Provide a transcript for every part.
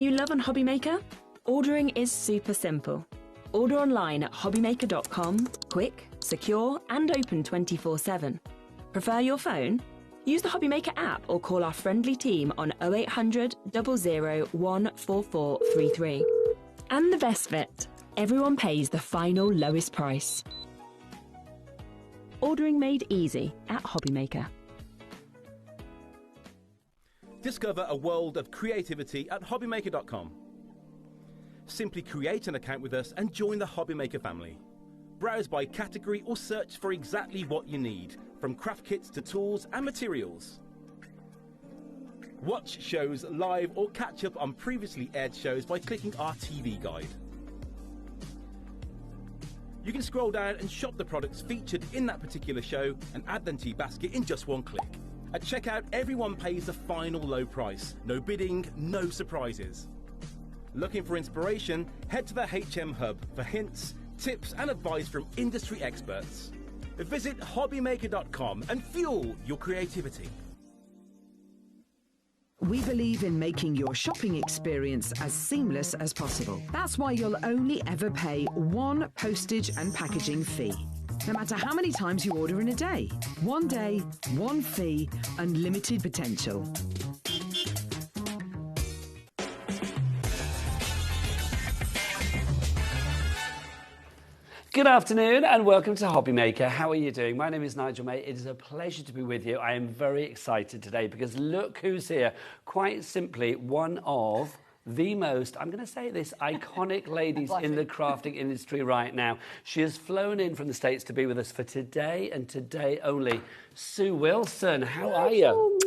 You love on HobbyMaker? Ordering is super simple. Order online at hobbymaker.com, quick, secure, and open 24/7. Prefer your phone? Use the HobbyMaker app or call our friendly team on 0800 00 14433. And the best bit, everyone pays the final lowest price. Ordering made easy at HobbyMaker. Discover a world of creativity at hobbymaker.com. Simply create an account with us and join the HobbyMaker family. Browse by category or search for exactly what you need, from craft kits to tools and materials. Watch shows live or catch up on previously aired shows by clicking our TV guide. You can scroll down and shop the products featured in that particular show and add them to your basket in just one click. At checkout, everyone pays the final low price. No bidding, no surprises. Looking for inspiration? Head to the HM Hub for hints, tips and advice from industry experts. Visit hobbymaker.com and fuel your creativity. We believe in making your shopping experience as seamless as possible. That's why you'll only ever pay one postage and packaging fee. No matter how many times you order in a day. One day, one fee, unlimited potential. Good afternoon and welcome to HobbyMaker. How are you doing? My name is Nigel May. It is a pleasure to be with you. I am very excited today because look who's here. Quite simply, one of the most, I'm going to say this, iconic ladies in the crafting industry right now. She has flown in from the States to be with us for today and today only. Sue Wilson, how are you?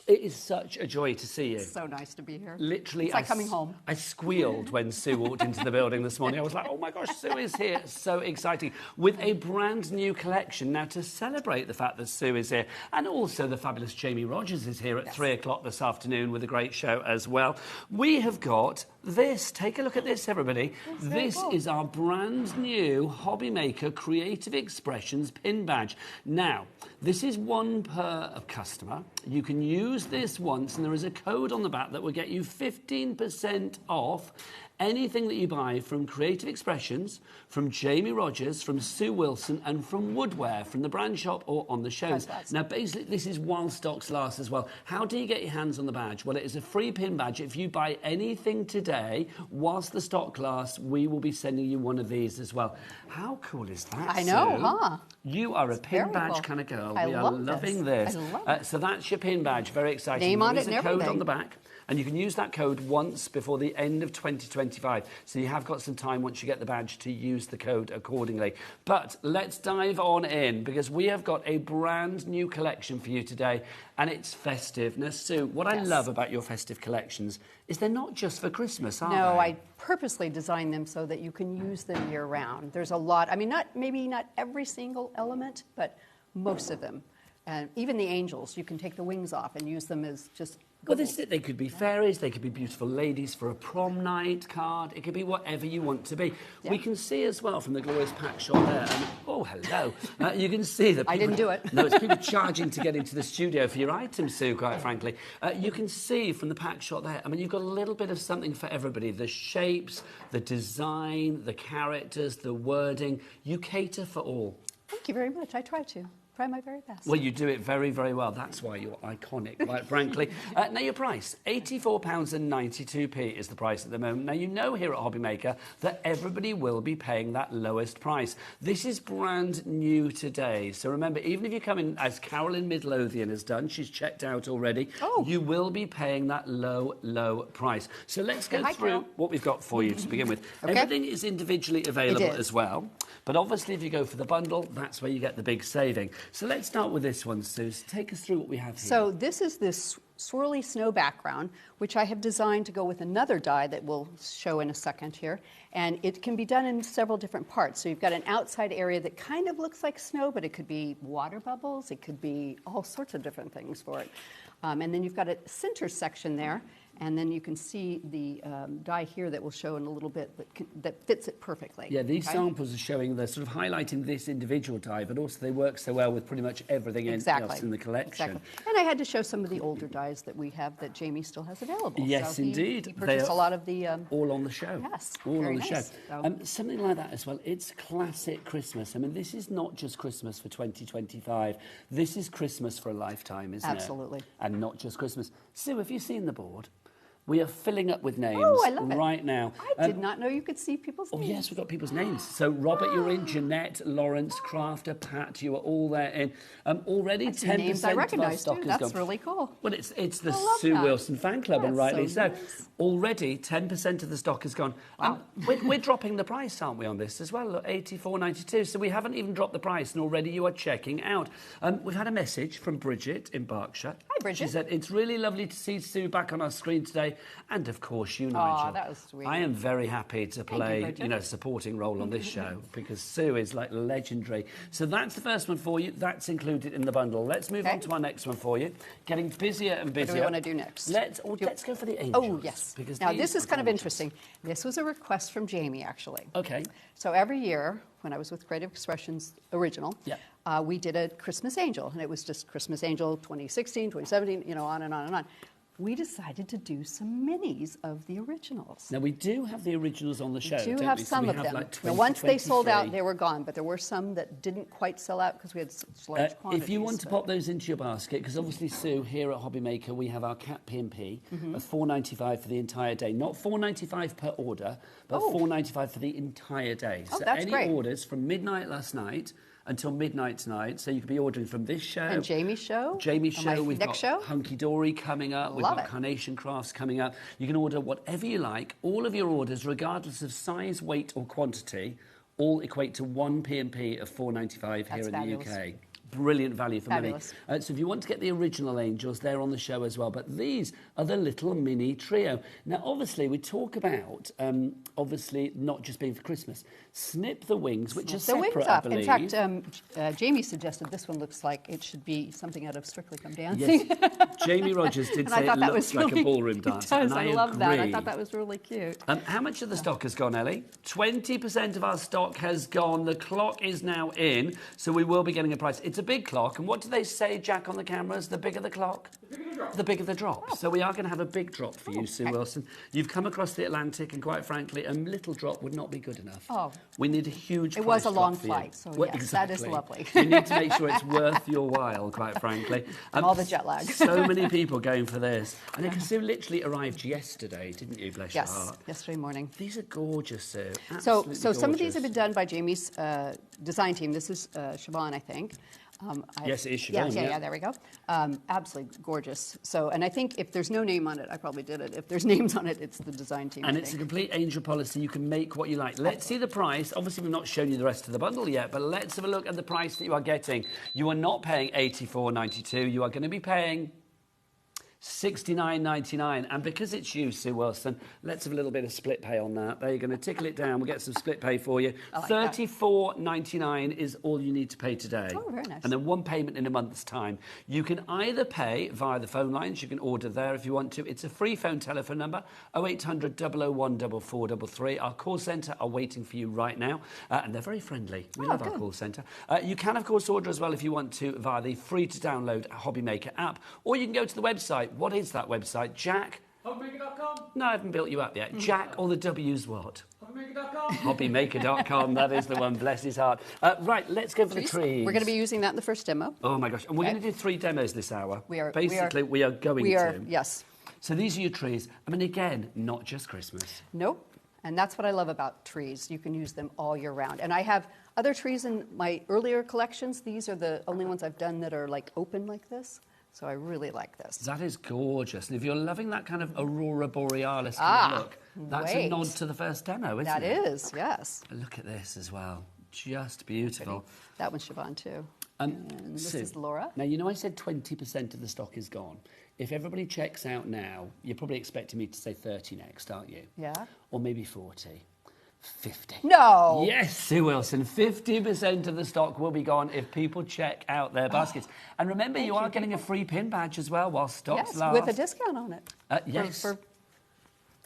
It is such a joy to see you. So nice to be here. Literally, it's like coming home. I squealed when Sue walked into the building this morning. I was like, oh my gosh, Sue is here. So exciting. With a brand new collection. Now, to celebrate the fact that Sue is here, and also the fabulous Jamie Rogers is here at 3 o'clock this afternoon with a great show as well. We have got this. Take a look at this, everybody. This is our brand new HobbyMaker Creative Expressions pin badge. Now, this is one per customer. You can use this once, and there is a code on the back that will get you 15% off anything that you buy from Creative Expressions, from Jamie Rogers, from Sue Wilson, and from Woodwear, from the brand shop or on the shows. Now, basically, this is while stocks last as well. How do you get your hands on the badge? Well, it is a free pin badge. If you buy anything today, whilst the stock lasts, we will be sending you one of these as well. How cool is that, I know, Sue? huh? You are a pin badge kind of girl. I we are love loving this. I love it. So that's your pin badge. Very exciting. Name on it and There is a code everything. on the back. And you can use that code once before the end of 2025. So you have got some time once you get the badge to use the code accordingly. But let's dive on in because we have got a brand new collection for you today and it's festive. Now, Sue, what I love about your festive collections is they're not just for Christmas, are they? No, I purposely designed them so that you can use them year round. There's a lot, I mean, maybe not every single element, but most of them. And even the angels, you can take the wings off and use them as just... Well, this is it. They could be fairies, they could be beautiful ladies for a prom night card. It could be whatever you want to be. Yeah. We can see as well from the glorious pack shot there. And, oh, hello. You can see that people... I didn't do it. No, it's people charging to get into the studio for your items, Sue, quite frankly. You can see from the pack shot there, I mean, you've got a little bit of something for everybody. The shapes, the design, the characters, the wording. You cater for all. Thank you very much. I try to. Try my very best. Well, you do it very, very well. That's why you're iconic, quite frankly. Now, your price, £84.92 is the price at the moment. Now, you know here at HobbyMaker that everybody will be paying that lowest price. This is brand new today. So remember, even if you come in as Carolyn Midlothian has done, she's checked out already, you will be paying that low, low price. So let's go through what we've got for you to begin with. Everything is individually available as well. But obviously, if you go for the bundle, that's where you get the big saving. So let's start with this one, Sue. Take us through what we have here. So this is this swirly snow background, which I have designed to go with another die that we'll show in a second here. And it can be done in several different parts. So you've got an outside area that kind of looks like snow, but it could be water bubbles. It could be all sorts of different things for it. And then you've got a center section there. And then you can see the die here that will show in a little bit that fits it perfectly. Yeah, these samples are showing, they're sort of highlighting this individual die, but also they work so well with pretty much everything else in the collection. Exactly. And I had to show some of the older dies that we have that Jamie still has available. Yes, so indeed. He purchased a lot of the... all on the show. Yes, all very on the nice. show. Something like that as well. It's classic Christmas. I mean, this is not just Christmas for 2025. This is Christmas for a lifetime, isn't it? Absolutely. And not just Christmas. Sue, have you seen the board? We are filling up with names right now. I did not know you could see people's names. Oh, yes, we've got people's names. So, Robert, you're in. Jeanette, Lawrence, Crafter, Pat, you are all there in. Already That's 10% names I of our recognize, stock too. is That's gone. really cool. Well, it's the love Sue that. Wilson fan club, and That's rightly so. nice. Already 10% of the stock is gone. Wow. We're dropping the price, aren't we, on this as well? Look, $84.92. So we haven't even dropped the price, and already you are checking out. We've had a message from Bridget in Berkshire. Hi, Bridget. She said, it's really lovely to see Sue back on our screen today, and of course you, Nigel. Oh, that was sweet. I am very happy to play, you, a supporting role on this show because Sue is like legendary. So that's the first one for you. That's included in the bundle. Let's move on to our next one for you. Getting busier and busier. What do we want to do next? Let's go for the angels. Oh, yes. Because now, these this is are kind of gorgeous. interesting. This was a request from Jamie, actually. Okay. So every year, when I was with Creative Expressions Original, we did a Christmas Angel, and it was just Christmas Angel 2016, 2017, on and on and on. We decided to do some minis of the originals. Now, we do have the originals on the show, We do don't have we? So some we of have them. like 20, Now, once they sold out, 23. they were gone, but there were some that didn't quite sell out because we had such large quantities. If you want to pop those into your basket, because obviously, Sue, here at HobbyMaker, we have our Cat P&P of $4.95 for the entire day. Not $4.95 per order, but $4.95 for the entire day. Oh, so that's any great. orders from midnight last night until midnight tonight. So you could be ordering from this show. And Jamie's show. Jamie's and my show. We've got next show. Hunky Dory coming up. We've got Carnation Crafts coming up. You can order whatever you like. All of your orders, regardless of size, weight or quantity, all equate to one P&P of $4.95 here in fabulous. the UK. Brilliant value for Fabulous. money. So if you want to get the original angels, they're on the show as well. But these are the little mini trio. Now, obviously, we talk about, obviously, not just being for Christmas. Snip the wings, which are separate, wings I up. believe. In fact, Jamie suggested this one looks like it should be something out of Strictly Come Dancing. Yes. Jamie Rogers did say it looks like a ballroom dancer. It does. And I love agree. that. I thought that was really cute. How much of the stock has gone, Ellie? 20% of our stock has gone. The clock is now in, so we will be getting a price. It's a big clock, and what do they say, Jack, on the cameras? The bigger the clock? The bigger the drop. The bigger the drop. Oh. So we are going to have a big drop for you, Sue Wilson. You've come across the Atlantic, and quite frankly, a little drop would not be good enough. Oh. We need a huge It price was a long drop for you. flight, so Well, yes, exactly. that is lovely. We need to make sure it's worth your while, quite frankly. And all the jet lag. So many people going for this. And because Sue literally arrived yesterday, didn't you, bless your heart? Yes, yesterday morning. These are gorgeous, Sue. So Absolutely some of these gorgeous. have been done by Jamie's design team. This is Siobhan, I think. Yes, it is Siobhan, Yeah, there we go. Absolutely gorgeous. So, and I think if there's no name on it, I probably did it. If there's names on it, it's the design team. And I it's a think. complete angel policy. You can make what you like. Let's see the price. Obviously, we've not shown you the rest of the bundle yet, but let's have a look at the price that you are getting. You are not paying $84.92. You are going to be paying $69.99, and because it's you, Sue Wilson, let's have a little bit of split pay on that. There, you're going to tickle it down. We'll get some split pay for you. Like $34.99 is all you need to pay today. Oh, very nice. And then one payment in a month's time. You can either pay via the phone lines. You can order there if you want to. It's a free phone telephone number, 0800 001 4433. Our call centre are waiting for you right now, and they're very friendly. We love our call centre. You can, of course, order as well if you want to via the free-to-download HobbyMaker app, or you can go to the website. What is that website, Jack? HobbyMaker.com. No, I haven't built you up yet. Jack, all the W's what? HobbyMaker.com. HobbyMaker.com, that is the one, bless his heart. Right, let's go for the trees. We're going to be using that in the first demo. Oh my gosh, and we're going to do 3 demos this hour. We are going to. Yes. So these are your trees. I mean, again, not just Christmas. Nope. And that's what I love about trees. You can use them all year round. And I have other trees in my earlier collections. These are the only ones I've done that are like open like this. So I really like this. That is gorgeous. And if you're loving that kind of Aurora Borealis kind of look, that's a nod to the first demo, isn't it? That is, yes. Look at this as well. Just beautiful. Pretty. That one's Siobhan too. And this Sue, is Laura. Now, you know I said 20% of the stock is gone. If everybody checks out now, you're probably expecting me to say 30 next, aren't you? Yeah. Or maybe 40. 50. No! Yes, Sue Wilson, 50% of the stock will be gone if people check out their baskets. And remember, you are getting a free pin badge as well while stocks last. With a discount on it. Yes. For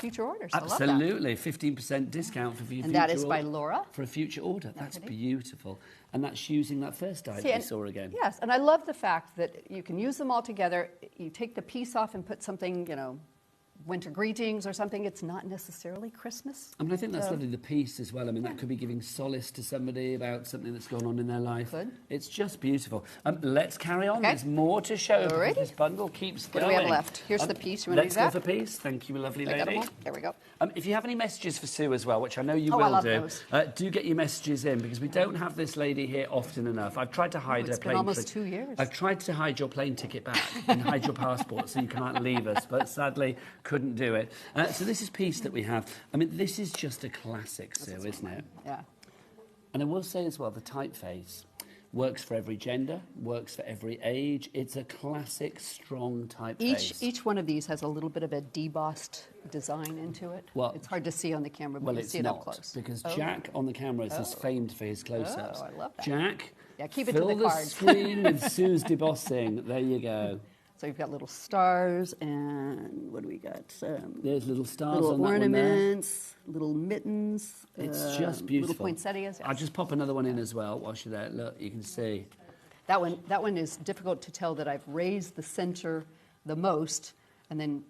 future orders. I love that. Absolutely, 15% discount for future And that is order. by Laura. For a future order. That's beautiful. And that's using that first die that we saw again. Yes, and I love the fact that you can use them all together. You take the piece off and put something, you know, winter greetings or something. It's not necessarily Christmas. I mean, I think that's lovely, the piece as well. I mean, that could be giving solace to somebody about something that's gone on in their life. Could. It's just beautiful. Let's carry on. There's more to show. Alrighty. This bundle keeps What going. do we have left? Here's the piece. You want to do that? Let's go for piece. Thank you, lovely lady. There we go. If you have any messages for Sue as well, which I know you I will love do, those. do get your messages in, because we don't have this lady here often enough. I've tried to hide her It's plane been almost ticket. 2 years. I've tried to hide your plane ticket back and hide your passport so you can't leave us, but sadly couldn't do it. So this is piece that we have. I mean, this is just a classic, Sue, isn't it? Yeah. And I will say as well, the typeface works for every gender, works for every age. It's a classic, strong typeface. Each one of these has a little bit of a debossed design into it. Well, it's hard to see on the camera, but Well, you it's see it not, up close. because Jack on the camera is famed for his close-ups. Oh, I love that. Jack, Yeah, keep it to fill the the cards. screen with Sue's debossing. There you go. So you've got little stars, and what do we got? There's little stars Little on that one there. ornaments, little mittens. It's just beautiful. Little poinsettias. Yes. I'll just pop another one in as well whilst you're there. Look, you can see. That one is difficult to tell that I've raised the center the most, and then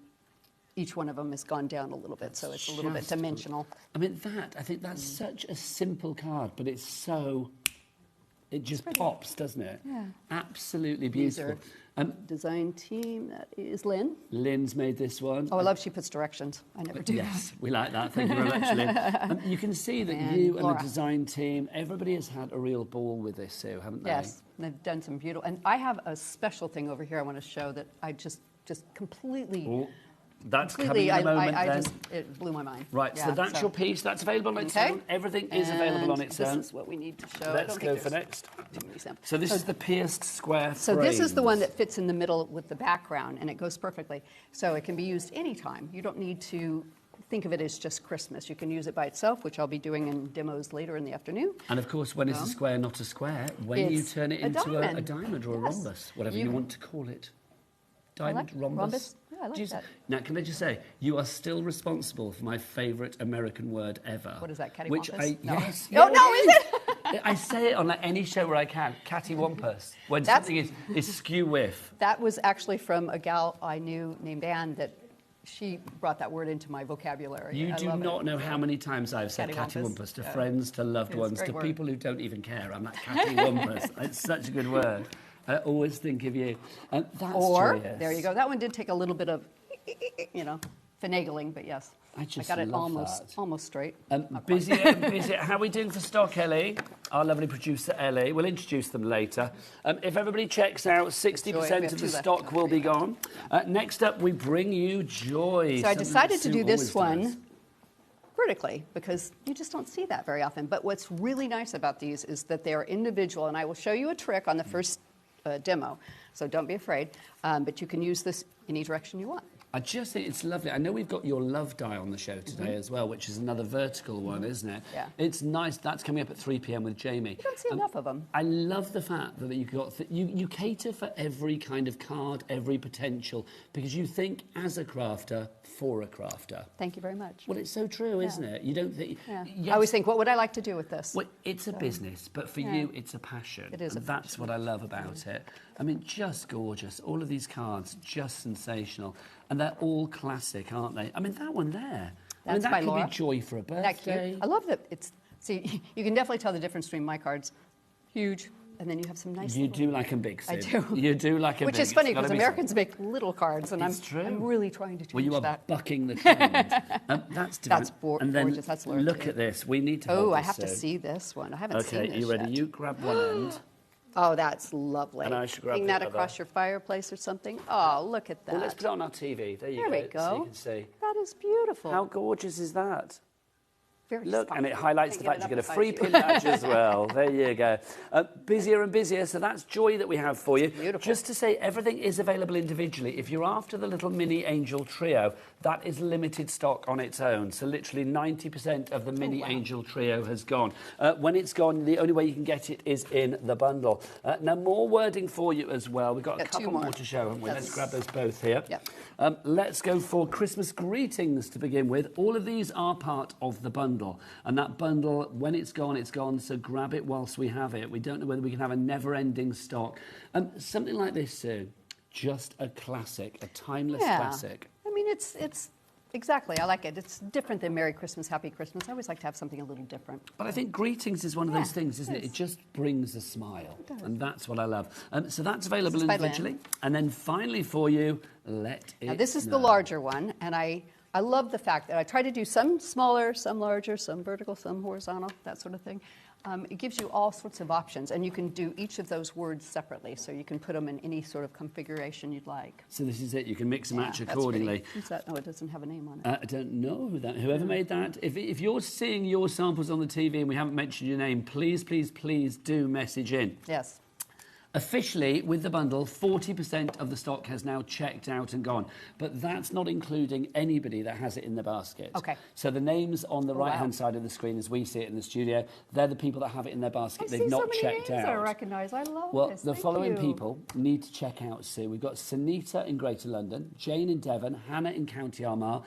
each one of them has gone down a little bit, so it's a little bit Just- dimensional. I mean, I think that's such a simple card, but it's so... It just pops, doesn't it? Yeah. Absolutely These beautiful. are design team, that is Lynn. Lynn's made this one. Oh, I love she puts directions. I never do Yes, we like that. Thank you very much, Lynn. You can see that And you and Laura. the design team, everybody has had a real ball with this, Sue, haven't they? that. Yes, and they've done some beautiful, and I have a special thing over here I want to show that I just completely... Oh, that's coming in I a moment then. it blew my mind. Right, so Yeah, that's your piece. That's available on its Okay. own. Everything is available on its this own. is what we need to show. I Let's don't go think for there's next. too many samples. So this is the pierced square So this is the frames. one that fits in the middle with the background, and it goes perfectly. So it can be used anytime. You don't need to think of it as just Christmas. You can use it by itself, which I'll be doing in demos later in the afternoon. And of course, when it's a square, not a square, when you It's turn it a into a diamond. diamond or a Yes. rhombus, whatever you want to call it. Diamond, like rhombus. rhombus. Yeah, I like Do you- that. Now, can I just say, you are still responsible for my favourite American word ever. What is that, Which cattywampus? No. Yes. Oh, no, is it? I say it on like any show where I can, cattywampus, when That's- something is skew whiff. That was actually from a gal I knew named Anne that she brought that word into my vocabulary. You I do love not it. know how many times I've said Cattywampus. cattywampus to Yeah. friends, to loved It's a ones, great to word. people who don't even care. I'm like, cattywampus. It's such a good word. I always think of you. And that's Or, joyous. there you go. That one did take a little bit of, finagling, but yes. I just got it love almost straight. Busier and busier. How are we doing for stock, Ellie? Our lovely producer, Ellie. We'll introduce them later. If everybody checks out, 60% Joy, we of have the two left. stock will be gone. Next up, we bring you Joy. So I something decided that to Sue do this always does. one vertically because you just don't see that very often. But what's really nice about these is that they are individual, and I will show you a trick on the first demo, so don't be afraid. But you can use this any direction you want. I just think it's lovely. I know we've got your love die on the show today as well, which is another vertical one, isn't it? Yeah. It's nice. That's coming up at 3 p.m. with Jamie. You don't see enough of them. I love the fact that you've got you cater for every kind of card, every potential, because you think as a crafter for a crafter. Thank you very much. Well, it's so true, isn't it? You don't think. Yeah. Yes, I always think, what would I like to do with this? well, it's a business, but for you, it's a passion. It is and a that's what I love about it. I mean, just gorgeous. All of these cards, just sensational. And they're all classic, aren't they? I mean, that one there. I mean, That's that by could Laura. be joy for a birthday. That cute. I love that it's, see, you can definitely tell the difference between my cards. Huge, and then you have some nice You little- do like 'em big, I Sue. do. You do like 'em Which big. is funny It's gotta because be Americans make little cards, and It's true. I'm really trying to change Well, you are that. bucking the trend. That's divine. That's and then gorgeous. That's Laura look too. at this. We need to Oh, hold I this, have to Sue. see this one. I haven't seen Okay, this you ready? yet. You grab one end. Oh, that's lovely. And I should grab Hang the that other. across your fireplace or something. Oh, look at that. Well, let's put it on our TV. There you There go. we go. So you can see. That is beautiful. How gorgeous is that? Very Look, spicy. and it highlights the Can't fact get you it get a up free beside pin badge as well. There you go. Busier and busier, so that's joy that we have for you. Beautiful. Just to say, everything is available individually. If you're after the little mini Angel Trio, that is limited stock on its own. So literally 90% of the mini Angel Trio has gone. When it's gone, the only way you can get it is in the bundle. Now, more wording for you as well. We've got a couple more to show, haven't we? Let's grab those both here. Yep. Let's go for Christmas greetings to begin with. All of these are part of the bundle. And that bundle, when it's gone, so grab it whilst we have it. We don't know whether we can have a never-ending stock. Something like this, Sue, just a classic, a timeless classic. I mean, it's exactly. I like it. It's different than Merry Christmas, Happy Christmas. I always like to have something a little different. But I think greetings is one of those things, isn't it? It just brings a smile. And that's what I love. So that's available individually. And then finally for you, let it Now, this is snow. the larger one, and I love the fact that I try to do some smaller, some larger, some vertical, some horizontal, that sort of thing. It gives you all sorts of options, and you can do each of those words separately, so you can put them in any sort of configuration you'd like. So this is it. You can mix and match that's accordingly. pretty. Who's that? Oh, it doesn't have a name on it. I don't know whoever made that. If you're seeing your samples on the TV and we haven't mentioned your name, please, please, please do message in. Yes. Officially, with the bundle, 40% of the stock has now checked out and gone. But that's not including anybody that has it in the basket. Okay. So the names on the right-hand side of the screen, as we see it in the studio, they're the people that have it in their basket. They've not checked out. I recognize. I love Well, this. the Thank following you. people need to check out Sue. We've got Sunita in Greater London, Jane in Devon, Hannah in County Armagh,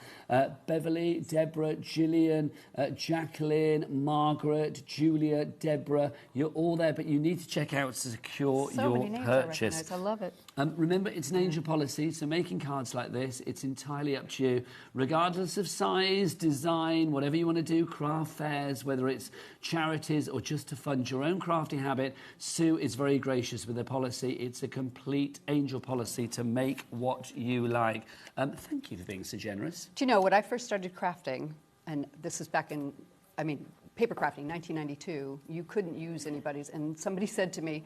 Beverly, Deborah, Gillian, Jacqueline, Margaret, Julia, Deborah. You're all there, but you need to check out to secure So your many names purchase. I recognize. I love it. Remember, it's an angel policy, so making cards like this, it's entirely up to you. Regardless of size, design, whatever you want to do, craft fairs, whether it's charities or just to fund your own crafting habit, Sue is very gracious with the policy. It's a complete angel policy to make what you like. Thank you for being so generous. Do you know, when I first started crafting, and this is back in, paper crafting, 1992, you couldn't use anybody's, and somebody said to me,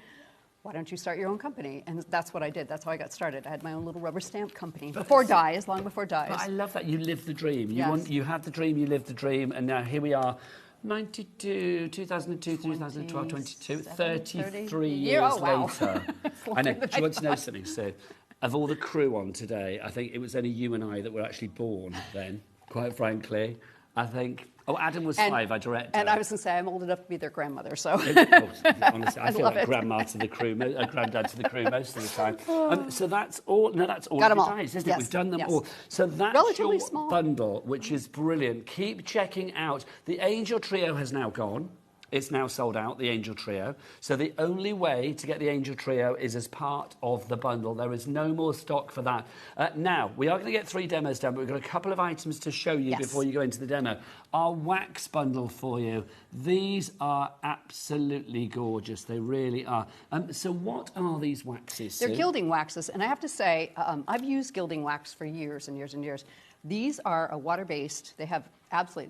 why don't you start your own company? And that's what I did. That's how I got started. I had my own little rubber stamp company before Dyes, long before Dyes. But I love that you live the dream. Yes. You had the dream, you lived the dream, and now here we are. 92, 2002, 2012, 22, 33 years later. I know. Do you want to know something, Sue? Of all the crew on today, I think it was only you and I that were actually born then, quite frankly. I think... Oh, Adam was 5, our director. And I was going to say, I'm old enough to be their grandmother, so... Honestly, I feel like grandma to the crew, granddad to the crew most of the time. So that's all. No, that's all. Got 'em all. Guys, isn't it? Yes, We've done them yes. all. So that's Relatively your small. bundle, which is brilliant. Keep checking out. The Angel Trio has now gone. It's now sold out, the Angel Trio. So the only way to get the Angel Trio is as part of the bundle. There is no more stock for that. Now, we are going to get 3 demos done, but we've got a couple of items to show you before you go into the demo. Our wax bundle for you. These are absolutely gorgeous. They really are. So what are these waxes, They're Sue? gilding waxes, and I have to say, I've used gilding wax for years and years and years. These are a water-based. They have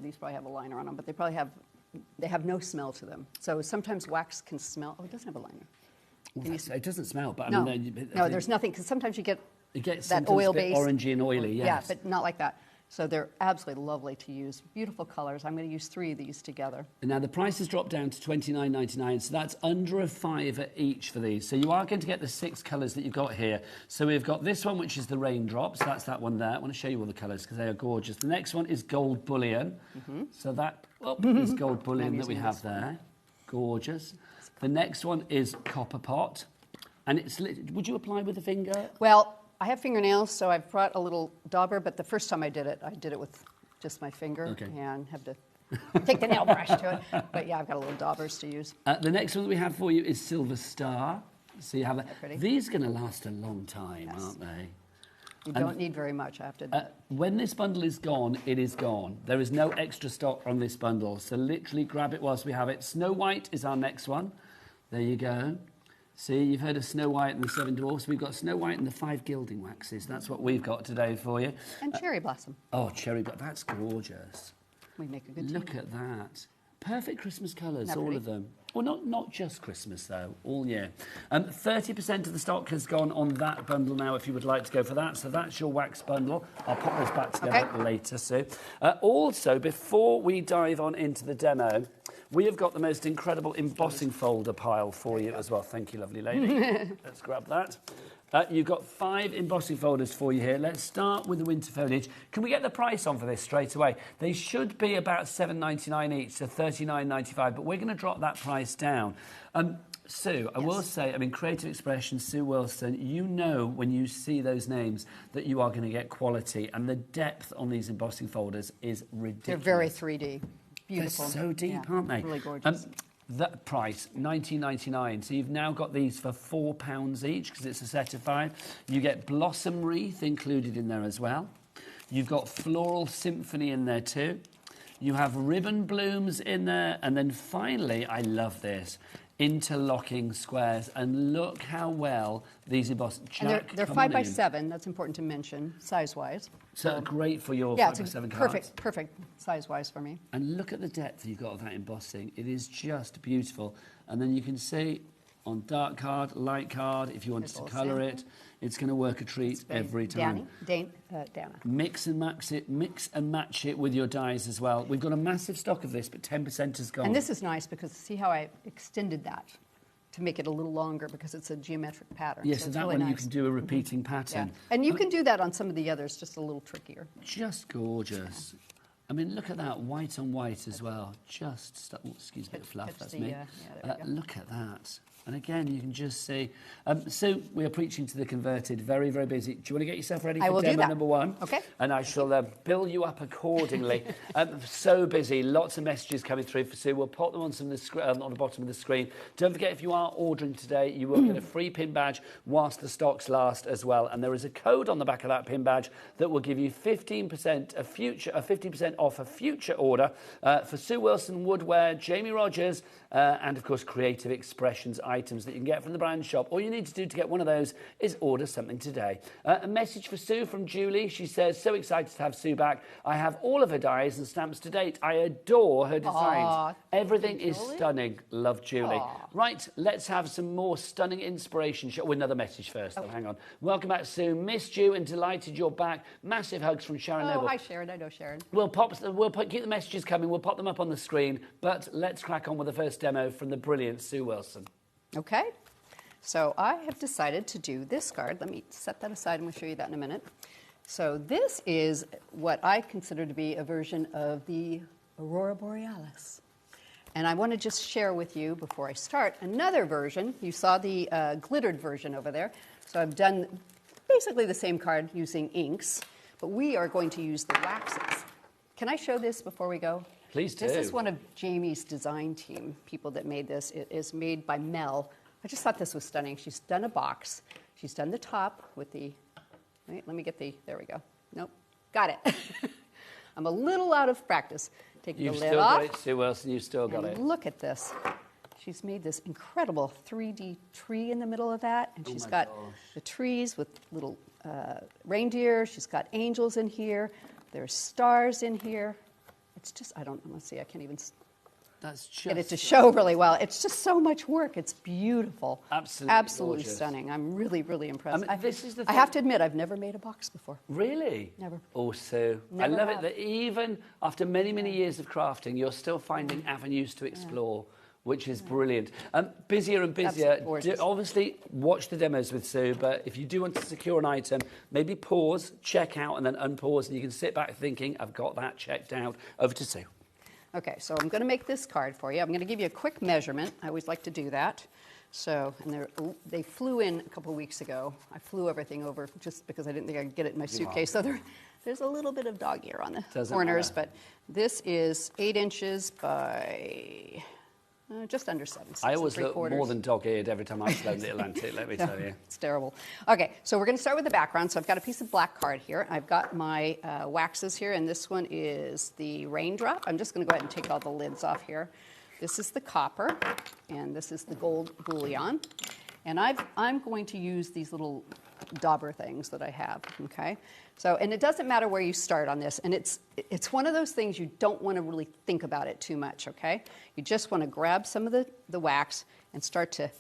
these probably have a liner on them, but they have no smell to them. So sometimes wax can smell. Oh, it doesn't have a liner. It doesn't smell, but No, I mean, no, there's nothing, because sometimes you get gets that sometimes a bit oil-based. orangey and oily, yes. Yeah, but not like that. So they're absolutely lovely to use. Beautiful colors. I'm going to use 3 of these together. Now, the price has dropped down to $29.99, so that's under a £5 each for these. So you are going to get the 6 colours that you've got here. So we've got this one, which is the Raindrops. That's that one there. I want to show you all the colours because they are gorgeous. The next one is Gold Bullion. So that is Gold Bullion that we have there. Gorgeous. The next one is Copper Pot. And it's would you apply with a finger? Well, I have fingernails, so I've brought a little dauber, but the first time I did it with just my finger and have to take the nail brush to it. But yeah, I've got a little daubers to use. The next one that we have for you is Silver Star. So you have that. These are going to last a long time, aren't they? You don't need very much, I have to admit. When this bundle is gone, it is gone. There is no extra stock on this bundle, so literally grab it whilst we have it. Snow White is our next one. There you go. See, you've heard of Snow White and the 7 Dwarfs. We've got Snow White and the 5 gilding waxes. That's what we've got today for you. And Cherry Blossom. Oh, Cherry Blossom. That's gorgeous. We make a good Look at that. Perfect Christmas colours, Not all pretty. of them. Well, not just Christmas, though, all year. 30% of the stock has gone on that bundle now, if you would like to go for that. So that's your wax bundle. I'll pop those back together later, Sue. Also, before we dive on into the demo, we have got the most incredible embossing folder pile for you as well. Thank you, lovely lady. Let's grab that. You've got 5 embossing folders for you here. Let's start with the winter foliage. Can we get the price on for this straight away? They should be about $7.99 each, so $39.95, but we're going to drop that price down. Sue, I will say, I mean, Creative Expression, Sue Wilson, you know when you see those names that you are going to get quality, and the depth on these embossing folders is ridiculous. They're very 3D. Beautiful. They're so deep, aren't they? Really gorgeous. That price, $19.99. So you've now got these for £4 each because it's a set of 5. You get Blossom Wreath included in there as well. You've got Floral Symphony in there too. You have Ribbon Blooms in there. And then finally, I love this, interlocking squares. And look how well these emboss. And they're 5 by 7. That's important to mention, size-wise. So great for your 5 by 7 cards. Perfect size-wise for me. And look at the depth you've got of that embossing. It is just beautiful. And then you can see on dark card, light card, if you wanted to colour it, it's going to work a treat every time. Dana. Mix and match it with your dyes as well. We've got a massive stock of this, but 10% has gone. And this is nice because see how I extended that to make it a little longer because it's a geometric pattern. Yes, so that really one nice. you can do a repeating pattern. Yeah. And you can do that on some of the others, just a little trickier. Just gorgeous. I mean, look at that, white on white as well. Just, excuse me, fluff, that's me. Look at that. And again, you can just see. So we are preaching to the converted, very, very busy. Do you want to get yourself ready for demo number 1? Okay. And I shall bill you up accordingly. So busy, lots of messages coming through for Sue. We'll pop them on some of the on the bottom of the screen. Don't forget, if you are ordering today, you will get a free pin badge whilst the stocks last as well. And there is a code on the back of that pin badge that will give you 15% off a future order for Sue Wilson Woodwear, Jamie Rogers, and of course Creative Expressions items that you can get from the brand shop. All you need to do to get one of those is order something today. A message for Sue from Julie. She says, so excited to have Sue back. I have all of her dies and stamps to date. I adore her designs. Everything is stunning. Love, Julie. Right, let's have some more stunning inspiration. Another message first, though. Hang on. Welcome back, Sue. Missed you and delighted you're back. Massive hugs from Sharon Noble. Hi, Sharon. I know Sharon. Keep the messages coming. We'll pop them up on the screen. But let's crack on with the first demo from the brilliant Sue Wilson. Okay, so I have decided to do this card. Let me set that aside and we'll show you that in a minute. So this is what I consider to be a version of the Aurora Borealis. And I want to just share with you, before I start, another version. You saw the glittered version over there. So I've done basically the same card using inks, but we are going to use the waxes. Can I show this before we go? Please do. This is one of Jamie's design team, people that made this. It is made by Mel. I just thought this was stunning. She's done a box. She's done the top with the, wait, let me get the, there we go. Nope, got it. I'm a little out of practice. Take the lid off. You've still got it, Sue Wilson, you've still got it. Look at this. She's made this incredible 3D tree in the middle of that. And she's got the trees with little reindeer. She's got angels in here. There's stars in here. It's just, I don't, let's see, I can't even get it to show really well. It's just so much work. It's beautiful. Absolutely gorgeous. Stunning. I'm really, really impressed. I mean, I have to admit, I've never made a box before. Really? Never. Oh, Sue. I love it that even after many, many years of crafting, you're still finding avenues to explore. Which is brilliant. Busier and busier. Obviously, watch the demos with Sue, but if you do want to secure an item, maybe pause, check out, and then unpause, and you can sit back thinking, I've got that checked out. Over to Sue. Okay, so I'm going to make this card for you. I'm going to give you a quick measurement. I always like to do that. So, and they flew in a couple of weeks ago. I flew everything over just because I didn't think I could get it in my suitcase. So there's a little bit of dog ear on the corners, but this is 8 inches by... just under 7. I always look more than dog-eared every time I flown the Atlantic, let me tell you. It's terrible. Okay, so we're going to start with the background. So I've got a piece of black card here. I've got my waxes here, and this one is the raindrop. I'm just going to go ahead and take all the lids off here. This is the copper, and this is the gold bullion. And I'm going to use these little dauber things that I have, okay? So, and it doesn't matter where you start on this, and it's one of those things you don't want to really think about it too much, okay? You just want to grab some of the wax and start to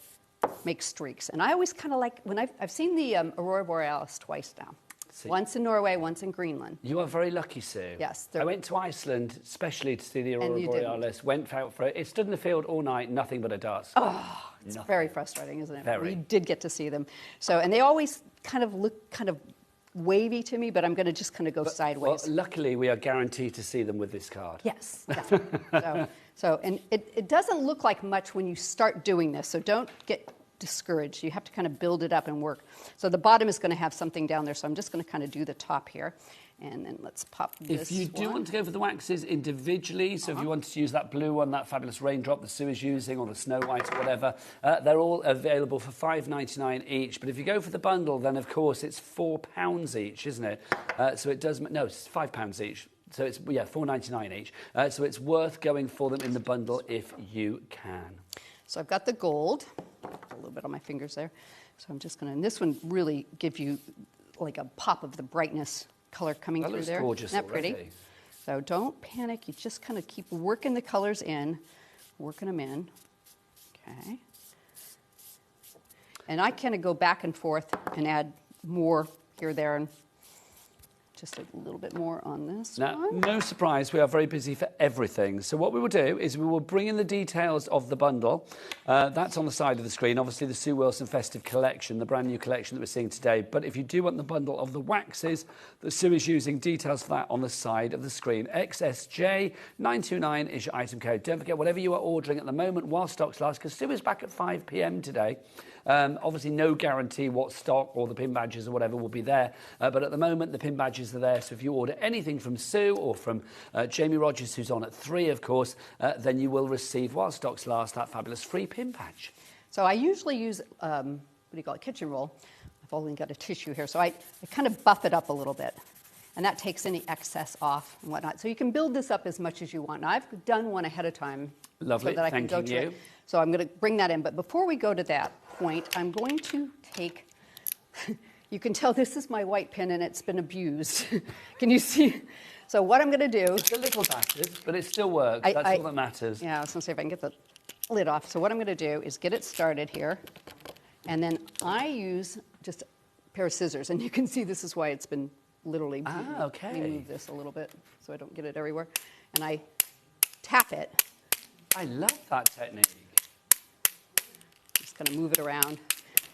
make streaks. And I always kind of like, when I've seen the Aurora Borealis twice now. See. Once in Norway, once in Greenland. You are very lucky, Sue. Yes. I went to Iceland especially to see the Aurora you Borealis, went out for it. It stood in the field all night, nothing but a dust. Oh, it's very frustrating, isn't it? Very. We did get to see them. So, and they always kind of look kind of wavy to me, but I'm going to just kind of go sideways. Well, luckily, we are guaranteed to see them with this card. Yes, definitely. And it doesn't look like much when you start doing this, so don't get discouraged. You have to kind of build it up and work. So the bottom is going to have something down there, so I'm just going to kind of do the top here. And then let's pop this If you do want to go for the waxes individually, so if you wanted to use that blue one, that fabulous raindrop that Sue is using, or the Snow White or whatever, they're all available for $5.99 each. But if you go for the bundle, then of course it's £4 each, isn't it? So it does, no, it's £5 each. So it's, yeah, $4.99 each. So it's worth going for them in the bundle if you can. So I've got the gold, a little bit on my fingers there. So I'm just going to, and this one really gives you like a pop of the brightness color coming through there. That looks gorgeous. Isn't that already. pretty? So don't panic. You just kind of keep working the colors in, working them in. Okay. And I kind of go back and forth and add more here, there, and just a little bit more on this Now, one. no surprise, we are very busy for everything. So what we will do is we will bring in the details of the bundle. That's on the side of the screen. Obviously, the Sue Wilson Festive collection, the brand new collection that we're seeing today. But if you do want the bundle of the waxes that Sue is using, details for that on the side of the screen. XSJ929 is your item code. Don't forget, whatever you are ordering at the moment while stocks last, because Sue is back at 5 p.m. today. Obviously, no guarantee what stock or the pin badges or whatever will be there. But at the moment, the pin badges are there. So if you order anything from Sue or from Jamie Rogers, who's on at 3, of course, then you will receive, while stocks last, that fabulous free pin badge. So I usually use, what do you call it, kitchen roll. I've only got a tissue here. So I kind of buff it up a little bit. And that takes any excess off and whatnot. So you can build this up as much as you want. Now, I've done one ahead of time. Lovely, so that I can go thanking to you. it. So I'm going to bring that in. But before we go to that point, I'm going to take, you can tell this is my white pen and it's been abused. Can you see? So what I'm going to do. It's a little battered, but it still works. That's all that matters. Yeah, I was going to see if I can get the lid off. So what I'm going to do is get it started here. And then I use just a pair of scissors. And you can see this is why it's been literally. Okay. Let me move this a little bit so I don't get it everywhere. And I tap it. I love that technique. Just kind of move it around.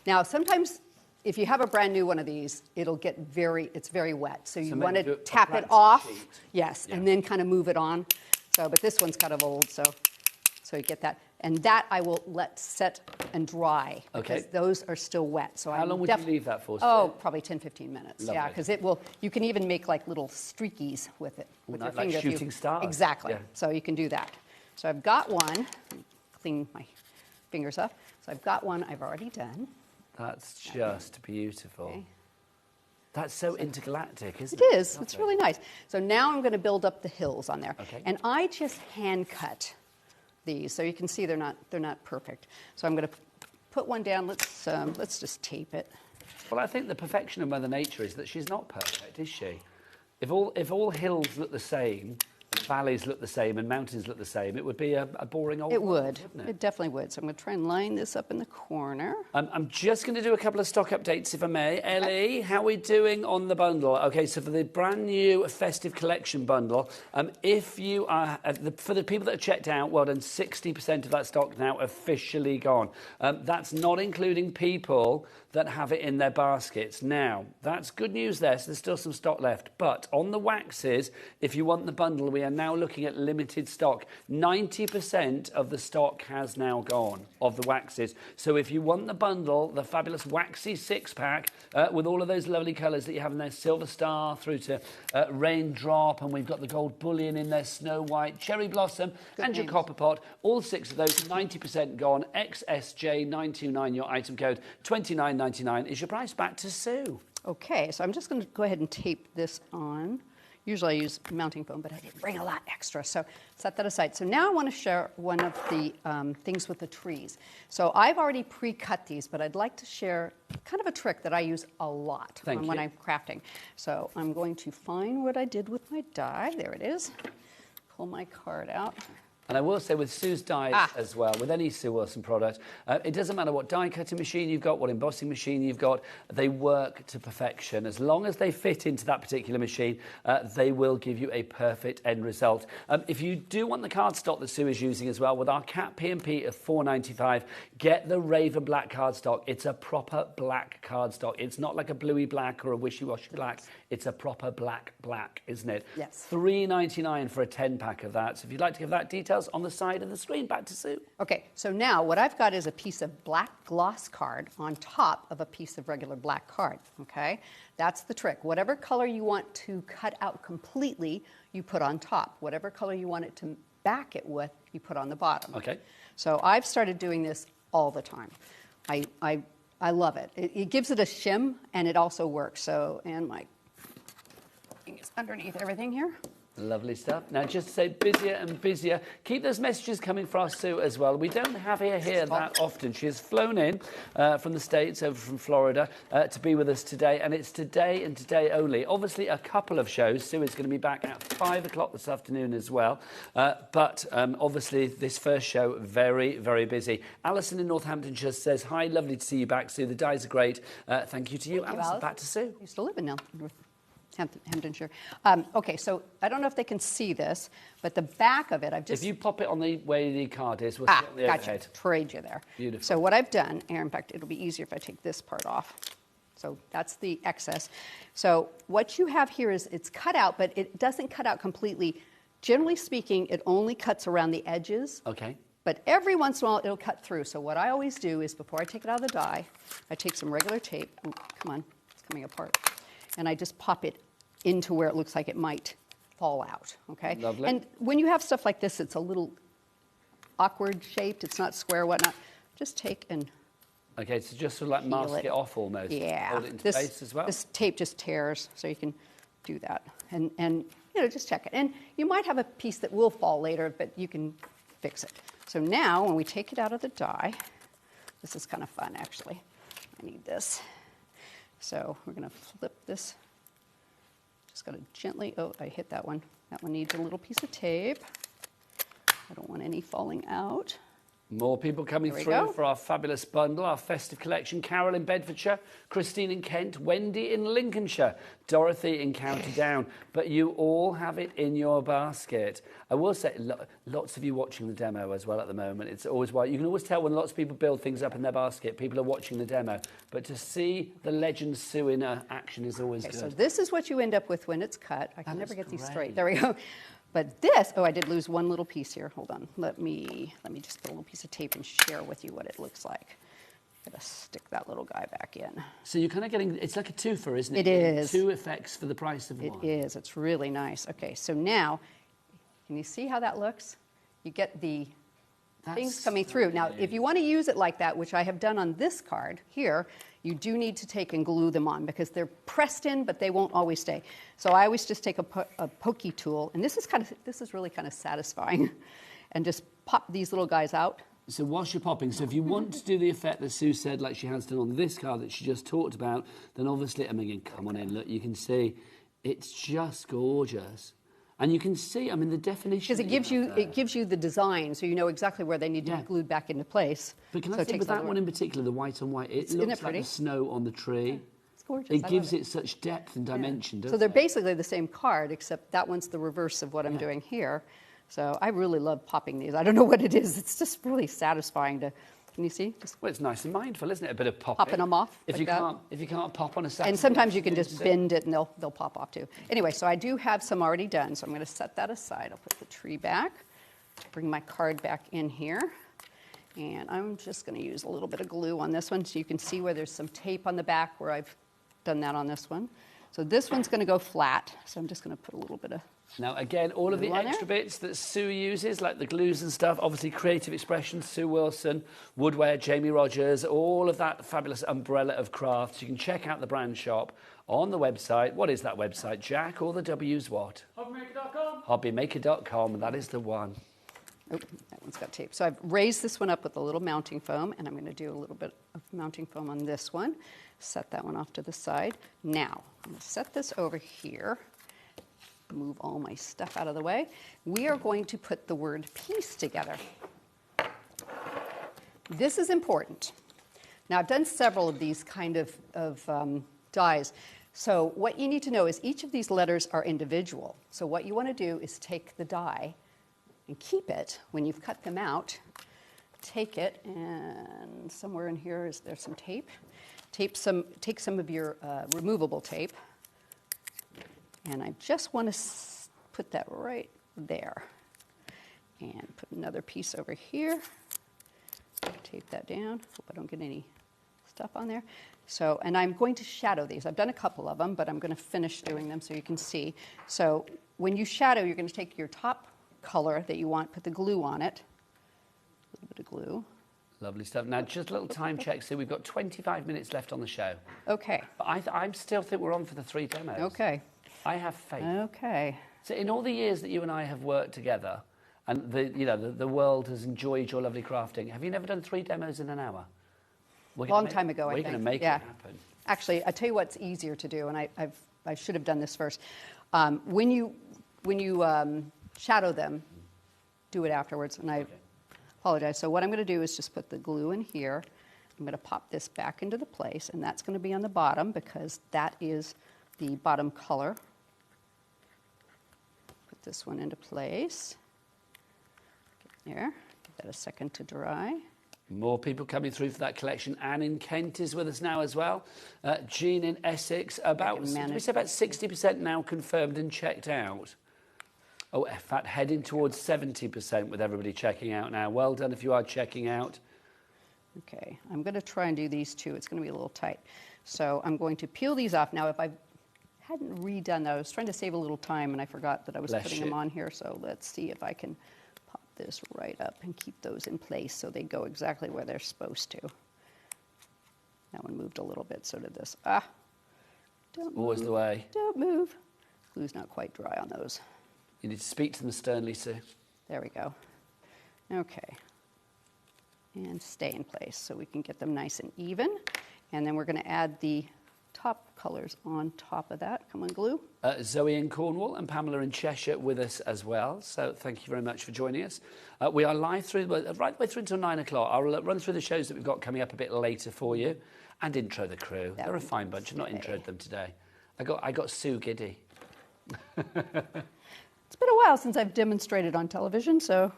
Now, sometimes if you have a brand new one of these, it'll get it's very wet. So you want to tap it off. Sheet. Yes, Yeah. and then kind of move it on. So, but this one's kind of old, so you get that. And that I will let set and dry. Okay. Because those are still wet. So How long would you leave that for? Oh, probably 10, 15 minutes. Lovely. Yeah, because it will, you can even make like little streakies with it. With your like finger. If you- shooting stars. Exactly. Yeah. So you can do that. So I've got one. Clean my fingers up. So I've got one I've already done. That's just beautiful. Okay. That's so intergalactic, isn't It it? is. It's really nice. So now I'm going to build up the hills on there. Okay. And I just hand cut these, so you can see they're not perfect. So I'm going to put one down. Let's just tape it. Well, I think the perfection of Mother Nature is that she's not perfect, is she? If all hills look the same, valleys look the same, and mountains look the same, it would be a boring old It world, would. wouldn't It definitely would. So I'm going to try and line this up in the corner. I'm just going to do a couple of stock updates, if I may. Ellie, how are we doing on the bundle? Okay, so for the brand new Festive Collection bundle, if you are, for the people that have checked out, well done, 60% of that stock now officially gone. That's not including people that have it in their baskets. Now, that's good news there, so there's still some stock left. But on the waxes, if you want the bundle, we are now looking at limited stock. 90% of the stock has now gone, of the waxes. So if you want the bundle, the fabulous waxy 6-pack, with all of those lovely colours that you have in there, Silver Star through to Raindrop, and we've got the gold bullion in there, Snow White, Cherry Blossom, and your Copper Pot. All 6 of those, 90% gone. XSJ929, your item code, $29.99 is your price. Back to Sue. Okay, so I'm just going to go ahead and tape this on. Usually I use mounting foam, but I didn't bring a lot extra, so set that aside. So now I want to share one of the things with the trees. So I've already pre-cut these, but I'd like to share kind of a trick that I use a lot when I'm crafting. So I'm going to find what I did with my die. There it is. Pull my card out. And I will say with Sue's dies as well, with any Sue Wilson product, it doesn't matter what die cutting machine you've got, what embossing machine you've got, they work to perfection. As long as they fit into that particular machine, they will give you a perfect end result. If you do want the cardstock that Sue is using as well, with our Cat P&P of $4.95, get the Raven Black cardstock. It's a proper black cardstock. It's not like a bluey black or a wishy-washy black. It's a proper black, isn't it? Yes. $3.99 for a 10-pack of that. So if you'd like to give that details on the side of the screen, back to Sue. Okay, so now what I've got is a piece of black gloss card on top of a piece of regular black card, okay? That's the trick. Whatever color you want to cut out completely, you put on top. Whatever color you want it to back it with, you put on the bottom. Okay. So I've started doing this all the time. I love it. It gives it a shim, and it also works. So, and my thing is underneath everything here. Lovely stuff. Now, just to say, busier and busier. Keep those messages coming for our Sue as well. We don't have her here that often. She has flown in from the States, over from Florida, to be with us today, and it's today and today only. Obviously, a couple of shows. Sue is going to be back at 5 o'clock this afternoon as well. But obviously, this first show, very, very busy. Alison in Northamptonshire says, hi, lovely to see you back, Sue. The dies are great. Thank you to you, Alison. Back to Sue. I used to live in Hamptonshire. Okay, so I don't know if they can see this, but the back of it, I've just... If you pop it on the way the card is, we'll see it on the gotcha. overhead. Trade you there. Beautiful. So what I've done, and in fact, it'll be easier if I take this part off. So that's the excess. So what you have here is it's cut out, but it doesn't cut out completely. Generally speaking, it only cuts around the edges. Okay. But every once in a while, it'll cut through. So what I always do is before I take it out of the die, I take some regular tape. Oh, come on, it's coming apart. And I just pop it into where it looks like it might fall out, okay? Lovely. And when you have stuff like this, it's a little awkward shaped, it's not square, whatnot. Just take and Okay, so just sort of like mask it off almost. Yeah. Hold it into place as well. This tape just tears, so you can do that. And you know, just check it. And you might have a piece that will fall later, but you can fix it. So now, when we take it out of the die, this is kind of fun, actually. I need this. So we're going to flip this. Just got to gently, oh, I hit that one. That one needs a little piece of tape. I don't want any falling out. More people coming through for our fabulous bundle, our festive collection. Carol in Bedfordshire, Christine in Kent, Wendy in Lincolnshire, Dorothy in County Down. But you all have it in your basket. I will say, lots of you watching the demo as well at the moment. It's always why you can always tell when lots of people build things up in their basket, people are watching the demo. But to see the legend Sue in action is always good. So this is what you end up with when it's cut. I can never get these straight. There we go. But this, oh, I did lose one little piece here. Hold on. Let me just put a little piece of tape and share with you what it looks like. Gotta stick that little guy back in. So you're kind of getting, it's like a twofer, isn't it? It is. 2 effects for the price of one. It is. It's really nice. Okay, so now, can you see how that looks? You get the things coming through. Now, if you want to use it like that, which I have done on this card here, you do need to take and glue them on because they're pressed in, but they won't always stay. So I always just take a pokey tool, and this is really kind of satisfying, and just pop these little guys out. So whilst you're popping, so if you want to do the effect that Sue said, like she has done on this card that she just talked about, then obviously, I mean, come on in, look, you can see it's just gorgeous. And you can see, I mean, the definition. Because it gives you the design, so you know exactly where they need to be glued back into place. But can I say, with that one in particular, the white on white, it looks like the snow on the tree. Yeah, it's gorgeous. It gives it such depth and dimension, doesn't it? So they're basically the same card, except that one's the reverse of what I'm doing here. So I really love popping these. I don't know what it is. It's just really satisfying to. Can you see? Well, it's nice and mindful, isn't it? A bit of popping them off. If you can't pop on a Saturday. And sometimes you can just bend it and they'll pop off too. Anyway, so I do have some already done. So I'm going to set that aside. I'll put the tree back, bring my card back in here, and I'm just going to use a little bit of glue on this one so you can see where there's some tape on the back where I've done that on this one. So this one's going to go flat. So I'm just going to put a little bit of Now, again, all of the extra bits that Sue uses, like the glues and stuff, obviously Creative Expression, Sue Wilson, Woodware, Jamie Rogers, all of that fabulous umbrella of crafts. You can check out the brand shop on the website. What is that website, Jack? All the W's what? HobbyMaker.com. HobbyMaker.com, that is the one. Oh, that one's got tape. So I've raised this one up with a little mounting foam, and I'm going to do a little bit of mounting foam on this one. Set that one off to the side. Now, I'm going to set this over here. Move all my stuff out of the way. We are going to put the word peace together. This is important. Now, I've done several of these kind of dies. So what you need to know is each of these letters are individual. So what you want to do is take the die and keep it when you've cut them out. Take it, and somewhere in here is there some tape. Take some of your removable tape. And I just want to put that right there. And put another piece over here. Tape that down. Hope I don't get any stuff on there. So, and I'm going to shadow these. I've done a couple of them, but I'm going to finish doing them so you can see. So when you shadow, you're going to take your top color that you want, put the glue on it. A little bit of glue. Lovely stuff. Now, just a little time check. So we've got 25 minutes left on the show. Okay. But I still think we're on for the 3 demos. Okay. I have faith. Okay. So in all the years that you and I have worked together, and the world has enjoyed your lovely crafting, have you never done 3 demos in an hour? Long time ago, I think. We're going to make it happen. Actually, I tell you what's easier to do, and I should have done this first. When you shadow them, do it afterwards, and I apologize. So what I'm going to do is just put the glue in here. I'm going to pop this back into the place, and that's going to be on the bottom because that is the bottom color. Put this one into place. Get there. Give that a second to dry. More people coming through for that collection. Anne in Kent is with us now as well. Jean in Essex. Did we say about 60% now confirmed and checked out? Oh, in fact, heading towards 70% with everybody checking out now. Well done if you are checking out. Okay, I'm going to try and do these two. It's going to be a little tight. So I'm going to peel these off. Now, if I hadn't redone that, I was trying to save a little time, and I forgot that I was putting them on here. So let's see if I can pop this right up and keep those in place so they go exactly where they're supposed to. That one moved a little bit, so did this. Don't Always move. the way. Don't move. Glue's not quite dry on those. You need to speak to them sternly, Sue. There we go. Okay. And stay in place so we can get them nice and even. And then we're going to add the top colors on top of that. Come on, glue. Zoe in Cornwall and Pamela in Cheshire with us as well. So thank you very much for joining us. We are live right the way through until 9 o'clock. I'll run through the shows that we've got coming up a bit later for you and intro the crew. They're a fine bunch. I've not introed them today. I got Sue giddy. It's been a while since I've demonstrated on television, so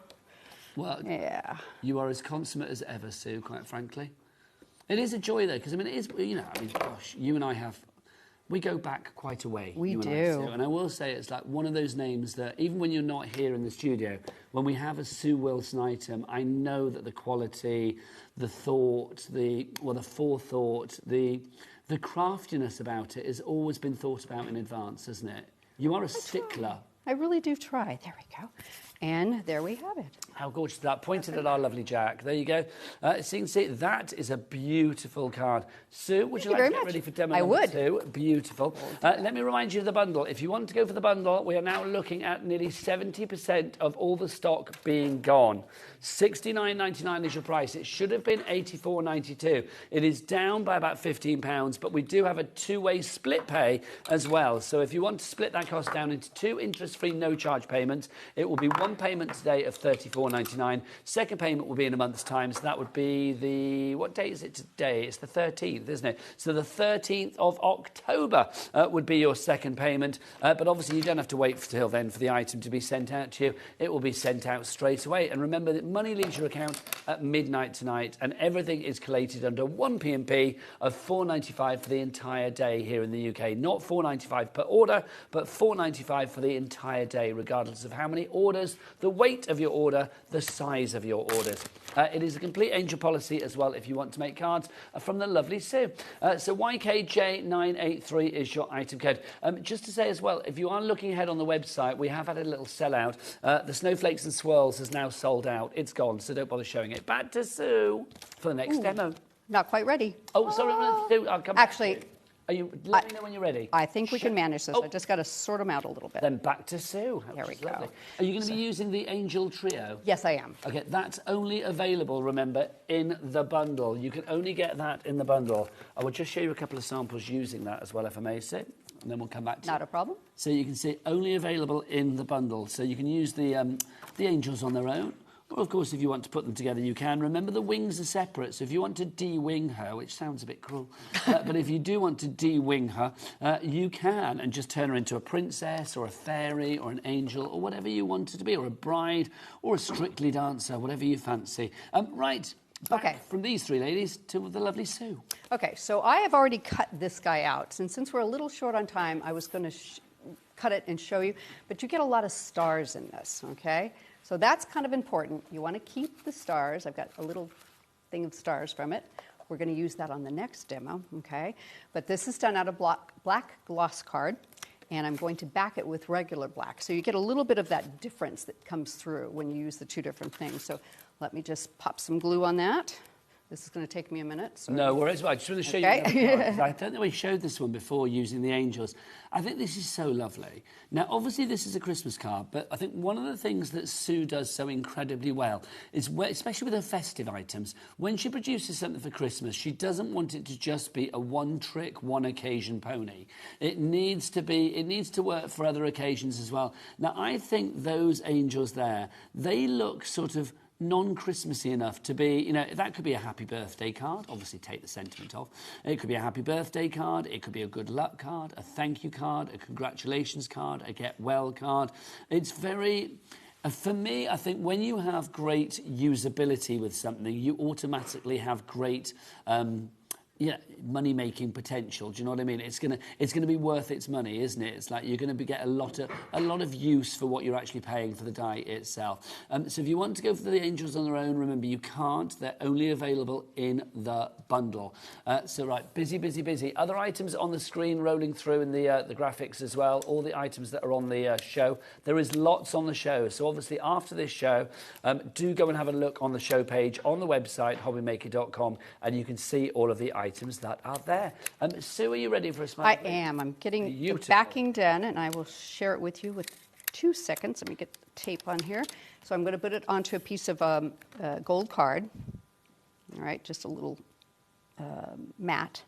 well, yeah. You are as consummate as ever, Sue, quite frankly. It is a joy, though, because, I mean, it is, gosh, you and I we go back quite a way. We you do. And I, Sue. And I will say it's like one of those names that, even when you're not here in the studio, when we have a Sue Wilson item, I know that the quality, the thought, the forethought, the craftiness about it has always been thought about in advance, hasn't it? You are a stickler. I really do try. There we go. And there we have it. How gorgeous is that? Pointed at our lovely Jack. There you go. So you can see that is a beautiful card. Sue, would you like to get ready for demo number 2? Beautiful. Let me remind you of the bundle. If you want to go for the bundle, we are now looking at nearly 70% of all the stock being gone. $69.99 is your price. It should have been $84.92. It is down by about £15, but we do have a 2-way split pay as well. So if you want to split that cost down into 2 interest-free, no-charge payments, it will be 1 payment today of $34.99. Second payment will be in a month's time, so that would be what date is it today? It's the 13th, isn't it? So the 13th of October would be your second payment, but obviously you don't have to wait till then for the item to be sent out to you. It will be sent out straight away. And remember that money leaves your account at midnight tonight, and everything is collated under 1 P&P of $4.95 for the entire day here in the UK. Not $4.95 per order, but $4.95 for the entire day, regardless of how many orders orders, the weight of your order, the size of your orders. It is a complete angel policy as well if you want to make cards from the lovely Sue. So YKJ983 is your item code. Just to say as well, if you are looking ahead on the website, we have had a little sellout. The Snowflakes and Swirls has now sold out. It's gone, so don't bother showing it. Back to Sue for the next demo. Not quite ready. Oh, sorry, Sue, I'll come Actually, back to you. Let me know when you're ready. I think we can manage this. I just got to sort them out a little bit. Then back to Sue. There we go. Lovely. Are you going to be using the Angel Trio? Yes, I am. Okay, that's only available, remember, in the bundle. You can only get that in the bundle. I will just show you a couple of samples using that as well, if I may, Sue, and then we'll come back to Not a problem. So you can see only available in the bundle. So you can use the Angels on their own. Or, of course, if you want to put them together, you can. Remember, the wings are separate, so if you want to de-wing her, which sounds a bit cruel, but if you do want to de-wing her, you can, and just turn her into a princess or a fairy or an angel or whatever you want her to be, or a bride or a Strictly dancer, whatever you fancy. Right, back from these three ladies to the lovely Sue. Okay, so I have already cut this guy out. And since we're a little short on time, I was going to cut it and show you. But you get a lot of stars in this, okay? So that's kind of important. You want to keep the stars. I've got a little thing of stars from it. We're going to use that on the next demo, okay? But this is done out of black gloss card, and I'm going to back it with regular black. So you get a little bit of that difference that comes through when you use the two different things. So let me just pop some glue on that. This is going to take me a minute. So. No worries. I just want to show you. I don't think we showed this one before using the angels. I think this is so lovely. Now, obviously, this is a Christmas card, but I think one of the things that Sue does so incredibly well is, especially with her festive items, when she produces something for Christmas, she doesn't want it to just be a one-trick, one-occasion pony. It needs to work for other occasions as well. Now, I think those angels there, they look sort of non-Christmassy enough to be, you know, that could be a happy birthday card, obviously take the sentiment off. It could be a happy birthday card, it could be a good luck card, a thank you card, a congratulations card, a get well card. It's very... For me, I think when you have great usability with something, you automatically have great... money-making potential. Do you know what I mean? It's gonna be worth its money, isn't it? It's like you're going to get a lot of use for what you're actually paying for the die itself. So if you want to go for the angels on their own, remember you can't. They're only available in the bundle. So right, busy. Other items on the screen rolling through in the graphics as well. All the items that are on the show. There is lots on the show. So obviously after this show, do go and have a look on the show page on the website hobbymaker.com, and you can see all of the items that are there. Sue, are you ready for a smile? I am. I'm getting the backing done, and I will share it with you with 2 seconds. Let me get the tape on here. So I'm going to put it onto a piece of gold card. All right, just a little matte.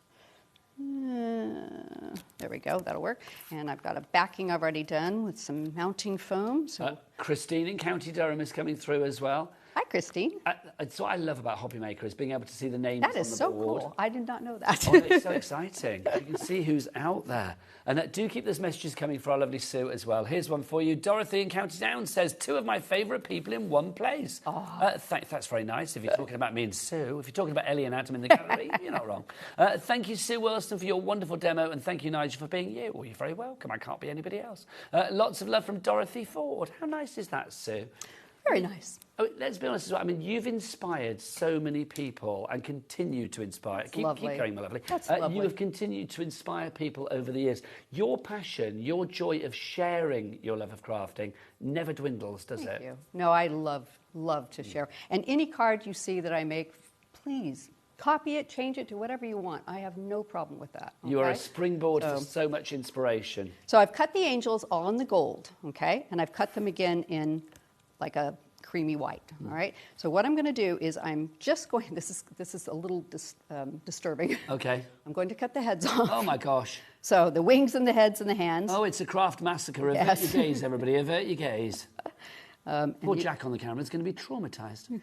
There we go. That'll work. And I've got a backing already done with some mounting foam. So Christine in County Durham is coming through as well. Hi, Christine. It's what I love about HobbyMaker is being able to see the names on the board. That is so cool. I did not know that. Oh, it's so exciting. You can see who's out there. And do keep those messages coming for our lovely Sue as well. Here's one for you. Dorothy in County Down says, 2 of my favourite people in one place. Oh. That's very nice if you're talking about me and Sue. If you're talking about Ellie and Adam in the gallery, you're not wrong. Thank you, Sue Wilson, for your wonderful demo. And thank you, Nigel, for being you. Well, you're very welcome. I can't be anybody else. Lots of love from Dorothy Ford. How nice is that, Sue? Very nice. Oh, let's be honest as well. I mean, you've inspired so many people and continue to inspire. Keep going, my lovely. That's lovely. You have continued to inspire people over the years. Your passion, your joy of sharing your love of crafting never dwindles, does it? Thank you. No, I love to share. And any card you see that I make, please copy it, change it to whatever you want. I have no problem with that. Okay? You are a springboard for so much inspiration. So I've cut the angels on the gold, okay? And I've cut them again in like a creamy white, all right? So what I'm going to do is I'm just going, this is a little disturbing. Okay. I'm going to cut the heads off. Oh, my gosh. So the wings and the heads and the hands. Oh, it's a craft massacre. Avert your gaze, everybody. Avert your gaze. Poor Jack on the camera is going to be traumatised.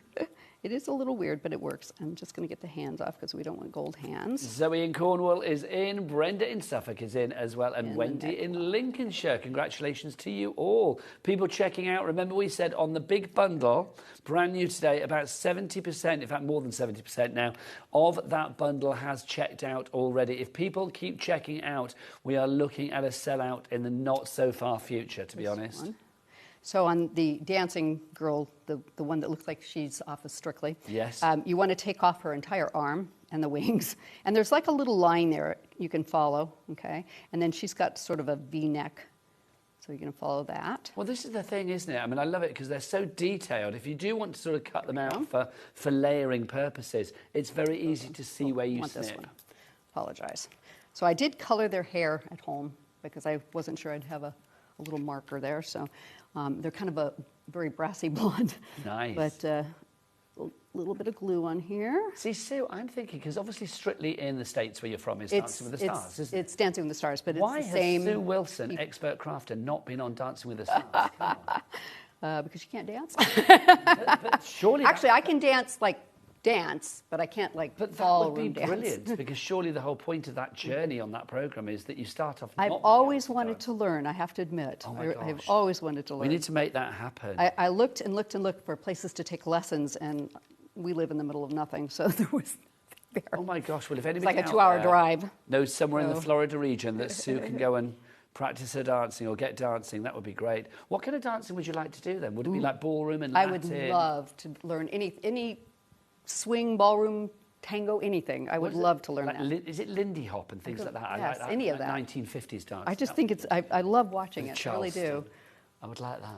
It is a little weird, but it works. I'm just going to get the hands off because we don't want gold hands. Zoe in Cornwall is in. Brenda in Suffolk is in as well. And Wendy in Lincolnshire. Congratulations to you all. People checking out. Remember we said on the big bundle, brand new today, about 70%, in fact more than 70% now, of that bundle has checked out already. If people keep checking out, we are looking at a sellout in the not so far future, to be honest. So on the dancing girl, the one that looks like she's off of Strictly, Yes. You want to take off her entire arm and the wings. And there's like a little line there you can follow, okay? And then she's got sort of a V-neck, so you're going to follow that. Well, this is the thing, isn't it? I mean, I love it because they're so detailed. If you do want to sort of cut them out for layering purposes, it's very easy to see where you want snip. this one. Apologize. So I did color their hair at home because I wasn't sure I'd have a little marker there. So they're kind of a very brassy blonde. Nice. But a little bit of glue on here. See, Sue, I'm thinking, because obviously Strictly in the States where you're from is Dancing with the Stars, isn't it? It's Dancing with the Stars, but Why it's the same. has Sue Wilson, expert crafter, not been on Dancing with the Stars? Come on. Because you can't dance. But surely... Actually, I can dance, but I can't, But that ballroom would be dance. brilliant, because surely the whole point of that journey on that programme is that you start off... I've not always being able wanted to learn, I have to admit. Oh my I've gosh. always wanted to learn. We need to make that happen. I looked and looked and looked for places to take lessons, and we live in the middle of nothing, so there was nothing there. Oh my gosh, well if anybody like a out 2-hour there drive. knows somewhere in the So- Florida region that Sue can go and practice her dancing or get dancing, that would be great. What kind of dancing would you like to do then? Would it be like ballroom and I Latin? would love to learn any swing, ballroom, tango, anything. I would love to learn like, that. Is it Lindy Hop and things like that? I Yes, like that. any of like that. 1950s dance. I just think I love watching With it. I really do. Charleston. I would like that.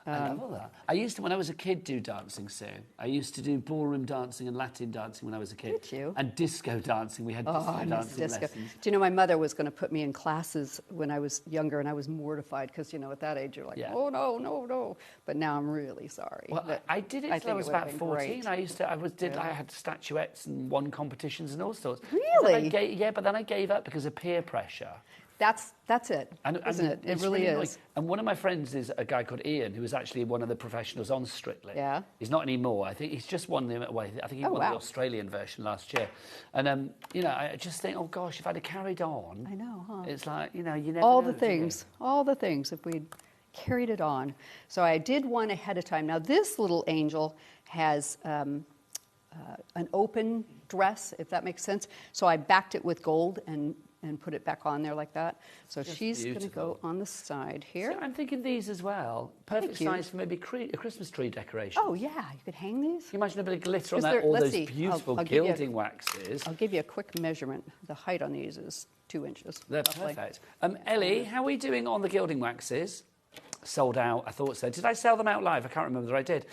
I love all that. I used to, when I was a kid, do dancing, Sue. I used to do ballroom dancing and Latin dancing when I was a kid. Did you? And disco dancing. We had Oh, disco I miss dancing disco. lessons. Do you know my mother was going to put me in classes when I was younger, and I was mortified because, at that age you're like, Yeah. oh no, no, no. But now I'm really sorry. Well, But I did it I till I think was it would have about been 14. great. I had statuettes and won competitions and all sorts. Really? But then I gave up because of peer pressure. That's it, isn't it? It it's really annoying. is. And one of my friends is a guy called Ian, who was actually one of the professionals on Strictly. Yeah. He's not anymore. I think he's just won the away. I think he Oh, won wow. the Australian version last year. And I just think, oh gosh, if I'd have carried on, I know, huh? It's like you never all know, the do you? things, if we'd carried it on. So I did one ahead of time. Now this little angel has an open dress, if that makes sense. So I backed it with gold and put it back on there like that. So Just she's going to beautiful. go on the side here. So I'm thinking these as well. Perfect Thank you. size for maybe a Christmas tree decoration. Oh yeah, you could hang these. Can you imagine a bit of glitter on Is that? there- All let's those see. beautiful I'll give you a- gilding waxes. I'll give you a quick measurement. The height on these is 2 inches. They're roughly. perfect. Ellie, how are we doing on the gilding waxes? Sold out, I thought so. Did I sell them out live? I can't remember whether I did.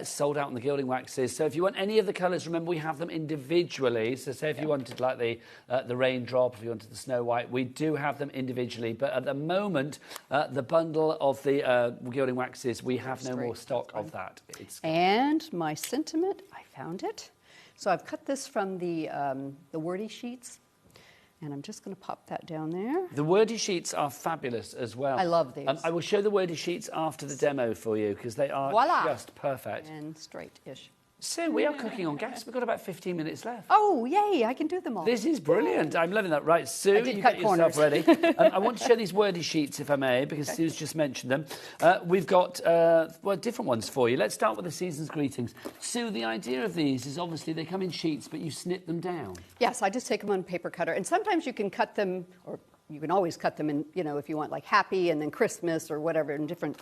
Sold out on the gilding waxes. So if you want any of the colours, remember we have them individually. So say if you wanted like the raindrop, if you wanted the snow white, we do have them individually. But at the moment, the bundle of the gilding waxes, we have no more stock of that. And my sentiment, I found it. So I've cut this from the Wordy sheets, and I'm just going to pop that down there. The Wordy sheets are fabulous as well. I love these. I will show the Wordy sheets after the demo for you because they are Voila. just perfect. And straight-ish. So we are cooking on gas. We've got about 15 minutes left. Oh, yay, I can do them all. This is brilliant. I'm loving that. Right, Sue, I did you cut get yourself corners. ready. I want to show these Wordy sheets, if I may, because Sue's just mentioned them. We've got, different ones for you. Let's start with the season's greetings. Sue, the idea of these is obviously they come in sheets, but you snip them down. Yes, I just take them on a paper cutter. And sometimes you can cut them, or you can always cut them in, if you want like happy and then Christmas or whatever in different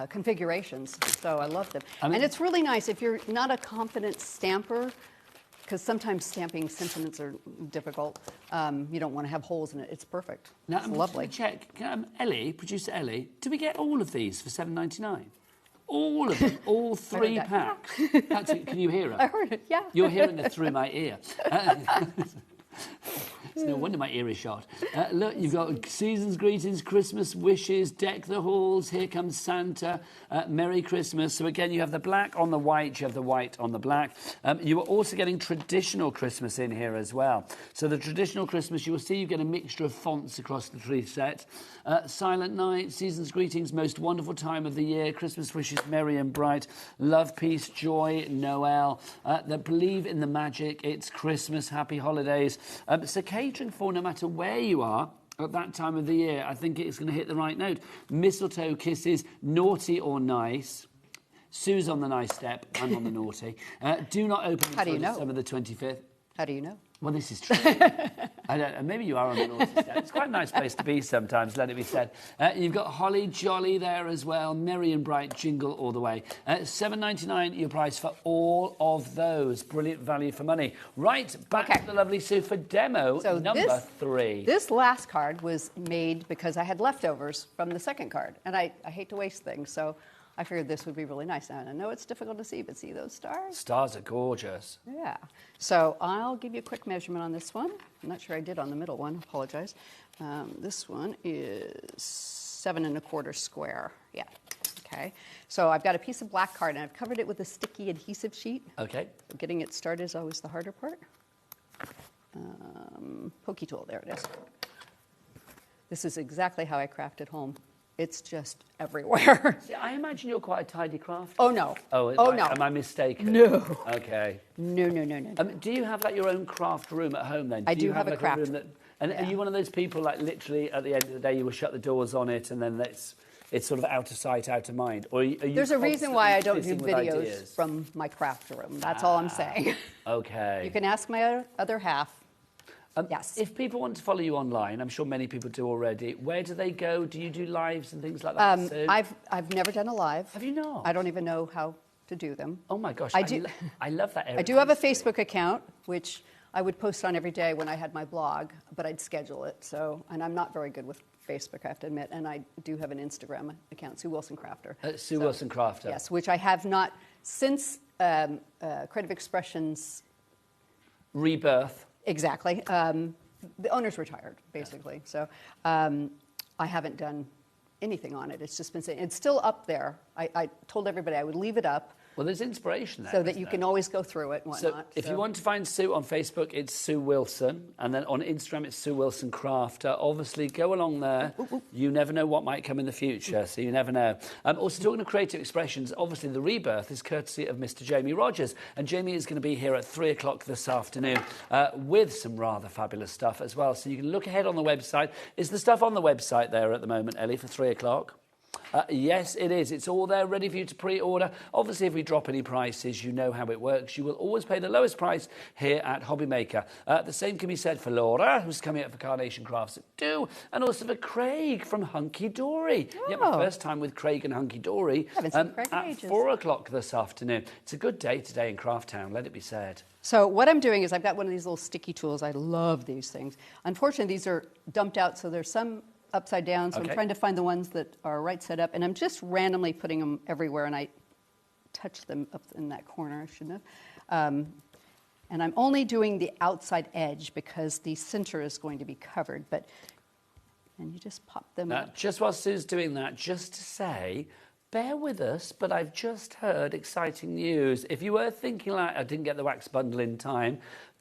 configurations. So I love them. And it's really nice if you're not a confident stamper, because sometimes stamping sentiments are difficult. You don't want to have holes in it. It's perfect. Now, It's I'm lovely. just going to check. Ellie, producer Ellie, do we get all of these for $7.99? All of them, all 3 that. packs. That's it. Can you hear her? I heard it, yeah. You're hearing it through my ear. It's no wonder my ear is shot. Look, you've got season's greetings, Christmas wishes, deck the halls, here comes Santa, Merry Christmas. So again, you have the black on the white, you have the white on the black. You are also getting traditional Christmas in here as well. So the traditional Christmas, you will see you get a mixture of fonts across the 3 sets. Silent Night, season's greetings, most wonderful time of the year, Christmas wishes, merry and bright, love, peace, joy, Noel, that believe in the magic, it's Christmas, happy holidays. So catering for no matter where you are at that time of the year, I think it's going to hit the right note. Mistletoe kisses, naughty or nice. Sue's on the nice step, I'm on the naughty. Do not open How do until you know? December the 25th. How do you know? Well, this is true. I don't know. Maybe you are on the naughty step. It's quite a nice place to be sometimes, let it be said. You've got Holly Jolly there as well. Merry and bright, jingle all the way. $7.99 your price for all of those. Brilliant value for money. Right, back to the lovely Sue for demo number 3. This last card was made because I had leftovers from the second card. And I hate to waste things, so I figured this would be really nice. And I know it's difficult to see, but see those stars? Stars are gorgeous. Yeah. So I'll give you a quick measurement on this one. I'm not sure I did on the middle one. Apologize. This one is 7 1/4 square. Yeah. Okay. So I've got a piece of black card, and I've covered it with a sticky adhesive sheet. Okay. Getting it started is always the harder part. Pokey tool. There it is. This is exactly how I craft at home. It's just everywhere. See, I imagine you're quite a tidy crafter. Oh, no. No. Am I mistaken? No. Okay. No. Do you have like your own craft room at home then? I do have a like craft room that, and are you one of those people like literally at the end of the day you will shut the doors on it and then it's sort of out of sight, out of mind? Or are you There's a reason why I don't do fizzing with videos ideas? from my craft room. That's all I'm saying. Okay. You can ask my other half. Yes. If people want to follow you online, I'm sure many people do already, where do they go? Do you do lives and things like that? Sue? I've never done a live. Have you not? I don't even know how to do them. Oh my gosh, I love that area. I do have a Facebook account, which I would post on every day when I had my blog, but I'd schedule it. And I'm not very good with Facebook, I have to admit. And I do have an Instagram account, Sue Wilson Crafter. Sue Wilson Crafter. Yes, which I have not since Creative Expressions Rebirth. Exactly. The owner's retired, basically. So I haven't done anything on it. It's just been saying it's still up there. I told everybody I would leave it up. Well, there's inspiration there. So that you can always go through it and whatnot. So if you want to find Sue on Facebook, it's Sue Wilson. And then on Instagram, it's Sue Wilson Crafter. Obviously, go along there. You never know what might come in the future, so you never know. Also, talking of creative expressions, obviously the rebirth is courtesy of Mr. Jamie Rogers. And Jamie is going to be here at 3 o'clock this afternoon with some rather fabulous stuff as well. So you can look ahead on the website. Is the stuff on the website there at the moment, Ellie, for 3 o'clock? Yes, it is. It's all there ready for you to pre-order. Obviously, if we drop any prices, you know how it works. You will always pay the lowest price here at HobbyMaker. The same can be said for Laura, who's coming up for Carnation Crafts at 2, and also for Craig from Hunky Dory. Oh. Yeah, my first time with Craig and Hunky Dory at 4 o'clock this afternoon. It's a good day today in Craft Town, let it be said. So what I'm doing is I've got one of these little sticky tools. I love these things. Unfortunately, these are dumped out, so there's some upside down, so I'm trying to find the ones that are right set up, and I'm just randomly putting them everywhere, and I touched them up in that corner, I shouldn't have. And I'm only doing the outside edge because the center is going to be covered, and you just pop them up. Just while Sue's doing that, just to say, bear with us, but I've just heard exciting news. If you were thinking like, I didn't get the wax bundle in time,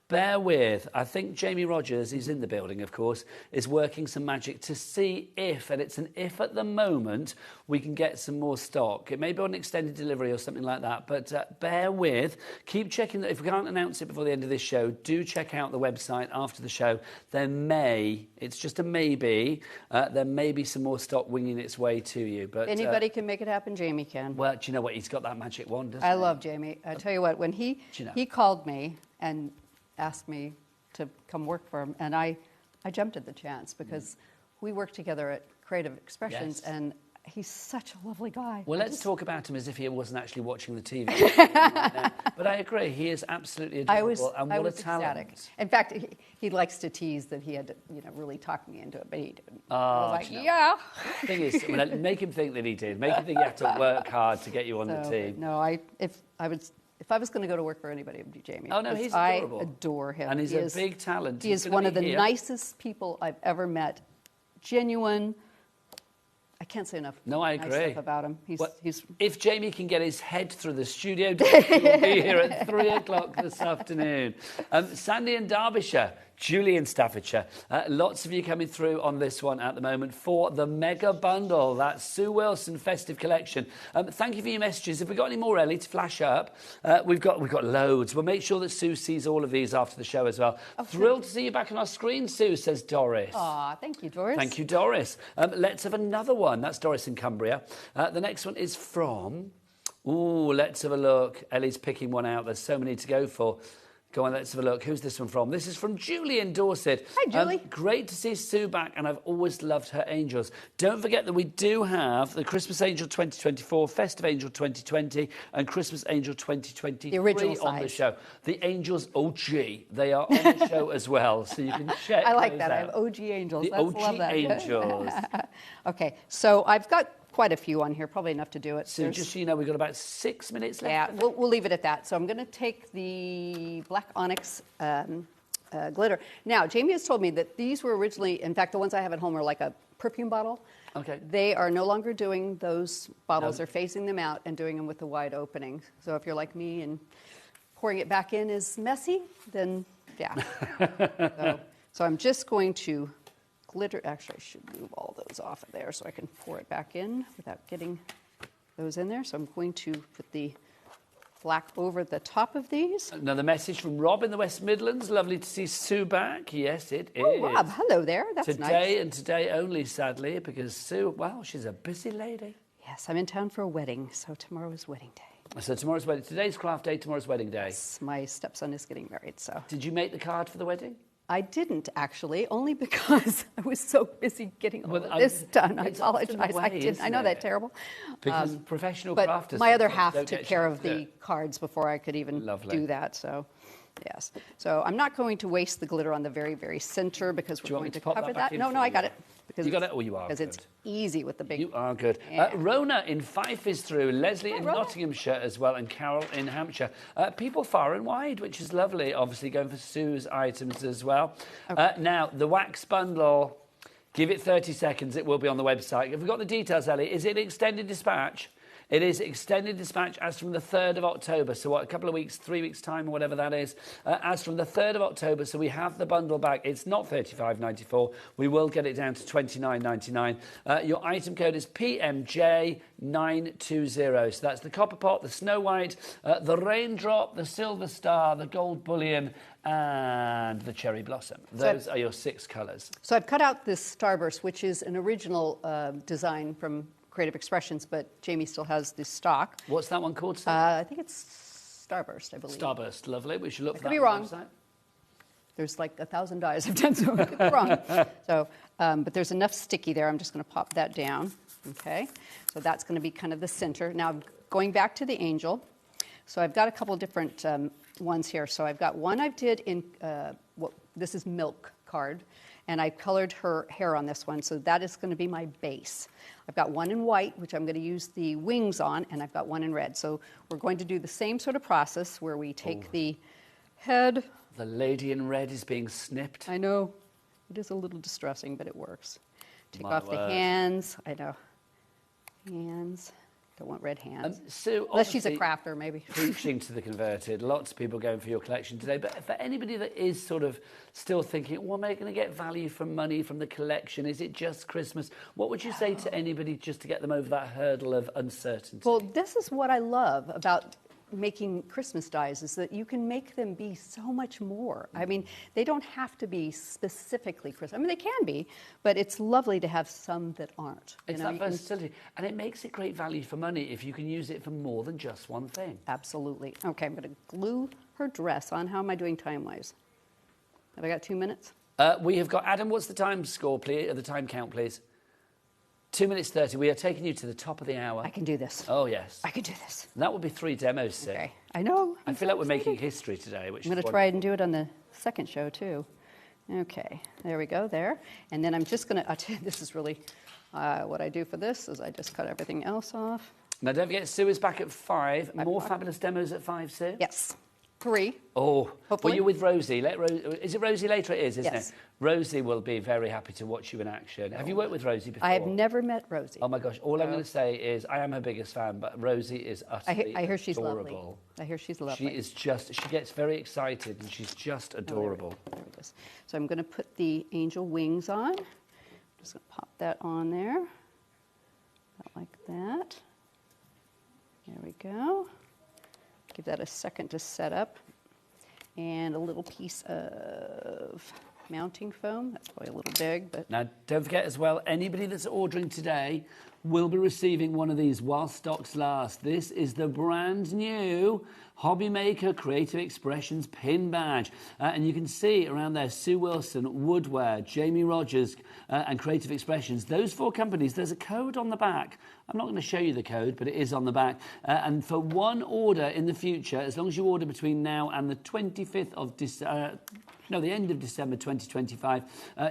bear with. I think Jamie Rogers, he's in the building, of course, is working some magic to see if, and it's an if at the moment, we can get some more stock. It may be on extended delivery or something like that, but bear with. Keep checking that. If we can't announce it before the end of this show, do check out the website after the show. There may, it's just a maybe, there may be some more stock winging its way to you. But anybody can make it happen, Jamie can. Well, do you know what? He's got that magic wand, doesn't he? I love Jamie. I tell you what, when he called me and asked me to come work for him, and I jumped at the chance because we work together at Creative Expressions, and he's such a lovely guy. Well, let's talk about him as if he wasn't actually watching the TV. But I agree, he is absolutely adorable, and what a talent. Ecstatic. In fact, he likes to tease that he had to, make talk me into it, but he didn't. I was like, yeah. The thing is, make him think that he did. Make him think he had to work hard to get you on the team. No, if I was going to go to work for anybody, it would be Jamie. Oh, no, he's adorable. I adore him. And he's a big talent. He is one of the nicest people I've ever met. Genuine. I can't say enough nice stuff about him. If Jamie can get his head through the studio, he will be here at 3 o'clock this afternoon. Sandy in Derbyshire, Julie in Staffordshire. Lots of you coming through on this one at the moment for the mega bundle. That's Sue Wilson Festive Collection. Thank you for your messages. If we've got any more, Ellie, to flash up, we've got loads. We'll make sure that Sue sees all of these after the show as well. Oh, thrilled to see you back on our screen, Sue, says Doris. Aw, thank you, Doris. Thank you, Doris. Let's have another one. That's Doris in Cumbria. The next one is from... Ooh, let's have a look. Ellie's picking one out. There's so many to go for. Go on, let's have a look. Who's this one from? This is from Julie in Dorset. Hi, Julie. Great to see Sue back, and I've always loved her angels. Don't forget that we do have the Christmas Angel 2024, Festive Angel 2020, and Christmas Angel 2023 the original on the size. show. The angels, OG, they are on the show as well, so you can check I like those that. I out. have OG angels. The That's, OG love that. angels. Okay, so I've got quite a few on here, probably enough to do it. So just so you know, we've got about 6 minutes left. Yeah, we'll leave it at that. So I'm going to take the black onyx glitter. Now, Jamie has told me that these were originally, in fact, the ones I have at home are like a perfume bottle. Okay. They are no longer doing those bottles. They're phasing them out and doing them with a wide opening. So if you're like me and pouring it back in is messy, then yeah. So I'm just going to glitter. Actually, I should move all those off of there so I can pour it back in without getting those in there. So I'm going to put the black over the top of these. Another message from Rob in the West Midlands. Lovely to see Sue back. Yes, it is. Oh, Rob, hello there. That's today nice. Today and today only, sadly, because Sue, well, she's a busy lady. Yes, I'm in town for a wedding, so tomorrow is wedding day. So tomorrow's wedding. Today's craft day, tomorrow's wedding day. Yes, my stepson is getting married, so. Did you make the card for the wedding? I didn't, actually, only because I was so busy getting all of this done. I apologize. I didn't. I know that's terrible. Because professional But crafters... my other half don't took get care chance of to do the it. cards before I could even Lovely. do that, so yes. So I'm not going to waste the glitter on the very, very center because Do we're you want going me to to pop cover that back that. in No, for no, I you? got it. Because You got it? Oh, you are because it's good. easy with the big... You are good. Yeah. Rona in Fife is through, Leslie in Rona. Nottinghamshire as well, and Carol in Hampshire. People far and wide, which is lovely. Obviously going for Sue's items as well. Now, the wax bundle, give it 30 seconds. It will be on the website. Have we got the details, Ellie? Is it extended dispatch? It is extended dispatch as from the 3rd of October. So what, a couple of weeks, 3 weeks' time or whatever that is. As from the 3rd of October, so we have the bundle back. It's not $35.94. We will get it down to $29.99. Your item code is PMJ920. So that's the copper pot, the snow white, the raindrop, the silver star, the gold bullion, and the cherry blossom. Those are your 6 colours. So I've cut out this starburst, which is an original design from Creative Expressions, but Jamie still has this stock. What's that one called, sir? I think it's Starburst, I believe. Starburst, lovely. We should look for that could be on wrong. the website. There's like 1,000 dyes I've done, so I could be wrong. So, but there's enough sticky there. I'm just going to pop that down. Okay, so that's going to be kind of the center. Now, going back to the angel. So I've got a couple different ones here. So I've got one I did in, this is milk card. And I colored her hair on this one, so that is going to be my base. I've got one in white, which I'm going to use the wings on, and I've got one in red. So we're going to do the same sort of process where we take the head. The lady in red is being snipped. I know, it is a little distressing, but it works. Take My off the word. hands. I know, hands. Don't want red hands. Sue, Unless she's a obviously, crafter, maybe. Preaching to the converted. Lots of people going for your collection today. But for anybody that is sort of still thinking, well, am I going to get value from money from the collection? Is it just Christmas? What would you say to anybody just to get them over that hurdle of uncertainty? Well, this is what I love about making Christmas dies is that you can make them be so much more. I mean, they don't have to be specifically Christmas. I mean, they can be, but it's lovely to have some that aren't. It's You know, that you can- versatility. And it makes it great value for money if you can use it for more than just one thing. Absolutely. Okay, I'm going to glue her dress on. How am I doing time-wise? Have I got 2 minutes? We have got, Adam, what's the time score, please? The time count, please? 2 minutes 30. We are taking you to the top of the hour. I can do this. Oh, yes. I can do this. That would be 3 demos, Sue. Okay. I know. I feel like we're making history today, which I'm going is to try and do it on the second show, too. Okay, there we go, there. And then I'm just going to, this is really, what I do for this is I just cut everything else off. Now, don't forget, Sue is back at 5. More fabulous demos at 5, Sue? Yes, 3. Oh, Hopefully. well, you're with Rosie. Is it Rosie later? It is, isn't Yes. it? Rosie will be very happy to watch you in action. Have you worked with Rosie before? I have never met Rosie. Oh, my gosh. All I'm going to say is I am her biggest fan, but Rosie is utterly I hear she's adorable. lovely. I hear she's lovely. She is just, she gets very excited and she's just adorable. There it is. So I'm going to put the angel wings on. I'm just going to pop that on there. About like that. There we go. Give that a second to set up. And a little piece of mounting foam. That's probably a little big, but Now, don't forget as well, anybody that's ordering today will be receiving one of these while stocks last. This is the brand new HobbyMaker Creative Expressions pin badge. And you can see around there Sue Wilson, Woodware, Jamie Rogers and Creative Expressions. Those 4 companies, there's a code on the back. I'm not going to show you the code, but it is on the back. And for one order in the future, as long as you order between now and the 25th of December, the end of December 2025,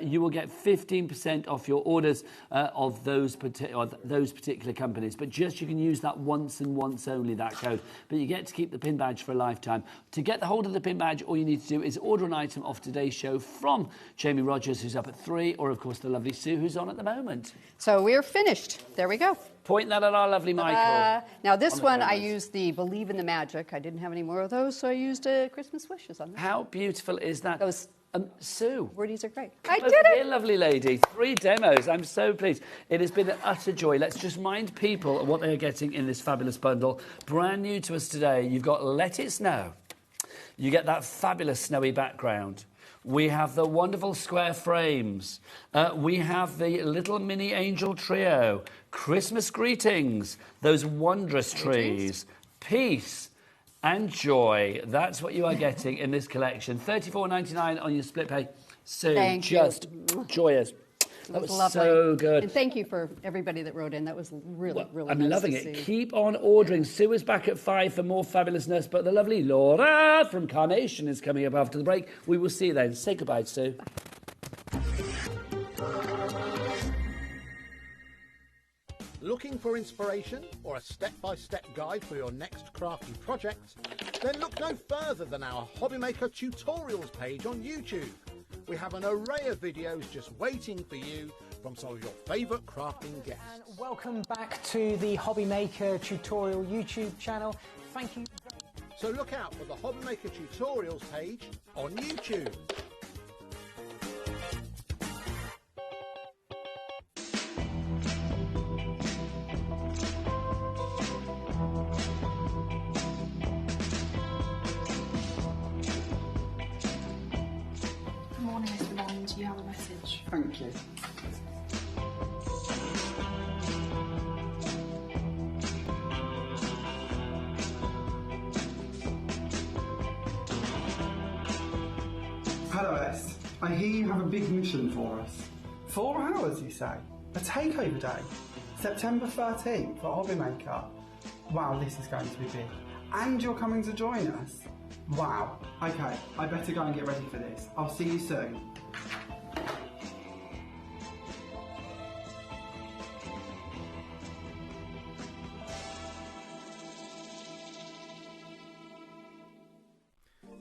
you will get 15% off your orders of those particular companies. But just you can use that once and once only, that code. But you get to keep the pin badge for a lifetime. To get the hold of the pin badge, all you need to do is order an item off today's show from Jamie Rogers, who's up at 3, or of course the lovely Sue, who's on at the moment. So we're finished. There we go. Point that at our lovely Michael. Now this one, I used the Believe in the Magic. I didn't have any more of those, so I used Christmas wishes on this. How beautiful is that? Those Sue. Wordies are great. I did it! Here, lovely lady. 3 demos. I'm so pleased. It has been an utter joy. Let's just remind people what they are getting in this fabulous bundle. Brand new to us today, you've got Let It Snow. You get that fabulous snowy background. We have the wonderful square frames. We have the little mini angel trio. Christmas greetings. Those wondrous trees. Peace and joy. That's what you are getting in this collection. $34.99 on your split pay. So Thank just you. Joyous. That was lovely. so good. And thank you for everybody that wrote in. That was really I'm nice loving to it. see. Keep on ordering. Sue is back at 5 for more fabulousness, but the lovely Laura from Carnation is coming up after the break. We will see you then. Say goodbye, Sue. Looking for inspiration or a step-by-step guide for your next crafty project? Then look no further than our HobbyMaker tutorials page on YouTube. We have an array of videos just waiting for you from some of your favourite crafting guests. And welcome back to the HobbyMaker tutorial YouTube channel. Thank you. So look out for the HobbyMaker tutorials page on YouTube. You have a message. Thank you. Hello S, I hear you have a big mission for us. 4 hours you say? A takeover day? September 13th for HobbyMaker? Wow, this is going to be big. And you're coming to join us? Wow, okay, I better go and get ready for this. I'll see you soon.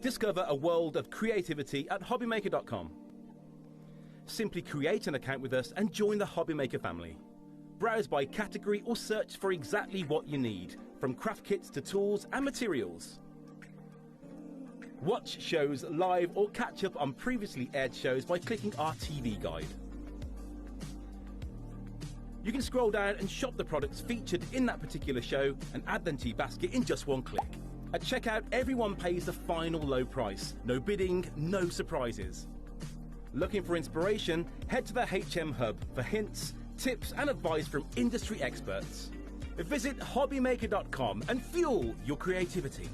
Discover a world of creativity at HobbyMaker.com. Simply create an account with us and join the HobbyMaker family. Browse by category or search for exactly what you need, from craft kits to tools and materials. Watch shows live or catch up on previously aired shows by clicking our TV guide. You can scroll down and shop the products featured in that particular show and add them to your basket in just one click. At checkout, everyone pays the final low price. No bidding, no surprises. Looking for inspiration? Head to the HM Hub for hints, tips and advice from industry experts. Visit HobbyMaker.com and fuel your creativity.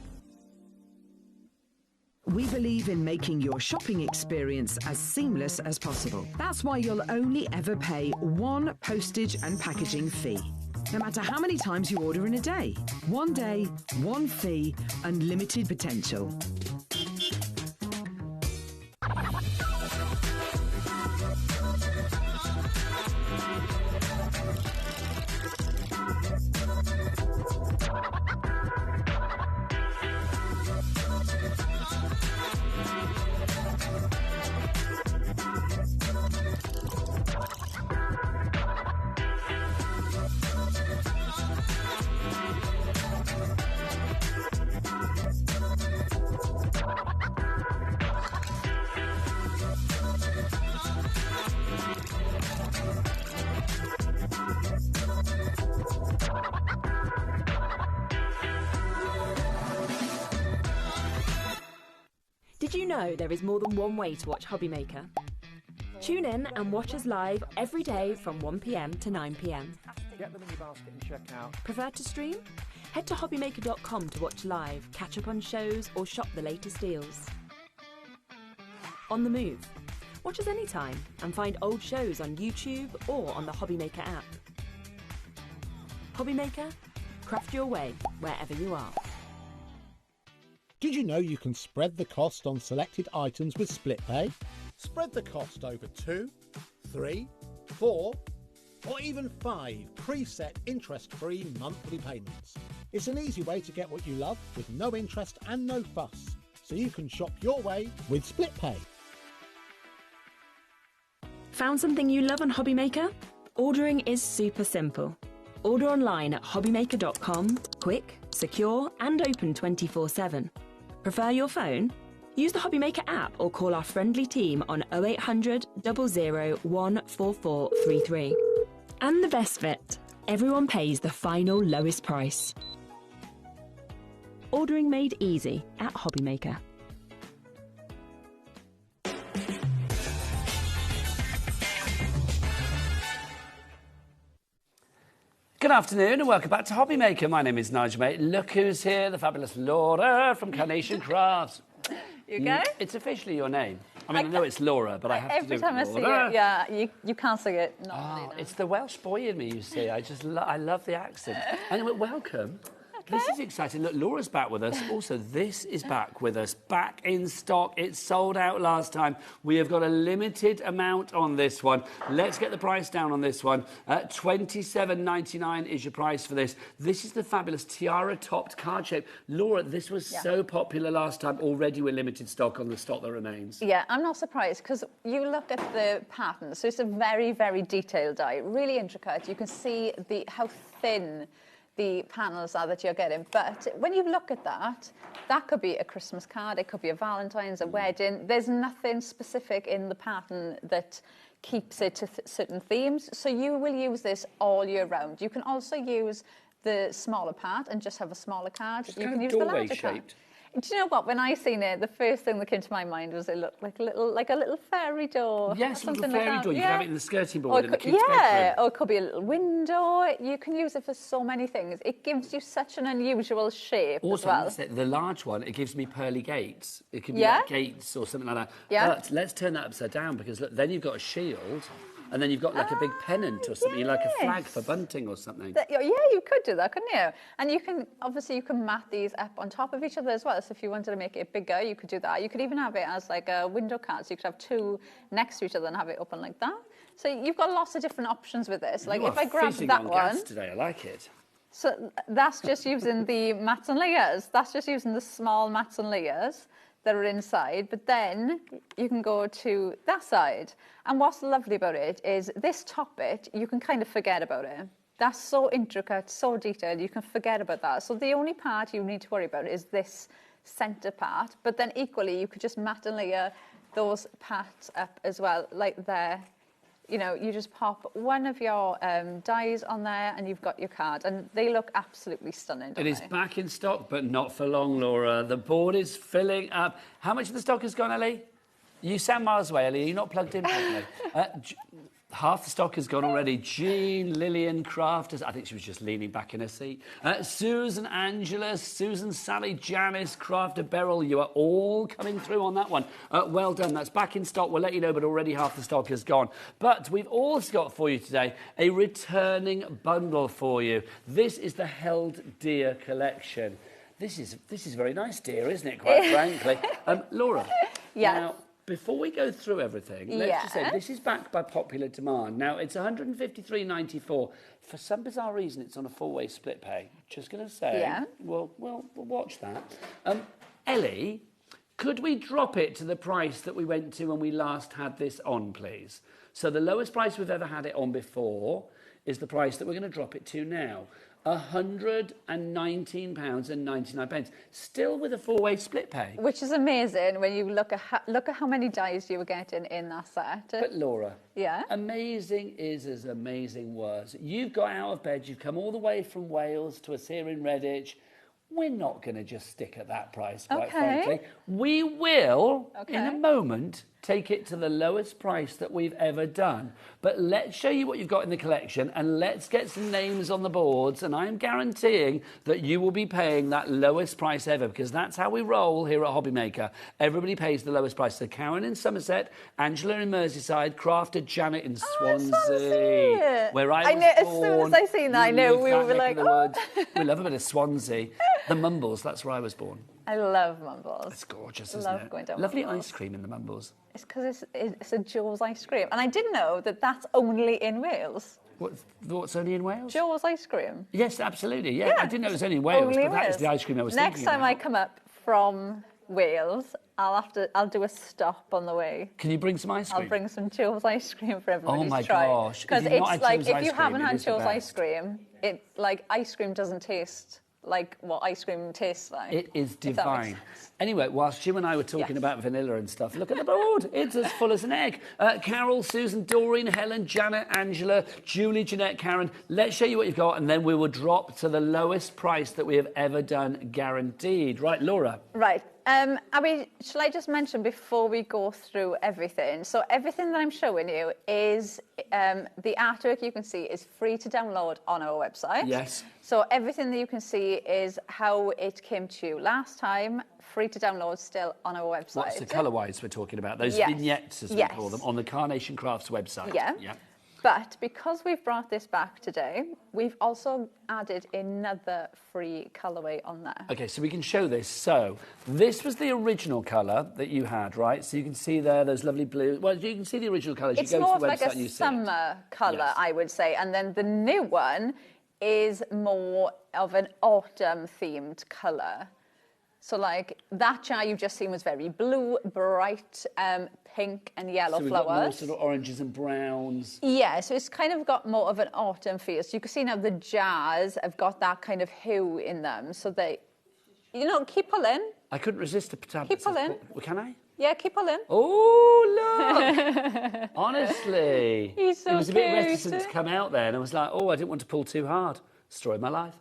We believe in making your shopping experience as seamless as possible. That's why you'll only ever pay one postage and packaging fee. No matter how many times you order in a day. One day, one fee, unlimited potential. Did you know there is more than one way to watch HobbyMaker? Tune in and watch us live every day from 1 p.m. to 9 p.m. Get them in your basket and check out. Prefer to stream? Head to HobbyMaker.com to watch live, catch up on shows, or shop the latest deals. On the move. Watch us anytime and find old shows on YouTube or on the HobbyMaker app. HobbyMaker, craft your way wherever you are. Did you know you can spread the cost on selected items with split pay? Spread the cost over 2, 3, 4, or even 5 preset interest-free monthly payments. It's an easy way to get what you love with no interest and no fuss, so you can shop your way with split pay. Found something you love on HobbyMaker? Ordering is super simple. Order online at hobbymaker.com, quick, secure and open 24/7. Prefer your phone? Use the HobbyMaker app or call our friendly team on 0800 00 14433. And the best bit, everyone pays the final lowest price. Ordering made easy at HobbyMaker. Good afternoon and welcome back to HobbyMaker. My name is Nigel, mate. Look who's here, the fabulous Laura from Carnation Crafts. You okay? It's officially your name. I mean, I know it's Laura, but I have to do it. Every time I see it, yeah, you can't say it. It's the Welsh boy in me, you see. I love the accent. Anyway, welcome. Okay. This is exciting. Look, Laura's back with us. Also, this is back with us. Back in stock. It sold out last time. We have got a limited amount on this one. Let's get the price down on this one. $27.99 is your price for this. This is the fabulous tiara-topped card shape. Laura, this was so popular last time. Already we're limited stock on the stock that remains. Yeah, I'm not surprised because you look at the pattern. So it's a very, very detailed die. Really intricate. You can see how thin the panels are that you're getting. But when you look at that, that could be a Christmas card, it could be a Valentine's, a wedding. There's nothing specific in the pattern that keeps it to certain themes. So you will use this all year round. You can also use the smaller part and just have a smaller card. It's you kind can of use the doorway larger shaped. card. Do you know what? When I seen it, the first thing that came to my mind was it looked like a little fairy door. Yes, a little something fairy like door. You can have it in the skirting board in the kids' yeah, bedroom. or it could be a little window. You can use it for so many things. It gives you such an unusual shape Also, as well. the large one, it gives me pearly gates. It could be like gates or something like that. Yeah. But let's turn that upside down because look, then you've got a shield. And then you've got like a big pennant or something, like a flag for bunting or something. Yeah, you could do that, couldn't you? And you can, obviously, you can mat these up on top of each other as well. So if you wanted to make it bigger, you could do that. You could even have it as like a window card. So you could have two next to each other and have it open like that. So you've got lots of different options with this. Like if I grab that one today, I like it. So that's just using the mats and layers. That's just using the small mats and layers that are inside, but then you can go to that side. And what's lovely about it is this top bit, you can kind of forget about it. That's so intricate, so detailed, you can forget about that. So the only part you need to worry about is this center part, but then equally you could just mat and layer those parts up as well, like there. You know, you just pop one of your dies on there and you've got your card. And they look absolutely stunning, don't It is back in stock, but not for long, Laura. The board is filling up. How much of the stock has gone, Ellie? You sound miles away, Ellie. You're not plugged in properly. Half the stock has gone already. Jean, Lillian, Crafters. I think she was just leaning back in her seat. Susan, Angela, Susan, Sally, Janice, Crafter, Beryl. You are all coming through on that one. Well done. That's back in stock. We'll let you know, but already half the stock has gone. But we've also got for you today a returning bundle for you. This is the Held Dear collection. This is very nice, dear, isn't it, quite frankly? Laura. Yes. Now, before we go through everything, let's just say this is backed by popular demand. Now, it's $153.94. For some bizarre reason, it's on a four-way split pay. Just going to say, we'll watch that. Ellie, could we drop it to the price that we went to when we last had this on, please? So the lowest price we've ever had it on before is the price that we're going to drop it to now. £119.99, still with a four-way split pay. Which is amazing when you look at how many dies you were getting in that set. But Laura, amazing is as amazing was. You've got out of bed, you've come all the way from Wales to us here in Redditch. we're not going to just stick at that price, quite frankly. We will, in a moment, take it to the lowest price that we've ever done. But let's show you what you've got in the collection, and let's get some names on the boards, and I'm guaranteeing that you will be paying that lowest price ever, because that's how we roll here at HobbyMaker. Everybody pays the lowest price. So Karen in Somerset, Angela in Merseyside, Crafted Janet in Swansea, where I was as born. soon as I seen that, I know we were like, we love a bit of Swansea. The Mumbles, that's where I was born. I love Mumbles. It's gorgeous, isn't it? Going down Lovely Mumbles. ice cream in the Mumbles. It's because it's a Joe's ice cream. And I didn't know that that's only in Wales. What's only in Wales? Joe's ice cream. Yes, absolutely. Yeah, I didn't know it was only in Wales, but that is the ice cream I was thinking Next time about. I come up from Wales, I'll do a stop on the way. Can you bring some ice cream? I'll bring some Joe's ice cream for everybody Oh my to try. gosh. Because If you've not it's had like, Joe's if ice you cream, haven't it had is the Joe's ice best. cream, ice cream doesn't taste like what ice cream tastes like. It is if that makes divine. sense. Anyway, whilst Jim and I were talking about vanilla and stuff, look at the board. It's as full as an egg. Carol, Susan, Doreen, Helen, Janet, Angela, Julie, Jeanette, Karen. Let's show you what you've got, and then we will drop to the lowest price that we have ever done, guaranteed. Right, Laura? Right. Shall I just mention before we go through everything? So everything that I'm showing you is the artwork you can see is free to download on our website. Yes. So everything that you can see is how it came to you last time, free to download still on our website. What's the colorways we're talking about? Those Yes. vignettes, as we call them, on the Carnation Crafts website. Yeah. But because we've brought this back today, we've also added another free colorway on there. Okay, so we can show this. So this was the original colour that you had, right? So you can see there those lovely blues. Well, you can see the original colours. It's you go more to the of website like and a you see summer colour, Yes. I would say. And then the new one is more of an autumn-themed colour. So like that jar you've just seen was very blue, bright, pink and yellow So we've flowers. got more sort of oranges and browns. Yeah, so it's kind of got more of an autumn feel. So you can see now the jars have got that kind of hue in them. So they, keep pulling. I couldn't resist a tab. Keep pulling. Can I? Yeah, keep pulling. Oh, look! Honestly. He's so It was a bit cute. reticent to come out there, and I was like, I didn't want to pull too hard. Story of my life.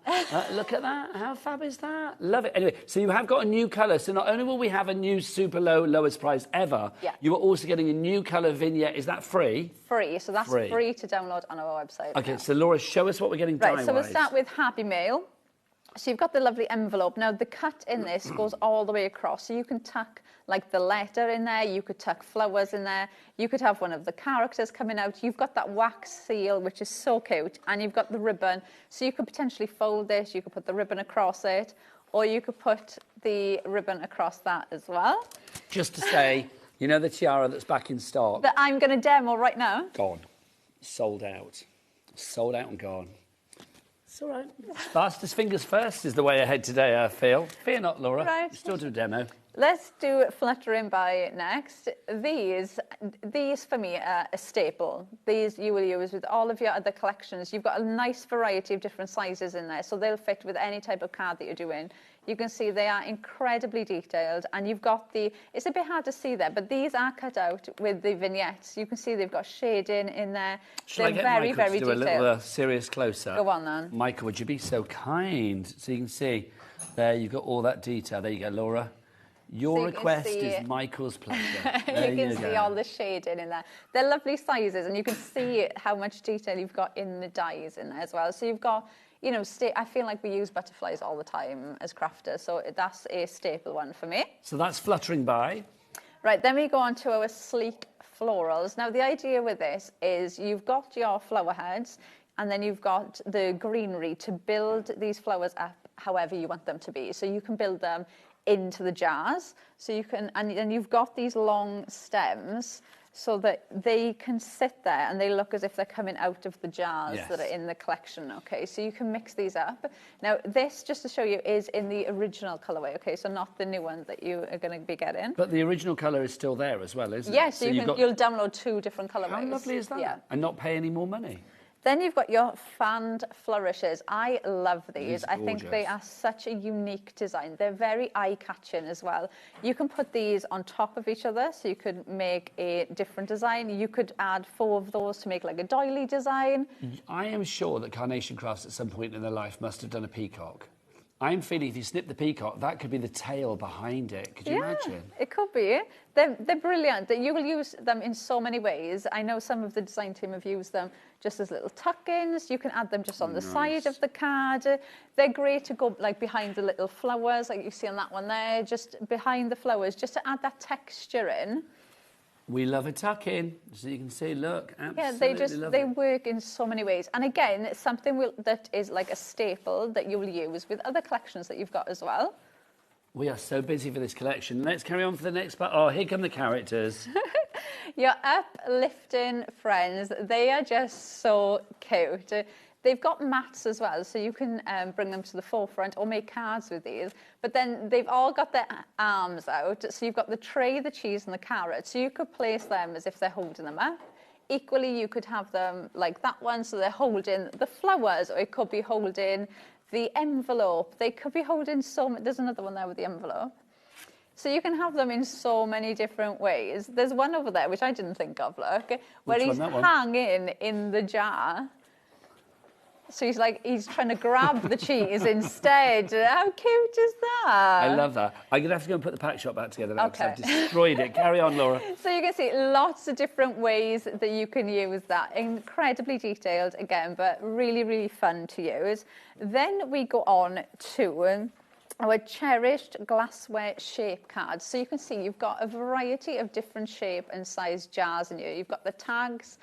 Look at that. How fab is that? Love it. Anyway, so you have got a new colour. So not only will we have a new super lowest price ever, you are also getting a new colour vignette. Is that free? Free. So that's free to download on our website. Okay, now. So Laura, show us what we're getting dye-wise. Right, so we'll start with Happy Mail. So you've got the lovely envelope. Now, the cut in this goes all the way across. So you can tuck, like, the letter in there. You could tuck flowers in there. You could have one of the characters coming out. You've got that wax seal, which is so cute. And you've got the ribbon. So you could potentially fold this. You could put the ribbon across it. Or you could put the ribbon across that as well. Just to say, you know the tiara that's back in stock? That I'm going to demo right now. Gone. Sold out. Sold out and gone. It's all right. Fastest fingers first is the way ahead today, I feel. Fear not, Laura. Right. Still do a demo. Let's do Fluttering By next. These for me are a staple. These you will use with all of your other collections. You've got a nice variety of different sizes in there, so they'll fit with any type of card that you're doing. You can see they are incredibly detailed, and you've got it's a bit hard to see there, but these are cut out with the vignettes. You can see they've got shading in there. Shall I get Michael to do a little serious close-up? Go on then. Michael, would you be so kind? So you can see there, you've got all that detail. There you go, Laura. Your request is Michael's pleasure. You can see all the shading in there. They're lovely sizes, and you can see how much detail you've got in the dies in there as well. So you've got, I feel like we use butterflies all the time as crafters, so that's a staple one for me. So that's Fluttering By. Right, then we go on to our sleek florals. Now, the idea with this is you've got your flower heads, and then you've got the greenery to build these flowers up however you want them to be. So you can build them into the jars, so you can, and then you've got these long stems so that they can sit there and they look as if they're coming out of the jars that are in the collection, okay? So you can mix these up. Now, this, just to show you, is in the original colourway, okay? So not the new one that you are going to be getting. But the original colour is still there as well, isn't it? Yes, so you'll download 2 different colourways. How lovely is that? Yeah. And not pay any more money. Then you've got your fanned flourishes. I love these. I think they are such a unique design. They're very eye-catching as well. You can put these on top of each other, so you could make a different design. You could add 4 of those to make like a doily design. I am sure that Carnation Crafts at some point in their life must have done a peacock. I'm feeling if you snip the peacock, that could be the tail behind it. Could you imagine? It could be. They're brilliant. You will use them in so many ways. I know some of the design team have used them just as little tuck-ins. You can add them just on the side of the card. They're great to go like behind the little flowers, like you see on that one there, just behind the flowers, just to add that texture in. We love a tuck-in, so you can see, look, absolutely they work in so many ways. And again, it's something that is like a staple that you will use with other collections that you've got as well. We are so busy for this collection. Let's carry on for the next part. Oh, here come the characters. Your uplifting friends, they are just so cute. They've got mats as well, so you can bring them to the forefront or make cards with these. But then they've all got their arms out. So you've got the tray, the cheese, and the carrot. So you could place them as if they're holding them up. Equally, you could have them like that one, so they're holding the flowers, or it could be holding the envelope. They could be holding there's another one there with the envelope. So you can have them in so many different ways. There's one over there, which I didn't think of, look, where he's hanging in the jar. So he's trying to grab the cheese instead. How cute is that? I love that. I'm going to have to go and put the pack shot back together now because I've destroyed it. Carry on, Laura. So you can see lots of different ways that you can use that. Incredibly detailed, again, but really, really fun to use. Then we go on to our cherished glassware shape cards. So you can see you've got a variety of different shape and size jars in here. You've got the tags,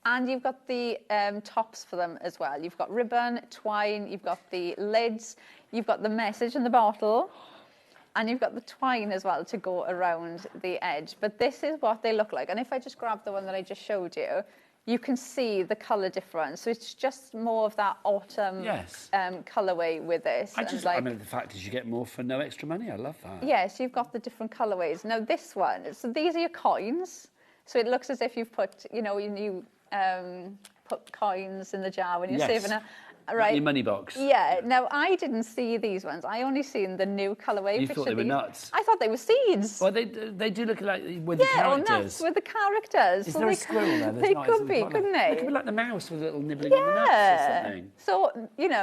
and you've got the tops for them as well. You've got ribbon, twine, you've got the lids, you've got the message in the bottle, and you've got the twine as well to go around the edge. But this is what they look like. And if I just grab the one that I just showed you, you can see the colour difference. So it's just more of that autumn colourway with this. I mean, the fact is you get more for no extra money. I love that. Yes, you've got the different colourways. Now this one, so these are your coins. So it looks as if you've put, you put coins in the jar when you're saving it. Right. Your money box. Yeah. Now, I didn't see these ones. I only seen the new colourway. You thought they were nuts. I thought they were seeds. Well, they do look like with the characters. Yeah, or nuts with the characters. Is there a squirrel there? They could be, couldn't they? They could be like the mouse with a little nibbling on the nuts or something. So,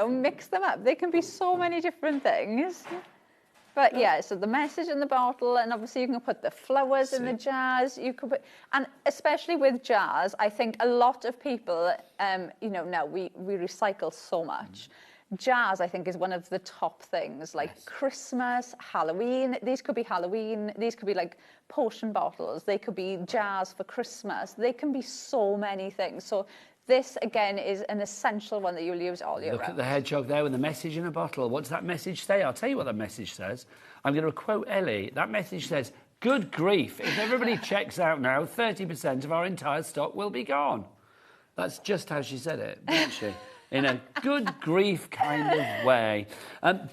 mix them up. They can be so many different things. But yeah, so the message in the bottle, and obviously you can put the flowers in the jars. You could put, and especially with jars, I think a lot of people, now we recycle so much. Jars, I think, is one of the top things, like Christmas, Halloween. These could be Halloween. These could be like potion bottles. They could be jars for Christmas. They can be so many things. So this, again, is an essential one that you'll use all year round. Look at the hedgehog there with the message in a bottle. What does that message say? I'll tell you what that message says. I'm going to quote Ellie. That message says, "Good grief, if everybody checks out now, 30% of our entire stock will be gone." That's just how she said it, didn't she? In a good grief kind of way.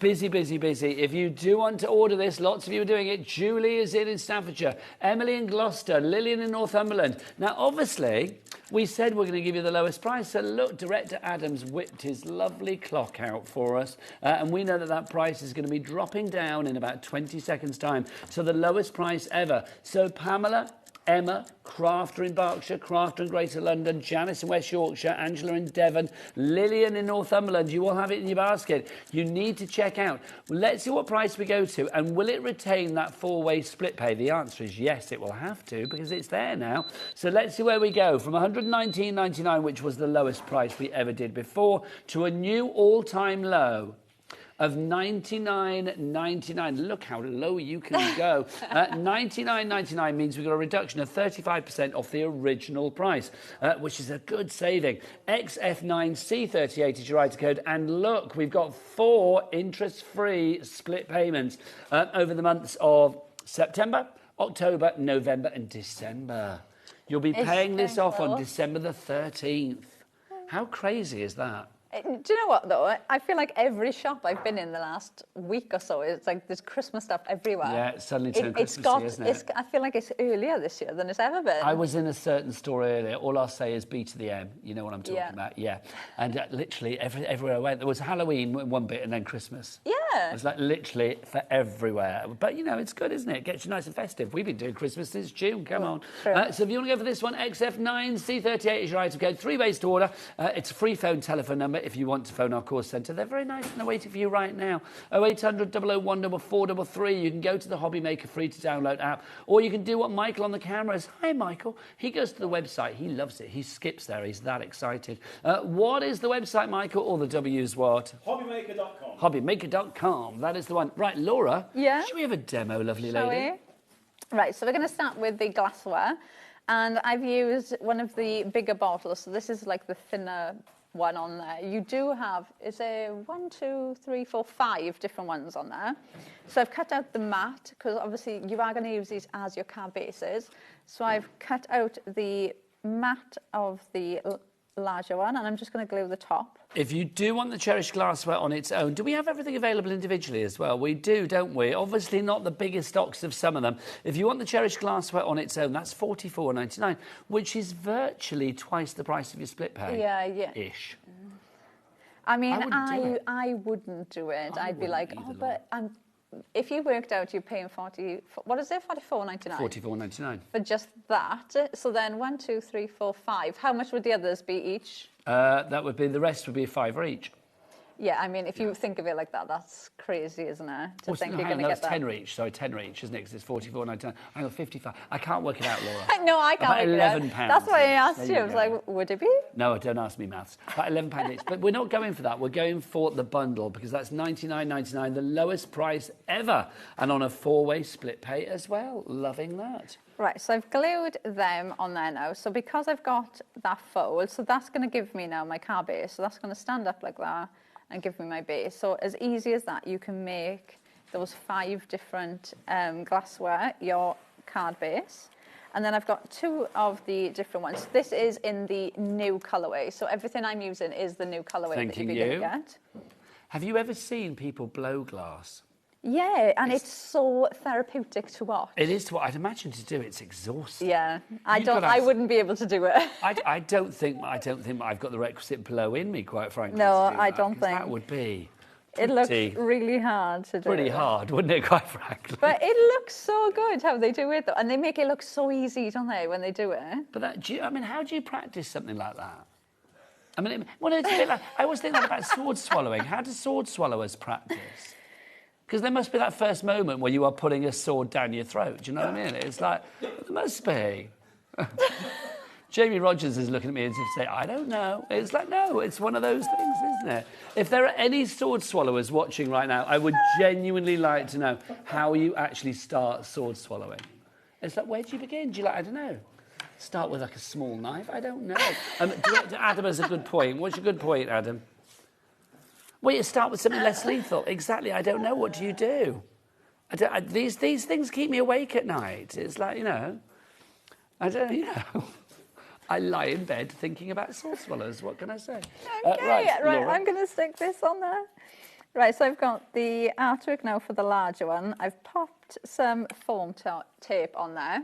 Busy, busy, busy. If you do want to order this, lots of you are doing it. Julie is in Staffordshire, Emily in Gloucester, Lillian in Northumberland. Now, obviously, we said we're going to give you the lowest price. So look, Director Adams whipped his lovely clock out for us. And we know that price is going to be dropping down in about 20 seconds' time. So the lowest price ever. So Pamela, Emma, Crafter in Berkshire, Crafter in Greater London, Janice in West Yorkshire, Angela in Devon, Lillian in Northumberland. You will have it in your basket. You need to check out. Well, let's see what price we go to, and will it retain that four-way split pay? The answer is yes, it will have to, because it's there now. So let's see where we go. From £119.99, which was the lowest price we ever did before, to a new all-time low of $99.99. Look how low you can go. $99.99 means we've got a reduction of 35% off the original price, which is a good saving. XF9C38 is your item code. And look, we've got 4 interest-free split payments over the months of September, October, November and December. You'll be paying this off on December the 13th. How crazy is that? Do you know what, though? I feel like every shop I've been in the last week or so, it's like there's Christmas stuff everywhere. Yeah, it's suddenly turned Christmassy, isn't it? I feel like it's earlier this year than it's ever been. I was in a certain store earlier. All I'll say is B to the M. You know what I'm talking about? Yeah. And literally everywhere I went, there was Halloween in one bit and then Christmas. Yeah. It was like literally for everywhere. But, it's good, isn't it? It gets you nice and festive. We've been doing Christmas since June. Come on. So if you want to go for this one, XF9C38 is your item code. 3 ways to order. It's a free phone telephone number. if you want to phone our call centre. They're very nice and they're waiting for you right now. 0800 001 4433. You can go to the HobbyMaker free to download app, or you can do what Michael on the camera is. Hi, Michael. He goes to the website. He loves it. He skips there. He's that excited. What is the website, Michael? All the W's what? HobbyMaker.com. HobbyMaker.com. That is the one. Right, Laura. Yeah? Should we have a demo, lovely Shall lady? we? Right, so we're going to start with the glassware. And I've used one of the bigger bottles. So this is like the thinner one on there. You do have, is there 1, 2, 3, 4, 5 different ones on there. So I've cut out the matte, because obviously you are going to use these as your card bases. So I've cut out the matte of the larger one, and I'm just going to glue the top. If you do want the cherished glassware on its own, do we have everything available individually as well? We do, don't we? Obviously not the biggest stocks of some of them. If you want the cherished glassware on its own, that's $44.99, which is virtually twice the price of your split pay. Yeah. Ish. I mean, I wouldn't do it. I'd be like, either, but if you worked out you're paying what is it, $44.99? $44.99. For just that. So then 1, 2, 3, 4, 5. How much would the others be each? That would be, the rest would be $5 each. Yeah, I mean, if you think of it like that, that's crazy, isn't it? To think you're going to get that. $10 each. Sorry, $10 each, isn't it? Because it's $44.99. I got 55. I can't work it out, Laura. No, I can't work it out. £11. That's why I asked you. I was like, would it be? No, don't ask me maths. About £11 each. But we're not going for that. We're going for the bundle, because that's $99.99, the lowest price ever. And on a 4-way split pay as well. Loving that. Right, so I've glued them on there now. So because I've got that fold, so that's going to give me now my card base. So that's going to stand up like that and give me my base. So as easy as that, you can make those 5 different glassware your card base. And then I've got 2 of the different ones. This is in the new colorway. So everything I'm using is the new colorway that you're going to get. Have you ever seen people blow glass? Yeah, and it's so therapeutic to watch. It is to what I'd imagine to do. It's exhausting. Yeah, I wouldn't be able to do it. I don't think I've got the requisite blow in me, quite frankly. No, I don't think. That would be. It looks really hard to do. Pretty hard, wouldn't it, quite frankly? But it looks so good how they do it, though, and they make it look so easy, don't they, when they do it? But how do you practice something like that? I mean, it's a bit like, I always think that about sword swallowing. How do sword swallowers practice? Because there must be that first moment where you are putting a sword down your throat. Do you know what I mean? It's like, there must be. Jamie Rogers is looking at me as if to say, I don't know. It's like, no, it's one of those things, isn't it? If there are any sword swallowers watching right now, I would genuinely like to know how you actually start sword swallowing. It's like, where do you begin? Do you I don't know. Start with like a small knife? I don't know. Adam has a good point. What's your good point, Adam? Well, you start with something less lethal. Exactly. I don't know. What do you do? These things keep me awake at night. It's like, I lie in bed thinking about sword swallows. What can I say? Okay, right. I'm going to stick this on there. Right, so I've got the artwork now for the larger one. I've popped some foam tape on there.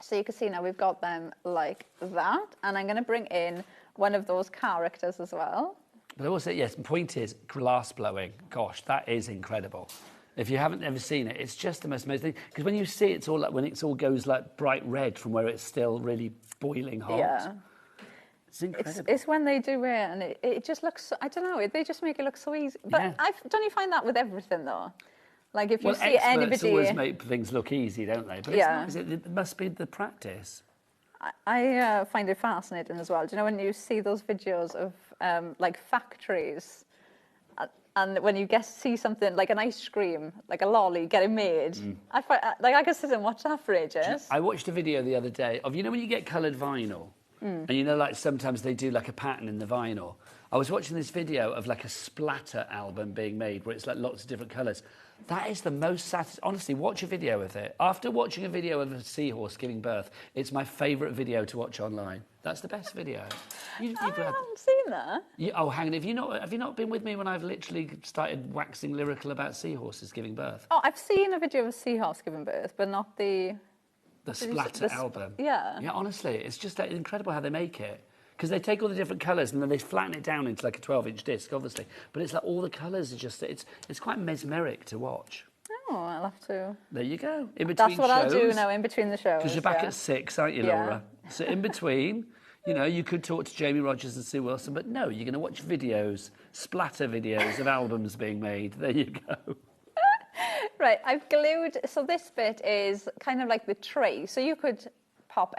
So you can see now we've got them like that. And I'm going to bring in one of those characters as well. But also, yes, the point is glass blowing. Gosh, that is incredible. If you haven't ever seen it, it's just the most amazing thing. Because when you see it, it's all like when it all goes like bright red from where it's still really boiling hot. Yeah. It's incredible. It's when they do it, and it just looks, I don't know, they just make it look so easy. But yeah. Don't you find that with everything, though? Like if you see experts anybody... always make things look easy, don't they? But yeah. It's not, it must be the practice. I find it fascinating as well. Do you know when you see those videos of like factories, and when you see something like an ice cream, like a lolly getting made, I could sit and watch that for ages. I watched a video the other day of when you get coloured vinyl, and like sometimes they do like a pattern in the vinyl. I was watching this video of like a splatter album being made where it's like lots of different colours. That is the most satisfying. Honestly, watch a video of it. After watching a video of a seahorse giving birth, it's my favourite video to watch online. That's the best video. I haven't seen that. Hang on. Have you not been with me when I've literally started waxing lyrical about seahorses giving birth? Oh, I've seen a video of a seahorse giving birth, but not the splatter album. Yeah. Yeah, honestly, it's just incredible how they make it. Because they take all the different colours and then they flatten it down into like a 12-inch disc, obviously. But it's like all the colours are just... It's quite mesmeric to watch. Oh, I'll have to... There you go. In between That's what shows, I'll do now, in between the shows. Because you're back at 6, aren't you, Laura? So in between, You know, you could talk to Jamie Rogers and Sue Wilson, but no, you're going to watch videos, splatter videos of albums being made. There you go. Right, I've glued, so this bit is kind of like the tree. So you could pop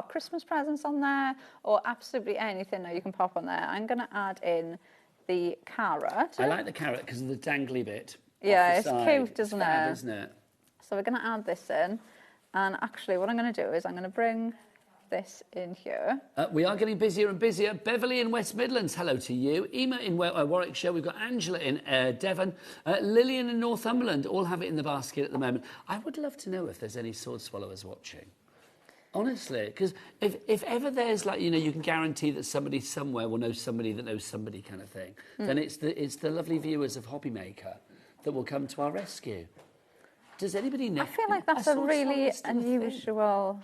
Christmas presents on there, or absolutely anything that you can pop on there. I'm going to add in the carrot. I like the carrot because of the dangly bit. Yeah, it's cute, isn't it? Isn't it? So we're going to add this in. And actually, what I'm going to do is I'm going to bring this in here. We are getting busier and busier. Beverly in West Midlands, hello to you. Emma in Warwickshire. We've got Angela in Devon. Lillian in Northumberland. All have it in the basket at the moment. I would love to know if there's any sword swallowers watching. Honestly, because if ever there's like, you know, you can guarantee that somebody somewhere will know somebody that knows somebody kind of thing, then it's the lovely viewers of HobbyMaker that will come to our rescue. Does anybody know? I feel like that's a really unusual...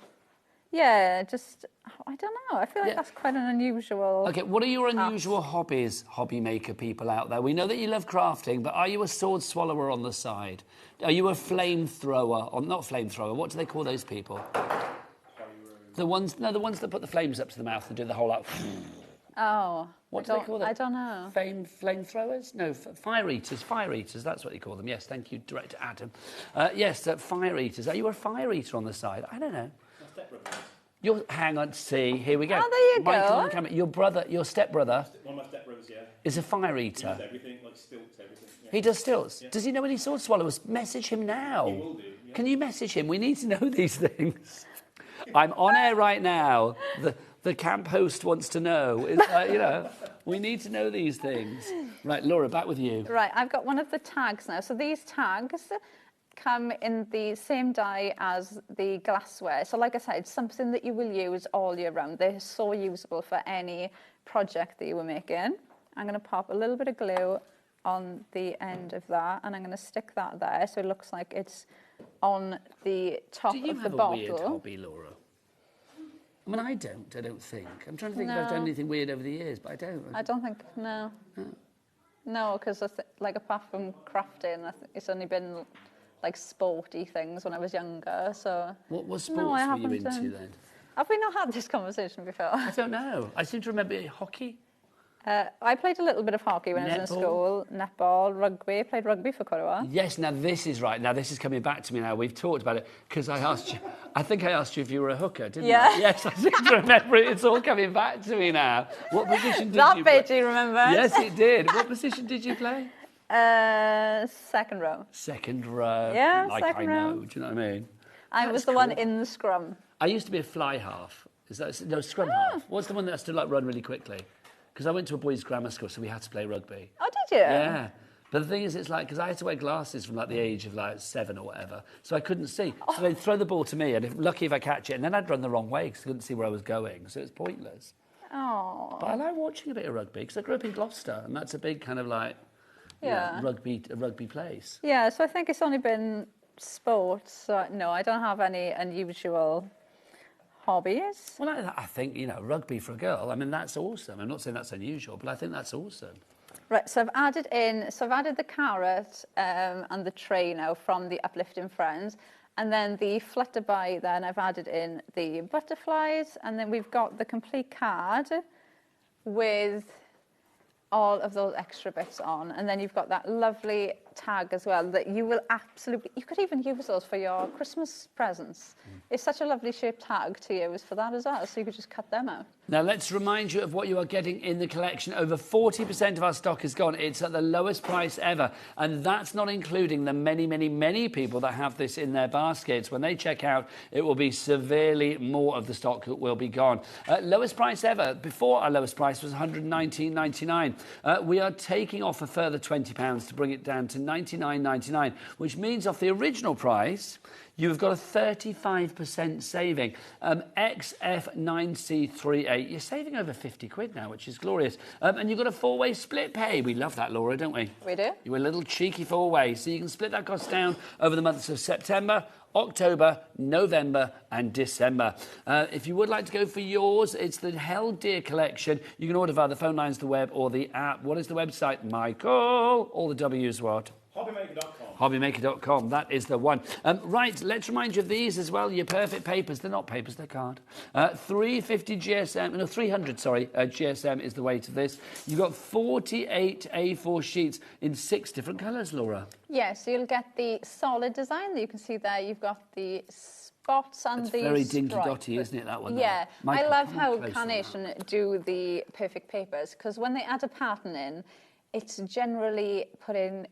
Yeah, just, I don't know. I feel like that's quite an unusual... OK, what are your unusual hobbies, HobbyMaker people out there? We know that you love crafting, but are you a sword swallower on the side? Are you a flamethrower? Or not flamethrower, what do they call those people? The ones that put the flames up to the mouth and do the whole like... Oh, what do they call them? I don't know. Flamethrowers? No, fire eaters. Fire eaters, that's what you call them. Yes, thank you, Director Adam. Yes, fire eaters. Are you a fire eater on the side? I don't know. Hang on, see, here we go. Oh, there you Michael go. on the camera. Your stepbrother. One of my stepbrothers, yeah. Is a fire eater. He does everything, like stilts, everything. Yeah. He does stilts. Yeah. Does he know any sword swallowers? Message him now. He will do. Yeah. Can you message him? We need to know these things. I'm on air right now. The camp host wants to know. You know, we need to know these things. Right, Laura, back with you. Right, I've got one of the tags now. So these tags come in the same dye as the glassware. So like I said, something that you will use all year round. They're so usable for any project that you were making. I'm going to pop a little bit of glue on the end of that, and I'm going to stick that there so it looks like it's on the top of the bottle. Do you have a weird hobby, Laura? I mean, I don't think. I'm trying to think if I've done anything weird over the years, but I don't. I don't think, no. No, because like apart from crafting, it's only been like sporty things when I was younger, so... What sports were you into then? Have we not had this conversation before? I don't know. I seem to remember hockey. I played a little bit of hockey when I was in school. Netball, rugby. I played rugby for quite a while. Yes, now this is right. Now this is coming back to me now. We've talked about it because I asked you... I think I asked you if you were a hooker, didn't I? Yes, I seem to remember it. It's all coming back to me now. What position did you play? That bit you remember? Yes, it did. What position did you play? Second row. Second row. Yeah, like second I know. row. Do you know what I mean? I was the one in the scrum. I used to be a fly half. Is that no scrum half? What's the one that has to like run really quickly? Because I went to a boys' grammar school, so we had to play rugby. Oh, did you? Yeah. But the thing is, it's like, because I had to wear glasses from like the age of like 7 or whatever, so I couldn't see. So they'd throw the ball to me, and lucky if I catch it, and then I'd run the wrong way because I couldn't see where I was going, so it's pointless. Oh. But I like watching a bit of rugby because I grew up in Gloucester, and that's a big kind of like rugby place. Yeah, so I think it's only been sports. So no, I don't have any unusual hobbies. Well, I think, you know, rugby for a girl, I mean, that's awesome. I'm not saying that's unusual, but I think that's awesome. Right, so I've added the carrot and the tray now from the Uplifting Friends. And then the flutterby, then I've added in the butterflies. And then we've got the complete card with all of those extra bits on. And then you've got that lovely tag as well that you will absolutely... You could even use those for your Christmas presents. It's such a lovely shaped tag to use for that as well, so you could just cut them out. Now, let's remind you of what you are getting in the collection. Over 40% of our stock is gone. It's at the lowest price ever. And that's not including the many, many, many people that have this in their baskets. When they check out, it will be severely more of the stock that will be gone. Lowest price ever. Before, our lowest price was $119.99. We are taking off a further £20 to bring it down to $99.99, which means off the original price, you've got a 35% saving. XF9C38, you're saving over 50 quid now, which is glorious. And you've got a 4-way split pay. We love that, Laura, don't we? We do. You're a little cheeky 4-way, so you can split that cost down over the months of September, October, November and December. If you would like to go for yours, it's the Held Dear collection. You can order via the phone lines, the web or the app. What is the website, Michael? All the W's what? HobbyMaker.com. HobbyMaker.com, that is the one. Right, let's remind you of these as well, your perfect papers. They're not papers, they're card. 350 GSM, no, 300, sorry, GSM is the weight of this. You've got 48 A4 sheets in 6 different colours, Laura. Yes, so you'll get the solid design that you can see there. You've got the spots and It's the very dinky stripe. dotty, isn't it, that one? Yeah, Michael, I love come on how closer on Carnation do the perfect papers, because when they add a pattern in, it's generally put in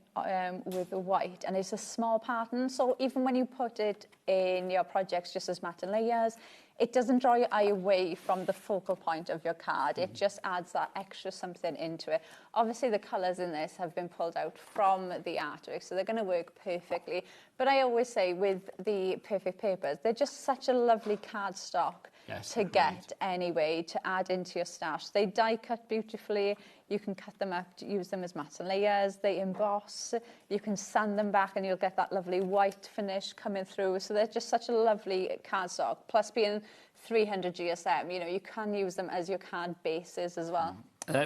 with the white, and it's a small pattern, so even when you put it in your projects just as matte and layers, it doesn't draw your eye away from the focal point of your card. It just adds that extra something into it. Obviously, the colours in this have been pulled out from the artwork, so they're going to work perfectly. But I always say with the perfect papers, they're just such a lovely cardstock to get anyway, to add into your stash. They die cut beautifully. You can cut them up to use them as matte and layers. They emboss. You can sand them back and you'll get that lovely white finish coming through. So they're just such a lovely cardstock. Plus being 300 GSM, you know, you can use them as your card bases as well.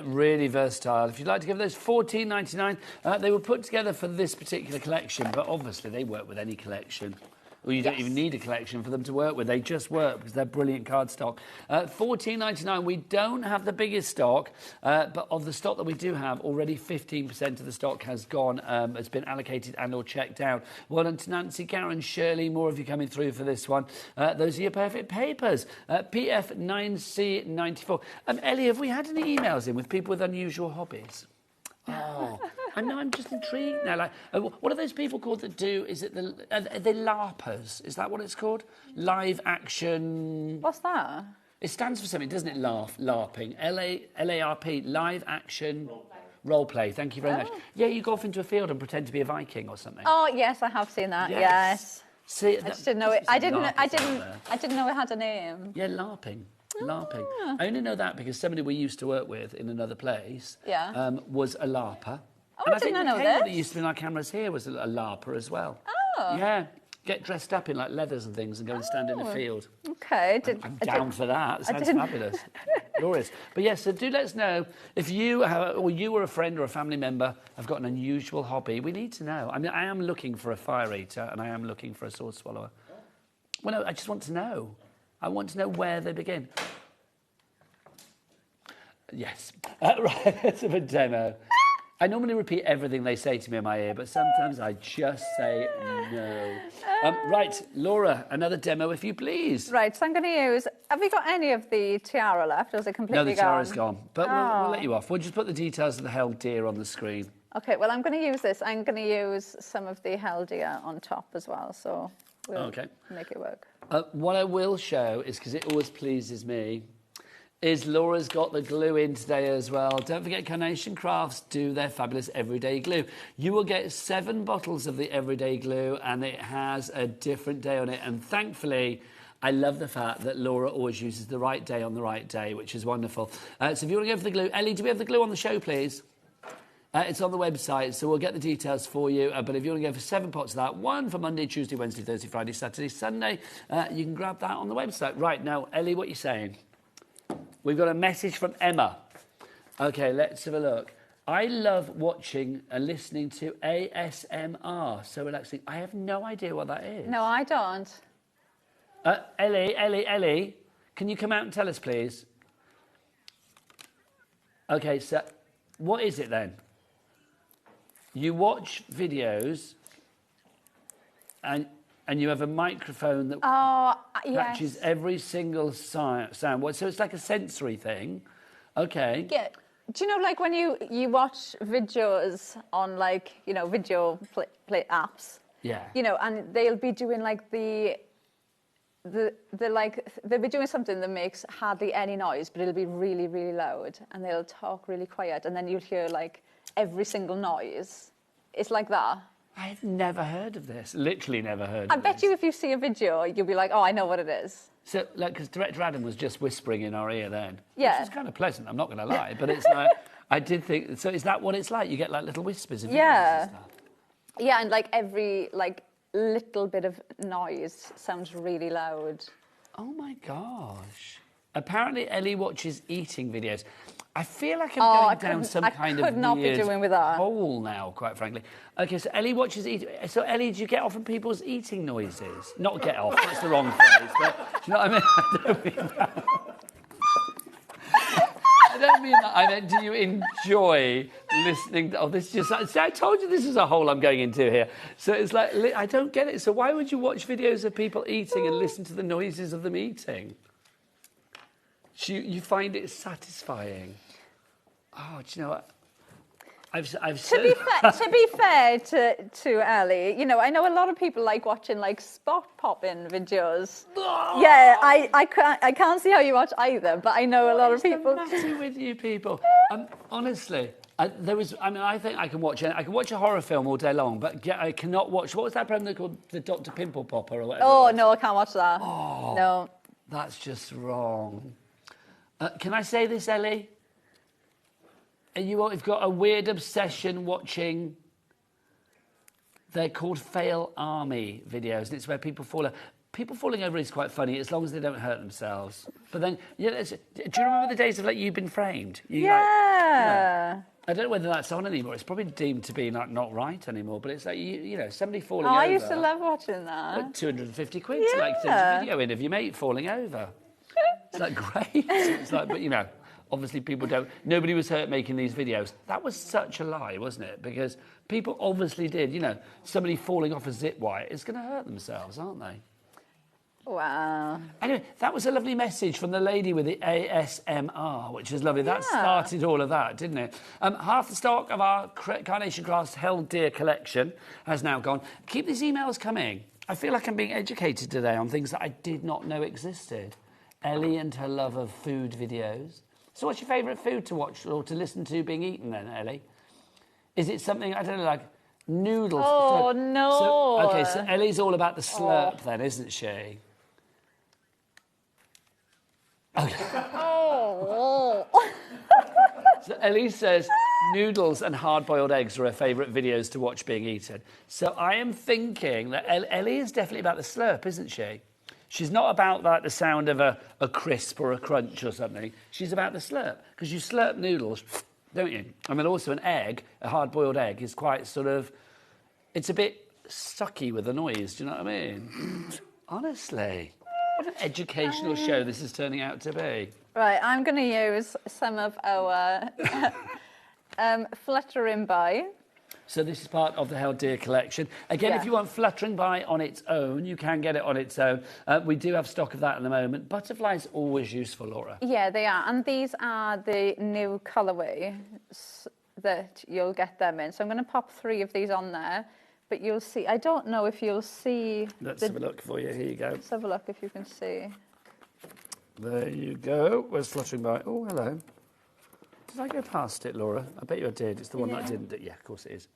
Really versatile. If you'd like to give those $14.99, they were put together for this particular collection, but obviously they work with any collection. Well, you don't even need a collection for them to work with. They just work because they're brilliant cardstock. $14.99. We don't have the biggest stock, but of the stock that we do have, already 15% of the stock has gone, has been allocated and or checked out. Well done to Nancy, Karen, Shirley. More of you coming through for this one. Those are your perfect papers. PF9C94. Ellie, have we had any emails in with people with unusual hobbies? Oh, I know. I'm just intrigued now. Like, what are those people called that do? Is it the LARPers? Is that what it's called? Live action. What's that? It stands for something, doesn't it? LARPing. LARP. Live action. Role play. Thank you very much. Yeah, you go off into a field and pretend to be a Viking or something. Oh yes, I have seen that. Yes. See, I just didn't know it. I didn't know it had a name. Yeah, LARPing. LARPing. I only know that because somebody we used to work with in another place was a LARPer. Oh, and I didn't know that this. used to be in our cameras here was a LARPer as well. Oh. Yeah. Get dressed up in like leathers and things and go and stand in a field. Okay. I'm down for that. It sounds fabulous. Glorious. But yes, so do let us know if you or you or a friend or a family member have got an unusual hobby. We need to know. I mean, I am looking for a fire eater and I am looking for a sword swallower. Well, no, I just want to know. I want to know where they begin. Yes. Right, let's have a demo. I normally repeat everything they say to me in my ear, but sometimes I just say no. Right, Laura, another demo if you please. Right, so I'm going to use... Have we got any of the tiara left, or is it completely gone? No, the tiara's gone. But we'll let you off. We'll just put the details of the held deer on the screen. OK, well, I'm going to use this. I'm going to use some of the held deer on top as well, so we'll make it work. What I will show is, because it always pleases me, is Laura's got the glue in today as well. Don't forget Carnation Crafts do their fabulous everyday glue. You will get 7 bottles of the everyday glue and it has a different day on it. And thankfully, I love the fact that Laura always uses the right day on the right day, which is wonderful. So if you want to go for the glue... Ellie, do we have the glue on the show, please? It's on the website, so we'll get the details for you. But if you want to go for 7 pots of that, 1 for Monday, Tuesday, Wednesday, Thursday, Friday, Saturday, Sunday, you can grab that on the website. Right, now, Ellie, what are you saying? We've got a message from Emma. OK, let's have a look. I love watching and listening to ASMR, so relaxing. I have no idea what that is. No, I don't. Ellie, can you come out and tell us, please? OK, so what is it then? You watch videos and you have a microphone that catches every single sound. So it's like a sensory thing. OK. Yeah. Do you know, like, when you watch videos on, like, you know, video play apps? Yeah. You know, and they'll be doing, like, they'll be doing something that makes hardly any noise, but it'll be really, really loud. And they'll talk really quiet. And then you'll hear, like, every single noise. It's like that. I've never heard of this. Literally never heard of this. I bet you if you see a video, you'll be like, oh, I know what it is. So, like, because Director Adam was just whispering in our ear then. Yeah. Which is kind of pleasant, I'm not going to lie. But it's like, I did think, so is that what it's like? You get, like, little whispers of videos and stuff? Yeah, and, like, every, like, little bit of noise sounds really loud. Oh, my gosh. Apparently, Ellie watches eating videos. I feel like I'm going down some kind of could not be doing with that. hole now, quite frankly. Okay, so Ellie watches eating. So Ellie, do you get off on people's eating noises? Not get off. That's the wrong phrase. But do you know what I mean? I don't mean that. I don't mean that. I meant, do you enjoy listening to... Oh, this just... See, I told you this is a hole I'm going into here. So it's like, I don't get it. So why would you watch videos of people eating and listen to the noises of them eating? You find it satisfying. Oh, do you know what? To be fair to Ellie, you know, I know a lot of people like watching like spot popping videos. Oh. Yeah, I can't see how you watch either, but I know a lot of people. What's the matter with you people? Honestly, I think I can watch a horror film all day long, but I called. What was that program called? The Dr. Pimple Popper or whatever? Oh no, I can't watch that. Oh, no, that's just wrong. Can I say this, Ellie? You've got a weird obsession watching, they're called fail army videos, and it's where people falling over is quite funny as long as they don't hurt themselves. But then, do you remember the days of like You've Been Framed? Yeah. I don't know whether that's on anymore. It's probably deemed to be like not right anymore. But it's like you know somebody falling over. I used to love watching that. Like 250 quid to like send a video in of your mate falling over. It's like great. It's like, but you know. Obviously, people don't... Nobody was hurt making these videos. That was such a lie, wasn't it? Because people obviously did. You know, somebody falling off a zip wire is going to hurt themselves, aren't they? Wow. Anyway, that was a lovely message from the lady with the ASMR, which is lovely. That started all of that, didn't it? Half the stock of our Carnation Glass Held Dear collection has now gone. Keep these emails coming. I feel like I'm being educated today on things that I did not know existed. Ellie and her love of food videos. So what's your favourite food to watch or to listen to being eaten then, Ellie? Is it something, I don't know, like noodles? Oh, no. So Ellie's all about the slurp then, isn't she? Okay. Oh. So Ellie says noodles and hard-boiled eggs are her favourite videos to watch being eaten. So I am thinking that Ellie is definitely about the slurp, isn't she? She's not about like the sound of a crisp or a crunch or something. She's about the slurp, because you slurp noodles, don't you? I mean, also an egg, a hard-boiled egg, is quite sort of... It's a bit sucky with the noise, do you know what I mean? Honestly. What an educational show this is turning out to be. Right, I'm going to use some of our Fluttering By. So this is part of the Held Dear collection. Again, if you want Fluttering By on its own, you can get it on its own. We do have stock of that at the moment. Butterflies always useful, Laura. Yeah, they are. And these are the new colorway that you'll get them in. So I'm going to pop 3 of these on there. But you'll see, I don't know if you'll see... Let's have a look for you. Here you go. Let's have a look if you can see. There you go. Where's Fluttering By? Oh, hello. Did I go past it, Laura? I bet you I did. It's the one that I didn't do. Yeah, of course it is.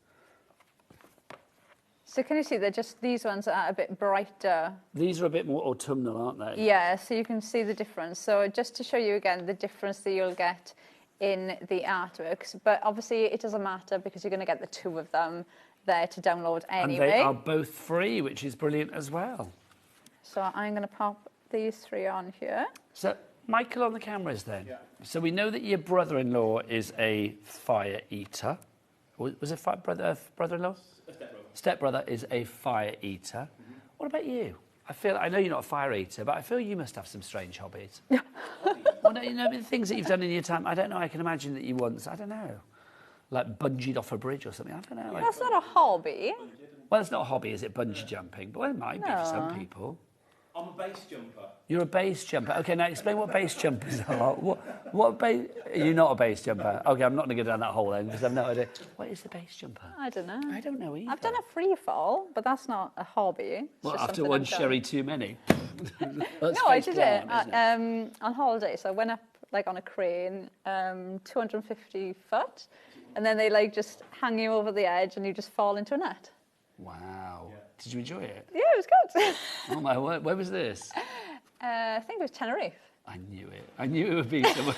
So can you see they're just, these ones are a bit brighter. These are a bit more autumnal, aren't they? Yeah, so you can see the difference. So just to show you again the difference that you'll get in the artworks. But obviously it doesn't matter because you're going to get the 2 of them there to download anyway. And they are both free, which is brilliant as well. So I'm going to pop these 3 on here. So Michael on the cameras then. Yeah. So we know that your brother-in-law is a fire eater. Was it brother-in-law? Stepbrother is a fire eater. Mm-hmm. What about you? I know you're not a fire eater, but I feel you must have some strange hobbies. Well, no, you know, the things that you've done in your time, I don't know, I can imagine that you once, I don't know, like bungeed off a bridge or something, I don't know. That's not a hobby. Well, it's not a hobby, is it, bungee jumping? But well, it might be for some people. I'm a base jumper. You're a base jumper. Okay, now explain what base jumpers are. What base... You're not a base jumper. Okay, I'm not going to go down that hole then, because I've no idea. What is the base jumper? I don't know. I don't know either. I've done a free fall, but that's not a hobby. Well, after one sherry too many? No, I did it on holiday. So I went up like on a crane, 250 foot, and then they like just hang you over the edge and you just fall into a net. Wow. Yeah. Did you enjoy it? Yeah, it was good. Oh my word, where was this? I think it was Tenerife. I knew it. I knew it would be somewhere.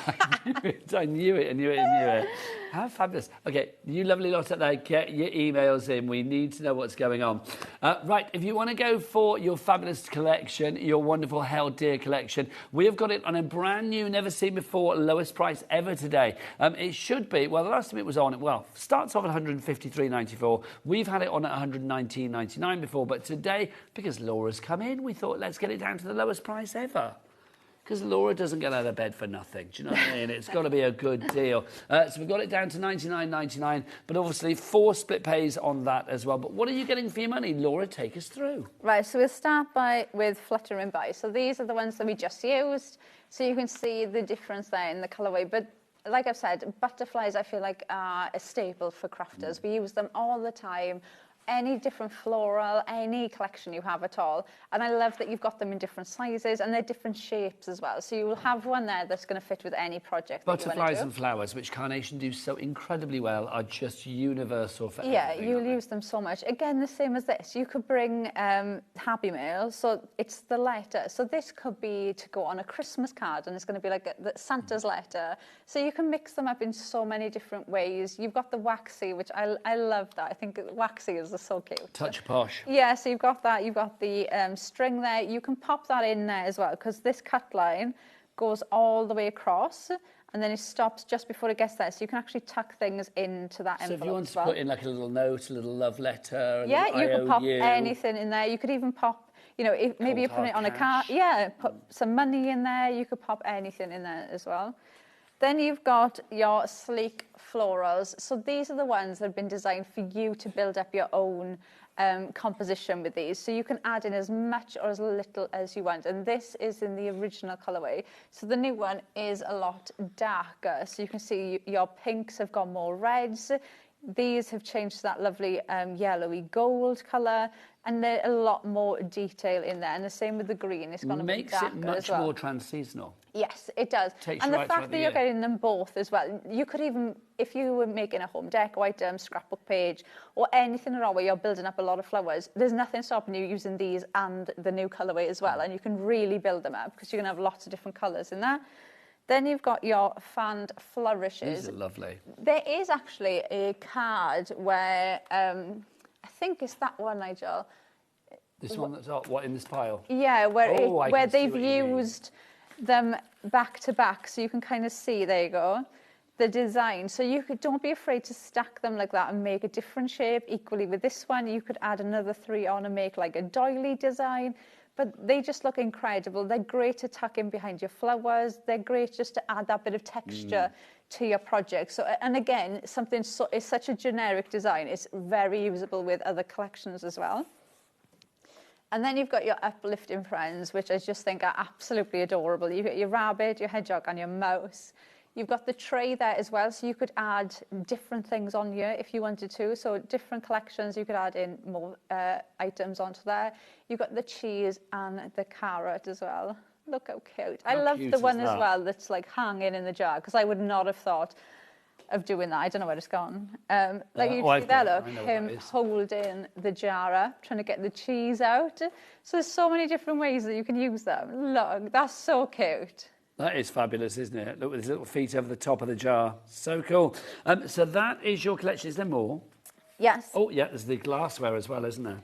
I knew it. How fabulous. Okay, you lovely lot out there, get your emails in. We need to know what's going on. Right, if you want to go for your fabulous collection, your wonderful Held Dear collection, we have got it on a brand new, never seen before, lowest price ever today. It should be, well, the last time it was on, well, starts off at $153.94. We've had it on at $119.99 before, but today, because Laura's come in, we thought, let's get it down to the lowest price ever. Because Laura doesn't get out of bed for nothing. Do you know what I mean? It's got to be a good deal. So we've got it down to $99.99, but obviously 4 split pays on that as well. But what are you getting for your money? Laura, take us through. Right, so we'll start with Flutter and By. So these are the ones that we just used. So you can see the difference there in the colourway. But like I've said, butterflies, I feel like, are a staple for crafters. We use them all the time. Any different floral, any collection you have at all. And I love that you've got them in different sizes and they're different shapes as well. So you will have one there that's going to fit with any project. Butterflies and flowers, which Carnation do so incredibly well, are just universal for everything. Yeah, you'll use them so much. Again, the same as this. You could bring Happy Mail, so it's the letter. So this could be to go on a Christmas card and it's going to be like Santa's letter. So you can mix them up in so many different ways. You've got the waxy, which I love that. I think waxy is so cute. Touch posh. Yeah, so you've got that. You've got the string there. You can pop that in there as well because this cut line goes all the way across and then it stops just before it gets there. So you can actually tuck things into that envelope. So if you want to put in like a little note, a little love letter, yeah, you can pop anything in there. You could even pop, you know, if maybe you're putting it on a card. Yeah, put some money in there. You could pop anything in there as well. Then you've got your sleek florals. So these are the ones that have been designed for you to build up your own composition with these. So you can add in as much or as little as you want. And this is in the original colorway. So the new one is a lot darker. So you can see your pinks have got more reds. These have changed to that lovely yellowy gold colour. And there's a lot more detail in there. And the same with the green. It's going to be darker as well. Makes it much more trans-seasonal. Yes, it does. And the fact that you're getting them both as well, you could even, if you were making a home decor item, scrapbook page, or anything at all where you're building up a lot of flowers, there's nothing stopping you using these and the new colourway as well. And you can really build them up because you can have lots of different colours in there. Then you've got your fanned flourishes. These are lovely. There is actually a card where, I think it's that one, Nigel. This one that's what in this pile? Yeah, where they've used them back to back, so you can kind of see, there you go, the design. So you don't be afraid to stack them like that and make a different shape. Equally with this one, you could add another 3 on and make like a doily design. But they just look incredible. They're great to tuck in behind your flowers. They're great just to add that bit of texture to your project. So, and again, something it's such a generic design. It's very usable with other collections as well. And then you've got your uplifting friends, which I just think are absolutely adorable. You've got your rabbit, your hedgehog, and your mouse. You've got the tray there as well, so you could add different things on here if you wanted to. So different collections, you could add in more items onto there. You've got the cheese and the carrot as well. Look how cute. I love the one as well that's like hanging in the jar, because I would not have thought of doing that. I don't know where it's gone. Like you see there, look, him holding the jar up, trying to get the cheese out. So there's so many different ways that you can use them. Look, that's so cute. That is fabulous, isn't it? Look, with his little feet over the top of the jar. So cool. So that is your collection. Is there more? Yes. Oh, yeah, there's the glassware as well, isn't there?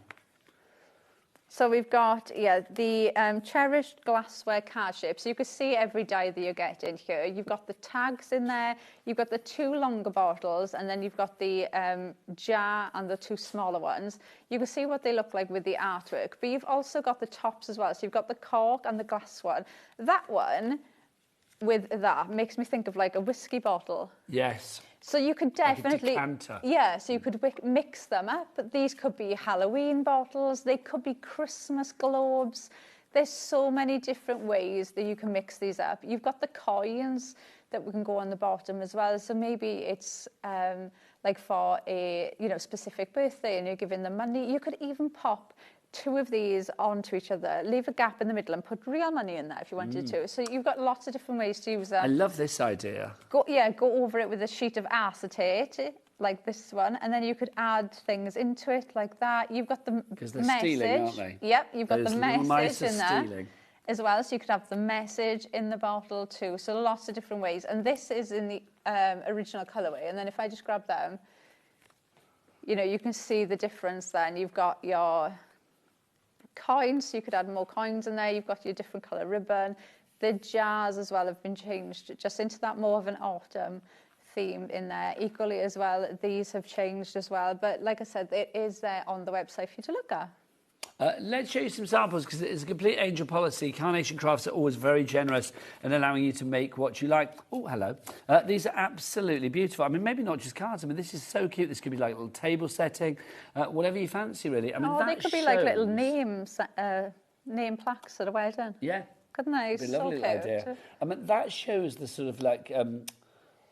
So we've got, the cherished glassware card shape. So you can see every die that you're getting here. You've got the tags in there. You've got the 2 longer bottles, and then you've got the jar and the 2 smaller ones. You can see what they look like with the artwork. But you've also got the tops as well. So you've got the cork and the glass one. That one, with that, makes me think of like a whiskey bottle. Yes. So you could definitely, like a decanter. Yeah, so you could mix them up. These could be Halloween bottles, they could be Christmas globes. There's so many different ways that you can mix these up. You've got the coins that we can go on the bottom as well. So maybe it's like for a specific birthday and you're giving them money. You could even pop 2 of these onto each other, leave a gap in the middle and put real money in there if you wanted to. So you've got lots of different ways to use them. I love this idea. Go over it with a sheet of acetate, like this one, and then you could add things into it like that. You've got the because they're message. stealing, aren't they? Yep, you've got the message in there. Stealing. as well. So you could have the message in the bottle too. So lots of different ways. And this is in the original colorway. And then if I just grab them, you know, you can see the difference then. You've got your coins, so you could add more coins in there. You've got your different color ribbon. The jars as well have been changed just into that more of an autumn theme in there. Equally as well, these have changed as well. But like I said, it is there on the website for you to look at. Let's show you some samples because it's a complete angel policy. Carnation Crafts are always very generous in allowing you to make what you like. Oh, hello. These are absolutely beautiful. I mean, maybe not just cards. I mean, this is so cute. This could be like a little table setting, whatever you fancy, really. I mean, they could be like little names, name plaques at a wedding. Yeah. Couldn't they? It'd be a lovely so cute. idea. I mean, that shows the sort of like... and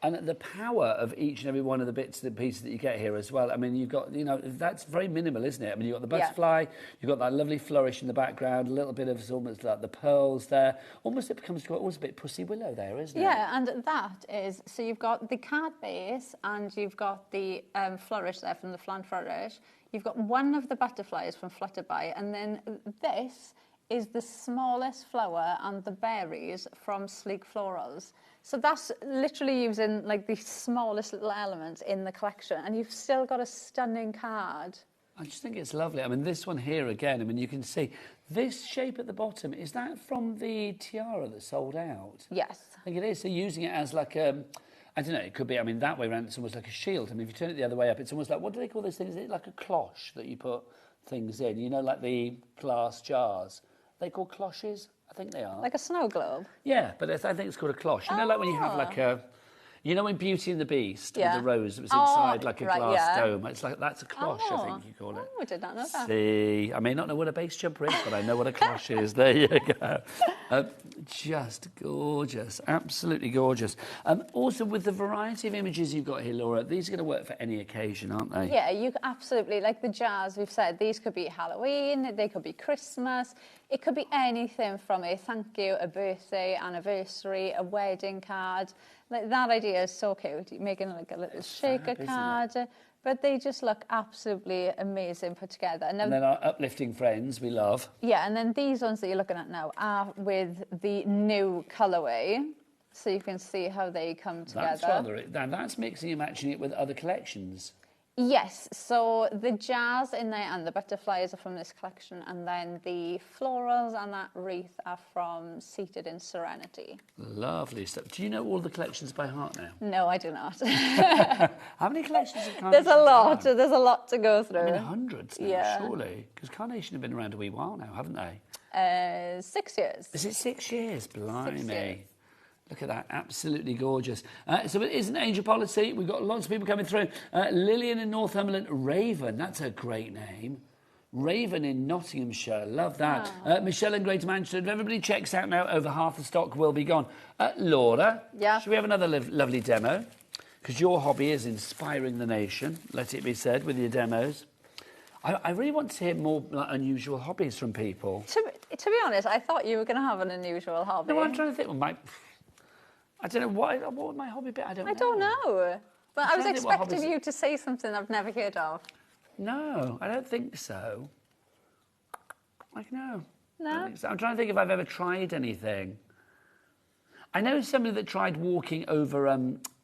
the power of each and every one of the bits and pieces that you get here as well. I mean, you've got, you know, that's very minimal, isn't it? I mean, you've got the butterfly, you've got that lovely flourish in the background, a little bit of almost like the pearls there. Almost it becomes almost a bit Pussy Willow there, isn't it? Yeah, and that is, so you've got the card base and you've got the flourish there from the Flan Flourish. You've got one of the butterflies from Flutterby, and then this is the smallest flower and the berries from Sleek Florals. So that's literally using like the smallest little elements in the collection, and you've still got a stunning card. I just think it's lovely. I mean, this one here again, I mean, you can see this shape at the bottom, is that from the tiara that sold out? Yes. I think it is. So using it as like a, I don't know, it could be, I mean, that way around, it's almost like a shield. I mean, if you turn it the other way up, it's almost like, what do they call those things? Is it like a cloche that you put things in? You know, like the glass jars. Are they called cloches? I think they are. Like a snow globe? Yeah, but I think it's called a cloche. You know, like when you have like a... You know in Beauty and the Beast, with the rose that was inside like a glass dome? It's like, that's a cloche, I think you call it. Oh, I did not know that. See, I may not know what a base jumper is, but I know what a cloche is. There you go. Just gorgeous, absolutely gorgeous. Also, with the variety of images you've got here, Laura, these are going to work for any occasion, aren't they? Yeah, you absolutely, like the jars we've said, these could be Halloween, they could be Christmas, it could be anything from a thank you, a birthday, anniversary, a wedding card. Like, that idea is so cute. You're making like a little shaker card, but they just look absolutely amazing put together. And then our uplifting friends we love. Yeah, and then these ones that you're looking at now are with the new colourway, so you can see how they come together. That's mixing and matching it with other collections. Yes, so the jars in there and the butterflies are from this collection, and then the florals and that wreath are from Seated in Serenity. Lovely stuff. Do you know all the collections by heart now? No, I do not. How many collections have Carnation? There's a lot. There's a lot to go through. I mean, hundreds now, surely. Because Carnation have been around a wee while now, haven't they? 6 years. Is it 6 years? Blimey. 6 years. Look at that, absolutely gorgeous. So it is an angel policy. We've got lots of people coming through. Lillian in Northumberland, Raven, that's a great name. Raven in Nottinghamshire, love that. Michelle in Greater Manchester, if everybody checks out now, over half the stock will be gone. Laura, should we have another lovely demo? Because your hobby is inspiring the nation, let it be said, with your demos. I really want to hear more like, unusual hobbies from people. To be honest, I thought you were going to have an unusual hobby. No, I'm trying to think. Well, I don't know, what would my hobby be? I don't know. But I was expecting you to say something I've never heard of. No, I don't think so. Like, no. No? I don't think so. I'm trying to think if I've ever tried anything. I know somebody that tried walking over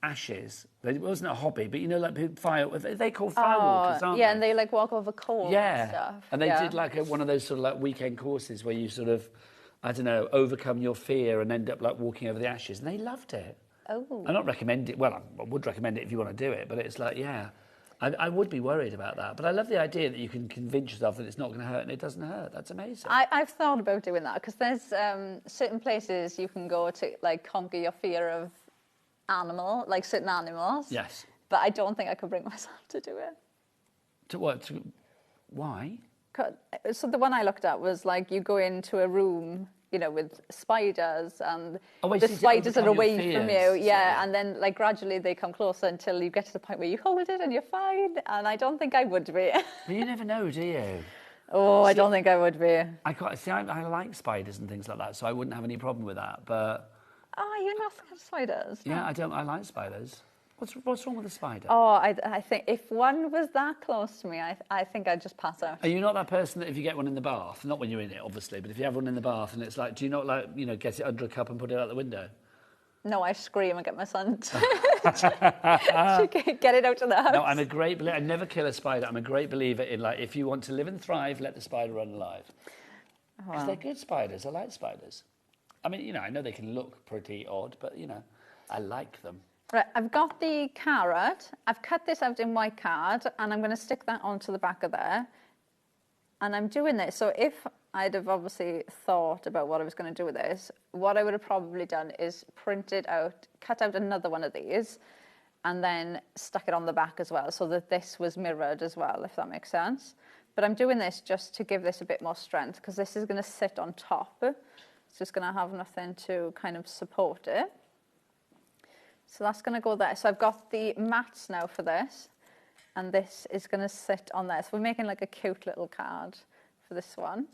ashes. It wasn't a hobby, but you know, like they call fire walkers, aren't they? Yeah, and they like walk over coal and stuff. And they did like one of those sort of like weekend courses where you sort of, I don't know, overcome your fear and end up like walking over the ashes. And they loved it. Oh. I'm not recommending it. Well, I would recommend it if you want to do it, but it's like, I would be worried about that. But I love the idea that you can convince yourself that it's not going to hurt and it doesn't hurt. That's amazing. I've thought about doing that because there's certain places you can go to like conquer your fear of certain animals. Yes. But I don't think I could bring myself to do it. To what? Why? So the one I looked at was like you go into a room, you know, with spiders and the spiders are away from you. Yeah, and then like gradually they come closer until you get to the point where you hold it and you're fine. And I don't think I would be. But you never know, do you? Oh, I don't think I would be. I like spiders and things like that, so I wouldn't have any problem with that. But you're not scared of spiders? Yeah, I like spiders. What's wrong with the spider? Oh, I think if one was that close to me, I think I'd just pass out. Are you not that person that if you get one in the bath, not when you're in it, obviously, but if you have one in the bath and it's like, do you not like, get it under a cup and put it out the window? No, I scream and get my son to get it out of the house. No, I'm a great believer. I never kill a spider. I'm a great believer in, like, if you want to live and thrive, let the spider run alive. Because they're good spiders. I like spiders. I mean, I know they can look pretty odd, but, I like them. Right, I've got the carrot. I've cut this out in white card, and I'm going to stick that onto the back of there. And I'm doing this. So if I'd have obviously thought about what I was going to do with this, what I would have probably done is printed out, cut out another one of these, and then stuck it on the back as well, so that this was mirrored as well, if that makes sense. But I'm doing this just to give this a bit more strength, because this is going to sit on top. It's just going to have nothing to kind of support it. So that's going to go there. So I've got the mats now for this, and this is going to sit on there. So we're making like a cute little card for this one.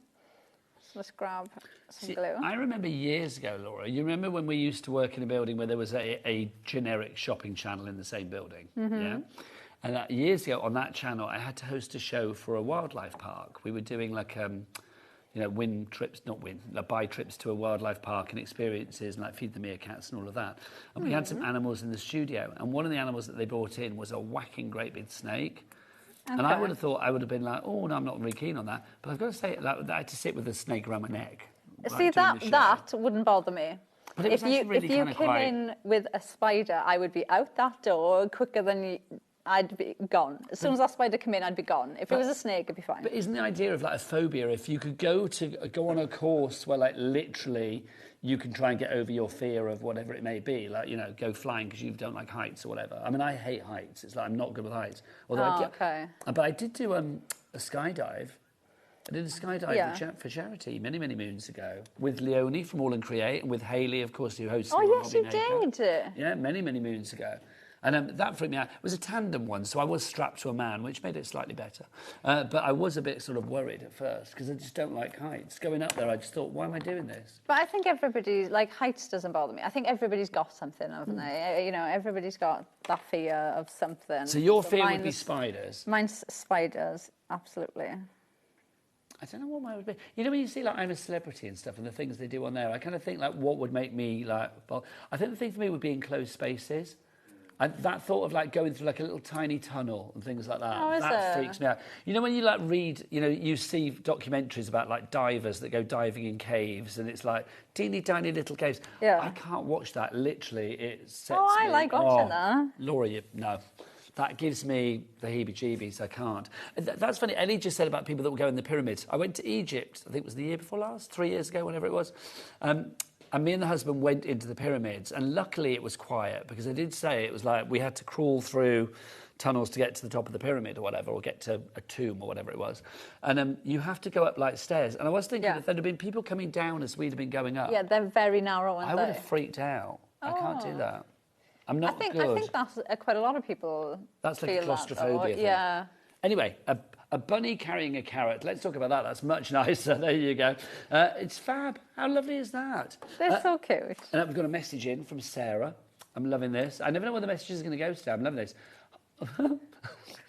So let's grab some glue. I remember years ago, Laura, you remember when we used to work in a building where there was a generic shopping channel in the same building? Mm-hmm. Yeah. And years ago on that channel, I had to host a show for a wildlife park. We were doing like, buy trips to a wildlife park and experiences and like feed the meerkats and all of that. And we had some animals in the studio. And one of the animals that they brought in was a whacking great big snake. Okay. And I would have thought, I would have been like, oh, no, I'm not really keen on that. But I've got to say that I had to sit with a snake around my neck. See, that wouldn't bother me. But if you came in with a spider, I would be out that door quicker than I'd be gone. As soon as that spider came in, I'd be gone. If it was a snake, it'd be fine. But isn't the idea of like a phobia, if you could go on a course where like literally you can try and get over your fear of whatever it may be, like, go flying because you don't like heights or whatever. I mean, I hate heights. It's like I'm not good with heights. Okay. But I did do a skydive. I did a skydive for charity many, many moons ago with Leonie from All and Create and with Hayley, of course, who hosts. Oh, yes, you did. Yeah, many, many moons ago. And that freaked me out. It was a tandem one, so I was strapped to a man, which made it slightly better. But I was a bit sort of worried at first, because I just don't like heights. Going up there, I just thought, why am I doing this? But I think heights doesn't bother me. I think everybody's got something, haven't they? Everybody's got that fear of something. So your fear would be spiders? Mine's spiders, absolutely. I don't know what mine would be. When you see, like, I'm a Celebrity and stuff, and the things they do on there, I kind of think, like, what would make me, like... Well, I think the thing for me would be enclosed spaces. And that thought of like going through like a little tiny tunnel and things like that, that freaks me out. When you like read, you see documentaries about like divers that go diving in caves and it's like teeny tiny little caves. Yeah. I can't watch that. Literally, it sets me... I like watching that. Laura, no. That gives me the heebie-jeebies. I can't. That's funny. Ellie just said about people that will go in the pyramids. I went to Egypt, I think it was the year before last, 3 years ago, whenever it was. And me and the husband went into the pyramids, and luckily it was quiet, because I did say it was like we had to crawl through tunnels to get to the top of the pyramid or whatever, or get to a tomb or whatever it was. And you have to go up like stairs. And I was thinking that there'd have been people coming down as we'd have been going up. Yeah, they're very narrow, aren't I would have freaked out. I can't do that. I'm not good. I think that's quite a lot of people. That's like a claustrophobia thing. Yeah. Anyway, a bunny carrying a carrot. Let's talk about that. That's much nicer. There you go. It's fab. How lovely is that? They're so cute. And I've got a message in from Sarah. I'm loving this. I never know where the message is going to go today. I'm loving this.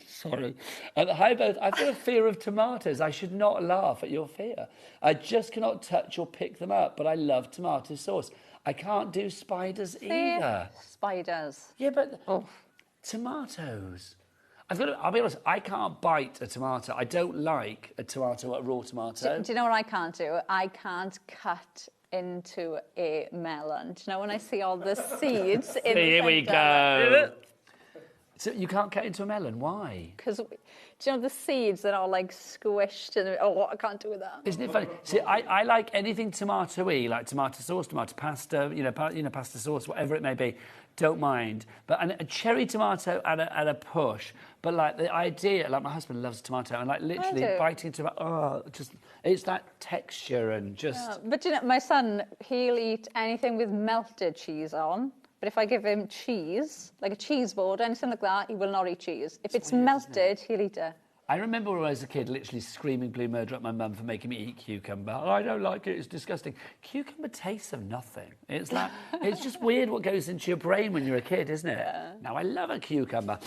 Sorry. Hi both. I've got a fear of tomatoes. I should not laugh at your fear. I just cannot touch or pick them up, but I love tomato sauce. I can't do spiders either. Spiders. Yeah, but tomatoes. I'll be honest, I can't bite a tomato. I don't like a raw tomato. Do you know what I can't do? I can't cut into a melon. Do you know when I see all the seeds in the Here we go. So you can't cut into a melon? Why? Because, do you know the seeds that are like squished and I can't do that. Isn't it funny? See, I like anything tomato-y, like tomato sauce, tomato pasta, pasta sauce, whatever it may be. Don't mind. But a cherry tomato at a push. But like the idea, like my husband loves tomato, and like literally biting into it's that texture and just. Yeah, but my son, he'll eat anything with melted cheese on. But if I give him cheese, like a cheese board, anything like that, he will not eat cheese. If it's melted, he'll eat it. I remember when I was a kid literally screaming blue murder at my mum for making me eat cucumber. Oh, I don't like it, it's disgusting. Cucumber tastes of nothing. It's like, it's just weird what goes into your brain when you're a kid, isn't it? Yeah. Now, I love a cucumber.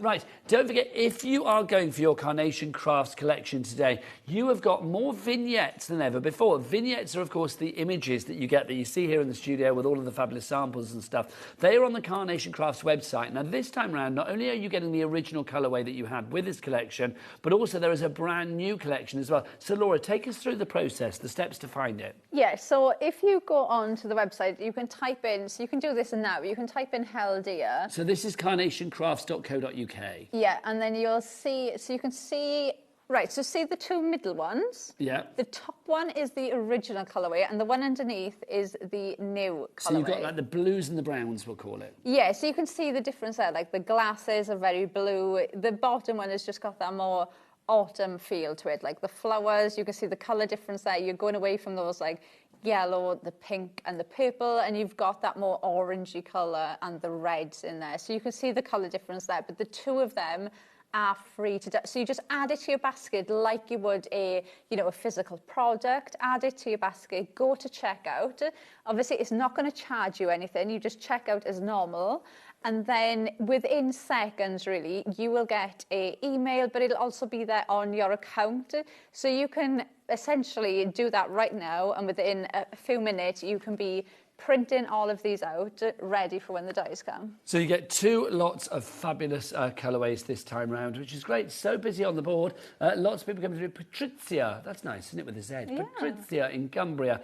Right, don't forget, if you are going for your Carnation Crafts collection today, you have got more vignettes than ever before. Vignettes are, of course, the images that you get that you see here in the studio with all of the fabulous samples and stuff. They are on the Carnation Crafts website. Now, this time around, not only are you getting the original colourway that you had with this collection, but also there is a brand new collection as well. So, Laura, take us through the process, the steps to find it. Yeah, so if you go on to the website, you can type in, so you can do this now, you can type in Hell Dear. So this is carnationcrafts.co.uk. Yeah, and then you'll see, so you can see, right, so see the two middle ones? Yeah. The top one is the original colourway, and the one underneath is the new colourway. So you've got like the blues and the browns, we'll call it. Yeah, so you can see the difference there, like the glasses are very blue, the bottom one has just got that more autumn feel to it, like the flowers, you can see the colour difference there, you're going away from those like yellow, the pink and the purple, and you've got that more orangey colour and the reds in there, so you can see the colour difference there, but the two of them are free to do. So you just add it to your basket like you would a physical product, add it to your basket, go to checkout. Obviously it's not going to charge you anything, you just check out as normal, and then within seconds really you will get an email, but it'll also be there on your account, so you can essentially do that right now, and within a few minutes you can be printing all of these out, ready for when the dies come. So you get two lots of fabulous colourways this time round, which is great. So busy on the board. Lots of people coming through. Patrizia, that's nice, isn't it, with a Z? Yeah. Patrizia in Cumbria.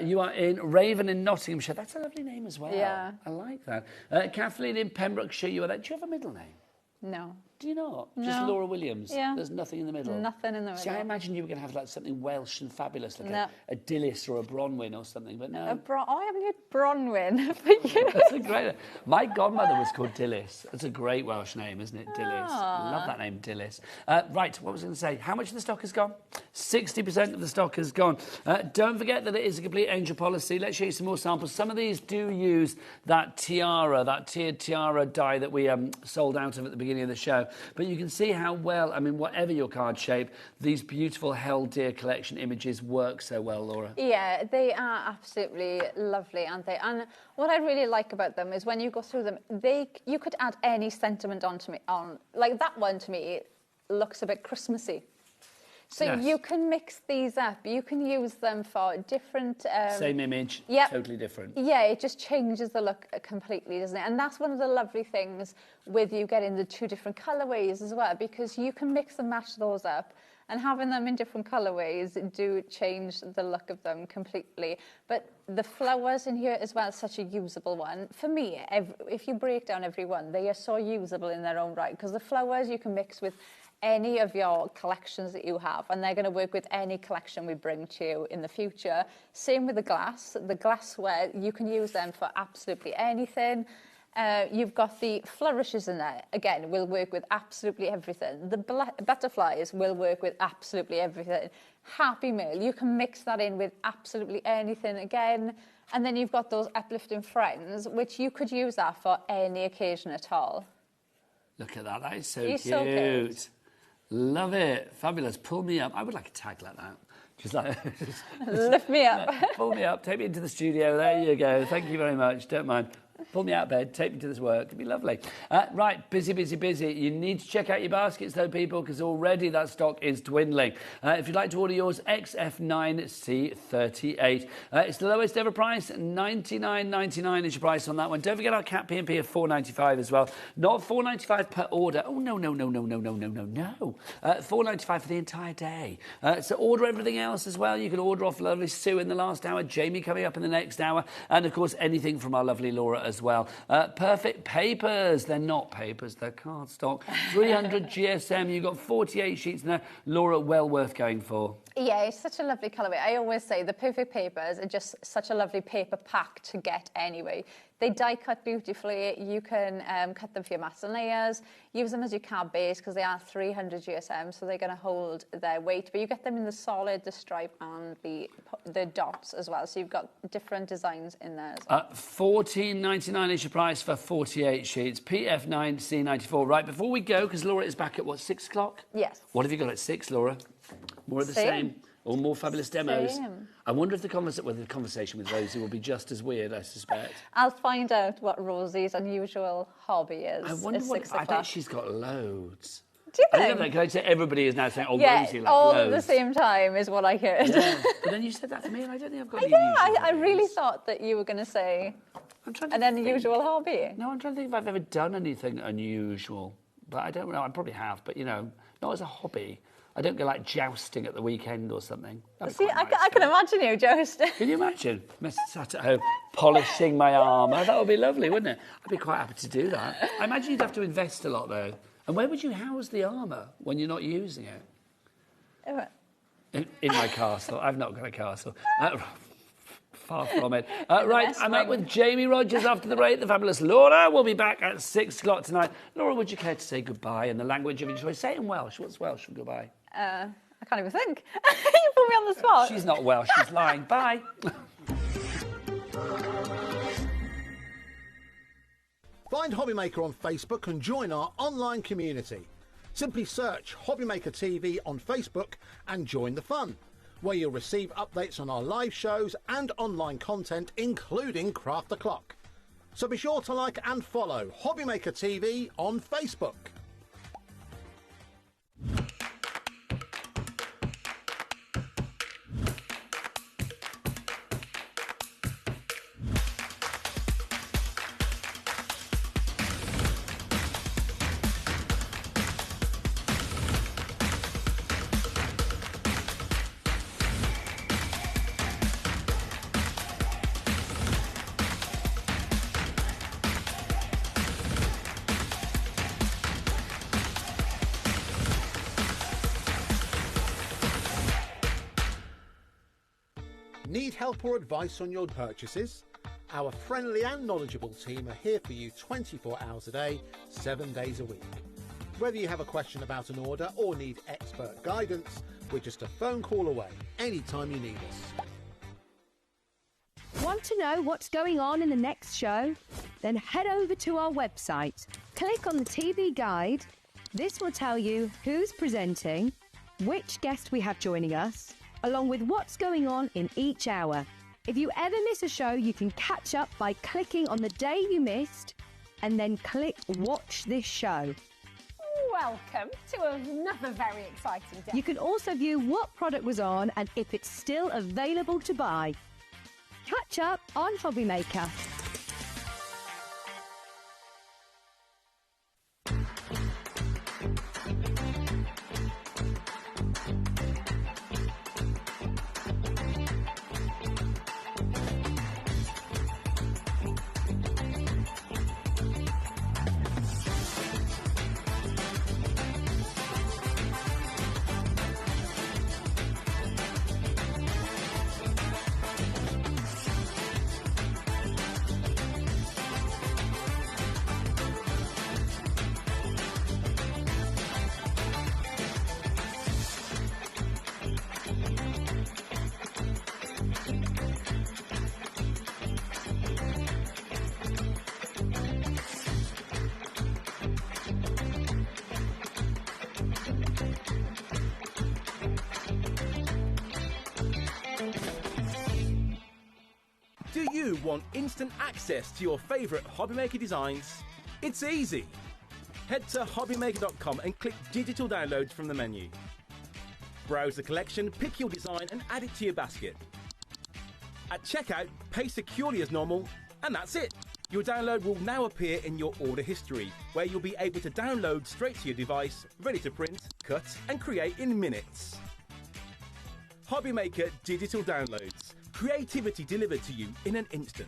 You are in Raven in Nottinghamshire. That's a lovely name as well. Yeah. I like that. Kathleen in Pembrokeshire, you are there. Do you have a middle name? No. Do you not? No. Just Laura Williams? Yeah. There's nothing in the middle? Nothing in the middle. See, I imagine you were going to have like something Welsh and fabulous, like a Dilys or a Bronwyn or something, but no. I haven't heard Bronwyn for you. That's a great name. My godmother was called Dilys. That's a great Welsh name, isn't it? Dilys. I love that name, Dilys. Right, what was I going to say? How much of the stock has gone? 60% of the stock has gone. Don't forget that it is a complete angel policy. Let's show you some more samples. Some of these do use that tiara, that tiered tiara die that we sold out of at the beginning of the show. But you can see how well, I mean, whatever your card shape, these beautiful Hell Dear collection images work so well, Laura. Yeah, they are absolutely lovely, aren't they? And what I really like about them is when you go through them, you could add any sentiment like that one to me looks a bit Christmassy. So yes. You can mix these up. You can use them for different... Same image, totally different. Yeah, it just changes the look completely, doesn't it? And that's one of the lovely things with you getting the two different colourways as well, because you can mix and match those up, and having them in different colourways do change the look of them completely. But the flowers in here as well, such a usable one. For me, if you break down every one, they are so usable in their own right, because the flowers you can mix with any of your collections that you have, and they're going to work with any collection we bring to you in the future. Same with the glassware, you can use them for absolutely anything. You've got the flourishes in there, again, will work with absolutely everything. The butterflies will work with absolutely everything. Happy Mail, you can mix that in with absolutely anything again. And then you've got those uplifting friends, which you could use that for any occasion at all. Look at that is so cute. So cute. Love it. Fabulous. Pull me up. I would like a tag like that. Just like... Lift me up. Pull me up. Take me into the studio. There you go. Thank you very much. Don't mind. Pull me out of bed, take me to this work. It'd be lovely. Right, busy. You need to check out your baskets, though, people, because already that stock is dwindling. If you'd like to order yours, XF9C38. It's the lowest ever price, $99.99 is your price on that one. Don't forget our cat P&P of $4.95 as well. Not $4.95 per order. Oh, no. $4.95 for the entire day. So order everything else as well. You can order off lovely Sue in the last hour, Jamie coming up in the next hour, and, of course, anything from our lovely Laura as well. Perfect papers. They're not papers, they're cardstock. 300 GSM. You've got 48 sheets in there. Laura, well worth going for. Yeah, it's such a lovely colourway. I always say the perfect papers are just such a lovely paper pack to get anyway. They die cut beautifully. You can cut them for your mats and layers, use them as your card base because they are 300 GSM, so they're going to hold their weight. But you get them in the solid, the stripe, and the dots as well. So you've got different designs in there as well. $14.99 is your price for 48 sheets. PF9C94. Right, before we go, because Laura is back at, what, 6 o'clock? Yes. What have you got at 6, Laura? More of the same? Or more fabulous demos? Same. I wonder if the conversation with Rosie will be just as weird, I suspect. I'll find out what Rosie's unusual hobby is. I wonder at what... 6 I o'clock. bet she's got loads. Do you I think? don't know, can I say everybody is now saying, oh, yeah, Rosie, like, all loads. at the same time is what I heard. Yeah. But then you said that to me, and I don't think I've got I any know, unusual I really hobbies. thought that you were going to say I'm trying to an unusual hobby. No, I'm trying to think if I've ever done anything unusual. But I don't know, I probably have, but, you know, not as a hobby. I don't go, like, jousting at the weekend or something. See, I can imagine you jousting. Can you imagine? Sat at home polishing my armour. That would be lovely, wouldn't it? I'd be quite happy to do that. I imagine you'd have to invest a lot, though. And where would you house the armour when you're not using it? In my castle. I've not got a castle. Far from it. Right, I'm up with Jamie Rogers after the break. The fabulous Laura will be back at 6 o'clock tonight. Laura, would you care to say goodbye in the language of your choice? Say it in Welsh. What's Welsh for goodbye? I can't even think. You put me on the spot. She's not Welsh. She's lying. Bye. Find HobbyMaker on Facebook and join our online community. Simply search HobbyMaker TV on Facebook and join the fun, where you'll receive updates on our live shows and online content, including Craft the Clock. So be sure to like and follow HobbyMaker TV on Facebook. Need help or advice on your purchases? Our friendly and knowledgeable team are here for you 24 hours a day, 7 days a week. Whether you have a question about an order or need expert guidance, we're just a phone call away anytime you need us. Want to know what's going on in the next show? Then head over to our website. Click on the TV guide. This will tell you who's presenting, which guest we have joining us, along with what's going on in each hour. If you ever miss a show, you can catch up by clicking on the day you missed and then click Watch This Show. Welcome to another very exciting day. You can also view what product was on and if it's still available to buy. Catch up on HobbyMaker. Do you want instant access to your favourite HobbyMaker designs? It's easy. Head to hobbymaker.com and click Digital Downloads from the menu. Browse the collection, pick your design and add it to your basket. At checkout, pay securely as normal, and that's it. Your download will now appear in your order history, where you'll be able to download straight to your device, ready to print, cut and create in minutes. HobbyMaker Digital Downloads. Creativity delivered to you in an instant.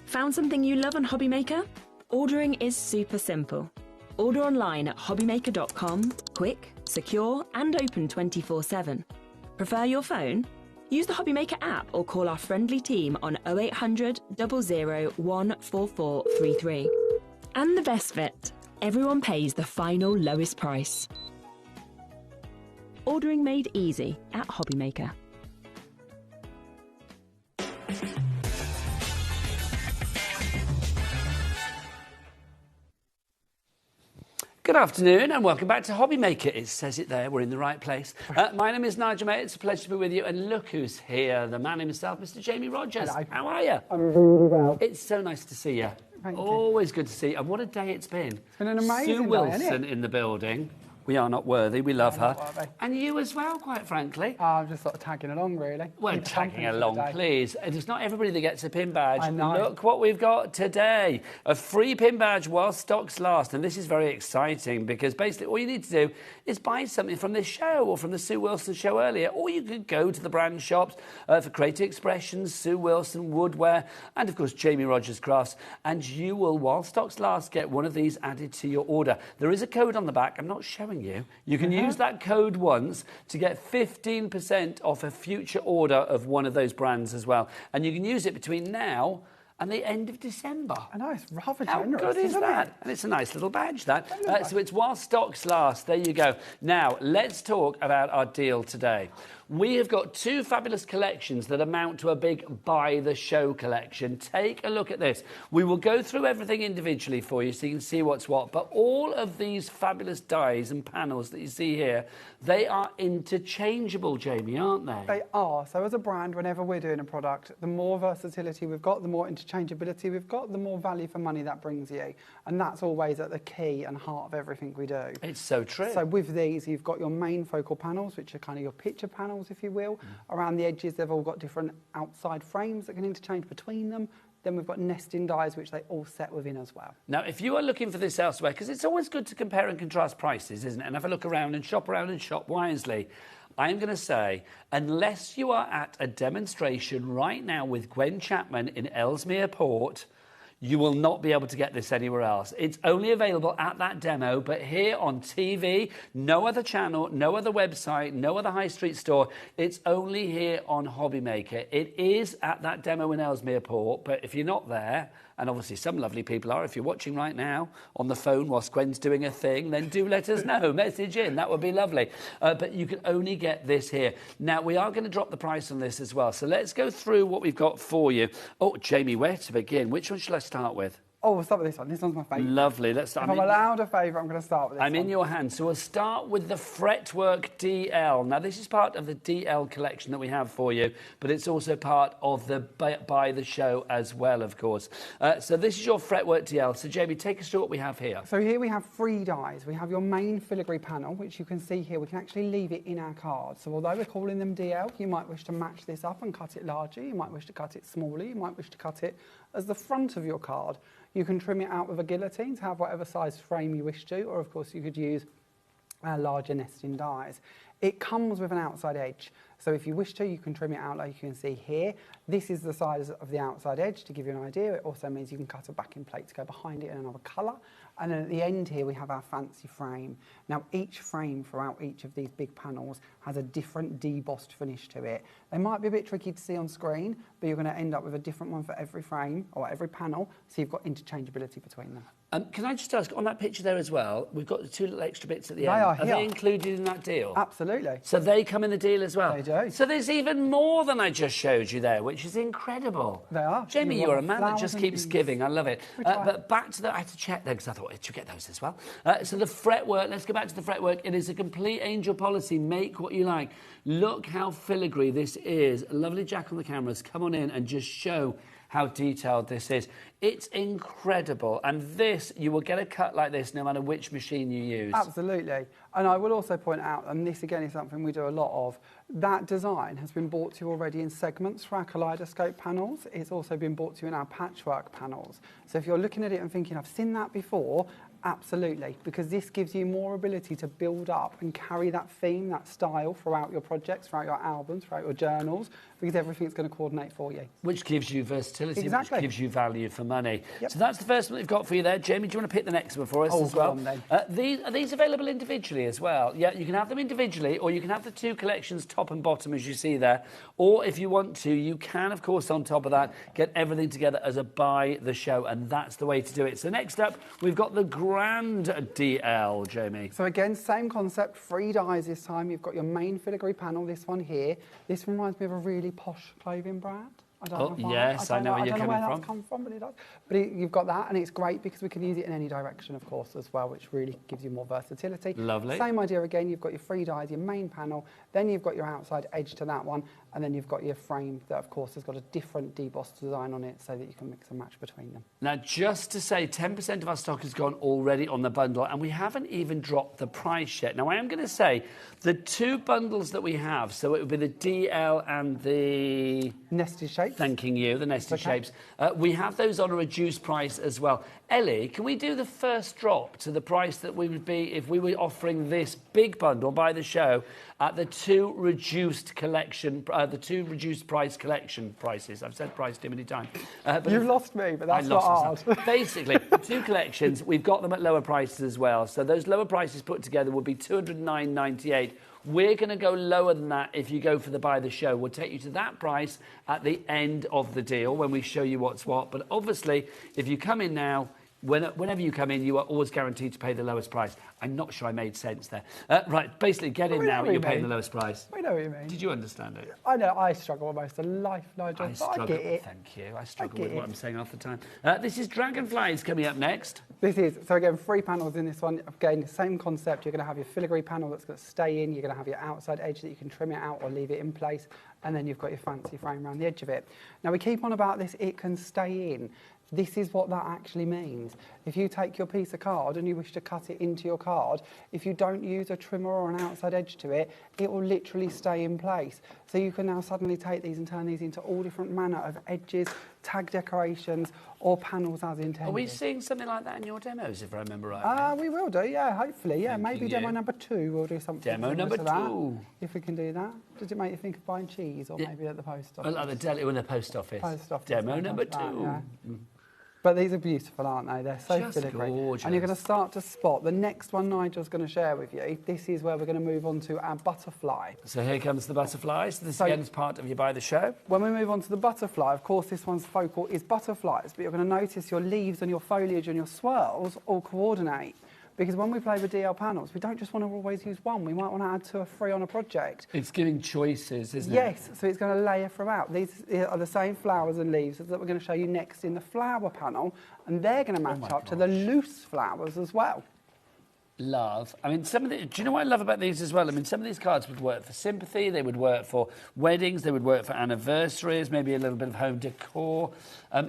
Found something you love on HobbyMaker? Ordering is super simple. Order online at hobbymaker.com, quick, secure, and open 24/7. Prefer your phone? Use the HobbyMaker app or call our friendly team on 0800 00 14433. And the best bit, everyone pays the final lowest price. Ordering made easy at HobbyMaker. Good afternoon and welcome back to HobbyMaker. It says it there, we're in the right place. My name is Nigel May, it's a pleasure to be with you. And look who's here, the man himself, Mr. Jamie Rogers. Hello. How are you? I'm really well. It's so nice to see you. Thank you. Always good to see you. And what a day it's been. It's been an amazing Sue day, Wilson hasn't it? in the building. We are not worthy, we love her. Not worthy. And you as well, quite frankly. I'm just sort of tagging along, really. Well, Keep tagging company for the along, day. please. It's not everybody that gets a pin badge. I know. Look what we've got today. A free pin badge while stocks last. And this is very exciting because basically all you need to do is buy something from this show or from the Sue Wilson show earlier. Or you could go to the brand shops for Creative Expressions, Sue Wilson, Woodwear, and of course Jamie Rogers Crafts. And you will, while stocks last, get one of these added to your order. There is a code on the back. I'm not showing you. You can use that code once to get 15% off a future order of one of those brands as well. And you can use it between now and the end of December. I know, it's rather How generous, good is isn't that? it? And it's a nice little badge, that. So it's while stocks last. There you go. Now, let's talk about our deal today. We have got two fabulous collections that amount to a big buy the show collection. Take a look at this. We will go through everything individually for you so you can see what's what. But all of these fabulous dies and panels that you see here, they are interchangeable, Jamie, aren't they? They are. So as a brand, whenever we're doing a product, the more versatility we've got, the more interchangeability we've got, the more value for money that brings you. And that's always at the key and heart of everything we do. It's so true. So with these, you've got your main focal panels, which are kind of your picture panels, if you will. Around the edges, they've all got different outside frames that can interchange between them. Then we've got nesting dies, which they all set within as well. Now, if you are looking for this elsewhere, because it's always good to compare and contrast prices, isn't it? And have a look around and shop wisely. I am going to say, unless you are at a demonstration right now with Gwen Chapman in Ellesmere Port, you will not be able to get this anywhere else. It's only available at that demo, but here on TV, no other channel, no other website, no other high street store. It's only here on HobbyMaker. It is at that demo in Ellesmere Port, but if you're not there, and obviously some lovely people are, if you're watching right now on the phone whilst Gwen's doing a thing, then do let us know. Message in, that would be lovely. But you can only get this here. Now, we are going to drop the price on this as well. So let's go through what we've got for you. Oh, Jamie, where to begin? Which one should I start with? Oh, we'll start with this one. This one's my favourite. Lovely. Let's start. If I'm allowed a favourite, I'm going to start with this I'm in your hands. So we'll start with the Fretwork DL. Now, this is part of the DL collection that we have for you, but it's also part of the Buy the Show as well, of course. So this is your Fretwork DL. So, Jamie, take us through what we have here. So here we have 3 dies. We have your main filigree panel, which you can see here. We can actually leave it in our card. So although we're calling them DL, you might wish to match this up and cut it larger. You might wish to cut it smaller. You might wish to cut it as the front of your card. You can trim it out with a guillotine to have whatever size frame you wish to, or of course you could use larger nesting dies. It comes with an outside edge. So if you wish to, you can trim it out like you can see here. This is the size of the outside edge to give you an idea. It also means you can cut a backing plate to go behind it in another colour. And then at the end here, we have our fancy frame. Now, each frame throughout each of these big panels has a different debossed finish to it. They might be a bit tricky to see on screen, but you're going to end up with a different one for every frame or every panel, so you've got interchangeability between them. Can I just ask, on that picture there as well, we've got the two little extra bits at the end. Are here. They included in that deal? Absolutely. So they come in the deal as well? They do. So there's even more than I just showed you there, which is incredible. They are. Jamie, you're a man that just keeps things. giving. I love it. But back to the... I had to check there because I thought, did you get those as well? So the fretwork, let's go back to the fretwork. It is a complete angel policy. Make what you like. Look how filigree this is. Lovely Jack on the cameras. Come on in and just show how detailed this is. It's incredible, and this, you will get a cut like this no matter which machine you use. Absolutely. And I will also point out, and this again is something we do a lot of, that design has been brought to you already in segments for our kaleidoscope panels. It's also been brought to you in our patchwork panels. So if you're looking at it and thinking, I've seen that before, absolutely, because this gives you more ability to build up and carry that theme, that style throughout your projects, throughout your albums, throughout your journals, because everything's going to coordinate for you. Which gives you versatility, exactly. Which gives you value for money. Yep. So that's the first one they've got for you there. Jamie, do you want to pick the next one for us as well? On, then. Are these available individually as well? Yeah, you can have them individually, or you can have the two collections top and bottom as you see there. Or if you want to, you can, of course, on top of that, get everything together as a buy the show, and that's the way to do it. So next up, we've got the Grand DL, Jamie. So again, same concept, 3 dies this time. You've got your main filigree panel, this one here. This reminds me of a really posh clothing brand. I don't know why. Yes, I know where you're coming from. I don't know where that's come from, but it does. But you've got that, and it's great because we can use it in any direction, of course, as well, which really gives you more versatility. Lovely. Same idea again, you've got your 3 dies, your main panel, then you've got your outside edge to that one, and then you've got your frame that, of course, has got a different debossed design on it so that you can mix and match between them. Now, just to say, 10% of our stock has gone already on the bundle, and we haven't even dropped the price yet. Now, I am going to say the 2 bundles that we have, so it would be the DL and the... Nested shapes. Thanking you, the nested shapes. We have those on a reduced price as well. Ellie, can we do the first drop to the price that we would be if we were offering this big bundle by the show at the 2 reduced collection, the 2 reduced price collection prices? I've said price too many times. You've lost me, but that's not hard. Basically, 2 collections, we've got them at lower prices as well. So those lower prices put together would be $209.98. We're going to go lower than that if you go for the buy the show. We'll take you to that price at the end of the deal when we show you what's what. But obviously, if you come in now, whenever you come in, you are always guaranteed to pay the lowest price. I'm not sure I made sense there. Right, basically, get in now, you're paying the lowest price. We know what you mean. Did you understand it? I know, I struggle with most of life, Nigel, I get it. Thank you. I struggle with what I'm saying half the time. This is Dragonflies coming up next. This is, so again, 3 panels in this one. Again, same concept. You're going to have your filigree panel that's going to stay in. You're going to have your outside edge that you can trim it out or leave it in place. And then you've got your fancy frame around the edge of it. Now, we keep on about this, it can stay in. This is what that actually means. If you take your piece of card and you wish to cut it into your card, if you don't use a trimmer or an outside edge to it, it will literally stay in place. So you can now suddenly take these and turn these into all different manner of edges, tag decorations, or panels as intended. Are we seeing something like that in your demos, if I remember right? We will do, yeah, hopefully. Yeah, maybe demo number 2 we'll do something. Demo number 2. If we can do that. Does it make you think of buying cheese or maybe at the post office? At the deli or the post office. Post office. Demo number 2. Yeah. But these are beautiful, aren't they? They're so just filigree. Gorgeous. And you're going to start to spot. The next one Nigel's going to share with you, this is where we're going to move on to our butterfly. So here comes the butterflies. This again is part of your buy the show. When we move on to the butterfly, of course, this one's focal is butterflies, but you're going to notice your leaves and your foliage and your swirls all coordinate. Because when we play with DL panels, we don't just want to always use one. We might want to add 2 or 3 on a project. It's giving choices, isn't it? Yes, so it's going to layer throughout. These are the same flowers and leaves that we're going to show you next in the flower panel, and they're going to match up to the loose flowers as well. Love. I mean, do you know what I love about these as well? I mean, some of these cards would work for sympathy, they would work for weddings, they would work for anniversaries, maybe a little bit of home decor.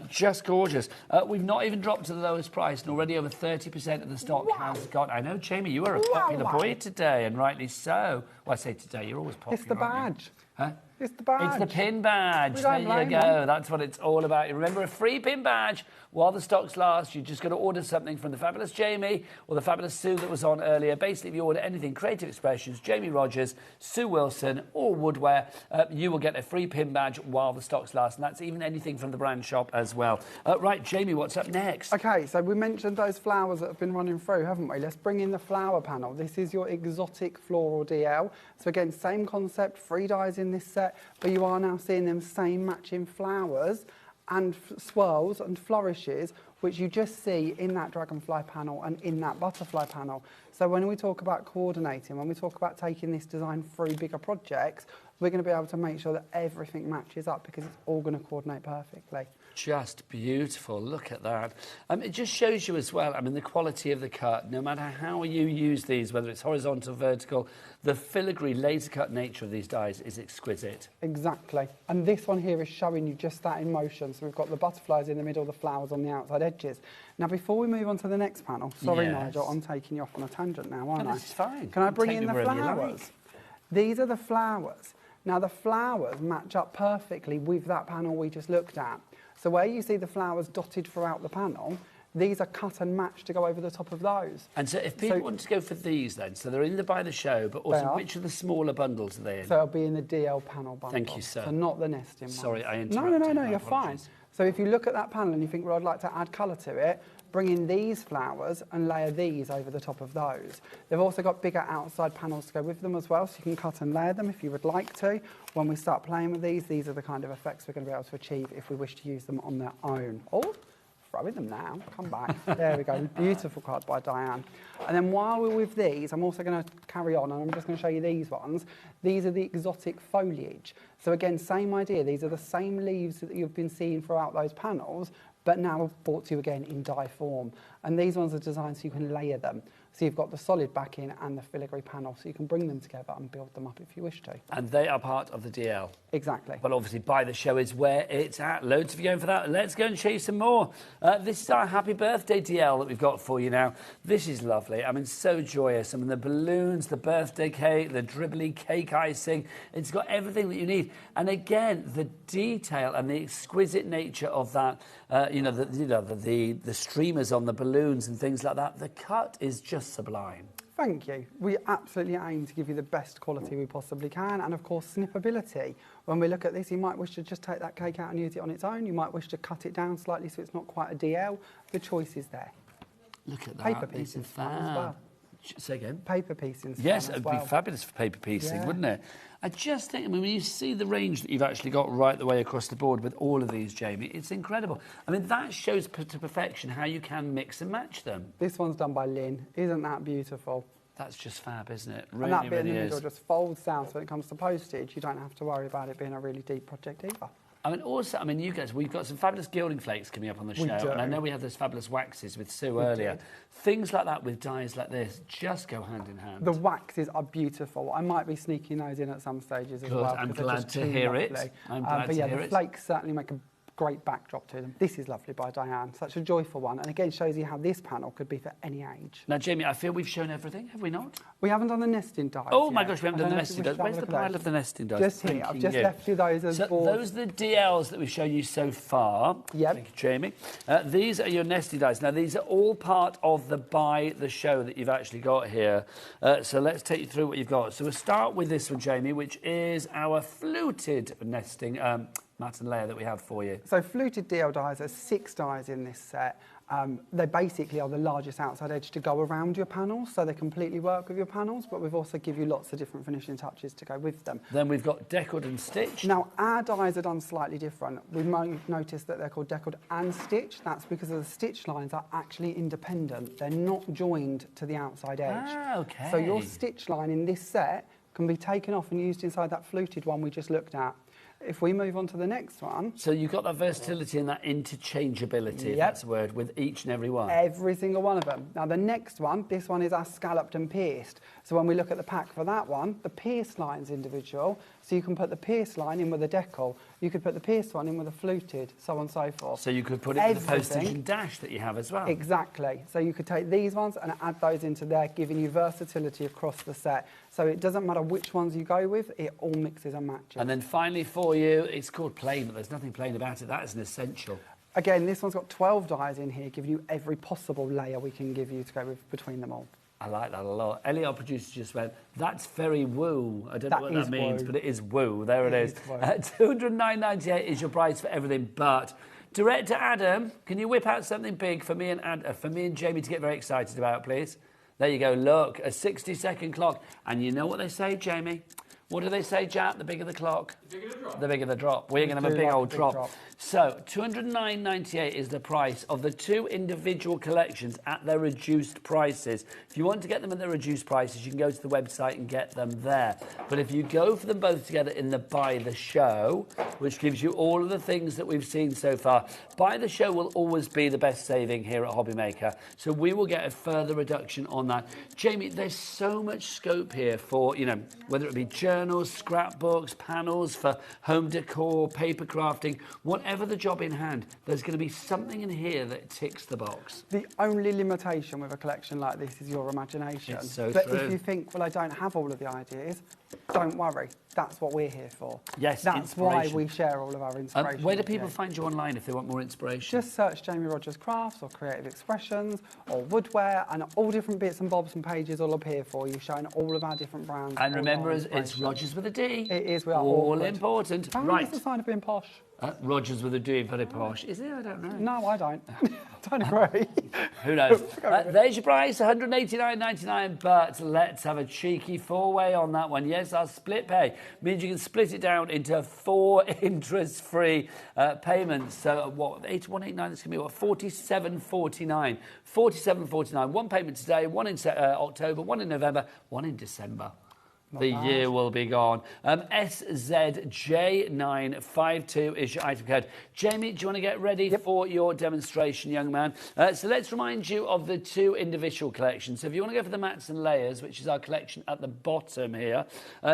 Just gorgeous. We've not even dropped to the lowest price, and already over 30% of the stock has gone. I know, Jamie, you are a popular boy today, and rightly so. Well, I say today, you're always popular. It's the badge. Huh? It's the badge. It's the pin badge. There you go. That's what it's all about. Remember, a free pin badge while the stocks last. You just got to order something from the fabulous Jamie or the fabulous Sue that was on earlier. Basically, if you order anything Creative Expressions, Jamie Rogers, Sue Wilson or Woodware, you will get a free pin badge while the stocks last, and that's even anything from the brand shop as well. Right, Jamie, what's up next? Okay, so we mentioned those flowers that have been running through, haven't we? Let's bring in the flower panel. This is your exotic floral DL. So again, same concept, 3 dies in this set, but you are now seeing them same matching flowers and swirls and flourishes, which you just see in that dragonfly panel and in that butterfly panel. So when we talk about coordinating, when we talk about taking this design through bigger projects, we're going to be able to make sure that everything matches up because it's all going to coordinate perfectly. Just beautiful. Look at that. It just shows you as well, I mean, the quality of the cut, no matter how you use these, whether it's horizontal, vertical, the filigree laser cut nature of these dies is exquisite. Exactly. And this one here is showing you just that in motion. So we've got the butterflies in the middle, the flowers on the outside edges. Now, before we move on to the next panel, sorry, Nigel, I'm taking you off on a tangent now, aren't I? This is fine. Can I bring in the flowers? These are the flowers. Now, the flowers match up perfectly with that panel we just looked at. So where you see the flowers dotted throughout the panel, these are cut and matched to go over the top of those. And so if people want to go for these then, so they're in the by the show, but also which of the smaller bundles are they in? So it'll be in the DL panel bundle. Thank you, sir. So not the nesting one. Sorry, I interrupted. No, you're fine. So if you look at that panel and you think, well, I'd like to add colour to it, bring in these flowers and layer these over the top of those. They've also got bigger outside panels to go with them as well, so you can cut and layer them if you would like to. When we start playing with these are the kind of effects we're going to be able to achieve if we wish to use them on their own. Oh, throwing them now. Come back. There we go. Beautiful card by Diane. And then while we're with these, I'm also going to carry on and I'm just going to show you these ones. These are the exotic foliage. So again, same idea. These are the same leaves that you've been seeing throughout those panels, but now brought to you again in die form. And these ones are designed so you can layer them. So you've got the solid backing and the filigree panel, so you can bring them together and build them up if you wish to. And they are part of the DL. Exactly. But obviously by the show is where it's at. Loads of you going for that. Let's go and show you some more. This is our happy birthday DL that we've got for you now. This is lovely. I mean, so joyous. I mean, the balloons, the birthday cake, the dribbly cake icing. It's got everything that you need. And again, the detail and the exquisite nature of that, the streamers on the balloons and things like that. The cut is just sublime. Thank you. We absolutely aim to give you the best quality we possibly can, and of course snippability. When we look at this, you might wish to just take that cake out and use it on its own. You might wish to cut it down slightly so it's not quite a DL. The choice is there. Look at that. Paper piecing as well. Say again? Paper piecing. Yes, it would be fabulous for paper piecing, wouldn't it? I just think, I mean, when you see the range that you've actually got right the way across the board with all of these, Jamie, it's incredible. I mean, that shows to perfection how you can mix and match them. This one's done by Lynn. Isn't that beautiful? That's just fab, isn't it? Really, and that bit really in the middle is. just folds down, so when it comes to postage, you don't have to worry about it being a really deep project either. I mean, also, I mean, you guys, we've got some fabulous gilding flakes coming up on the show, and I know we had those fabulous waxes with Sue earlier. Things like that with dies like this just go hand in hand. The waxes are beautiful. I might be sneaking those in at some stages as well. I'm glad to hear it. I'm glad to hear it. But yeah, the flakes certainly make a great backdrop to them. This is lovely by Diane. Such a joyful one. And again, shows you how this panel could be for any age. Now, Jamie, I feel we've shown everything, have we not? We haven't done the nesting dies Oh, my yet. gosh, we haven't done the nesting dies. Where's the pile of the nesting dies? Just here. I've just left you those as boards. Those are the DLs that we've shown you so far. Yep. Thank you, Jamie. These are your nesting dies. Now, these are all part of the by the show that you've actually got here. So let's take you through what you've got. So we'll start with this one, Jamie, which is our fluted nesting mat and layer that we have for you. So fluted DL dies are 6 dies in this set. They basically are the largest outside edge to go around your panels, so they completely work with your panels, but we've also give you lots of different finishing touches to go with them. Then we've got deckled and stitched. Now, our dies are done slightly different. We might notice that they're called deckled and stitched. That's because the stitch lines are actually independent. They're not joined to the outside edge. Ah, okay. So your stitch line in this set can be taken off and used inside that fluted one we just looked at. If we move on to the next one... So you've got that versatility and that interchangeability, if that's a word, with each and every one. Every single one of them. Now, the next one, this one is our scalloped and pierced. So when we look at the pack for that one, the pierced line's individual. So you can put the pierced line in with a decal. You could put the pierced one in with a fluted, so on and so forth. So you could put it with the postage and dash that you have as well. Exactly. So you could take these ones and add those into there, giving you versatility across the set. So it doesn't matter which ones you go with, it all mixes and matches. And then finally for you, it's called plain, but there's nothing plain about it. That is an essential. Again, this one's got 12 dies in here, giving you every possible layer we can give you to go with between them all. I like that a lot. Ellie, our producer, just went, that's very woo. I don't know what that means, but it is woo. There it is. $209.98 is your price for everything, but Director Adam, can you whip out something big for me and Jamie to get very excited about, please? There you go. Look, a 60-second clock. And you know what they say, Jamie? What do they say, Jack? The bigger the clock, the bigger the drop. The bigger the drop. We're going to have a big old drop. So, $209.98 is the price of the 2 individual collections at their reduced prices. If you want to get them at their reduced prices, you can go to the website and get them there. But if you go for them both together in the Buy the Show, which gives you all of the things that we've seen so far, Buy the Show will always be the best saving here at HobbyMaker. So we will get a further reduction on that. Jamie, there's so much scope here for, you know, whether it be journals, scrapbooks, panels for home decor, paper crafting, whatever the job in hand, there's going to be something in here that ticks the box. The only limitation with a collection like this is your imagination. It's so but true. If you think, well, I don't have all of the ideas, don't worry. That's what we're here for. Yes, that's why we share all of our inspiration. Where do people find you online if they want more inspiration? Just search Jamie Rogers Crafts or Creative Expressions or Woodware, and all different bits and bobs and pages will appear for you, showing all of our different brands. And remember, it's Rogers with a D. It is. We are all important. Right. It's a sign of being posh. Rogers with a D, very posh. Is it? I don't know. No, I don't. Don't agree. Who knows? There's your price, $189.99, but let's have a cheeky 4-way on that one. Yes, our split pay means you can split it down into 4 interest-free payments. So what, 189, that's going to be what, $47.49. $47.49. 1 payment today, 1 in October, 1 in November, 1 in December. The year will be gone. SZJ952 is your item code. Jamie, do you want to get ready for your demonstration, young man? So let's remind you of the 2 individual collections. So if you want to go for the mats and layers, which is our collection at the bottom here,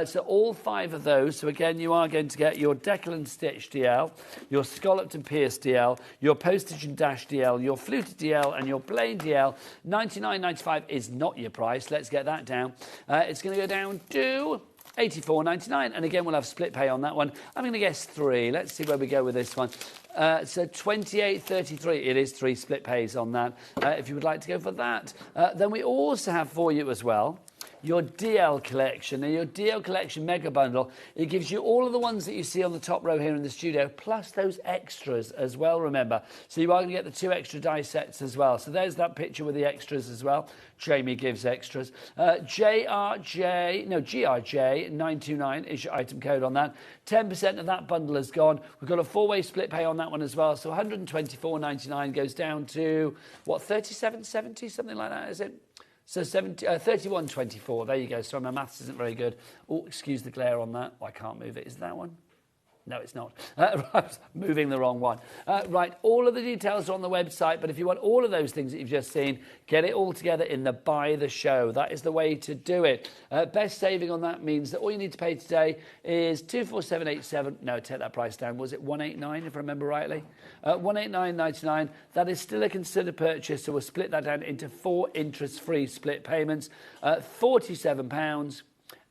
so all 5 of those. So again, you are going to get your decal and stitch DL, your scalloped and pierced DL, your postage and dash DL, your fluted DL, and your plain DL. $99.95 is not your price. Let's get that down. It's going to go down to $84.99, and again we'll have split pay on that one. I'm going to guess 3. Let's see where we go with this one. So $28.33. It is 3 split pays on that. If you would like to go for that, then we also have for you as well your DL collection. Now, your DL collection mega bundle, it gives you all of the ones that you see on the top row here in the studio, plus those extras as well, remember. So you are going to get the 2 extra die sets as well. So there's that picture with the extras as well. Jamie gives extras. GRJ929 is your item code on that. 10% of that bundle is gone. We've got a 4-way split pay on that one as well. So $124.99 goes down to, what, $37.70, something like that, is it? So $31.24. There you go. Sorry, my maths isn't very good. Oh, excuse the glare on that. Oh, I can't move it. Is that one? No, it's not. Right, moving the wrong one. Right, all of the details are on the website, but if you want all of those things that you've just seen, get it all together in the Buy the Show. That is the way to do it. Best saving on that means that all you need to pay today is $247.87. No, take that price down. Was it $189, if I remember rightly? $189.99. That is still a considered purchase, so we'll split that down into 4 interest-free split payments. £47.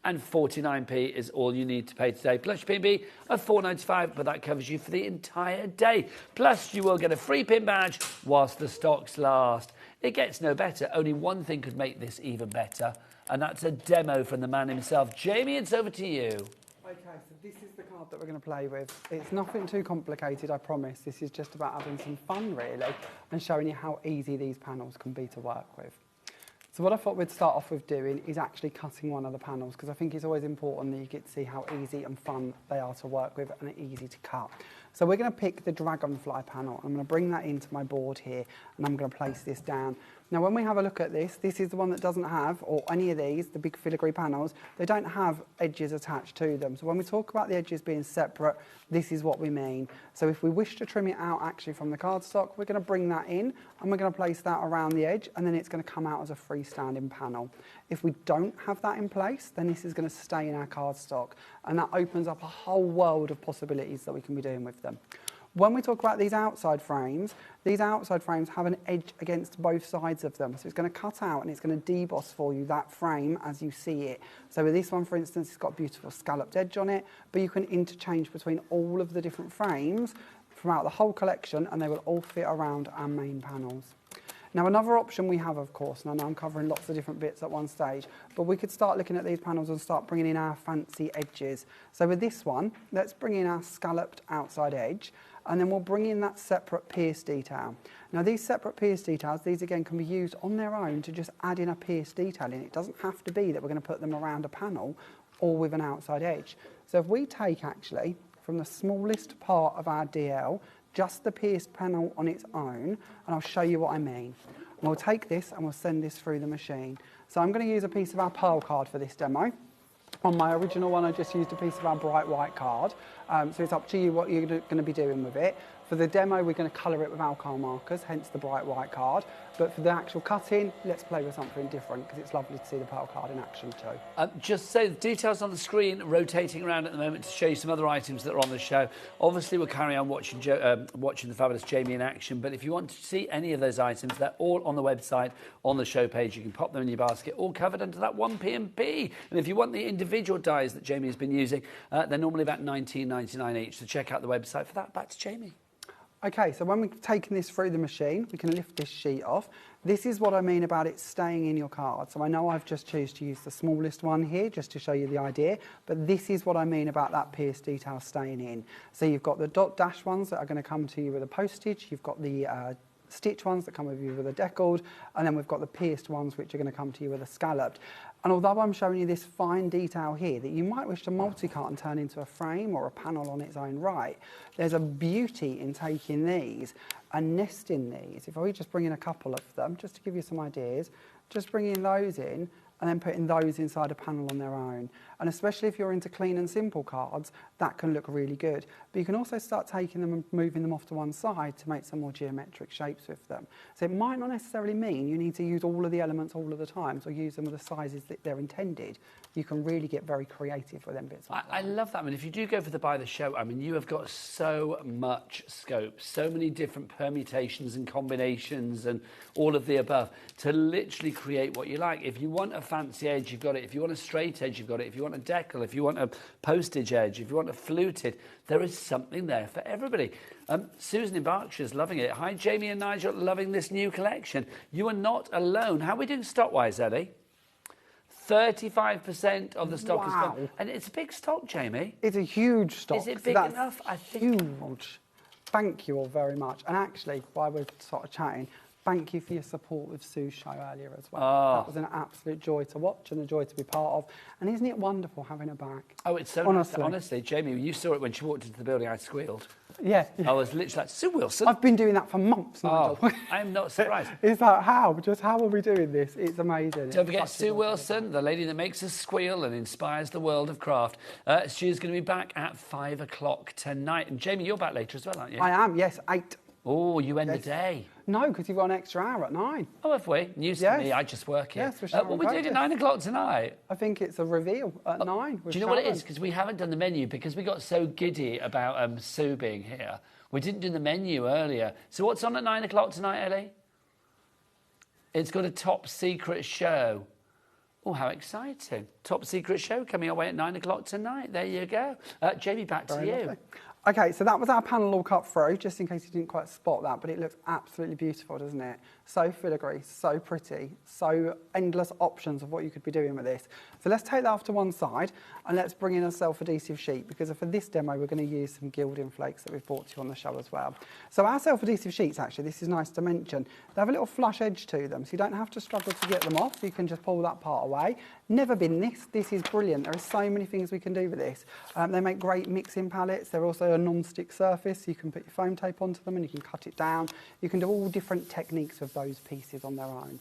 And 49p is all you need to pay today. Plus your P&B of $4.95, but that covers you for the entire day. Plus, you will get a free pin badge whilst the stocks last. It gets no better. Only one thing could make this even better, and that's a demo from the man himself. Jamie, it's over to you. Okay, so this is the card that we're going to play with. It's nothing too complicated, I promise. This is just about having some fun, really, and showing you how easy these panels can be to work with. So what I thought we'd start off with doing is actually cutting one of the panels, because I think it's always important that you get to see how easy and fun they are to work with and easy to cut. So we're going to pick the dragonfly panel. I'm going to bring that into my board here, and I'm going to place this down. Now, when we have a look at this, this is the one that doesn't have, or any of these, the big filigree panels, they don't have edges attached to them. So when we talk about the edges being separate, this is what we mean. So if we wish to trim it out actually from the cardstock, we're going to bring that in, and we're going to place that around the edge, and then it's going to come out as a freestanding panel. If we don't have that in place, then this is going to stay in our cardstock, and that opens up a whole world of possibilities that we can be doing with them. When we talk about these outside frames have an edge against both sides of them. So it's going to cut out and it's going to deboss for you that frame as you see it. So with this one, for instance, it's got a beautiful scalloped edge on it, but you can interchange between all of the different frames throughout the whole collection, and they will all fit around our main panels. Now, another option we have, of course, and I know I'm covering lots of different bits at one stage, but we could start looking at these panels and start bringing in our fancy edges. So with this one, let's bring in our scalloped outside edge, and then we'll bring in that separate pierced detail. Now, these separate pierced details, these again can be used on their own to just add in a pierced detail in. It doesn't have to be that we're going to put them around a panel or with an outside edge. So if we take actually from the smallest part of our DL, just the pierced panel on its own, and I'll show you what I mean. And we'll take this and we'll send this through the machine. So I'm going to use a piece of our pearl card for this demo. On my original one, I just used a piece of our bright white card. So it's up to you what you're going to be doing with it. For the demo, we're going to colour it with alcohol markers, hence the bright white card. But for the actual cutting, let's play with something different, because it's lovely to see the pearl card in action too. Just say the details on the screen, rotating around at the moment to show you some other items that are on the show. Obviously, we'll carry on watching the fabulous Jamie in action, but if you want to see any of those items, they're all on the website, on the show page. You can pop them in your basket, all covered under that 1p&p. And if you want the individual dies that Jamie has been using, they're normally about $19.99 each, so check out the website for that. Back to Jamie. Okay, so when we've taken this through the machine, we can lift this sheet off. This is what I mean about it staying in your card. So I know I've just chosen to use the smallest one here just to show you the idea, but this is what I mean about that pierced detail staying in. So you've got the dot dash ones that are going to come to you with a postage, you've got the stitch ones that come with you with a deckled, and then we've got the pierced ones which are going to come to you with a scalloped. And although I'm showing you this fine detail here that you might wish to multi-cut and turn into a frame or a panel on its own right, there's a beauty in taking these and nesting these. If we just bring in a couple of them, just to give you some ideas, just bringing those in and then putting those inside a panel on their own. And especially if you're into clean and simple cards, that can look really good. But you can also start taking them and moving them off to one side to make some more geometric shapes with them. So it might not necessarily mean you need to use all of the elements all of the time, or use them with the sizes that they're intended. You can really get very creative with them bits. I love that. I mean, if you do go for the buy the show, I mean, you have got so much scope, so many different permutations and combinations and all of the above to literally create what you like. If you want a fancy edge, you've got it. If you want a straight edge, you've got it. If you want a decal, if you want a postage edge, if you want a fluted, there is something there for everybody. Susan in Berkshire is loving it. Hi, Jamie and Nigel, loving this new collection. You are not alone. How are we doing stock-wise, Ellie? 35% of the stock is gone. And it's a big stock, Jamie. It's a huge stock. Is it big enough? I think. Huge. Thank you all very much. And actually, while we're sort of chatting, thank you for your support with Sue's show earlier as well. Oh. That was an absolute joy to watch and a joy to be part of. And isn't it wonderful having her back? Oh, it's so nice. Honestly, Jamie, you saw it when she walked into the building, I squealed. Yeah. I was literally like, Sue Wilson. I've been doing that for months, Nigel. Oh, I'm not surprised. It's like, how? Just how are we doing this? It's amazing. Don't forget Sue Wilson, the lady that makes us squeal and inspires the world of craft. She's going to be back at 5 o'clock tonight. And Jamie, you're back later as well, aren't you? I am, yes, 8. Oh, you end the day. No, because you've got an extra hour at 9. Oh, have we? News to me, I just work here. Yes, what we doing at 9 o'clock tonight? I think it's a reveal at 9. Do you know what it is? Because we haven't done the menu because we got so giddy about Sue being here. We didn't do the menu earlier. So what's on at 9 o'clock tonight, Ellie? It's got a top secret show. Oh, how exciting. Top secret show coming our way at 9 o'clock tonight. There you go. Jamie, back to you. Lovely. Okay, so that was our panel all cut through, just in case you didn't quite spot that, but it looks absolutely beautiful, doesn't it? So filigree, so pretty, so endless options of what you could be doing with this. So let's take that off to one side and let's bring in a self-adhesive sheet, because for this demo we're going to use some gilding flakes that we've brought to you on the show as well. So our self-adhesive sheets, actually, this is nice to mention, they have a little flush edge to them, so you don't have to struggle to get them off. You can just pull that part away. Never been this. This is brilliant. There are so many things we can do with this. They make great mixing palettes. They're also a non-stick surface. You can put your foam tape onto them and you can cut it down. You can do all different techniques with those pieces on their own.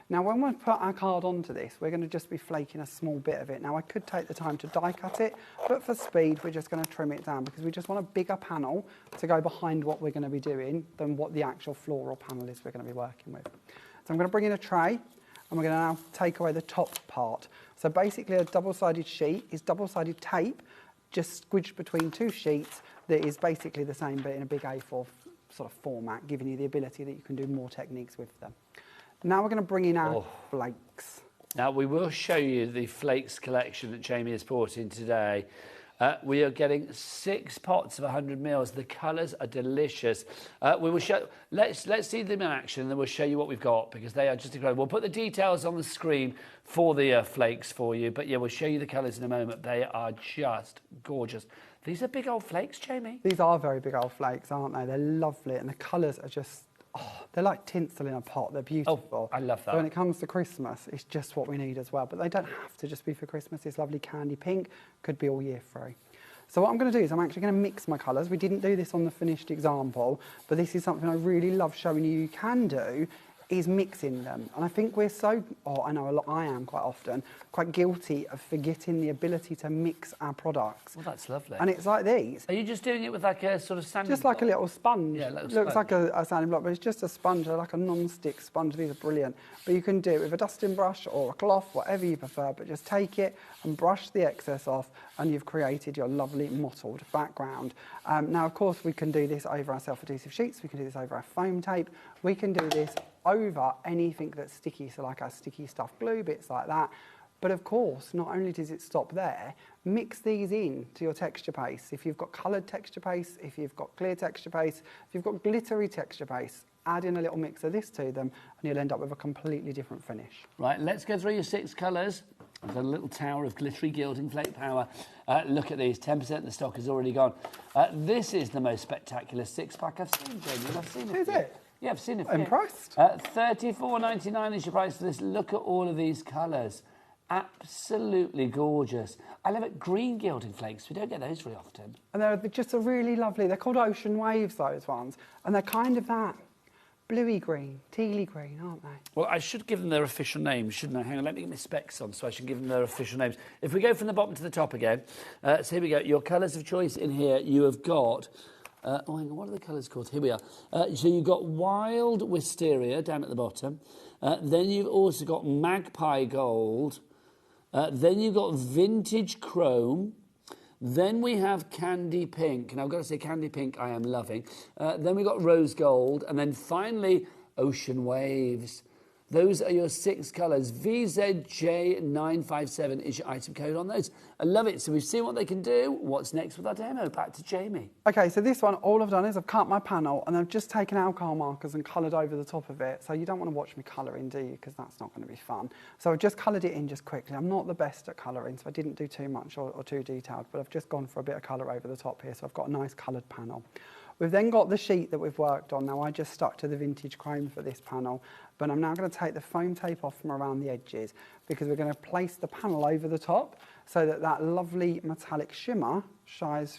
Now, when we put our card onto this, we're going to just be flaking a small bit of it. Now, I could take the time to die cut it, but for speed, we're just going to trim it down because we just want a bigger panel to go behind what we're going to be doing than what the actual floral panel is we're going to be working with. So I'm going to bring in a tray. And we're going to now take away the top part. So basically a double-sided sheet is double-sided tape just squidged between two sheets that is basically the same but in a big A4 sort of format, giving you the ability that you can do more techniques with them. Now we're going to bring in our flakes. Now we will show you the flakes collection that Jamie has brought in today. We are getting 6 pots of 100 mils. The colours are delicious. We will show. Let's see them in action, and then we'll show you what we've got, because they are just incredible. We'll put the details on the screen for the flakes for you, but yeah, we'll show you the colours in a moment. They are just gorgeous. These are big old flakes, Jamie. These are very big old flakes, aren't they? They're lovely, and the colours are just... Oh, they're like tinsel in a pot. They're beautiful. Oh, I love that. So when it comes to Christmas, it's just what we need as well. But they don't have to just be for Christmas. This lovely candy pink could be all year through. So what I'm going to do is I'm actually going to mix my colours. We didn't do this on the finished example, but this is something I really love showing you can do, is mixing them. And I think we're so, I know a lot, I am quite often, quite guilty of forgetting the ability to mix our products. Well, that's lovely. And it's like these. Are you just doing it with like a sort of sanding Just like block? a little sponge. Yeah, a little Looks sponge. like a sanding block, but it's just a sponge, like a non-stick sponge. These are brilliant. But you can do it with a dusting brush or a cloth, whatever you prefer, but just take it and brush the excess off, and you've created your lovely mottled background. Now, of course, we can do this over our self-adhesive sheets. We can do this over our foam tape. We can do this over anything that's sticky, so like our sticky stuff glue, bits like that. But of course, not only does it stop there, mix these in to your texture paste. If you've got coloured texture paste, if you've got clear texture paste, if you've got glittery texture paste, add in a little mix of this to them, and you'll end up with a completely different finish. Right, let's go through your 6 colours. I've got a little tower of glittery gilding flake power. Look at these, 10% of the stock has already gone. This is the most spectacular 6-pack I've seen, Jamie. I've seen it. Is it? Yeah, I've seen it. Impressed. $34.99 is your price for this. Look at all of these colours. Absolutely gorgeous. I love it. Green gilding flakes. We don't get those very often. And they're just a really lovely, they're called ocean waves, those ones. And they're kind of that bluey green, tealy green, aren't they? Well, I should give them their official names, shouldn't I? Hang on, let me get my specs on so I should give them their official names. If we go from the bottom to the top again, so here we go. Your colours of choice in here, you have got... hang on, what are the colours called? Here we are. So you've got Wild Wisteria down at the bottom. Then you've also got Magpie Gold. Then you've got Vintage Chrome. Then we have Candy Pink. Now, I've got to say, Candy Pink I am loving. Then we've got Rose Gold. And then finally, Ocean Waves. Those are your 6 colours. VZJ957 is your item code on those. I love it. So we've seen what they can do. What's next with our demo? Back to Jamie. Okay, so this one, all I've done is I've cut my panel and I've just taken alcohol markers and coloured over the top of it. So you don't want to watch me colouring, do you? Because that's not going to be fun. So I've just coloured it in just quickly. I'm not the best at colouring, so I didn't do too much or too detailed, but I've just gone for a bit of colour over the top here. So I've got a nice coloured panel. We've then got the sheet that we've worked on. Now, I just stuck to the vintage chrome for this panel, but I'm now going to take the foam tape off from around the edges, because we're going to place the panel over the top so that that lovely metallic shimmer shines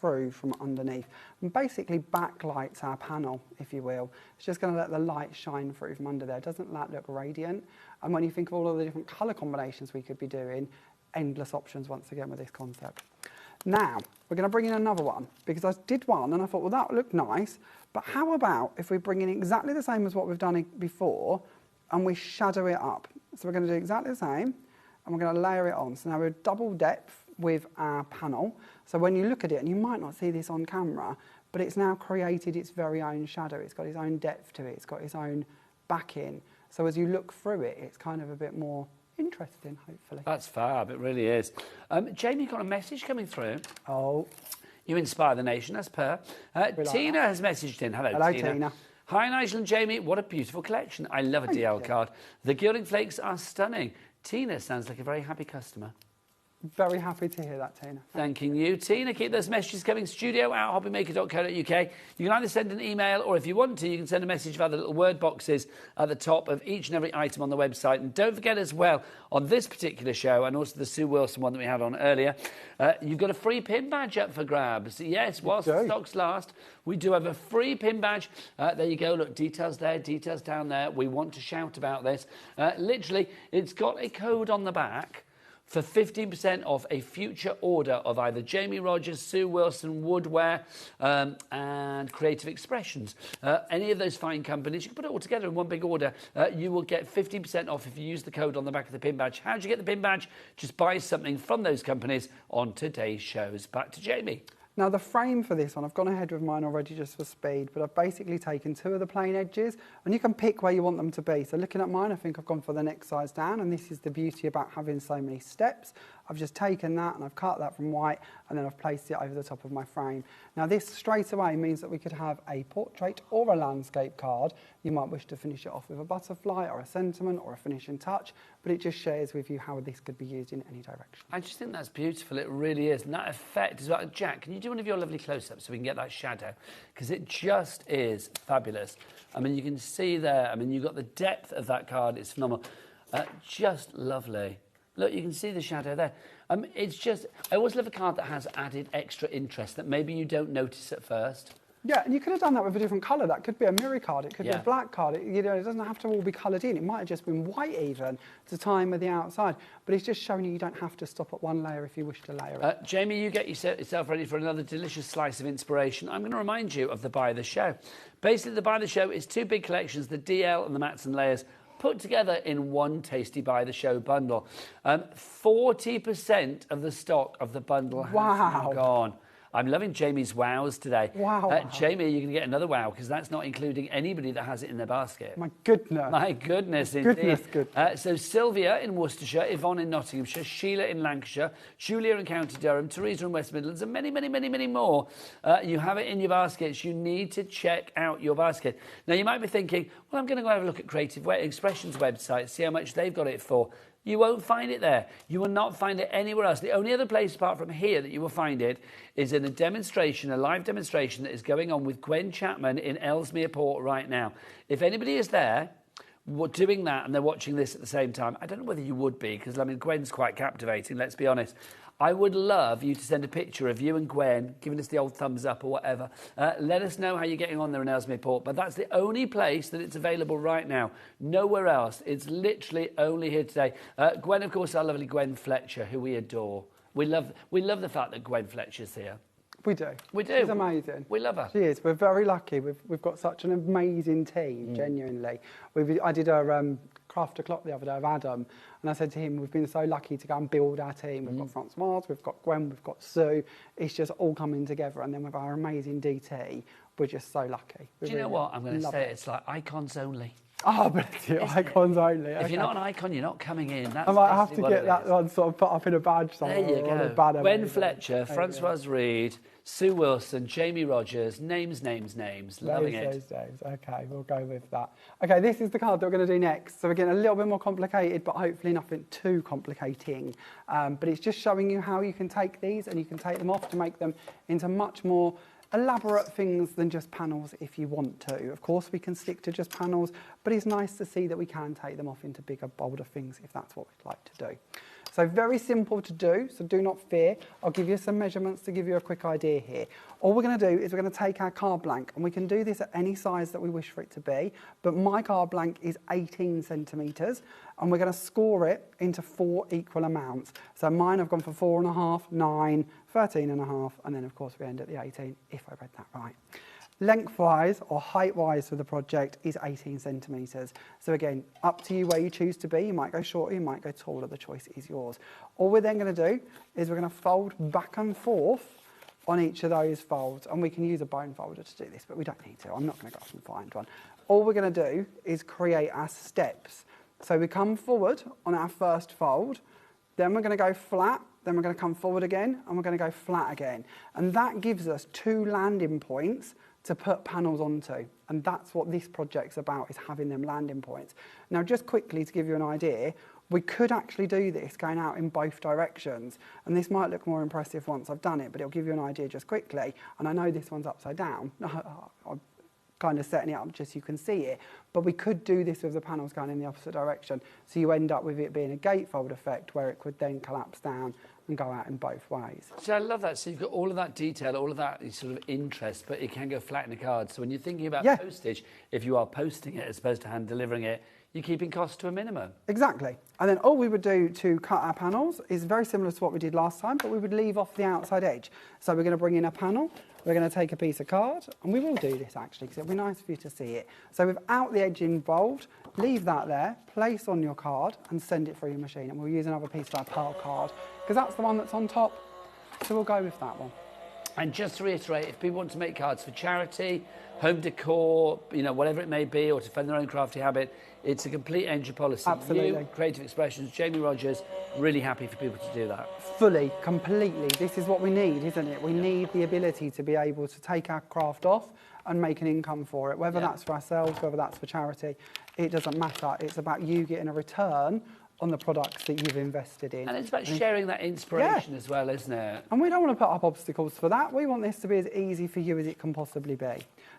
through from underneath and basically backlights our panel, if you will. It's just going to let the light shine through from under there. Doesn't that look radiant? And when you think of all of the different colour combinations we could be doing, endless options once again with this concept. Now, we're going to bring in another one, because I did one and I thought, well, that would look nice, but how about if we bring in exactly the same as what we've done before and we shadow it up? So we're going to do exactly the same and we're going to layer it on. So now we're double depth with our panel. So when you look at it, and you might not see this on camera, but it's now created its very own shadow. It's got its own depth to it. It's got its own backing. So as you look through it, it's kind of a bit more interesting, hopefully. That's fab, it really is. Jamie, got a message coming through. Oh. You inspire the nation, as per. Tina has messaged in. Hello, Tina. Hi, Nigel and Jamie. What a beautiful collection. I love a DL card. The gilding flakes are stunning. Tina sounds like a very happy customer. Very happy to hear that, Tina. Thanking you, Tina. Keep those messages coming. studio@hobbymaker.co.uk. You can either send an email, or if you want to, you can send a message via the little word boxes at the top of each and every item on the website. And don't forget as well, on this particular show, and also the Sue Wilson one that we had on earlier, you've got a free pin badge up for grabs. Yes, whilst the stocks last, we do have a free pin badge. There you go. Look, details there, details down there. We want to shout about this. Literally, it's got a code on the back for 15% off a future order of either Jamie Rogers, Sue Wilson, Woodware, and Creative Expressions. Any of those fine companies, you can put it all together in one big order. You will get 15% off if you use the code on the back of the pin badge. How do you get the pin badge? Just buy something from those companies on today's shows. Back to Jamie. Now, the frame for this one, I've gone ahead with mine already just for speed, but I've basically taken 2 of the plain edges, and you can pick where you want them to be. So looking at mine, I think I've gone for the next size down, and this is the beauty about having so many steps. I've just taken that and I've cut that from white and then I've placed it over the top of my frame. Now this straight away means that we could have a portrait or a landscape card. You might wish to finish it off with a butterfly or a sentiment or a finishing touch, but it just shares with you how this could be used in any direction. I just think that's beautiful, it really is. And that effect is like, Jack, can you do one of your lovely close-ups so we can get that shadow? Because it just is fabulous. I mean, you can see there, I mean, you've got the depth of that card, it's phenomenal. Just lovely. Look, you can see the shadow there. It's just, I always love a card that has added extra interest that maybe you don't notice at first. Yeah, and you could have done that with a different colour. That could be a mirror card, it could be a black card. It doesn't have to all be coloured in. It might have just been white even to time with the outside. But it's just showing you don't have to stop at one layer if you wish to layer it. Jamie, you get yourself ready for another delicious slice of inspiration. I'm going to remind you of the Buy the Show. Basically, the Buy the Show is two big collections, the DL and the Mats and Layers, put together in one tasty Buy the Show bundle. 40% of the stock of the bundle has now gone. I'm loving Jamie's wows today. Wow. Jamie, you're going to get another wow because that's not including anybody that has it in their basket. My goodness. My goodness, indeed. So Sylvia in Worcestershire, Yvonne in Nottinghamshire, Sheila in Lancashire, Julia in County Durham, Teresa in West Midlands, and many, many, many, many more. You have it in your baskets. You need to check out your basket. Now, you might be thinking, well, I'm going to go have a look at Creative Expressions website, see how much they've got it for. You won't find it there. You will not find it anywhere else. The only other place apart from here that you will find it is in a demonstration, a live demonstration that is going on with Gwen Chapman in Ellesmere Port right now. If anybody is there doing that and they're watching this at the same time, I don't know whether you would be, because, I mean, Gwen's quite captivating, let's be honest. I would love you to send a picture of you and Gwen, giving us the old thumbs up or whatever. Let us know how you're getting on there in Ellesmere Port. But that's the only place that it's available right now. Nowhere else. It's literally only here today. Gwen, of course, our lovely Gwen Fletcher, who we adore. We love the fact that Gwen Fletcher's here. We do. We do. She's amazing. We love her. She is. We're very lucky. We've got such an amazing team, genuinely. I did a craft o'clock the other day of Adam, and I said to him, we've been so lucky to go and build our team. We've got Francoise, we've got Gwen, we've got Sue. It's just all coming together. And then with our amazing DT, we're just so lucky. Do you know what? I'm going to say it's like icons only. Oh, bless you, icons only. If you're not an icon, you're not coming in. That's I might have to get that one sort of put up in a badge somewhere. There you go. Or a banner Gwen maybe. Fletcher, Francoise Reed, Sue Wilson, Jamie Rogers, names. Loving it. Those names. Okay, we'll go with that. Okay, this is the card that we're going to do next. So we're getting a little bit more complicated, but hopefully nothing too complicating. But it's just showing you how you can take these and you can take them off to make them into much more elaborate things than just panels if you want to. Of course, we can stick to just panels, but it's nice to see that we can take them off into bigger, bolder things if that's what we'd like to do. So very simple to do, so do not fear. I'll give you some measurements to give you a quick idea here. All we're going to do is we're going to take our card blank, and we can do this at any size that we wish for it to be, but my card blank is 18 centimetres, and we're going to score it into 4 equal amounts. So mine have gone for 4.5, 9, 13.5, and then of course we end at the 18, if I read that right. Lengthwise or height-wise for the project is 18 centimetres. So again, up to you where you choose to be. You might go shorter, you might go taller. The choice is yours. All we're then going to do is we're going to fold back and forth on each of those folds. And we can use a bone folder to do this, but we don't need to. I'm not going to go off and find one. All we're going to do is create our steps. So we come forward on our first fold, then we're going to go flat, then we're going to come forward again, and we're going to go flat again. And that gives us 2 landing points to put panels onto, and that's what this project's about, is having them landing points. Now, just quickly to give you an idea, we could actually do this going out in both directions, and this might look more impressive once I've done it, but it'll give you an idea just quickly. And I know this one's upside down. I'm kind of setting it up just so you can see it, but we could do this with the panels going in the opposite direction, so you end up with it being a gatefold effect where it could then collapse down and go out in both ways. So I love that. So you've got all of that detail, all of that sort of interest, but it can go flat in a card. So when you're thinking about postage, if you are posting it as opposed to hand delivering it, you're keeping costs to a minimum. Exactly. And then all we would do to cut our panels is very similar to what we did last time, but we would leave off the outside edge. So we're going to bring in a panel, we're going to take a piece of card, and we will do this actually because it'll be nice for you to see it. So without the edge involved, leave that there, place on your card and send it through your machine. And we'll use another piece of our pearl card because that's the one that's on top. So we'll go with that one. And just to reiterate, if people want to make cards for charity, home decor, you know, whatever it may be, or to fund their own crafty habit, it's a complete entry policy. Absolutely. You, Creative Expressions, Jamie Rogers, really happy for people to do that. Fully, completely. This is what we need, isn't it? We need the ability to be able to take our craft off and make an income for it, whether that's for ourselves, whether that's for charity. It doesn't matter. It's about you getting a return on the products that you've invested in. And it's about sharing that inspiration as well, isn't it? And we don't want to put up obstacles for that. We want this to be as easy for you as it can possibly be.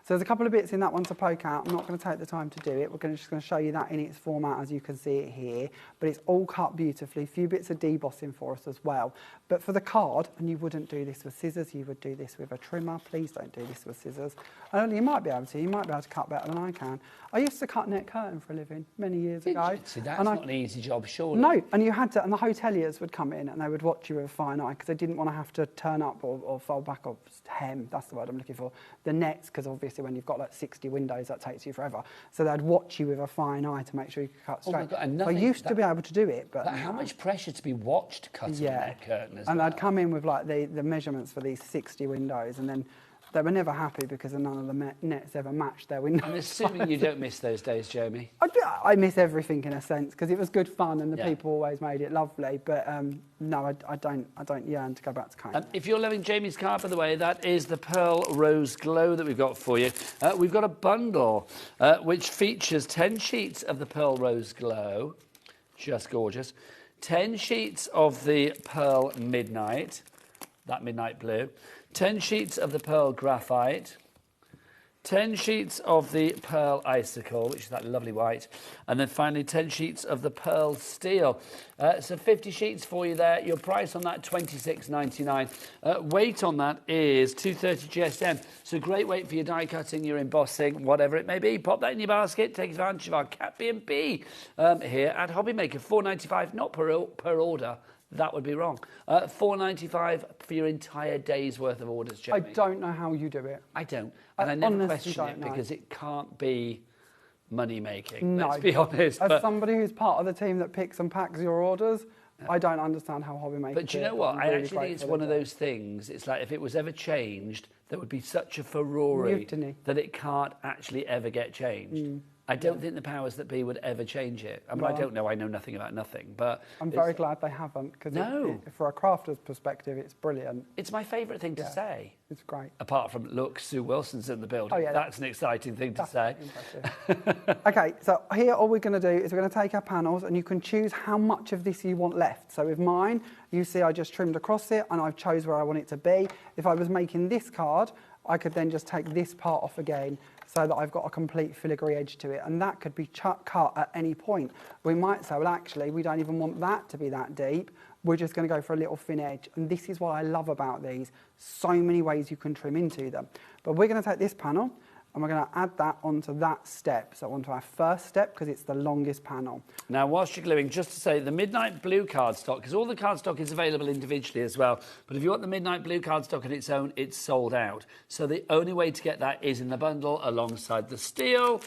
So there's a couple of bits in that one to poke out. I'm not going to take the time to do it. We're just going to show you that in its format as you can see it here. But it's all cut beautifully. A few bits of debossing for us as well. But for the card, and you wouldn't do this with scissors, you would do this with a trimmer. Please don't do this with scissors. And you might be able to. You might be able to cut better than I can. I used to cut net curtain for a living many years ago. See, that's not an easy job, surely. No, and you had to, and the hoteliers would come in and they would watch you with a fine eye because they didn't want to have to turn up or fold back or hem, that's the word I'm looking for, the nets, because obviously when you've got like 60 windows, that takes you forever. So they'd watch you with a fine eye to make sure you could cut straight. Oh my God, so I used to be able to do it, but how much pressure to be watched cutting a net curtain as well. And they'd come in with like the measurements for these 60 windows, and then they were never happy because none of the nets ever matched their windows. I'm assuming you don't miss those days, Jamie. I miss everything in a sense because it was good fun and the people always made it lovely. But no, I don't yearn to go back to cutting. If you're loving Jamie's card, by the way, that is the Pearl Rose Glow that we've got for you. We've got a bundle which features 10 sheets of the Pearl Rose Glow, just gorgeous. 10 sheets of the Pearl Midnight, that midnight blue. 10 sheets of the Pearl Graphite, 10 sheets of the Pearl Icicle, which is that lovely white, and then finally 10 sheets of the Pearl Steel. So 50 sheets for you there. Your price on that, $26.99. Weight on that is 230 GSM. So great weight for your die cutting, your embossing, whatever it may be. Pop that in your basket. Take advantage of our Cat B&B here at HobbyMaker. $4.95, not per order. That would be wrong. $4.95 for your entire day's worth of orders, Jamie. I don't know how you do it. I don't. And I never question it because it can't be money-making, no. Let's be honest. As somebody who's part of the team that picks and packs your orders, I don't understand how HobbyMaker. But do you know what? I actually think it's one of those things. It's like if it was ever changed, there would be such a furore that it can't actually ever get changed. I don't think the powers that be would ever change it. I mean, I don't know. I know nothing about nothing. But I'm very glad they haven't, because for a crafter's perspective, it's brilliant. It's my favourite thing to say. It's great. Apart from, look, Sue Wilson's in the building. Oh, yeah, that's an exciting thing to say. Okay, so here all we're going to do is we're going to take our panels, and you can choose how much of this you want left. So with mine, you see I just trimmed across it, and I've chose where I want it to be. If I was making this card, I could then just take this part off again, so that I've got a complete filigree edge to it, and that could be cut at any point. We might say, well, actually, we don't even want that to be that deep. We're just going to go for a little thin edge, and this is what I love about these. So many ways you can trim into them. But we're going to take this panel, and we're going to add that onto that step, so onto our first step, because it's the longest panel. Now, whilst you're gluing, just to say, the Midnight Blue cardstock, because all the cardstock is available individually as well, but if you want the Midnight Blue cardstock on its own, it's sold out. So the only way to get that is in the bundle alongside the steel,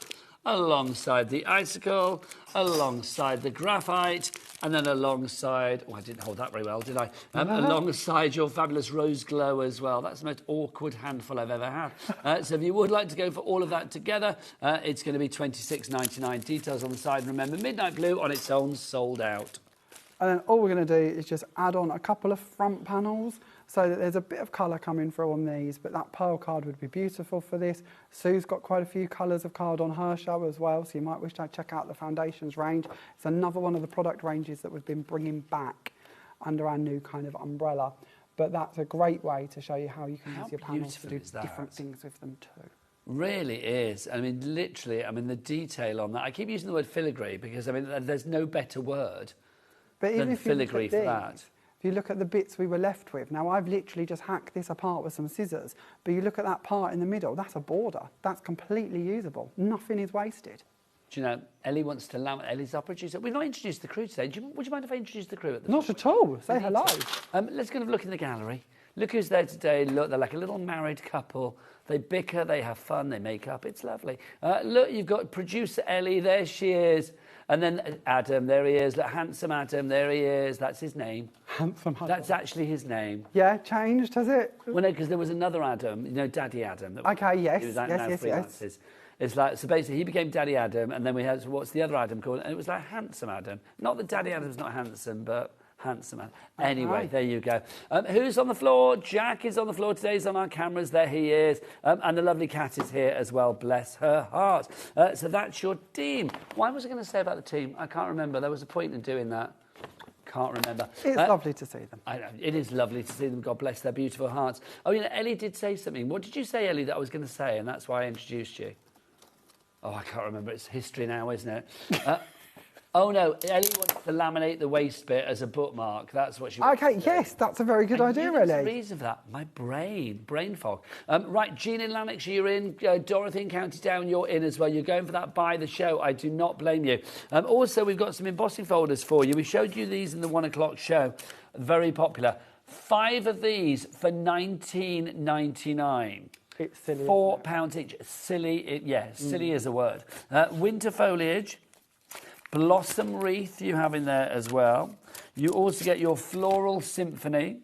alongside the icicle, alongside the graphite, and then alongside, oh, I didn't hold that very well, did I? Alongside your fabulous rose glow as well. That's the most awkward handful I've ever had. So if you would like to go for all of that together, it's going to be $26.99. Details on the side. Remember, Midnight Blue on its own, sold out. And then all we're going to do is just add on a couple of front panels so that there's a bit of colour coming through on these, but that pearl card would be beautiful for this. Sue's got quite a few colours of card on her show as well, so you might wish to check out the foundations range. It's another one of the product ranges that we've been bringing back under our new kind of umbrella. But that's a great way to show you how you can use your panels to do different things with them too. Really is. I mean, literally, I mean, the detail on that. I keep using the word filigree because, I mean, there's no better word than filigree for that. If you look at the bits we were left with, now I've literally just hacked this apart with some scissors, but you look at that part in the middle, that's a border. That's completely usable. Nothing is wasted. Do you know, Ellie wants to laminate. Ellie's our producer. We've not introduced the crew today. Would you mind if I introduce the crew at the Not at all. Say hello. Let's kind of look in the gallery. Look who's there today. Look, they're like a little married couple. They bicker, they have fun, they make up. It's lovely. Look, you've got producer Ellie. There she is. And then Adam, there he is. Look, handsome Adam, there he is. That's his name. Handsome Adam. That's actually his name. Yeah, changed, has it? Well, no, because there was another Adam, you know, Daddy Adam. Okay, yes, He was out yes, now yes, freelances. yes. It's like, so basically he became Daddy Adam, and then we had, so what's the other Adam called? And it was like Handsome Adam. Not that Daddy Adam's not handsome, but handsome Adam. Anyway, there you go. Who's on the floor? Jack is on the floor today. He's on our cameras. There he is. And the lovely cat is here as well. Bless her heart. So that's your team. What was I going to say about the team? I can't remember. There was a point in doing that. Can't remember. It's lovely to see them. I know, it is lovely to see them. God bless their beautiful hearts. Oh, you know, Ellie did say something. What did you say, Ellie, that I was going to say? And that's why I introduced you. Oh, I can't remember. It's history now, isn't it? Oh, no. Ellie wants to laminate the waist bit as a bookmark. That's what she wants to do. Yes, that's a very good idea, Ellie. The reason for that, my brain fog. Right, Jean in Lanarkshire, you're in. Dorothy in County Down, you're in as well. You're going for that buy the show. I do not blame you. Also, we've got some embossing folders for you. We showed you these in the 1 o'clock show. Very popular. 5 of these for $19.99. It's silly. £4 each. Silly, silly is a word. Winter foliage. Blossom wreath you have in there as well. You also get your floral symphony.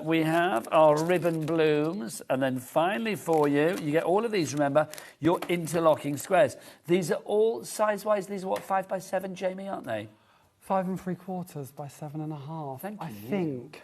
We have our ribbon blooms. And then finally for you, you get all of these, remember, your interlocking squares. These are all size-wise, these are what, 5 by 7, Jamie, aren't they? 5 3/4 by 7.5. Thank you. I think.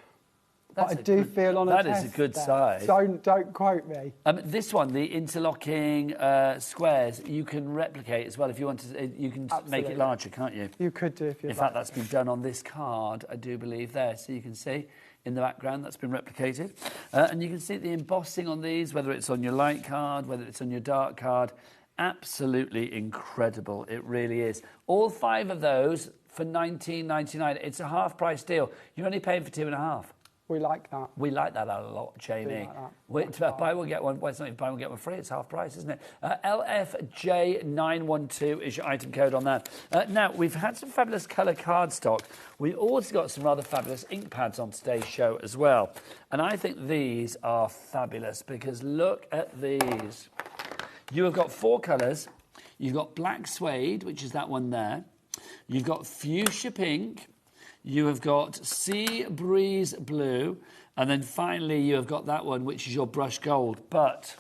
That's but I do feel on a test. That is a good size. Don't quote me. This one, the interlocking squares, you can replicate as well if you want to. You can make it larger, can't you? You could do if you. In fact, that's been done on this card, I do believe there. So you can see in the background that's been replicated, and you can see the embossing on these, whether it's on your light card, whether it's on your dark card. Absolutely incredible. It really is. All 5 of those for $19.99. It's a half price deal. You're only paying for 2.5. We like that. We like that a lot, Jamie. Buy one, get one. Well, it's not even buy one, get one free. It's half price, isn't it? LFJ912 is your item code on that. Now, we've had some fabulous colour cardstock. We also got some rather fabulous ink pads on today's show as well. And I think these are fabulous because look at these. You have got 4 colours. You've got black suede, which is that one there. You've got fuchsia pink. You have got sea breeze blue. And then finally, you have got that one, which is your brush gold. But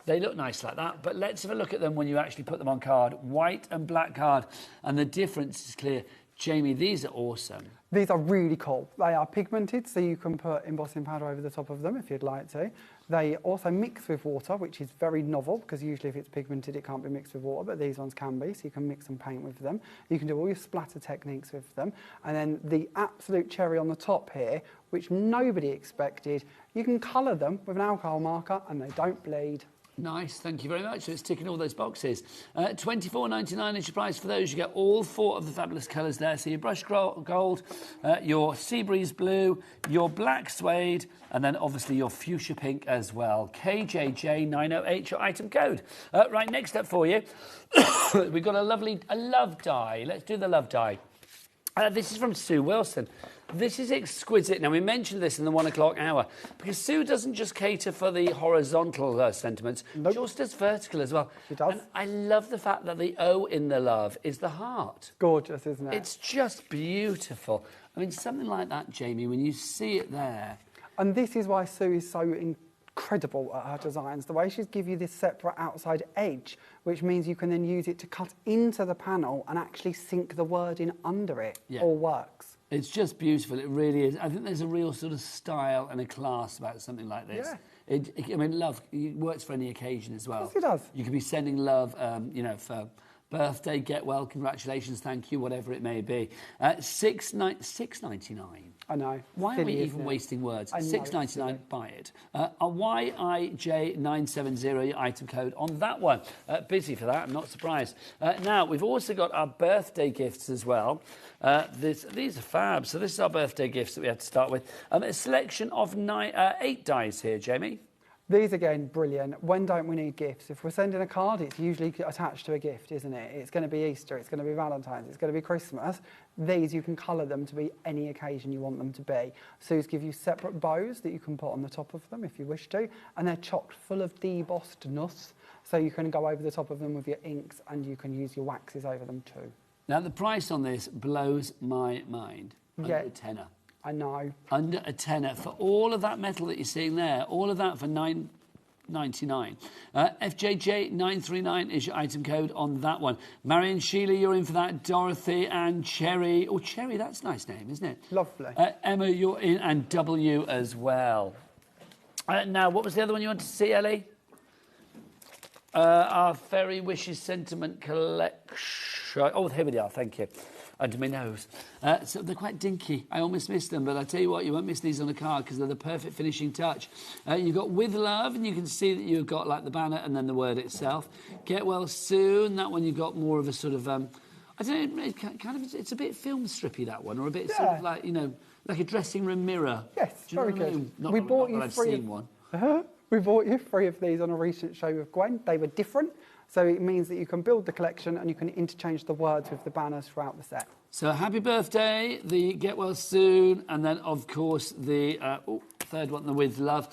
they look nice like that. But let's have a look at them when you actually put them on card. White and black card. And the difference is clear. Jamie, these are awesome. These are really cool. They are pigmented, so you can put embossing powder over the top of them if you'd like to. They also mix with water, which is very novel, because usually if it's pigmented, it can't be mixed with water, but these ones can be, so you can mix and paint with them. You can do all your splatter techniques with them. And then the absolute cherry on the top here, which nobody expected, you can colour them with an alcohol marker, and they don't bleed. Nice, thank you very much. So it's ticking all those boxes. $24.99 is your price for those. You get all 4 of the fabulous colours there. So your brush gold, your sea breeze blue, your black suede, and then obviously your fuchsia pink as well. KJJ908, your item code. Right, next up for you, we've got a love die. Let's do the love die. This is from Sue Wilson. This is exquisite. Now, we mentioned this in the 1 o'clock hour, because Sue doesn't just cater for the horizontal sentiments, she also does vertical as well. She does. And I love the fact that the O in the love is the heart. Gorgeous, isn't it? It's just beautiful. I mean, something like that, Jamie, when you see it there. And this is why Sue is so incredible at her designs. The way she's give you this separate outside edge, which means you can then use it to cut into the panel and actually sink the word in under it. Yeah. All works. It's just beautiful. It really is. I think there's a real sort of style and a class about something like this. Yeah. I mean, love it works for any occasion as well. Yes, it does. You could be sending love, you know, for birthday, get well, congratulations, thank you, whatever it may be. $6.99. I know. Why are we even wasting words? $6.99, buy it. YIJ970, your item code on that one. Busy for that, I'm not surprised. Now, we've also got our birthday gifts as well. These are fab. So this is our birthday gifts that we have to start with. A selection of 8 dies here, Jamie. These, again, brilliant. When don't we need gifts? If we're sending a card, it's usually attached to a gift, isn't it? It's going to be Easter, it's going to be Valentine's, it's going to be Christmas. These, you can colour them to be any occasion you want them to be. Sue's give you separate bows that you can put on the top of them if you wish to, and they're chocked full of debossedness, so you can go over the top of them with your inks, and you can use your waxes over them too. Now, the price on this blows my mind. Yeah. A tenner. I know. Under a tenner for all of that metal that you're seeing there. All of that for $9.99. FJJ939 is your item code on that one. Marion, Sheila, you're in for that. Dorothy and Cherry. Oh, Cherry, that's a nice name, isn't it? Lovely. Emma, you're in, and W as well. Now, what was the other one you wanted to see, Ellie? Our Fairy Wishes Sentiment Collection. Oh, here we are, thank you. Under my nose. So they're quite dinky. I almost missed them, but I tell you what, you won't miss these on a card because they're the perfect finishing touch. You've got With Love, and you can see that you've got like the banner and then the word itself. Get Well Soon, that one you've got more of a sort of, I don't know, it's a bit film strippy, that one, or a bit sort of like, you know, like a dressing room mirror. Yes, very good. We bought you three. I've seen one. We bought you 3 of these on a recent show with Gwen. They were different, so it means that you can build the collection and you can interchange the words with the banners throughout the set. So Happy Birthday, the Get Well Soon, and then of course the third one, the With Love,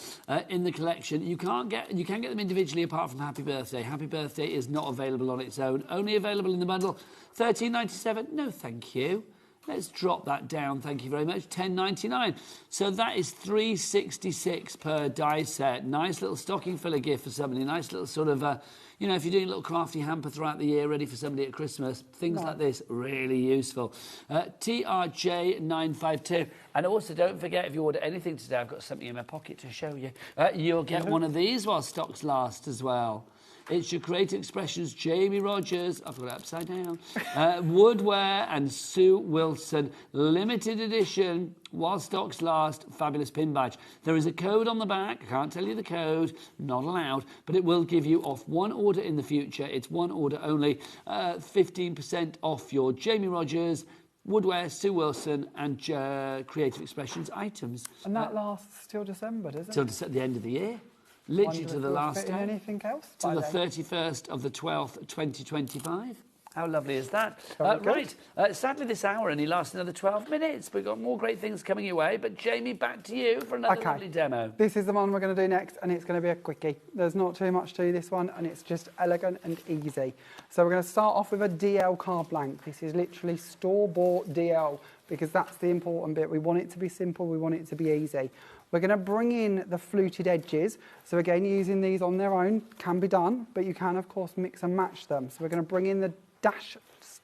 in the collection. You can get them individually apart from Happy Birthday. Happy Birthday is not available on its own, only available in the bundle. $13.97. No, thank you. Let's drop that down, thank you very much. $10.99. So that is $3.66 per die set. Nice little stocking filler gift for somebody. Nice little sort of, you know, if you're doing a little crafty hamper throughout the year, ready for somebody at Christmas, things like this, really useful. TRJ952. And also, don't forget, if you order anything today, I've got something in my pocket to show you. You'll get one of these while stocks last as well. It's your Creative Expressions, Jamie Rogers, I've got it upside down, Woodware and Sue Wilson, limited edition, while stocks last, fabulous pin badge. There is a code on the back, I can't tell you the code, not allowed, but it will give you off one order in the future. It's one order only, 15% off your Jamie Rogers, Woodware, Sue Wilson and Creative Expressions items. And that lasts till December, doesn't it? Till the end of the year. Literally to the last day. Anything else? To the 31st of the 12th, 2025. How lovely is that? Right. Sadly, this hour only lasts another 12 minutes. We've got more great things coming your way. But, Jamie, back to you for another lovely demo. This is the one we're going to do next, and it's going to be a quickie. There's not too much to this one, and it's just elegant and easy. So we're going to start off with a DL card blank. This is literally store-bought DL, because that's the important bit. We want it to be simple. We want it to be easy. We're going to bring in the fluted edges. So again, using these on their own can be done, but you can, of course, mix and match them. So we're going to bring in the dash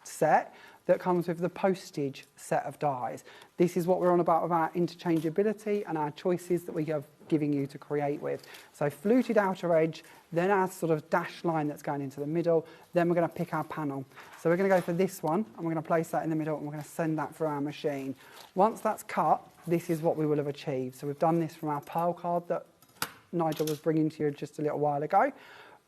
set that comes with the postage set of dies. This is what we're on about with our interchangeability and our choices that we are giving you to create with. So fluted outer edge, then our sort of dash line that's going into the middle, then we're going to pick our panel. So we're going to go for this one, and we're going to place that in the middle, and we're going to send that through our machine. Once that's cut, this is what we will have achieved. So we've done this from our pearl card that Nigel was bringing to you just a little while ago.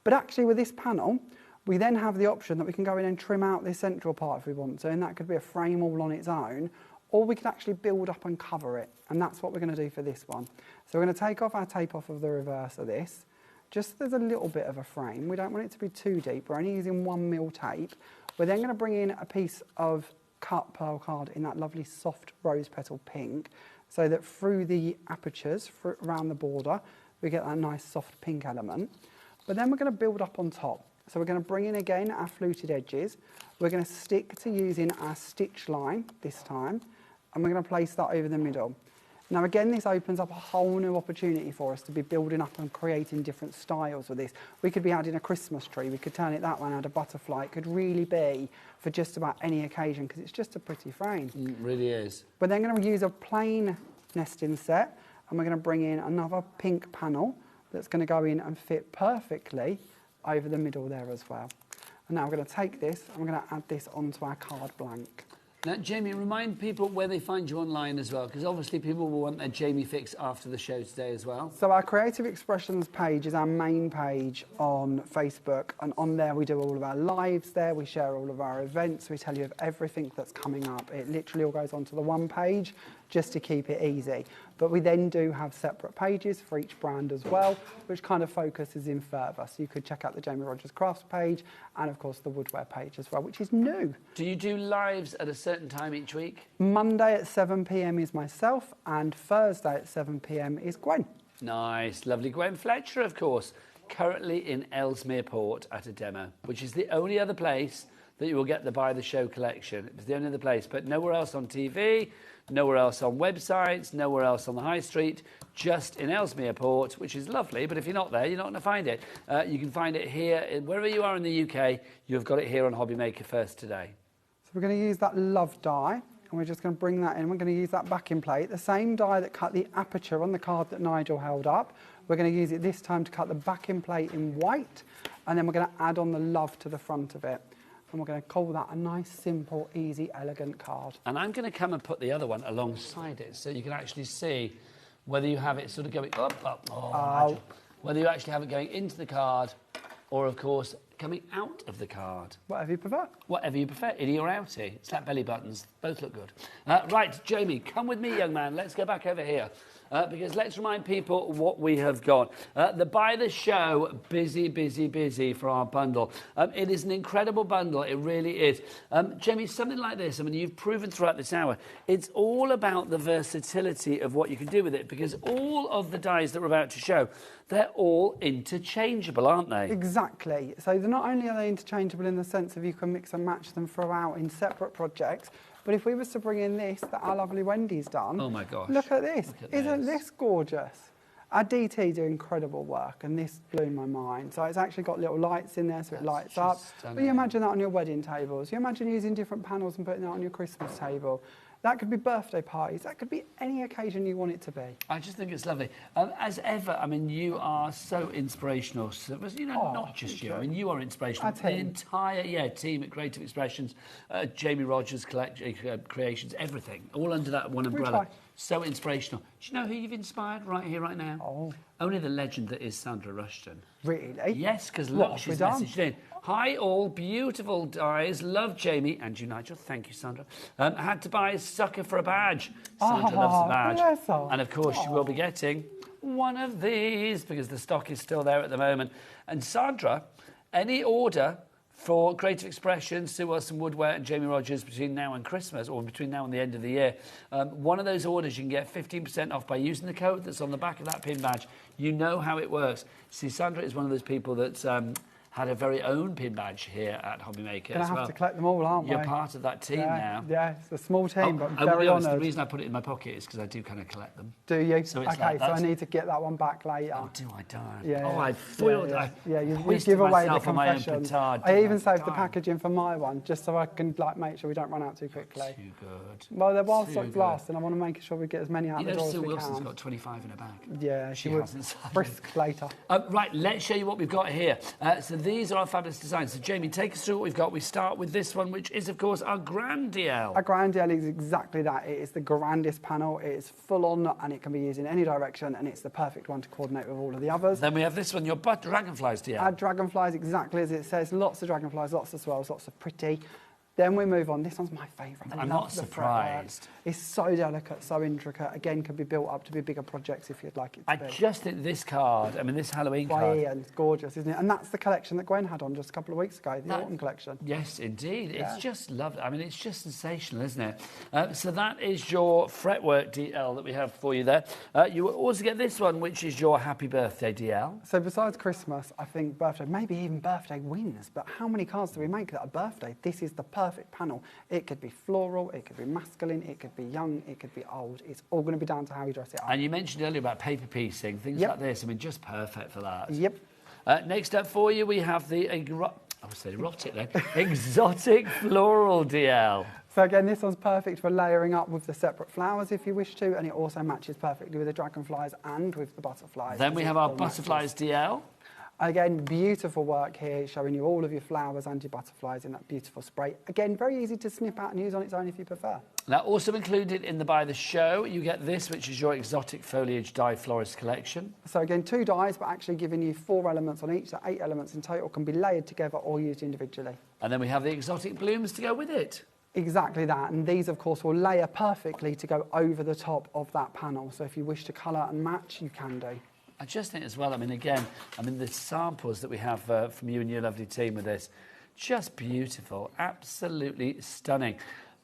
But actually with this panel, we then have the option that we can go in and trim out this central part if we want to, and that could be a frame all on its own, or we could actually build up and cover it, and that's what we're going to do for this one. So we're going to take off our tape off of the reverse of this, just so there's a little bit of a frame. We don't want it to be too deep. We're only using 1mm tape. We're then going to bring in a piece of cut pearl card in that lovely soft rose petal pink, so that through the apertures, around the border, we get that nice soft pink element. But then we're going to build up on top. So we're going to bring in again our fluted edges. We're going to stick to using our stitch line this time, and we're going to place that over the middle. Now again, this opens up a whole new opportunity for us to be building up and creating different styles with this. We could be adding a Christmas tree, we could turn it that way and add a butterfly. It could really be for just about any occasion because it's just a pretty frame. It really is. We're then going to use a plain nesting set, and we're going to bring in another pink panel that's going to go in and fit perfectly over the middle there as well. And now we're going to take this and we're going to add this onto our card blank. Now, Jamie, remind people where they find you online as well, because obviously people will want their Jamie fix after the show today as well. So our Creative Expressions page is our main page on Facebook, and on there we do all of our lives there, we share all of our events, we tell you of everything that's coming up. It literally all goes onto the one page just to keep it easy. But we then do have separate pages for each brand as well, which kind of focuses in further. So you could check out the Jamie Rogers Crafts page and, of course, the Woodware page as well, which is new. Do you do lives at a certain time each week? Monday at 7 p.m. is myself, and Thursday at 7 p.m. is Gwen. Nice, lovely Gwen Fletcher, of course, currently in Ellesmere Port at a demo, which is the only other place that you will get the Buy the Show collection. It's the only other place, but nowhere else on TV, nowhere else on websites, nowhere else on the high street, just in Ellesmere Port, which is lovely, but if you're not there, you're not going to find it. You can find it here, wherever you are in the UK, you've got it here on HobbyMaker first today. So we're going to use that Love die, and we're just going to bring that in. We're going to use that backing plate, the same die that cut the aperture on the card that Nigel held up. We're going to use it this time to cut the backing plate in white, and then we're going to add on the Love to the front of it. And we're going to call that a nice, simple, easy, elegant card. And I'm going to come and put the other one alongside it so you can actually see whether you have it sort of going up, whether you actually have it going into the card or, of course, coming out of the card. Whatever you prefer. Whatever you prefer, innie or outie. It's like belly buttons. Both look good. Right, Jamie, come with me, young man. Let's go back over here. Because let's remind people what we have got. The Buy the Show, busy for our bundle. It is an incredible bundle, it really is. Jamie, something like this, I mean, you've proven throughout this hour, it's all about the versatility of what you can do with it, because all of the dies that we're about to show, they're all interchangeable, aren't they? Exactly. So they're not only are they interchangeable in the sense of you can mix and match them throughout in separate projects, but if we was to bring in this that our lovely Wendy's done, oh my gosh, look at this. Isn't this gorgeous? Our DT do incredible work, and this blew my mind. So it's actually got little lights in there, so it lights up. But you imagine that on your wedding tables. You imagine using different panels and putting that on your Christmas table. That could be birthday parties. That could be any occasion you want it to be. I just think it's lovely. As ever, I mean, you are so inspirational. So, you know, not just you. I mean, you are inspirational. The entire team at Creative Expressions, Jamie Rogers Creations, everything, all under that one umbrella. So inspirational. Do you know who you've inspired right here, right now? Oh. Only the legend that is Sandra Rushton. Really? Yes, because look, she's messaged in. Hi all, beautiful dies. Love Jamie and you, Nigel. Thank you, Sandra. Had to buy a sucker for a badge. Sandra loves the badge. And of course, she will be getting one of these because the stock is still there at the moment. And Sandra, any order for Creative Expressions, Sue Wilson Woodware and Jamie Rogers between now and Christmas, or between now and the end of the year, one of those orders you can get 15% off by using the code that's on the back of that pin badge. You know how it works. See, Sandra is one of those people that's had her very own pin badge here at HobbyMaker as well. Going to have to collect them all, aren't we? You're part of that team now. Yeah, it's a small team, but very honoured. The reason I put it in my pocket is because I do kind of collect them. Do you? So it's okay, so I need to get that one back later. Oh, do I, darn? Yeah. Oh, I foiled it. Yeah, you give away the confession. I even saved the package packaging for my one, just so I can make sure we don't run out too quickly. Too good. Well, they're while stock last, and I want to make sure we get as many out the door as we can. Sue Wilson's got 25 in her bag. Yeah, she would. Brisk later. Right, let's show you what we've got here. So these are our fabulous designs. So, Jamie, take us through what we've got. We start with this one, which is, of course, our Grand DL. Our Grand DL is exactly that. It is the grandest panel. It is full on, and it can be used in any direction, and it's the perfect one to coordinate with all of the others. Then we have this one, your Dragonflies DL. Our Dragonflies, exactly as it says. Lots of dragonflies, lots of swirls, lots of pretty. Then we move on. This one's my favourite. I'm not surprised. It's so delicate, so intricate. Again, can be built up to be bigger projects if you'd like it to be. I just think this card, I mean, this Halloween card. By Ian, it's gorgeous, isn't it? And that's the collection that Gwen had on just a couple of weeks ago, the autumn collection. Yes, indeed. Yeah. It's just lovely. I mean, it's just sensational, isn't it? So that is your fretwork DL that we have for you there. You will also get this one, which is your Happy Birthday DL. So besides Christmas, I think birthday, maybe even birthday wins, but how many cards do we make that are birthday? This is the perfect panel. It could be floral, it could be masculine, it could be young, it could be old. It's all going to be down to how you dress it up. And you mentioned earlier about paper piecing, things like this. I mean, just perfect for that. Yep. Next up for you, we have the exotic floral DL. So again, this one's perfect for layering up with the separate flowers if you wish to, and it also matches perfectly with the dragonflies and with the butterflies. Then we have our butterflies DL. Again, beautiful work here, showing you all of your flowers and your butterflies in that beautiful spray. Again, very easy to snip out and use on its own if you prefer. Now, also included in the Buy the Show, you get this, which is your exotic foliage die florist collection. So again, 2 dies, but actually giving you 4 elements on each, so 8 elements in total, can be layered together or used individually. And then we have the exotic blooms to go with it. Exactly that, and these of course will layer perfectly to go over the top of that panel, so if you wish to colour and match, you can do. I just think as well, I mean, again, the samples that we have from you and your lovely team with this, just beautiful, absolutely stunning.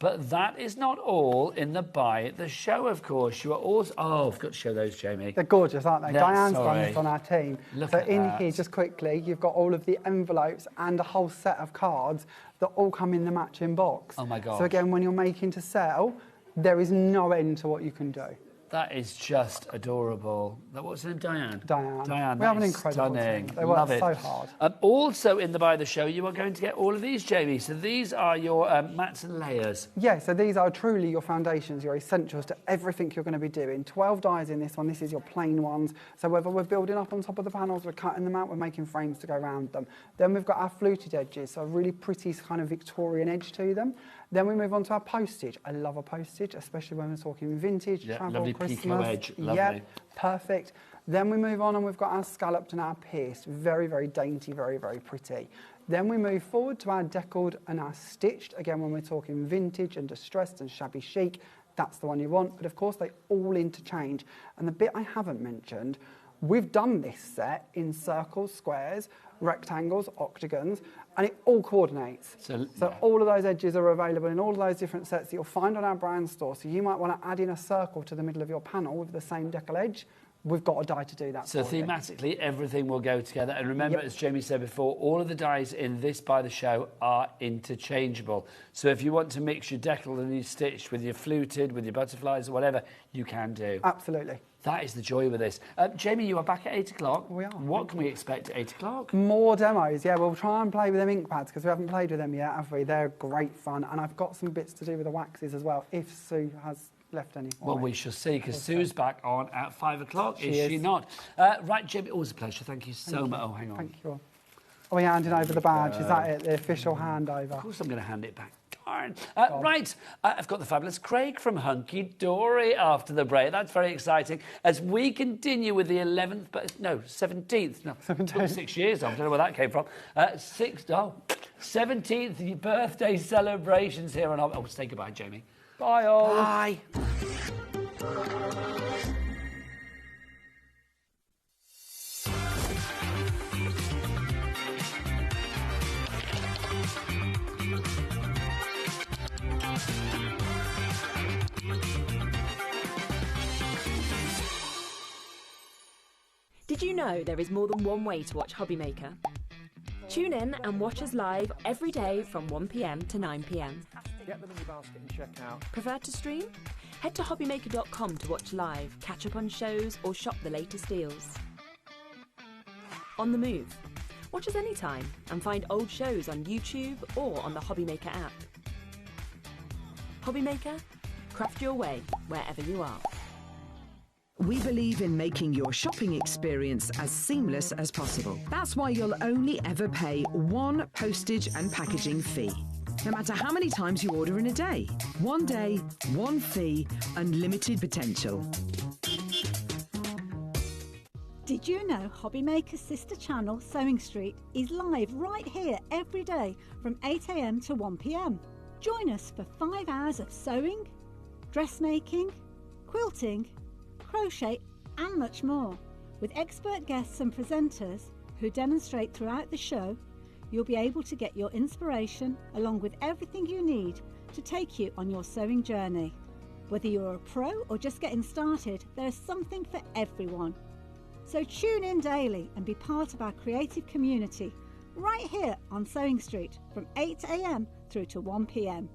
But that is not all in the buy at the show, of course. You are also... Oh, I've got to show those, Jamie. They're gorgeous, aren't they? Yeah, Diane's done sorry. this on our team. Look so at in that. here, just quickly, you've got all of the envelopes and a whole set of cards that all come in the matching box. Oh, my God. So again, when you're making to sell, there is no end to what you can do. That is just adorable. What's her name? Diane? Diane. Diane, We have an that is incredible stunning. team. They Love work it. so hard. Also in the buy the show, you are going to get all of these, Jamie. So these are your mats and layers. Yeah, so these are truly your foundations, your essentials to everything you're going to be doing. 12 dies in this one. This is your plain ones. So whether we're building up on top of the panels, we're cutting them out, we're making frames to go around them. Then we've got our fluted edges, so a really pretty kind of Victorian edge to them. Then we move on to our postage. I love a postage, especially when we're talking vintage, Yeah, travel, lovely Christmas. picot edge, lovely. Yep, perfect. Then we move on and we've got our scalloped and our pierced. Very, very dainty, very, very pretty. Then we move forward to our deckled and our stitched. Again, when we're talking vintage and distressed and shabby chic, that's the one you want. But of course, they all interchange. And the bit I haven't mentioned, we've done this set in circles, squares, rectangles, octagons, and it all coordinates. So yeah. all of those edges are available in all of those different sets that you'll find on our brand store. So you might want to add in a circle to the middle of your panel with the same decal edge. We've got a die to do that. So for you. thematically, everything will go together. And remember, Yep. as Jamie said before, all of the dies in this by the show are interchangeable. So if you want to mix your deckled and your stitched with your fluted, with your butterflies or whatever, you can do. Absolutely. That is the joy with this. Jamie, you are back at 8 o'clock. We are. What can we expect at 8 o'clock? More demos, yeah. We'll try and play with them ink pads because we haven't played with them yet, have we? They're great fun. And I've got some bits to do with the waxes as well, if Sue has left any. Well, we shall see, because Sue's back on at 5 o'clock, She is she is. not? Right, Jamie, always a pleasure. Thank you so much. Oh, hang on. Thank you all. Are we handing over the badge? Is that it, the official handover? Of course I'm going to hand it back. Darn. Right, I've got the fabulous Craig from Hunky Dory after the break. That's very exciting. As we continue with the 11th, but no, 17th. No, 6 years. I don't know where that came from. 17th birthday celebrations here on... Oh, say goodbye, Jamie. Bye all. Bye. Did you know there is more than one way to watch HobbyMaker? Tune in and watch us live every day from 1 PM to 9 PM. Get them in your basket and check out. Prefer to stream? Head to hobbymaker.com to watch live, catch up on shows, or shop the latest deals. On the move. Watch us anytime and find old shows on YouTube or on the HobbyMaker app. HobbyMaker, craft your way wherever you are. We believe in making your shopping experience as seamless as possible. That's why you'll only ever pay one postage and packaging fee. No matter how many times you order in a day. One day, one fee, unlimited potential. Did you know HobbyMaker's sister channel, Sewing Street, is live right here every day from 8 AM to 1 PM? Join us for 5 hours of sewing, dressmaking, quilting, crochet and much more. With expert guests and presenters who demonstrate throughout the show, you'll be able to get your inspiration along with everything you need to take you on your sewing journey. Whether you're a pro or just getting started, there's something for everyone. So tune in daily and be part of our creative community right here on Sewing Street from 8 AM through to 1 PM.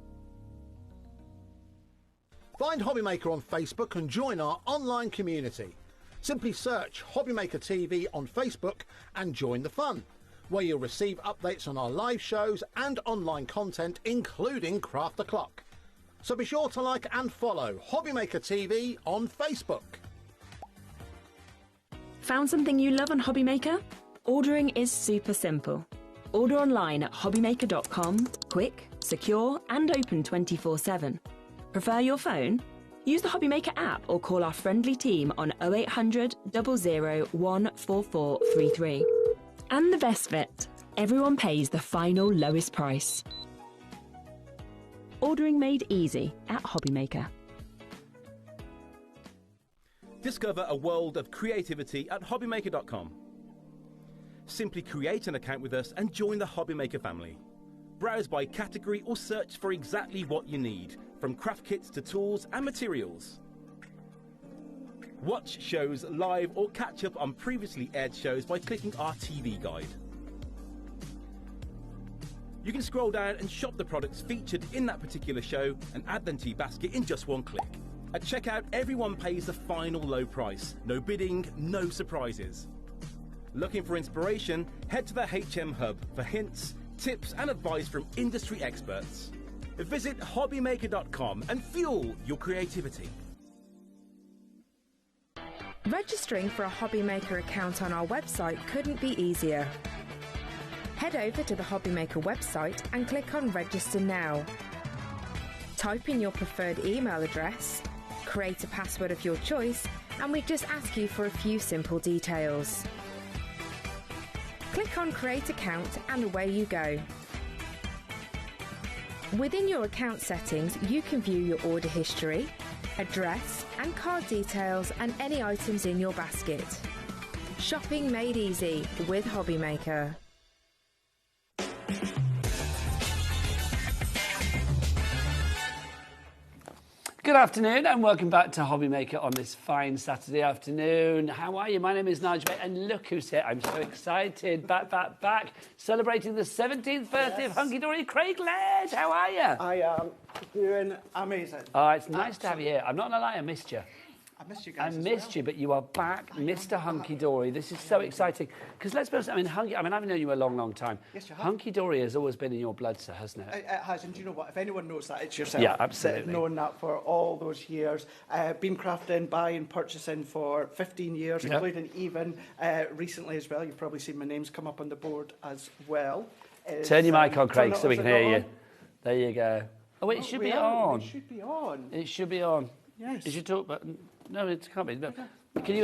Find HobbyMaker on Facebook and join our online community. Simply search HobbyMaker TV on Facebook and join the fun, where you'll receive updates on our live shows and online content, including Craft the Clock. So be sure to like and follow HobbyMaker TV on Facebook. Found something you love on HobbyMaker? Ordering is super simple. Order online at hobbymaker.com, quick, secure and open 24/7. Prefer your phone? Use the HobbyMaker app or call our friendly team on 0800 00 14433. And the best bit, everyone pays the final lowest price. Ordering made easy at HobbyMaker. Discover a world of creativity at hobbymaker.com. Simply create an account with us and join the HobbyMaker family. Browse by category or search for exactly what you need, from craft kits to tools and materials. Watch shows live or catch up on previously aired shows by clicking our TV guide. You can scroll down and shop the products featured in that particular show and add them to your basket in just one click. At checkout, everyone pays the final low price. No bidding, no surprises. Looking for inspiration? Head to the HM Hub for hints, tips and advice from industry experts. Visit HobbyMaker.com and fuel your creativity. Registering for a HobbyMaker account on our website couldn't be easier. Head over to the HobbyMaker website and click on Register Now. Type in your preferred email address, create a password of your choice, and we just ask you for a few simple details. Click on Create Account and away you go. Within your account settings, you can view your order history, address and card details and any items in your basket. Shopping made easy with HobbyMaker. Good afternoon and welcome back to HobbyMaker on this fine Saturday afternoon. How are you? My name is Nigel and look who's here. I'm so excited. Back. Celebrating the 17th birthday of Hunky Dory, Craig Ledge. How are you? I am doing amazing. Oh, it's nice to have you here. I'm not going to lie, I missed you. I missed you guys. I missed you, but you are back, Mr. Hunky Dory. This is so exciting. Because let's be honest, I've known you a long time. Yes, you have. Hunky Dory has always been in your blood, sir, hasn't it? It has, and do you know what? If anyone knows that, it's yourself. Yeah, absolutely. Known that for all those years. Been crafting, buying, purchasing for 15 years, Yep. including even recently as well. You've probably seen my names come up on the board as well. Turn your mic on, Craig, so we can hear you. On? There you go. Oh, wait, it should be on. It should be on. It should be on. Yes. It should talk, but no, it can't be. Can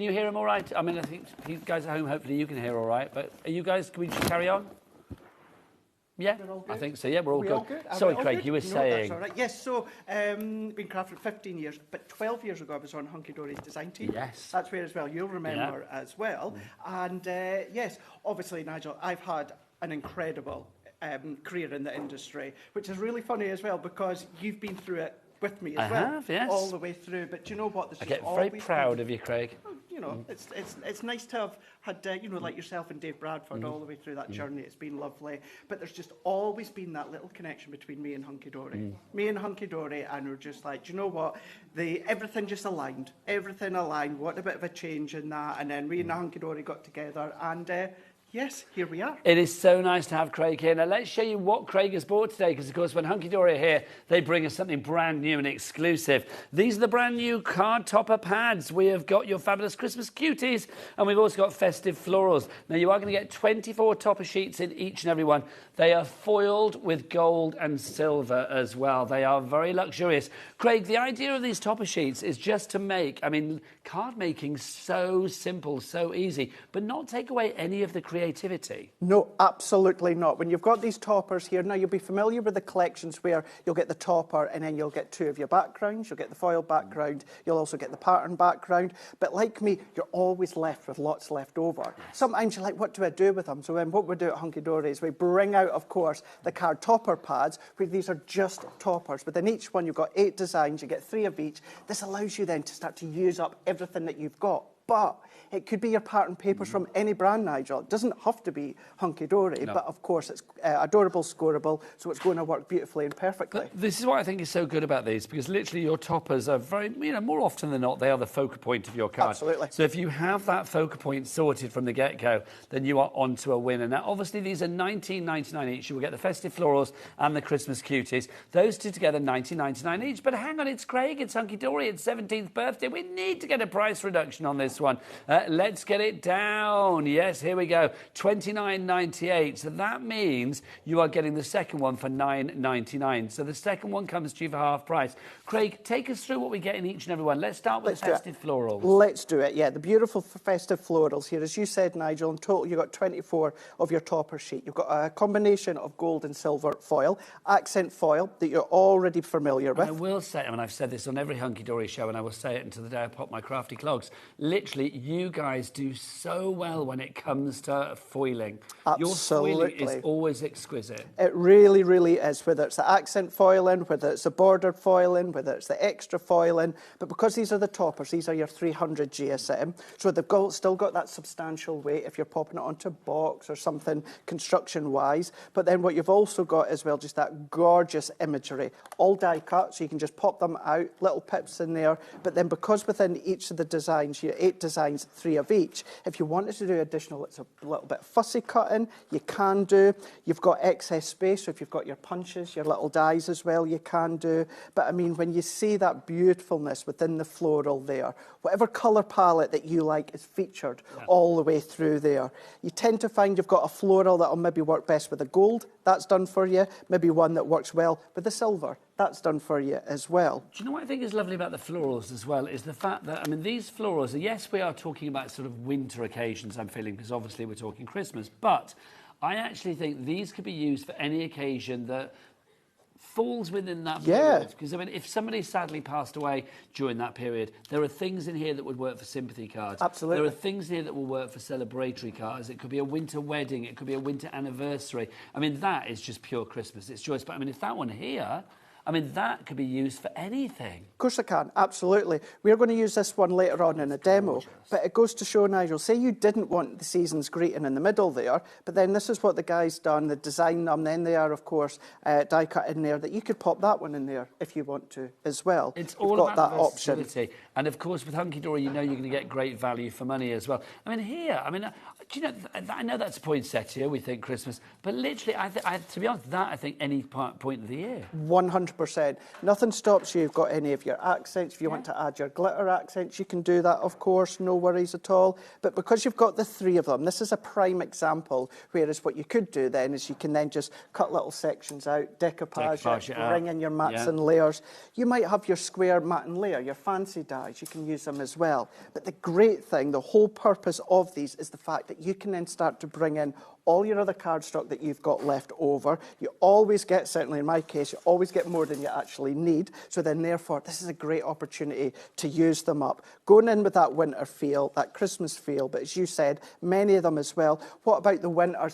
you hear him all right? I mean, I think you guys at home, hopefully you can hear all right. But are you guys, can we just carry on? Yeah, I think so. Yeah, we're all good. Sorry, Craig, you were saying. That's all right. Yes, so been crafting 15 years, but 12 years ago I was on Hunky Dory's design team. Yes. That's where as well, you'll remember as well. And yes, obviously, Nigel, I've had an incredible career in the industry, which is really funny as well because you've been through it with me as well. I have, yes. All the way through. But do you know what? I get very proud of you, Craig. You know, it's nice to have had, you know, like yourself and Dave Bradford all the way through that journey. It's been lovely. But there's just always been that little connection between me and Hunky Dory. Me and Hunky Dory, and we're just like, do you know what? Everything just aligned. Everything aligned. What a bit of a change in that. And then me and Hunky Dory got together and... yes, here we are. It is so nice to have Craig here. Now, let's show you what Craig has bought today, because, of course, when Hunky Dory are here, they bring us something brand new and exclusive. These are the brand new card topper pads. We have got your fabulous Christmas cuties, and we've also got festive florals. Now, you are going to get 24 topper sheets in each and every one. They are foiled with gold and silver as well. They are very luxurious. Craig, the idea of these topper sheets is just to make, card making so simple, so easy, but not take away any of the creativity. No, absolutely not. When you've got these toppers here, now you'll be familiar with the collections where you'll get the topper and then you'll get two of your backgrounds. You'll get the foil background, you'll also get the pattern background. But like me, you're always left with lots left over. Sometimes you're like, what do I do with them? So then what we do at Hunky Dory is we bring out, of course, the card topper pads, where these are just toppers. Within each one, you've got 8 designs, you get 3 of each. This allows you then to start to use up everything that you've got. But it could be your pattern papers from any brand, Nigel. It doesn't have to be Hunky Dory, but of course it's adorable, scoreable, so it's going to work beautifully and perfectly. But this is what I think is so good about these, because literally your toppers are very, more often than not, they are the focal point of your card. Absolutely. So if you have that focal point sorted from the get-go, then you are onto a winner. Now, obviously, these are $19.99 each. You will get the festive florals and the Christmas cuties. Those two together, $19.99 each. But hang on, it's Craig, it's Hunky Dory, it's 17th birthday. We need to get a price reduction on this one. Let's get it down. Yes, here we go. $29.98. So that means you are getting the second one for $9.99. So the second one comes to you for half price. Craig, take us through what we get in each and every one. Let's start with the festive florals. Let's do it, yeah. The beautiful festive florals here. As you said, Nigel, in total you've got 24 of your topper sheet. You've got a combination of gold and silver foil, accent foil that you're already familiar with. I will say, I've said this on every Hunky Dory show, and I will say it until the day I pop my crafty clogs. Literally, literally, you guys do so well when it comes to foiling. Absolutely. Your foiling is always exquisite. It really, really is, whether it's the accent foiling, whether it's the bordered foiling, whether it's the extra foiling. But because these are the toppers, these are your 300 GSM, so they've still got that substantial weight if you're popping it onto a box or something construction-wise. But then what you've also got as well, just that gorgeous imagery, all die cut, so you can just pop them out, little pips in there. But then because within each of the designs, you 8 designs, 3 of each, if you wanted to do additional, it's a little bit fussy cutting, you can do. You've got excess space, so if you've got your punches, your little dies as well, you can do. But I mean, when you see that beautifulness within the floral there, whatever colour palette that you like is featured all the way through there. You tend to find you've got a floral that'll maybe work best with the gold, that's done for you. Maybe one that works well with the silver, that's done for you as well. Do you know what I think is lovely about the florals as well is the fact that, I mean, these florals, yes, we are talking about sort of winter occasions, I'm feeling, because obviously we're talking Christmas, but I actually think these could be used for any occasion that falls within that period. Because, I mean, if somebody sadly passed away during that period, there are things in here that would work for sympathy cards. Absolutely. There are things here that will work for celebratory cards. It could be a winter wedding. It could be a winter anniversary. I mean, that is just pure Christmas. It's joyous. But, I mean, if that one here... I mean, that could be used for anything. Of course it can, absolutely. We're going to use this one later on in a demo, but it goes to show, Nigel, say you didn't want the season's greeting in the middle there, but then this is what the guy's done, the design them, then they are, of course, die cut in there, that you could pop that one in there if you want to as well. It's all about that versatility. And, of course, with Hunky Dory, you know you're going to get great value for money as well. I mean, here, I mean, do you know, I know that's poinsettia, we think Christmas, but literally, to be honest, that I think any point of the year. 100%. Nothing stops you. You've got any of your accents. If you want to add your glitter accents, you can do that, of course, no worries at all. But because you've got the 3 of them, this is a prime example, whereas what you could do then is you can then just cut little sections out, decoupage it, bring in your mats and layers. You might have your square mat and layer, your fancy dyes, you can use them as well. But the great thing, the whole purpose of these is the fact that you can then start to bring in all your other cardstock that you've got left over. You always get, certainly in my case, you always get more than you actually need. So then, therefore, this is a great opportunity to use them up. Going in with that winter feel, that Christmas feel, but as you said, many of them as well. What about the winter?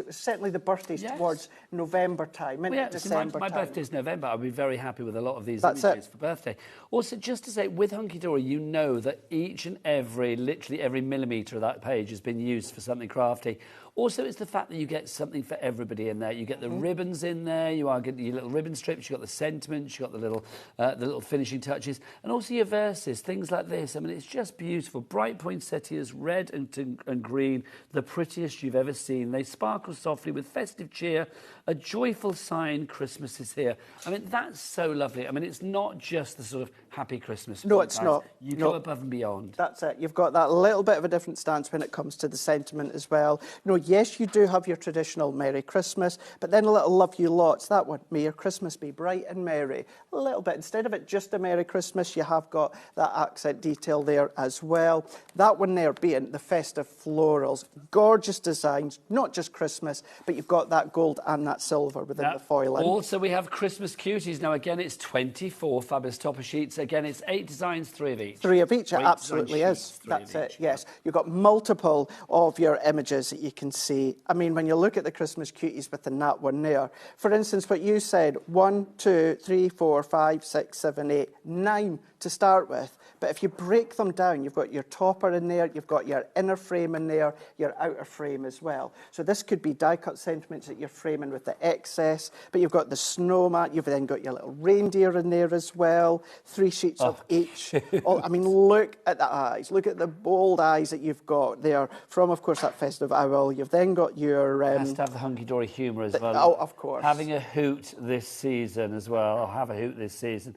Certainly the birthdays towards November time, into December my time. birthday's November. I'll be very happy with a lot of these images for birthday. Also, just to say, with Hunky Dory, you know that each and every, literally every millimetre of that page has been used for something crafty. Also, it's the fact that you get something for everybody in there. You get the ribbons in there. You are getting your little ribbon strips. You got the sentiments. You got the little finishing touches, and also your verses, things like this. I mean, it's just beautiful. Bright poinsettias, red and green, the prettiest you've ever seen. They sparkle softly with festive cheer. A joyful sign, Christmas is here. I mean, that's so lovely. I mean, it's not just the sort of happy Christmas. No, it's not. You go above and beyond. That's it. You've got that little bit of a different stance when it comes to the sentiment as well. You know, yes, you do have your traditional Merry Christmas, but then a little love you lots. That one, may your Christmas be bright and merry. A little bit. Instead of it just a Merry Christmas, you have got that accent detail there as well. That one there being the festive florals. Gorgeous designs, not just Christmas, but you've got that gold and that silver within the foiling. Also, we have Christmas cuties. Now, again, it's 24 fabulous topper sheets. Again, it's 8 designs, 3 of each. 3 of each, it absolutely is. That's it, yes. You've got multiple of your images that you can see. I mean, when you look at the Christmas cuties within that one there, for instance, what you said, 1, 2, 3, 4, 5, 6, 7, 8, 9 to start with. But if you break them down, you've got your topper in there, you've got your inner frame in there, your outer frame as well. So this could be die-cut sentiments that you're framing with the excess, but you've got the snow mat, you've then got your little reindeer in there as well, 3 sheets of each. I mean, look at the eyes, look at the bold eyes that you've got there from, of course, that festive owl. You've then got your... has to have the hunky-dory humour as well. Oh, of course. Having a hoot this season as well, or have a hoot this season.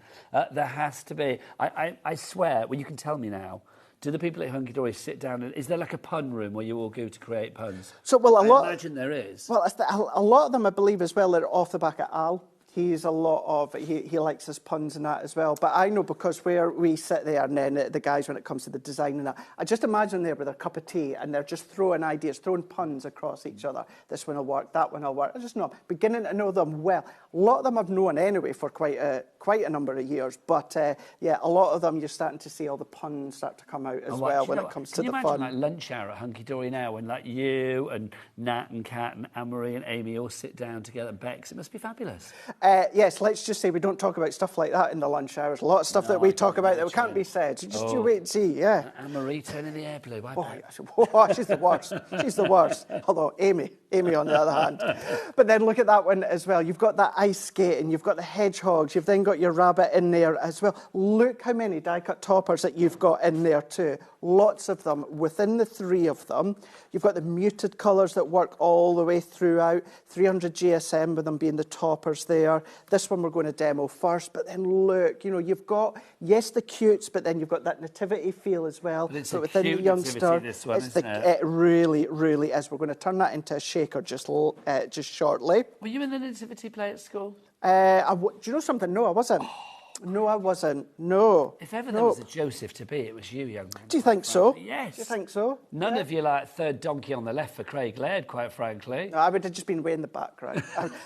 There has to be... I swear, well, you can tell me now, do the people at Hunky Dory sit down and is there like a pun room where you all go to create puns? So, well, I imagine there is. Well, a lot of them, I believe, as well, are off the back of Al. He's a lot of, he likes his puns and that as well. But I know because where we sit there and then the guys, when it comes to the design and that, I just imagine there with their cup of tea and they're just throwing ideas, throwing puns across each other. This one will work, that one will work. I just know, beginning to know them well. A lot of them I've known anyway for quite a number of years. But yeah, a lot of them you're starting to see all the puns start to come out as well when it comes to the fun. Can you imagine like lunch hour at Hunky Dory now when like you and Nat and Kat and Anne-Marie and Amy all sit down together at Bex? It must be fabulous. Yes, let's just say we don't talk about stuff like that in the lunch hours. A lot of stuff that we talk about that can't be said. Just you wait and see, yeah. Anne-Marie turning the air blue. She's the worst. She's the worst. Although Amy on the other hand. But then look at that one as well. You've got that ice skating, you've got the hedgehogs, you've then got your rabbit in there as well. Look how many die-cut toppers that you've got in there too. Lots of them within the 3 of them. You've got the muted colours that work all the way throughout. 300 GSM with them being the toppers there. This one we're going to demo first, but then look, you know, you've got, yes, the cutes, but then you've got that nativity feel as well. But it's so a within cute the youngster, this one, it really, really is. We're going to turn that into a shaker just shortly. Were you in the nativity play at school? Do you know something? No, I wasn't. No, I wasn't. No. If ever there was a Joseph to be, it was you, young man. Do you think so? Yes. Do you think so? None of you like third donkey on the left for Craig Laird, quite frankly. No, I would have just been way in the background.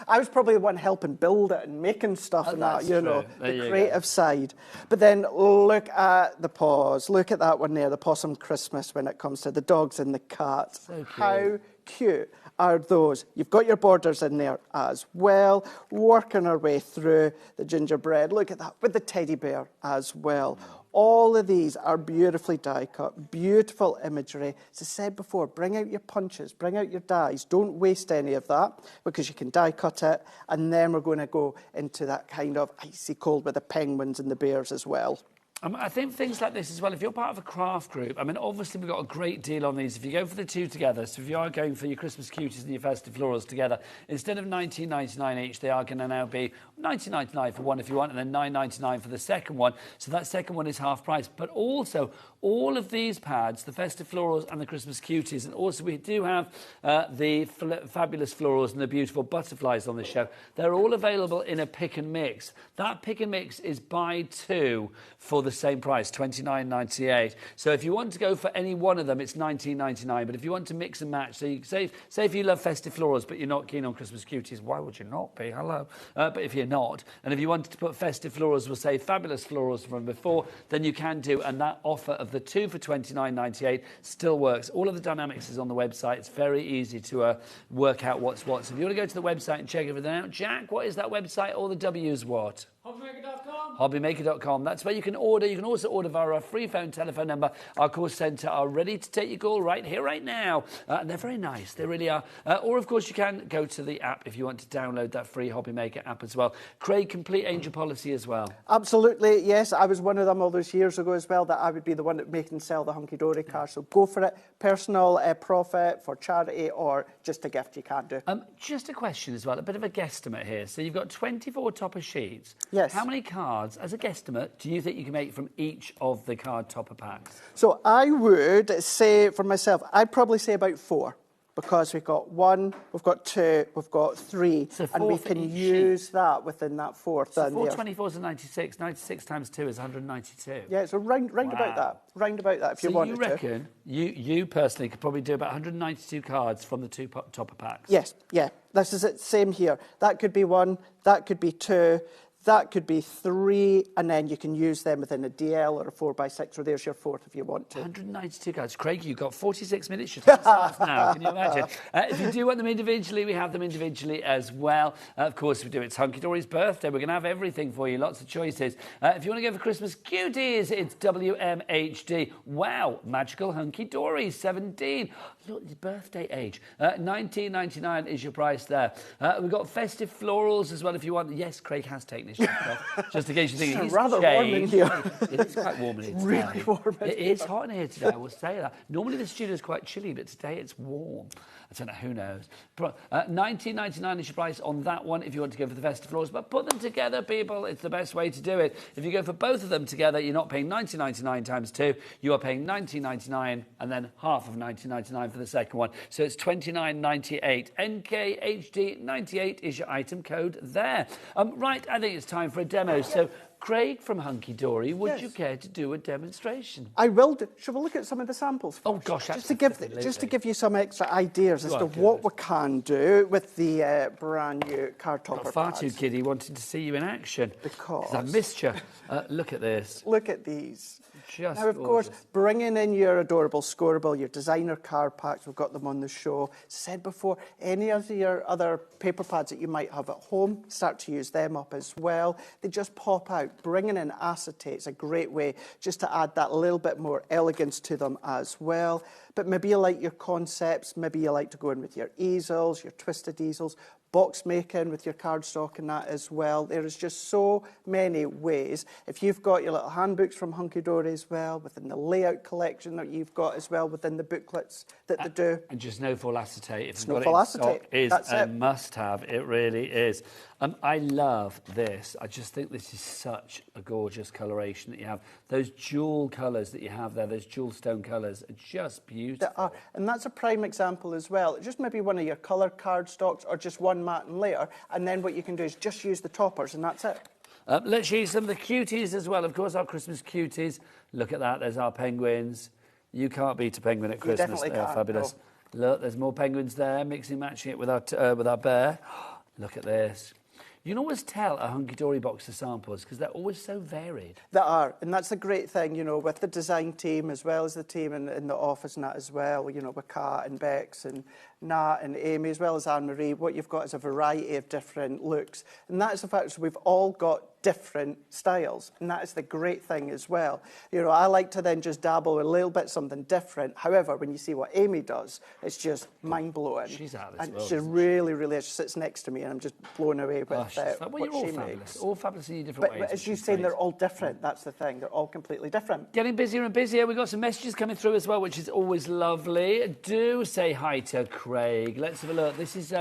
I was probably the one helping build it and making stuff and that, you know, the creative side. But then look at the paws. Look at that one there, the Possum Christmas when it comes to the dogs and the cats. So cute. How cute are those? You've got your borders in there as well, working our way through the gingerbread. Look at that, with the teddy bear as well. All of these are beautifully die-cut, beautiful imagery. As I said before, bring out your punches, bring out your dies. Don't waste any of that because you can die-cut it. And then we're going to go into that kind of icy cold with the penguins and the bears as well. I think things like this as well, if you're part of a craft group, I mean, obviously we've got a great deal on these. If you go for the 2 together, so if you are going for your Christmas cuties and your festive florals together, instead of $19.99 each, they are going to now be $19.99 for one if you want, and then $9.99 for the second one. So that second one is half price. But also, all of these pads, the festive florals and the Christmas cuties, and also we do have the fabulous florals and the beautiful butterflies on the show. They're all available in a pick and mix. That pick and mix is buy 2 for the same price, $29.98. So if you want to go for any one of them, it's $19.99. But if you want to mix and match, so you say if you love festive florals but you're not keen on Christmas cuties, why would you not be? Hello. But if you're not, and if you wanted to put festive florals, we'll say fabulous florals from before, then you can do, and that offer of the 2 for $29.98 still works. All of the dynamics is on the website. It's very easy to work out what's what. So if you want to go to the website and check everything out, Jack, what is that website? All the W's what? HobbyMaker.com. HobbyMaker.com. That's where you can order. You can also order via our free phone telephone number. Our call centre are ready to take your call right here, right now. And they're very nice. They really are. Or, of course, you can go to the app if you want to download that free HobbyMaker app as well. Craig, complete angel policy as well. Absolutely, yes. I was one of them all those years ago as well, that I would be the one that make and sell the hunky-dory car. So go for it. Personal profit for charity or just a gift you can't do. Just a question as well, a bit of a guesstimate here. So you've got 24 topper sheets. Yes. How many cards, as a guesstimate, do you think you can make from each of the card topper packs? So I would say, for myself, I'd probably say about 4. Because we've got 1, we've got 2, we've got 3, so and we can use that within that 4th. So 4 24s are 96. 96 times 2 is 192. Yeah, so round about that. Round about that if you wanted to. So you reckon you personally could probably do about 192 cards from the 2 topper packs? Yes, yeah. This is it, same here. That could be 1, that could be 2, that could be 3, and then you can use them within a DL or a 4x6, or there's your 4th if you want to. 192 cards. Craig, you've got 46 minutes. You're now. Can you imagine? If you do want them individually, we have them individually as well. Of course, we do. It's Hunky Dory's birthday. We're going to have everything for you. Lots of choices. If you want to go for Christmas cuties, it's WMHD. Wow. Magical Hunky Dory, 17. Look, the birthday age. $19.99 is your price there. We've got festive florals as well if you want. Yes, Craig has taken his his jacket off, just in case you think It's he's rather warm in here. It is quite warm in here today. Really warm in It is hot in here today, I will say that. Normally the studio is quite chilly, but today it's warm. I don't know, who knows. $19.99 is your price on that one if you want to go for the Festive floors. But put them together, people. It's the best way to do it. If you go for both of them together, you're not paying $19.99 times 2. You are paying $19.99 and then half of $19.99 for the second one. So it's $29.98. NKHD98 is your item code there. Right, I think it's time for a demo. So Craig from Hunky Dory, would you care to do a demonstration? I will do. Shall we look at some of the samples first? Oh gosh, just to give you some extra ideas as to what we can do with the brand new card topper Far pads. too giddy, wanted to see you in action. Because I missed you. Look at this. Look at these. Just now, of course, bringing in your adorable scoreable, your designer card packs, we've got them on the show. Said before, any of your other paper pads that you might have at home, start to use them up as well. They just pop out. Bringing in acetate is a great way just to add that little bit more elegance to them as well. But maybe you like your concepts, maybe you like to go in with your easels, your twisted easels, box making with your cardstock and that as well. There is just so many ways. If you've got your little handbooks from Hunky Dory as well, within the layout collection that you've got as well, within the booklets that they do. And just Snowflake acetate. If Snowflake acetate is a must-have. It really is. I love this. I just think this is such a gorgeous coloration that you have. Those jewel colours that you have there, those jewel stone colours, are just beautiful. They are. And that's a prime example as well. Just maybe one of your colour cardstocks or just one matte and layer, and then what you can do is just use the toppers and that's it. Let's use some of the cuties as well. Of course, our Christmas cuties. Look at that. There's our penguins. You can't beat a penguin at Christmas. They are fabulous. No. Look, there's more penguins there, mixing, matching it with our bear. Look at this. You can always tell a Hunky Dory box of samples because they're always so varied. They are, and that's the great thing, you know, with the design team as well as the team in the office and that as well, you know, with Kat and Bex and Nat and Amy as well as Anne-Marie. What you've got is a variety of different looks, and that is the fact that we've all got different styles, and that is the great thing as well. You know, I like to then just dabble a little bit something different. However, when you see what Amy does, it's just mind-blowing. She's out of this and world, she really she sits next to me and I'm just blown away with well, what you're all she fabulous. makes. All fabulous in your different ways. But as you say, they're all different. That's the thing. They're all completely different. Getting busier and busier. We've got some messages coming through as well, which is always lovely. Do say hi to Craig. Let's have a look. This is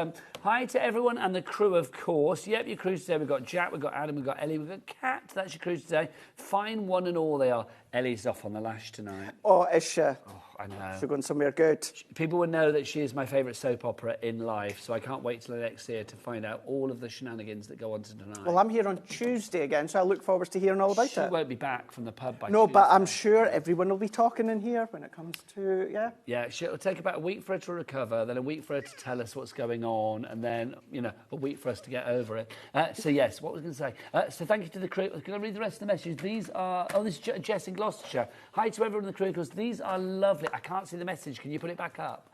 hi to everyone and the crew, of course. Yep, your crew today. We've got Jack, we've got Adam, we've got Ellie, we've got Kat. That's your crew today. Fine one and all they are. Ellie's off on the lash tonight. Oh, is she? Oh, I know. She's going somewhere good. People will know that she is my favourite soap opera in life, so I can't wait till next year to find out all of the shenanigans that go on tonight. Well, I'm here on Tuesday again, so I look forward to hearing all about it. She won't be back from the pub by No, Tuesday. but I'm sure everyone will be talking in here when it comes to, Yeah, it'll take about a week for her to recover, then a week for her to tell us what's going on, and then, you know, a week for us to get over it. So, yes, what was I going to say? So, thank you to the crew. Can I read the rest of the messages? These are... Oh, this is Jess in Gloucestershire. Hi to everyone in the crew, because these are lovely. I can't see the message. Can you put it back up?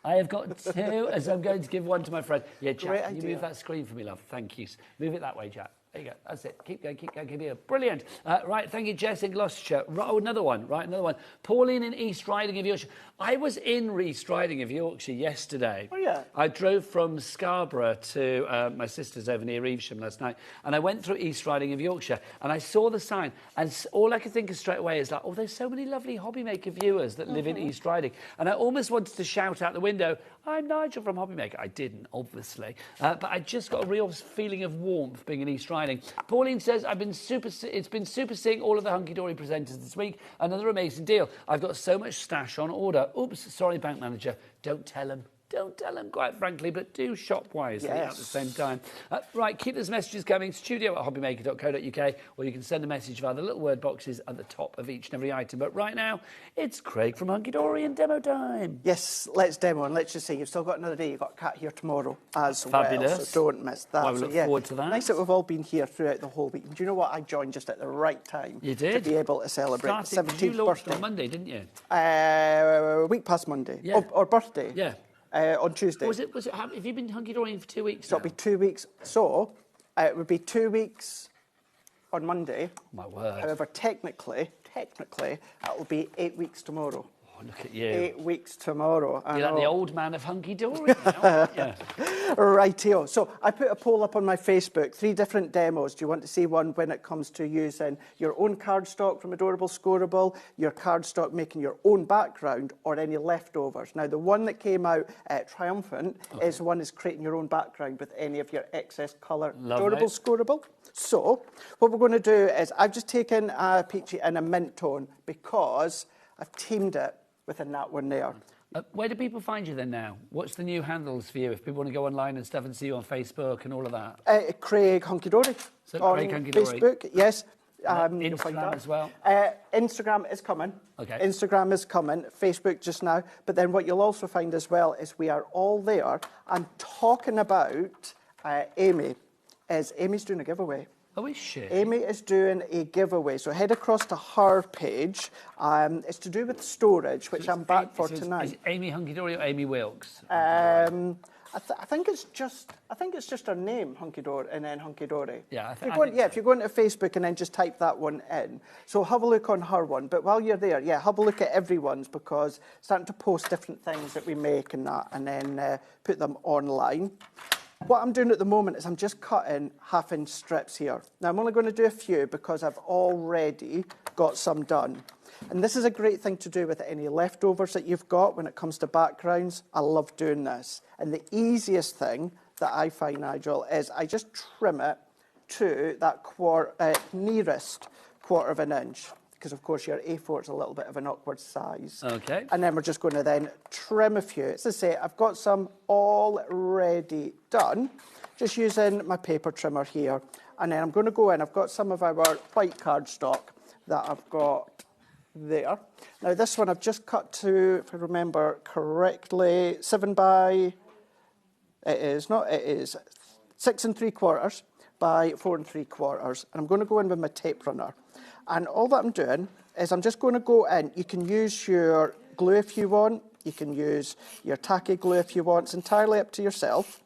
I have got two, as I'm going to give one to my friend. Yeah, Jack, can you move that screen for me, love? Thank you. Move it that way, Jack. There you go. That's it. Keep going, keep going, keep going. Brilliant. Right, thank you, Jess in Gloucestershire. Oh, another one. Right, another one. Pauline in East Riding of Yorkshire. I was in East Riding of Yorkshire yesterday. Oh, yeah. I drove from Scarborough to my sister's over near Evesham last night, and I went through East Riding of Yorkshire, and I saw the sign, and all I could think of straight away is like, oh, there's so many lovely HobbyMaker viewers that live in East Riding. And I almost wanted to shout out the window, I'm Nigel from HobbyMaker. I didn't, obviously. But I just got a real feeling of warmth being in East Riding. Pauline says, it's been super seeing all of the Hunky Dory presenters this week. Another amazing deal. I've got so much stash on order. Oops, sorry, bank manager. Don't tell them. Don't tell them, quite frankly, but do shop wisely at the same time. Right, keep those messages coming. studio@hobbymaker.co.uk, or you can send a message via the little word boxes at the top of each and every item. But right now, it's Craig from Hunky Dory and demo time. Yes, let's demo, and let's just say you've still got another day. You've got Kat here tomorrow as Fabulous. well, so don't miss that. Well, we look forward to that. Nice that we've all been here throughout the whole week. And do you know what? I joined just at the right time. You did? To be able to celebrate the 17th you launched birthday. on Monday, didn't you? A week past Monday. Yeah. Or birthday. Yeah. On Tuesday. Was it? Have you been Hunky Dory for 2 weeks? So it'll be 2 weeks. So it would be 2 weeks on Monday. My word. However, technically, it'll be 8 weeks tomorrow. look at you. 8 weeks tomorrow. You're like the old man of hunky-dory now, aren't you? Rightio. So I put a poll up on my Facebook, 3 different demos. Do you want to see one when it comes to using your own cardstock from Adorable Scoreable, your cardstock making your own background, or any leftovers? Now, the one that came out triumphant is one is creating your own background with any of your excess colour. Adorable Scoreable. So what we're going to do is I've just taken a peachy and a mint tone because I've teamed it with a nat one there. Where do people find you then now? What's the new handles for you if people want to go online and stuff and see you on Facebook and all of that? Craig Hunky-Dory on Facebook, yes. Instagram as well? Instagram is coming. Okay. Instagram is coming. Facebook just now. But then what you'll also find as well is we are all there. I'm talking about Amy. Amy's doing a giveaway. Oh, is she? Amy is doing a giveaway. So head across to her page. It's to do with storage, which I'm back for tonight. Is it Amy Hunky-Dory or Amy Wilkes? I think it's just her name, Hunky-Dory, and then Hunky-Dory. Yeah, if you go into Facebook and then just type that one in. So have a look on her one. But while you're there, have a look at everyone's because starting to post different things that we make and that, and then put them online. What I'm doing at the moment is I'm just cutting 1/2-inch strips here. Now, I'm only going to do a few because I've already got some done. And this is a great thing to do with any leftovers that you've got when it comes to backgrounds. I love doing this. And the easiest thing that I find, Nigel, is I just trim it to that nearest 1/4 inch. Because, of course, your A4 is a little bit of an awkward size. Okay. And then we're just going to then trim a few. As I say, I've got some already done, just using my paper trimmer here. And then I'm going to go in. I've got some of our white cardstock that I've got there. Now, this one I've just cut to, if I remember correctly, 7 by... It is 6 3/4 by 4 3/4. And I'm going to go in with my tape runner. And all that I'm doing is I'm just going to go in. You can use your glue if you want. You can use your tacky glue if you want. It's entirely up to yourself.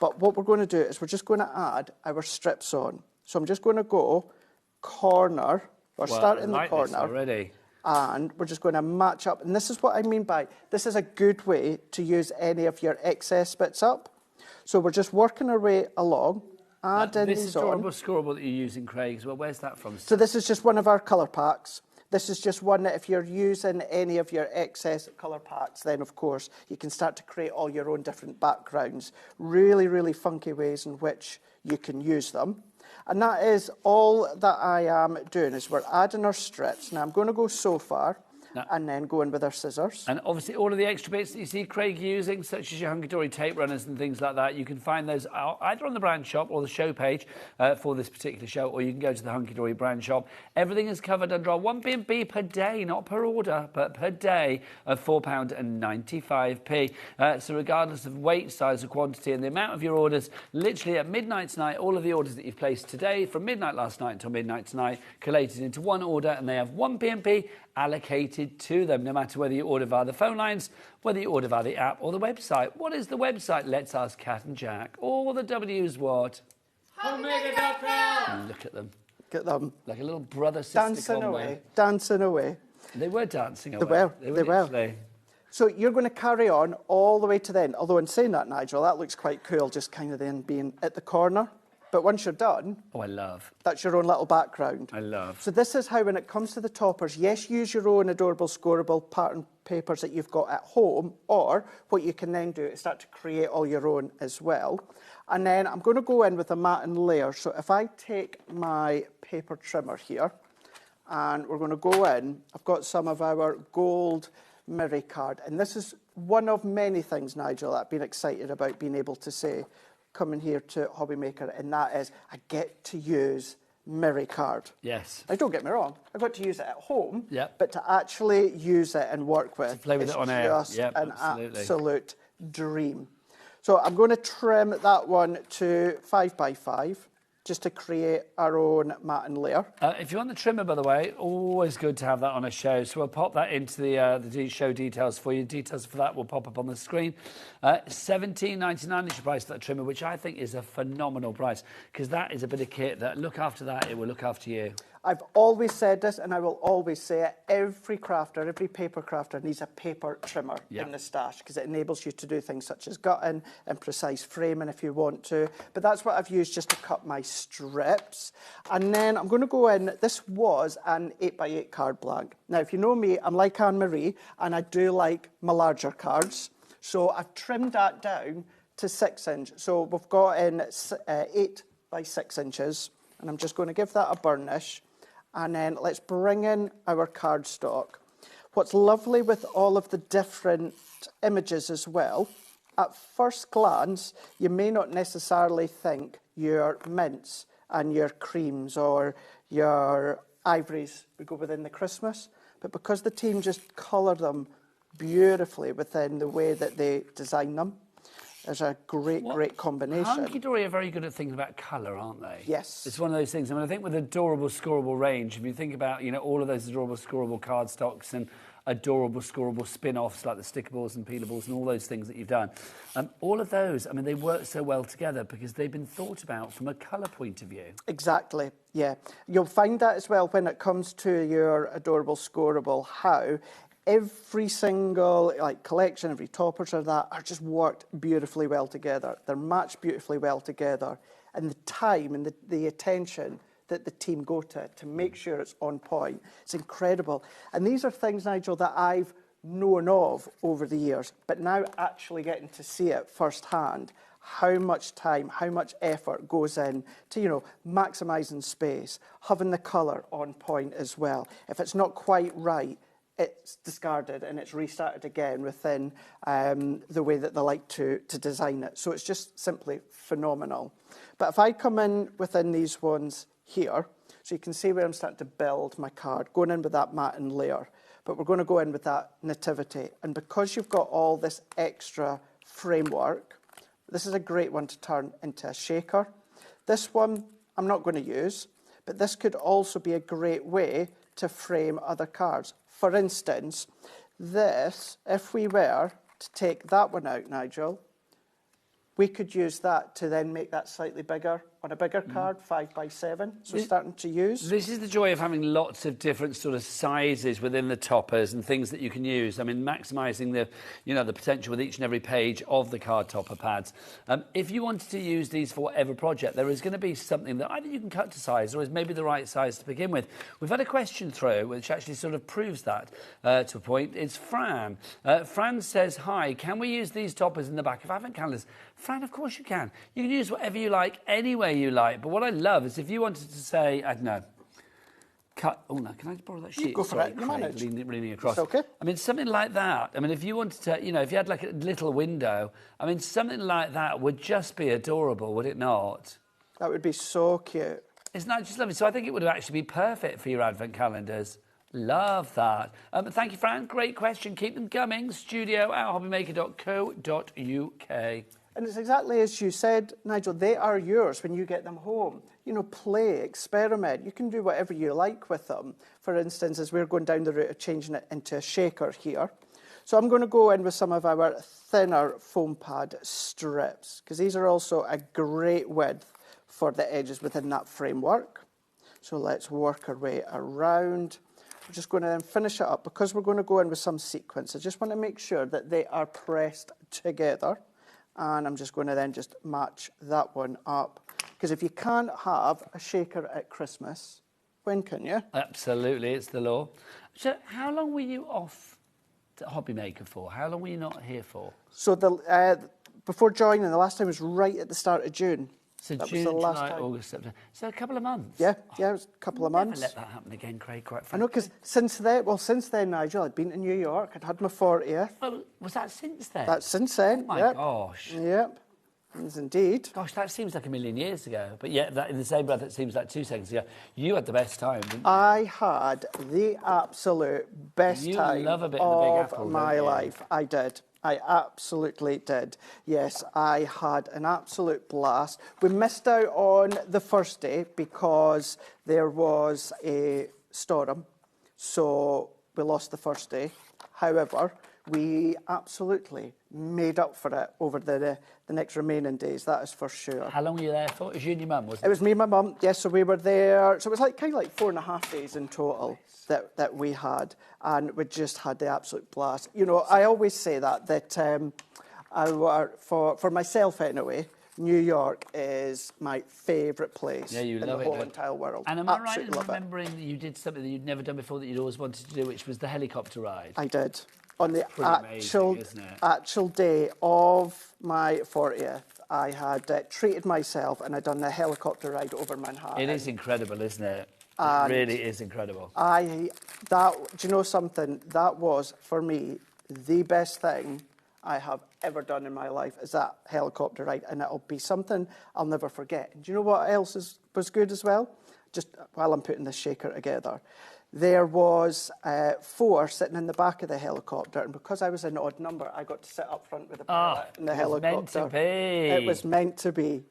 But what we're going to do is we're just going to add our strips on. So I'm just going to go corner, or start in the corner. Already. And we're just going to match up. And this is what I mean by, this is a good way to use any of your excess bits up. So we're just working our way along. This is Adorable Scoreable that you're using, Craig. Well, where's that from? So this is just one of our colour packs. This is just one that if you're using any of your excess colour packs, then, of course, you can start to create all your own different backgrounds. Really, really funky ways in which you can use them. And that is all that I am doing, is we're adding our strips. Now, I'm going to go so far. And then go in with our scissors. And obviously all of the extra bits that you see Craig using, such as your Hunky-Dory tape runners and things like that, you can find those either on the brand shop or the show page for this particular show, or you can go to the Hunky-Dory brand shop. Everything is covered under our 1p&b per day, not per order, but per day of £4.95p. So regardless of weight, size or quantity and the amount of your orders, literally at midnight tonight, all of the orders that you've placed today, from midnight last night until midnight tonight, collated into one order, and they have 1p&b allocated to them, no matter whether you order via the phone lines, whether you order via the app or the website. What is the website? Let's ask Kat and Jack. All the W's what? HobbyMaker.com. Look at them. Look at them. Like a little brother-sister combo. Dancing away. They were dancing away. They were. So you're going to carry on all the way to the end. Although in saying that, Nigel, that looks quite cool, just kind of then being at the corner. But once you're done... Oh, I love. That's your own little background. I love. So this is how, when it comes to the toppers, yes, use your own Adorable Scoreable pattern papers that you've got at home, or what you can then do is start to create all your own as well. And then I'm going to go in with a matte and layer. So if I take my paper trimmer here, and we're going to go in, I've got some of our gold Mirri card. And this is one of many things, Nigel, that I've been excited about being able to say, coming here to HobbyMaker, and that is I get to use Mirri card. Yes. Now, don't get me wrong, I got to use it at home, yep. But to actually use it and work with, to play with it on air, just an absolute dream. So I'm going to trim that one to 5 by 5. Just to create our own mat and layer. If you want the trimmer, by the way, always good to have that on a show. So we'll pop that into the show details for you. Details for that will pop up on the screen. $17.99 is your price for that trimmer, which I think is a phenomenal price, because that is a bit of kit that, look after that, it will look after you. I've always said this, and I will always say it, every crafter, every paper crafter needs a paper trimmer in the stash, because it enables you to do things such as gutting and precise framing if you want to. But that's what I've used just to cut my strips. And then I'm going to go in, this was an 8x8 card blank. Now, if you know me, I'm like Anne-Marie, and I do like my larger cards. So I've trimmed that down to 6 inch. So we've got in 8 by 6 inches, and I'm just going to give that a burnish. And then let's bring in our cardstock. What's lovely with all of the different images as well, at first glance, you may not necessarily think your mints and your creams or your ivories would go within the Christmas, but because the team just colour them beautifully within the way that they design them, there's a great combination. Hunky-Dory are very good at thinking about colour, aren't they? Yes. It's one of those things. I mean, I think with adorable scoreable range, if you think about, you know, all of those adorable scoreable cardstocks and adorable scoreable spin-offs like the stickables and peelables and all those things that you've done, all of those, I mean, they work so well together because they've been thought about from a colour point of view. Exactly, yeah. You'll find that as well when it comes to your adorable scoreable, how every single collection, every toppers or that are just worked beautifully well together. They're matched beautifully well together. And the time and the attention that the team go to make sure it's on point, it's incredible. And these are things, Nigel, that I've known of over the years, but now actually getting to see it firsthand, how much time, how much effort goes in to, you know, maximising space, having the colour on point as well. If it's not quite right, it's discarded and it's restarted again within the way that they like to design it. So it's just simply phenomenal. But if I come in within these ones here, so you can see where I'm starting to build my card, going in with that matte and layer. But we're going to go in with that nativity. And because you've got all this extra framework, this is a great one to turn into a shaker. This one I'm not going to use, but this could also be a great way to frame other cards. For instance, this, if we were to take that one out, Nigel, we could use that to then make that slightly bigger on a bigger card, 5x7. So starting to use. This is the joy of having lots of different sort of sizes within the toppers and things that you can use. I mean, maximising the, you know, the potential with each and every page of the card topper pads. If you wanted to use these for whatever project, there is going to be something that either you can cut to size or is maybe the right size to begin with. We've had a question through which actually sort of proves that to a point. It's Fran. Fran says, hi, can we use these toppers in the back of advent calendars? Fran, of course you can. You can use whatever you like, anyway you like. But what I love is if you wanted to say, I don't know, cut. Oh no, can I borrow that sheet? You go for it. You manage. Leaning across. It's okay. I mean, something like that. I mean, if you wanted to, you know, if you had like a little window, I mean, something like that would just be adorable, would it not? That would be so cute. Isn't that just lovely? So I think it would actually be perfect for your advent calendars. Love that. Thank you, Fran. Great question. Keep them coming. studio@hobbymaker.co.uk. And it's exactly as you said, Nigel, they are yours when you get them home. You know, play, experiment. You can do whatever you like with them. For instance, as we're going down the route of changing it into a shaker here. So I'm going to go in with some of our thinner foam pad strips, because these are also a great width for the edges within that framework. So let's work our way around. We're just going to then finish it up, because we're going to go in with some sequins. I just want to make sure that they are pressed together. And I'm just going to then just match that one up. Because if you can't have a shaker at Christmas, when can you? Absolutely, it's the law. So how long were you off to HobbyMaker for? How long were you not here for? So before joining, the last time was right at the start of June. So that June, was the last July, time. August, September. So a couple of months? Yeah, it was a couple of months. Never let that happen again, Craig, quite frankly. I know, because since then, Nigel, I'd been to New York, I'd had my 40th. Well, was that since then? That's since then, oh my yep. gosh. Yep, yes, indeed. Gosh, that seems like a million years ago. But yet, that, in the same breath, it seems like 2 seconds ago. You had the best time, didn't you? I had the absolute best time love a bit of the Big Apple, my life. I did. I absolutely did. Yes, I had an absolute blast. We missed out on the first day because there was a storm, so we lost the first day. However, we absolutely made up for it over the next remaining days, that is for sure. How long were you there for? It was you and your mum, wasn't it? It was me and my mum, yes, so we were there, so it was kind of like 4.5 days in total that we had, and we just had the absolute blast. You know, I always say that for myself anyway, New York is my favourite place in the whole entire world. And am I right in remembering that you did something that you'd never done before that you'd always wanted to do, which was the helicopter ride? I did. On the amazing, actual day of my 40th, I had treated myself and I'd done the helicopter ride over Manhattan. It is incredible, isn't it? And it really is incredible. Do you know something? That was, for me, the best thing I have ever done in my life is that helicopter ride, and it'll be something I'll never forget. Do you know what else was good as well? Just while I'm putting this shaker together, there was 4 sitting in the back of the helicopter, and because I was an odd number, I got to sit up front with the pilot in the helicopter. Meant to be. It was meant to be.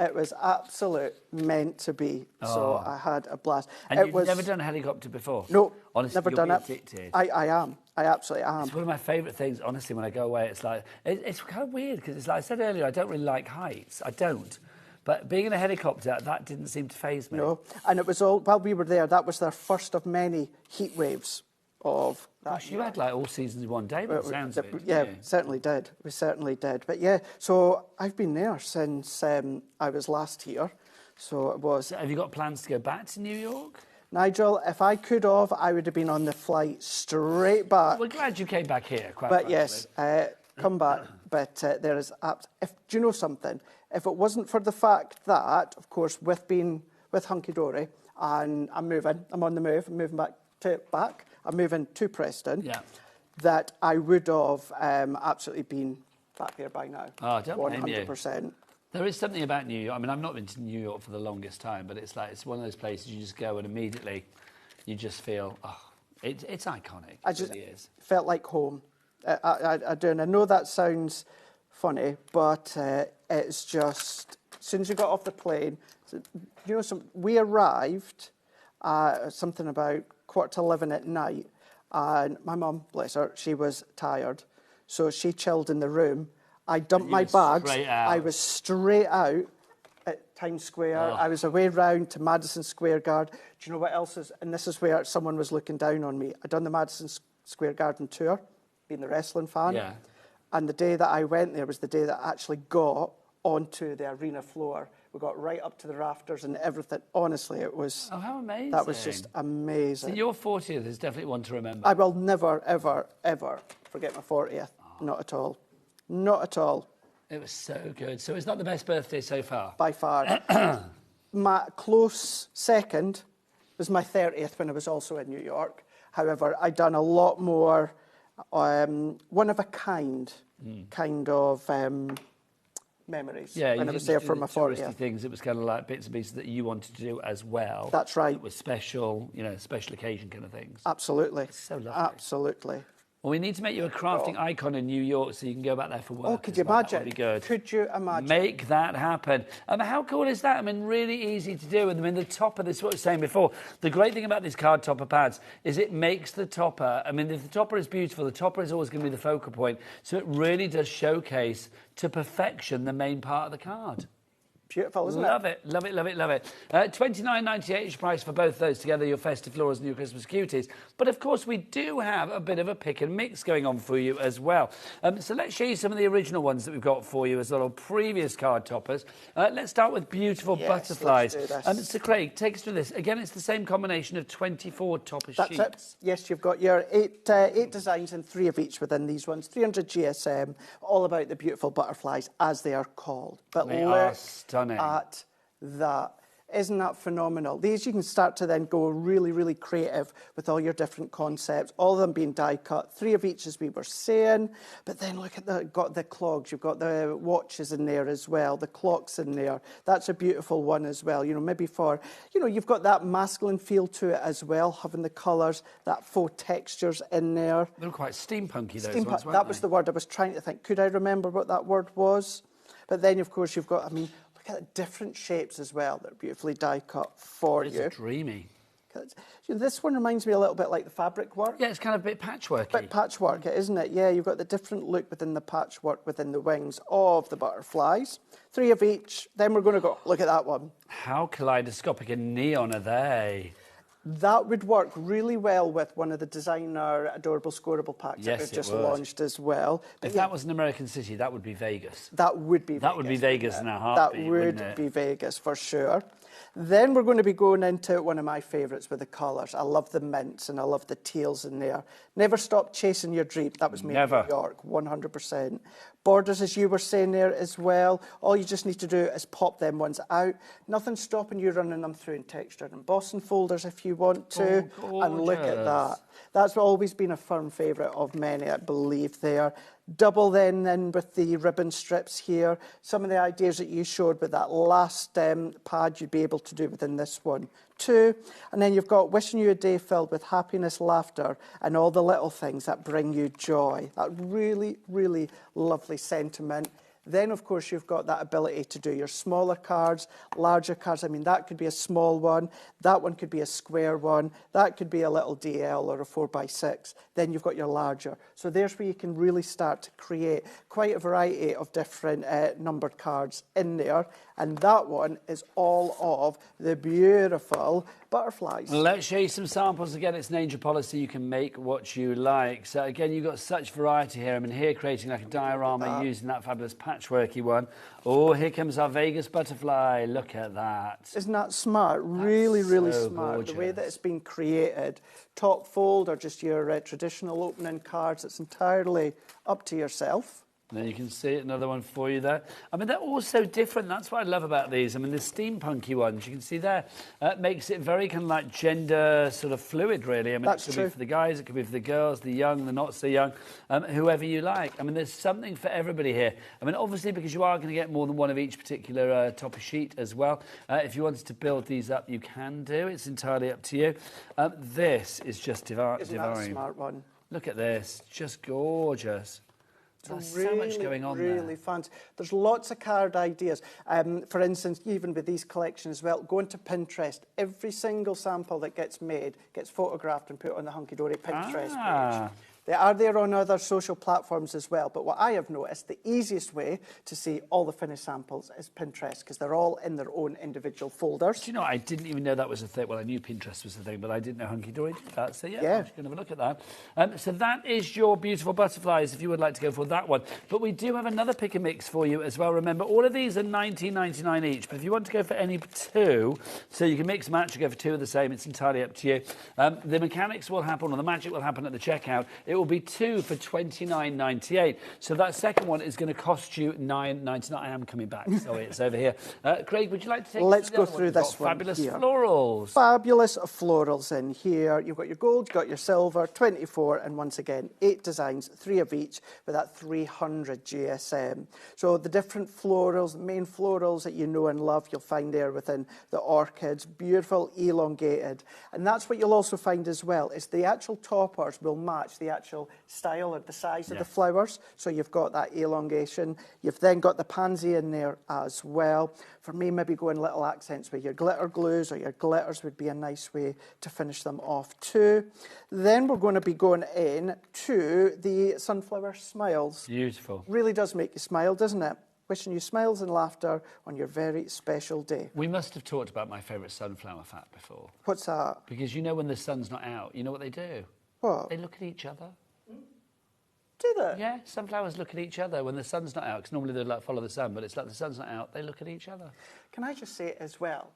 It was absolute meant to be. So I had a blast. And you've never done a helicopter before? No, honestly, never done it. Addicted. I am. I absolutely am. It's one of my favourite things, honestly, when I go away. It's like, it's kind of weird, because it's like I said earlier, I don't really like heights. I don't. But being in a helicopter, that didn't seem to faze me. No, and it was all, while we were there, that was their first of many heat waves of that. Gosh, you had like all seasons in one day, but it sounds of it. Yeah, certainly did. We certainly did. But yeah, so I've been there since I was last here. So it was. So have you got plans to go back to New York? Nigel, if I could have, I would have been on the flight straight back. We're glad you came back here, quite But frankly. yes, come back. But there is... do you know something? If it wasn't for the fact that, of course, with being with Hunky Dory, and I'm moving, I'm on the move, I'm moving back, I'm moving to Preston, that I would have absolutely been back there by now. Oh, don't blame you. 100%. There is something about New York. I mean, I've not been to New York for the longest time, but it's like, it's one of those places you just go and immediately you just feel, it's iconic. It really is. Felt like home. I do, and I know that sounds funny, but it's just, as soon as you got off the plane, you know, we arrived something about 11:15 at night, and my mum, bless her, she was tired, so she chilled in the room. I dumped my bags. I was straight out at Times Square. I was away round to Madison Square Garden. Do you know what else is? And this is where someone was looking down on me. I'd done the Madison Square Garden tour, being the wrestling fan. Yeah. And the day that I went there was the day that I actually got onto the arena floor. We got right up to the rafters and everything. Honestly, it was... Oh, how amazing. That was just amazing. So your 40th is definitely one to remember. I will never, ever, ever forget my 40th. Not at all. Not at all. It was so good. So it's not the best birthday so far? By far. My close second was my 30th when I was also in New York. However, I'd done a lot more one of a kind of memories when I was there for my 40th. Things, it was kind of like bits and pieces that you wanted to do as well. That's right. It was special, you know, special occasion kind of things. Absolutely. It's so lovely. Absolutely. Well, we need to make you a crafting icon in New York so you can go back there for work. Oh, could you imagine? That would be good. Could you imagine? Make that happen. How cool is that? I mean, really easy to do. And I mean, the topper, this is what I was saying before, the great thing about these card topper pads is it makes the topper, I mean, if the topper is beautiful, the topper is always going to be the focal point. So it really does showcase to perfection the main part of the card. Beautiful, isn't it? Love it, love it, love it, love it. $29.98 each price for both those together, your festive florals and your Christmas cuties. But of course, we do have a bit of a pick and mix going on for you as well. So let's show you some of the original ones that we've got for you as little previous card toppers. Let's start with beautiful butterflies. Let's do this. So Craig, take us through this. Again, it's the same combination of 24 topper sheets. That's it. Yes, you've got your eight designs and 3 of each within these ones. 300 GSM, all about the beautiful butterflies, as they are called. But they are stunning. At that. Isn't that phenomenal? These you can start to then go really, really creative with all your different concepts, all of them being die cut, 3 of each as we were saying. But then look at got the clogs, you've got the watches in there as well, the clocks in there. That's a beautiful one as well. You know, maybe for, you know, you've got that masculine feel to it as well, having the colours, that faux textures in there. They're quite steampunky, those ones, weren't that was the word I was trying to think. Could I remember what that word was? But then, of course, you've got, I mean, look at the different shapes as well that are beautifully die cut for you. It's dreamy. Look This one reminds me a little bit like the fabric work. Yeah, it's kind of a bit patchworky. Bit patchwork, isn't it? Yeah, you've got the different look within the patchwork within the wings of the butterflies. 3 of each. Then we're going to go, look at that one. How kaleidoscopic and neon are they? That would work really well with one of the designer adorable scoreable packs that we've just launched as well. But if that was an American city, that would be Vegas. That would be Vegas. That would be Vegas in a heartbeat. That would be Vegas for sure. Then we're going to be going into one of my favourites with the colours. I love the mints and I love the teals in there. Never stop chasing your dream. That was me in New York, 100%. Borders, as you were saying there as well. All you just need to do is pop them ones out. Nothing's stopping you running them through in texture and embossing folders if you want to. And look at that. That's always been a firm favourite of many, I believe, there. Double then with the ribbon strips here. Some of the ideas that you showed with that last pad you'd be able to do within this one too. And then you've got wishing you a day filled with happiness, laughter, and all the little things that bring you joy. That really, really lovely sentiment. Then, of course, you've got that ability to do your smaller cards, larger cards. I mean, that could be a small one. That one could be a square one. That could be a little DL or a 4x6. Then you've got your larger. So there's where you can really start to create quite a variety of different numbered cards in there. And that one is all of the beautiful butterflies. Let's show you some samples. Again, it's an Angel policy. You can make what you like. So again, you've got such variety here. I mean, here creating like a diorama using that fabulous patchworky one. Oh, here comes our Vegas butterfly. Look at that. Isn't that smart? Really, really smart. Gorgeous. The way that it's been created. Top fold or just your traditional opening cards. It's entirely up to yourself. There you can see another one for you there. I mean, they're all so different. That's what I love about these. I mean, the steampunky ones, you can see there, makes it very kind of like gender sort of fluid, really. I mean, it could be for the guys, it could be for the girls, the young, the not so young, whoever you like. I mean, there's something for everybody here. I mean, obviously, because you are going to get more than one of each particular topper sheet as well. If you wanted to build these up, you can do. It's entirely up to you. This is just divine. Isn't that a smart one? Look at this. Just gorgeous. There's so much going on there. Really fun. There's lots of card ideas. For instance, even with these collections as well, go into Pinterest. Every single sample that gets made gets photographed and put on the Hunky Dory Pinterest page. They are there on other social platforms as well, but what I have noticed, the easiest way to see all the finished samples is Pinterest, because they're all in their own individual folders. Do you know, I didn't even know that was a thing. Well, I knew Pinterest was a thing, but I didn't know Hunky Dory did that. So, yeah, I'm just going to have a look at that. So that is your beautiful butterflies, if you would like to go for that one. But we do have another pick and mix for you as well. Remember, all of these are $19.99 each, but if you want to go for any two, so you can mix and match or go for two of the same, it's entirely up to you. The mechanics will happen, or the magic will happen at the checkout. It will be two for $29.98. So that second one is going to cost you $9.99. I am coming back. Sorry, it's over here. Craig, would you like to take Let's go through this one. Fabulous florals. Fabulous florals in here. You've got your gold, you've got your silver, 24, and once again, 8 designs, 3 of each, with that 300 GSM. So the different florals, the main florals that you know and love, you'll find there within the orchids. Beautiful, elongated. And that's what you'll also find as well, is the actual toppers will match the actual style or the size of the flowers. So you've got that elongation. You've then got the pansy in there as well. For me, maybe going little accents with your glitter glues or your glitters would be a nice way to finish them off too. Then we're going to be going in to the sunflower smiles. Beautiful. Really does make you smile, doesn't it? Wishing you smiles and laughter on your very special day. We must have talked about my favourite sunflower fact before. What's that? Because you know when the sun's not out, you know what they do? What? They look at each other. Do they? Yeah, sunflowers look at each other when the sun's not out, because normally they like follow the sun, but it's like the sun's not out, they look at each other. Can I just say as well,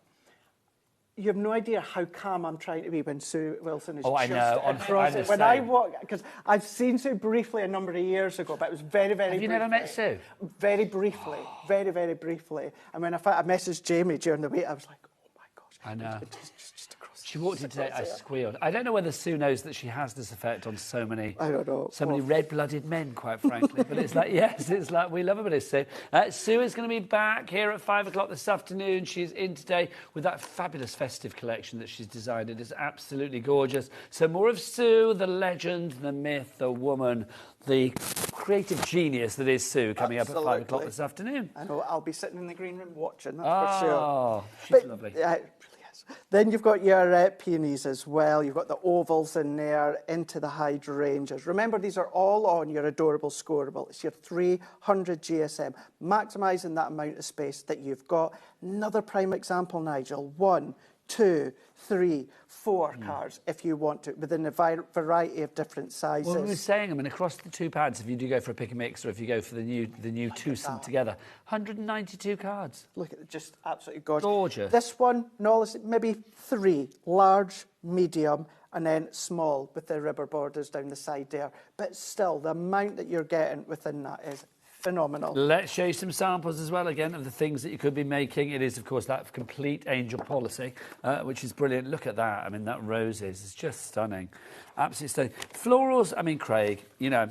you have no idea how calm I'm trying to be when Sue Wilson is I know. across it. When I walk, because I've seen Sue briefly a number of years ago, but it was very, very briefly. Have you never met Sue? Very briefly, very, very briefly. And when I messaged Jamie during the week, I was like, oh my gosh. I know. Just across. She walked in today, I squealed. I don't know whether Sue knows that she has this effect on so many... I don't know. So many red-blooded men, quite frankly. But it's like, yes, it's like, we love a bit of Sue. Sue is going to be back here at 5 o'clock this afternoon. She's in today with that fabulous festive collection that she's designed. It is absolutely gorgeous. So more of Sue, the legend, the myth, the woman, the creative genius that is Sue, coming up at 5 o'clock this afternoon. I know, I'll be sitting in the green room watching, that's for sure. Oh, she's lovely. It really is. Then you've got your peonies as well. You've got the ovals in there, into the hydrangeas. Remember, these are all on your Adorable Scoreable. It's your 300 GSM, maximising that amount of space that you've got. Another prime example, Nigel. 1, 2, 3, 4 cards if you want to, within a variety of different sizes. Well, we were saying, I mean, across the two pads, if you do go for a pick and mix or if you go for the new twosome together, 192 cards. Look at it, just absolutely gorgeous. Gorgeous. This one, no, maybe 3, large, medium, and then small with the rubber borders down the side there. But still, the amount that you're getting within that is phenomenal. Let's show you some samples as well, again, of the things that you could be making. It is, of course, that complete angel policy, which is brilliant. Look at that. I mean, that roses is just stunning. Absolutely stunning. Florals, I mean, Craig, you know,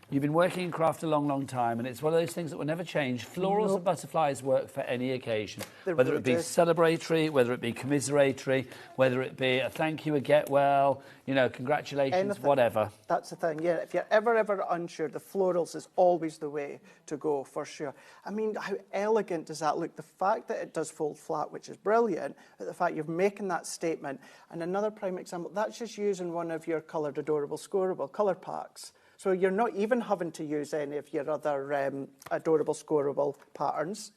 you've been working in craft a long, long time, and it's one of those things that will never change. Florals and butterflies work for any occasion, whether it be celebratory, whether it be commiseratory, whether it be a thank you, a get well, you know, congratulations, anything. Whatever. That's the thing, yeah. If you're ever unsure, the florals is always the way to go, for sure. I mean, how elegant does that look? The fact that it does fold flat, which is brilliant, but the fact you're making that statement. And another prime example, that's just using one of your coloured Adorable Scoreable colour packs. So you're not even having to use any of your other Adorable Scoreable patterns.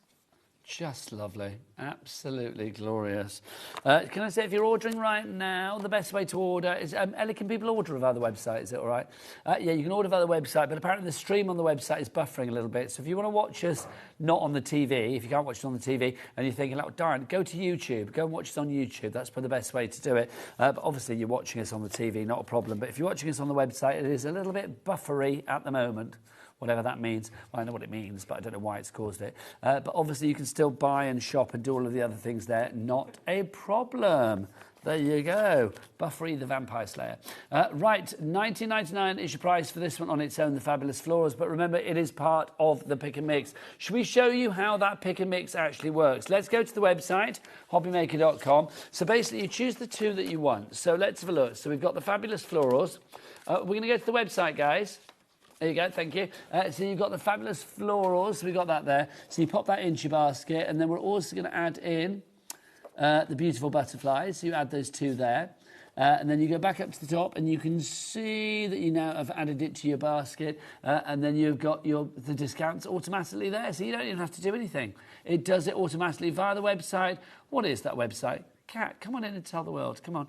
Just lovely. Absolutely glorious. Can I say, if you're ordering right now, the best way to order is... Ellie, can people order via the website? Is it all right? Yeah, you can order via the website, but apparently the stream on the website is buffering a little bit. So if you want to watch us not on the TV, if you can't watch it on the TV, and you're thinking, oh, darn, go to YouTube. Go and watch us on YouTube. That's probably the best way to do it. But obviously, you're watching us on the TV, not a problem. But if you're watching us on the website, it is a little bit buffery at the moment. Whatever that means. Well, I know what it means, but I don't know why it's caused it. But obviously you can still buy and shop and do all of the other things there. Not a problem. There you go. Buffery the Vampire Slayer. Right, $19.99 is your price for this one on its own, the Fabulous Florals. But remember, it is part of the pick and mix. Should we show you how that pick and mix actually works? Let's go to the website, hobbymaker.com. So basically, you choose the two that you want. So let's have a look. So we've got the Fabulous Florals. We're going to go to the website, guys. There you go, thank you. So you've got the Fabulous Florals, so we've got that there. So you pop that into your basket, and then we're also going to add in the beautiful butterflies. So you add those two there. And then you go back up to the top, and you can see that you now have added it to your basket. And then you've got the discounts automatically there, so you don't even have to do anything. It does it automatically via the website. What is that website? Kat, come on in and tell the world. Come on.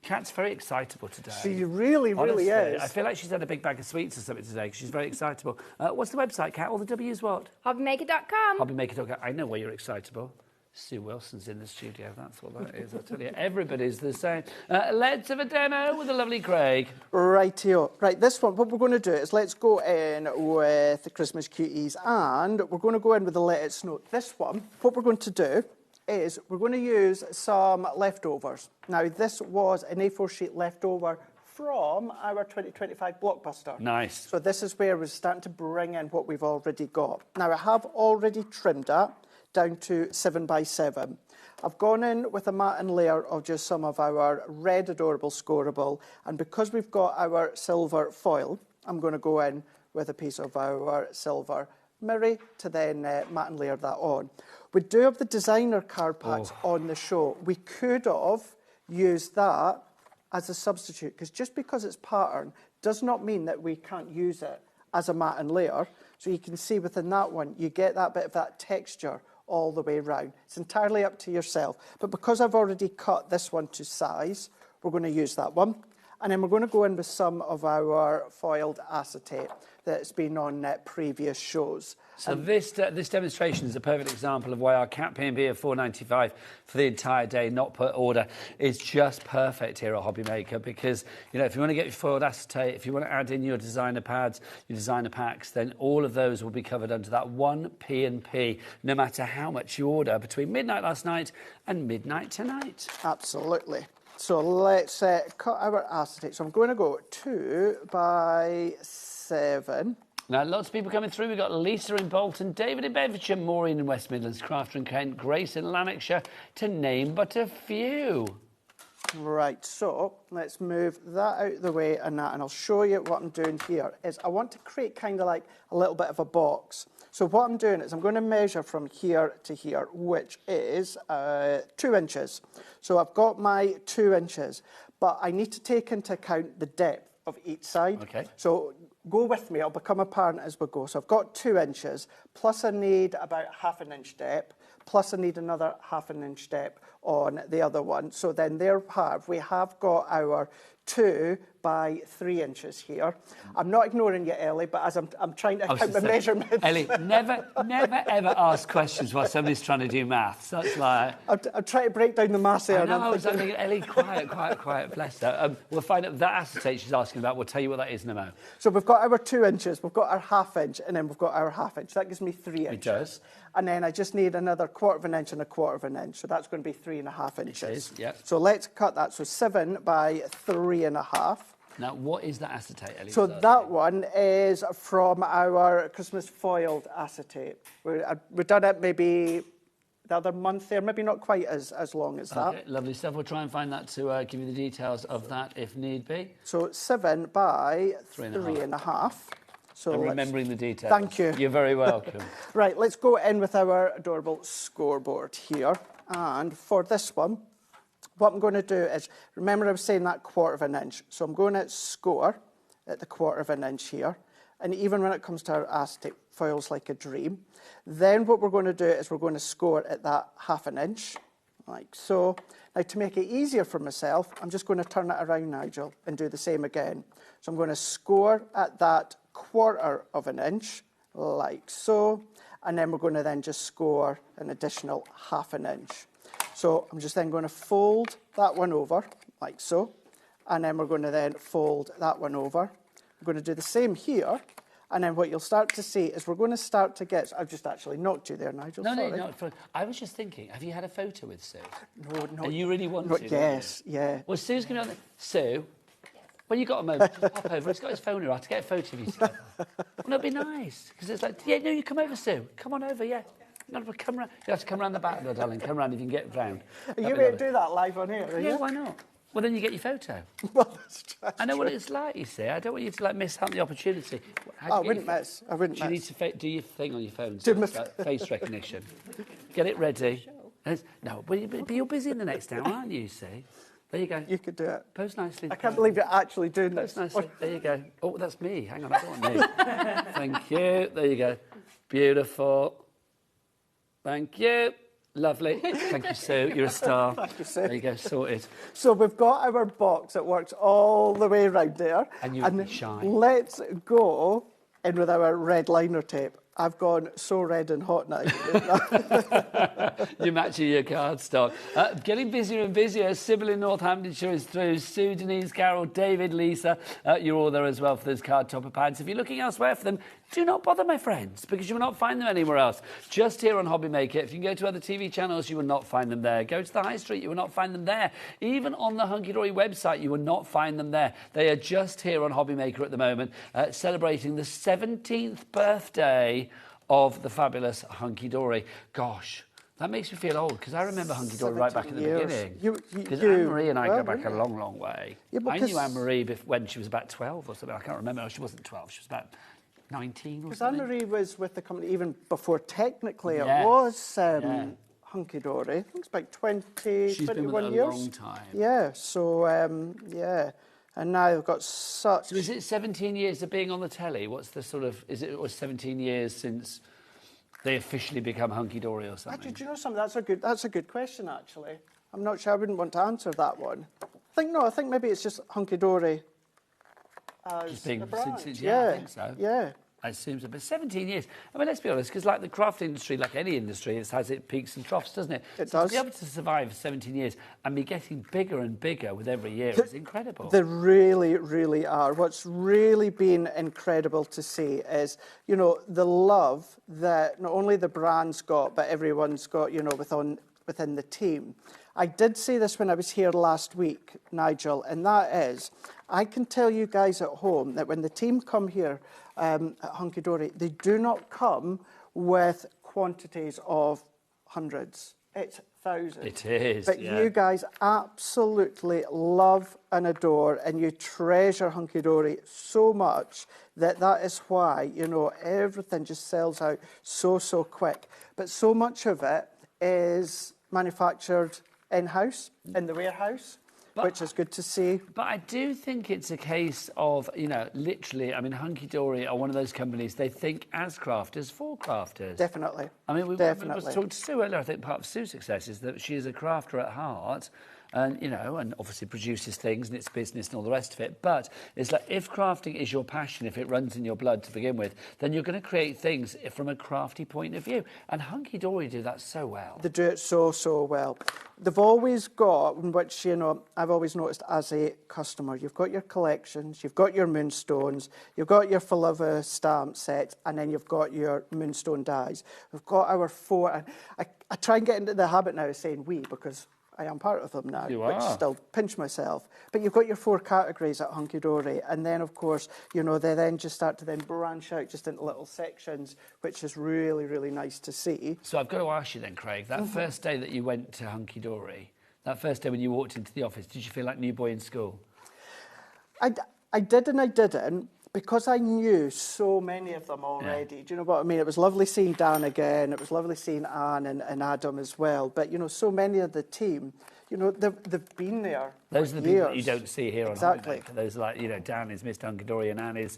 Kat's very excitable today. She really is. I feel like she's had a big bag of sweets or something today because she's very excitable. What's the website, Kat? All the W's what? HobbyMaker.com. HobbyMaker.com. I know why you're excitable. Sue Wilson's in the studio. That's what that is. I tell you, everybody's the same. Let's have a demo with the lovely Craig. Rightio. Right, this one, what we're going to do is let's go in with the Christmas cuties, and we're going to go in with the Let It Snow. This one, what we're going to do is we're going to use some leftovers. Now, this was an A4 sheet leftover from our 2025 Blockbuster. Nice. So this is where we're starting to bring in what we've already got. Now, I have already trimmed that down to 7x7. I've gone in with a matte and layer of just some of our red Adorable Scoreable, and because we've got our silver foil, I'm going to go in with a piece of our silver mirror to then matte and layer that on. We do have the designer card packs on the show. We could have used that as a substitute, because just because it's pattern does not mean that we can't use it as a matte and layer. So you can see within that one, you get that bit of that texture all the way around. It's entirely up to yourself. But because I've already cut this one to size, we're going to use that one. And then we're going to go in with some of our foiled acetate that's been on previous shows. So this demonstration is a perfect example of why our Cat P&B of $4.95 for the entire day, not per order, is just perfect here at HobbyMaker, because, you know, if you want to get your foiled acetate, if you want to add in your designer pads, your designer packs, then all of those will be covered under that one P&P, no matter how much you order between midnight last night and midnight tonight. Absolutely. So let's cut our acetate. So I'm going to go 2x7. Now, lots of people coming through. We've got Lisa in Bolton, David in Bedfordshire, Maureen in West Midlands, Crafter in Kent, Grace in Lanarkshire, to name but a few. Right, so let's move that out of the way and that, and I'll show you what I'm doing here. Is I want to create kind of like a little bit of a box. So what I'm doing is I'm going to measure from here to here, which is 2 inches. So I've got my 2 inches, but I need to take into account the depth of each side. Okay. So go with me, it'll become apparent as we go. So I've got 2 inches, plus I need about ½ an inch depth, plus I need another ½ inch depth on the other one. So then we have got our 2 by 3 inches here. I'm not ignoring you, Ellie, but as I'm trying to count the measurements. Ellie, never ever ask questions while somebody's trying to do maths. That's like... I'm trying to break down the maths here. I know, I was thinking, Ellie, quiet, bless her. We'll find out that acetate she's asking about. We'll tell you what that is in a moment. So we've got our 2 inches, we've got our ½ inch, and then we've got our ½ inch. That gives me 3 inches. It does. And then I just need another ¼ inch and ¼ inch. So that's going to be 3½ inches. It is, yeah. So let's cut that. So 7 by 3½. Now, what is that acetate, Ellie? So that one is from our Christmas foiled acetate. We've done it maybe the other month there, maybe not quite as long as that. Okay, lovely stuff. We'll try and find that to give you the details of that if need be. So 7 by 3½. So I'm remembering the details. Thank you. You're very welcome. Right, let's go in with our adorable scoreboard here. And for this one, what I'm going to do is, remember I was saying that ½ inch. So I'm going to score at the ½ inch here. And even when it comes to our acetate foils like a dream, then what we're going to do is we're going to score at that ½ inch, like so. Now, to make it easier for myself, I'm just going to turn it around, Nigel, and do the same again. So I'm going to score at that ¼ inch, like so. And then we're going to then just score an additional ½ inch. So I'm just then going to fold that one over, like so. And then we're going to then fold that one over. We're going to do the same here. And then what you'll start to see is we're going to start to get... I've just actually knocked you there, Nigel. No, sorry. no. I was just thinking, have you had a photo with Sue? No. And you really want to? Yes, yeah. Well, Sue's going to be on the... Sue, when you've got a moment, just pop over. He's got his phone here to get a photo of you together. Well, it'd be nice. Because it's like, yeah, no, you come over, Sue. Come on over, yeah. No, come round. You have to come round the back, though, darling. Come round if you can get round. Are you able to do that live on here, are you? Yeah, why not? Well, then you get your photo. Well, I know what it's like, you see. I don't want you to miss out on the opportunity. I wouldn't miss. Do you need to do your thing on your phone? So face recognition. Get it ready. No, but you're busy in the next hour, aren't you, see? There you go. You could do it. Pose nicely. I can't believe you're actually doing this. Pose nicely. There you go. Oh, that's me. Hang on, I don't want me. Thank you. There you go. Beautiful. Thank you. Lovely. Thank you, Sue. You're a star. Thank you, Sue. There you go, sorted. So we've got our box that works all the way around there. And you're shy. Let's go in with our red liner tape. I've gone so red and hot now. You're matching your cardstock. Getting busier and busier. Sybil in Northamptonshire is through. Sue, Denise, Carol, David, Lisa. You're all there as well for those card topper pads. If you're looking elsewhere for them, do not bother, my friends, because you will not find them anywhere else. Just here on HobbyMaker. If you can go to other TV channels, you will not find them there. Go to the high street, you will not find them there. Even on the Hunky Dory website, you will not find them there. They are just here on HobbyMaker at the moment, celebrating the 17th birthday of the fabulous Hunky Dory. Gosh, that makes me feel old, because I remember Hunky Dory right back at the beginning. Because Anne-Marie and I go back a long, long way. Yeah, I knew Anne-Marie when she was about 12 or something. I can't remember. She wasn't 12. She was about 19 or something. Because Anne-Marie was with the company even before technically it was Hunky Dory. I think it's about 20, She's 21 been with it years. a long time. Yeah, so, yeah. And now they've got such... So is it 17 years of being on the telly? What's the sort of... It was 17 years since they officially become Hunky Dory or something? Actually, do you know something? That's a good question, actually. I'm not sure. I wouldn't want to answer that one. I think maybe it's just Hunky Dory as Just being, a branch. Yeah, I think so. Yeah. It seems a bit 17 years. I mean, let's be honest, because like the craft industry, like any industry, it has its peaks and troughs, doesn't it? It does. To be able to survive for 17 years and be getting bigger and bigger with every year is incredible. They really, really are. What's really been incredible to see is, you know, the love that not only the brand's got, but everyone's got, you know, within the team. I did say this when I was here last week, Nigel, and that is, I can tell you guys at home that when the team come here at Hunky Dory, they do not come with quantities of hundreds. It's thousand. It is, But yeah. you guys absolutely love and adore, and you treasure Hunky Dory so much that is why, you know, everything just sells out so quick. But so much of it is manufactured in-house, in the warehouse, which is good to see. But I do think it's a case of, you know, literally, I mean, Hunky Dory are one of those companies, they think as crafters for crafters. Definitely. I mean, we Definitely. talked to Sue earlier. I think part of Sue's success is that she is a crafter at heart, and you know, and obviously produces things and it's business and all the rest of it. But it's like, if crafting is your passion, if it runs in your blood to begin with, then you're going to create things from a crafty point of view. And Hunky Dory do that so well. They do it so well. They've always got, which, you know, I've always noticed as a customer, you've got your collections, you've got your moonstones, you've got your Forever stamp sets, and then you've got your moonstone dies. We've got our 4. I try and get into the habit now of saying we, because I am part of them now, which still pinch myself. But you've got your 4 categories at Hunky Dory, and then, of course, you know, they then just start to then branch out just into little sections, which is really nice to see. So I've got to ask you then, Craig, that first day that you went to Hunky Dory, that first day when you walked into the office, did you feel like new boy in school? I did and I didn't, because I knew so many of them already. Yeah. Do you know what I mean? It was lovely seeing Dan again. It was lovely seeing Anne and Adam as well. But, you know, so many of the team, you know, they've been there. Those are the people that you don't see here on Exactly. HobbyMaker. Those are like, you know, Dan is Mr. Hunky Dory and Anne is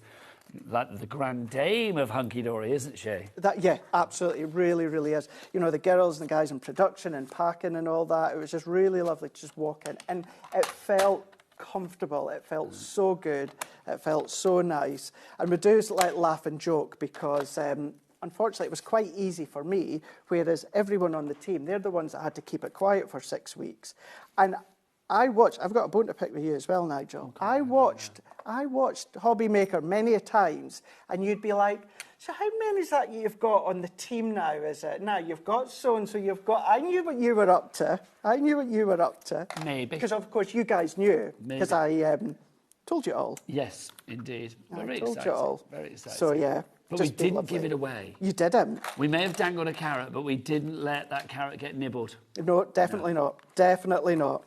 like the grand dame of Hunky Dory, isn't she? Yeah, absolutely. Really is. You know, the girls and the guys in production and packing and all that, it was just really lovely to just walk in. And it felt comfortable. It felt so good. It felt so nice. And we do like laugh and joke because unfortunately it was quite easy for me, whereas everyone on the team, they're the ones that had to keep it quiet for 6 weeks. And I've got a bone to pick with you as well, Nigel. Okay, I watched HobbyMaker many a times, and you'd be like, so how many is that you've got on the team now, is it? Now, you've got so-and-so, you've got... I knew what you were up to. Maybe. Because, of course, you guys knew. Because I told you all. Yes, indeed. I told you all. Very exciting. So, yeah. But we didn't give it away. You didn't. We may have dangled a carrot, but we didn't let that carrot get nibbled. No, definitely not. Definitely not.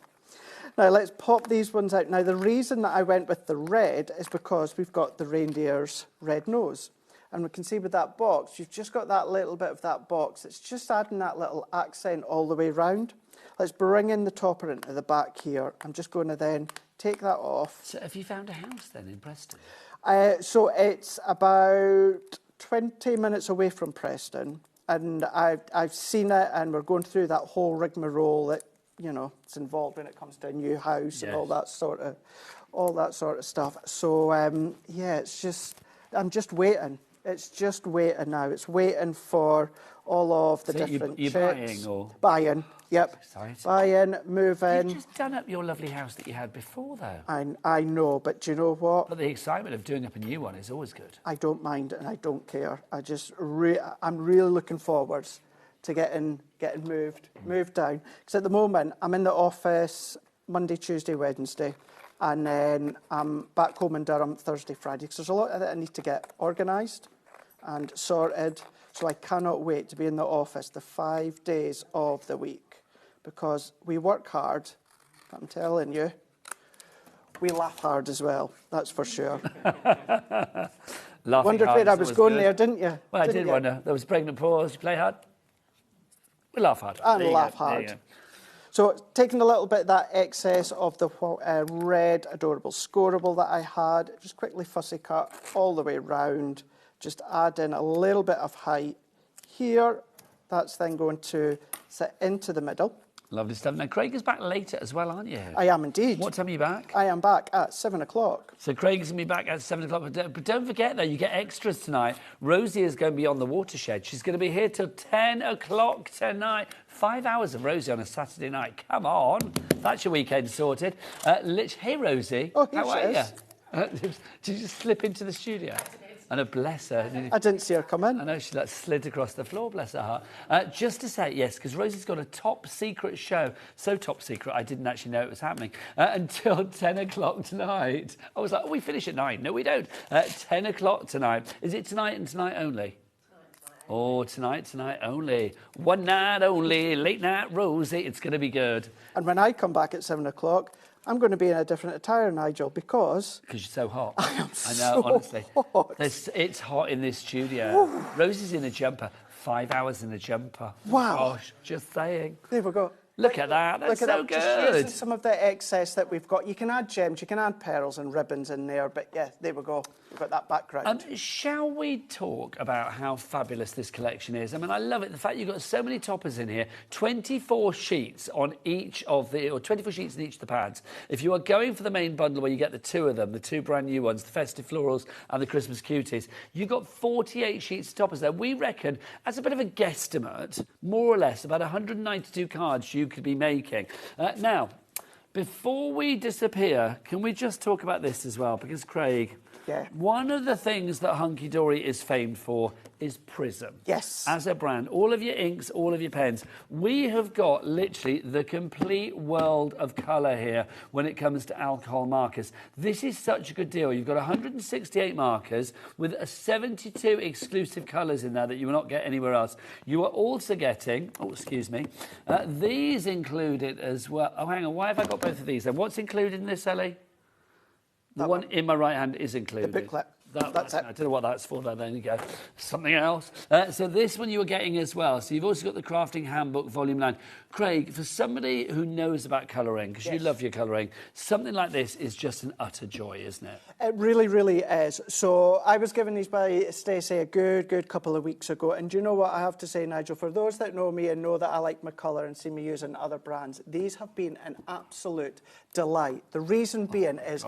Now, let's pop these ones out. Now, the reason that I went with the red is because we've got the reindeer's red nose. And we can see with that box, you've just got that little bit of that box. It's just adding that little accent all the way round. Let's bring in the topper into the back here. I'm just going to then take that off. So have you found a house then in Preston? So it's about 20 minutes away from Preston. And I've seen it, and we're going through that whole rigmarole that, you know, it's involved when it comes to a new house and all that sort of stuff. So yeah, it's just, I'm just waiting. It's just waiting now. It's waiting for all of the different you're checks. buying or buying? Yep. Exciting. Buying, moving. You've just done up your lovely house that you had before, though. I know, but do you know what? But the excitement of doing up a new one is always good. I don't mind and I don't care. I'm really looking forwards to getting moved down. Because at the moment, I'm in the office Monday, Tuesday, Wednesday, and then I'm back home in Durham Thursday, Friday. Because there's a lot of it I need to get organised and sorted. So I cannot wait to be in the office the 5 days of the week. Because we work hard, I'm telling you. We laugh hard as well, that's for sure. Wondered where I was going there, didn't you? Well, I did wonder. There was pregnant pause. You play hard? We laugh hard. And laugh hard. So taking a little bit of that excess of the red adorable scoreable that I had, just quickly fussy cut all the way round, just add in a little bit of height here. That's then going to sit into the middle. Lovely stuff. Now, Craig is back later as well, aren't you? I am indeed. What time are you back? I am back at 7 o'clock. So Craig's going to be back at 7 o'clock. But don't forget, though, you get extras tonight. Rosie is going to be on the watershed. She's going to be here till 10 o'clock tonight. 5 hours of Rosie on a Saturday night. Come on. That's your weekend sorted. Hey, Rosie. Oh, how are you? Did you just slip into the studio? And bless her. I didn't see her come in. I know, she slid across the floor, bless her heart. Just to say, yes, because Rosie's got a top secret show. So top secret, I didn't actually know it was happening until 10 o'clock tonight. I was like, oh, we finish at 9. No, we don't. 10 o'clock tonight. Is it tonight and tonight only? Oh, tonight only. One night only, late night Rosie. It's going to be good. And when I come back at 7 o'clock, I'm going to be in a different attire, Nigel, because... Because you're so hot. I am so honestly. hot. It's hot in this studio. Rosie's in a jumper. 5 hours in a jumper. Wow. Gosh, just saying. There we go. Look at that. That's so good. Just using some of the excess that we've got. You can add gems, you can add pearls and ribbons in there, but yeah, there we go. We've got that background. Shall we talk about how fabulous this collection is? I mean, I love it. The fact you've got so many toppers in here, 24 sheets on each of the, or 24 sheets in each of the pads. If you are going for the main bundle where you get the two of them, the two brand new ones, the Festive Florals and the Christmas Cuties, you've got 48 sheets of toppers there. We reckon, as a bit of a guesstimate, more or less, about 192 cards you could be making. Now, before we disappear, can we just talk about this as well? Because, Craig, one of the things that Hunky Dory is famed for is Prism. Yes. As a brand, all of your inks, all of your pens. We have got literally the complete world of colour here when it comes to alcohol markers. This is such a good deal. You've got 168 markers with 72 exclusive colours in there that you will not get anywhere else. You are also getting, these included as well. Oh, hang on, why have I got both of these then? What's included in this, Ellie? The one in my right hand is included. The booklet. That's it. I don't know what that's for. There you go. Something else. So this one you were getting as well. So you've also got the Crafting Handbook Volume 9. Craig, for somebody who knows about colouring, because you love your colouring, something like this is just an utter joy, isn't it? It really, really is. So I was given these by Stacey a good couple of weeks ago. And do you know what I have to say, Nigel? For those that know me and know that I like my colour and see me using other brands, these have been an absolute delight. The reason being is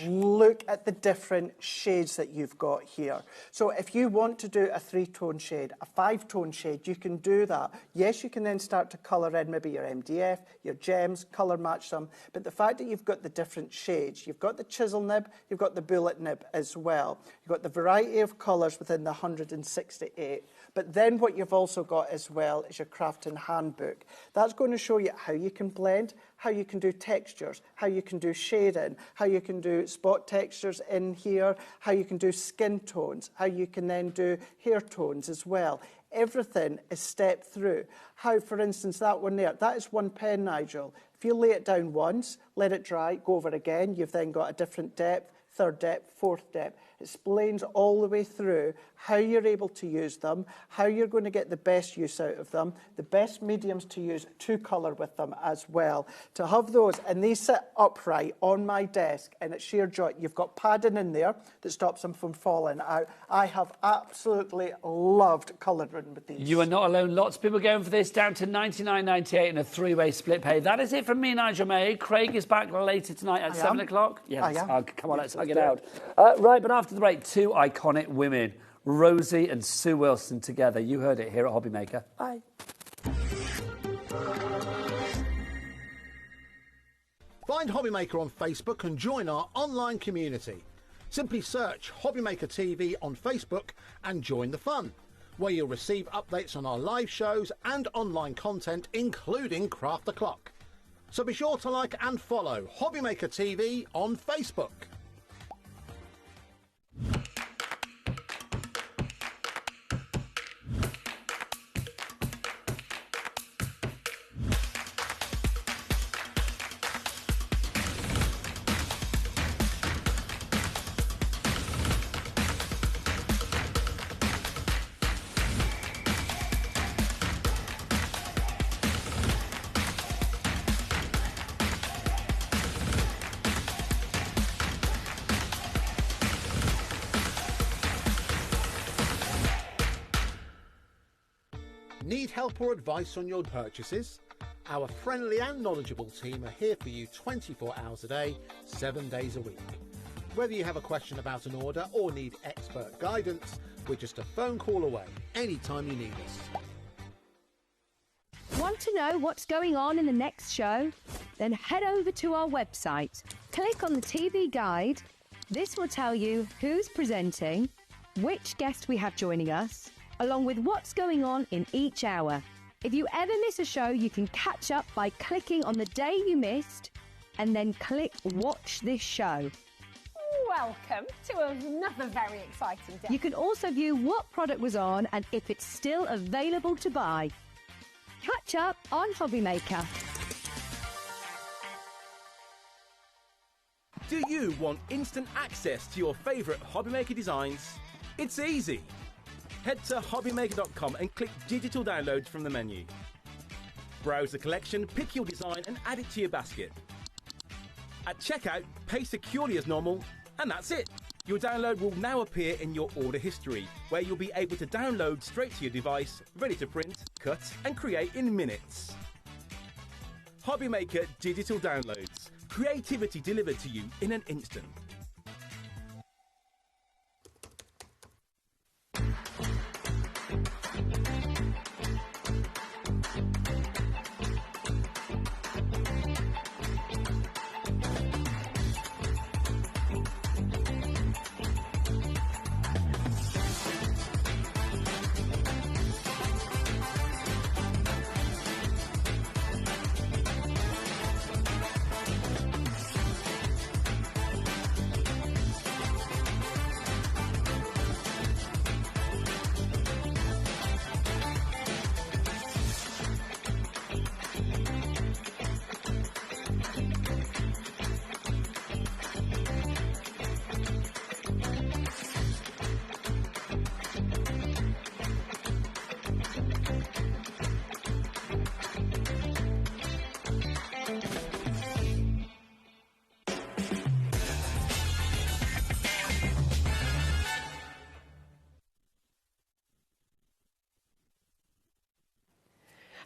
look at the different shades that you've got here. So if you want to do a 3-tone shade, a 5-tone shade, you can do that. Yes, you can then start to colour in maybe your MDF, your gems, colour match them. But the fact that you've got the different shades, you've got the chisel nib, you've got the bullet nib as well. You've got the variety of colours within the 168. But then what you've also got as well is your crafting handbook. That's going to show you how you can blend, how you can do textures, how you can do shading, how you can do spot textures in here, how you can do skin tones, how you can then do hair tones as well. Everything is stepped through. How, for instance, that one there, that is one pen, Nigel. If you lay it down once, let it dry, go over it again, you've then got a different depth, third depth, fourth depth. It explains all the way through how you're able to use them, how you're going to get the best use out of them, the best mediums to use to colour with them as well. To have those, and these sit upright on my desk, and it's sheer joy. You've got padding in there that stops them from falling out. I have absolutely loved colouring with these. You are not alone. Lots of people going for this, down to $99.98 in a 3-way split pay. That is it from me, Nigel May. Craig is back later tonight at 7 o'clock. Yeah, let's hug. Come on, let's hug it out. Right, but after the break, two iconic women, Rosie and Sue Wilson together. You heard it here at HobbyMaker. Bye. Find HobbyMaker on Facebook and join our online community. Simply search HobbyMaker TV on Facebook and join the fun, where you'll receive updates on our live shows and online content, including Craft the Clock. So be sure to like and follow HobbyMaker TV on Facebook. Need help or advice on your purchases? Our friendly and knowledgeable team are here for you 24 hours a day, 7 days a week. Whether you have a question about an order or need expert guidance, we're just a phone call away anytime you need us. Want to know what's going on in the next show? Then head over to our website. Click on the TV guide. This will tell you who's presenting, which guest we have joining us, along with what's going on in each hour. If you ever miss a show, you can catch up by clicking on the day you missed and then click Watch This Show. welcome to another very exciting day. You can also view what product was on and if it's still available to buy. Catch up on HobbyMaker. Do you want instant access to your favourite HobbyMaker designs? It's easy. Head to HobbyMaker.com and click Digital Downloads from the menu. Browse the collection, pick your design and add it to your basket. At checkout, pay securely as normal, and that's it. Your download will now appear in your order history, where you'll be able to download straight to your device, ready to print, cut and create in minutes. HobbyMaker Digital Downloads. Creativity delivered to you in an instant.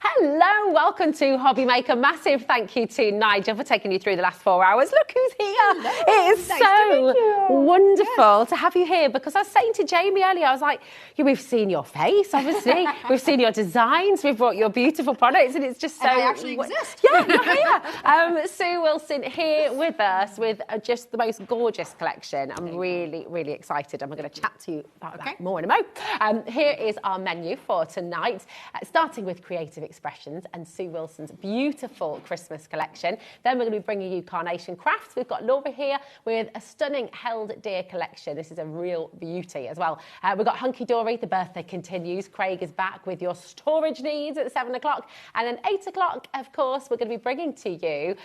Hello, welcome to HobbyMaker. Massive thank you to Nigel for taking you through the last 4 hours. Look who's here. Hello. It is so wonderful to have you here, because I was saying to Jamie earlier, I was like, we've seen your face, obviously. We've seen your designs. We've brought your beautiful products, and it's just so... And I actually exist. Yeah, you're here. Sue Wilson here with us with just the most gorgeous collection. I'm really, really excited, and we're going to chat to you about that more in a mo. Here is our menu for tonight, starting with Creative Expressions and Sue Wilson's beautiful Christmas collection. Then we're going to be bringing you Carnation Crafts. We've got Laura here with a stunning Held Dear collection. This is a real beauty as well. We've got Hunky Dory, the birthday continues. Craig is back with your storage needs at 7 o'clock. And then 8 o'clock, of course, we're going to be bringing to you,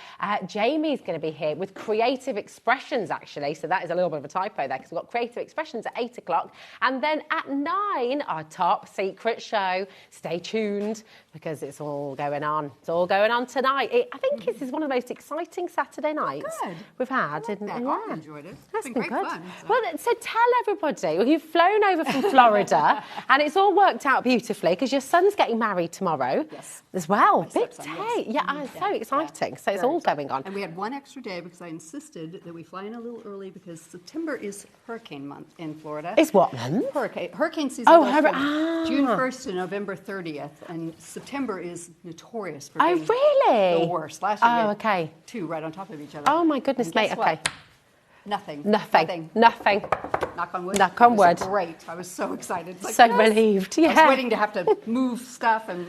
Jamie's going to be here with Creative Expressions, actually. So that is a little bit of a typo there, because we've got Creative Expressions at 8 o'clock. And then at 9, our top secret show. Stay tuned, because it's all going on. It's all going on tonight. I think this is one of the most exciting Saturday nights we've had. I enjoyed it. That's been been great good. fun. Well, so tell everybody, well, you've flown over from Florida and it's all worked out beautifully, because your son's getting married tomorrow as well. Big day. Yeah, so exciting. So it's all going on. And we had one extra day because I insisted that we fly in a little early, because September is hurricane month in Florida. It's what month? Hurricane season Oh, goes from June 1st to November 30th, and September is notorious for being the worst. Last year we had 2 right on top of each other. Oh my goodness, mate. Okay. What? Nothing. Nothing. Knock on wood. Knock on wood. Great. I was so excited. Like, so relieved. Yeah. I was waiting to have to move stuff and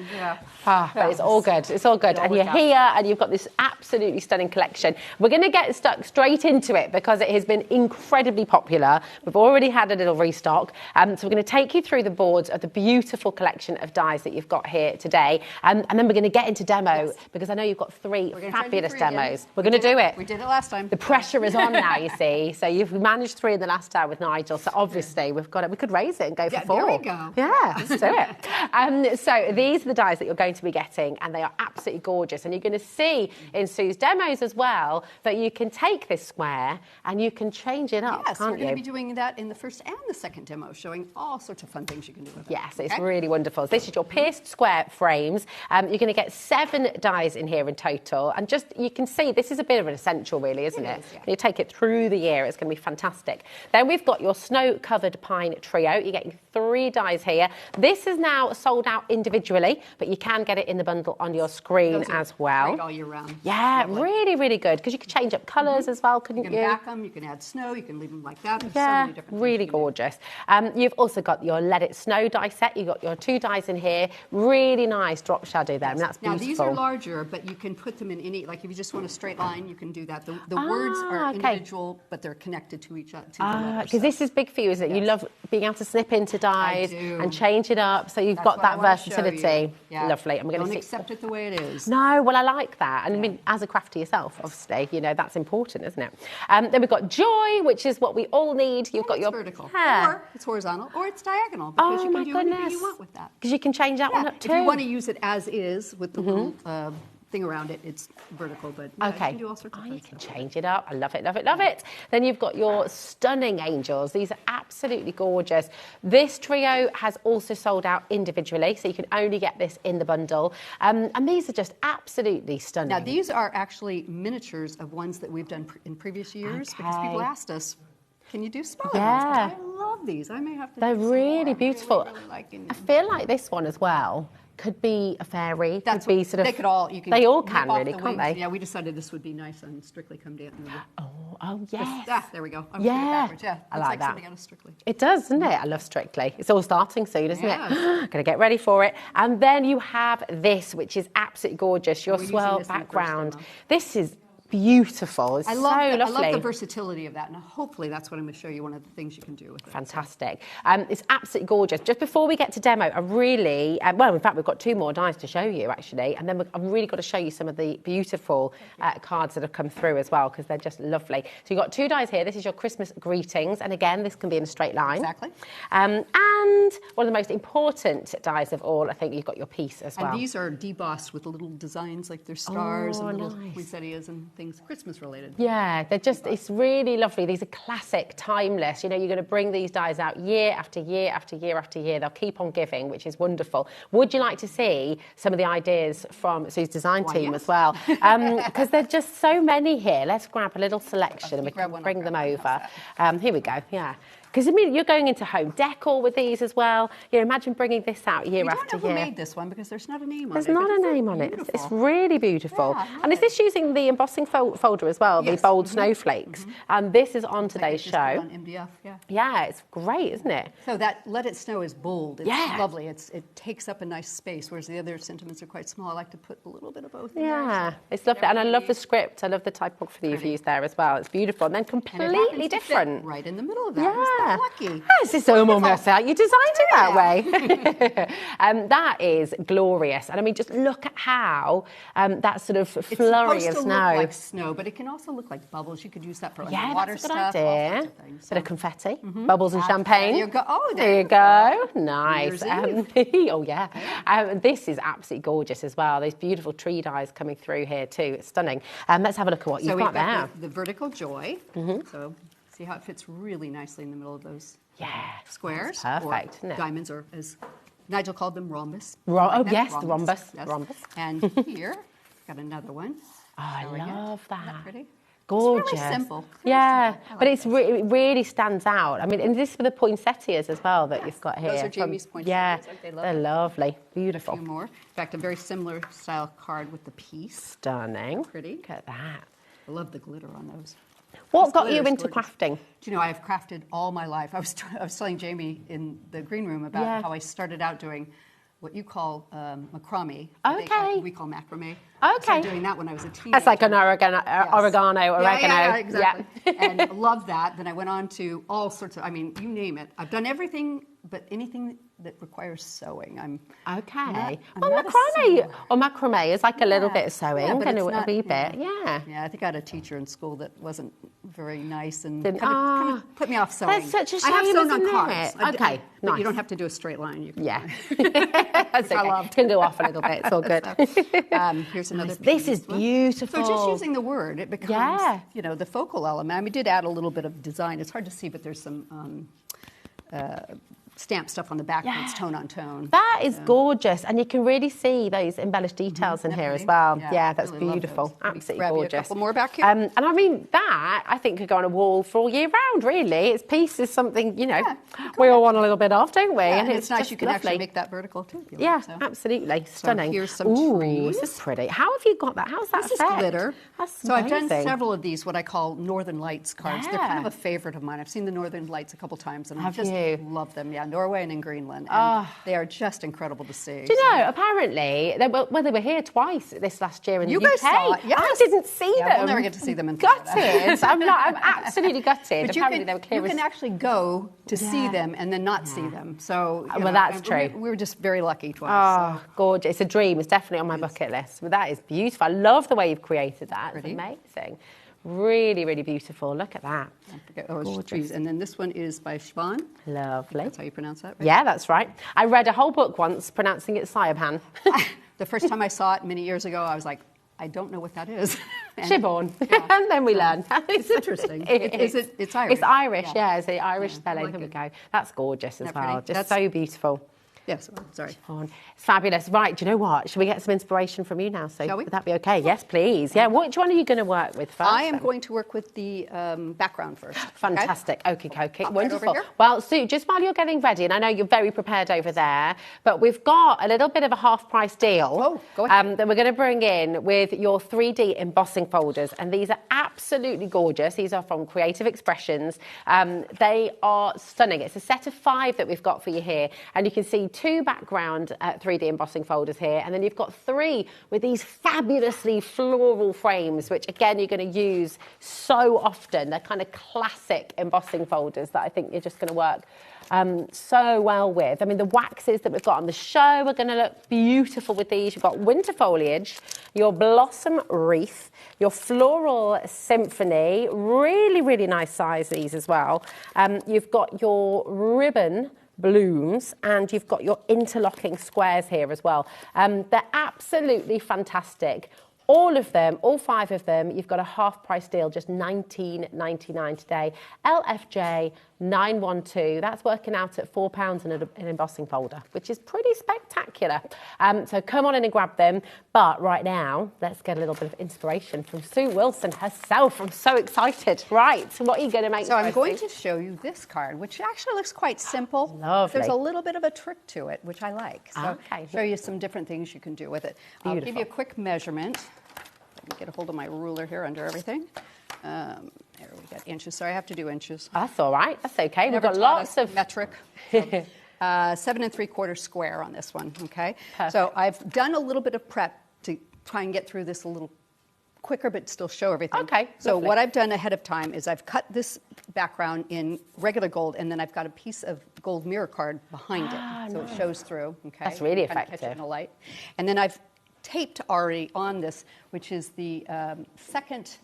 but it's all good. It's all good. And you're here and you've got this absolutely stunning collection. We're going to get stuck straight into it, because it has been incredibly popular. We've already had a little restock. So we're going to take you through the boards of the beautiful collection of dies that you've got here today. And then we're going to get into demo, because I know you've got 3 fabulous demos. We're going to do it. We did it last time. The pressure is on now, you see. So you've managed 3 in the last hour with Nigel. So obviously we could raise it and go for 4. There we go. Yeah, let's do it. So these are the dies that you're going to be getting, and they are absolutely gorgeous. And you're going to see in Sue's demos as well that you can take this square and you can change it up, yes, can't we're you? going to be doing that in the first and the second demo, showing all sorts of fun things you can do with it. Yes, it's really wonderful. So this is your pierced square frames. You're going to get 7 dies in here in total. And just, you can see, this is a bit of an essential really, isn't it? Yeah. You take it through the year, it's going to be fantastic. Then we've got your snow-covered pine trio. You're getting 3 dies here. This is now sold out individually, but you can get it in the bundle on your screen as well. Great all year round. Yeah, really, really good, because you could change up colours as well, couldn't you? You can back them, you can add snow, you can leave them like that. There's so Yeah, many different really gorgeous. You've also got your Let It Snow die set. You've got your 2 dies in here. Really nice drop shadow there, and that's now, beautiful. these are larger, but you can put them in any, like if you just want a straight line, you can do that. The words are individual, but they're connected to each other. Because this is big for you, isn't it? You love being able to snip into dies and change it up, so you've got that versatility. Lovely. I'm going to accept it the way it is. No, well, I like that. And I mean, as a crafter yourself, obviously, you know, that's important, isn't it? Then we've got Joy, which is what we all need. You've got your vertical. hair. Or it's horizontal, or it's diagonal, because you can do anything you want with that. Because you can change that one up too. If you want to use it as is with the little thing around it, it's vertical, but you can do all sorts of things. You can change it up. I love it, love it, love it. Then you've got your stunning angels. These are absolutely gorgeous. This trio has also sold out individually, so you can only get this in the bundle. And these are just absolutely stunning. Now, these are actually miniatures of ones that we've done in previous years, because people asked us, can you do smaller ones? I love these. I may have to. They're do some really more. beautiful. I'm really liking I feel like this one as well could be a fairy. That's could be sort of. They could all. You can. They all rip can off really, the can't wings. they? Yeah, we decided this would be nice on Strictly Come Dancing. Oh yes. There we go. I'm Yeah. Yeah. I Looks like that. something out of Strictly. It does, doesn't it? I love Strictly. It's all starting soon, isn't Yeah. it? Going to get ready for it. And then you have this, which is absolutely gorgeous. Your We're using swirl this in the first background. demo. This is beautiful. It's I so love lovely. the versatility of that, and hopefully that's what I'm going to show you. One of the things you can do with it. Fantastic. It's absolutely gorgeous. Just before we get to demo, I really, well, in fact, we've got 2 more dies to show you, actually. And then I've really got to show you some of the beautiful cards that have come through as well, because they're just lovely. So you've got 2 dies here. This is your Christmas greetings. And again, this can be in a straight line. Exactly. And one of the most important dies of all, I think you've got your piece as well. And these are debossed with little designs, like there's stars and little poinsettias and things Christmas related. Yeah, they're just, it's really lovely. These are classic, timeless. You know, you're going to bring these dies out year after year after year after year. They'll keep on giving, which is wonderful. Would you like to see some of the ideas from Sue's design team as well? Because there's just so many here. Let's grab a little selection and we can bring them over. Here we go, yeah. Because I mean, you're going into home decor with these as well. You know, imagine bringing this out year after year. We don't know who made this one because there's not a name on it. There's not a name on it. It's really beautiful. And is this using the embossing folder as well, the bold snowflakes? And this is on today's show. On MDF, yeah, it's great, isn't it? So that Let It Snow is bold. It's lovely. It takes up a nice space, whereas the other sentiments are quite small. I like to put a little bit of both in there. So it's lovely. And I love the script. I love the typography you've used there as well. It's beautiful. And then completely different. Right in the middle of that. Lucky. Yes, it's almost out. You designed it that way. That is glorious. And I mean, just look at how that sort of flurry of snow. It's supposed to look like snow, but it can also look like bubbles. You could use that for water that's a stuff. good idea. All sorts of things. Bit of confetti, bubbles and champagne. There you go. Oh, there you go. Nice. Oh, yeah. This is absolutely gorgeous as well. These beautiful tree dies coming through here too. It's stunning. Let's have a look at what you've got there. The vertical joy. So see how it fits really nicely in the middle of those squares. Perfect, or diamonds, or as Nigel called them, rhombus. Yes, the rhombus. Yes. Rhombus. And here, got another one. Oh, I love that. Isn't that pretty? Gorgeous. It's really simple. But it really stands out. I mean, and this for the poinsettias as well that you've got here. Those are Jamie's poinsettias. Yeah, they're lovely. Beautiful. A few more. In fact, a very similar style card with the piece. Stunning. Pretty. Look at that. I love the glitter on those. What got you into crafting? Do you know, I've crafted all my life. I was telling Jamie in the green room about how I started out doing what you call macrame. Okay. We call macrame. Okay. I started doing that when I was a teenager. That's like an oregano. Yeah, exactly. And loved that. Then I went on to all sorts of, I mean, you name it. I've done everything, but anything that requires sewing. I'm macrame or macrame is like a little bit of sewing, but and it's a not, wee bit. Yeah, I think I had a teacher in school that wasn't very nice and kind of put me off sewing. That's such a shame, I have sewn isn't on cards. it? Okay, but nice. you don't have to do a straight line. You can, That's okay. You can go off a little bit. It's all good. Here's another piece. This is beautiful. So just using the word, it becomes, you know, the focal element. I mean, we did add a little bit of design. It's hard to see, but there's some stamp stuff on the back that's tone on tone. That is gorgeous, and you can really see those embellished details in here as well. Yeah, that's really beautiful. Absolutely grab you gorgeous. a couple more back here. And I mean, that I think could go on a wall for all year round. Really, its piece is something we all want a little bit of, don't we? Yeah, and it's nice. just You can lovely. actually make that vertical too. If you Yeah, like, so. absolutely stunning. So here's some trees. This is pretty. How have you got that? How's that This is effect? glitter. That's so I've done amazing. several of these, what I call Northern Lights cards. They're kind of Yeah. a favorite of mine. I've seen the Northern Lights a couple times, and I Have just you? love them. Yeah, Norway and in Greenland. And they are just incredible to see. Do you know, apparently, they were here twice this last year in You the UK. guys saw it, yes. I didn't see them. We'll never get to see them in Gutted. I'm absolutely gutted. But you Apparently can, they were clear you can as... actually go to see them and then not see them. So, you Well, know, that's and true. We were just very lucky twice. Oh, gorgeous. It's a dream. It's definitely on my bucket list. But that is beautiful. I love the way you've created that. It's amazing. Really, really beautiful. Look at that. Gorgeous. And then this one is by Siobhan. Lovely. That's how you pronounce that, right? Yeah, that's right. I read a whole book once pronouncing it Siobhan. The first time I saw it many years ago, I was like, I don't know what that is. Shibborn. And then we learn. It's interesting. It's Irish. It's Irish, yeah. It's the Irish spelling. Here we go. That's gorgeous as well. Just so beautiful. Yes, sorry. It's fabulous. Right, do you know what? Should we get some inspiration from you now, Sue? Shall we? Would that be okay? Yes, please. Yeah, which one are you going to work with first? I am going to work with the background first. Fantastic. Okay, Right wonderful. over here. Well, Sue, just while you're getting ready, and I know you're very prepared over there, but we've got a little bit of a half-price deal that we're going to bring in with your 3D embossing folders, and these are absolutely gorgeous. These are from Creative Expressions. They are stunning. It's a set of 5 that we've got for you here, and you can see 2 background 3D embossing folders here, and then you've got 3 with these fabulously floral frames, which again you're going to use so often. They're kind of classic embossing folders that I think you're just going to work so well with. I mean, the waxes that we've got on the show are going to look beautiful with these. You've got winter foliage, your blossom wreath, your floral symphony, really, really nice size these as well. You've got your ribbon blooms, and you've got your interlocking squares here as well. They're absolutely fantastic. All of them, all 5 of them, you've got a half-price deal, just $19.99 today. LFJ 912. That's working out at £4 in an embossing folder, which is pretty spectacular. So come on in and grab them. But right now, let's get a little bit of inspiration from Sue Wilson herself. I'm so excited. Right, so what are you going to make? So I'm going to show you this card, which actually looks quite simple. Lovely. There's a little bit of a trick to it, which I like. So Okay. I'll show you some different things you can do with it. I'll give you a quick measurement. Let me get a hold of my ruler here under everything. There we got inches. Sorry, I have to do inches. That's all right. That's okay. Never We've got taught lots us of metric. 7 3/4 square on this one. Okay. So I've done a little bit of prep to try and get through this a little quicker, but still show everything. Okay. So lovely. what I've done ahead of time is I've cut this background in regular gold, and then I've got a piece of gold mirror card behind it, so it shows through. Okay. That's really You can catch it effective. in the light, and then I've taped already on this, which is the second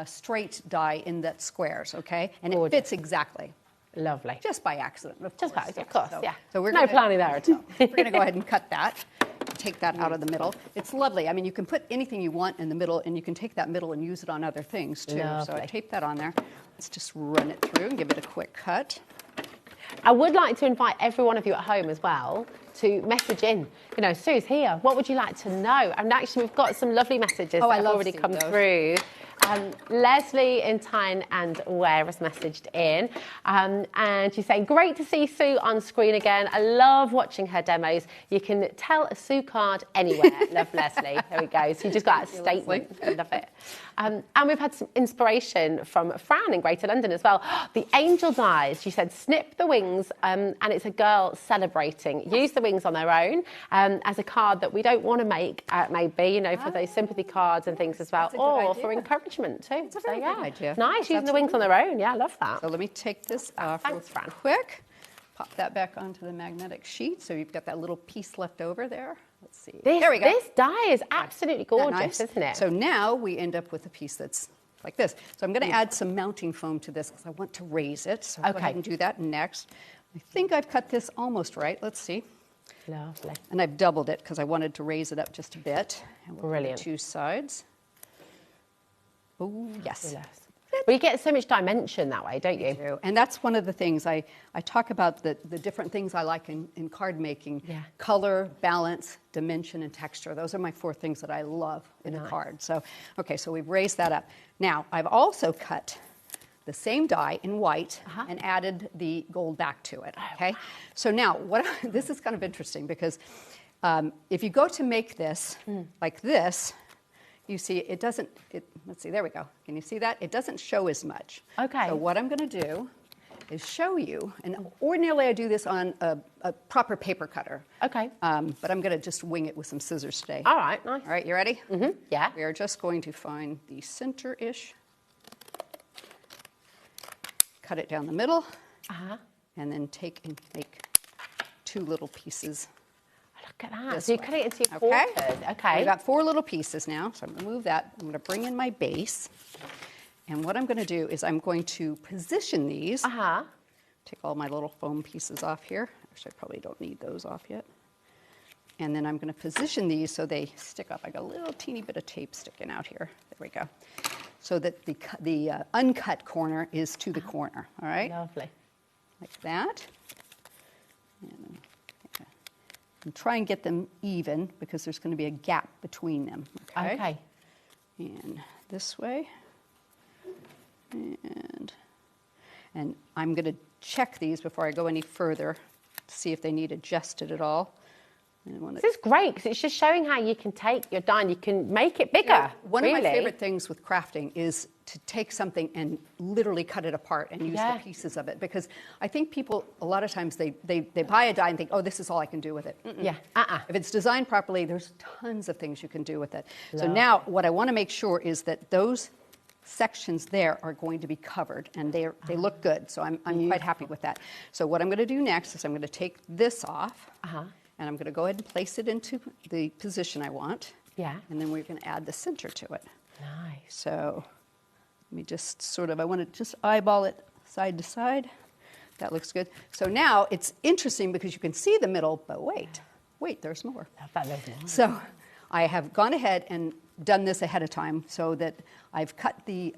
straight die in that squares. Okay, and it fits exactly. Lovely. Just by accident, of course. Yeah. So we're no planning there at all. We're going to go ahead and cut that. Take that out of the middle. It's lovely. I mean, you can put anything you want in the middle, and you can take that middle and use it on other things too. So Lovely. I taped that on there. Let's just run it through and give it a quick cut. I would like to invite every one of you at home as well to message in. You know, Sue's here. What would you like to know? And actually, we've got some lovely messages that have already come through. Leslie in Tyne and Ware has messaged in, and she's saying, great to see Sue on screen again. I love watching her demos. You can tell a Sue card anywhere. Love Leslie. There we go. So you just got a statement. I love it. And we've had some inspiration from Fran in Greater London as well. The angel dies. She said, snip the wings, and it's a girl celebrating. Use the wings on their own as a card that we don't want to make, maybe, you know, for those sympathy cards and things as well, or for encouragement too. It's a very good idea. Nice, using the wings on their own. Yeah, I love that. So let me take this off real Fran. quick. Pop that back onto the magnetic sheet. So you've got that little piece left over there. Let's see. There we go. This die is absolutely gorgeous, Nice. isn't it? So now we end up with a piece that's like this. So I'm going to add some mounting foam to this because I want to raise it. So I'll go ahead and do that next. I think I've cut this almost right. Let's see. Lovely. And I've doubled it because I wanted to raise it up just a bit. And we'll Brilliant. do 2 sides. Oh, yes. Well, you get so much dimension that way, don't you? do. And that's one of the things I talk about, the different things I like in card making. Yeah. Color, balance, dimension, and texture. Those are my 4 things that I love in a card. So, okay, so we've raised that up. Now, I've also cut the same die in white and added the gold back to it, okay? So now, this is kind of interesting because if you go to make this like this, you see it doesn't, let's see, there we go. Can you see that? It doesn't show as much. Okay. So what I'm going to do is show you, and ordinarily I do this on a proper paper cutter. Okay. But I'm going to just wing it with some scissors today. All right, nice. All right, you ready? Mm-hmm. Yeah. We are just going to find the center-ish, cut it down the middle, and then take and make 2 little pieces. Look at that. So you cut it into your quarters. Okay. I've got 4 little pieces now, so I'm going to move that. I'm going to bring in my base. And what I'm going to do is I'm going to position these. Take all my little foam pieces off here. Actually, I probably don't need those off yet. And then I'm going to position these so they stick up. I got a little teeny bit of tape sticking out here. There we go. So that the uncut corner is to the corner. All right? Lovely. Like that. And try and get them even because there's going to be a gap between them. Okay. And this way. And I'm going to check these before I go any further to see if they need adjusted at all. This is great because it's just showing how you can take your die and you can make it bigger. One of my favorite things with crafting is to take something and literally cut it apart and use the pieces of it, because I think people a lot of times they buy a die and think, oh, this is all I can do with it. If it's designed properly, there's tons of things you can do with it. So now what I want to make sure is that those sections there are going to be covered and they look good. So I'm quite happy with that. So what I'm going to do next is I'm going to take this off. And I'm going to go ahead and place it into the position I want. Yeah. And then we're going to add the center to it. Nice. So let me just I want to just eyeball it side to side. That looks good. So now it's interesting because you can see the middle, but wait, there's more. So I have gone ahead and done this ahead of time so that I've cut the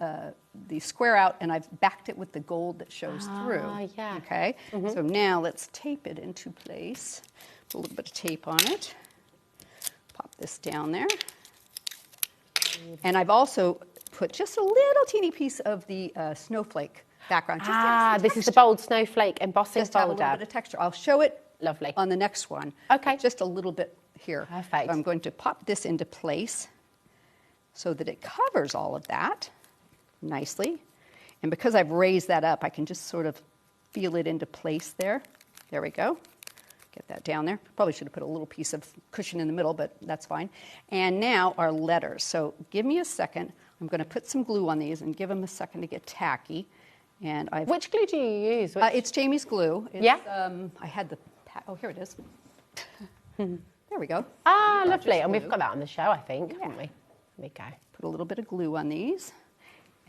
square out and I've backed it with the gold that shows through. Yeah. Okay. So now let's tape it into place. Put a little bit of tape on it. Pop this down there. And I've also put just a little teeny piece of the snowflake background. Just this is the bold snowflake embossing just folder. Just a little bit of texture. I'll show it on the next one. Okay. Just a little bit here. Perfect. So I'm going to pop this into place so that it covers all of that nicely. And because I've raised that up, I can just sort of feel it into place there. There we go. Get that down there. Probably should have put a little piece of cushion in the middle, but that's fine. And now our letters. So give me a second. I'm going to put some glue on these and give them a second to get tacky. And Which glue do you use? It's Jamie's glue. It's, I had the... Oh, here it is. There we go. Ah, lovely. And we've got that on the show, I think, haven't we? There we go. Put a little bit of glue on these.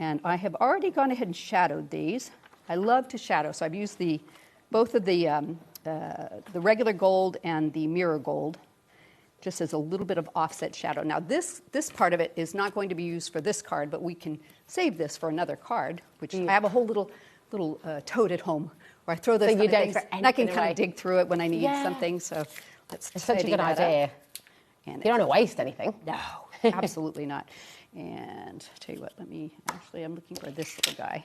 And I have already gone ahead and shadowed these. I love to shadow, so I've used both of the regular gold and the mirror gold, just as a little bit of offset shadow. Now this part of it is not going to be used for this card, but we can save this for another card, which I have a whole little tote at home where I throw those kind of things, and I can kind of dig through it when I need something. So let's It's such a good idea. And you don't want to waste anything. No, absolutely not. And I'll tell you what, I'm looking for this little guy.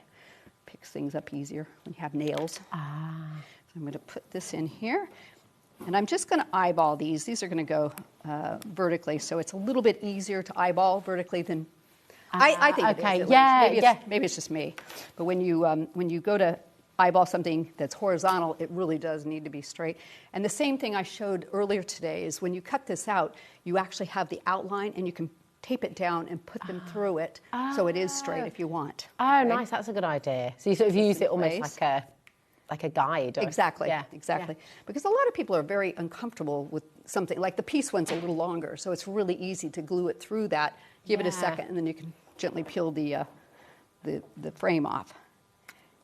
Picks things up easier when you have nails. I'm going to put this in here, and I'm just going to eyeball these. These are going to go vertically, so it's a little bit easier to eyeball vertically than I think it is. Maybe it's just me. But when you go to eyeball something that's horizontal, it really does need to be straight. And the same thing I showed earlier today is when you cut this out, you actually have the outline, and you can tape it down and put them through it so it is straight if you want. Oh, nice. That's a good idea. So you sort of use it almost like a guide. Exactly. Because a lot of people are very uncomfortable with something, like the piece one's a little longer, so it's really easy to glue it through that, give it a second, and then you can gently peel the frame off.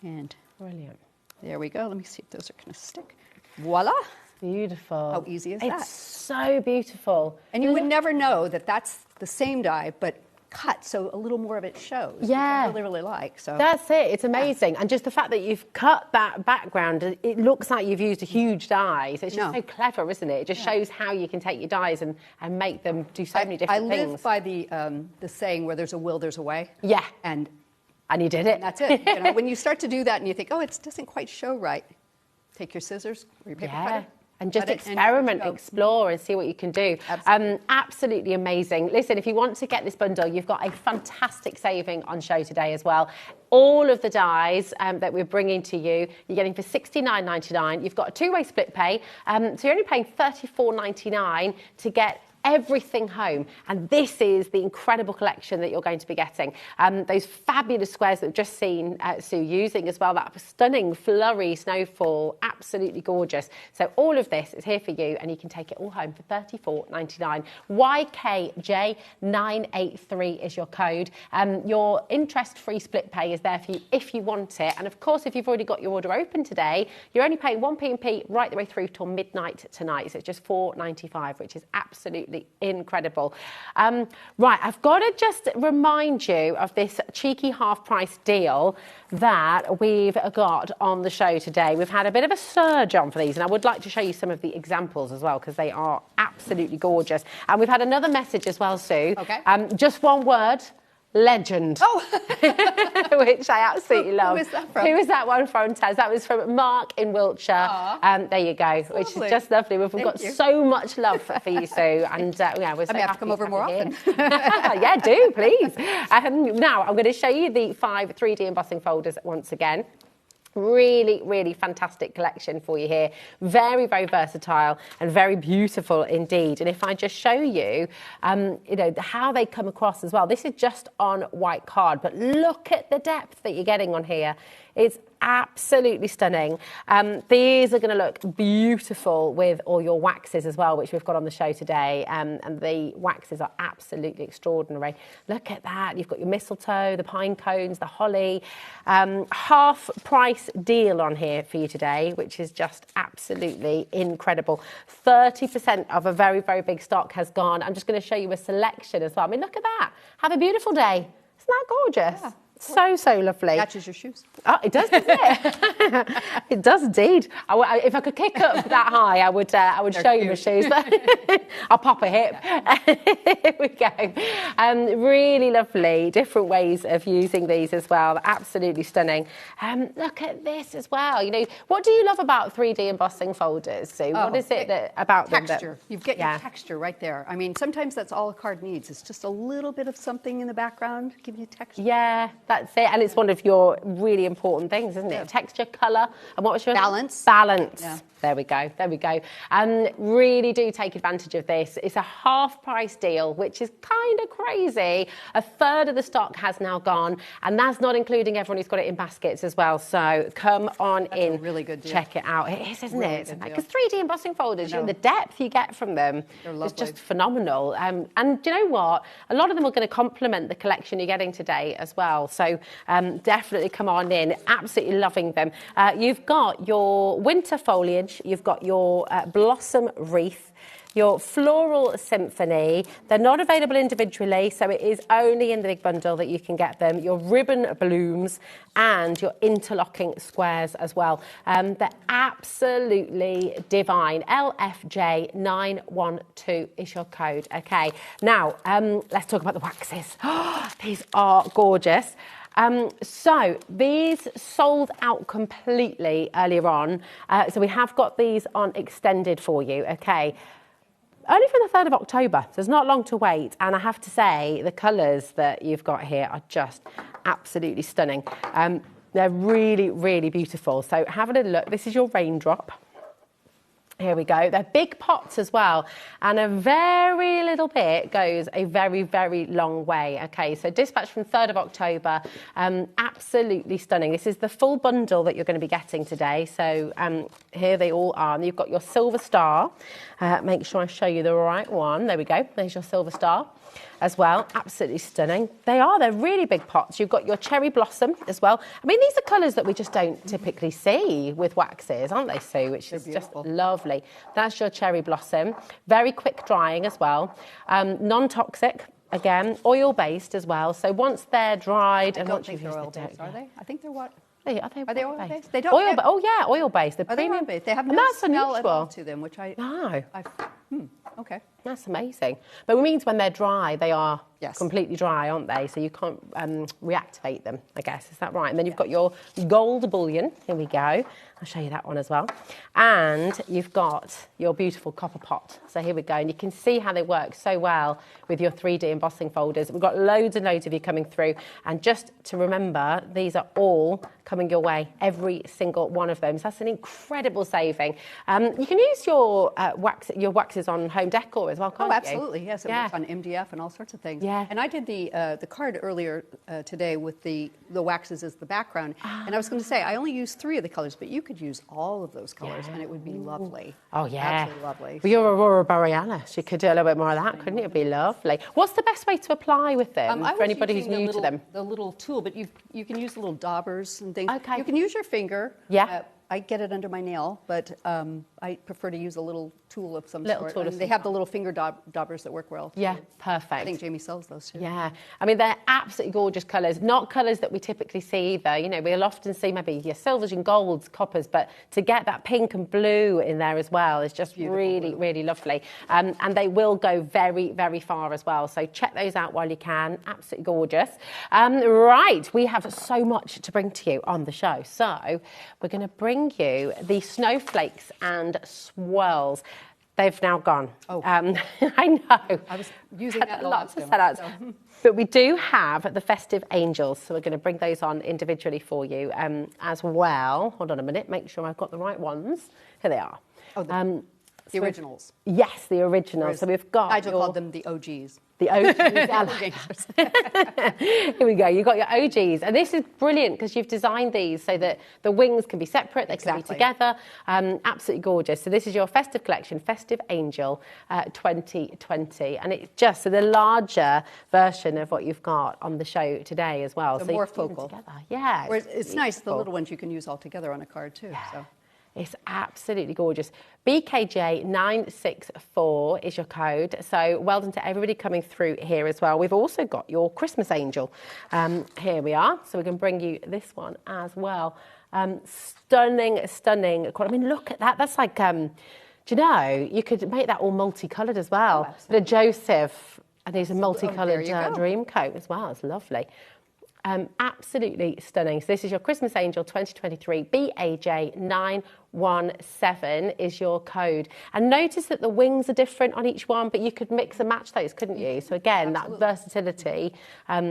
And brilliant. There we go. Let me see if those are going to stick. Voila. Beautiful. How easy is that? It's so beautiful. And you would never know that that's the same die, but cut so a little more of it shows. Yeah. Which I really like. So that's it. It's amazing. And just the fact that you've cut that background, it looks like you've used a huge die. So it's just so clever, isn't it? It just shows how you can take your dies and make them do so many different things. I live by the saying, where there's a will, there's a way. Yeah. And you did it. And that's it. You know, when you start to do that and you think, oh, it doesn't quite show right, take your scissors or your paper cutter. And just experiment, explore, and see what you can do. Absolutely amazing. Listen, if you want to get this bundle, you've got a fantastic saving on show today as well. All of the dies that we're bringing to you, you're getting for $69.99. You've got a two-way split pay, so you're only paying $34.99 to get everything home. And this is the incredible collection that you're going to be getting. Those fabulous squares that we've just seen Sue using as well, that stunning flurry snowfall, absolutely gorgeous. So all of this is here for you, and you can take it all home for $34.99. YKJ983 is your code. Your interest-free split pay is there for you if you want it. And of course, if you've already got your order open today, you're only paying 1p&p right the way through till midnight tonight. So it's just $4.95, which is absolutely incredible. Right, I've got to just remind you of this cheeky half-price deal that we've got on the show today. We've had a bit of a surge on for these, and I would like to show you some of the examples as well, because they are absolutely gorgeous. And we've had another message as well, Sue. Okay. Just one word. Legend. Oh, which I absolutely love. Who is that from? Who is that one from, Taz? That was from Mark in Wiltshire. There you go, which is just lovely. We've got so much love for you, Sue, and yeah, we're so I may have to come over more often. Yeah, do please. Now I'm going to show you the 5 3D embossing folders once again. Really, really fantastic collection for you here. Very, very versatile and very beautiful indeed. And if I just show you, you know, how they come across as well. This is just on white card, but look at the depth that you're getting on here. It's absolutely stunning. These are going to look beautiful with all your waxes as well, which we've got on the show today. And the waxes are absolutely extraordinary. Look at that. You've got your mistletoe, the pine cones, the holly. Half price deal on here for you today, which is just absolutely incredible. 30% of a very, very big stock has gone. I'm just going to show you a selection as well. I mean, look at that. Have a beautiful day. Isn't that gorgeous? Yeah. So lovely. Matches your shoes. Oh, it does, doesn't it? It does indeed. If I could kick up that high, I would show you my shoes. I'll pop a hip. Here we go. Really lovely. Different ways of using these as well. Absolutely stunning. Look at this as well. You know, what do you love about 3D embossing folders, Sue? What is it about them? Texture. You get your texture right there. I mean, sometimes that's all a card needs. It's just a little bit of something in the background, give you texture. Yeah. That's it, and it's one of your really important things, isn't it? Yeah. Texture, colour, and what was your balance? Balance. Yeah. There we go. There we go. Really do take advantage of this. It's a half-price deal, which is kind of crazy. A third of the stock has now gone, and that's not including everyone who's got it in baskets as well. So come on in. A really good deal. Check it out. It is, isn't really it? Because 3D embossing folders, you know, the depth you get from them is just phenomenal. And do you know what? A lot of them are going to complement the collection you're getting today as well. So definitely come on in. Absolutely loving them. You've got your winter foliage. You've got your blossom wreath, your floral symphony. They're not available individually, so it is only in the big bundle that you can get them. Your ribbon blooms and your interlocking squares as well. They're absolutely divine. LFJ912 is your code. Okay, now let's talk about the waxes. These are gorgeous. So these sold out completely earlier on. So we have got these on extended for you, okay? Only from the 3rd of October, so there's not long to wait. And I have to say, the colours that you've got here are just absolutely stunning. They're really, really beautiful. So have a little look. This is your raindrop. Here we go. They're big pots as well, and a very little bit goes a very, very long way. Okay, so dispatch from 3rd of October, absolutely stunning. This is the full bundle that you're going to be getting today. So here they all are. And you've got your silver star. Make sure I show you the right one. There we go. There's your silver star as well. Absolutely stunning. They're really big pots. You've got your cherry blossom as well. I mean, these are colours that we just don't typically see with waxes, aren't they, Sue? Which is just lovely. That's your cherry blossom. Very quick drying as well. Non-toxic. again, oil-based as well. So once they're dried and once you've used oil the based, are they? I think they're what? Are they Are they oil-based? oil-based? They don't. Oil, oh yeah, oil-based. The Are they premium. oil-based? They have And no that's smell at all unusual. to them, which I. No. Okay. That's amazing. But it means when they're dry, they are Yes. completely dry, aren't they? So you can't reactivate them, I guess. Is that right? And then you've got your gold bullion. Here we go. I'll show you that one as well. And you've got your beautiful copper pot. So here we go. And you can see how they work so well with your 3D embossing folders. We've got loads and loads of you coming through. And just to remember, these are all coming your way, every single one of them. So that's an incredible saving. You can use your waxes on home decor as well, can't you? Oh, absolutely. Yes, it works on MDF and all sorts of things. Yeah. And I did the card earlier today with the waxes as the background. And I was going to say, I only used 3 of the colors, but you could use all of those colors and it would be lovely. Oh, yeah. Absolutely lovely. Well, you're Aurora Borealis. You could do a little bit more of that, couldn't you? It'd be lovely. What's the best way to apply with them for anybody who's new to them? The little tool, but you can use the little daubers and things. Okay. You can use your finger. Yeah. I get it under my nail, but I prefer to use a little tool of some sort. Tool of And they have the little finger daubers that work well. Yeah, too. perfect. I think Jamie sells those too. Yeah, I mean, they're absolutely gorgeous colours, not colours that we typically see either. You know, we'll often see maybe your silvers and golds, coppers, but to get that pink and blue in there as well is just really, really lovely. And they will go very, very far as well. So check those out while you can. Absolutely gorgeous. Right, we have so much to bring to you on the show. So we're going to bring you the snowflakes and swirls. They've now gone. Oh. I know. I was using that in the lots last of demo, sellouts. so. But we do have the Festive Angels, so we're going to bring those on individually for you as well. Hold on a minute, make sure I've got the right ones. Here they are. Oh, the originals. Yes, the originals. So we've got. Nigel called them the OGs. The OGs. Here we go. You've got your OGs. And this is brilliant because you've designed these so that the wings can be separate, they can be together. Absolutely gorgeous. So this is your Festive collection, Festive Angel 2020. And it's just the larger version of what you've got on the show today as well. So you more can put them focal. together. Yeah. It's nice, the little ones you can use all together on a card too. Yeah. So. It's absolutely gorgeous. BKJ964 is your code. So well done to everybody coming through here as well. We've also got your Christmas Angel. Here we are. So we can bring you this one as well. Stunning, stunning. I mean, look at that. That's like, do you know, you could make that all multicoloured as well. Oh, the Joseph, and there's a multicoloured there you go. dream coat as well. It's lovely. Absolutely stunning. So this is your Christmas Angel 2023. BAJ917 is your code. And notice that the wings are different on each one, but you could mix and match those, couldn't you? So again, that versatility,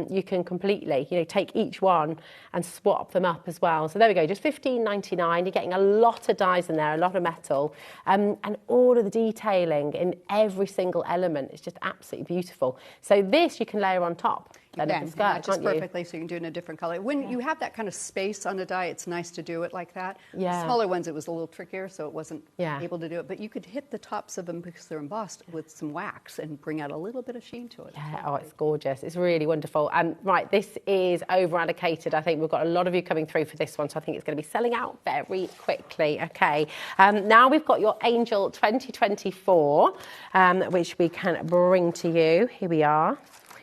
you can completely, take each one and swap them up as well. So there we go, just $15.99. You're getting a lot of dyes in there, a lot of metal, and all of the detailing in every single element is just absolutely beautiful. So this you can layer on top. You can match it perfectly, so you can do it in a different color. When you have that kind of space on a die, it's nice to do it like that. Yeah. Smaller ones, it was a little trickier, so it wasn't able to do it. But you could hit the tops of them because they're embossed with some wax and bring out a little bit of sheen to it. Yeah, oh, it's gorgeous. It's really wonderful. Right, this is over allocated. I think we've got a lot of you coming through for this one, so I think it's going to be selling out very quickly. Okay. Now we've got your Angel 2024, which we can bring to you. Here we are.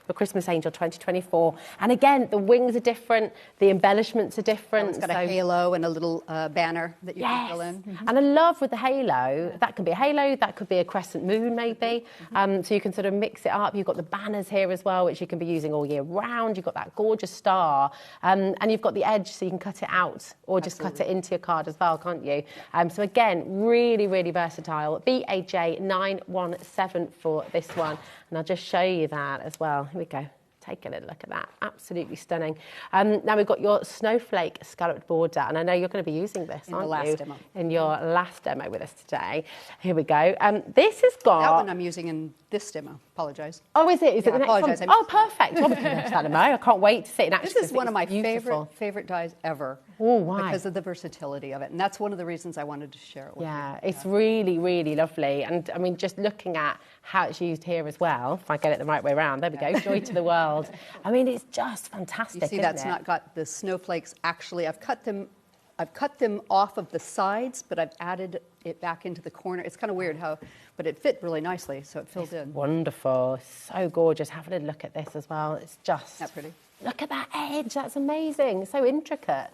The Christmas Angel 2024. And again, the wings are different, the embellishments are different. It's got a halo and a little banner that you can fill in. And I love with the halo, that can be a halo, that could be a crescent moon maybe. So you can sort of mix it up. You've got the banners here as well, which you can be using all year round. You've got that gorgeous star. And you've got the edge so you can cut it out or just cut it into your card as well, can't you? So again, really, really versatile. BAJ917 for this one. And I'll just show you that as well. Here we go. Take a little look at that. Absolutely stunning. Now we've got your Snowflake scalloped border, and I know you're going to be using this, in aren't the last you? demo. In your last demo with us today. Here we go. This has got... That one I'm using in this demo. Apologise. Oh, is it? Is it the next apologise. one? Oh, perfect. Well, we can have that demo. I can't wait to see it in action. This is one of my beautiful. favorite dyes ever. Oh, why? Because of the versatility of it. And that's one of the reasons I wanted to share it with you. It's really, really lovely. And I mean, just looking at how it's used here as well, if I get it the right way around, there we go, Joy to the World. I mean, it's just fantastic, You see, that's not got the snowflakes. Actually, I've cut them I've cut them off of the sides, but I've added it back into the corner. It's kind of weird how, but it fit really nicely, so it filled in. Wonderful. So gorgeous. Having a look at this as well. It's just... That's pretty. Look at that edge. That's amazing. So intricate.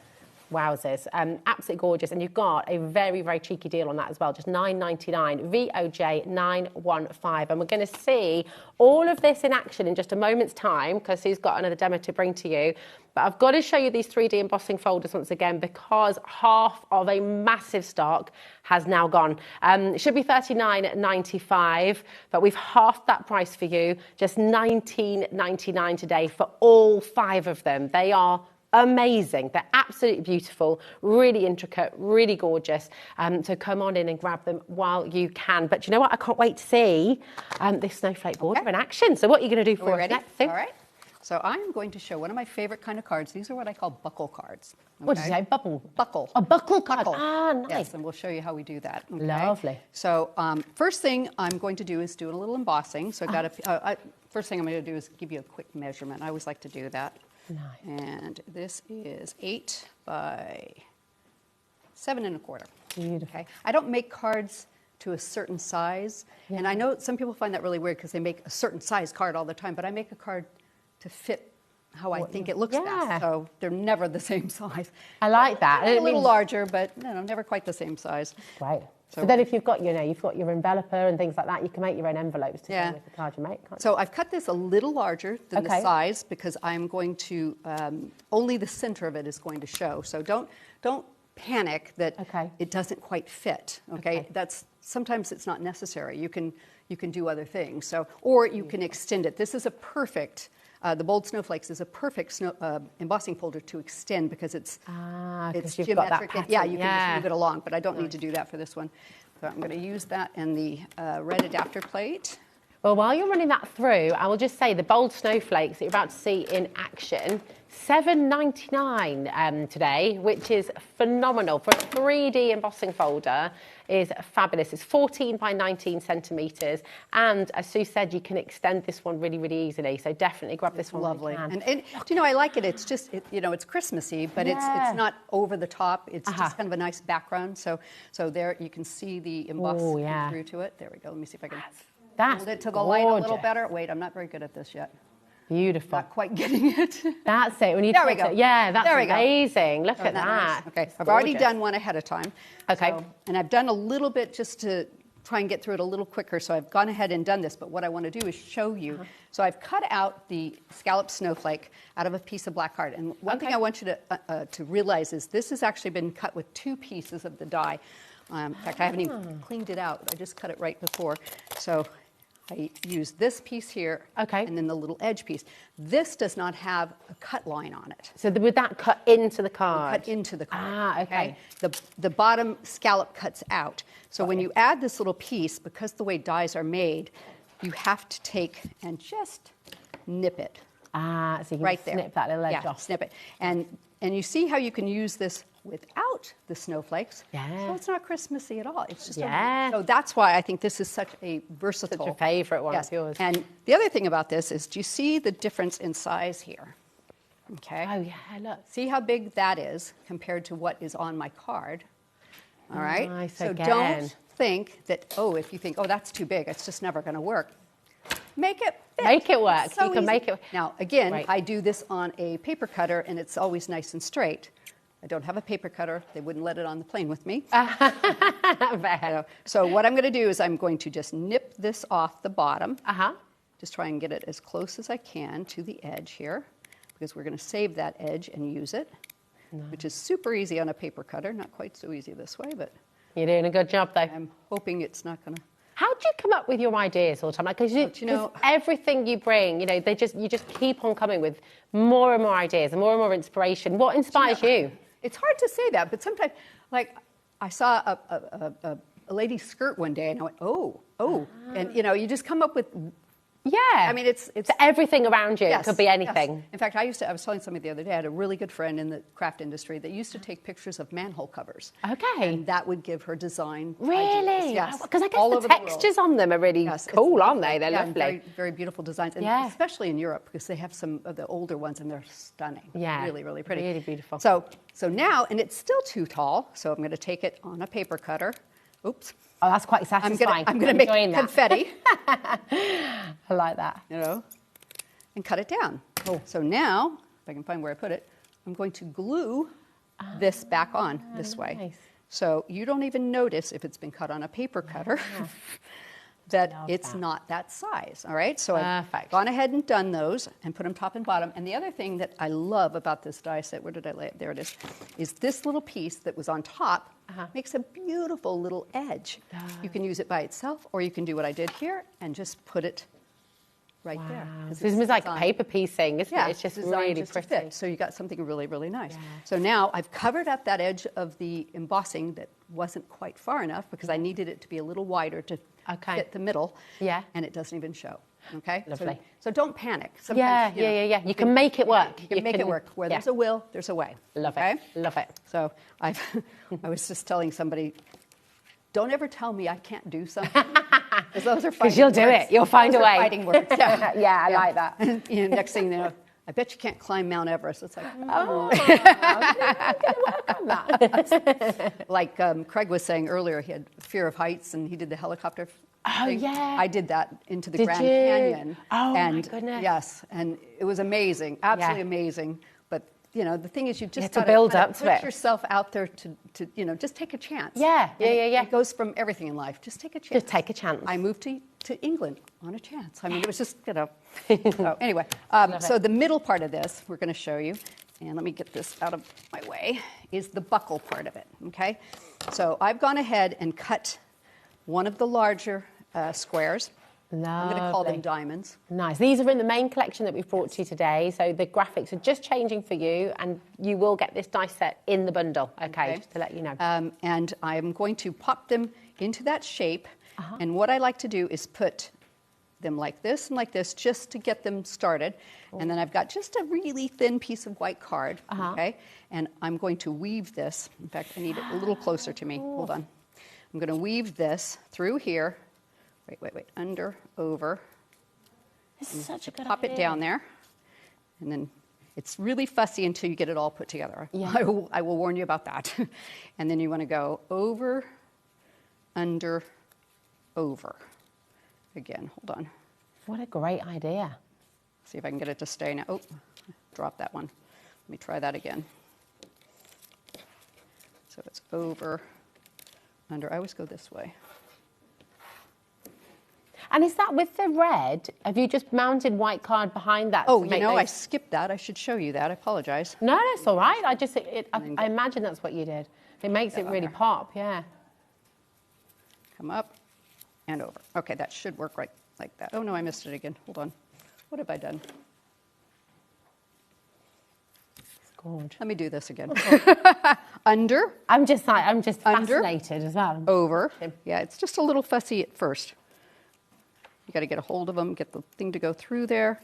Wowzers. Absolutely gorgeous. And you've got a very, very cheeky deal on that as well. Just $9.99. VOJ 915. And we're going to see all of this in action in just a moment's time because Sue's got another demo to bring to you. But I've got to show you these 3D embossing folders once again because half of a massive stock has now gone. It should be $39.95, but we've halved that price for you. Just $19.99 today for all 5 of them. They are amazing. They're absolutely beautiful, really intricate, really gorgeous. So come on in and grab them while you can. But you know what? I can't wait to see this snowflake border in action. So what are you going to do for us next, Sue? All right. So I'm going to show one of my favorite kind of cards. These are what I call buckle cards. Okay? What did you say? Bubble? Buckle. A buckle card. Buckle. Ah, nice. Yes, and we'll show you how we do that. Okay? Lovely. So first thing I'm going to do is do a little embossing. So I got first thing I'm going to do is give you a quick measurement. I always like to do that. Nice. And this is 8 by 7 1/4. Beautiful. Okay. I don't make cards to a certain size, and I know some people find that really weird because they make a certain size card all the time. But I make a card to fit how I think it looks best. So they're never the same size. I like that. A little larger, but never quite the same size. Right. So then if you've got, you've got your enveloper and things like that, you can make your own envelopes to go with the card you make, can't you? So I've cut this a little larger than the size because I'm going to, only the center of it is going to show. So don't panic that it doesn't quite fit, okay? Sometimes it's not necessary. You can do other things. So, or you can extend it. This is a perfect, the Bold Snowflakes is a perfect embossing folder to extend because it's geometric. You can just move it along, but I don't need to do that for this one. So I'm going to use that and the red adapter plate. Well, while you're running that through, I will just say the Bold Snowflakes that you're about to see in action, $7.99 today, which is phenomenal. For a 3D embossing folder is fabulous. It's 14 by 19 centimetres. And as Sue said, you can extend this one really, really easily. So definitely grab this one. Lovely. And do you know, I like it. It's just, it's Christmassy, but it's not over the top. It's just kind of a nice background. So there you can see the emboss through to it. There we go. Let me see if I can hold it to the light a little better. Wait, I'm not very good at this yet. Beautiful. Not quite getting it. That's it. When you there we go. Yeah, that's amazing. Look at that. Nice? Okay, I've already done one ahead of time. Okay. So, and I've done a little bit just to try and get through it a little quicker. So I've gone ahead and done this. But what I want to do is show you. So I've cut out the scalloped snowflake out of a piece of black card. And one thing I want you to realize is this has actually been cut with 2 pieces of the die. In fact, I haven't even cleaned it out. I just cut it right before. So I use this piece here, and then the little edge piece. This does not have a cut line on it. So would that cut into the card? Cut into the card. Okay. The bottom scallop cuts out. So when you add this little piece, because the way dies are made, you have to take and just nip it. So you can snip that little edge off. Snip it. And you see how you can use this without the snowflakes. Yeah. So it's not Christmassy at all. It's just so that's why I think this is such a versatile. Such a favourite one of yours. And the other thing about this is, do you see the difference in size here? Okay. Oh yeah, look. See how big that is compared to what is on my card. All right. Nice. So don't think that, if you think, that's too big, it's just never going to work. Make it fit. Make it work. So you can make it. Now, again, I do this on a paper cutter, and it's always nice and straight. I don't have a paper cutter. They wouldn't let it on the plane with me. So what I'm going to do is I'm going to just nip this off the bottom. Just try and get it as close as I can to the edge here, because we're going to save that edge and use it, which is super easy on a paper cutter. Not quite so easy this way, but you're doing a good job, though. I'm hoping it's not going to. How do you come up with your ideas all the time? Because everything you bring, you just keep on coming with more and more ideas and more inspiration. What inspires you? It's hard to say that, but sometimes, like, I saw a lady's skirt one day, and I went, and you just come up with Yeah. I mean, it's so everything around you. Yes, It could be anything. yes. In fact, I was telling somebody the other day, I had a really good friend in the craft industry that used to take pictures of manhole covers. Okay. And that would give her design ideas. Really? Yes. Because I guess All the over world. textures on them are really cool, aren't they? They're lovely. Very, very beautiful designs, and Yeah. especially in Europe because they have some of the older ones and they're stunning. Yeah. Really, really pretty. Really beautiful. So now, and it's still too tall, so I'm going to take it on a paper cutter. Oops. Oh, that's quite satisfying. I'm going to make enjoying that. confetti. I like that. You know, and cut it down. Oh. So now, if I can find where I put it, I'm going to glue this back on this way. Nice. So you don't even notice if it's been cut on a paper cutter that it's not that size, all right? So I've gone ahead and done those and put them top and bottom. And the other thing that I love about this die set, where did I lay it? There it is this little piece that was on top makes a beautiful little edge. You can use it by itself, or you can do what I did here and just put it right there. So this is like a paper piecing, isn't it? It's just really just to pretty. fit. So you got something really, really nice. So now I've covered up that edge of the embossing that wasn't quite far enough because I needed it to be a little wider to fit the middle. Yeah. And it doesn't even show. Okay? Lovely. So don't panic. Yeah. You can make it work. You can make it work. Where there's a will, there's a way. Love it. Love it. So I was just telling somebody, don't ever tell me I can't do something. Because those are fighting words. You'll do it. You'll find a way. Fighting words. Yeah, yeah, I like that. And, next thing you know, I bet you can't climb Mount Everest. It's like, oh, I'm going to work on that. Like Craig was saying earlier, he had fear of heights and he did the helicopter thing. Yeah. I did that into the Did Grand you? Canyon. Oh, and my goodness. Yes, and it was amazing, absolutely amazing. But the thing is, you just to gotta build kinda up to put it. yourself out there to just take a chance. Yeah. It goes from everything in life. Just take a chance. Just take a chance. I moved to England on a chance. I mean, it was just, so anyway, Love so it. the middle part of this, we're going to show you, and let me get this out of my way, is the buckle part of it, okay? So I've gone ahead and cut one of the larger squares. I'm going to call them diamonds. Nice. These are in the main collection that we've brought to you today. So the graphics are just changing for you, and you will get this die set in the bundle, okay. Just to let you know. And I'm going to pop them into that shape. And what I like to do is put them like this and like this just to get them started. And then I've got just a really thin piece of white card, okay? And I'm going to weave this. In fact, I need it a little closer to me. Hold on. I'm going to weave this through here. Wait. Under, over. This is such a good Pop idea. it down there. And then it's really fussy until you get it all put together. Yeah. I will warn you about that. And then you want to go over, under, over. Again, hold on. What a great idea. See if I can get it to stay now. Oh, drop that one. Let me try that again. So it's over, under. I always go this way. And is that with the red? Have you just mounted white card behind that? Oh, to make I those- skipped that. I should show you that. I apologize. No, that's all right. I imagine that's what you did. It makes it really pop, yeah. Come up and over. Okay, that should work right like that. Oh, no, I missed it again. Hold on. What have I done? Gorge. Let me do this again. Under. I'm just under, fascinated as well. Over. Yeah, it's just a little fussy at first. You got to get a hold of them, get the thing to go through there.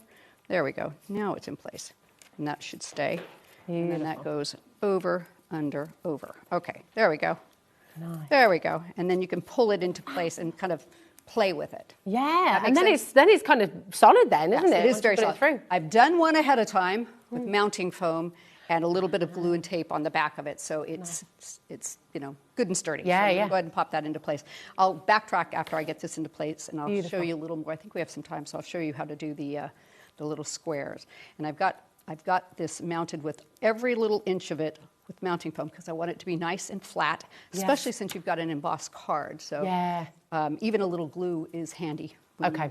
There we go. Now it's in place. And that should stay. And then that goes over, under, over. Okay, there we go. Nice. There we go. And then you can pull it into place and kind of play with it. Yeah, and sense? then it's kind of solid then, isn't it? It is Once you very put it solid. through. I've done one ahead of time with mounting foam and a little bit of glue and tape on the back of it, so it's good and sturdy. Yeah, so I'm yeah. gonna go ahead and pop that into place. I'll backtrack after I get this into place, and I'll Beautiful. show you a little more. I think we have some time, so I'll show you how to do the little squares. And I've got this mounted with every little inch of it with mounting foam because I want it to be nice and flat, especially since you've got an embossed card. So even a little glue is handy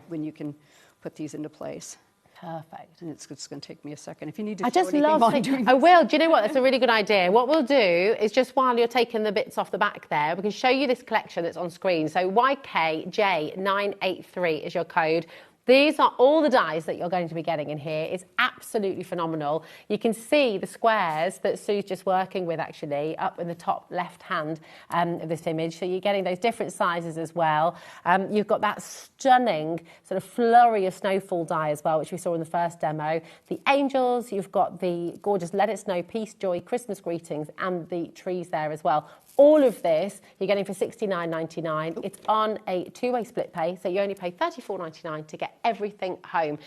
when you can put these into place. Perfect. And it's just going to take me a second. If you need to I show just anything love while I'm thinking, doing I this. will. Do you know what? That's a really good idea. What we'll do is just while you're taking the bits off the back there, we can show you this collection that's on screen. So YKJ983 is your code. These are all the dies that you're going to be getting in here. It's absolutely phenomenal. You can see the squares that Sue's just working with actually up in the top left hand of this image. So you're getting those different sizes as well. You've got that stunning sort of flurry of snowfall die as well, which we saw in the first demo. The angels, you've got the gorgeous Let It Snow, Peace, Joy, Christmas Greetings, and the trees there as well. All of this you're getting for $69.99. It's on a two-way split pay, so you only pay $34.99 to get everything home,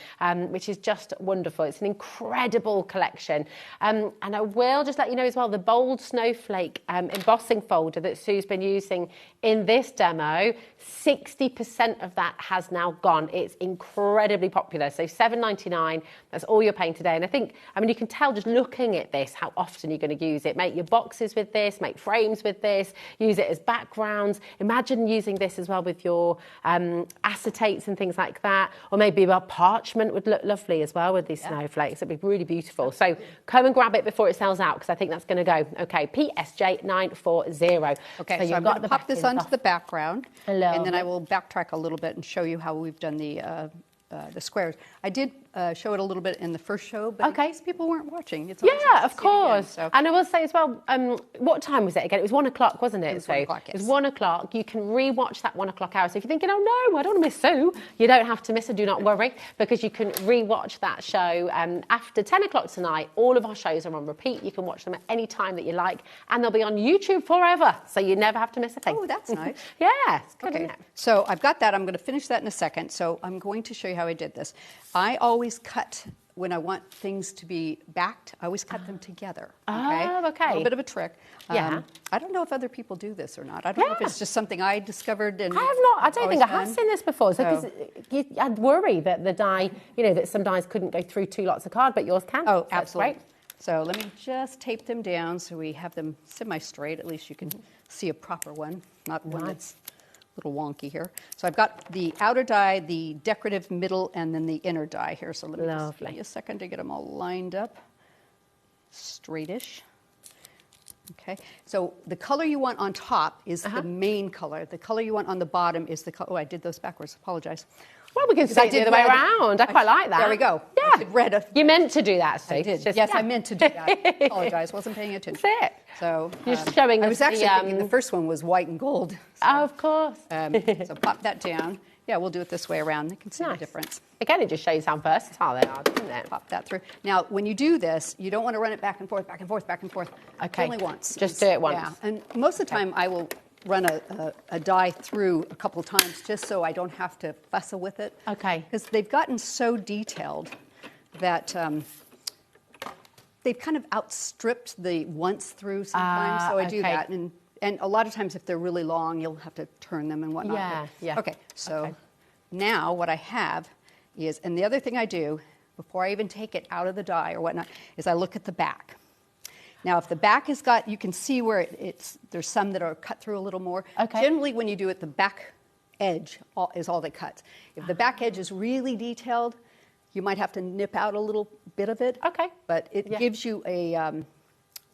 which is just wonderful. It's an incredible collection. And I will just let you know as well, the bold snowflake embossing folder that Sue's been using in this demo, 60% of that has now gone. It's incredibly popular. So $7.99, that's all you're paying today. And I mean, you can tell just looking at this how often you're going to use it. Make your boxes with this, make frames with this, use it as backgrounds. Imagine using this as well with your acetates and things like that. Or maybe a parchment would look lovely as well with these snowflakes. It'd be really beautiful. So come and grab it before it sells out, because I think that's going to go. Okay, PSJ940. Okay, so I'm going to pop this onto the background. Hello. And then I will backtrack a little bit and show you how we've done the squares. I did show it a little bit in the first show, but in case people weren't watching. It's of course. Again, so. And I will say as well, what time was it again? It was 1 o'clock, wasn't it? It was 1 o'clock, yes. It was 1 o'clock. You can re-watch that 1 o'clock hour. So if you're thinking, oh no, I don't want to miss Sue, you don't have to miss her, do not worry, because you can re-watch that show after 10 o'clock tonight. All of our shows are on repeat. You can watch them at any time that you like, and they'll be on YouTube forever, so you never have to miss a thing. Oh, that's nice. Yeah, it's good, okay. Isn't it? So I've got that. I'm going to finish that in a second. So I'm going to show you how I did this. I always cut, when I want things to be backed, I always cut them together. Okay? Oh, okay. A little bit of a trick. Yeah. I don't know if other people do this or not. I don't know if it's just something I discovered. And I have not. I don't think I have seen this before. So, I'd worry that the die, that some dies couldn't go through 2 lots of card, but yours can. Oh, That's absolutely. great. So let me just tape them down so we have them semi-straight. At least you can see a proper one, not one that's a little wonky here. So I've got the outer die, the decorative middle, and then the inner die here. So let me just give you a second to get them all lined up, straightish. Okay, so the color you want on top is the main color. The color you want on the bottom is the color. Oh, I did those backwards. Apologize. Well, we can say it the other way around. I quite like that. There we go. Yeah. You meant to do that, Sue. I did. Yes, I meant to do that. Apologize. Wasn't paying attention. That's it. So you're just showing us I was actually thinking the first one was white and gold. So, of course. So pop that down. Yeah, we'll do it this way around. You can see the difference. Again, it just shows how versatile they are, doesn't it? Pop that through. Now, when you do this, you don't want to run it back and forth, back and forth, back and forth. Okay. Only once. Just do it once. Yeah, and most of the time I will run a die through a couple of times just so I don't have to fussle with it. Okay. Because they've gotten so detailed that they've kind of outstripped the once through sometimes. So I do that. And a lot of times if they're really long, you'll have to turn them and whatnot. Yeah. Okay, so now what I have is, and the other thing I do before I even take it out of the die or whatnot, is I look at the back. Now, if the back has got, you can see where there's some that are cut through a little more. Okay. Generally, when you do it, the back edge is all that cuts. If the back edge is really detailed, you might have to nip out a little bit of it. Okay. But it gives you a,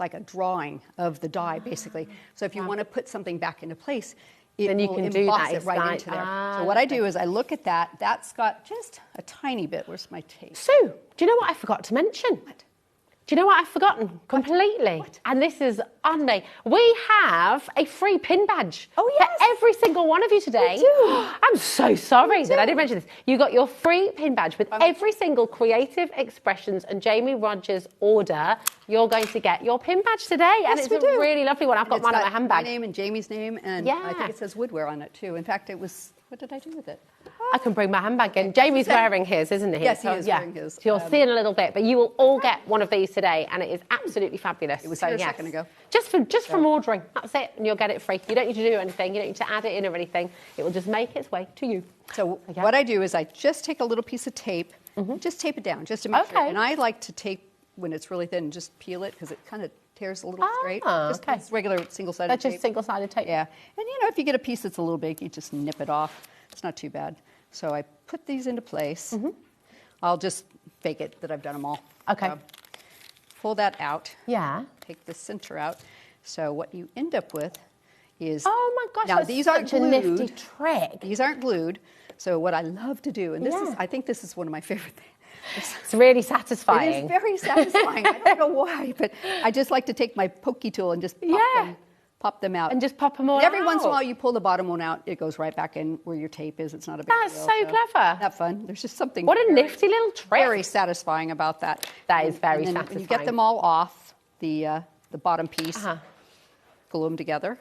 like a drawing of the die, basically. So if you want to put something back into place, then you can do that. It right into there. So what I do is I look at that. That's got just a tiny bit. Where's my tape? Sue, do you know what I forgot to mention? What? Do you know what I've forgotten completely? What? And this is on me. We have a free pin badge for every single one of you today. We do. I'm so sorry that I didn't mention this. You got your free pin badge with every single Creative Expressions and Jamie Rogers order. You're going to get your pin badge today, and it's a really lovely one. I've got mine in my handbag. My name and Jamie's name, and I think it says Woodware on it too. In fact, it was. What did I do with it? I can bring my handbag in. Jamie's wearing his, isn't he? Yes, he is wearing his. So you'll see in a little bit, but you will all get one of these today, and it is absolutely fabulous. It was here a second ago. Just from ordering. That's it, and you'll get it free. You don't need to do anything. You don't need to add it in or anything. It will just make its way to you. So what I do is I just take a little piece of tape, just tape it down, just to make sure. And I like to tape when it's really thin, just peel it because it kind of tears a little straight. Just regular single-sided tape. That's just single-sided tape. Yeah. And if you get a piece that's a little big, you just nip it off. It's not too bad. So I put these into place. I'll just fake it that I've done them all. Okay. Pull that out. Yeah. Take the center out. So what you end up with is... Oh my gosh, now, that's these such aren't a glued. nifty trick. These aren't glued. So what I love to do, and this is, I think this is one of my favorite things. It's really satisfying. It is very satisfying. I don't know why, but I just like to take my pokey tool and just pop them out. And just pop them all and every out. once in a while you pull the bottom one out, it goes right back in where your tape is. It's not a big deal. That's so clever. Not fun. There's just something What a nifty little trick. very satisfying about that. That is very and then satisfying. when you get them all off the bottom piece, glue them together,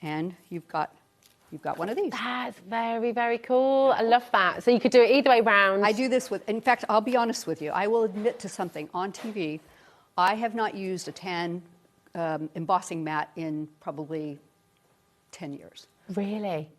and you've got one of these. That's very, very cool. I love that. So you could do it either way round. I do this with, in fact, I'll be honest with you. I will admit to something. On TV, I have not used a tan embossing mat in probably 10 years. Really?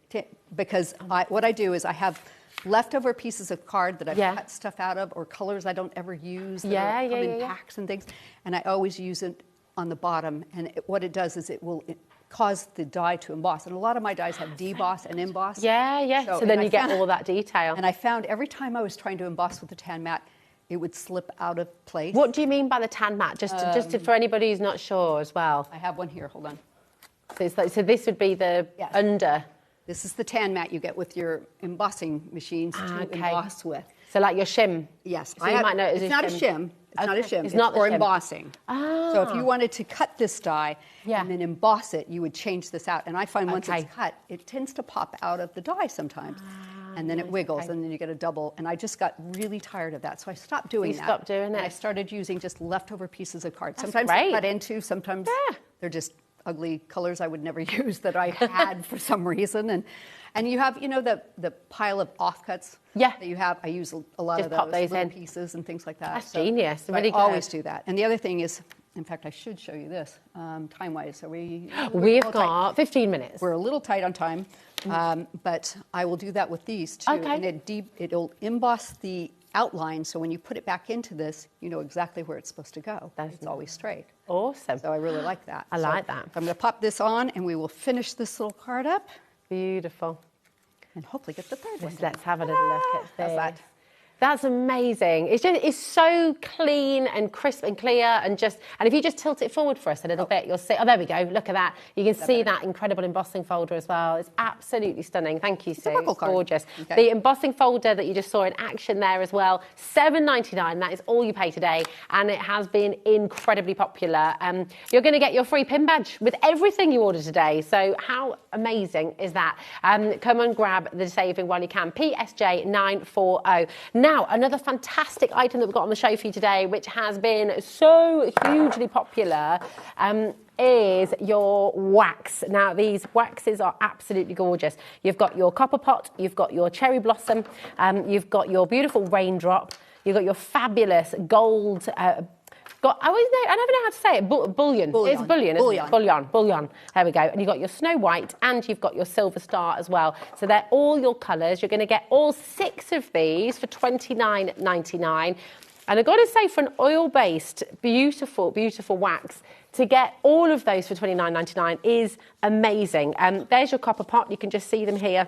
Because what I do is I have leftover pieces of card that I've cut stuff out of, or colors I don't ever use that come in packs and things, and I always use it on the bottom. And what it does is it will cause the die to emboss. And a lot of my dies have deboss and emboss. So then you get all that detail. And I found every time I was trying to emboss with the tan mat, it would slip out of place. What do you mean by the tan mat? Just for anybody who's not sure as well. I have one here. Hold on. So, it's like, so this would be the under. This is the tan mat you get with your embossing machines to emboss with. So like your shim. Yes. So you might know it's not a shim. It's not a shim. It's not for shim. Embossing. Ah. So if you wanted to cut this die and then emboss it, you would change this out. And I find once it's cut, it tends to pop out of the die sometimes. And then it wiggles, and then you get a double. And I just got really tired of that, so I stopped doing that. You stopped doing it. And I started using just leftover pieces of card. That's Sometimes great. they're cut into, sometimes they're just ugly colors I would never use that I had for some reason. And you have, the pile of offcuts that you have. I use a lot Just of those pop those little in. pieces and things like that. That's genius. Really I good. always do that. And the other thing is, in fact, I should show you this time-wise. So we've got tight. 15 minutes. We're a little tight on time, but I will do that with these too. Okay. And it'll emboss the outline, so when you put it back into this, you know exactly where it's supposed to go. It's always straight. Awesome. So I really like that. I like that. I'm going to pop this on, and we will finish this little card up. Beautiful. And hopefully get the third one. Let's have a little look at this. How's that? That's amazing. It's so clean and crisp and clear, and if you just tilt it forward for us a little bit, you'll see. Oh, there we go. Look at that. You can see that incredible embossing folder as well. It's absolutely stunning. Thank you, Sue. It's gorgeous. Okay. The embossing folder that you just saw in action there as well. $7.99. That is all you pay today, and it has been incredibly popular. You're going to get your free pin badge with everything you order today. So how amazing is that? Come and grab the saving while you can. PSJ 940. Now, another fantastic item that we've got on the show for you today, which has been so hugely popular, is your wax. Now, these waxes are absolutely gorgeous. You've got your copper pot, you've got your cherry blossom, you've got your beautiful raindrop, you've got your fabulous gold... I never know how to say it. Bullion. It's bullion, isn't it? Bullion. There we go. And you've got your Snow White and you've got your Silver Star as well. So they're all your colours. You're going to get all 6 of these for $29.99. And I've got to say, for an oil-based, beautiful, beautiful wax, to get all of those for $29.99 is amazing. There's your copper pot. You can just see them here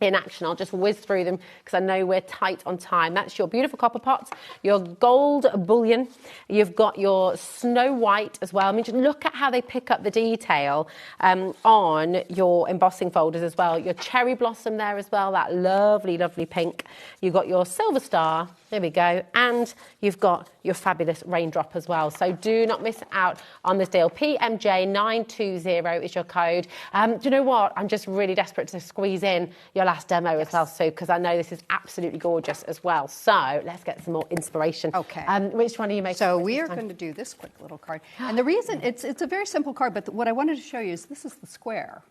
in action. I'll just whiz through them because I know we're tight on time. That's your beautiful copper pots, your gold bullion, you've got your Snow White as well. I mean, just look at how they pick up the detail on your embossing folders as well. Your cherry blossom there as well, that lovely, lovely pink. You've got your Silver Star, there we go, and you've got your fabulous raindrop as well. So do not miss out on this deal. PMJ920 is your code. Do you know what? I'm just really desperate to squeeze in your last demo as well, Sue, because I know this is absolutely gorgeous as well. So let's get some more inspiration. Okay. Which one are you making? So we are going to do this quick little card. And the reason, it's a very simple card, but what I wanted to show you is this is the square.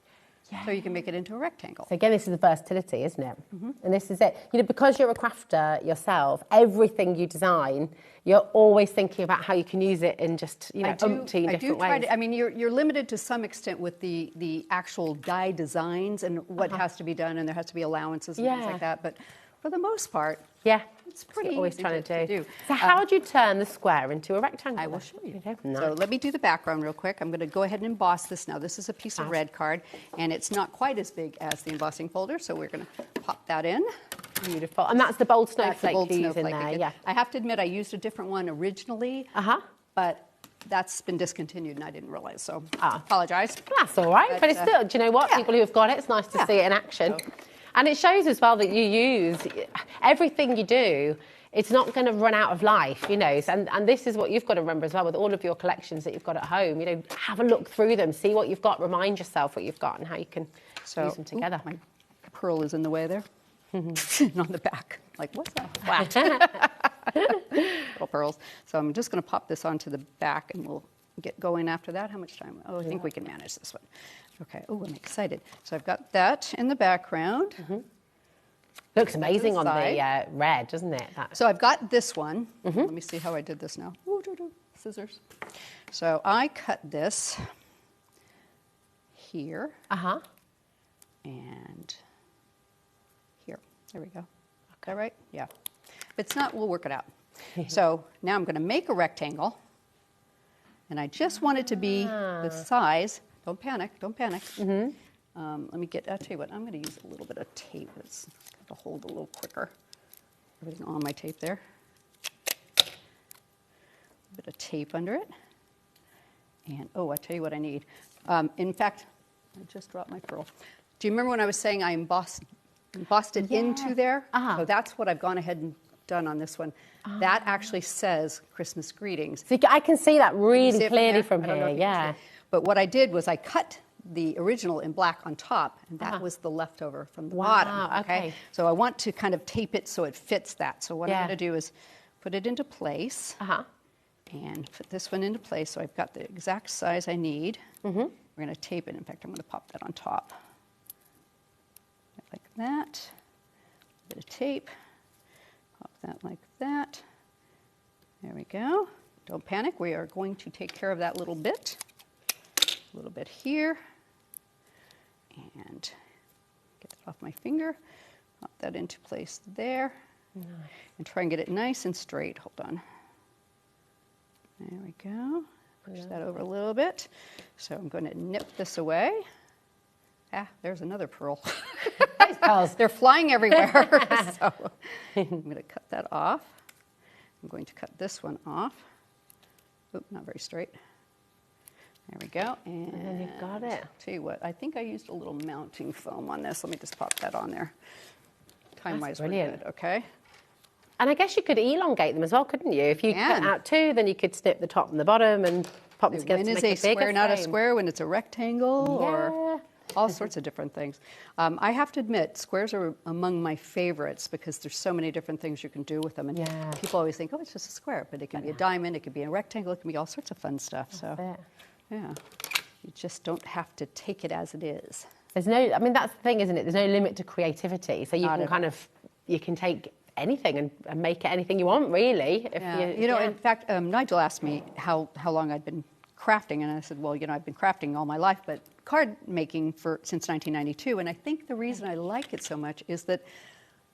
So you can make it into a rectangle. So again, this is the versatility, isn't it? Mm-hmm. And this is it. You know, because you're a crafter yourself, everything you design, you're always thinking about how you can use it in just, umpteen different ways. I mean, you're limited to some extent with the actual die designs and what has to be done, and there has to be allowances and things like that. But for the most part, it's pretty always easy trying to do. do. So how do you turn the square into a rectangle? I will show you. Nice. So let me do the background real quick. I'm going to go ahead and emboss this now. This is a piece of red card, and it's not quite as big as the embossing folder, so we're going to pop that in. Beautiful. And that's the bold snowflake Bold you use in snowflake there, again. I have to admit, I used a different one originally, but that's been discontinued and I didn't realize, so I apologise. That's all right, but it's still, do you know what? yeah. People who have got it, it's nice to see it in action. And it shows as well that you use everything you do. It's not going to run out of life, you know, and this is what you've got to remember as well with all of your collections that you've got at home. You know, have a look through them, see what you've got, remind yourself what you've got and how you can use them together. My pearl is in the way there. And on the back, like, what's that? Wow. Little pearls. So I'm just going to pop this onto the back and we'll get going after that. How much time? Oh, I think we can manage this one. Okay. Oh, I'm excited. So I've got that in the background. Looks amazing on the red, doesn't it? So I've got this one. Let me see how I did this now. Ooh, scissors. So I cut this here. And here. There we go. Is that right? Yeah. If it's not, we'll work it out. So now I'm going to make a rectangle. And I just want it to be the size. Don't panic. Don't panic. Let me get, I'll tell you what, I'm going to use a little bit of tape. It's going to hold a little quicker. Everything on my tape there. A bit of tape under it. And, oh, I'll tell you what I need. In fact, I just dropped my pearl. Do you remember when I was saying I embossed it into there? So that's what I've gone ahead and done on this one. That actually says Christmas greetings. So I can see that really clearly from here, yeah. But what I did was I cut the original in black on top, and that was the leftover from the bottom. Okay. So I want to kind of tape it so it fits that. So what I'm going to do is put it into place and put this one into place. So I've got the exact size I need. We're going to tape it. In fact, I'm going to pop that on top. Like that. A bit of tape. Pop that like that. There we go. Don't panic. We are going to take care of that little bit. A little bit here. And get that off my finger. Pop that into place there. And try and get it nice and straight. Hold on. There we go. Push that over a little bit. So I'm going to nip this away. Ah, there's another pearl. They're flying everywhere. So I'm going to cut that off. I'm going to cut this one off. Oop, not very straight. There we go. And then you've got it. Tell you what, I think I used a little mounting foam on this. Let me just pop that on there. Time-wise, we're good, okay? And I guess you could elongate them as well, couldn't you? If you cut out two, then you could snip the top and the bottom and pop them together to make a bigger frame. When is a square not a square? When it's a rectangle? Or all sorts of different things. I have to admit, squares are among my favorites because there's so many different things you can do with them. And people always think, oh, it's just a square. But it can be a diamond, it could be a rectangle, it can be all sorts of fun stuff. So, yeah, you just don't have to take it as it is. There's no, I mean, that's the thing, isn't it? There's no limit to creativity. So you can kind of, you can take anything and make it anything you want, really. If you know, in fact, Nigel asked me how long I'd been crafting, and I said, well, you know, I've been crafting all my life, but card making since 1992, and I think the reason I like it so much is that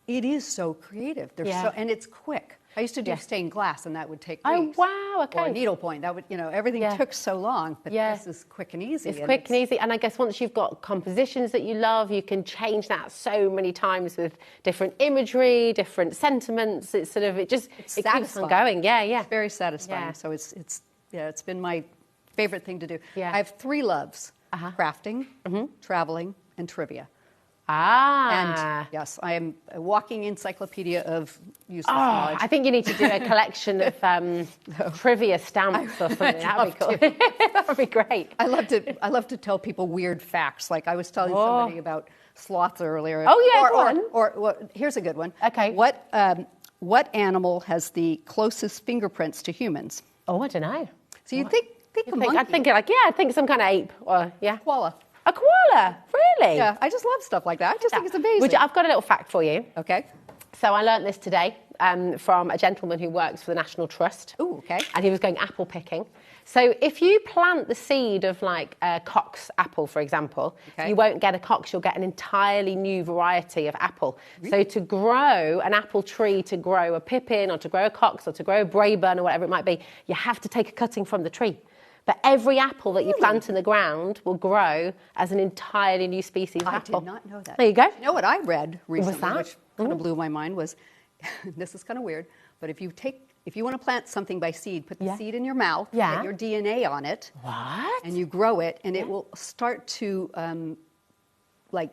it is so creative. And it's quick. I used to do stained glass, and that would take weeks. Oh, wow, okay. Or needlepoint, that would, you know, everything took so long, but this is quick and easy. It's quick and easy, and I guess once you've got compositions that you love, you can change that so many times with different imagery, different sentiments. It's sort of, it keeps on going. Yeah, yeah. It's very satisfying. So it's been my favorite thing to do. I have three loves: crafting, traveling, and trivia. And yes, I am a walking encyclopedia of useless knowledge. I think you need to do a collection of trivia stamps or something. That'd be cool. That would be great. I love to tell people weird facts. Like I was telling somebody about sloths earlier. Oh yeah, go on. Or here's a good one. Okay. What animal has the closest fingerprints to humans? Oh, I don't know. So you think a monkey? I'd think I'd think some kind of ape or koala. A koala, really? Yeah, I just love stuff like that. I just think it's amazing. I've got a little fact for you. Okay. So I learnt this today from a gentleman who works for the National Trust. Oh, okay. And he was going apple picking. So if you plant the seed of like a Cox apple, for example, you won't get a Cox, you'll get an entirely new variety of apple. Really? So to grow an apple tree, to grow a pippin, or to grow a Cox, or to grow a Braeburn, or whatever it might be, you have to take a cutting from the tree. But every apple that you plant in the ground will grow as an entirely new species of apple. I did not know that. There you go. You know what I read recently, What's that? which kind of blew my mind, was, this is kind of weird, but if you take if you want to plant something by seed, put the seed in your mouth, Yeah. get your DNA on it. What? And you grow it, and it will start to, like,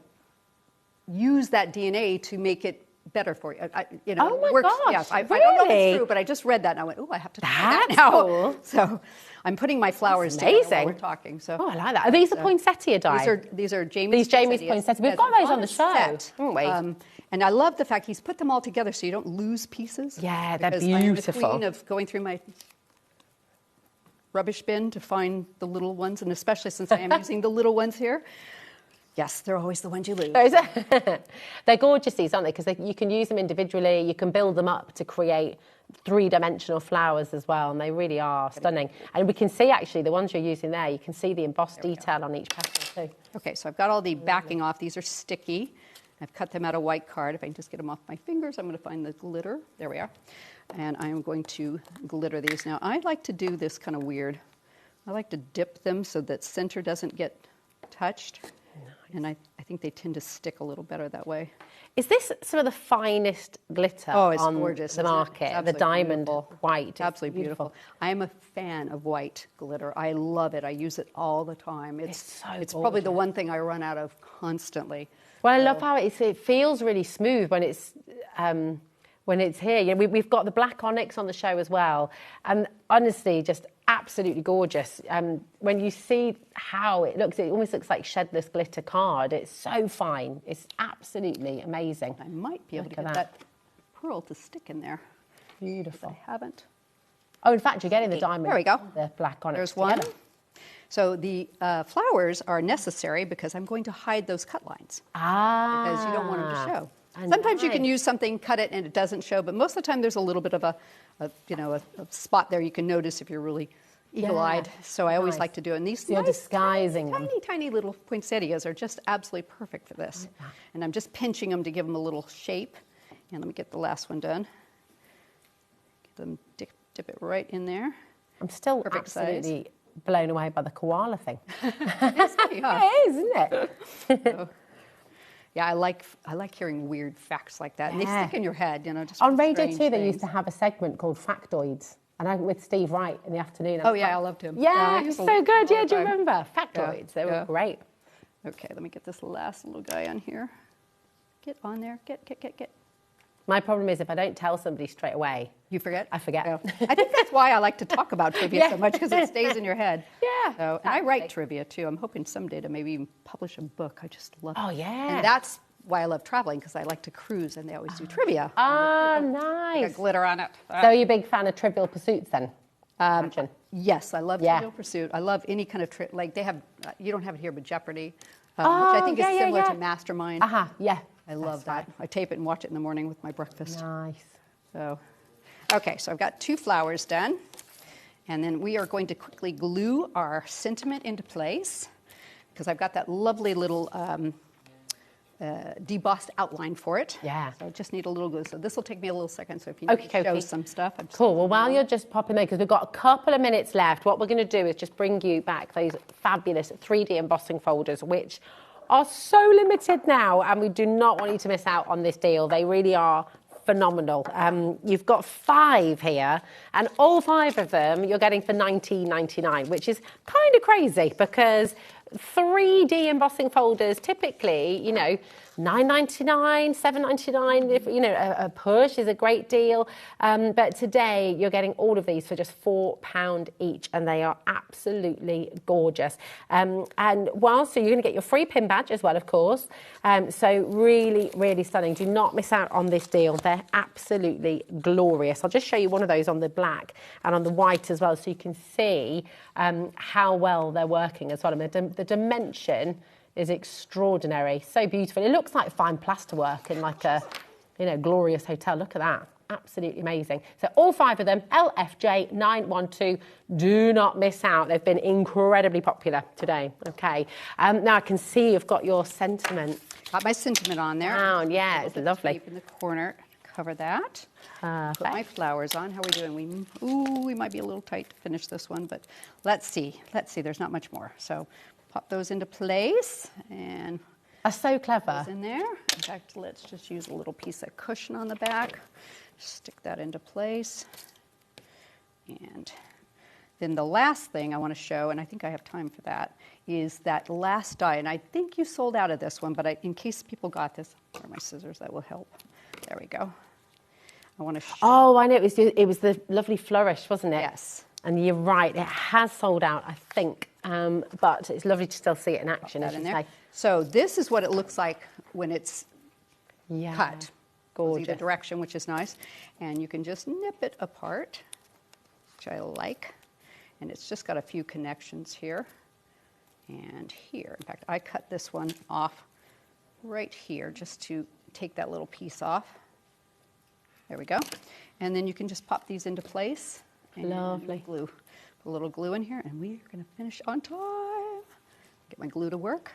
use that DNA to make it better for you. You know, Oh my works, gosh, yes, I don't know if really? it's true, but I just read that and I went, oh, I have to try that That's now. cool. So I'm putting my flowers That's together while amazing. we're talking. So Oh, I like that. Are these the poinsettia dye? These are Jamie's poinsettia. We've got those on the show, set. haven't we? And I love the fact he's put them all together so you don't lose pieces. Yeah, they're because I am beautiful. the queen of going through my rubbish bin to find the little ones, and especially since I am using the little ones here. Yes, they're always the ones you lose. They're gorgeous, these, aren't they? Because you can use them individually. You can build them up to create three-dimensional flowers as well, and they really are stunning. And we can see, actually, the ones you're using there, you can see the embossed detail on each petal too. Okay, so I've got all the backing off. These are sticky. I've cut them out of white card. If I can just get them off my fingers, I'm going to find the glitter. There we are. And I am going to glitter these. Now, I like to do this kind of weird. I like to dip them so that center doesn't get touched. And I think they tend to stick a little better that way. Is this some of the finest glitter on gorgeous, the market? The diamond white. It's absolutely beautiful. I am a fan of white glitter. I love it. I use it all the time. It's probably the one thing I run out of constantly. Well, I love how it feels really smooth when it's here. You know, we've got the black onyx on the show as well, and honestly, just absolutely gorgeous. When you see how it looks, it almost looks like shedless glitter card. It's so fine. It's absolutely amazing. I might be able to get that pearl to stick in there. Beautiful. I haven't. Oh, in fact, you're getting the diamond. There we go. The black onyx. There's one. together. So the flowers are necessary because I'm going to hide those cut lines. Because you don't want them to show. Sometimes you can use something, cut it, and it doesn't show, but most of the time there's a little bit of a spot there you can notice if you're really eagle-eyed. So I always like to do it. And these you're disguising them. Tiny little poinsettias are just absolutely perfect for this. And I'm just pinching them to give them a little shape. And let me get the last one done. Get them, dip it right in there. I'm still absolutely blown away by the koala thing. It is, isn't it? Yeah, I like hearing weird facts like that. And they stick in your head, you know. Just on Radio 2, they used to have a segment called Factoids. And I'm with Steve Wright in the afternoon. Oh, yeah, I loved him. Yeah, he was so good. Yeah, do you remember? Factoids, they were great. Okay, let me get this last little guy on here. Get on there. Get. My problem is if I don't tell somebody straight away. You forget? I forget. Yeah. I think that's why I like to talk about trivia so much, because it stays in your head. Yeah. So, and I write trivia too. I'm hoping someday to maybe even publish a book. I just love it. Oh, yeah. And that's why I love traveling, because I like to cruise and they always do trivia. Ah, nice. Got glitter on it. So you're a big fan of Trivial Pursuits then? Yes, I love Trivial Pursuit. I love any kind of like they have, you don't have it here, but Jeopardy, which I think is similar to Mastermind. Yeah. I love that. I tape it and watch it in the morning with my breakfast. Nice. So, okay, so I've got 2 flowers done. And then we are going to quickly glue our sentiment into place, because I've got that lovely little debossed outline for it. Yeah. So I just need a little glue. So this will take me a little second. So if you need to show some stuff. Cool. Well, while you're just popping there, because we've got a couple of minutes left, what we're going to do is just bring you back those fabulous 3D embossing folders, which are so limited now, and we do not want you to miss out on this deal. They really are phenomenal. You've got 5 here, and all 5 of them you're getting for $19.99, which is kind of crazy, because 3D embossing folders typically, you know, $9.99, $7.99. If you know, a push is a great deal. But today you're getting all of these for just £4 each, and they are absolutely gorgeous. And whilst you're going to get your free pin badge as well, of course. So really, really stunning. Do not miss out on this deal. They're absolutely glorious. I'll just show you one of those on the black and on the white as well, so you can see how well they're working as well. I mean, the dimension is extraordinary, so beautiful. It looks like fine plasterwork in like a, you know, glorious hotel. Look at that, absolutely amazing. So all 5 of them, LFJ 912. Do not miss out. They've been incredibly popular today. Okay, now I can see you've got your sentiment. Got my sentiment on there. Down. Yeah, it's lovely. In the corner, cover that. Perfect. Put my flowers on. How are we doing? We might be a little tight to finish this one, but let's see. There's not much more. So pop those into place, and that's so clever. In there. In fact, let's just use a little piece of cushion on the back. Stick that into place. And then the last thing I want to show, and I think I have time for that, is that last die. And I think you sold out of this one, but in case people got this, where are my scissors? That will help. There we go. I want to show. Oh, I know. It was the lovely flourish, wasn't it? Yes. And you're right. It has sold out, I think. But it's lovely to still see it in action, as you say. So this is what it looks like when it's cut. Gorgeous. Either direction, which is nice. And you can just nip it apart, which I like. And it's just got a few connections here and here. In fact, I cut this one off right here just to take that little piece off. There we go. And then you can just pop these into place. And lovely. Glue. Put a little glue in here, and we are going to finish on time. Get my glue to work.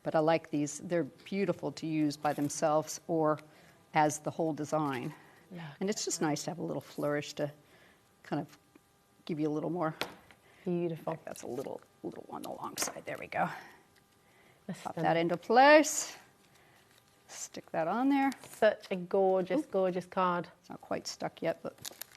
But I like these. They're beautiful to use by themselves or as the whole design. And it's just nice to have a little flourish to kind of give you a little more. Beautiful. That's a little on the long side. There we go. Pop that into place. Stick that on there. Such a gorgeous, gorgeous card. It's not quite stuck yet, but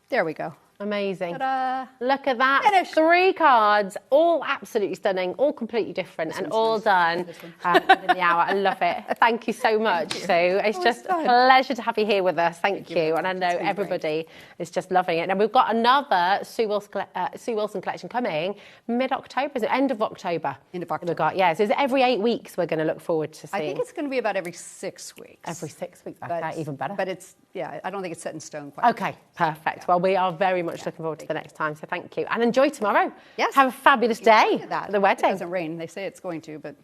there we go. Amazing. Ta-da. Look at that. Finished. 3 cards, all absolutely stunning, all completely different, and all done within the hour. I love it. Thank you so much, Sue. It's just a pleasure to have you here with us. Thank you. And I know everybody is just loving it. And we've got another Sue Wilson collection coming mid-October, is it? End of October. End of October. So is it every 8 weeks we're going to look forward to seeing? I think it's going to be about every 6 weeks. Every 6 weeks. Okay, even better. But it's, I don't think it's set in stone quite. Okay, perfect. Yeah. Well, we are very much looking forward to the next time, so thank you. And enjoy tomorrow. Yes. Have a fabulous day at the wedding. It doesn't rain. They say it's going to, but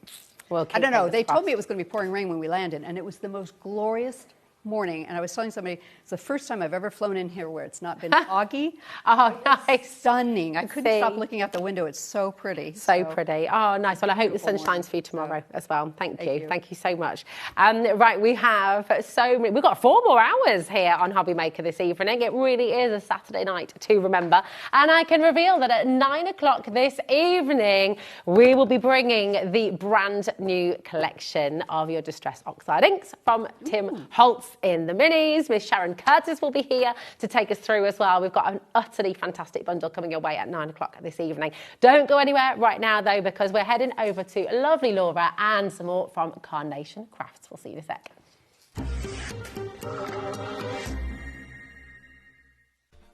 well, I don't know. They told me it was going to be pouring rain when we landed, and it was the most glorious morning. And I was telling somebody, it's the first time I've ever flown in here where it's not been foggy. Oh, nice. Stunning. I couldn't stop looking out the window. It's so pretty. So pretty. Oh, nice. Well, I hope the sun shines for you tomorrow as well. Thank you. Thank you so much. Right, we've got 4 more hours here on HobbyMaker this evening. It really is a Saturday night to remember. And I can reveal that at 9 o'clock this evening, we will be bringing the brand new collection of your Distress Oxide inks from Tim Holtz in the minis. Miss Sharon Curtis will be here to take us through as well. We've got an utterly fantastic bundle coming your way at 9 o'clock this evening. Don't go anywhere right now, though, because we're heading over to lovely Laura and some more from Carnation Crafts. We'll see you in a sec.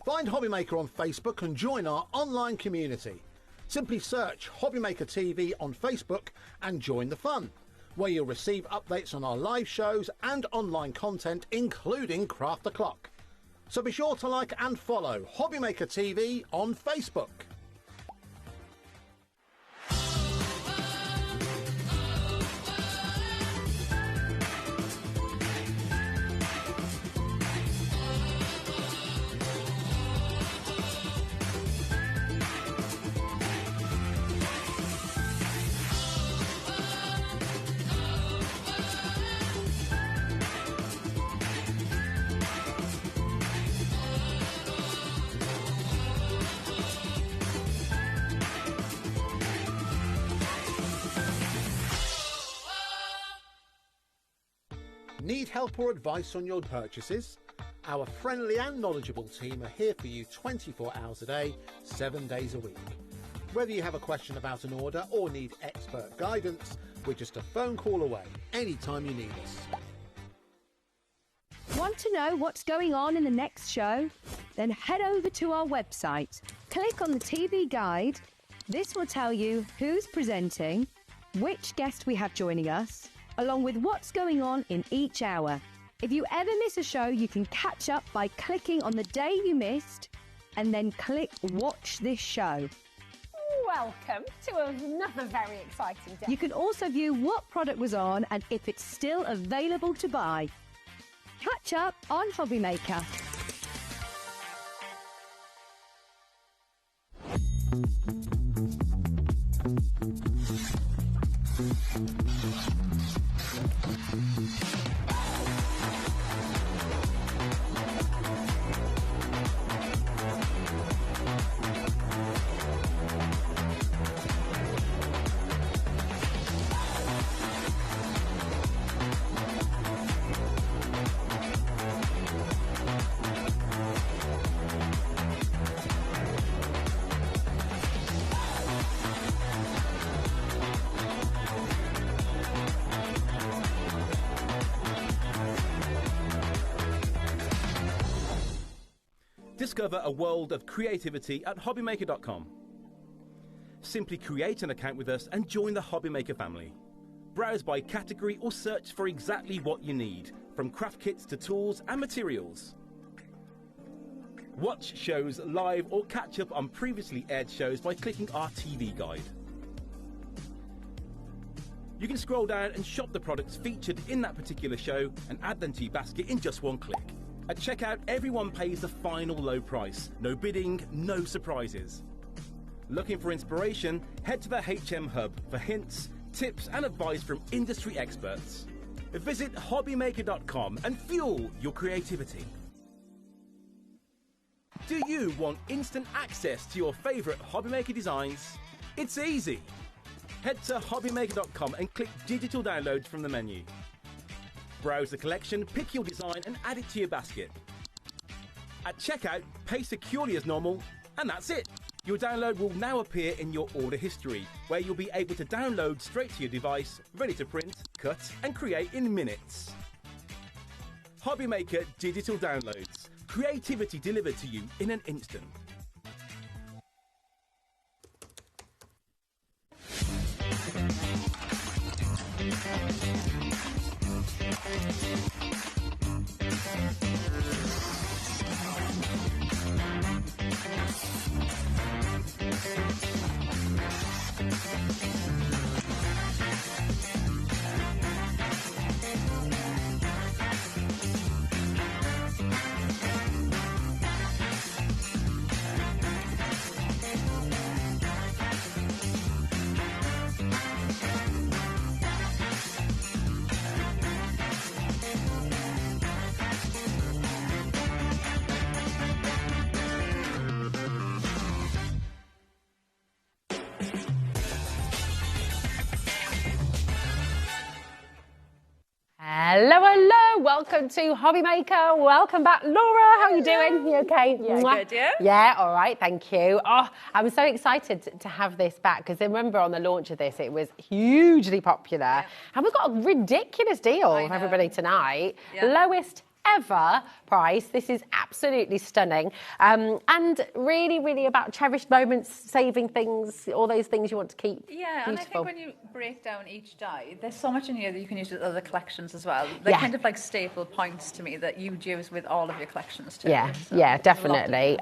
Find HobbyMaker on Facebook and join our online community. Simply search HobbyMaker TV on Facebook and join the fun, where you'll receive updates on our live shows and online content, including Craft the Clock. So be sure to like and follow HobbyMaker TV on Facebook. Need help or advice on your purchases? Our friendly and knowledgeable team are here for you 24 hours a day, 7 days a week. Whether you have a question about an order or need expert guidance, we're just a phone call away anytime you need us. Want to know what's going on in the next show? Then head over to our website. Click on the TV guide. This will tell you who's presenting, which guest we have joining us, along with what's going on in each hour. If you ever miss a show, you can catch up by clicking on the day you missed and then click Watch This Show. Welcome to another very exciting day. You can also view what product was on and if it's still available to buy. Catch up on HobbyMaker. Discover a world of creativity at HobbyMaker.com. Simply create an account with us and join the HobbyMaker family. Browse by category or search for exactly what you need, from craft kits to tools and materials. Watch shows live or catch up on previously aired shows by clicking our TV guide. You can scroll down and shop the products featured in that particular show and add them to your basket in just one click. At checkout, everyone pays the final low price. No bidding, no surprises. Looking for inspiration? Head to the HM Hub for hints, tips and advice from industry experts. Visit HobbyMaker.com and fuel your creativity. Do you want instant access to your favourite HobbyMaker designs? It's easy. Head to HobbyMaker.com and click Digital Downloads from the menu. Browse the collection, pick your design and add it to your basket. At checkout, pay securely as normal, and that's it. Your download will now appear in your order history, where you'll be able to download straight to your device, ready to print, cut and create in minutes. HobbyMaker Digital Downloads. Creativity delivered to you in an instant. Hello, hello. Welcome to HobbyMaker. Welcome back. Laura, how are you doing? You okay? Yeah, good, you? Yeah, all right, thank you. Oh, I'm so excited to have this back because I remember on the launch of this, it was hugely popular. Yeah. And we've got a ridiculous deal for everybody tonight. Yeah. Lowest ever price. This is absolutely stunning. And really, really about cherished moments, saving things, all those things you want to keep Yeah, beautiful. and I think when you break down each die, there's so much in here that you can use with other collections as well. They're kind of like staple points to me that you'd use with all of your collections too. Yeah, so yeah, definitely.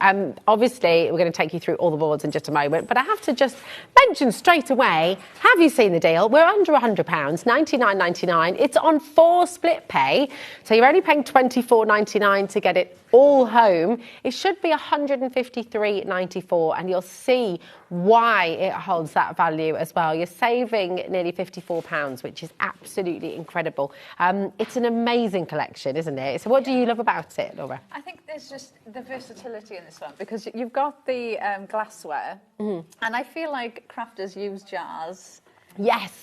Obviously, we're going to take you through all the boards in just a moment, but I have to just mention straight away, have you seen the deal? We're under £100, $99.99. It's on 4 split pay, so you're only paying $24.99 to get it all home. It should be $153.94, and you'll see why it holds that value as well. You're saving nearly £54, which is absolutely incredible. It's an amazing collection, isn't it? So what do you love about it, Laura? I think there's just the versatility in this one because you've got the glassware, and I feel like crafters use jars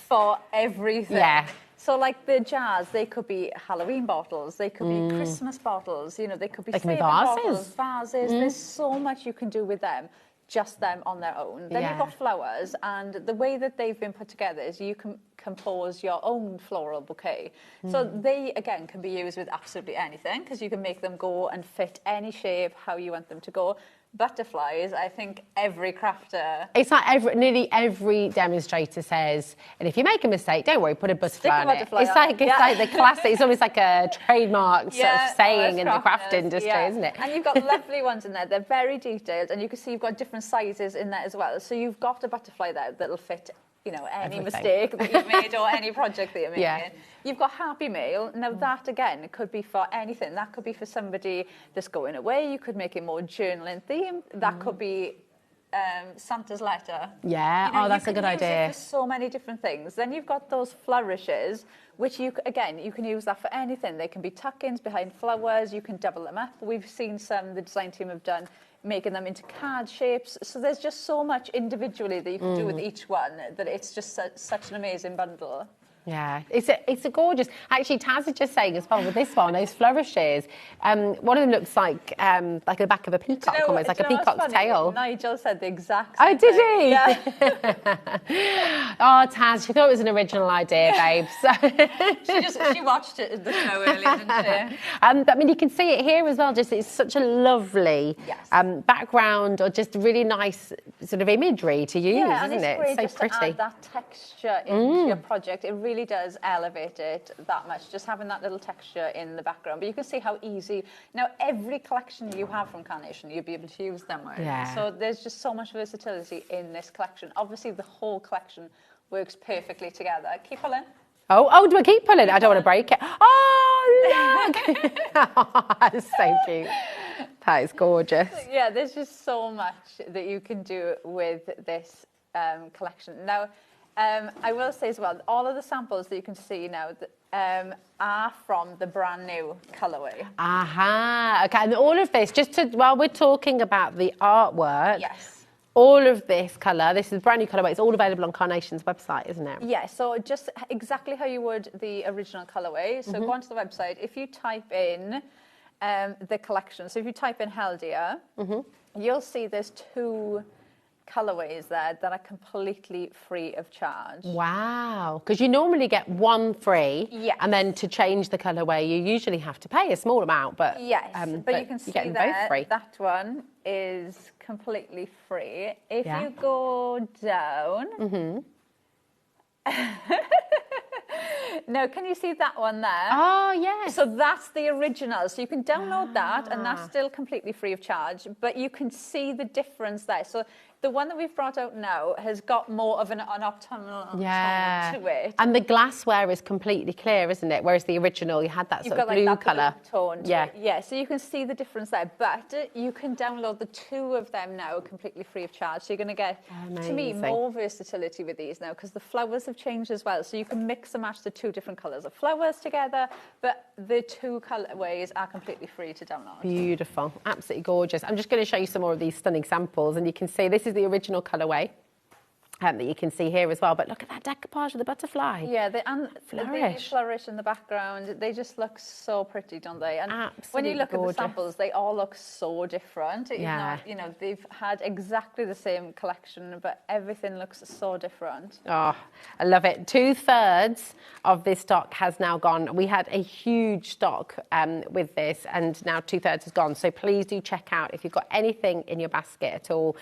for everything. Yeah. So like the jars, they could be Halloween bottles, they could be Christmas bottles, you know, they could be vases. bottles, vases. There's so much you can do with them, just them on their own. Then you've got flowers, and the way that they've been put together is you can compose your own floral bouquet. So they, again, can be used with absolutely anything because you can make them go and fit any shape how you want them to go. Butterflies, I think every crafter... It's like nearly every demonstrator says, and if you make a mistake, don't worry, put a butterfly on it. It's like the classic, it's almost like a trademark sort of saying in the craft industry, isn't it? And you've got lovely ones in there. They're very detailed, and you can see you've got different sizes in there as well. So you've got a butterfly there that'll fit, you know, any mistake that you've made or any project that you're making. You've got Happy Mail. Now that, again, could be for anything. That could be for somebody that's going away. You could make it more journaling theme. That could be Santa's letter. Yeah, you know, that's a good idea. It for so many different things. Then you've got those flourishes, which you can use that for anything. They can be tuck-ins behind flowers. You can double them up. We've seen some the design team have done making them into card shapes. So there's just so much individually that you can do with each one that it's just such an amazing bundle. Yeah, it's a gorgeous. Actually, Taz is just saying as well with this one, those flourishes. One of them looks like the back of a peacock, almost like a peacock's tail. Nigel said the exact Oh, same did thing. he? Yeah. Oh, Taz, she thought it was an original idea, babe. So. she watched it in the show earlier, didn't she? I mean, you can see it here as well. Just it's such a lovely background, or just really nice sort of imagery to use, and isn't it? Great It's so just pretty. To add that texture into your project, it really does elevate it that much. Just having that little texture in the background, but you can see how easy. Now, every collection you have from Carnation, you'll be able to use them with. Yeah. So there's just so much versatility in this collection. Obviously, the whole collection works perfectly together. Keep pulling. Oh, do I keep pulling? I don't want to break it. Oh, look! That's so cute. That is gorgeous. Yeah, there's just so much that you can do with this collection. Now, I will say as well, all of the samples that you can see now are from the brand new colorway. Aha, okay. And all of this, while we're talking about the artwork, yes. All of this colour, this is brand new colourway, it's all available on Carnation's website, isn't it? Yeah, so just exactly how you would the original colourway. So go onto the website, if you type in the collection, so if you type in Heldia, you'll see there's 2 colourways there that are completely free of charge. Wow, because you normally get 1 free, and then to change the colourway you usually have to pay a small amount, but yes, but you can see them there, both free. That one is completely free. If you go down, now, can you see that one there? Oh, yes. So that's the original. So you can download that, and that's still completely free of charge. But you can see the difference there. So the one that we've brought out now has got more of an optimal tone to it. And the glassware is completely clear, isn't it? Whereas the original, you had that sort of blue colour. Tone to it. Yeah, so you can see the difference there. But you can download the 2 of them now completely free of charge. So you're going to get, to me, more versatility with these now, because the flowers have changed as well. So you can mix and match the 2 different colours of flowers together, but the 2 colourways are completely free to download. Beautiful, absolutely gorgeous. I'm just going to show you some more of these stunning samples, and you can see this is the original colourway that you can see here as well. But look at that decoupage of the butterfly. Yeah, the flourish in the background. They just look so pretty, don't they? And when you look at the samples, they all look so different. Yeah. You know, they've had exactly the same collection, but everything looks so different. Oh, I love it. 2/3 of this stock has now gone. We had a huge stock with this, and now 2/3 is gone. So please do check out if you've got anything in your basket at all.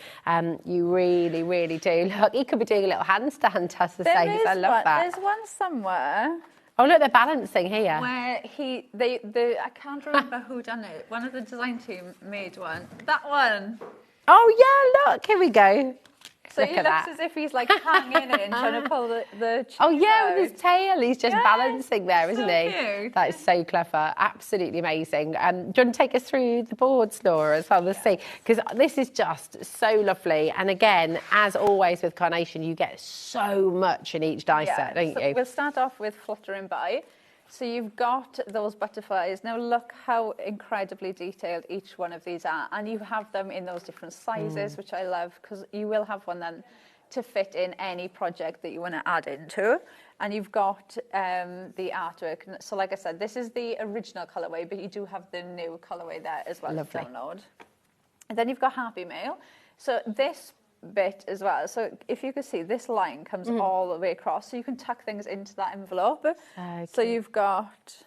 You really, really do. Look, you could be doing a little handstand, Tess, to say, I love that. There's one somewhere. Oh, look, they're balancing here. Where I can't remember who done it. One of the design team made one. That one. Oh, yeah, look, here we go. So he looks as if he's like hanging in, trying to pull the Oh, yeah, with his tail. He's just balancing there, isn't he? Cute. That is so clever. Absolutely amazing. Do you want to take us through the boards, Laura, as well? Let's see. Because this is just so lovely. And again, as always with Carnation, you get so much in each die set, don't you? We'll start off with Fluttering By. So you've got those butterflies. Now look how incredibly detailed each one of these are. And you have them in those different sizes, which I love, because you will have one then to fit in any project that you want to add into. And you've got the artwork. So like I said, this is the original colourway, but you do have the new colourway there as well to download. And then you've got Happy Mail. So this bit as well. So if you can see, this line comes all the way across, so you can tuck things into that envelope. So you've got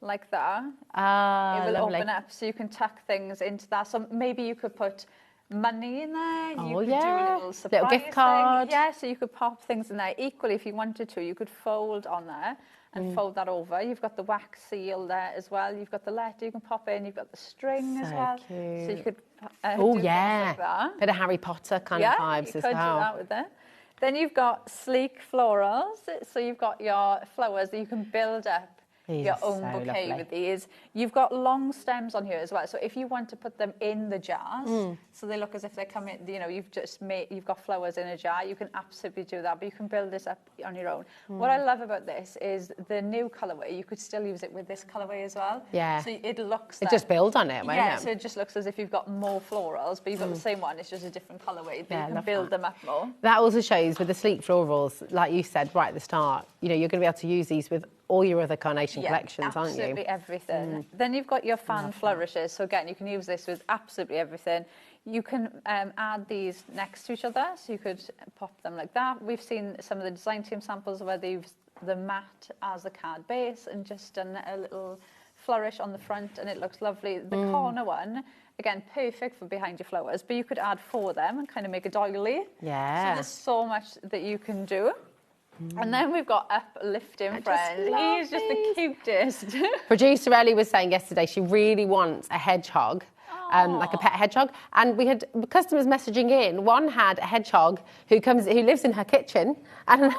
like that. It will open up, so you can tuck things into that. So maybe you could put money in there. You could do a little surprise gift card. thing. Yeah, so you could pop things in there. Equally, if you wanted to, you could fold on there and fold that over. You've got the wax seal there as well. You've got the letter you can pop in. You've got the string as well. Cute. So you could oh, do yeah. like that. Bit of Harry Potter kind of vibes as well. Yeah, you could do that with it. Then you've got sleek florals. So you've got your flowers that you can build up your own bouquet with these. You've got long stems on here as well. So if you want to put them in the jars, so they look as if they're coming, you know, you've got flowers in a jar, you can absolutely do that, but you can build this up on your own. What I love about this is the new colorway, you could still use it with this colorway as well. Yeah. So it looks It just builds on it, won't it? So it just looks as if you've got more florals, but you've got the same one, it's just a different colorway, but you can build them up more. That also shows with the sleek florals, like you said right at the start, you know, you're going to be able to use these with all your other carnation collections, aren't you? Absolutely everything. Then you've got your fan flourishes. So again, you can use this with absolutely everything. You can add these next to each other, so you could pop them like that. We've seen some of the design team samples where they've used the mat as a card base and just done a little flourish on the front, and it looks lovely. The corner one, again, perfect for behind your flowers, but you could add 4 of them and kind of make a doily. Yeah. So there's so much that you can do. And then we've got Uplifting Friend. He's just the cutest. Producer Ellie was saying yesterday she really wants a hedgehog, like a pet hedgehog. And we had customers messaging in. One had a hedgehog who lives in her kitchen and,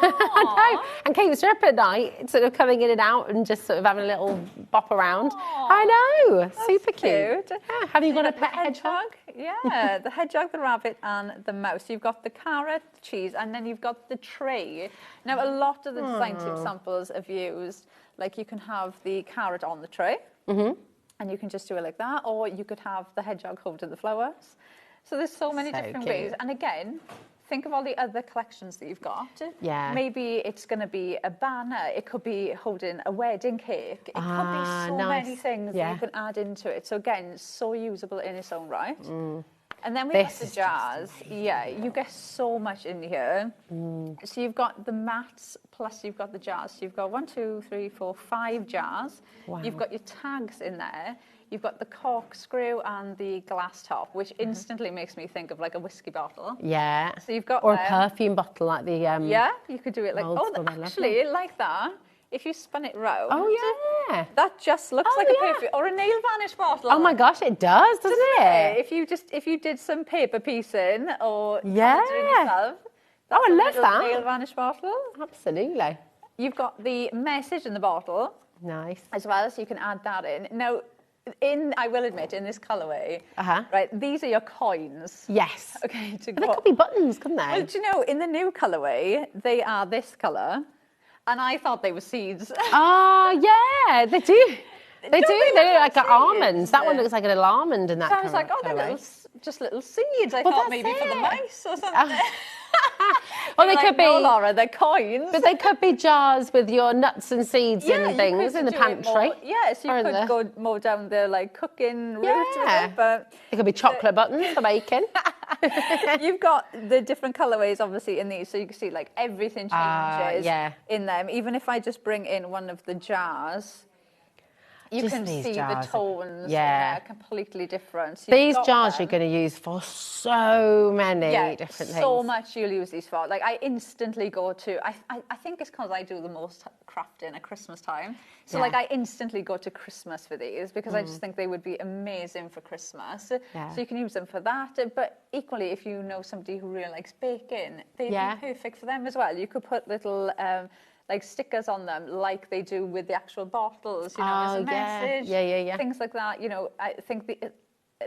and keeps her up at night, sort of coming in and out and just sort of having a little bop around. I know, super cute. Yeah. Have you got a pet hedgehog? Yeah, the hedgehog, the rabbit, and the mouse. You've got the carrot, the cheese, and then you've got the tray. Now, a lot of the design team samples have used, like you can have the carrot on the tray, and you can just do it like that, or you could have the hedgehog holding the flowers. So there's so many different ways. And again, think of all the other collections that you've got. Yeah. Maybe it's going to be a banner. It could be holding a wedding cake. It could be so many things that you can add into it. So again, so usable in its own right. And then we have the jars. Yeah, you get so much in here. So you've got the mats, plus you've got the jars. So you've got 1, 2, 3, 4, 5 jars. Wow. You've got your tags in there. You've got the corkscrew and the glass top, which instantly makes me think of like a whiskey bottle. Yeah. So you've got or a perfume bottle like the yeah, you could do it like actually like that. If you spun it round. Oh yeah. That just looks like a perfume or a nail varnish bottle. Oh my gosh, it does, doesn't it? If you did some paper piecing or yourself. Oh, I love that. Nail varnish bottle. Absolutely. You've got the message in the bottle. Nice. As well, so you can add that in. Now, I will admit, in this colourway, right, these are your coins. Yes. Okay, But they could be buttons, couldn't they? Well, do you know, in the new colourway, they are this colour, and I thought they were seeds. Oh, yeah, they do. They do. They look like almonds. That one looks like a little almond in that I was like, oh, they're just little seeds. I thought maybe for the mice or something. Well, they could be. No, Laura, they're coins. But they could be jars with your nuts and seeds and things in the pantry. Yes, you could go more down the like cooking route with it. But it could be chocolate buttons for baking. You've got the different colourways, obviously, in these, so you can see like everything changes in them. Even if I just bring in one of the jars. You can see the tones. Yeah, completely different. So these jars you're going to use for so many different things. So much you'll use these for. Like I instantly go to. I think it's because I do the most crafting at Christmas time. So like I instantly go to Christmas for these because I just think they would be amazing for Christmas. Yeah. So you can use them for that. But equally, if you know somebody who really likes baking, they'd be perfect for them as well. You could put little. Like stickers on them, like they do with the actual bottles, you know, as a message. Things like that. You know, I think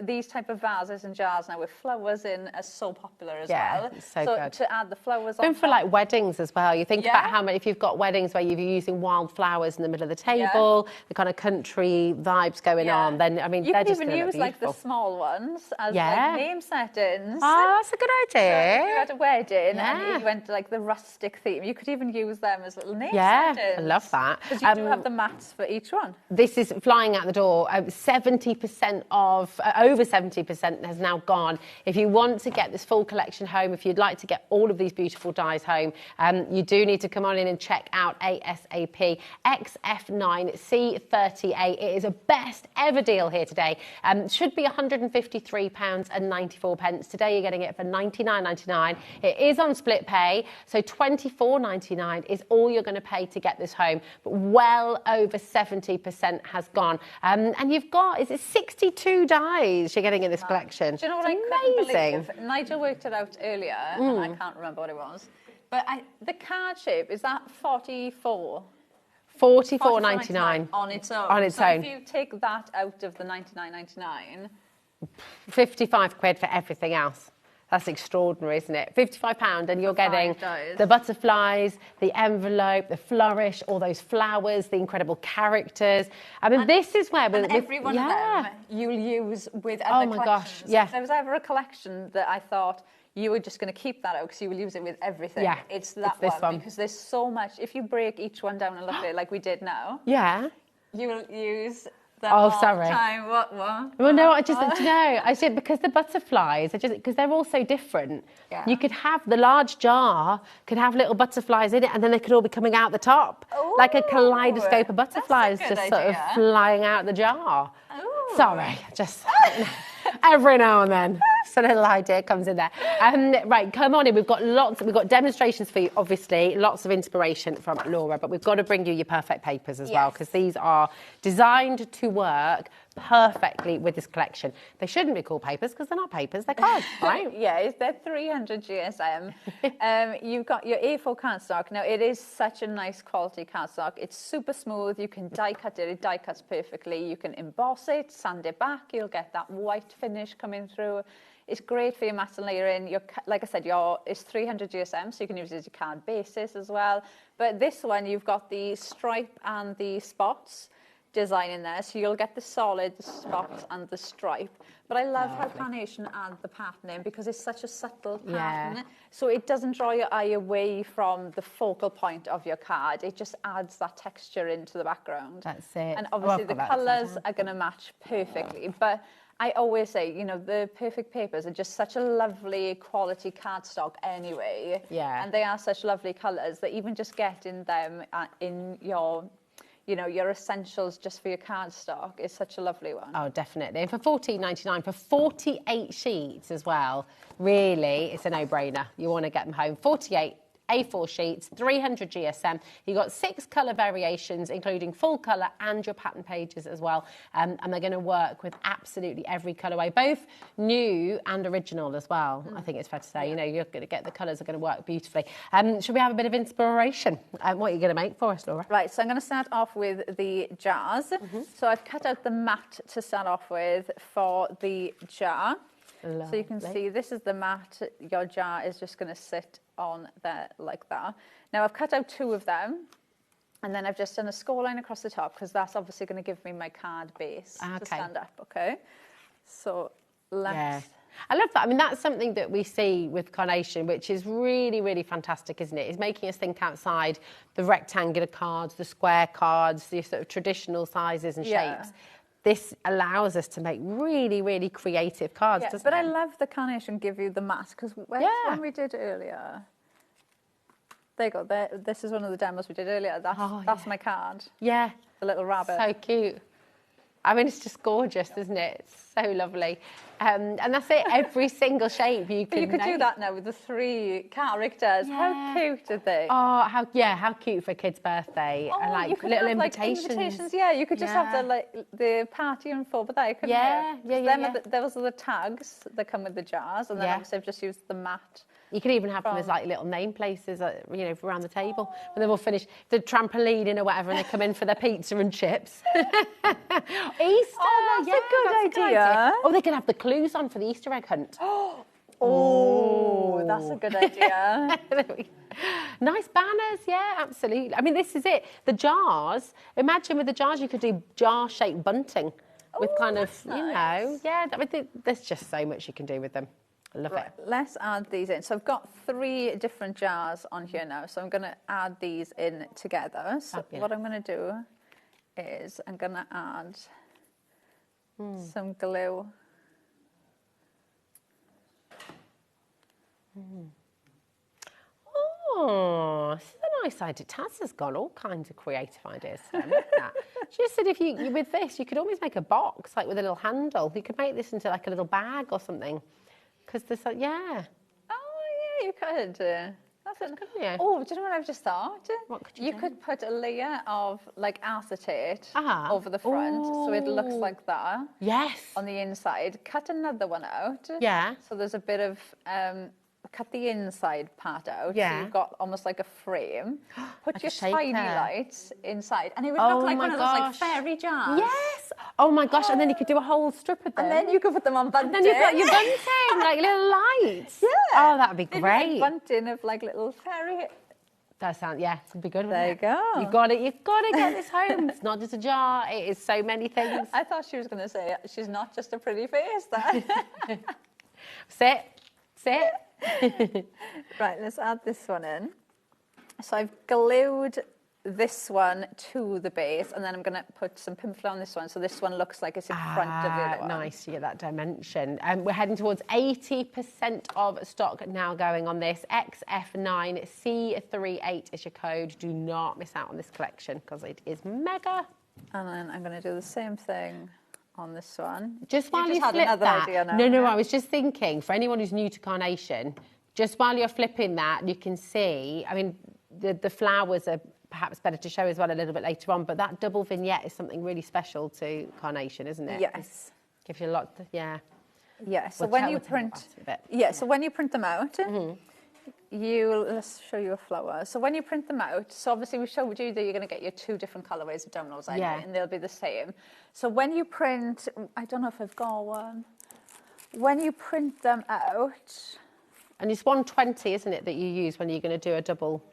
these type of vases and jars now with flowers in are so popular as well. So good. To add the flowers on. Even for like weddings as well. You think about how many, if you've got weddings where you're using wild flowers in the middle of the table, the kind of country vibes going on, then, I mean, they're just going to look beautiful. You can even use like the small ones as like name settings. Oh, that's a good idea. So if you had a wedding and you went to like the rustic theme, you could even use them as little name settings. I love that. Because you do have the mats for each one. This is flying out the door. 70% of... over 70% has now gone. If you want to get this full collection home, if you'd like to get all of these beautiful dies home, you do need to come on in and check out ASAP. XF9C38. It is a best ever deal here today. Should be £153.94. Today you're getting it for £99.99. It is on split pay, so £24.99 is all you're going to pay to get this home. But well over 70% has gone. And you've got, is it 62 dies you're getting in this collection? Do you know what I couldn't believe? Nigel worked it out earlier, and I can't remember what it was. But the card shape, is that 44? $44.99 on its own. On its so own. if you take that out of the £99.99, 55 quid for everything else. That's extraordinary, isn't it? £55 and you're getting $5. the butterflies, the envelope, the flourish, all those flowers, the incredible characters. I mean, this is where... And every one of them you'll use with other my gosh, collections. yeah. If there was ever a collection that I thought you were just going to keep that out because you will use it with everything, Yeah, it's that it's this one. because there's so much. If you break each one down a little bit like we did now, Yeah. you will use... them Oh, all sorry. the time. What? Well, no, I said because the butterflies, because they're all so different. Yeah. You could have the large jar, could have little butterflies in it, and then they could all be coming out the top. Like a kaleidoscope of butterflies that's a good just sort of idea. flying out the jar. Sorry, just every now and then. So a little idea comes in there. Right, come on in. We've got demonstrations for you, obviously, lots of inspiration from Laura, but we've got to bring you your perfect papers as well, because these are designed to work perfectly with this collection. They shouldn't be called papers because they're not papers, they're cards, right? They're 300 GSM. You've got your A4 cardstock. Now, it is such a nice quality cardstock. It's super smooth. You can die cut it. It die cuts perfectly. You can emboss it, sand it back. You'll get that white finish coming through. It's great for your matte and layering. Like I said, it's 300 GSM, so you can use it as your card basis as well. But this one, you've got the stripe and the spots design in there, so you'll get the solid, the spots and the stripe. But I love how Carnation adds the pattern in because it's such a subtle pattern. So it doesn't draw your eye away from the focal point of your card. It just adds that texture into the background. That's it. And obviously the colours are going to match perfectly. But I always say, the perfect papers are just such a lovely quality cardstock anyway. Yeah. And they are such lovely colours that even just getting them in your essentials just for your cardstock is such a lovely one. Oh, definitely. And for $14.99 for 48 sheets as well, really, it's a no-brainer. You want to get them home. 48 A4 sheets, 300 GSM. You've got 6 colour variations, including full colour and your pattern pages as well. And they're going to work with absolutely every colourway, both new and original as well. I think it's fair to say, you're going to get the colours are going to work beautifully. Should we have a bit of inspiration? What are you going to make for us, Laura? Right, so I'm going to start off with the jars. So I've cut out the mat to start off with for the jar. Lovely. So you can see this is the mat. Your jar is just going to sit on there like that. Now I've cut out 2 of them, and then I've just done a score line across the top because that's obviously going to give me my card base to stand up. Okay, so let's. Yeah. I love that. I mean, that's something that we see with Carnation, which is really, really fantastic, isn't it? It's making us think outside the rectangular cards, the square cards, the sort of traditional sizes and shapes. This allows us to make really, really creative cards, doesn't it? I love the Carnation give you the mat because when we did earlier, there you go. This is one of the demos we did earlier. That's my card. Yeah. The little rabbit. So cute. I mean, it's just gorgeous, isn't it? It's so lovely. And that's it, every single shape you can You could make. do that now with the 3 characters. How cute are they? Oh, how cute for a kid's birthday. Oh, and like you could little have, invitations. invitations. Yeah, you could just have the party info, but there, couldn't you? Those are the tags that come with the jars, and then obviously I've just used the mat. You could even have them as like little name places, around the table when they've all finished the trampoline or whatever, and they come in for their pizza and chips. Easter, that's a good idea. Oh, they can have the clues on for the Easter egg hunt. Oh, that's a good idea. Nice banners, yeah, absolutely. I mean, this is it. The jars. Imagine with the jars, you could do jar-shaped bunting with kind of, nice. I mean, there's just so much you can do with them. I love it. Let's add these in. So I've got 3 different jars on here now. So I'm going to add these in together. So what I'm going to do is I'm going to add some glue. Oh, this is a nice idea. Taz has got all kinds of creative ideas. Look at that. She just said with this, you could always make a box, like with a little handle. You could make this into like a little bag or something. Because there's like, Oh, yeah, you could. That's it. Couldn't you? Oh, do you know what I've just thought? What could you do? could put a layer of like acetate over the front, so it looks like that. Yes. On the inside, cut another one out. Yeah. So there's a bit of cut the inside part out. Yeah. So you've got almost like a frame. Put Like your a shaker. tiny lights inside. And it would Oh look like my one of those like gosh. fairy jars. Yes. Oh my gosh. And then you could do a whole strip of them. And then you could put them on bunting. And then you've got your bunting, like little lights. Yeah. Oh, that would be Maybe great. like bunting of like little fairy. That sounds, yeah, it'd be good. There you go. You've got to get this home. It's not just a jar. It is so many things. I thought she was going to say she's not just a pretty face. Then. Sit. Right, let's add this one in. So I've glued this one to the base, and then I'm going to put some pimple on this one, so this one looks like it's in front of the other one. Nice, you get that dimension. We're heading towards 80% of stock now going on this. XF9C38 is your code. Do not miss out on this collection because it is mega. And then I'm going to do the same thing on this one. Just while you had flip another that. idea now. No, I was just thinking, for anyone who's new to carnation, just while you're flipping that, you can see, I mean, the flowers are perhaps better to show as well a little bit later on, but that double vignette is something really special to carnation, isn't it? Yes. Gives you a lot, yeah. Yeah, so when you print, so when you print them out, let's show you a flower. So when you print them out, so obviously we showed you that you're going to get your 2 different colorways of dominoes anyway, Yeah. and they'll be the same. So when you print, I don't know if I've got one. When you print them out, and it's 120, isn't it, that you use when you're going to do a double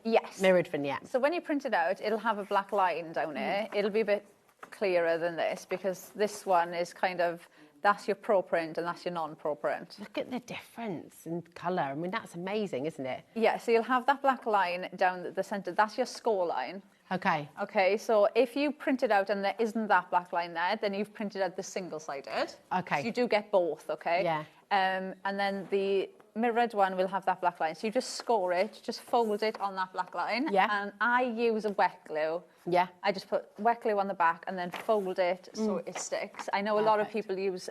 mirrored vignette? So when you print it out, it'll have a black line down here. It'll be a bit clearer than this because this one is kind of, that's your pro print and that's your non-pro print. Look at the difference in colour. I mean, that's amazing, isn't it? Yeah, so you'll have that black line down the centre. That's your score line. Okay. Okay, so if you print it out and there isn't that black line there, then you've printed out the single-sided. Okay. So you do get both, okay? Yeah. And then the mirrored one will have that black line. So you just score it, just fold it on that black line. Yeah. And I use a wet glue. Yeah. I just put wet glue on the back and then fold it so it sticks. I know a lot of people use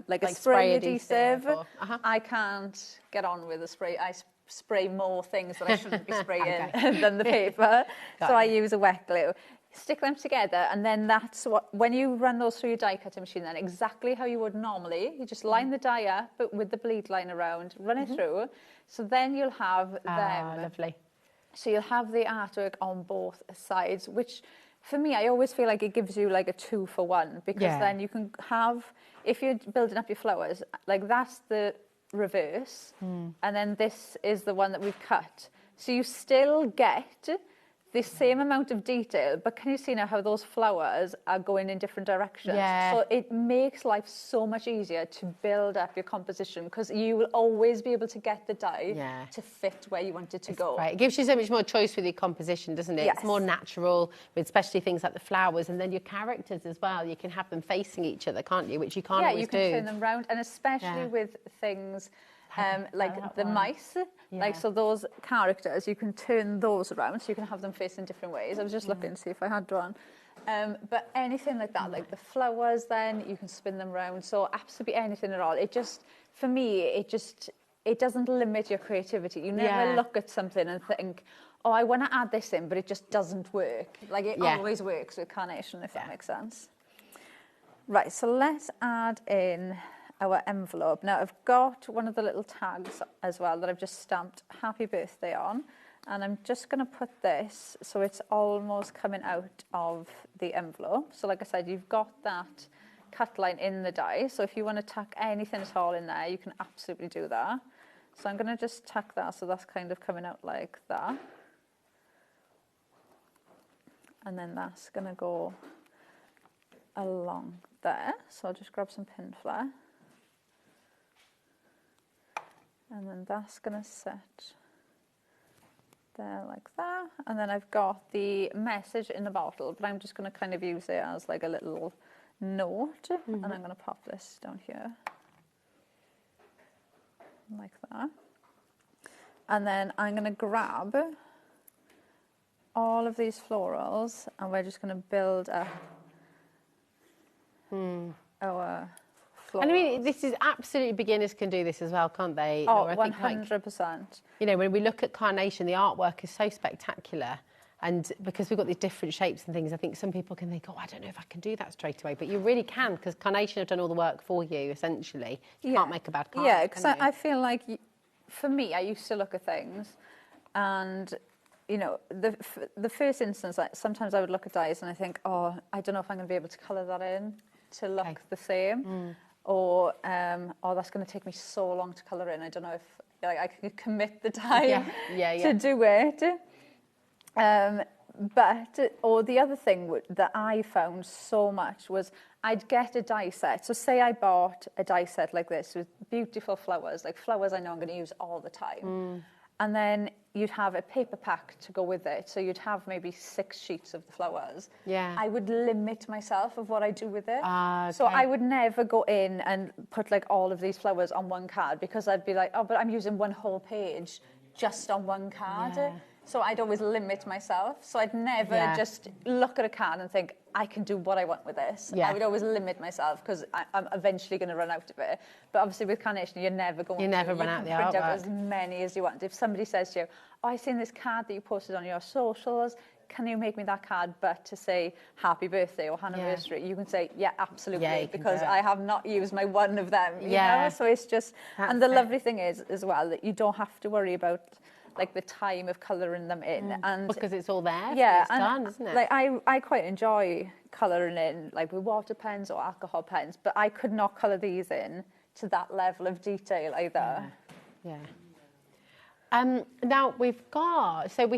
like a spray adhesive. I can't get on with a spray. I spray more things that I shouldn't be spraying than the paper. So I use a wet glue. Stick them together, and then that's what, when you run those through your die cutting machine, then exactly how you would normally, you just line the die up, but with the bleed line around, run it through. So then you'll have them. Lovely. So you'll have the artwork on both sides, which for me, I always feel like it gives you like a 2-for-1, because then you can have, if you're building up your flowers, like that's the reverse, and then this is the one that we've cut. So you still get the same amount of detail, but can you see now how those flowers are going in different directions? Yeah. So it makes life so much easier to build up your composition, because you will always be able to get the die to fit where you want it to go. Right, it gives you so much more choice with your composition, doesn't it? Yes. It's more natural, with especially things like the flowers, and then your characters as well. You can have them facing each other, can't you? Which you can't always do. Yeah, you can turn them round, and especially with things like the mice, like so those characters, you can turn those around, so you can have them facing different ways. I was just looking to see if I had one. But anything like that, like the flowers, then you can spin them around. So absolutely anything at all. It just, for me, it doesn't limit your creativity. You never look at something and think, oh, I want to add this in, but it just doesn't work. Like it always works with carnation, if that makes sense. Right, so let's add in our envelope. Now I've got one of the little tags as well that I've just stamped happy birthday on, and I'm just going to put this so it's almost coming out of the envelope. So like I said, you've got that cut line in the die, so if you want to tuck anything at all in there, you can absolutely do that. So I'm going to just tuck that so that's kind of coming out like that, and then that's going to go along there. So I'll just grab some pin flare. And then that's going to sit there like that. And then I've got the message in the bottle, but I'm just going to kind of use it as like a little note. And I'm going to pop this down here. Like that. And then I'm going to grab all of these florals, and we're just going to build up our... And I mean, this is absolutely, beginners can do this as well, can't they? Oh, I think, 100%. You know, when we look at carnation, the artwork is so spectacular. And because we've got these different shapes and things, I think some people can think, oh, I don't know if I can do that straight away. But you really can, because carnation have done all the work for you, essentially. You can't make a bad card. Yeah, because I feel like for me, I used to look at things and, you know, the first instance, sometimes I would look at dies and I think, oh, I don't know if I'm going to be able to colour that in to look the same. Or, oh, that's going to take me so long to colour in. I don't know if I can commit the time to do it. Or the other thing that I found so much was I'd get a die set. So say I bought a die set like this with beautiful flowers, like flowers I know I'm going to use all the time. And then you'd have a paper pack to go with it. So you'd have maybe 6 sheets of the flowers. Yeah. I would limit myself of what I do with it. Okay. So I would never go in and put like all of these flowers on one card because I'd be like, oh, but I'm using one whole page just on one card. Yeah. So I'd always limit myself. So I'd never just look at a card and think, I can do what I want with this. Yeah. I would always limit myself because I'm eventually going to run out of it. But obviously with carnation, you're never going to. You never run out of the print out artwork. as many as you want. If somebody says to you, oh, I've seen this card that you posted on your socials, can you make me that card but to say happy birthday or anniversary? You can say, yeah, absolutely, because I have not used my one of them. You know? So it's just, and the lovely thing is as well that you don't have to worry about like the time of colouring them in, and because it's all there. Yeah, it's done, isn't it? Like I quite enjoy colouring in, like with water pens or alcohol pens, but I could not colour these in to that level of detail either. Yeah. Now we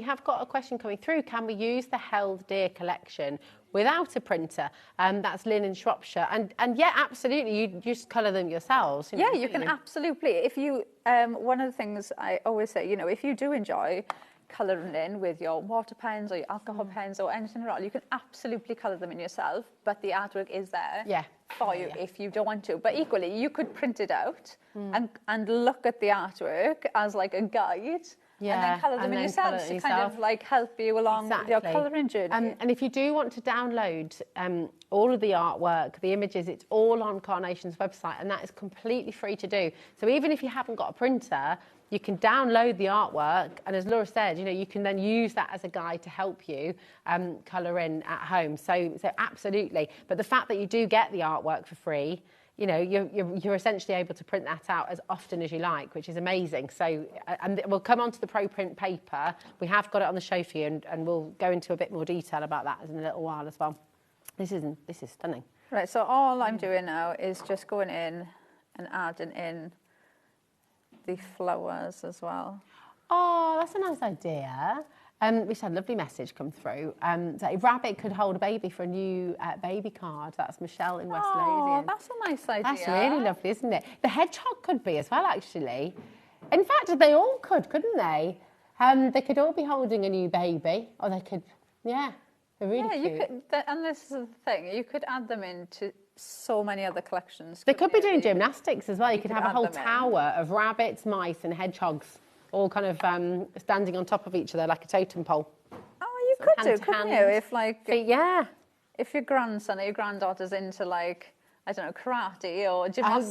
have got a question coming through. Can we use the Held Dear collection without a printer? That's Lynn in Shropshire. And yeah, absolutely, you just colour them yourselves. Yeah, you can absolutely. If you, one of the things I always say, you know, if you do enjoy colouring in with your water pens or your alcohol pens or anything at all, you can absolutely colour them in yourself, but the artwork is there for you if you don't want to. But equally, you could print it out and look at the artwork as like a guide. And then colour them in yourself to kind of like help you along with your colouring journey. And if you do want to download all of the artwork, the images, it's all on Carnation's website, and that is completely free to do. So even if you haven't got a printer, you can download the artwork, and as Laura said, you know, you can then use that as a guide to help you colour in at home. So absolutely. But the fact that you do get the artwork for free, you know, you're essentially able to print that out as often as you like, which is amazing. So, and we'll come on to the Pro Print paper. We have got it on the show for you, and we'll go into a bit more detail about that in a little while as well. This is stunning. Right, so all I'm doing now is just going in and adding in the flowers as well. Oh, that's a nice idea. We just had a lovely message come through. That a rabbit could hold a baby for a new baby card. That's Michelle in West Lothian. Oh, that's a nice idea. That's really lovely, isn't it? The hedgehog could be as well, actually. In fact, they all could, couldn't they? They could all be holding a new baby, or they could, they're really cute. You could, and this is the thing, you could add them into so many other collections. They could be doing gymnastics as well. You could have a whole tower of rabbits, mice and hedgehogs all kind of standing on top of each other like a totem pole. Oh, you could do, couldn't you? If like, if your grandson or your granddaughter's into like, I don't know, karate or gymnastics,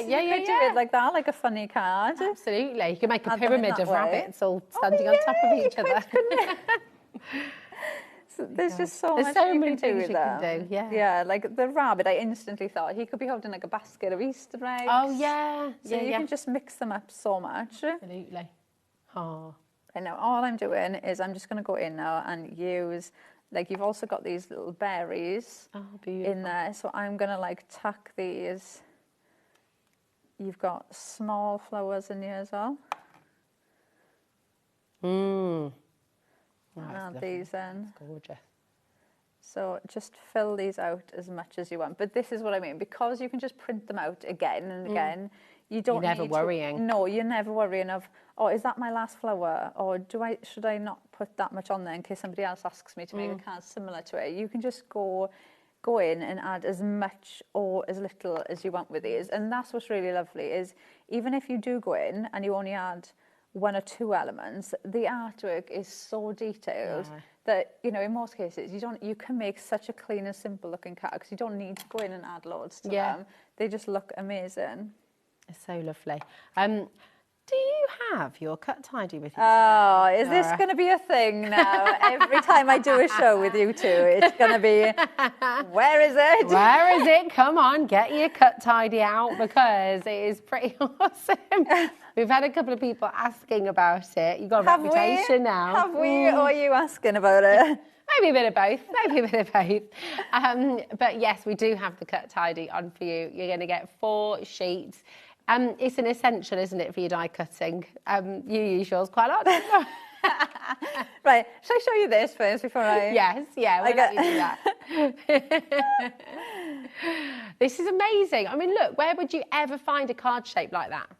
you could do it like that, like a funny card. Absolutely. You could make a pyramid of rabbits all standing on top of each other. So there's just so much you can do with them. Yeah, like the rabbit, I instantly thought he could be holding like a basket of Easter eggs. Oh, yeah. So you can just mix them up so much. Absolutely. Oh. And now all I'm doing is I'm just going to go in now and use, like you've also got these little berries in there. So I'm going to like tuck these. You've got small flowers in here as well. Add these in. Gorgeous. So just fill these out as much as you want. But this is what I mean. Because you can just print them out again and again, you don't You're never worrying. No, you're never worrying of, oh, is that my last flower? Or should I not put that much on there in case somebody else asks me to make a card similar to it? You can just go in and add as much or as little as you want with these. And that's what's really lovely is even if you do go in and you only add 1 or 2 elements, the artwork is so detailed that, you know, in most cases you can make such a clean and simple looking card because you don't need to go in and add loads to them. They just look amazing. It's so lovely. Do you have your cut tidy with you? Oh, today, is this Laura? going to be a thing now? Every time I do a show with you two, it's going to be, where is it? Where is it? Come on, get your cut tidy out because it is pretty awesome. We've had a couple of people asking about it. You've got a reputation now. Have we, or are you asking about it? Maybe a bit of both. Maybe a bit of both. But yes, we do have the cut tidy on for you. You're going to get 4 sheets. It's an essential, isn't it, for your die cutting? You use yours quite a lot, don't you? Right, shall I show you this first before I... Yes, yeah, we'll let you do that. This is amazing. I mean, look, where would you ever find a card shape like that?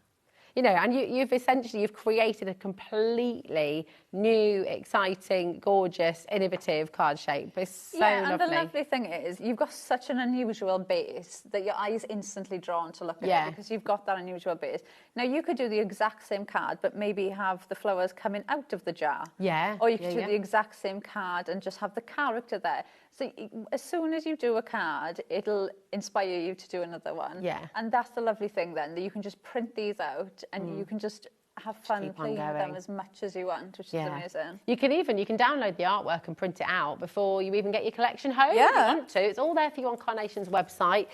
You know, and you've created a completely new, exciting, gorgeous, innovative card shape. It's so lovely. And the lovely thing is, you've got such an unusual base that your eyes instantly drawn to look at it because you've got that unusual base. Now, you could do the exact same card, but maybe have the flowers coming out of the jar. Yeah. Or you could do the exact same card and just have the character there. So as soon as you do a card, it'll inspire you to do another one. Yeah. And that's the lovely thing then, that you can just print these out and you can just have fun playing with them as much as you want, which is amazing. You can download the artwork and print it out before you even get your collection home if you want to. It's all there for you on Carnation's website.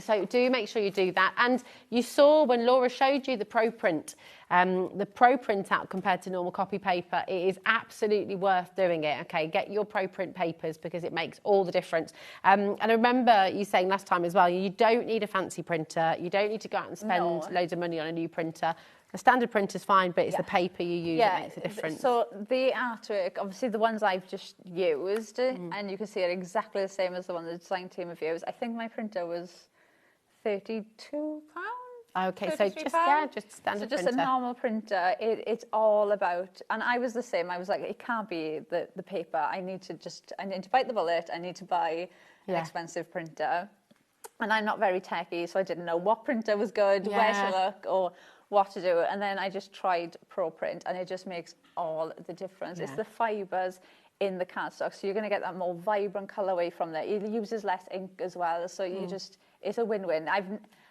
So do make sure you do that. And you saw when Laura showed you the Pro Print out compared to normal copy paper, it is absolutely worth doing it. Okay, get your Pro Print papers because it makes all the difference. And I remember you saying last time as well, you don't need a fancy printer. You don't need to go out and spend loads of money on a new printer. A standard printer's fine, but it's the paper you use that makes a difference. So the artwork, obviously the ones I've just used, and you can see it exactly the same as the one the design team have used. I think my printer was £32. Okay, so just standard so just printer. a normal printer. It's all about, and I was the same. I was like, it can't be the paper. I need to bite the bullet. I need to buy an expensive printer. And I'm not very techy, so I didn't know what printer was good, where to look, or what to do. And then I just tried Pro Print, and it just makes all the difference. It's the fibres in the cardstock, so you're going to get that more vibrant colorway from there. It uses less ink as well, so you it's a win-win.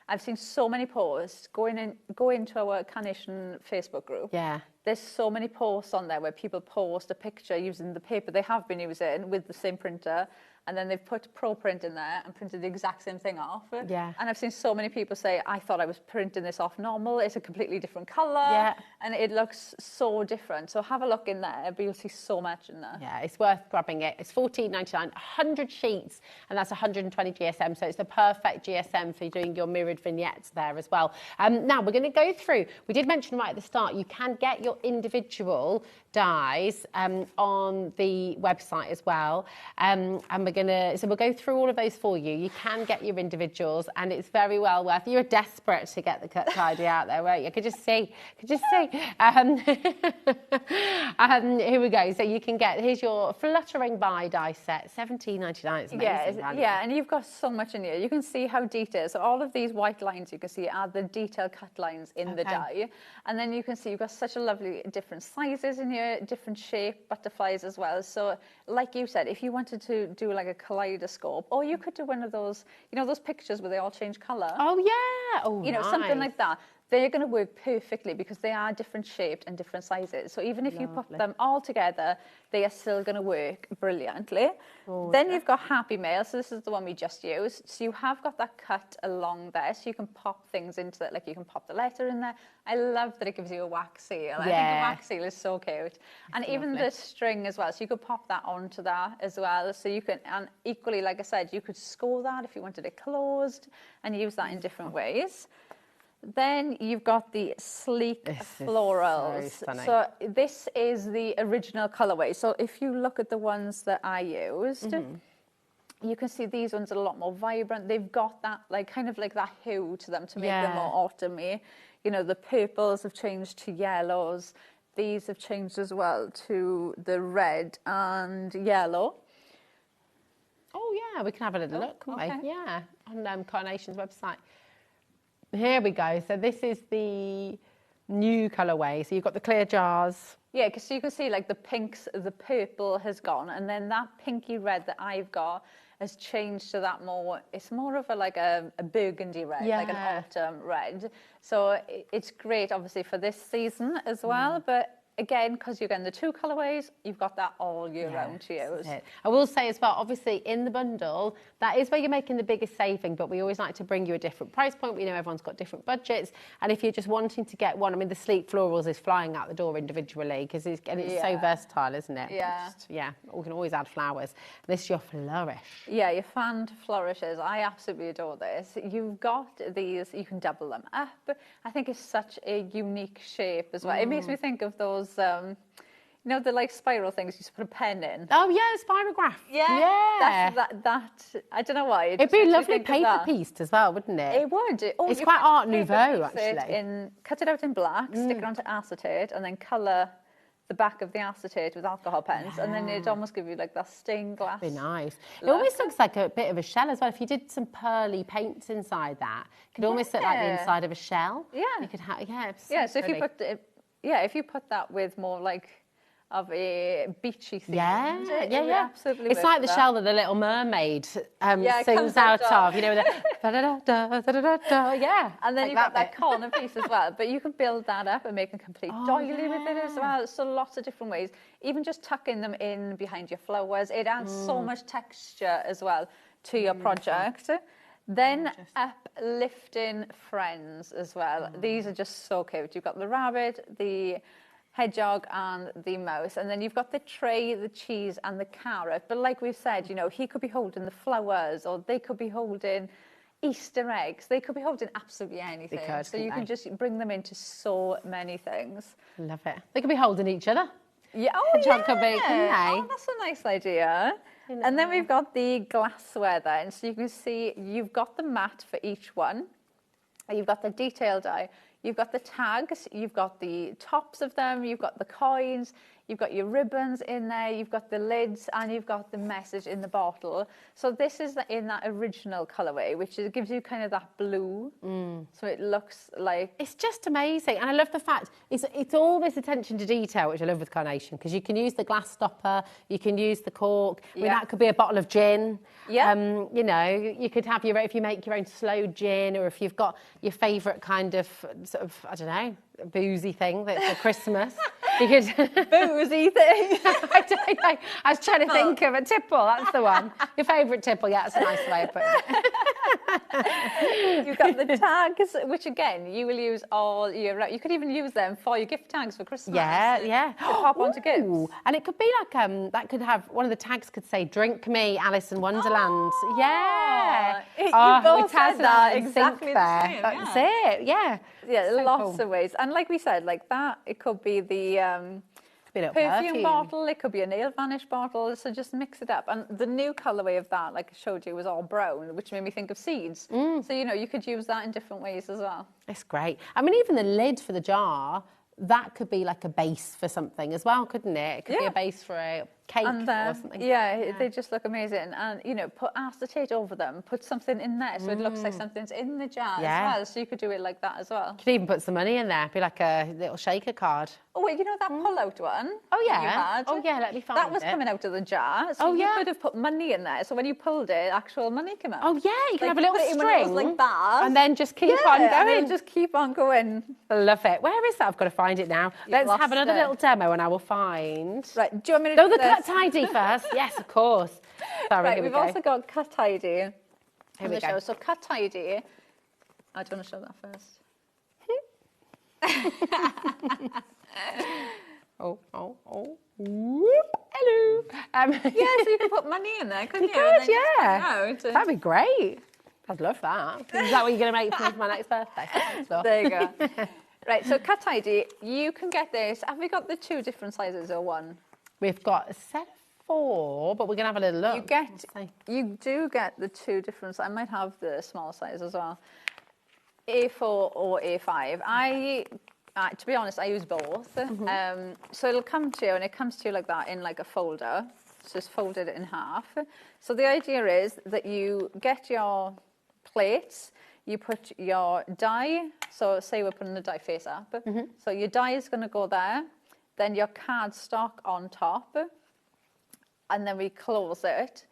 I've seen so many posts. Go into our Carnation Facebook group. Yeah. There's so many posts on there where people post a picture using the paper they have been using with the same printer, and then they've put Pro Print in there and printed the exact same thing off. Yeah. And I've seen so many people say, I thought I was printing this off normal. It's a completely different colour. Yeah. And it looks so different. So have a look in there, but you'll see so much in there. Yeah, it's worth grabbing it. It's $14.99, 100 sheets, and that's 120 GSM. So it's the perfect GSM for doing your mirrored vignettes there as well. Now we're going to go through. We did mention right at the start, you can get your individual dies on the website as well. And we'll go through all of those for you. You can get your individuals, and it's very well worth it. You're desperate to get the cut tidy out there, weren't you? I could just see. Here we go. So you can get, here's your Fluttering By die set, $17.99. It's amazing. And you've got so much in here. You can see how detailed. So all of these white lines you can see are the detailed cut lines in the die. And then you can see you've got such a lovely different sizes in here, different shape butterflies as well. So like you said, if you wanted to do like a kaleidoscope, or you could do one of those, those pictures where they all change colour. Oh yeah. Oh, something like that. They're going to work perfectly because they are different shaped and different sizes. So even if you put them all together, they are still going to work brilliantly. Then you've got Happy Mail. So this is the one we just used. So you have got that cut along there. So you can pop things into it. Like you can pop the letter in there. I love that it gives you a wax seal. I think the wax seal is so cute. And even the string as well. So you could pop that onto that as well. So you can, and equally, like I said, you could score that if you wanted it closed and use that in different ways. Then you've got the sleek florals. So this is the original colorway. So if you look at the ones that I used, you can see these ones are a lot more vibrant. They've got that kind of like that hue to them to make them more autumny. The purples have changed to yellows. These have changed as well to the red and yellow. Oh yeah, we can have a little look, can't we? Yeah, on Carnation's website. Here we go. So this is the new colourway. So you've got the clear jars. Yeah, because you can see like the pinks, the purple has gone, and then that pinky red that I've got has changed to that more, it's more of a burgundy red, like an autumn red. So it's great, obviously, for this season as well, but again, because you're getting the 2 colourways, you've got that all year round to use. I will say as well, obviously, in the bundle, that is where you're making the biggest saving, but we always like to bring you a different price point. We know everyone's got different budgets, and if you're just wanting to get one, I mean, the Sleek Florals is flying out the door individually, because it's so versatile, isn't it? Yeah. We can always add flowers. This is your flourish. Yeah, your fanned flourishes. I absolutely adore this. You've got these, you can double them up. I think it's such a unique shape as well. It makes me think of those, you know, the like spiral things you used to put a pen in. Oh yeah, spirograph. Yeah. That I don't know why. It'd be a lovely paper piece as well, wouldn't it? It would. It's quite Art Nouveau, actually. Cut it out in black, stick it onto acetate, and then colour the back of the acetate with alcohol pens, and then it'd almost give you like that stained glass. That'd be nice. It almost looks like a bit of a shell as well. If you did some pearly paints inside that, it could almost look like the inside of a shell. Yeah. You could have, so if you put if you put that with more like of a beachy theme. Absolutely. It's like the shell that the Little Mermaid sings out of, you know, the and then you've got that corner piece as well. But you can build that up and make a complete doily with it as well. So lots of different ways. Even just tucking them in behind your flowers, it adds so much texture as well to your project. Then uplifting friends as well. These are just so cute. You've got the rabbit, the hedgehog and the mouse, and then you've got the tray, the cheese and the carrot. But like we've said, you know, he could be holding the flowers, or they could be holding Easter eggs. They could be holding absolutely anything. So you can just bring them into so many things. Love it. They could be holding each other. Yeah. Hedgehog could be, couldn't they? Oh, that's a nice idea. And then we've got the glassware then. So you can see you've got the mat for each one. You've got the detail die. You've got the tags, you've got the tops of them, you've got the coins, you've got your ribbons in there, you've got the lids, and you've got the message in the bottle. So this is in that original colourway, which gives you kind of that blue. So it looks like... It's just amazing. And I love the fact, it's all this attention to detail, which I love with Carnation, because you can use the glass stopper, you can use the cork. I mean, that could be a bottle of gin. You know, you could have if you make your own slow gin, or if you've got your favourite kind of, sort of, I don't know, boozy thing that's for Christmas. You could boozy thing. I don't know. I was trying to think of a tipple. That's the one. Your favourite tipple. Yeah, that's a nice way of putting it. You've got the tags, which again you will use all year round. You could even use them for your gift tags for Christmas. Yeah. To pop onto gifts. And it could be like that could have one of the tags could say "Drink me, Alice in Wonderland." You both said that exactly the same. That's it. Yeah. So lots of ways. And like we said, like that, it could be the perfume bottle, it could be a nail varnish bottle, so just mix it up. And the new colourway of that, like I showed you, was all brown, which made me think of seeds. So, you know, you could use that in different ways as well. It's great. I mean, even the lid for the jar, that could be like a base for something as well, couldn't it? It could be a base for a cake or something. Yeah, they just look amazing. And, you know, put acetate over them, put something in there so it looks like something's in the jar as well. So you could do it like that as well. You could even put some money in there, be like a little shaker card. Oh, wait, you know that pull-out one? Oh, yeah. You had? Oh, yeah, let me find it. That was coming out of the jar. So you could have put money in there. So when you pulled it, actual money came out. Oh, yeah, you can have a little string. Like that. And then just keep on going. And then just keep on going. I love it. Where is that? I've got to find it now. Let's have another little demo and I will find... Right, do you want me to do the cut tidy first? Yes, of course. Sorry, right, here we we've go. also got cut tidy. Here we go. So cut tidy. I don't want to show that first. Whoop. Hello. So you can put money in there, couldn't you? You could, That'd be great. I'd love that. Is that what you're going to make for me for my next birthday? There you go. Right, so cut tidy. You can get this. Have we got the 2 different sizes or one? We've got a set of 4, but we're going to have a little look. You do get the 2 different sizes. I might have the small size as well. A4 or A5. To be honest, I use both. So it'll come to you, and it comes to you like that in like a folder. So just folded it in half. So the idea is that you get your plates, you put your die, so say we're putting the die face up. So your die is going to go there, then your cardstock on top, and then we close it.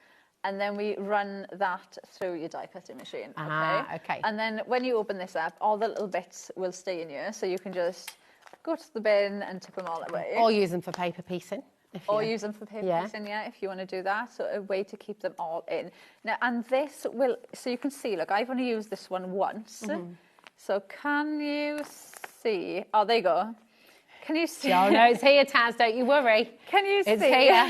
and then we run that through your die cutting machine. Okay. And then when you open this up, all the little bits will stay in here, so you can just go to the bin and tip them all away. Or use them for paper piecing. Or use them for paper piecing, if you want to do that. So a way to keep them all in. Now, and this will, so you can see, look, I've only used this one once. So can you see? Oh, there you go. Can you see? Oh, no, it's here, Taz, don't you worry. Can you see? It's here.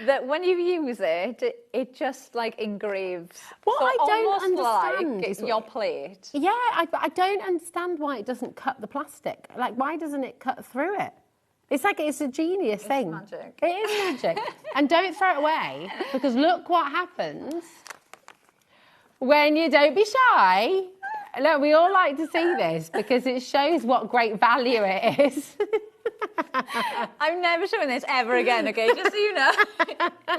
That when you use it, it just like engraves. What so I don't understand like is your plate. Yeah, I don't understand why it doesn't cut the plastic. Like, why doesn't it cut through it? It's like it's a genius thing. Magic. It is magic. And don't throw it away, because look what happens when you don't be shy. Look, we all like to see this because it shows what great value it is. I'm never showing this ever again, okay? Just so you know.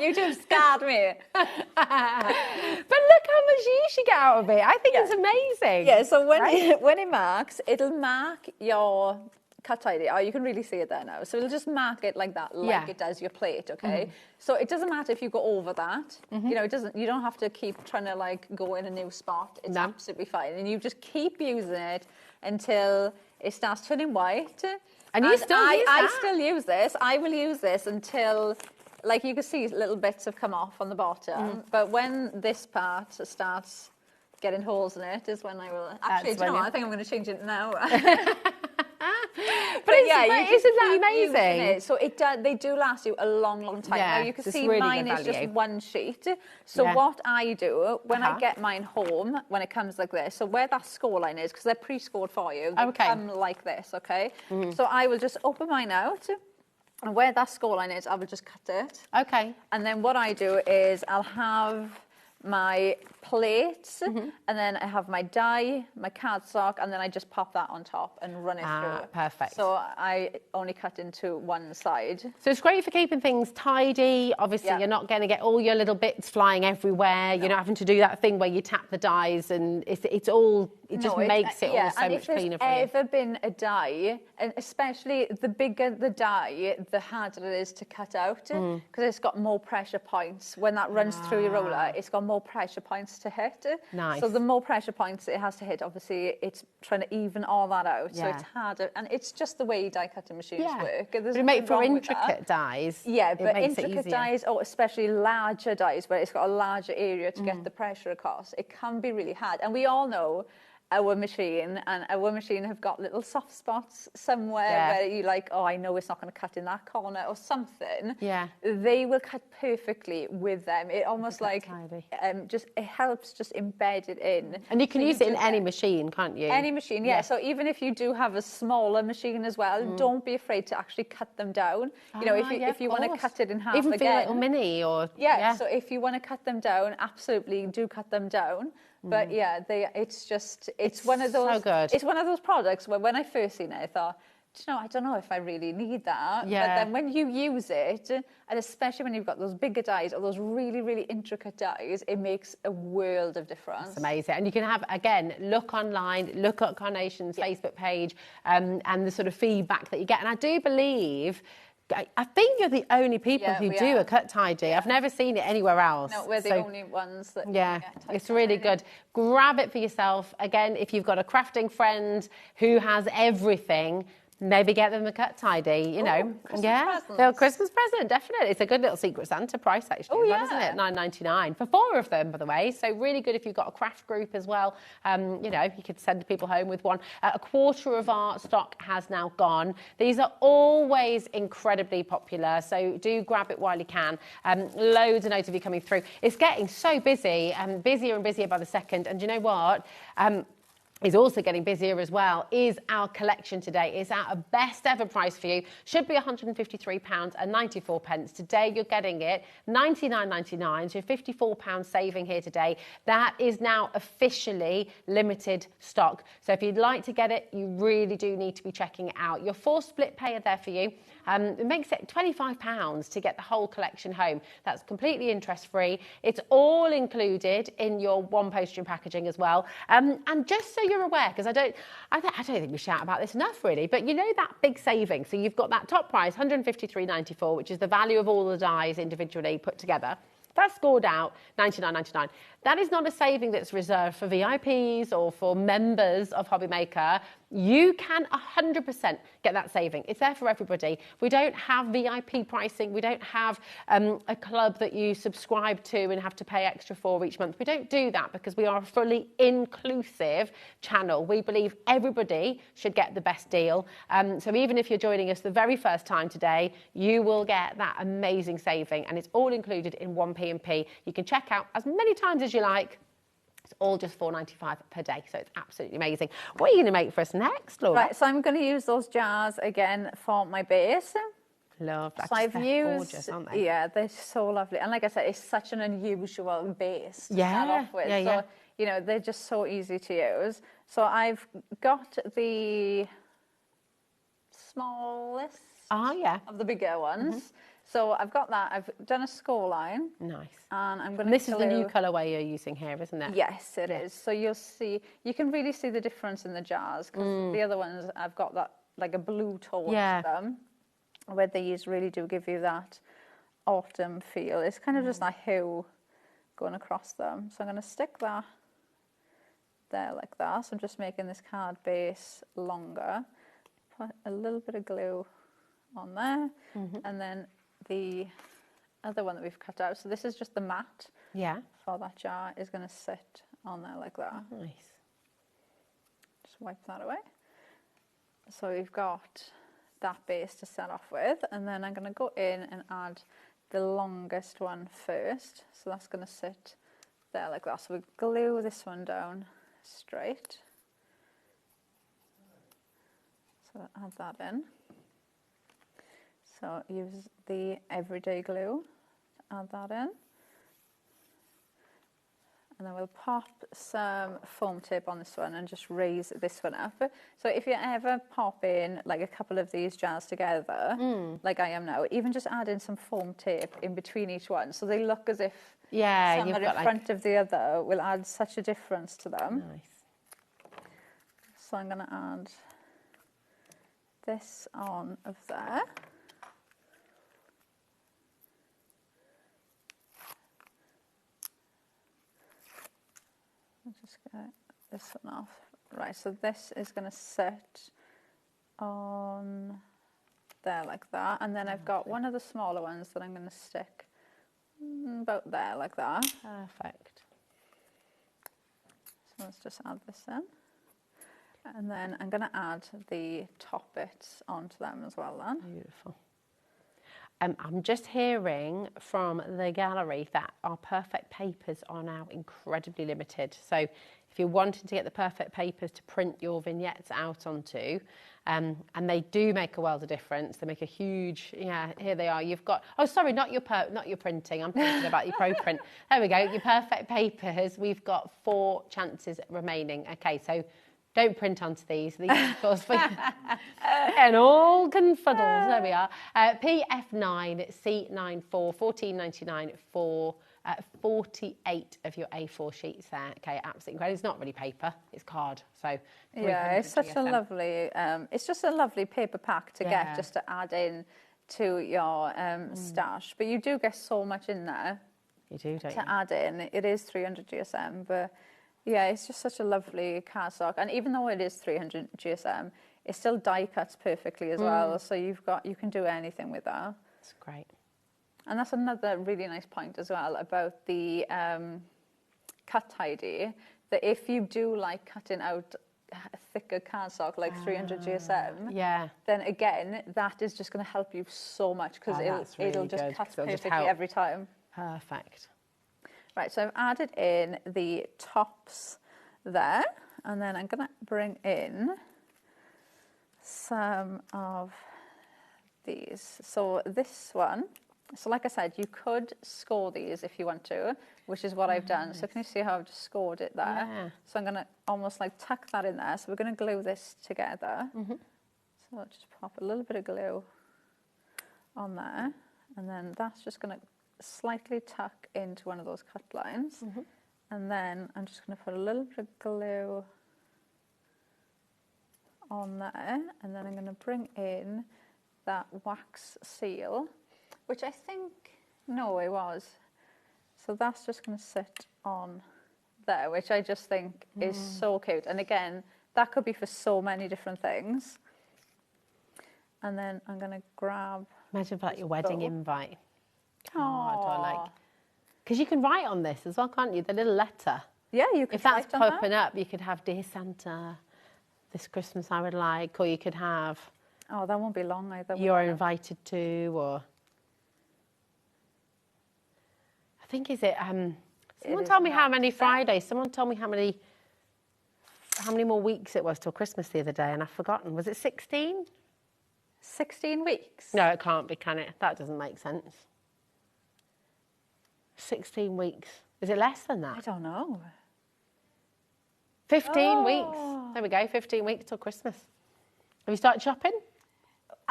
You two have scarred me. But look how much use you get out of it. I think it's amazing. Yeah, so when it marks, it'll mark your cut ID. Oh, you can really see it there now. So it'll just mark it like that, like it does your plate, okay? So it doesn't matter if you go over that. You know, you don't have to keep trying to like go in a new spot. It's absolutely fine. And you just keep using it until it starts turning white. And you still use that? I still use this. I will use this until, like you can see, little bits have come off on the bottom. But when this part starts getting holes in it is when I will... Actually, do you know what? I think I'm going to change it now. But isn't that amazing? It. So they do last you a long, long time. Yeah, now you can see really mine is just one sheet. So what I do when I get mine home, when it comes like this, so where that score line is, because they're pre-scored for you, they come like this, okay? So I will just open mine out, and where that score line is, I will just cut it. Okay. And then what I do is I'll have my plates, and then I have my die, my cardstock, and then I just pop that on top and run it through. Perfect. So I only cut into one side. So it's great for keeping things tidy. Obviously, you're not going to get all your little bits flying everywhere. You're not having to do that thing where you tap the dies, and it makes it all so much cleaner for you. If there's ever been a die, and especially the bigger the die, the harder it is to cut out, because it's got more pressure points. When that runs through your roller, it's got more pressure points to hit. Nice. So the more pressure points it has to hit, obviously it's trying to even all that out. So it's harder, and it's just the way die cutting machines work. But it makes for intricate dies. Yeah, but intricate dies, or especially larger dies where it's got a larger area to get the pressure across, it can be really hard. And we all know our machine have got little soft spots somewhere where you like, oh, I know it's not going to cut in that corner or something. Yeah. They will cut perfectly with them. It almost like it helps just embed it in. And you can use it in any machine, can't you? Any machine, yeah. So even if you do have a smaller machine as well, don't be afraid to actually cut them down. You know, if you want to cut it in half even again. for a little mini or... So if you want to cut them down, absolutely do cut them down. But it's one of those. So good. It's one of those products where when I first seen it, I thought, do you know, I don't know if I really need that. Yeah. But then when you use it, and especially when you've got those bigger dies or those really, really intricate dies, it makes a world of difference. It's amazing. And you can have, again, look online, look at Carnation's Facebook page, and the sort of feedback that you get. And I do believe... I think you're the only people who do a cut tidy. I've never seen it anywhere else. No, we're the only ones that it's really good. Grab it for yourself. Again, if you've got a crafting friend who has everything, maybe get them a cut tidy, you know. They're a Christmas present, definitely. It's a good little Secret Santa price, actually, isn't it? $9.99 for 4 of them, by the way. So really good if you've got a craft group as well. You know, you could send people home with one. A quarter of our stock has now gone. These are always incredibly popular, so do grab it while you can. Loads and loads of you coming through. It's getting so busy, busier and busier by the second. And you know what? Is also getting busier as well, is our collection today. It's at a best ever price for you. Should be £153.94. Today you're getting it £99.99, so £54 saving here today. That is now officially limited stock. So if you'd like to get it, you really do need to be checking it out. Your 4 split pay are there for you. It makes it £25 to get the whole collection home. That's completely interest-free. It's all included in your one postage and packaging as well. And just so you're aware, because I don't think we shout about this enough, really. But you know that big saving. So you've got that top price, £153.94, which is the value of all the dies individually put together. That's scored out, $99.99. That is not a saving that's reserved for VIPs or for members of HobbyMaker. You can 100% get that saving. It's there for everybody. We don't have VIP pricing. We don't have a club that you subscribe to and have to pay extra for each month. We don't do that because we are a fully inclusive channel. We believe everybody should get the best deal. So even if you're joining us the very first time today, you will get that amazing saving, and it's all included in one P&P. You can check out as many times as you like. It's all just $4.95 per day, so it's absolutely amazing. What are you going to make for us next, Laura? Right, so I'm going to use those jars again for my base. Love that. So I've used, gorgeous, aren't they? Yeah, they're so lovely. And like I said, it's such an unusual base to Yeah, start off with. yeah, so, yeah. you know, they're just so easy to use. So I've got the smallest of the bigger ones. So I've got that. I've done a score line. Nice. And I'm going And to this is the new colorway you're using here, isn't it? Yes, it is. So you'll see, you can really see the difference in the jars, because the other ones, I've got that like a blue towards them, where these really do give you that autumn feel. It's kind of just that hue going across them. So I'm going to stick that there like that. So I'm just making this card base longer. Put a little bit of glue on there, and then the other one that we've cut out, so this is just the mat for that jar, is going to sit on there like that. Nice. Just wipe that away. So we've got that base to set off with, and then I'm going to go in and add the longest one first. So that's going to sit there like that. So we glue this one down straight. So add that in. So use the everyday glue to add that in. And then we'll pop some foam tape on this one and just raise this one up. So if you ever pop in like a couple of these jars together, like I am now, even just add in some foam tape in between each one, so they look as if some are in front of the other, will add such a difference to them. Nice. So I'm going to add this on of there. I'll just get this one off. Right, so this is going to sit on there like that. And then I've got one of the smaller ones that I'm going to stick about there like that. Perfect. So let's just add this in. And then I'm going to add the top bits onto them as well then. Beautiful. I'm just hearing from the gallery that our perfect papers are now incredibly limited. So if you're wanting to get the perfect papers to print your vignettes out onto, and they do make a world of difference. They make a huge, here they are. You've got, oh, sorry, not your printing. I'm thinking about your pro print. There we go, your perfect papers. We've got 4 chances remaining. Okay, so don't print onto these. These, of course, and all confuddles. There we are. PF9 C94 14.99 for 48 of your A4 sheets there. Okay, absolutely incredible. It's not really paper; it's card. So yeah, it's such a lovely. It's just a lovely paper pack to get, just to add in to your stash. But you do get so much in there. You do, don't you? To add in, it is 300 GSM, but. Yeah, it's just such a lovely cardstock, and even though it is 300 GSM, it still die cuts perfectly as well. So you can do anything with that. That's great. And that's another really nice point as well about the cut tidy. That if you do like cutting out a thicker cardstock like 300 GSM, then again that is just going to help you so much because it'll just cut perfectly every time. Perfect. Right, so I've added in the tops there, and then I'm going to bring in some of these. So this one, so like I said, you could score these if you want to, which is what I've done. So can you see how I've just scored it there? Yeah. So I'm going to almost like tuck that in there. So we're going to glue this together. So I'll just pop a little bit of glue on there, and then that's just going to slightly tuck into one of those cut lines, and then I'm just going to put a little bit of glue on there, and then I'm going to bring in that wax seal, which I think, no, it was. So that's just going to sit on there, which I just think is so cute. And again, that could be for so many different things. And then I'm going to grab... Imagine like your wedding invite card or like... Because you can write on this as well, can't you? The little letter. Yeah, you could. If that's popping up, you could have Dear Santa, this Christmas I would like, or you could have... Oh, that won't be long either. You're invited to, or... I think, is it... someone told me how many Fridays. Someone told me how many more weeks it was till Christmas the other day, and I've forgotten. Was it 16? 16 weeks? No, it can't be, can it? That doesn't make sense. 16 weeks. Is it less than that? I don't know. 15 weeks. There we go, 15 weeks till Christmas. Have you started shopping?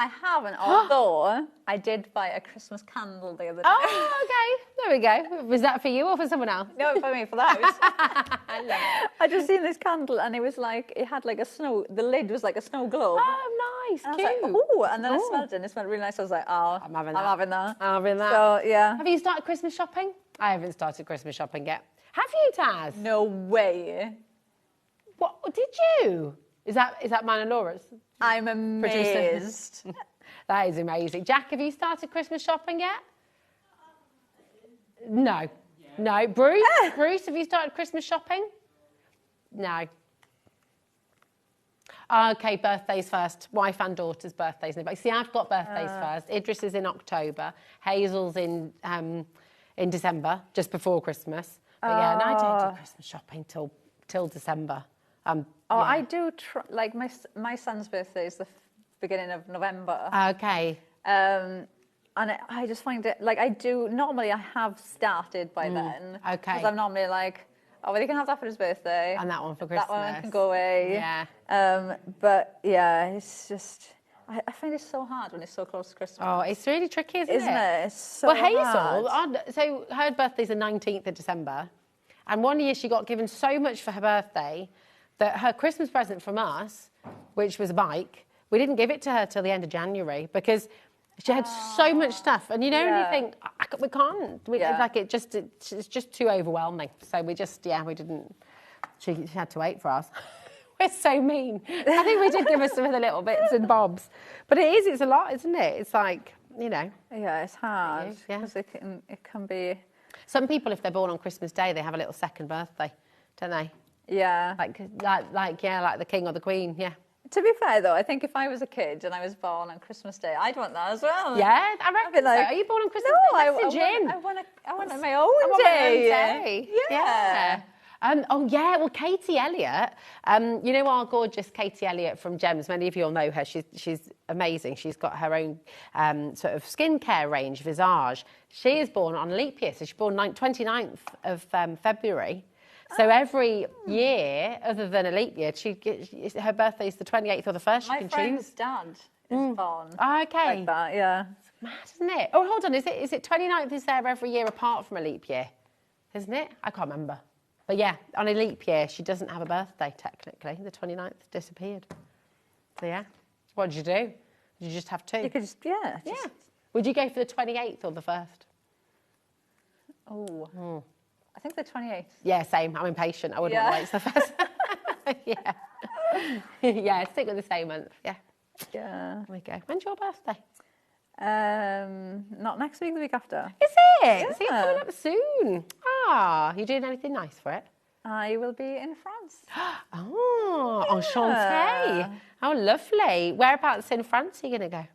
I haven't, although I did buy a Christmas candle the other day. Oh, okay. There we go. Was that for you or for someone else? No, for me, for that. I love it. I just seen this candle and it was like, it had like a snow, the lid was like a snow globe. Oh, nice, and cute. I was like, oh, and then I smelled it and it smelled really nice. I was like, oh, I'm having that. I'm having that. So, yeah. Have you started Christmas shopping? I haven't started Christmas shopping yet. Have you, Taz? No way. What, did you? Is that mine and Laura's? I'm amazed. That is amazing. Jack, have you started Christmas shopping yet? No. No. Bruce? Bruce, have you started Christmas shopping? No. Okay, birthdays first. Wife and daughter's birthdays. See, I've got birthdays first. Idris is in October. Hazel's in December, just before Christmas. But yeah, and I don't do Christmas shopping till December. I do, like my son's birthday is the beginning of November. Okay. And I just find it, like I do, normally I have started by then. Okay. Because I'm normally like, oh, well, you can have that for his birthday. And that one for Christmas. That one can go away. Yeah. But yeah, it's just, I find it so hard when it's so close to Christmas. Oh, it's really tricky, isn't it? It's so hard. Hazel, so her birthday's the 19th of December. And one year she got given so much for her birthday that her Christmas present from us, which was a bike, we didn't give it to her till the end of January because she had so much stuff. And you know, when you think, we can't. Like it's just too overwhelming. So we just, we didn't, she had to wait for us. We're so mean. I think we did give her some of the little bits and bobs. But it's a lot, isn't it? It's like, you know. Yeah, it's hard. Because it can be. Some people, if they're born on Christmas Day, they have a little second birthday, don't they? Yeah. Like the king or the queen, yeah. To be fair, though, I think if I was a kid and I was born on Christmas Day, I'd want that as well. Yeah, I reckon so. Are you born on Christmas Day? I want my own day. Yeah. Well, Katie Elliott, you know our gorgeous Katie Elliott from Gems, many of you will know her, she's amazing. She's got her own sort of skincare range, Visage. She is born on leap year, so she's born 29th of February. So every year, other than a leap year, her birthday is the 28th or the 1st. My friend's dad is born. Okay. Like that, yeah. It's mad, isn't it? Oh, hold on. Is it 29th is there every year apart from a leap year? Isn't it? I can't remember. But yeah, on a leap year, she doesn't have a birthday, technically. The 29th disappeared. So yeah. What did you do? Did you just have two? You could just, yeah. Would you go for the 28th or the 1st? Oh. I think the 28th. Yeah, same. I'm impatient. I wouldn't want to wait till the 1st. Yeah, stick with the same month. Yeah. Yeah. There we go. When's your birthday? Not next week, the week after. Is it? Yeah. So you're coming up soon. You doing anything nice for it? I will be in France. Enchanté. Oh, lovely. Whereabouts in France are you going to go?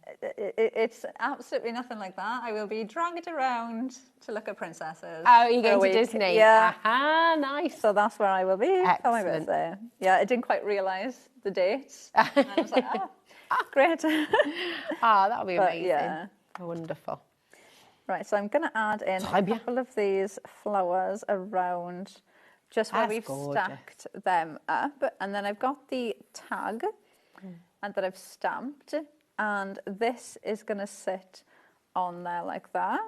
It's absolutely nothing like that. I will be dragged around to look at princesses. Oh, you're going to Disney? Yeah. Aha, nice. So that's where I will be for my birthday. Yeah, I didn't quite realise the dates. And I was like, great. That'll be amazing. Yeah. Wonderful. Right, so I'm going to add in a couple of these flowers around just where we've stacked them up. And then I've got the tag and that I've stamped. And this is going to sit on there like that.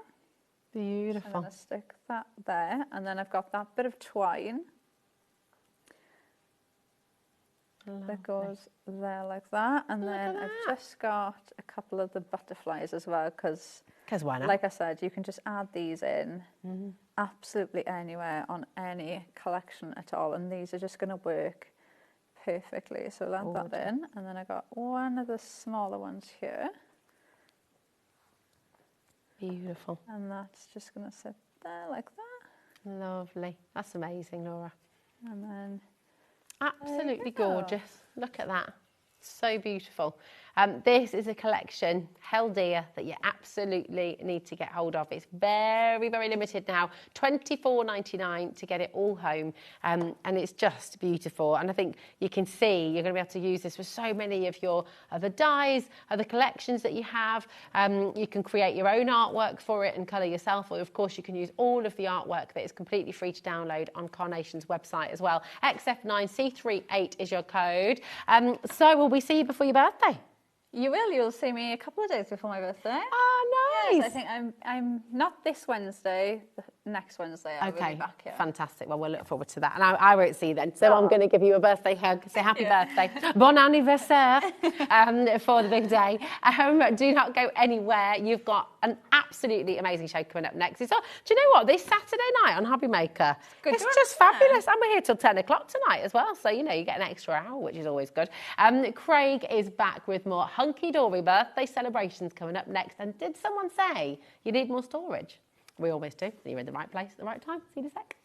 Beautiful. I'm going to stick that there. And then I've got that bit of twine. that goes there like that. And then I've just got a couple of the butterflies as well, because why not? Like I said, you can just add these in absolutely anywhere on any collection at all, and these are just going to work perfectly. So I'll add that in, and then I got one of the smaller ones here. Beautiful. And that's just going to sit there like that. Lovely. That's amazing, Laura. And then absolutely gorgeous. Look at that. So beautiful. This is a collection held dear that you absolutely need to get hold of. It's very, very limited now. $24.99 to get it all home. And it's just beautiful. And I think you can see you're going to be able to use this for so many of your other dies, other collections that you have. You can create your own artwork for it and colour yourself. Or, of course, you can use all of the artwork that is completely free to download on Carnation's website as well. XF9C38 is your code. So will we see you before your birthday? You will. You'll see me a couple of days before my birthday. Oh, nice. Yes, I think I'm not this Wednesday. Next Wednesday I will be back here. Fantastic. Well, we'll look forward to that. And I won't see you then. So I'm going to give you a birthday hug. Say happy birthday. Bon anniversaire for the big day. Do not go anywhere. You've got an absolutely amazing show coming up next. Do you know what? This Saturday night on HobbyMaker, it's just fabulous. And we're here till 10 o'clock tonight as well. So, you know, you get an extra hour, which is always good. Craig is back with more hunky-dory birthday celebrations coming up next. And did someone say you need more storage? We always do. You're in the right place at the right time. See you in a sec.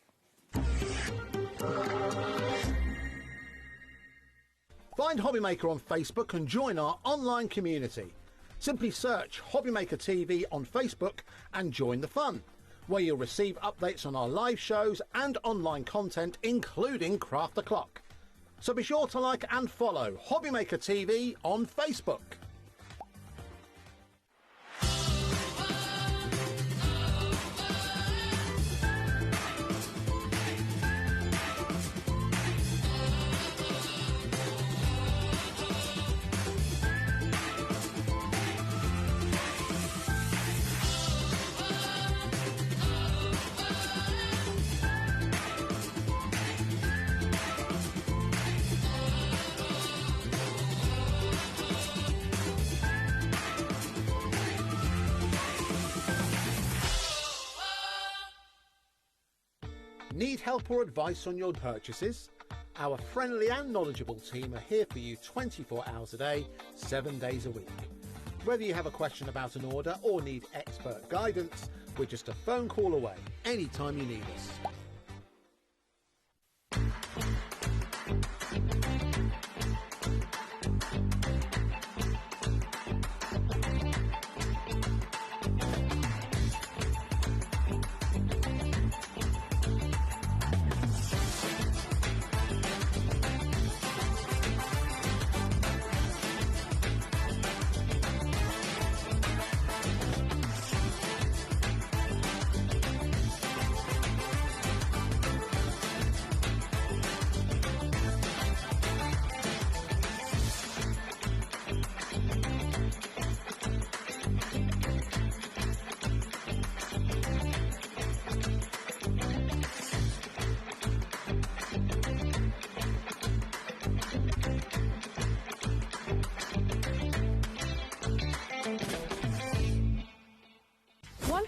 Find HobbyMaker on Facebook and join our online community. Simply search HobbyMaker TV on Facebook and join the fun, where you'll receive updates on our live shows and online content, including Craft the Clock. So be sure to like and follow HobbyMaker TV on Facebook. Need help or advice on your purchases? Our friendly and knowledgeable team are here for you 24 hours a day, 7 days a week. Whether you have a question about an order or need expert guidance, we're just a phone call away anytime you need us.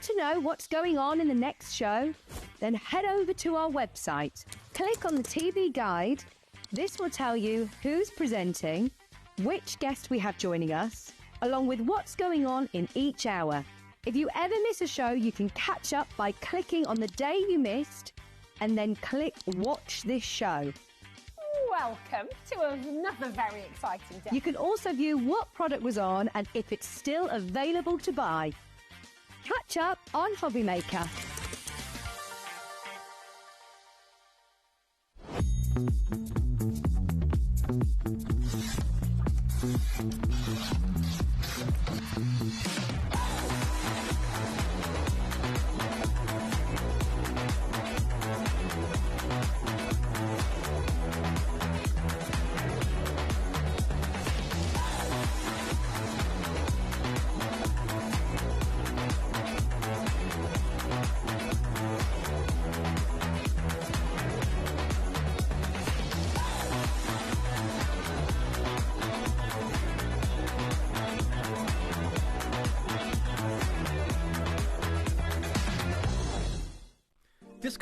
To know what's going on in the next show? Then head over to our website. Click on the TV guide. This will tell you who's presenting, which guest we have joining us, along with what's going on in each hour. If you ever miss a show, you can catch up by clicking on the day you missed and then click Watch This Show. Welcome to another very exciting day. You can also view what product was on and if it's still available to buy. Catch up on HobbyMaker.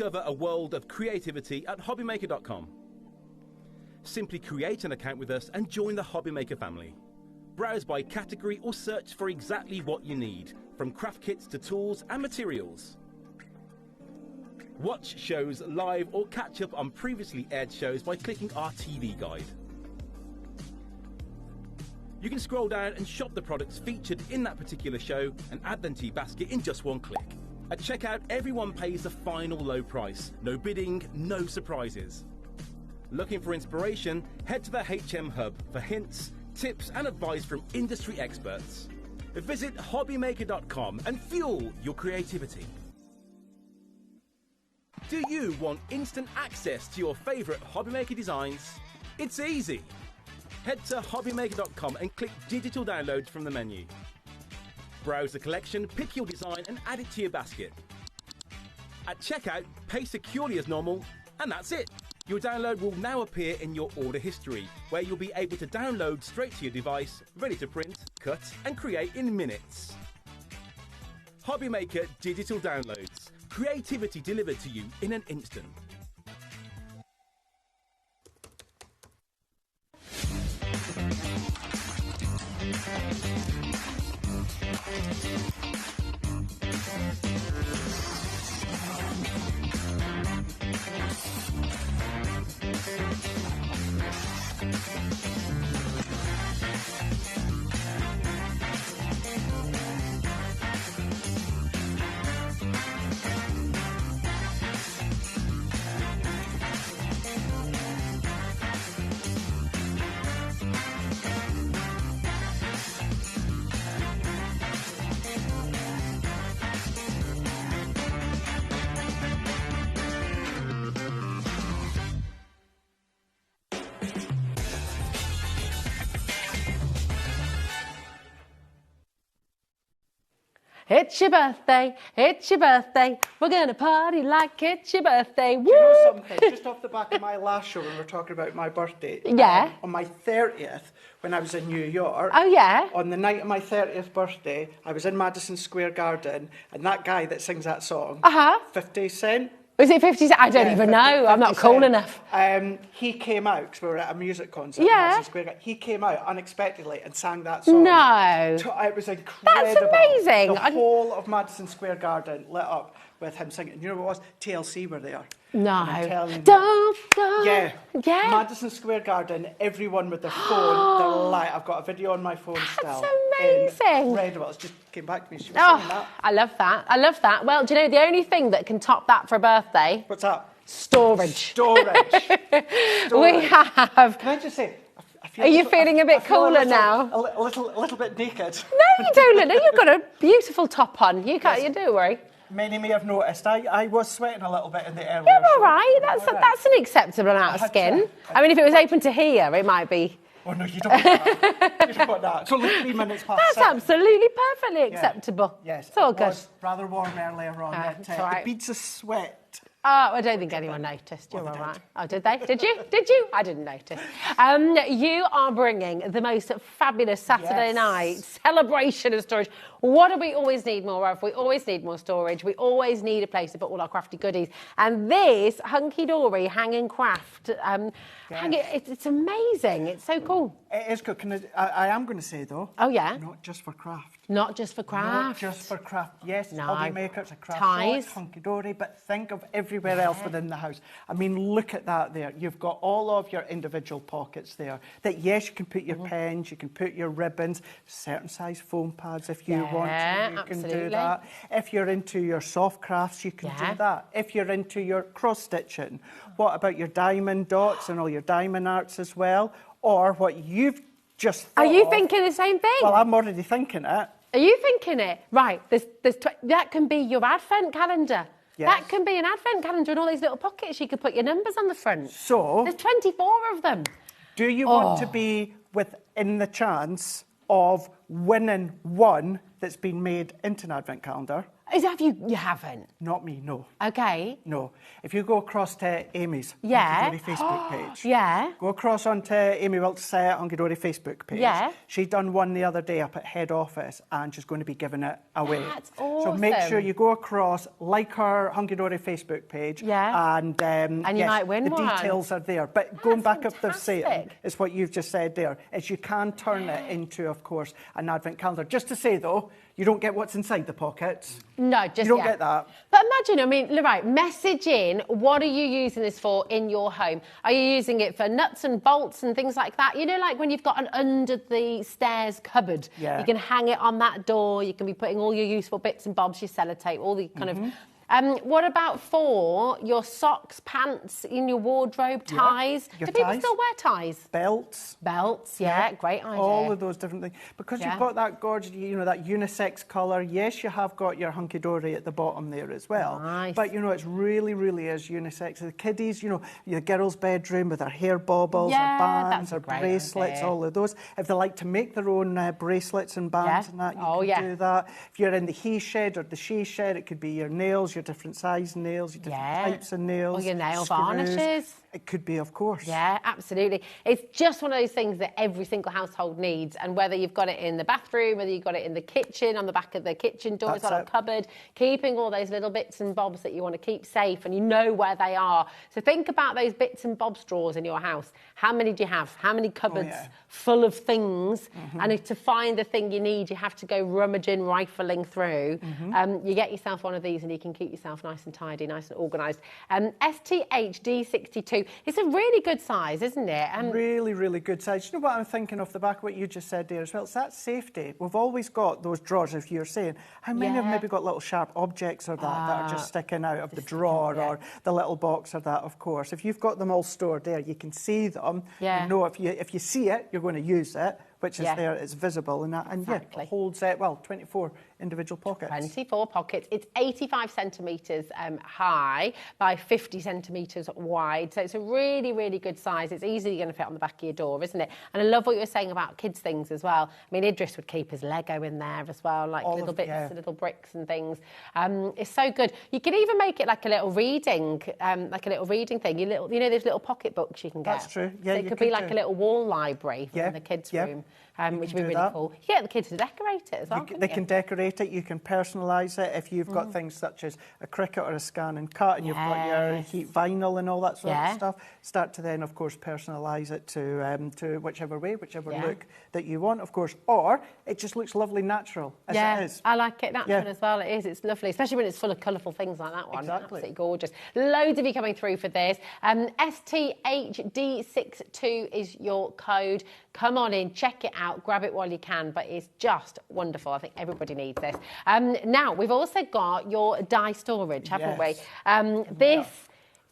Discover a world of creativity at HobbyMaker.com. Simply create an account with us and join the HobbyMaker family. Browse by category or search for exactly what you need, from craft kits to tools and materials. Watch shows live or catch up on previously aired shows by clicking our TV guide. You can scroll down and shop the products featured in that particular show and add them to your basket in just one click. At checkout, everyone pays the final low price. No bidding, no surprises. Looking for inspiration? Head to the HM Hub for hints, tips and advice from industry experts. Visit HobbyMaker.com and fuel your creativity. Do you want instant access to your favourite HobbyMaker designs? It's easy. Head to HobbyMaker.com and click Digital Downloads from the menu. Browse the collection, pick your design and add it to your basket. At checkout, pay securely as normal, and that's it. Your download will now appear in your order history, where you'll be able to download straight to your device, ready to print, cut and create in minutes. HobbyMaker Digital Downloads. Creativity delivered to you in an instant. It's your birthday, it's your birthday. We're gonna party like it's your birthday. Woo! Do you know something? Just off the back of my last show when we were talking about my birthday. Yeah. On my 30th, when I was in New York. Oh, yeah? On the night of my 30th birthday, I was in Madison Square Garden, and that guy that sings that song, 50 Cent. Was it 50 Cent? I don't even know. I'm not cool enough. He came out, because we were at a music concert. Yeah. Madison Square Garden. He came out unexpectedly and sang that song. No. It was incredible. That's amazing. The whole of Madison Square Garden lit up with him singing. You know what it was? TLC were there. No. I'm telling you. Don't go. Yeah. Yeah. Madison Square Garden, everyone with their phone, they're light. I've got a video on my phone still. That's amazing. Incredible. It's just came back to me. She was singing that. I love that. I love that. Well, do you know the only thing that can top that for a birthday? What's that? Storage. Storage. We have. Can I just say? Are you feeling a bit cooler now? A little bit naked. No, you don't. No, you've got a beautiful top on. You can't. You don't worry. Many may have noticed I was sweating a little bit in the earlier You're all show. right. That's an acceptable amount of skin. I mean, if it was open to here, it might be. Oh no, you don't want that. You don't want that. It's only 3 minutes past. That's 7. absolutely perfectly acceptable. Yes, it's all it good. Was rather warm earlier on. It's all right. The beads of sweat. Oh, I don't think anyone noticed. You're all right. Oh, did they? Did you? Did you? I didn't notice. You are bringing the most fabulous Saturday night celebration of storage. What do we always need more of? We always need more storage. We always need a place to put all our crafty goodies. And this hunky-dory hanging craft, it's amazing. It's so cool. It is good. I am going to say, though. Oh, yeah? Not just for craft. Not just for craft. Not just for craft. Yes, No. HobbyMaker, it's a craft Ties. shop, hunky-dory, but think of everywhere else within the house. I mean, look at that there. You've got all of your individual pockets there. That, yes, you can put your pens, you can put your ribbons, certain size foam pads if you want to. You can do that. If you're into your soft crafts, you can do that. If you're into your cross-stitching, what about your diamond dots and all your diamond arts as well? Or what you've just thought Are you of. thinking the same thing? Well, I'm already thinking it. Are you thinking it? Right, that can be your advent calendar. Yes. That can be an advent calendar and all these little pockets. You could put your numbers on the front. So, there's 24 of them. Do you want to be within the chance of winning one that's been made into an advent calendar? Have you? You haven't? Not me, no. Okay. No. If you go across to Amy's Yeah. Hunky Dory Facebook page. Yeah. Go across onto Amy Wiltshire Hunky Dory Facebook page. Yeah. She done one the other day up at head office and she's going to be giving it away. That's awesome. So make sure you go across, like her Hunky Dory Facebook page. Yeah. And you yes, might win the one. details are there. But going back up the saying, is what you've just said there, is you can turn it into, of course, an advent calendar. Just to say, though, you don't get what's inside the pockets. No, just you don't get that. But imagine, I mean, right, message in, what are you using this for in your home? Are you using it for nuts and bolts and things like that? You know, like when you've got an under the stairs cupboard, you can hang it on that door, you can be putting all your useful bits and bobs, your sellotape, all the kind of... what about for your socks, pants, in your wardrobe, ties? Do people still wear ties? Belts. Belts, yeah, great idea. All of those different things. Because you've got that gorgeous, you know, that unisex colour. Yes, you have got your hunky-dory at the bottom there as well. Nice. But, you know, it's really, really is unisex. The kiddies, you know, your girls' bedroom with their hair baubles, their bands, their bracelets, all of those. If they like to make their own bracelets and bands and that, you can do that. If you're in the he shed or the she shed, it could be your nails, your different size nails, your different types of nails. Or your nail screws. varnishes. It could be, of course. Yeah, absolutely. It's just one of those things that every single household needs, and whether you've got it in the bathroom, whether you've got it in the kitchen, on the back of the kitchen door, it's on a cupboard, keeping all those little bits and bobs that you want to keep safe and you know where they are. So think about those bits and bobs drawers in your house. How many do you have? How many cupboards full of things? And if to find the thing you need, you have to go rummaging, rifling through. You get yourself one of these and you can keep yourself nice and tidy, nice and organised. STHD62. It's a really good size, isn't it? Really, really good size. You know what I'm thinking off the back of what you just said there as well? It's that safety. We've always got those drawers, if you're saying. How many have maybe got little sharp objects or that are just sticking out of the drawer or the little box or that, of course. If you've got them all stored there, you can see them. You know if you see it, you're going to use it, which is there, it's visible and that. And it holds, 24 individual pockets. 24 pockets. It's 85 centimetres high by 50 centimetres wide. So it's a really, really good size. It's easily going to fit on the back of your door, isn't it? And I love what you were saying about kids' things as well. I mean, Idris would keep his Lego in there as well, like all little bits, little bricks and things. It's so good. You can even make it like a little reading thing. You know those little pocket books you can get. That's true. Yeah, so it could be like a little wall library in the kids' room. Which would be really cool. You get the kids to decorate it as well. They can decorate it, you can personalise it. If you've got things such as a Cricut or a scan and cut, and you've got your heat vinyl and all that sort of stuff, start to then, of course, personalise it to whichever way, whichever look that you want, of course. Or it just looks lovely natural, as it is. I like it natural as well. It is. It's lovely, especially when it's full of colourful things like that one. Exactly. Absolutely gorgeous. Loads of you coming through for this. STHD62 is your code. Come on in, check it out, grab it while you can, but it's just wonderful. I think everybody needs this. Now, we've also got your die storage, haven't we? This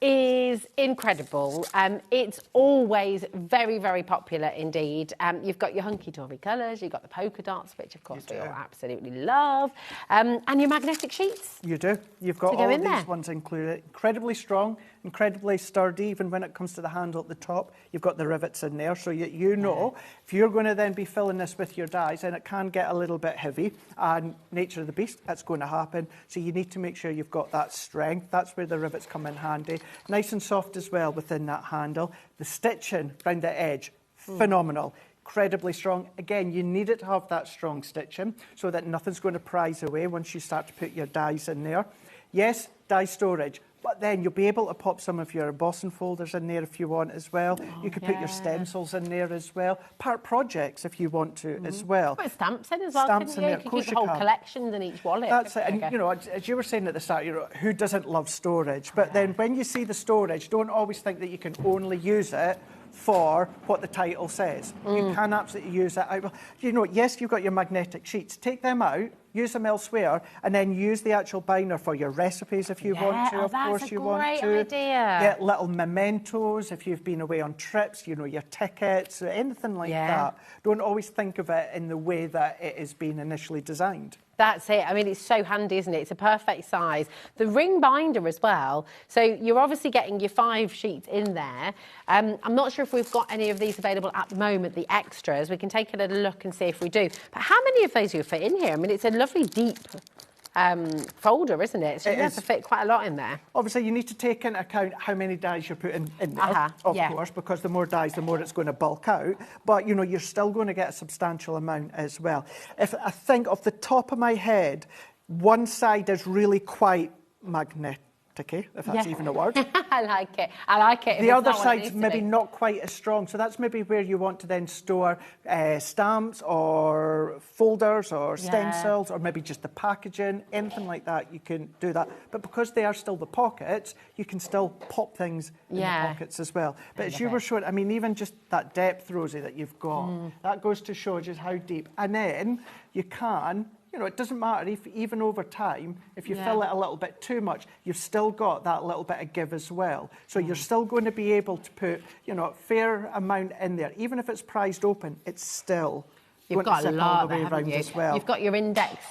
is incredible. It's always very, very popular indeed. You've got your hunky-dory colours, you've got the polka dots, which of course we all absolutely love, and your magnetic sheets. You do. You've got all of these ones included. Incredibly strong, incredibly sturdy, even when it comes to the handle at the top. You've got the rivets in there, so you know if you're going to then be filling this with your dies, and it can get a little bit heavy, and nature of the beast, that's going to happen. So you need to make sure you've got that strength. That's where the rivets come in handy. Nice and soft as well within that handle. The stitching around the edge, phenomenal. Incredibly strong. Again, you need it to have that strong stitching so that nothing's going to prise away once you start to put your dies in there. Yes, die storage. But then you'll be able to pop some of your embossing folders in there if you want as well. You could put your stencils in there as well. Part projects if you want to as well. Put stamps in as well. Stamps in there, you can keep the whole collections in each wallet. That's it. And, you know, as you were saying at the start, you know, who doesn't love storage? But then when you see the storage, don't always think that you can only use it for what the title says. You can absolutely use that. You know, yes, you've got your magnetic sheets. Take them out, use them elsewhere, and then use the actual binder for your recipes if you want to. Of course, you want to. That's a great idea. Get little mementos if you've been away on trips, you know, your tickets, anything like that. Don't always think of it in the way that it is being initially designed. That's it. I mean, it's so handy, isn't it? It's a perfect size. The ring binder as well. So you're obviously getting your 5 sheets in there. I'm not sure if we've got any of these available at the moment, the extras. We can take a little look and see if we do. But how many of those do you fit in here? I mean, it's a lovely deep folder, isn't it? So you have to fit quite a lot in there. Obviously, you need to take into account how many dies you're putting in there, of course, because the more dies, the more it's going to bulk out. But, you know, you're still going to get a substantial amount as well. If I think off the top of my head, one side is really quite magnetic, if that's even a word. I like it. I like it. The other side's maybe not quite as strong, so that's maybe where you want to then store stamps or folders or stencils or maybe just the packaging, anything like that, you can do that. But because they are still the pockets, you can still pop things in the pockets as well. But as you were showing, I mean, even just that depth, Rosie, that you've got, that goes to show just how deep. And then you can... You know, it doesn't matter if even over time, if you fill it a little bit too much, you've still got that little bit of give as well. So you're still going to be able to put, you know, a fair amount in there. Even if it's prized open, it's still You've got a lot there, haven't you? as well. You've got your index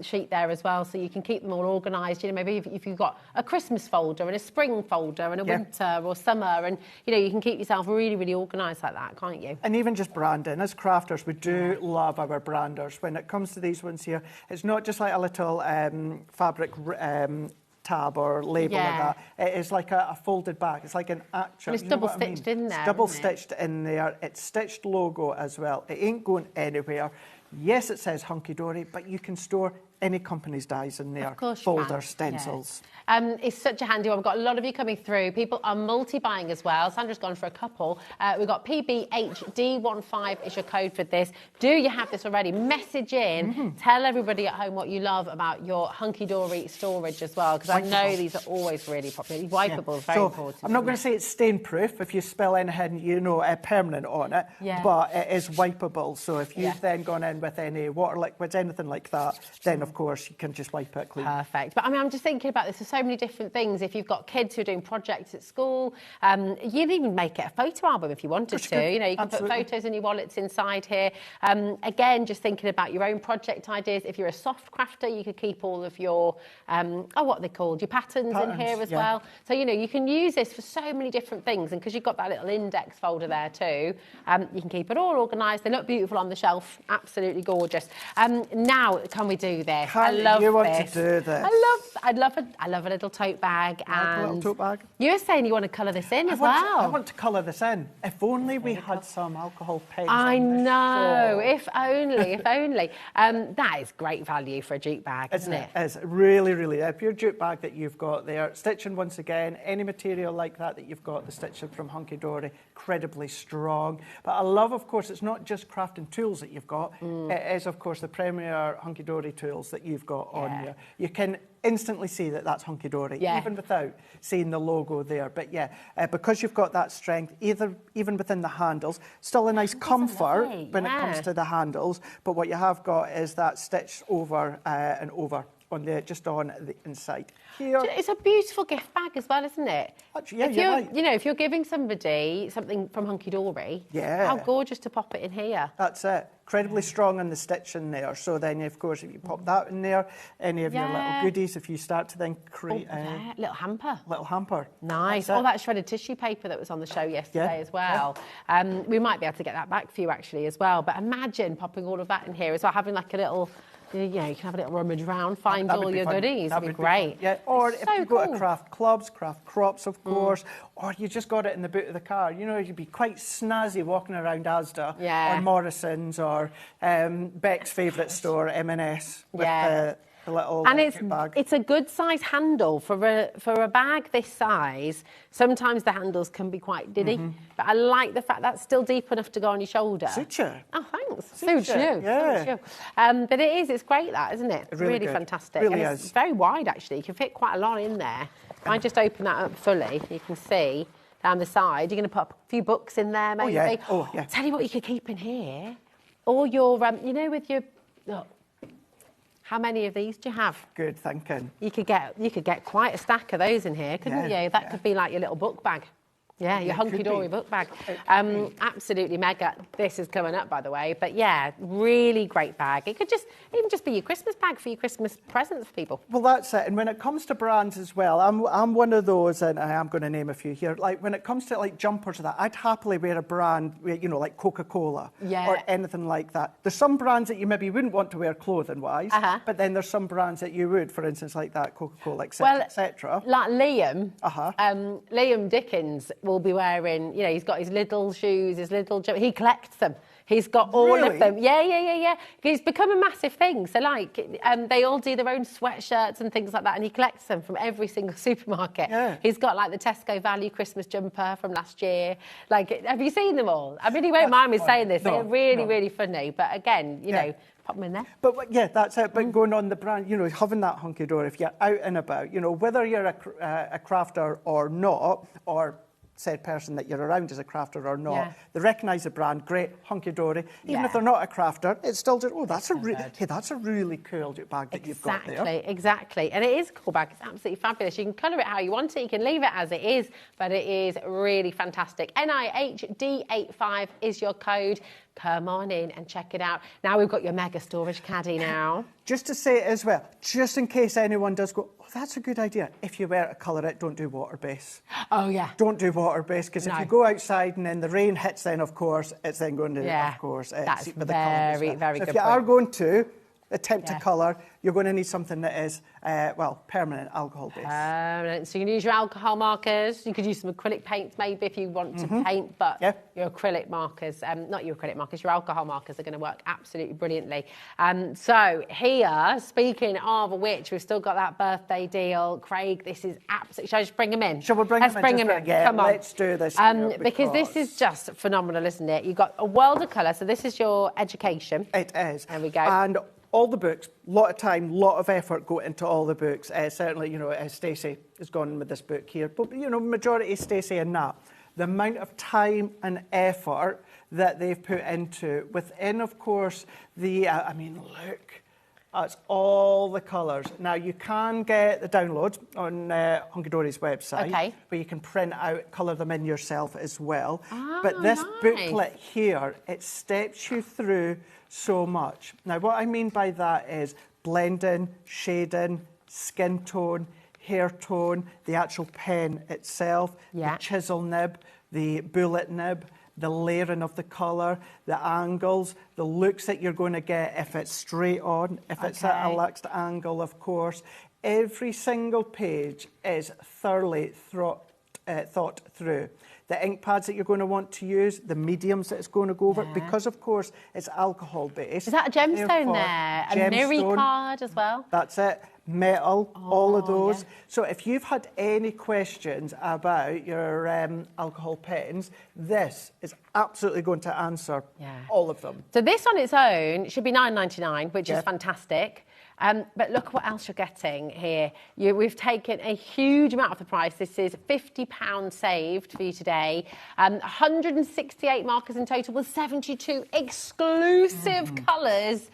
sheet there as well, so you can keep them all organised. You know, maybe if you've got a Christmas folder and a spring folder and a winter or summer, and you know, you can keep yourself really, really organised like that, can't you? And even just branding, as crafters, we do love our branders. When it comes to these ones here, it's not just like a little fabric tab or label like that. It is like a folded bag. It's like an actual... And it's double stitched in there. It's double stitched in there. It's stitched logo as well. It ain't going anywhere. Yes, it says Hunky Dory, but you can store any company's dies in there. Of course, folders, stencils. It's such a handy one. We've got a lot of you coming through. People are multi-buying as well. Sandra's gone for a couple. We've got PBHD15 is your code for this. Do you have this already? Message in. Tell everybody at home what you love about your Hunky Dory storage as well, because I know these are always really popular. Wipeable is very important. I'm not going to say it's stain-proof if you spill anything, you know, permanent on it, but it is wipeable. So if you've then gone in with any water liquids, anything like that, then of course you can just wipe it clean. Perfect. But I mean, I'm just thinking about this. There's so many different things. If you've got kids who are doing projects at school, you can even make it a photo album if you wanted to. You know, you can put photos in your wallets inside here. Again, just thinking about your own project ideas. If you're a soft crafter, you could keep all of your, what are they called? Your patterns in here as well. So, you know, you can use this for so many different things. And because you've got that little index folder there too, you can keep it all organised. They look beautiful on the shelf. Absolutely gorgeous. Now, can we do this? I love you want to do this? I love a little tote bag. And a little tote bag. You were saying you want to colour this in as well. I want to colour this in. If only we had some alcohol paints. I know. If only. If only. That is great value for a jute bag, isn't it? It is really, really. If your jute bag that you've got there, stitching once again, any material like that you've got, the stitching from Hunky Dory, incredibly strong. But I love, of course, it's not just crafting tools that you've got. It is, of course, the premier Hunky Dory tools that you've got on here. You can instantly see that that's Hunky Dory, even without seeing the logo there. But because you've got that strength, even within the handles, still a nice comfort when it comes to the handles. But what you have got is that stitch over and over on just on the inside here. It's a beautiful gift bag as well, isn't it? Actually, if you're right. You know, if you're giving somebody something from Hunky Dory, how gorgeous to pop it in here. That's it. Incredibly strong on the stitch in there. So then, of course, if you pop that in there, any of your little goodies, if you start to then create a little hamper. Little hamper. Nice. That shredded tissue paper that was on the show yesterday as well. We might be able to get that back for you actually as well. But imagine popping all of that in here as well, having like a little... You know, you can have a little rummage around, find all your goodies. That'd be great. Or if you go to craft clubs, craft crops, of course, or you just got it in the boot of the car. You know, you'd be quite snazzy walking around Asda or Morrison's or Beck's favourite store, M&S, with the little bag. It's a good size handle for a bag this size. Sometimes the handles can be quite diddy, but I like the fact that's still deep enough to go on your shoulder. Suits you. Oh, thanks. Suits you. Yeah. Suits you. But it's great that, isn't it? Really fantastic. Really and it's very wide actually. You can fit quite a lot in there. If I just open that up fully, you can see down the side. You're going to put a few books in there, maybe. Oh yeah. Tell you what you could keep in here. Or your, you know, with your. Look, how many of these do you have? Good thinking. You could get quite a stack of those in here, couldn't you? That could be like your little book bag. Yeah, your hunky-dory book bag. Absolutely mega. This is coming up, by the way. But yeah, really great bag. It could even just be your Christmas bag for your Christmas presents for people. Well, that's it. And when it comes to brands as well, I'm one of those, and I am going to name a few here. Like when it comes to like jumpers or that, I'd happily wear a brand, you know, like Coca-Cola or anything like that. There's some brands that you maybe wouldn't want to wear clothing-wise, but then there's some brands that you would, for instance, like that Coca-Cola, etc., etc. Like Liam, Liam Dickens will be wearing, you know, he's got his little shoes, his little he collects them. He's got all of them. Yeah. It's become a massive thing. So, like, they all do their own sweatshirts and things like that, and he collects them from every single supermarket. Yeah. He's got, like, the Tesco Value Christmas jumper from last year. Like, have you seen them all? I mean, he won't mind me saying this. They're really funny. But, again, you know, pop them in there. But, yeah, that's it. But going on the brand, you know, having that hunky-dory, if you're out and about, you know, whether you're a crafter or not, or said person that you're around as a crafter or not, they recognise the brand, great, hunky-dory. Even if they're not a crafter, it's still just, oh, that's that's a really cool bag that you've got there. Exactly. And it is a cool bag. It's absolutely fabulous. You can colour it how you want it. You can leave it as it is, but it is really fantastic. NIHD85 is your code. Come on in and check it out. Now we've got your mega storage caddy now. Just to say it as well, just in case anyone does go, oh, that's a good idea. If you were to colour it, don't do water base. Oh, yeah. Don't do water base, because if you go outside and then the rain hits, then, of course, it's then going to, of course, that's with very the colour. good If you are going to attempt to colour, you're going to need something that is, permanent alcohol base. So you can use your alcohol markers. You could use some acrylic paints maybe if you want to paint, but your acrylic markers, not your acrylic markers, your alcohol markers are going to work absolutely brilliantly. So here, speaking of which, we've still got that birthday deal. Craig, this is absolutely... Shall I just bring them in? Shall we bring them in? Let's bring them in. Yeah, come on. Let's do this. Because this is just phenomenal, isn't it? You've got a world of colour. So this is your education. It is. There we go. And all the books, a lot of time, a lot of effort go into all the books. Certainly, you know, Stacey has gone with this book here. But, you know, majority Stacey in that. The amount of time and effort that they've put into within, of course, the... I mean, look, that's all the colours. Now, you can get the downloads on Hunky Dory's website, where you can print out, colour them in yourself as well. But this booklet here, it steps you through so much. Now, what I mean by that is blending, shading, skin tone, hair tone, the actual pen itself, the chisel nib, the bullet nib, the layering of the colour, the angles, the looks that you're going to get if it's straight on, if it's at a relaxed angle, of course. Every single page is thoroughly thought through. The ink pads that you're going to want to use, the mediums that it's going to go over, because, of course, it's alcohol-based. Is that a gemstone there? A mirror card as well? That's it. Metal, all of those. So if you've had any questions about your alcohol pens, this is absolutely going to answer all of them. So this on its own should be £9.99, which is fantastic. But look what else you're getting here. We've taken a huge amount of the price. This is £50 saved for you today. 168 markers in total with 72 exclusive colours.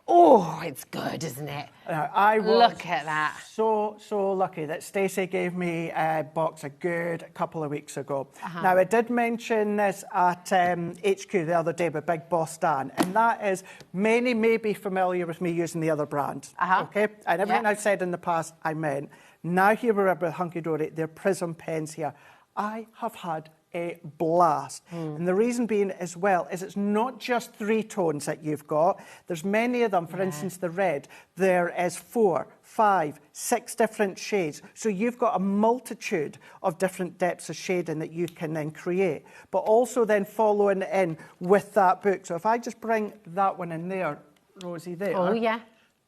Oh, it's good, isn't it? I was Look at that. So lucky that Stacey gave me a box a good couple of weeks ago. Now, I did mention this at HQ the other day with Big Boss Dan, and that is many may be familiar with me using the other brand. Okay? And everything I've said in the past, I meant. Now here we're with Hunky Dory, their Prism pens here. I have had a blast. And the reason being as well is it's not just 3 tones that you've got. There's many of them. For instance, the red, there is 4, 5, 6 different shades. So you've got a multitude of different depths of shading that you can then create. But also then following in with that book. So if I just bring that one in there, Rosie, there. Oh, yeah.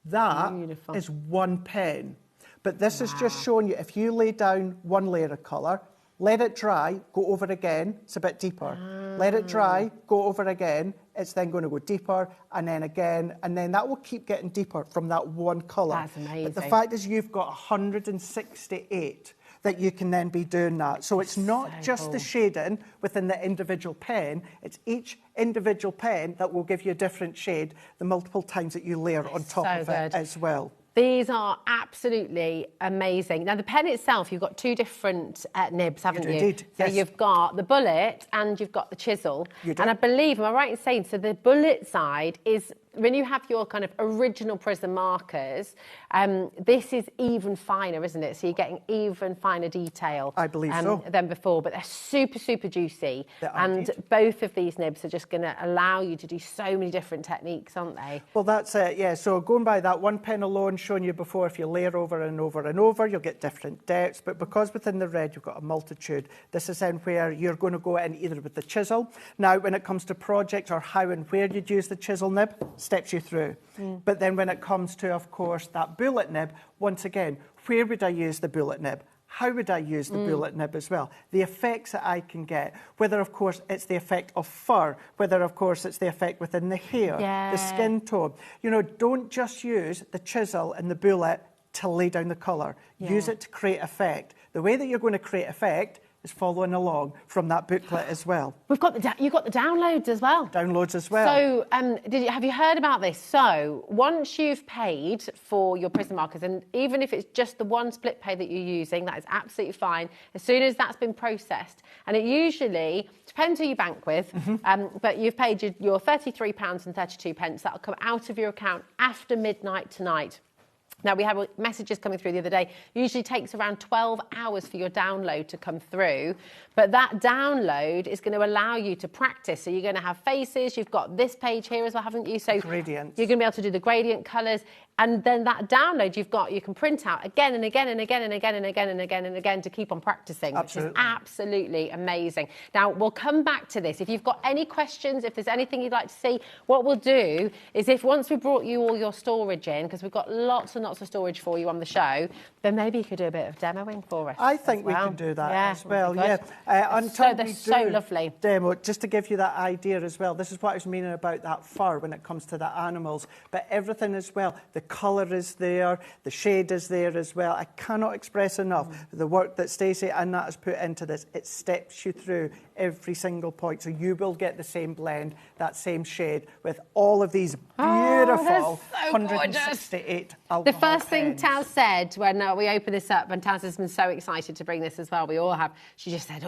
That is 1 pen. But this is just showing you, if you lay down 1 layer of colour, let it dry, go over again, it's a bit deeper. Let it dry, go over again, it's then going to go deeper, and then again, and then that will keep getting deeper from that 1 colour. That's amazing. But the fact is you've got 168 that you can then be doing that. So it's not just the shading within the individual pen, it's each individual pen that will give you a different shade the multiple times that you layer on top of it as well. These are absolutely amazing. Now, the pen itself, you've got two different nibs, haven't you? Indeed, so yes. you've got the bullet and you've got the chisel. You do. And I believe, am I right in saying, so the bullet side is, when you have your kind of original prism markers, this is even finer, isn't it? So you're getting even finer detail. I believe so. Than before, but they're super, super juicy. And both of these nibs are just going to allow you to do so many different techniques, aren't they? Well, that's it, yeah. So going by that one pen alone, shown you before, if you layer over and over and over, you'll get different depths. But because within the red, you've got a multitude, this is then where you're going to go in either with the chisel. Now, when it comes to projects or how and where you'd use the chisel nib, steps you through. But then when it comes to, of course, that bullet nib, once again, where would I use the bullet nib? How would I use the bullet nib as well? The effects that I can get, whether, of course, it's the effect of fur, whether, of course, it's the effect within the hair, the skin tone. You know, don't just use the chisel and the bullet to lay down the colour. Use it to create effect. The way that you're going to create effect is following along from that booklet as well. We've got you've got the downloads as well. Downloads as well. So, have you heard about this? So, once you've paid for your prism markers, and even if it's just the one split pay that you're using, that is absolutely fine. As soon as that's been processed, and it usually depends who you bank with, but you've paid your £33.32. That'll come out of your account after midnight tonight. Now, we had messages coming through the other day. Usually takes around 12 hours for your download to come through. But that download is going to allow you to practice. So you're going to have faces. You've got this page here as well, haven't you? So gradients. You're going to be able to do the gradient colours. And then that download you can print out again and again and again and again and again and again and again to keep on practicing, which is absolutely amazing. Now, we'll come back to this. If you've got any questions, if there's anything you'd like to see, what we'll do is once we brought you all your storage in, because we've got lots and lots of storage for you on the show, then maybe you could do a bit of demoing for us. I think we can do that as well, yeah. They're so lovely. Demo, just to give you that idea as well, this is what I was meaning about that fur when it comes to the animals, but everything as well, the colour is there, the shade is there as well. I cannot express enough the work that Stacey and Nat has put into this. It steps you through every single point, so you will get the same blend, that same shade, with all of these beautiful 168 alcohol The first thing pens. Taz said when we opened this up, and Taz has been so excited to bring this as well, we all have, she just said,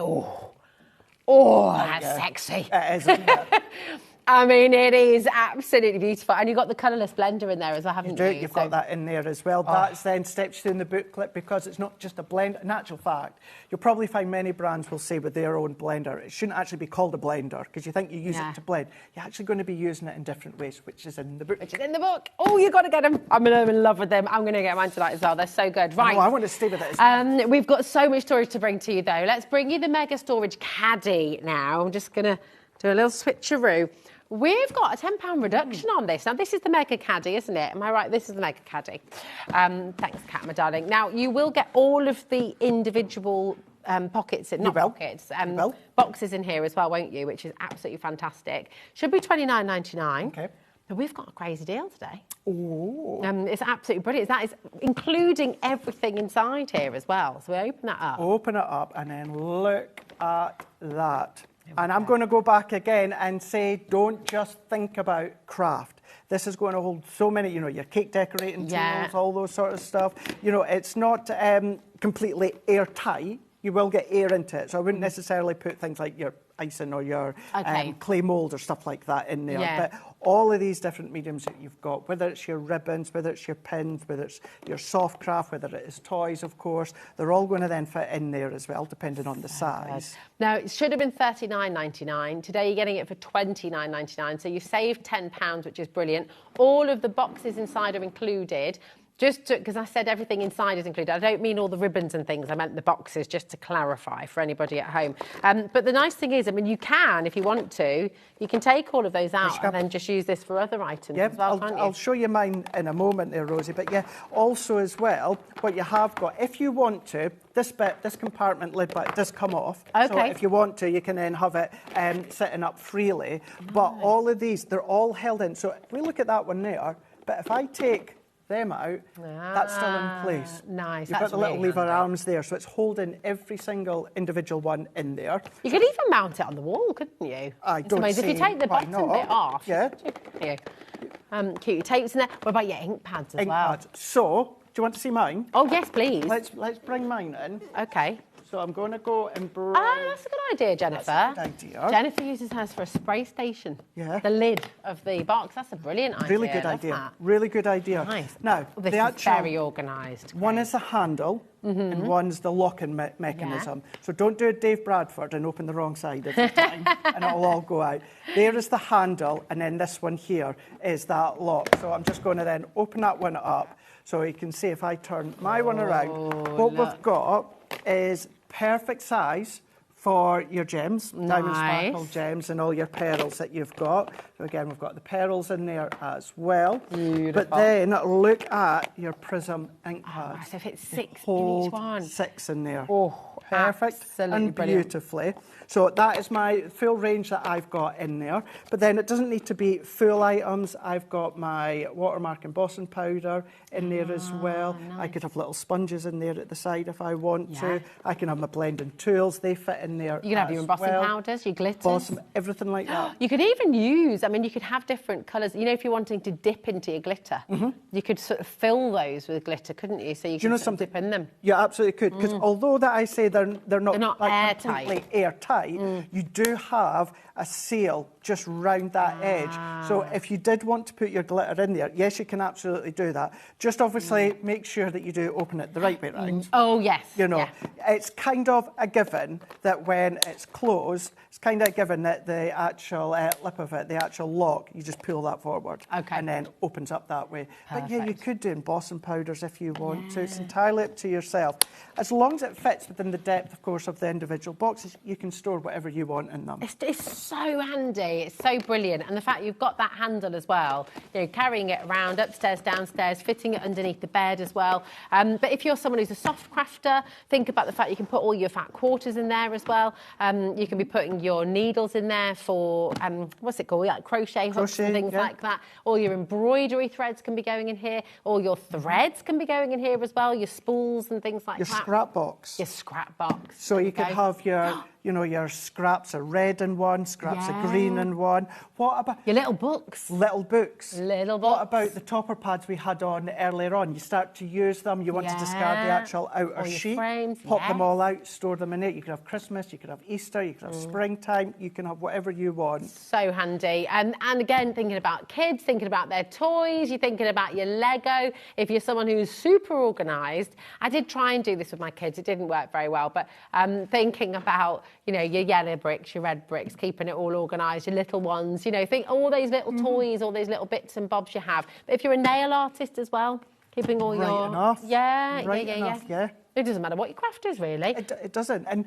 that's sexy. It is, isn't it? I mean, it is absolutely beautiful. And you've got the colourless blender in there as well, haven't you? You've got that in there as well. That's then steps through in the booklet because it's not just a blend. In actual fact, you'll probably find many brands will say with their own blender, it shouldn't actually be called a blender because you think you use it to blend. You're actually going to be using it in different ways, which is in the book. Which is in the book. Oh, you've got to get them. I'm in love with them. I'm going to get mine tonight as well. They're so good. Right. I want to stay with it as well. We've got so much storage to bring to you, though. Let's bring you the Mega Storage Caddy now. I'm just going to do a little switcheroo. We've got a £10 reduction on this. Now, this is the Mega Caddy, isn't it? Am I right? This is the Mega Caddy. Thanks, Kat, my darling. Now, you will get all of the individual pockets, boxes in here as well, won't you? Which is absolutely fantastic. Should be $29.99. Okay. But we've got a crazy deal today. Ooh. It's absolutely brilliant. That is including everything inside here as well. So we open that up. Open it up and then look at that. And I'm going to go back again and say, don't just think about craft. This is going to hold so many, your cake decorating tools, all those sort of stuff. It's not completely airtight. You will get air into it. So I wouldn't necessarily put things like your icing or your clay mould or stuff like that in there. Yeah. But all of these different mediums that you've got, whether it's your ribbons, whether it's your pins, whether it's your soft craft, whether it is toys, of course, they're all going to then fit in there as well, depending on the size. Now, it should have been $39.99. Today, you're getting it for $29.99. So you've saved £10, which is brilliant. All of the boxes inside are included. Just because I said everything inside is included. I don't mean all the ribbons and things. I meant the boxes, just to clarify for anybody at home. But the nice thing is, you can, if you want to, you can take all of those out and then just use this for other items as well, can't you? I'll show you mine in a moment there, Rosie. But yeah, also as well, what you have got, if you want to, this compartment lid bit does come off. Okay. So if you want to, you can then have it sitting up freely. But all of these, they're all held in. So if we look at that one there, but if I take them out, that's still in place. Nice. You've got the little lever arms there, so it's holding every single individual one in there. You could even mount it on the wall, couldn't you? I don't see if you take the bottom bit off. Yeah. cute tapes in there. What about your ink pads as well? Ink pads. So, do you want to see mine? Oh, yes, please. Let's bring mine in. Okay. So I'm going to go and bring... Ah, that's a good idea, Jennifer. That's a good idea. Jennifer uses hers for a spray station. Yeah. The lid of the box. That's a brilliant idea. Really good idea. That. Really good idea. Nice. Now, this the is actual... very organised. One is the handle and one's the locking mechanism. Yeah. So don't do a Dave Bradford and open the wrong side every time and it'll all go out. There is the handle and then this one here is that lock. So I'm just going to then open that one up so you can see if I turn my one around. What we've got is perfect size for your gems, diamond sparkle gems and all your pearls that you've got. So again, we've got the pearls in there as well. Beautiful. But then look at your prism ink pads. So if it's 6 in each one. 6 in there. Oh, perfect and brilliant. Beautifully. So that is my full range that I've got in there. But then it doesn't need to be full items. I've got my watermark embossing powder in there as well. Nice. I could have little sponges in there at the side if I want to. I can have my blending tools. They fit in there. You can have your embossing powders, your glitters. Embossing, everything like that. You could even use, I mean, you could have different colours. You know, if you're wanting to dip into your glitter, you could sort of fill those with glitter, couldn't you? So you can sort of dip in them. You absolutely could. Because although that I say they're not like completely airtight, you do have a seal just round that edge. So if you did want to put your glitter in there, yes, you can absolutely do that. Just obviously make sure that you do open it the right way round. Oh, yes. You know, it's kind of a given that when it's closed, it's kind of a given that the actual lip of it, the actual lock, you just pull that forward. And then opens up that way. But yeah, you could do embossing powders if you want to. It's entirely up to yourself. As long as it fits within the depth, of course, of the individual boxes, you can store whatever you want in them. It's so handy. It's so brilliant. And the fact you've got that handle as well, you know, carrying it around upstairs, downstairs, fitting it underneath the bed as well. But if you're someone who's a soft crafter, think about the fact you can put all your fat quarters in there as well. You can be putting your needles in there for, what's it called, like crochet hooks and things like that. All your embroidery threads can be going in here. All your threads can be going in here as well. Your spools and things like that. Your scrap box. Your scrap box. So you could have your... You know, your scraps of red in one, scraps of green in one. What about... Your little books. Little books. Little books. What about the topper pads we had on earlier on? You start to use them, you want to discard the actual outer sheet, frames, pop them all out, store them in it. You could have Christmas, you could have Easter, you could have springtime, you can have whatever you want. So handy. And again, thinking about kids, thinking about their toys, you're thinking about your Lego. If you're someone who's super organised, I did try and do this with my kids. It didn't work very well, but thinking about, you know, your yellow bricks, your red bricks, keeping it all organised, your little ones, you know, think all those little toys, all those little bits and bobs you have. But if you're a nail artist as well, keeping all your... Enough. Yeah. It doesn't matter what your craft is, really. It doesn't. And,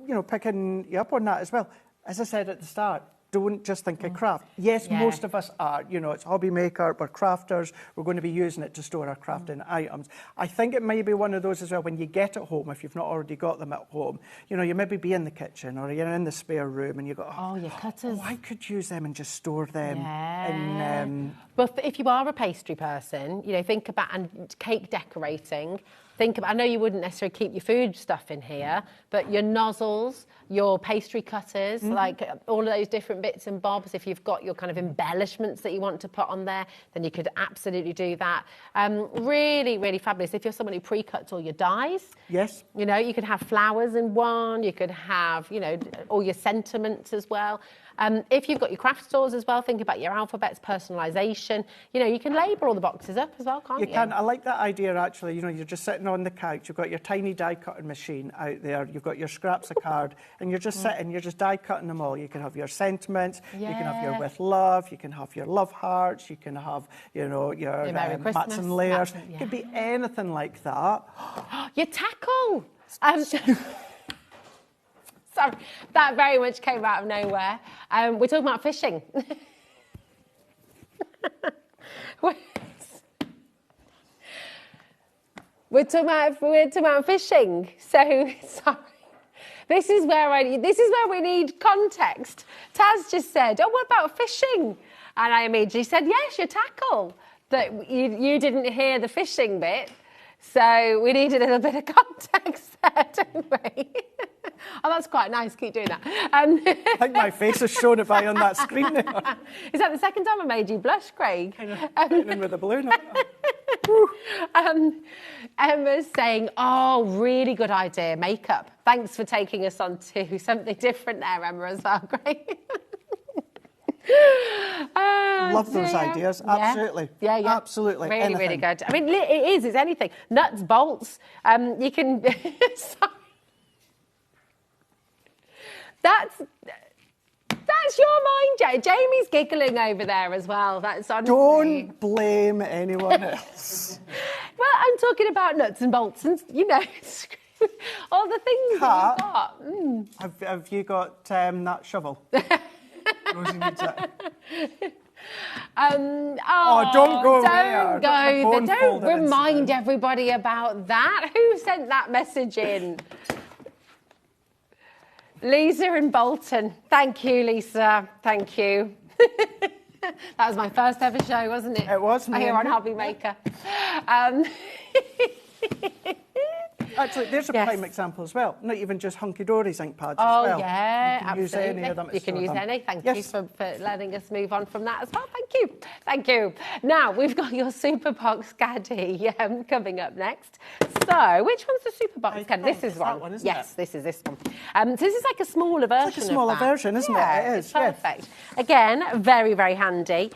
you know, picking you up on that as well. As I said at the start, don't just think of craft. Yes, most of us are. You know, it's HobbyMaker, we're crafters, we're going to be using it to store our crafting items. I think it may be one of those as well, when you get at home, if you've not already got them at home, you know, you maybe be in the kitchen or you're in the spare room and you go, oh, your cutters. I could use them and just store them in... But if you are a pastry person, you know, think about, and cake decorating, think about, I know you wouldn't necessarily keep your food stuff in here, but your nozzles, your pastry cutters, like all of those different bits and bobs, if you've got your kind of embellishments that you want to put on there, then you could absolutely do that. Really, really fabulous. If you're someone who pre-cuts all your dies, you know, you could have flowers in one, you could have, you know, all your sentiments as well. If you've got your craft stores as well, think about your alphabets, personalisation. You know, you can label all the boxes up as well, can't you? You can. I like that idea, actually. You know, you're just sitting on the couch, you've got your tiny die-cutting machine out there, you've got your scraps of card, and you're just sitting, you're just die-cutting them all. You can have your sentiments, you can have your with love, you can have your love hearts, you can have, you know, your mats and layers. It could be anything like that. Your tackle! Sorry, that very much came out of nowhere. We're talking about fishing. We're talking about fishing. So sorry. This is where we need context. Taz just said, "Oh, what about fishing?" And I immediately said, "Yes, your tackle." That you didn't hear the fishing bit. So we need a little bit of context there, don't we? Oh, that's quite nice. Keep doing that. I think my face is shown it by on that screen there. Is that the second time I made you blush, Craig? I know. In with the balloon. Emma's saying, oh, really good idea, makeup. Thanks for taking us on to something different there, Emma, as well. Great. Love those ideas. Absolutely. Yeah. Absolutely. Really, Anything. really good. I mean, it's anything. Nuts, bolts. You can... Sorry. That's your mind, Jamie's giggling over there as well. That's honestly... Don't blame anyone else. Well, I'm talking about nuts and bolts and, all the things that you've got. Mm. Have you got that shovel? Rosie needs it. Don't go there. Don't remind everybody about that. Who sent that message in? Lisa in Bolton. Thank you, Lisa. Thank you. That was my first ever show, wasn't it? It was. Here on HobbyMaker. Actually, there's a prime example as well. Not even just hunky-dory's ink pads as well. Oh, yeah, you can use any of them. You can use any. Thank you for letting us move on from that as well. Thank you. Thank you. Now, we've got your Superbox Caddy coming up next. So, which one's the Superbox Caddy? This is one. Yes, this is this one. So this is like a smaller version It's like a smaller version, isn't it? It is. Perfect. Again, very, very handy.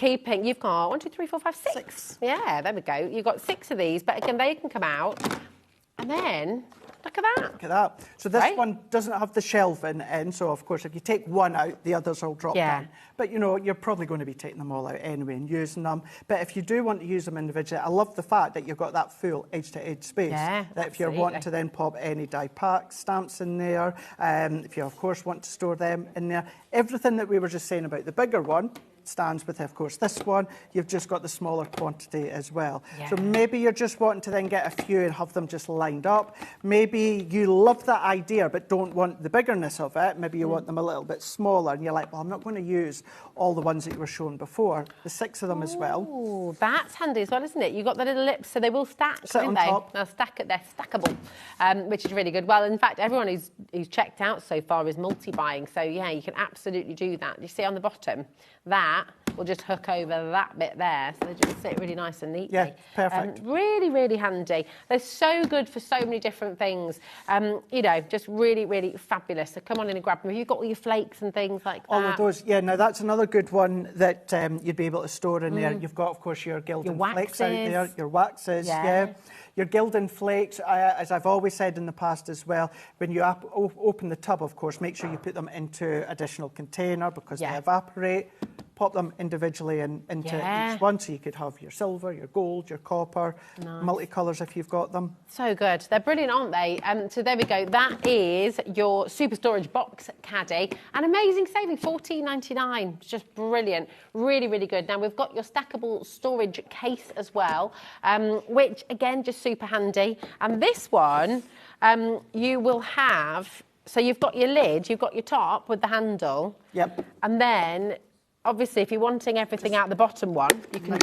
You've got 1, 2, 3, 4, 5, 6. Yeah, there we go. You've got 6 of these, but again, they can come out. And then, look at that. Look at that. So this one doesn't have the shelving in, so of course if you take one out, the others will drop down. But you're probably going to be taking them all out anyway and using them. But if you do want to use them individually, I love the fact that you've got that full edge-to-edge space. Yeah, that if you're wanting to then pop any die packs, stamps in there, if you of course want to store them in there, everything that we were just saying about the bigger one stands with, of course, this one. You've just got the smaller quantity as well. So maybe you're just wanting to then get a few and have them just lined up. Maybe you love that idea but don't want the biggerness of it. Maybe you want them a little bit smaller and you're like, well, I'm not going to use all the ones that you were shown before. The 6 of them as well. Oh, that's handy as well, isn't it? You've got the little lips, so they will stack, won't they? They'll stack it. They're stackable, which is really good. Well, in fact, everyone who's checked out so far is multi-buying. So, yeah, you can absolutely do that. You see on the bottom, that will just hook over that bit there. So they just sit really nice and neatly. Yeah, perfect. Really, really handy. They're so good for so many different things. Just really, really fabulous. So come on in and grab them. You've got all your flakes and things like that. All of those. Yeah, now that's another good one that you'd be able to store in there. You've got, of course, your Gilding flakes out there, your waxes, your Gilding flakes, as I've always said in the past as well, when you open the tub, of course, make sure you put them into additional container because they evaporate. Pop them individually into each one, so you could have your silver, your gold, your copper, multicolours if you've got them. So good. They're brilliant, aren't they? So there we go. That is your Super Storage Box Caddy. An amazing saving, $14.99. It's just brilliant. Really, really good. Now, we've got your stackable storage case as well, which, again, just super handy. And this one, you will have... So you've got your lid, you've got your top with the handle. Yep. And then... Obviously, if you're wanting everything out the bottom one, you can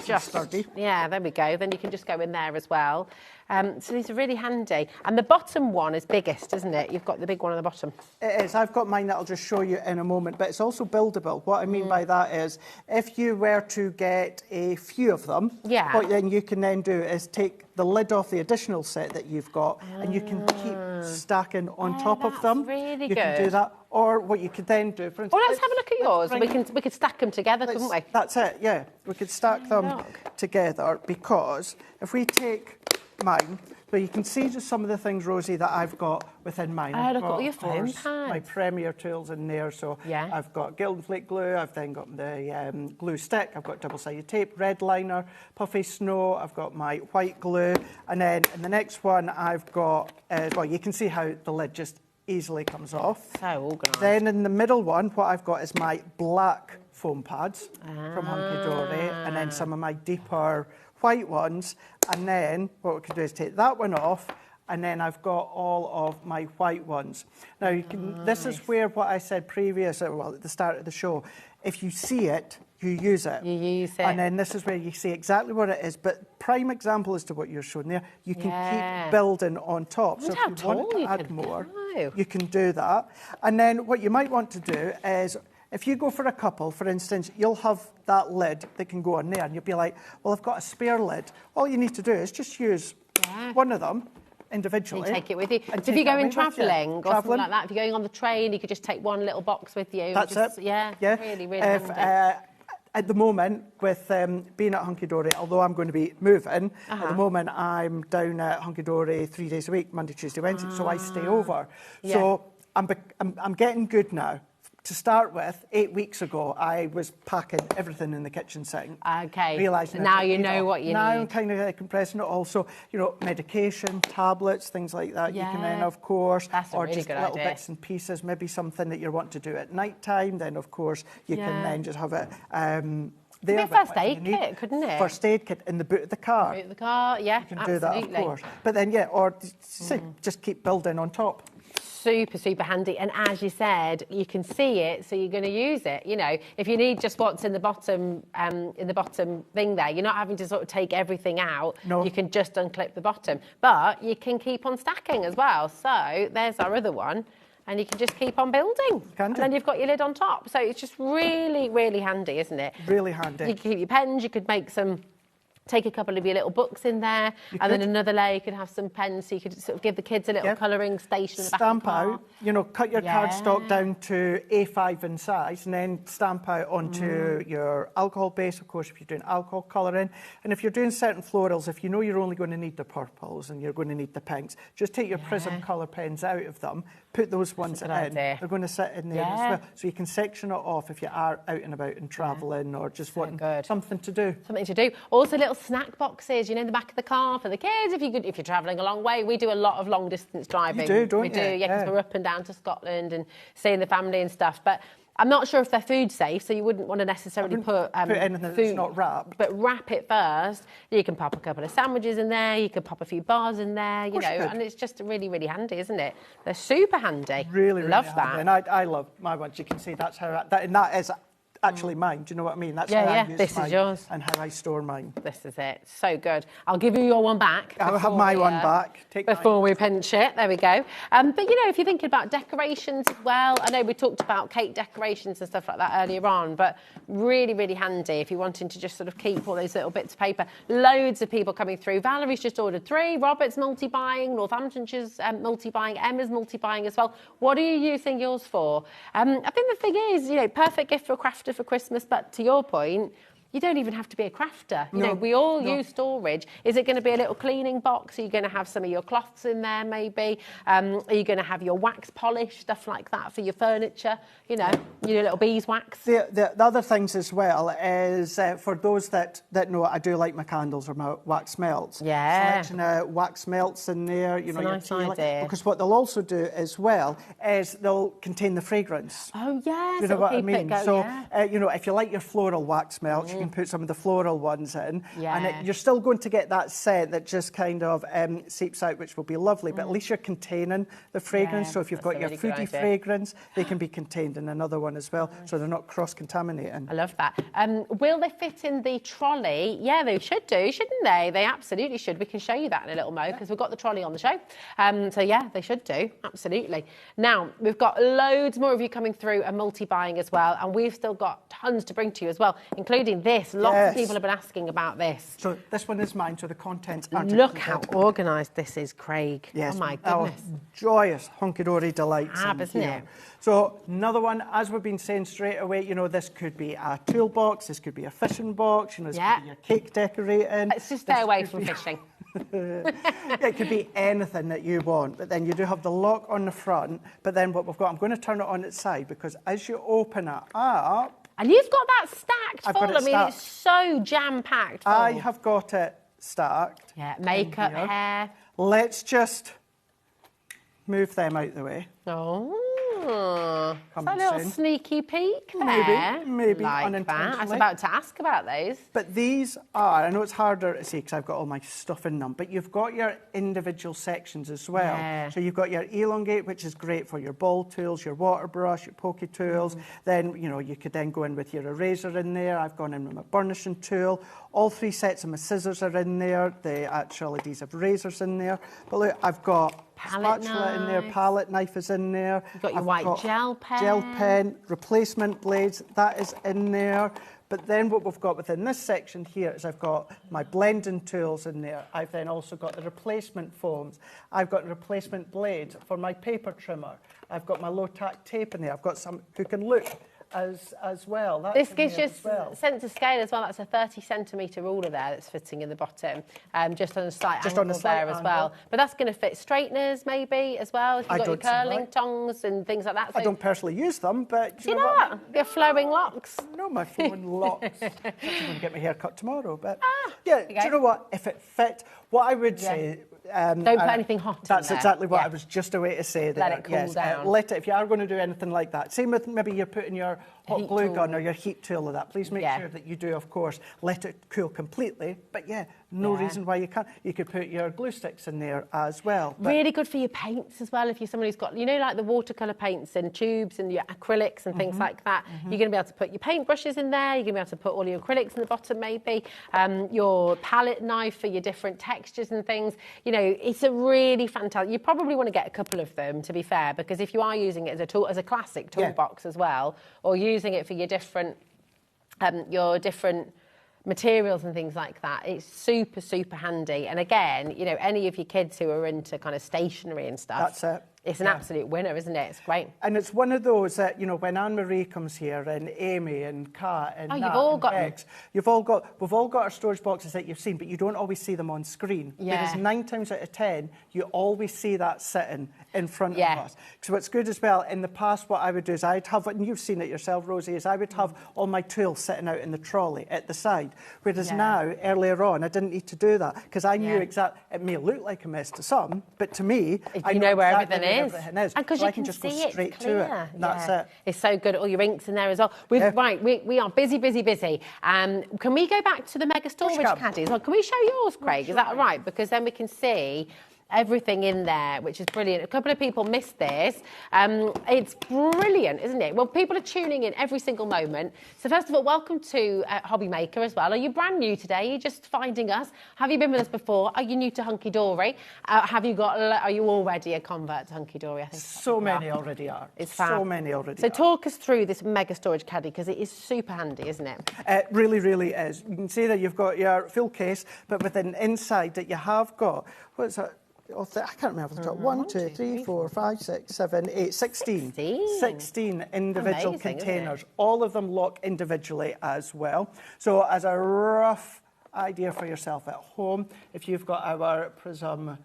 yeah, there we go. Then you can just go in there as well. So these are really handy. And the bottom one is biggest, isn't it? You've got the big one on the bottom. It is. I've got mine that I'll just show you in a moment, but it's also buildable. What I mean by that is if you were to get a few of them, what then you can then do is take the lid off the additional set that you've got and you can keep stacking on top of them. Really you can do that. Or what you could then do, for instance... Well, let's have a look at yours. We could stack them together, couldn't we? That's it, yeah. We could stack them together because if we take mine, so you can see just some of the things, Rosie, that I've got within mine. I've got your foam pads. My Premier tools in there. So I've got Gilding Flake glue. I've then got the glue stick. I've got double-sided tape, red liner, puffy snow. I've got my white glue. And then in the next one, I've got, well, you can see how the lid just easily comes off. So organised. Then in the middle one, what I've got is my black foam pads from Hunky Dory, and then some of my deeper white ones. And then what we can do is take that one off, and then I've got all of my white ones. Now, you can. This is where what I said previous, well, at the start of the show, if you see it, you use it. You use it. And then this is where you see exactly what it is. But prime example as to what you're showing there, you can keep building on top. So if you want to add more, you can do that. And then what you might want to do is, if you go for a couple, for instance, you'll have that lid that can go on there, and you'll be like, well, I've got a spare lid. All you need to do is just use one of them individually. You take it with you. So if you're going travelling or something like that, if you're going on the train, you could just take one little box with you. That's it. Yeah, really, really handy. At the moment, with being at Hunky Dory, although I'm going to be moving, at the moment I'm down at Hunky Dory 3 days a week, Monday, Tuesday, Wednesday, so I stay over. So I'm getting good now. To start with, 8 weeks ago, I was packing everything in the kitchen sink. Okay. Realising now you know what you need. Now I'm kind of compressing it all. So, you know, medication, tablets, things like that. Yeah. You can then, of course, That's a or really just good little idea. bits and pieces, maybe something that you want to do at night time. Then, of course, you can then just have it. It could be a first aid kit, couldn't it? First aid kit in the boot of the car. Boot of the car, yeah, You can do that, of course. But then, or just keep building on top. Super, super handy. And as you said, you can see it, so you're going to use it. You know, if you need just what's in the bottom thing there, you're not having to sort of take everything out. No. You can just unclip the bottom. But you can keep on stacking as well. So there's our other one. And you can just keep on building. And then you've got your lid on top. So it's just really, really handy, isn't it? Really handy. You can keep your pens, you could make take a couple of your little books in there, and then another layer you could have some pens, so you could sort of give the kids a little colouring station. Stamp out, you know, cut your cardstock down to A5 in size, and then stamp out onto your alcohol base, of course, if you're doing alcohol colouring. And if you're doing certain florals, if you know you're only going to need the purples and you're going to need the pinks, just take your Prism colour pens out of them, put those ones in. They're going to sit in there as well. So you can section it off if you are out and about and travelling or just wanting something to do. Something to do. Also little snack boxes, you know, in the back of the car for the kids if you're travelling a long way. We do a lot of long distance driving. You do, don't you? We do, yeah, because we're up and down to Scotland and seeing the family and stuff. But I'm not sure if they're food safe, so you wouldn't want to necessarily put anything food, that's not wrapped. But wrap it first. You can pop a couple of sandwiches in there. You can pop a few bars in there. You know, and it's just really, really handy, isn't it? They're super handy. Really, really love handy. that. And I love my ones. You can see that's how that is actually mine. Do you know what I mean? That's how I use this mine is yours. and how I store mine. This is it. So good. I'll give you your one back. I'll have my one back. Before we pinch it. There we go. But, you know, if you're thinking about decorations as well, I know we talked about cake decorations and stuff like that earlier on, but really, really handy if you're wanting to just sort of keep all those little bits of paper. Loads of people coming through. Valerie's just ordered 3. Robert's multi-buying. Northampton's multi-buying. Emma's multi-buying as well. What are you using yours for? I think the thing is, you know, perfect gift for a crafter for Christmas, but to your point, you don't even have to be a crafter. You know, we all use storage. Is it going to be a little cleaning box? Are you going to have some of your cloths in there, maybe? Are you going to have your wax polish, stuff like that for your furniture? You know, your little beeswax. The other things as well is for those that know, I do like my candles or my wax melts. Yeah. Selection wax melts in there. You know, nice idea. Because what they'll also do as well is they'll contain the fragrance. Oh, yes. You know what I mean? You know, if you like your floral wax melts, you can put some of the floral ones in, and you're still going to get that scent that just kind of seeps out, which will be lovely, but at least you're containing the fragrance. So if you've got your foodie fragrance, they can be contained in another one as well, so they're not cross-contaminating. I love that. Will they fit in the trolley? Yeah, they should do, shouldn't they? They absolutely should. We can show you that in a little mo, because we've got the trolley on the show. So yeah, they should do, absolutely. Now, we've got loads more of you coming through and multi-buying as well, and we've still got tons to bring to you as well, including this. Lots of people have been asking about this. So this one is mine, so the contents aren't Look how organised this is, Craig. Yes. Oh my goodness. Joyous hunky-dory delights. Isn't it? So another one, as we've been saying straight away, you know, this could be a toolbox, this could be a fishing box, you know, this could be your cake decorating. Let's just stay away from fishing. It could be anything that you want, but then you do have the lock on the front, but then what we've got, I'm going to turn it on its side, because as you open it up... And you've got that stacked full. I mean, it's so jam-packed full. I have got it stacked. Yeah, makeup, hair. Let's just move them out the way. Oh. Oh, coming a little soon. sneaky peek there. Maybe like unintentionally. that. I was about to ask about those. But these are, I know it's harder to see because I've got all my stuff in them, but you've got your individual sections as well. Yeah. So you've got your elongate, which is great for your ball tools, your water brush, your pokey tools. Then, you know, you could then go in with your eraser in there. I've gone in with my burnishing tool. All 3 sets of my scissors are in there. The actual adhesive razors in there. But look, I've got spatula in there, palette knife is in there. You've got your white gel pen. Gel pen, replacement blades, that is in there. But then what we've got within this section here is I've got my blending tools in there. I've then also got the replacement foams. I've got a replacement blade for my paper trimmer. I've got my low-tack tape in there. I've got some hook and loop as well. That's this gives you a sense of scale as well. That's a 30cm ruler there that's fitting in the bottom, just on a slight angle there as well. But that's going to fit straighteners maybe as well. If you've got your curling tongs and things like that. So I don't personally use them, but do you know what? Your flowing locks. No, my flowing locks. I'm going to get my hair cut tomorrow, but yeah. Do you know what? If it fit, what I would say. Don't put anything hot in That's there. exactly what I was just a way to say there. Let it cool down. Let it, if you are going to do anything like that. Same with maybe you're putting your hot glue gun or your heat tool or that. Please make sure that you do, of course, let it cool completely. But yeah, no reason why you can't. You could put your glue sticks in there as well. But really good for your paints as well. If you're someone who's got, you know, like the watercolour paints and tubes and your acrylics and things like that, you're going to be able to put your paintbrushes in there. You're going to be able to put all your acrylics in the bottom maybe. Your palette knife for your different textures and things. You know, it's a really fantastic. You probably want to get a couple of them, to be fair, because if you are using it as a tool, as a classic toolbox as well, or using it for your different materials and things like that, it's super, super handy. And again, you know, any of your kids who are into kind of stationery and stuff, that's it. It's an absolute winner, isn't it? It's great. And it's one of those that, you know, when Anne-Marie comes here and Amy and Kat and you've all got Bex, we've all got our storage boxes that you've seen, but you don't always see them on screen. Because 9 times out of 10, you always see that sitting in front of us. So what's good as well, in the past, what I would do is I'd have, and you've seen it yourself, Rosie, is I would have all my tools sitting out in the trolley at the side. Whereas now, earlier on, I didn't need to do that because I knew exactly, it may look like a mess to some, but to me, I know where exactly everything is. And because so I can just go straight to it. And that's it. It's so good. All your inks in there as well. Right, we are busy. Can we go back to the mega storage caddies? Well, can we show yours, Craig? Is that all right? Because then we can see everything in there, which is brilliant. A couple of people missed this. It's brilliant, isn't it? Well, people are tuning in every single moment. So first of all, welcome to HobbyMaker as well. Are you brand new today? Are you just finding us? Have you been with us before? Are you new to Hunky Dory? Are you already a convert to Hunky Dory? I think so many already are. It's fab. So many already So are. talk us through this mega storage caddy, because it is super handy, isn't it? It really, really is. You can see that you've got your full case, but within inside that you have got, what is that? I can't remember the top. 1, 2, 3, 4, 5, 6, 7, 8, 16. 16 individual Amazing, containers. All of them lock individually as well. So as a rough idea for yourself at home, if you've got our Prism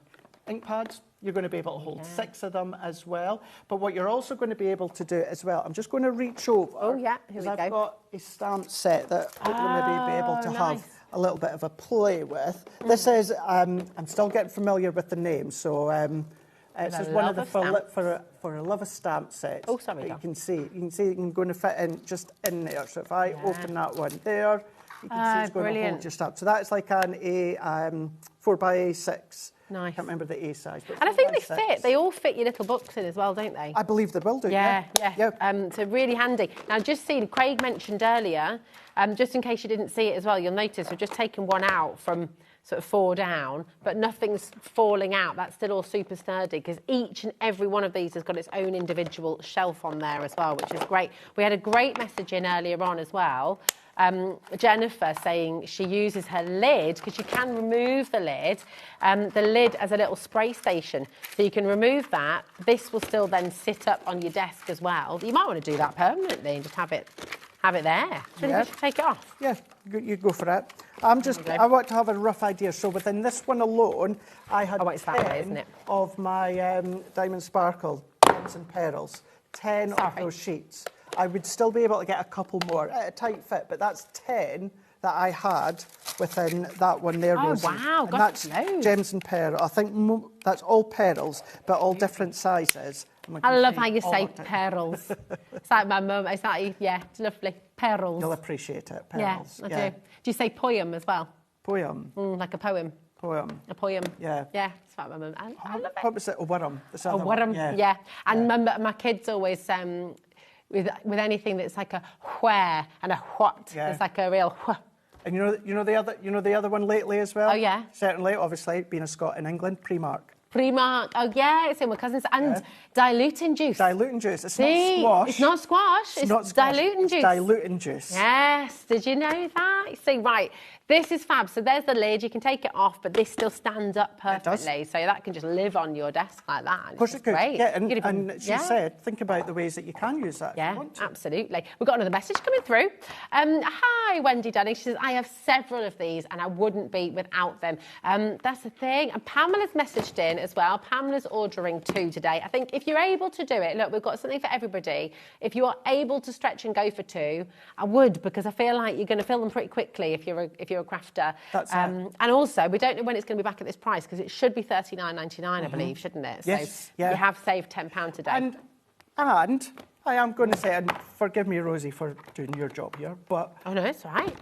ink pads, you're going to be able to hold 6 of them as well. But what you're also going to be able to do as well, I'm just going to reach over. Oh, yeah, here we go. I've got a stamp set that hopefully maybe be able to have a little bit of a play with. This is, I'm still getting familiar with the name, so this is one of the for a love of stamp sets. Oh, sorry, you can see it's going to fit in just in there. So if I open that one there, you can see it's going to hold your stamp. So that's like an A 4x6. Nice. I can't remember the A size. But and I think they fit. They all fit your little books in as well, don't they? I believe they will do, yeah. So really handy. Now, just seen, Craig mentioned earlier, just in case you didn't see it as well, you'll notice we've just taken one out from sort of 4 down, but nothing's falling out. That's still all super sturdy because each and every one of these has got its own individual shelf on there as well, which is great. We had a great message in earlier on as well. Jennifer saying she uses her lid because you can remove the lid as a little spray station. So you can remove that. This will still then sit up on your desk as well. You might want to do that permanently and just have it there. So you should take it off. Yeah, you go for it. I want to have a rough idea. So within this one alone, I had 10 of my Diamond Sparkle Pins and Pearls. 10 of those sheets. I would still be able to get a couple more at a tight fit, but that's 10 that I had within that one there, Rosie. Wow, and gosh, that's loads. gems and pearls. I think that's all pearls, but all different sizes. I love how you say pearls. It's like my mum. It's like, yeah, it's lovely. Pearls. You'll appreciate it, pearls. Yeah, I do. Do you say poem as well? Poem? Like a poem. Poem. A poem. Yeah. Yeah, it's like my mum. I love it. What was it? A worm. A worm, yeah. And my kids always, with anything that's like a where and a what, it's like a real wh. And you know the other one lately as well? Oh, yeah. Certainly, obviously, being a Scot in England, Primark. Primark, oh yeah, it's in with cousins. And diluting juice. Diluting juice. It's not squash. It's not squash. It's not squash. Diluting juice. It's diluting juice. Yes. Did you know that? See, right. This is fab. So there's the lid. You can take it off, but this still stands up perfectly. So that can just live on your desk like that. Of course it could. Great. Yeah, and she said, think about the ways that you can use that. Yeah, absolutely. We've got another message coming through. Hi, Wendy Dunning. She says, I have several of these and I wouldn't be without them. That's the thing. And Pamela's messaged in as well. Pamela's ordering 2 today. I think if you're able to do it, look, we've got something for everybody. If you are able to stretch and go for 2, I would, because I feel like you're going to fill them pretty quickly if you're a crafter. That's and also, we don't know when it's going to be back at this price, because it should be $39.99, I believe, shouldn't it? Yes, so you have saved £10 today. And I am going to say, and forgive me, Rosie, for doing your job here, but oh no, it's all right.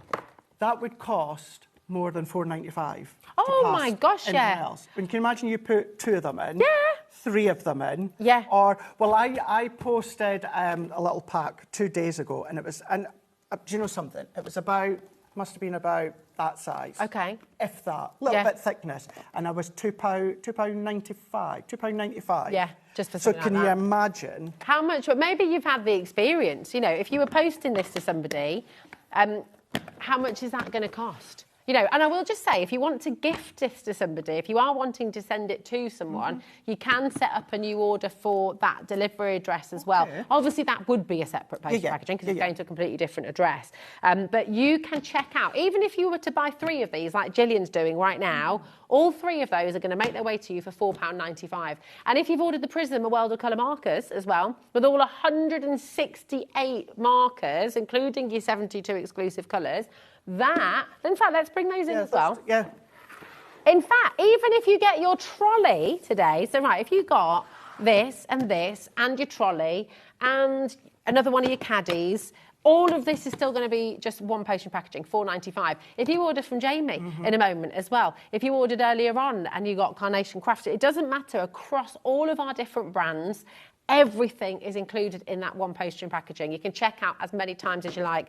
That would cost more than $4.95. Oh my gosh, yeah. Else. And can you imagine you put 2 of them in? Yeah. 3 of them in. Yeah. Or, well, I posted a little pack 2 days ago, and it was, and do you know something? It was must have been about that size. Okay. If that. A little bit thickness. And I was £2.95. Yeah, just for so something can like you that. imagine? How much, maybe you've had the experience, you know, if you were posting this to somebody, how much is that going to cost? You know, and I will just say, if you want to gift this to somebody, if you are wanting to send it to someone, you can set up a new order for that delivery address as well. Obviously, that would be a separate postage packaging because it's going to a completely different address. But you can check out, even if you were to buy 3 of these, like Gillian's doing right now, all 3 of those are going to make their way to you for £4.95. And if you've ordered the Prism, a world of colour markers as well, with all 168 markers, including your 72 exclusive colours, that, in fact, let's bring those in as well. Yeah. In fact, even if you get your trolley today, so right, if you got this and your trolley and another one of your caddies, all of this is still going to be just one postage packaging, £4.95. If you order from Jamie in a moment as well, if you ordered earlier on and you got Carnation Crafted, it doesn't matter, across all of our different brands, everything is included in that one postage and packaging. You can check out as many times as you like.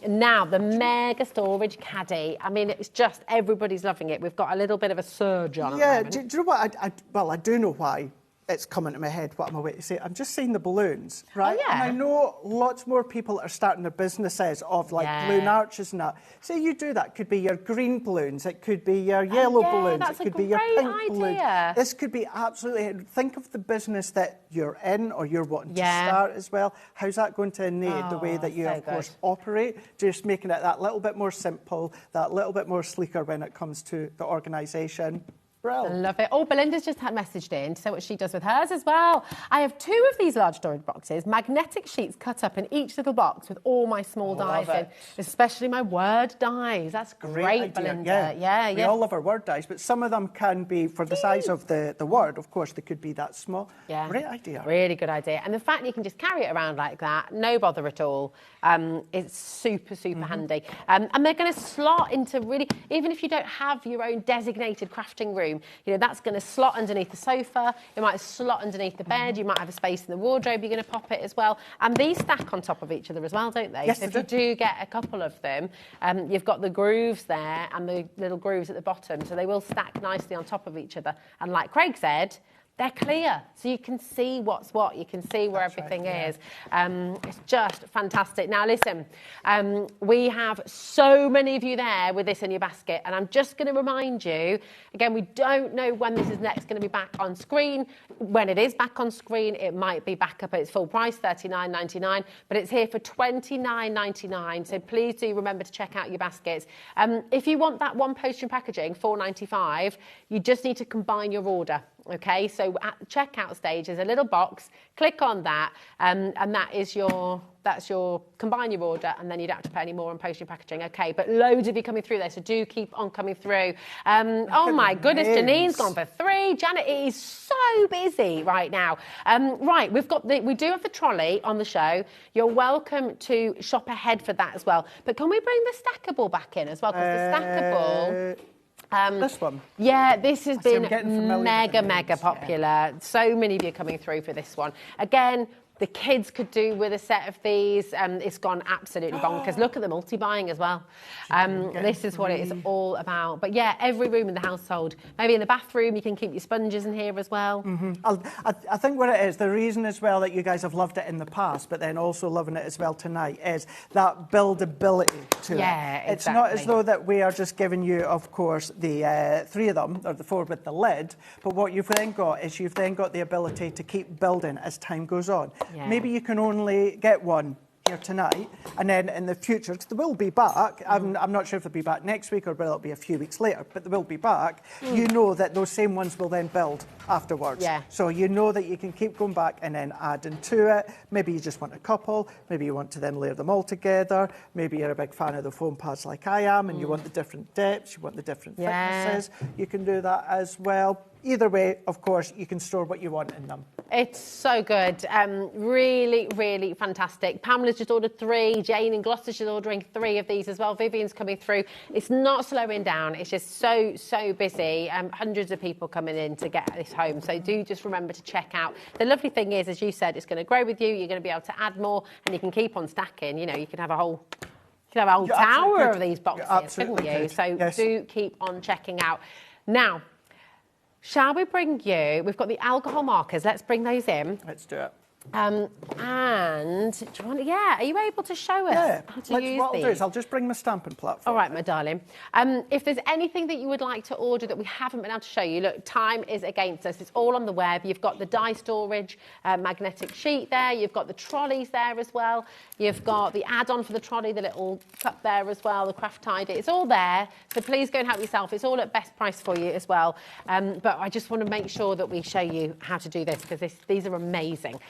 Now, the mega storage caddy. I mean, it's just, everybody's loving it. We've got a little bit of a surge on Yeah, at the moment. do you know what? I do know why it's coming to my head, what I'm away to say. I'm just seeing the balloons, right? Oh, yeah. And I know lots more people are starting their businesses of like balloon arches and that. Say you do that, could be your green balloons, it could be your yellow balloons, it could be your pink balloons. This could be absolutely, think of the business that you're in or you're wanting to start as well. How's that going to enable the way that you, of course, operate? Just making it that little bit more simple, that little bit more sleeker when it comes to the organisation. I love it. Oh, Belinda's just had messaged in to say what she does with hers as well. I have 2 of these large storage boxes, magnetic sheets cut up in each little box with all my small dies in, especially my Word dies. That's great, Belinda. Yeah. We all love our Word dies, but some of them can be, for the size of the Word, of course, they could be that small. Yeah. Great idea. Really good idea. And the fact that you can just carry it around like that, no bother at all, it's super, super handy. And they're going to slot into really, even if you don't have your own designated crafting room, you know, that's going to slot underneath the sofa, it might slot underneath the bed, you might have a space in the wardrobe, you're going to pop it as well. And these stack on top of each other as well, don't they? Yes, so if you do get a couple of them, you've got the grooves there and the little grooves at the bottom, so they will stack nicely on top of each other. And like Craig said, they're clear, so you can see what's what. You can see where everything is. It's just fantastic. Now, listen, we have so many of you there with this in your basket, and I'm just going to remind you, again, we don't know when this is next going to be back on screen. When it is back on screen, it might be back up at its full price, $39.99, but it's here for $29.99, so please do remember to check out your baskets. If you want that one postage and packaging, $4.95, you just need to combine your order, Okay, so at the checkout stage, there's a little box. Click on that, and that's your combine your order, and then you don't have to pay any more on postage and packaging. Okay, but loads of you coming through there, so do keep on coming through. Oh my goodness, Janine's gone for 3. Janet is so busy right now. Right, we do have the trolley on the show. You're welcome to shop ahead for that as well. But can we bring the stackable back in as well? Because the stackable. This one? Yeah, this has been mega popular. Yeah. So many of you are coming through for this one. Again, the kids could do with a set of these. It's gone absolutely bonkers. Look at the multi-buying as well. This is what it is all about. But yeah, every room in the household. Maybe in the bathroom, you can keep your sponges in here as well. I think what it is, the reason as well that you guys have loved it in the past, but then also loving it as well tonight, is that buildability to it. Exactly. It's not as though that we are just giving you, of course, the 3 of them, or the 4 with the lid, but what you've then got is you've then got the ability to keep building as time goes on. Yeah. Maybe you can only get one here tonight, and then in the future, because they will be back, I'm not sure if they'll be back next week or whether it'll be a few weeks later, but they will be back, you know that those same ones will then build afterwards. Yeah. So you know that you can keep going back and then adding to it. Maybe you just want a couple, maybe you want to then layer them all together, maybe you're a big fan of the foam pads like I am, and you want the different depths, you want the different thicknesses, you can do that as well. Either way, of course, you can store what you want in them. It's so good. Really, really fantastic. Pamela's just ordered 3. Jane in Gloucestershire's ordering 3 of these as well. Vivian's coming through. It's not slowing down. It's just so busy. Hundreds of people coming in to get this home. So do just remember to check out. The lovely thing is, as you said, it's going to grow with you. You're going to be able to add more, and you can keep on stacking. You know, you can have a whole... You can have a whole tower of these boxes, couldn't you? So do keep on checking out. Now, shall we bring you... We've got the alcohol markers. Let's bring those in. Let's do it. And do you want? Yeah, are you able to show us how to use what I'll these? do is I'll just bring my stamping platform. All right, my darling. If there's anything that you would like to order that we haven't been able to show you, look, time is against us. It's all on the web. You've got the die storage magnetic sheet there. You've got the trolleys there as well. You've got the add-on for the trolley, the little cup there as well, the craft tidy. It's all there. So please go and help yourself. It's all at best price for you as well. But I just want to make sure that we show you how to do this, because these are amazing.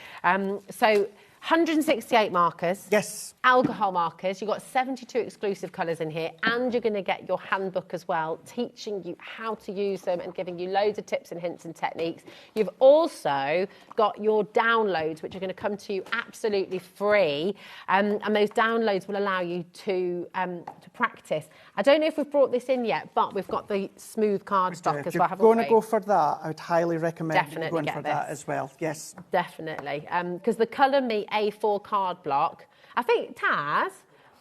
So 168 markers. Yes. Alcohol markers. You've got 72 exclusive colours in here, and you're going to get your handbook as well, teaching you how to use them and giving you loads of tips and hints and techniques. You've also got your downloads, which are going to come to you absolutely free, and those downloads will allow you to practice. I don't know if we've brought this in yet, but we've got the smooth cardstock as well, haven't we? If you're going to go for that, I would highly recommend going for that as well. Yes. Definitely. Because the Colour Me A4 card block, I think, Taz,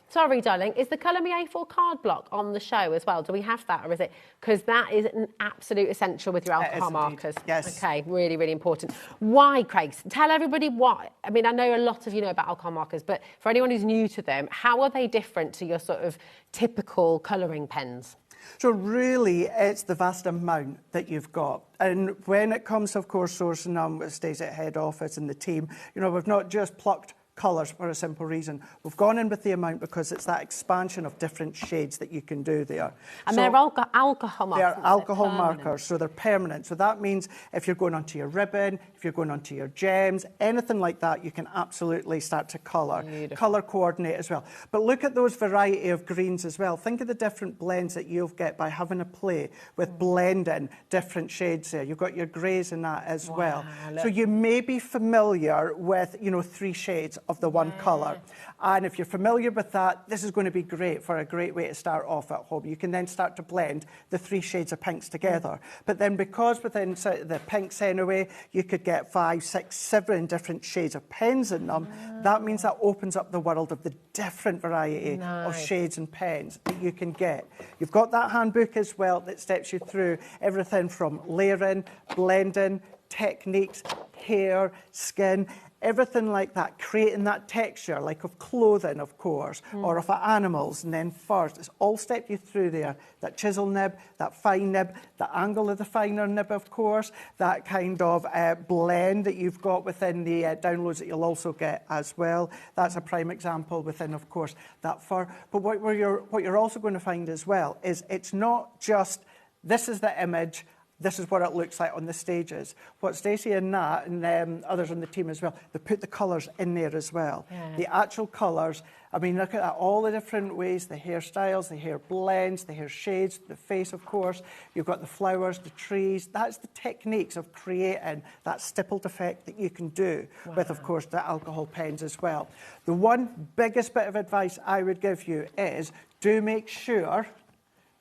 sorry, darling, is the Colour Me A4 card block on the show as well? Do we have that, or is it? Because that is an absolute essential with your alcohol markers. Yes. Okay, really, really important. Why, Craig? Tell everybody why. I mean, I know a lot of you know about alcohol markers, but for anyone who's new to them, how are they different to your sort of typical colouring pens? So really, it's the vast amount that you've got. And when it comes, of course, sourcing them, it stays at head office and the team, you know, we've not just plucked colours for a simple reason. We've gone in with the amount because it's that expansion of different shades that you can do there. And so they're alcohol markers. They're alcohol markers, so they're permanent. So that means if you're going onto your ribbon, if you're going onto your gems, anything like that, you can absolutely start to colour. Colour coordinate as well. But look at those variety of greens as well. Think of the different blends that you'll get by having a play with blending different shades there. You've got your greys in that as well. So you may be familiar with, you know, 3 shades of the one colour. And if you're familiar with that, this is going to be great for a great way to start off at home. You can then start to blend the 3 shades of pinks together. But then because within the pinks anyway, you could get 5, 6, 7 different shades of pens in them, that means that opens up the world of the different variety of shades and pens that you can get. You've got that handbook as well that steps you through everything from layering, blending, techniques, hair, skin, everything like that, creating that texture, like of clothing, of course, or of animals, and then furs. It's all stepped you through there. That chisel nib, that fine nib, the angle of the finer nib, of course, that kind of blend that you've got within the downloads that you'll also get as well. That's a prime example within, of course, that fur. But what you're also going to find as well is it's not just, this is the image, this is what it looks like on the stages. What Stacey and Nat and others on the team as well, they put the colours in there as well. Yeah. The actual colours, I mean, look at that, all the different ways, the hairstyles, the hair blends, the hair shades, the face, of course. You've got the flowers, the trees. That's the techniques of creating that stippled effect that you can do with, of course, the alcohol pens as well. The one biggest bit of advice I would give you is do make sure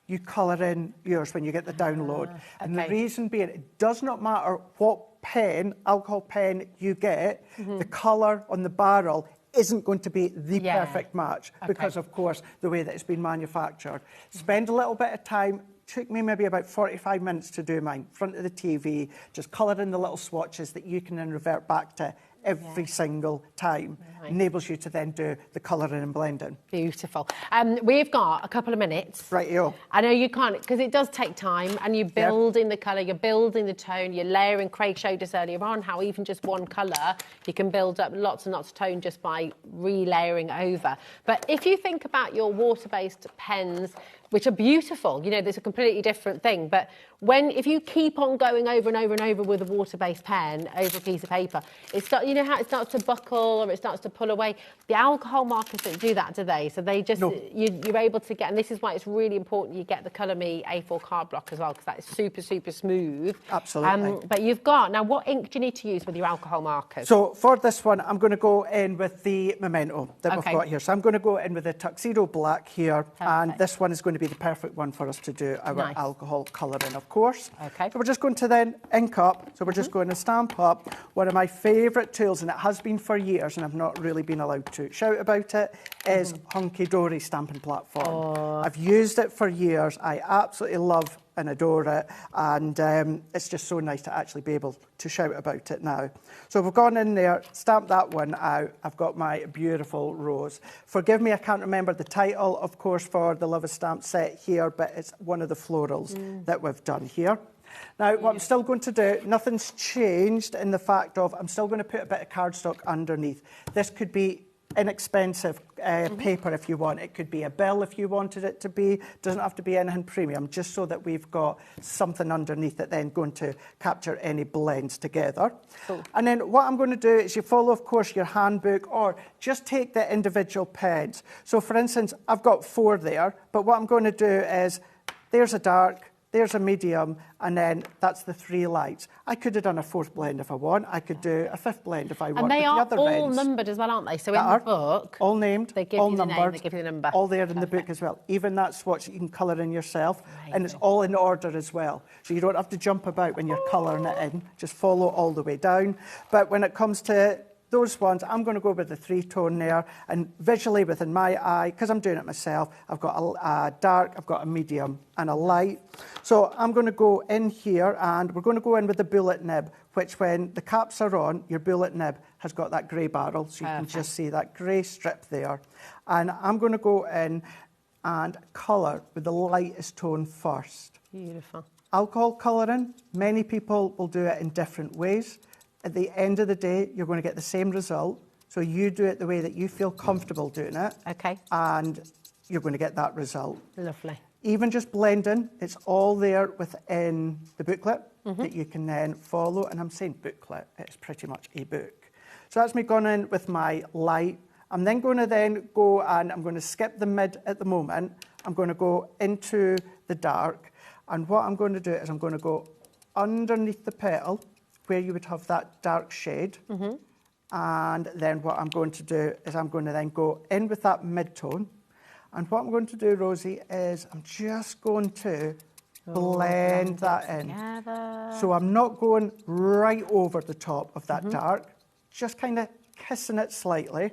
you colour in yours when you get the download. And the reason being, it does not matter what pen, alcohol pen you get, the colour on the barrel isn't going to be the perfect match because, of course, the way that it's been manufactured. Spend a little bit of time. Took me maybe about 45 minutes to do mine. Front of the TV, just colour in the little swatches that you can then revert back to every single time. Right. Enables you to then do the colouring and blending. Beautiful. We've got a couple of minutes. Right-o. I know you can't, because it does take time, and you're building the colour, you're building the tone, you're layering. Craig showed us earlier on how even just one colour, you can build up lots and lots of tone just by relayering over. But if you think about your water-based pens, which are beautiful, you know, there's a completely different thing, but if you keep on going over and over and over with a water-based pen over a piece of paper, you know how it starts to buckle or it starts to pull away? The alcohol markers don't do that, do they? So they just, you're able to get, and this is why it's really important you get the Colour Me A4 card block as well, because that is super, super smooth. Absolutely. But you've got, now what ink do you need to use with your alcohol markers? So for this one, I'm going to go in with the Memento that we've got here. So I'm going to go in with the Tuxedo Black here, and this one is going to be the perfect one for us to do our alcohol colouring, of course. Okay. So we're just going to then ink up. So we're just going to stamp up. One of my favourite tools, and it has been for years, and I've not really been allowed to shout about it, is Hunky Dory stamping platform. I've used it for years. I absolutely love and adore it, and it's just so nice to actually be able to shout about it now. So we've gone in there, stamped that one out. I've got my beautiful rose. Forgive me, I can't remember the title, of course, for the Love is Stamped set here, but it's one of the florals that we've done here. Now, what I'm still going to do, nothing's changed in the fact of I'm still going to put a bit of cardstock underneath. This could be inexpensive paper if you want. It could be a bill if you wanted it to be. Doesn't have to be anything premium, just so that we've got something underneath that then going to capture any blends together. Cool. And then what I'm going to do is you follow, of course, your handbook, or just take the individual pens. So, for instance, I've got 4 there, but what I'm going to do is there's a dark, there's a medium, and then that's the 3 lights. I could have done a 4th blend if I want. I could do a 5th blend if I want. And they are all reds, numbered as well, aren't they? So in the book, all named, they give all you the numbered, name, they give you the number. all there in the book as well. Even that swatch you can colour in yourself, and it's all in order as well. So you don't have to jump about when you're colouring it in. Just follow all the way down. But when it comes to those ones, I'm going to go with the 3-tone there, and visually within my eye, because I'm doing it myself, I've got a dark, I've got a medium and a light. So I'm going to go in here, and we're going to go in with the bullet nib, which when the caps are on, your bullet nib has got that grey barrel, so you can just see that grey strip there. And I'm going to go in and colour with the lightest tone first. Beautiful. Alcohol colouring, many people will do it in different ways. At the end of the day, you're going to get the same result. So you do it the way that you feel comfortable doing it. Okay. And you're going to get that result. Lovely. Even just blending, it's all there within the booklet that you can then follow. And I'm saying booklet, it's pretty much a book. So that's me going in with my light. I'm then going to go and I'm going to skip the mid at the moment. I'm going to go into the dark. And what I'm going to do is I'm going to go underneath the petal, where you would have that dark shade. And then what I'm going to do is I'm going to then go in with that mid-tone. And what I'm going to do, Rosie, is I'm just going to blend that in. Together. So I'm not going right over the top of that dark, just kind of kissing it slightly,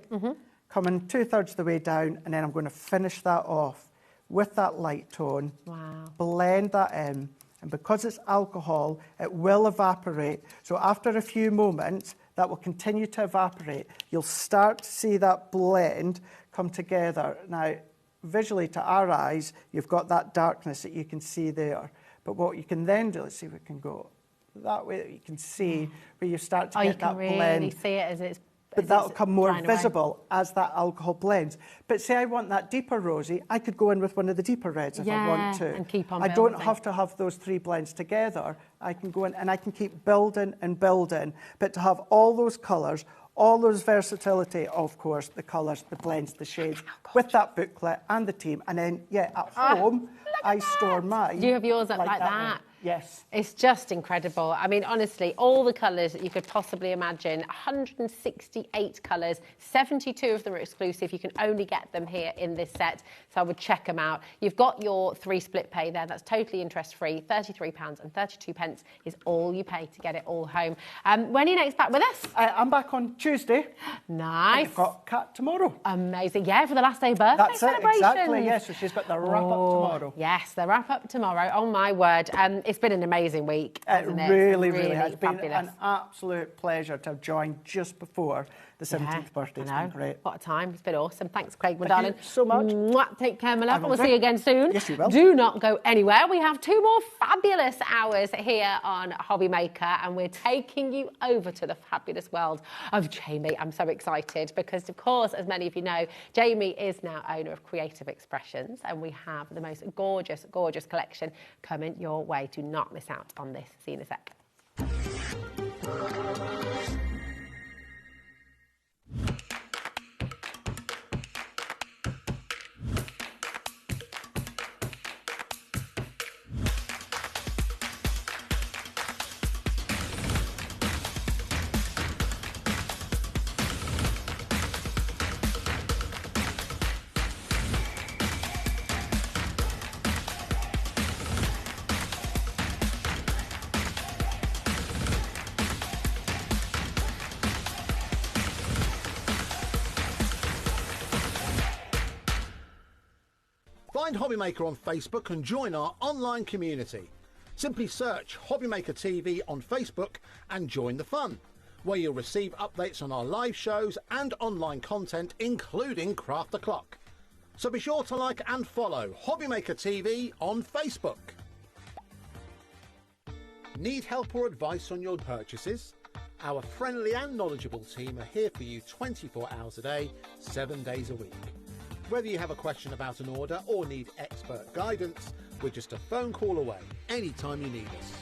coming 2/3 the way down, and then I'm going to finish that off with that light tone. Wow. Blend that in. And because it's alcohol, it will evaporate. So after a few moments, that will continue to evaporate. You'll start to see that blend come together. Now, visually to our eyes, you've got that darkness that you can see there. But what you can then do, let's see if we can go that way, that you can see where you start to get that blend. You can really see it but that'll come more drying away. visible as that alcohol blends. But say I want that deeper rosy, I could go in with one of the deeper reds if I want to. And keep on I don't building. have to have those three blends together. I can go in and I can keep building and building. But to have all those colours, all those versatility, of course, the colours, the blends, the shades, with that booklet and the team. And then, yeah, at home, I store mine. Do you have yours up like that? Yes. It's just incredible. I mean, honestly, all the colours that you could possibly imagine, 168 colours, 72 of them are exclusive. You can only get them here in this set, so I would check them out. You've got your 3 split pay there. That's totally interest-free. £33.32 is all you pay to get it all home. When are you next back with us? I'm back on Tuesday. Nice. I've got Kat tomorrow. Amazing. Yeah, for the last day birthday That's it, celebrations. exactly. Yes, so she's got the wrap-up tomorrow. Yes, the wrap-up tomorrow. Oh, my word. It's been an amazing week, hasn't it? Really has been fabulous. an absolute pleasure to have joined just before the 17th birthday. It's been great. What a time. It's been awesome. Thanks, Craig, my Thank darling. you so much. Mwah. Take care, my love. will We'll do. see you again soon. Yes, you will. Do not go anywhere. We have 2 more fabulous hours here on HobbyMaker, and we're taking you over to the fabulous world of Jamie. I'm so excited because, of course, as many of you know, Jamie is now owner of Creative Expressions, and we have the most gorgeous, gorgeous collection coming your way. Do not miss out on this. See you in a sec. Find HobbyMaker on Facebook and join our online community. Simply search HobbyMaker TV on Facebook and join the fun, where you'll receive updates on our live shows and online content, including Craft the Clock. So be sure to like and follow HobbyMaker TV on Facebook. Need help or advice on your purchases? Our friendly and knowledgeable team are here for you 24 hours a day, 7 days a week. Whether you have a question about an order or need expert guidance, we're just a phone call away anytime you need us.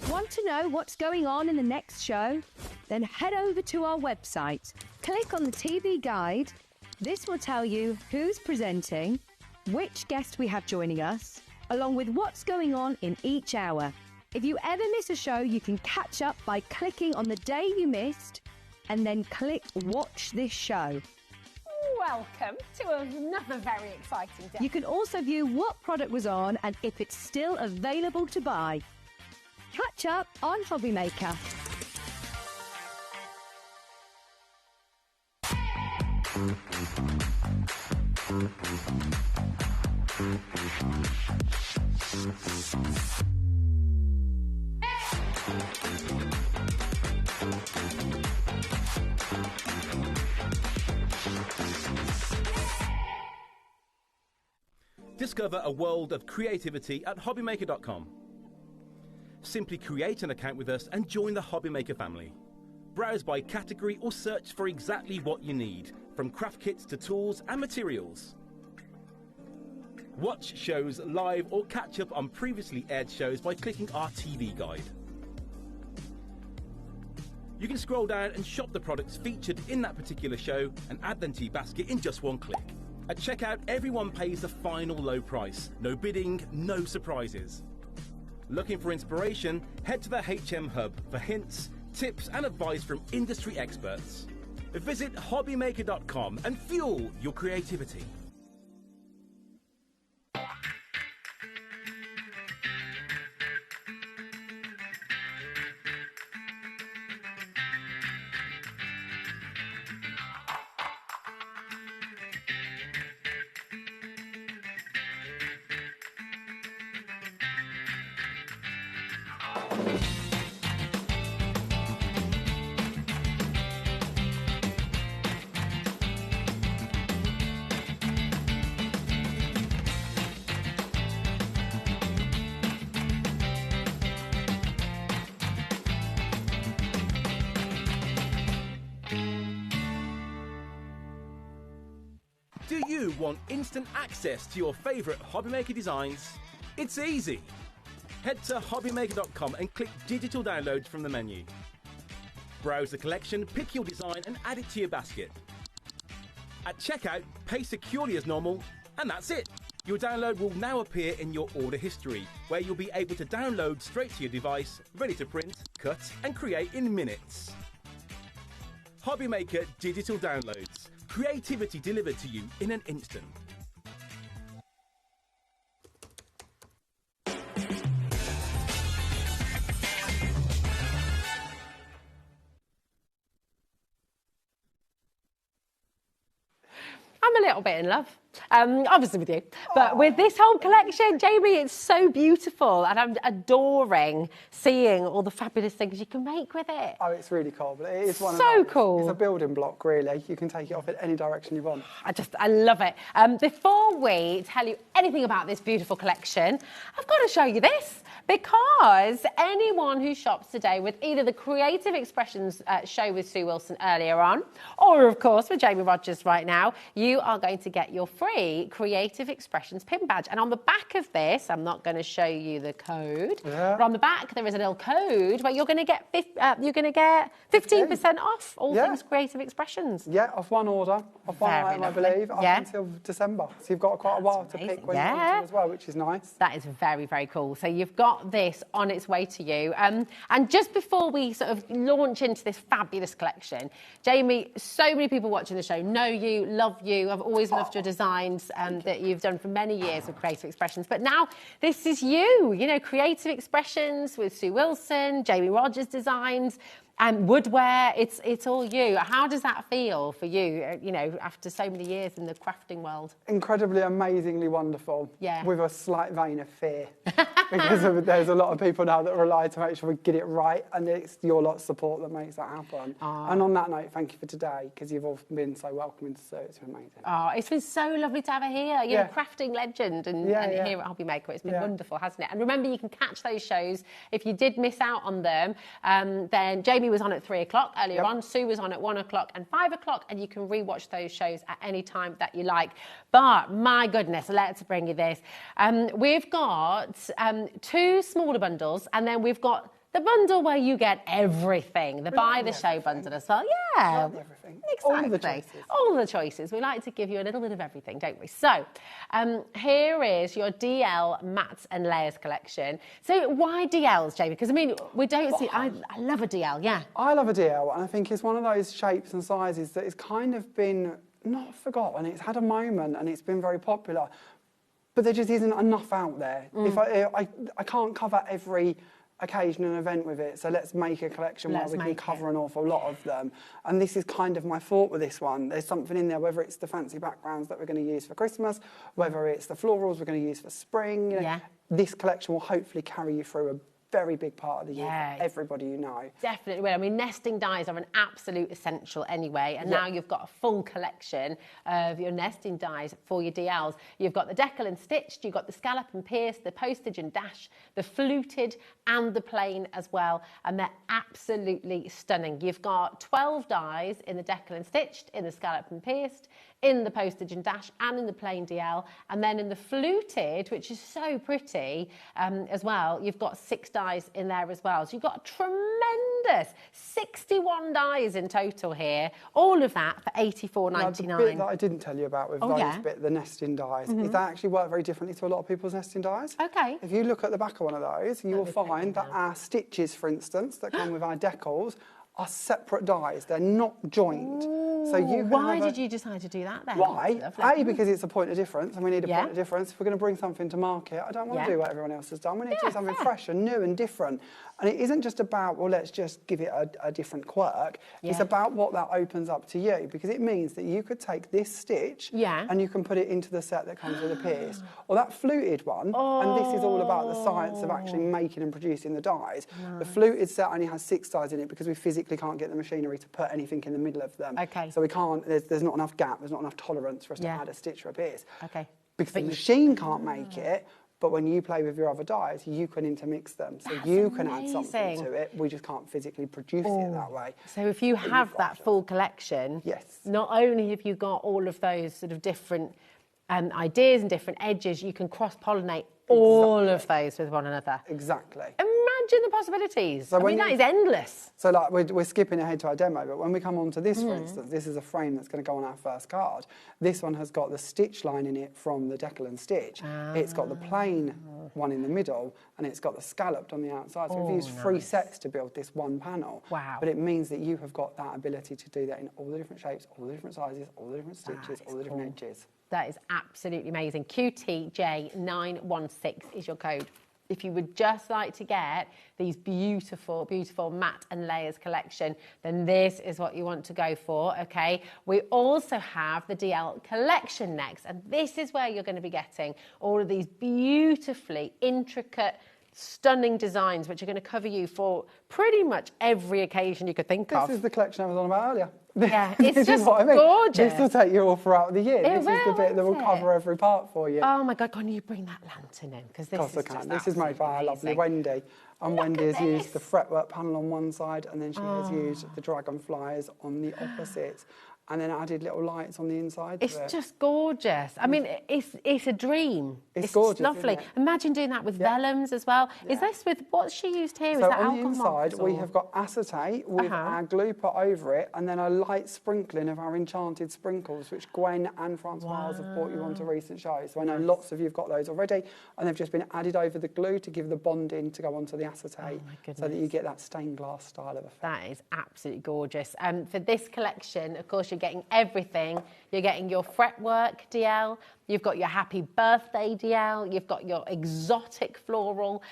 Want to know what's going on in the next show? Then head over to our website. Click on the TV guide. This will tell you who's presenting, which guest we have joining us, along with what's going on in each hour. If you ever miss a show, you can catch up by clicking on the day you missed and then click Watch This Show. Welcome to another very exciting day. You can also view what product was on and if it's still available to buy. Catch up on HobbyMaker. Discover a world of creativity at HobbyMaker.com. Simply create an account with us and join the HobbyMaker family. Browse by category or search for exactly what you need, from craft kits to tools and materials. Watch shows live or catch up on previously aired shows by clicking our TV guide. You can scroll down and shop the products featured in that particular show and add them to your basket in just one click. At checkout, everyone pays the final low price. No bidding, no surprises. Looking for inspiration? Head to the HM Hub for hints, tips and advice from industry experts. Visit HobbyMaker.com and fuel your creativity. Do you want instant access to your favourite HobbyMaker designs? It's easy. Head to HobbyMaker.com and click Digital Downloads from the menu. Browse the collection, pick your design and add it to your basket. At checkout, pay securely as normal, and that's it. Your download will now appear in your order history, where you'll be able to download straight to your device, ready to print, cut and create in minutes. HobbyMaker Digital Downloads. Creativity delivered to you in an instant. I'm a little bit in love, obviously with you, but with this whole collection, Jamie, it's so beautiful and I'm adoring seeing all the fabulous things you can make with it. Oh, it's really cool, but it is one so of those. cool. It's a building block, really. You can take it off in any direction you want. I love it. Before we tell you anything about this beautiful collection, I've got to show you this. Because anyone who shops today with either the Creative Expressions show with Sue Wilson earlier on, or of course with Jamie Rogers right now, you are going to get your free Creative Expressions pin badge. And on the back of this, I'm not going to show you the code, but on the back there is a little code where you're going to get 15% off all things Creative Expressions. Yeah, off one order, off one item, I believe, up until December. So you've got quite a while to pick when you want to as well, which is nice. That is very, very cool. So you've got this on its way to you. And just before we sort of launch into this fabulous collection, Jamie, so many people watching the show know you, love you. I've always loved your designs that you've done for many years with Creative Expressions. But now this is you know, Creative Expressions with Sue Wilson, Jamie Rogers designs, and woodware, it's all you. How does that feel for you, you know, after so many years in the crafting world? Incredibly, amazingly wonderful. Yeah. With a slight vein of fear. Because there's a lot of people now that rely to make sure we get it right, and it's your lot's support that makes that happen. And on that note, thank you for today, because you've all been so welcoming to Sue. It's been amazing. Oh, it's been so lovely to have her here. You're a crafting legend and here at HobbyMaker. It's been wonderful, hasn't it? And remember, you can catch those shows. If you did miss out on them, then Jamie was on at 3 o'clock earlier on. Sue was on at 1 o'clock and 5 o'clock, and you can rewatch those shows at any time that you like. But my goodness, let's bring you this. We've got 2 smaller bundles, and then we've got the bundle where you get everything, the buy the show bundle as well. Yeah, everything. Exactly. All of the choices. All the choices. We like to give you a little bit of everything, don't we? So, here is your DL mats and layers collection. So, why DLs, Jamie? Because I mean, we don't see. I love a DL. Yeah. I love a DL, and I think it's one of those shapes and sizes that has kind of been not forgotten. It's had a moment, and it's been very popular. But there just isn't enough out there. If I can't cover every occasion and event with it, so let's make a collection where we can cover an awful lot of them. And this is kind of my thought with this one. There's something in there, whether it's the fancy backgrounds that we're going to use for Christmas, whether it's the florals we're going to use for spring. You know, this collection will hopefully carry you through a very big part of the year Yeah, for everybody you know. Definitely will. I mean, nesting dies are an absolute essential anyway, and now you've got a full collection of your nesting dies for your DLs. You've got the decal and stitched, you've got the scallop and pierce, the postage and dash, the fluted and the plain as well, and they're absolutely stunning. You've got 12 dies in the decal and stitched, in the scallop and pierced, in the postage and dash, and in the plain DL, and then in the fluted, which is so pretty as well, you've got 6 dies in there as well. So you've got a tremendous 61 dies in total here, all of that for £84.99. The bit that I didn't tell you about with those bit, the nesting dies, is that actually work very differently to a lot of people's nesting dies. Okay. If you look at the back of one of those, you will find that our stitches, for instance, that come with our decals, are separate dies. They're not joined. So you can why did you decide to do that then? Why? A, because it's a point of difference, and we need a point of difference. If we're going to bring something to market, I don't want to do what everyone else has done. We need to do something fresh and new and different. And it isn't just about, well, let's just give it a different quirk. It's about what that opens up to you, because it means that you could take this stitch and you can put it into the set that comes with a pierce, or that fluted one, and this is all about the science of actually making and producing the dies. The fluted set only has 6 dies in it because we physically can't get the machinery to put anything in the middle of them. Okay. So we can't, there's not enough gap, there's not enough tolerance for us to add a stitch or a pierce. Okay. Because the machine can't make it, but when you play with your other dies, you can intermix them. So you can add something to it. We just can't physically produce it that way. So if you have that full collection, not only have you got all of those sort of different ideas and different edges, you can cross-pollinate all of those with one another. Exactly. Imagine the possibilities. So I mean, that is endless. So like we're skipping ahead to our demo, but when we come on to this, for instance, this is a frame that's going to go on our first card. This one has got the stitch line in it from the decal and stitch. It's got the plain one in the middle, and it's got the scalloped on the outside. So we've used 3 sets to build this one panel. Wow. But it means that you have got that ability to do that in all the different shapes, all the different sizes, all the different stitches, all the different edges. That is absolutely amazing. QTJ916 is your code. If you would just like to get these beautiful, beautiful matte and layers collection, then this is what you want to go for, okay? We also have the DL collection next, and this is where you're going to be getting all of these beautifully intricate, stunning designs, which are going to cover you for pretty much every occasion you could think of. This is the collection I was on about earlier. Yeah, it's this just is what I mean. gorgeous. This will take you all throughout the year. It This is the bit that will cover every part for you. Oh my God, can you bring that lantern in? Because this is just This is made by our lovely Wendy. And Wendy has used the fretwork panel on one side, and then she has used the dragonflies on the opposite, and then added little lights on the inside. It's just gorgeous. I mean, it's a dream. It's gorgeous, lovely. isn't it? Imagine doing that with vellums as well. Is this with what's she used here? Is So that on the alcohol inside, we have got acetate with our glue put over it, and then a light sprinkling of our enchanted sprinkles, which Gwen and Francoise have brought you onto recent shows. So I know lots of you have got those already, and they've just been added over the glue to give the bonding to go onto the acetate, so that you get that stained glass style of effect. That is absolutely gorgeous. For this collection, of course, you're getting everything. You're getting your fretwork DL, you've got your happy birthday DL, you've got your exotic floral,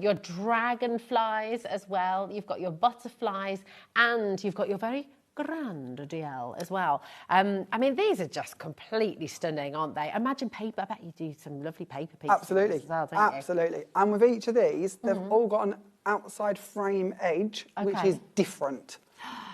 your dragonflies as well, you've got your butterflies, and you've got your very grand DL as well. I mean, these are just completely stunning, aren't they? Imagine paper. I bet you do some lovely paper pieces. Absolutely, as well, don't absolutely. And with each of these, they've all got an outside frame edge, which is different.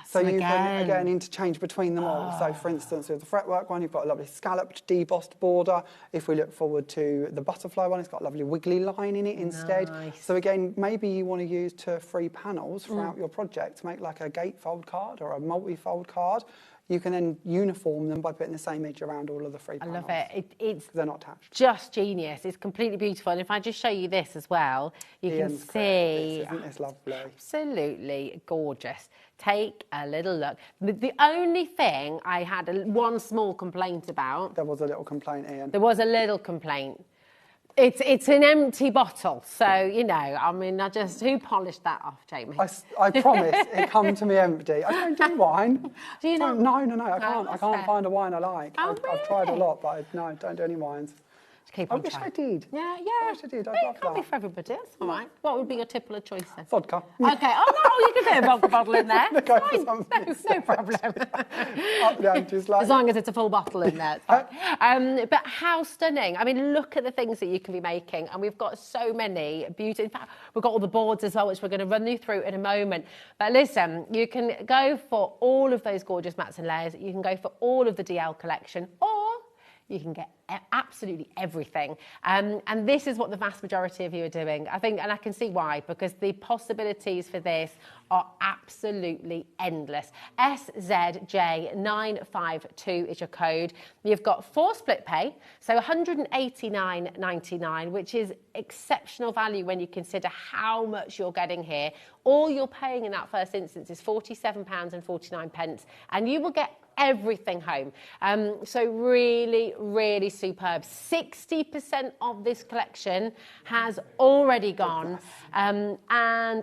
So you can, again, interchange between them all. So, for instance, with the fretwork one, you've got a lovely scalloped, debossed border. If we look forward to the butterfly one, it's got a lovely wiggly line in it instead. So, again, maybe you want to use 2 or 3 panels throughout your project to make like a gatefold card or a multi-fold card. You can then uniform them by putting the same edge around all of the 3 panels. I love it. It's they're not attached. Just genius. It's completely beautiful. And if I just show you this as well, you can see. Isn't this lovely? Absolutely gorgeous. Take a little look. The only thing I had one small complaint about. There was a little complaint, Ian. There was a little complaint. It's an empty bottle, so, you know, I mean, who polished that off, Jamie? I promise it come to me empty. I don't do wine. Do you not? No, I can't. I can't find a wine I like. I've tried a lot, but no, I don't do any wines. keep I on wish trying. I did. Yeah. I wish I did. I'd love It can't be that. for everybody. That's all right. What would be your typical choice then? Vodka. Okay. Oh no, you can put a vodka bottle in there. Go for Fine. something. No problem. Up down, just like As long as it's a full bottle in there. It's fine. But how stunning. I mean, look at the things that you can be making. And we've got so many beauty. In fact, we've got all the boards as well, which we're going to run you through in a moment. But listen, you can go for all of those gorgeous mats and layers. You can go for all of the DL collection, or you can get absolutely everything. And this is what the vast majority of you are doing. I think, and I can see why, because the possibilities for this are absolutely endless. SZJ952 is your code. You've got 4 split pay, so £189.99, which is exceptional value when you consider how much you're getting here. All you're paying in that first instance is £47.49, and you will get everything home. So really, really superb. 60% of this collection has already gone, and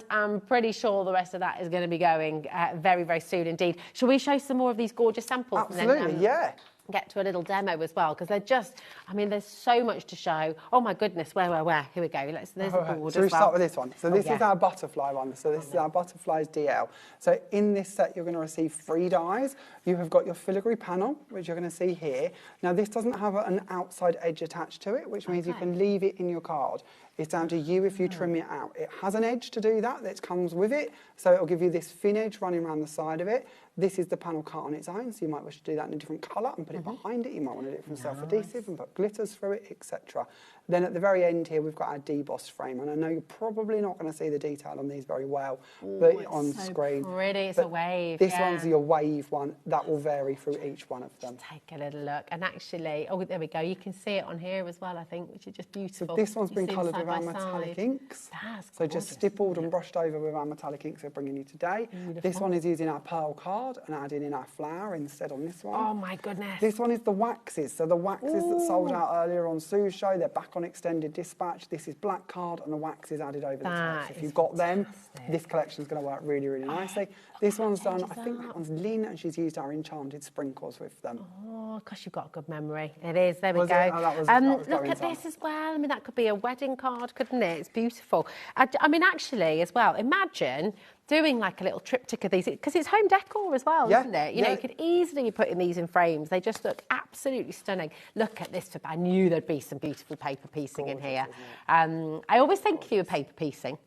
I'm pretty sure the rest of that is going to be going very, very soon indeed. Shall we show some more of these gorgeous samples? Absolutely, and then, yeah. Get to a little demo as well, because they're just, I mean, there's so much to show. Oh my goodness, where? Here we go. There's a board So we as well. start with this one. So this is our butterfly one. So this is our butterflies DL. So in this set, you're going to receive 3 dies. You have got your filigree panel, which you're going to see here. Now, this doesn't have an outside edge attached to it, which means you can leave it in your card. It's down to you if you trim it out. It has an edge to do that comes with it, so it'll give you this thin edge running around the side of it. This is the panel cut on its own, so you might wish to do that in a different colour and put it behind it. You might want to do it from self-adhesive and put glitters through it, etc. Then at the very end here, we've got our debossed frame, and I know you're probably not going to see the detail on these very well, but on screen. Pretty, it's But a wave. This one's your wave one. That will vary through each one of them. Just take a little look, and actually, oh, there we go. You can see it on here as well, I think, which is just beautiful. So this one's You been see them coloured side with our by metallic side. inks. That's so just stippled and brushed over with our metallic inks we're bringing you today. Beautiful. This one is using our pearl card and adding in our flower instead on this one. Oh my goodness. This one is the waxes. So the waxes that sold out earlier on Sue's show, they're back on extended dispatch. This is black card and the wax is added over the top. So if you've got them, this collection is going to work really, really nicely. This one's done, I think that one's Lynn, and she's used our enchanted sprinkles with them. Oh, gosh, you've got a good memory. It is. There we Was go. it? Oh, that was Look going at some. this as well. I mean, that could be a wedding card, couldn't it? It's beautiful. I mean, actually, as well, imagine doing like a little triptych of these, because it's home decor as well, isn't it? You know, you could easily be putting these in frames. They just look absolutely stunning. Look at this. I knew there'd be some beautiful paper piecing in here. I always think you of paper piecing.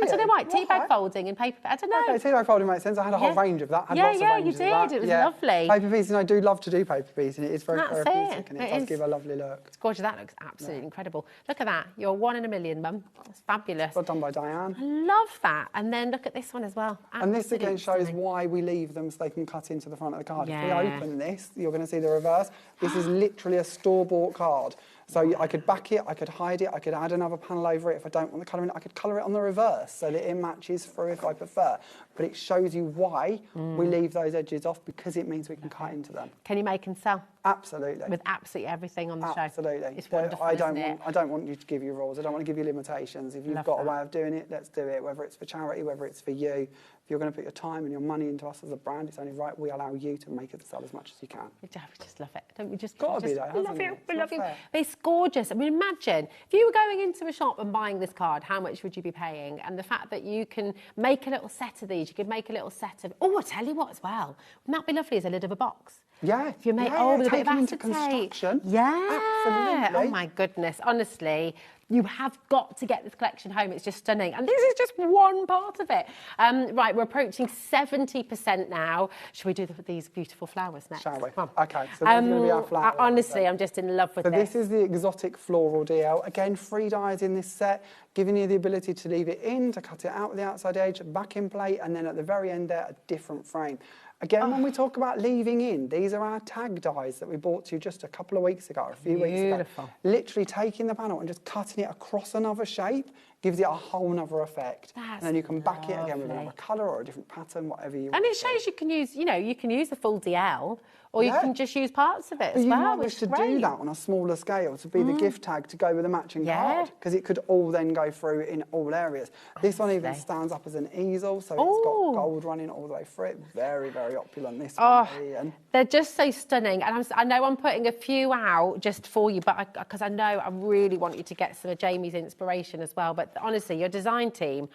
I don't know why. Teabag folding and paper. I don't know. Okay, teabag folding makes sense. I had a whole range of that. I had lots of ranges you of that. did. It was lovely. Paper piecing, I do love to do paper piecing. It is very That's therapeutic and it it does is. give a lovely look. It's gorgeous. That looks absolutely incredible. Look at that. You're 1 in a million, Mum. That's fabulous. Well done by Diane. I love that. And then look at this one as well. And this again Absolutely shows why we leave them so they can cut into the front of the card. Yeah. If we open this, you're going to see the reverse. This is literally a store-bought card. So I could back it, I could hide it, I could add another panel over it. If I don't want the colour in it, I could colour it on the reverse so that it matches through if I prefer. But it shows you why we leave those edges off, because it means we can cut into them. Can you make and sell? Absolutely. With absolutely everything on the show. Absolutely. It's wonderful, I don't isn't it? want. I don't want you to give you rules. I don't want to give you limitations. If you've Love got a that. way of doing it, let's do it. Whether it's for charity, whether it's for you. If you're going to put your time and your money into us as a brand, it's only right we allow you to make it sell as much as you can. We just love it. Don't we just? Gotta be though, We love hasn't you. it? We It's love not you. fair. It's gorgeous. I mean, imagine if you were going into a shop and buying this card, how much would you be paying? And the fact that you can make a little set of these, you could make a little set of. Oh, I tell you what, as well. Wouldn't that be lovely as a lid of a box? Yeah. If you make yeah, with a bit of take them into acetate. construction. Yeah. Absolutely. Oh my goodness. Honestly, you have got to get this collection home. It's just stunning. And this is just one part of it. Right, we're approaching 70% now. Should we do these beautiful flowers next? Shall we? Come Okay, so these are going to be our flowers. Honestly, I'm just in love with So this. this is the exotic floral DL. Again, 3 dies in this set, giving you the ability to leave it in, to cut it out with the outside edge, back in plate, and then at the very end there, a different frame. Again, when we talk about leaving in, these are our tag dies that we bought to you just a couple of weeks ago, a few weeks ago. Beautiful. Literally taking the panel and just cutting it across another shape gives it a whole nother effect. That's and then you can back it again with lovely. another colour or a different pattern, whatever you want. And it shows you can use, you know, you can use the full DL, or you can just use parts of it But as you well. might wish to do that on a smaller scale, to be the gift tag to go with a matching card, because it could all then go through in all areas. This one even stands up as an easel, so it's got gold running all the way through it. Very, very opulent, this one, Ian. They're just so stunning, and I know I'm putting a few out just for you, but because I know I really want you to get some of Jamie's inspiration as well. But honestly, your design team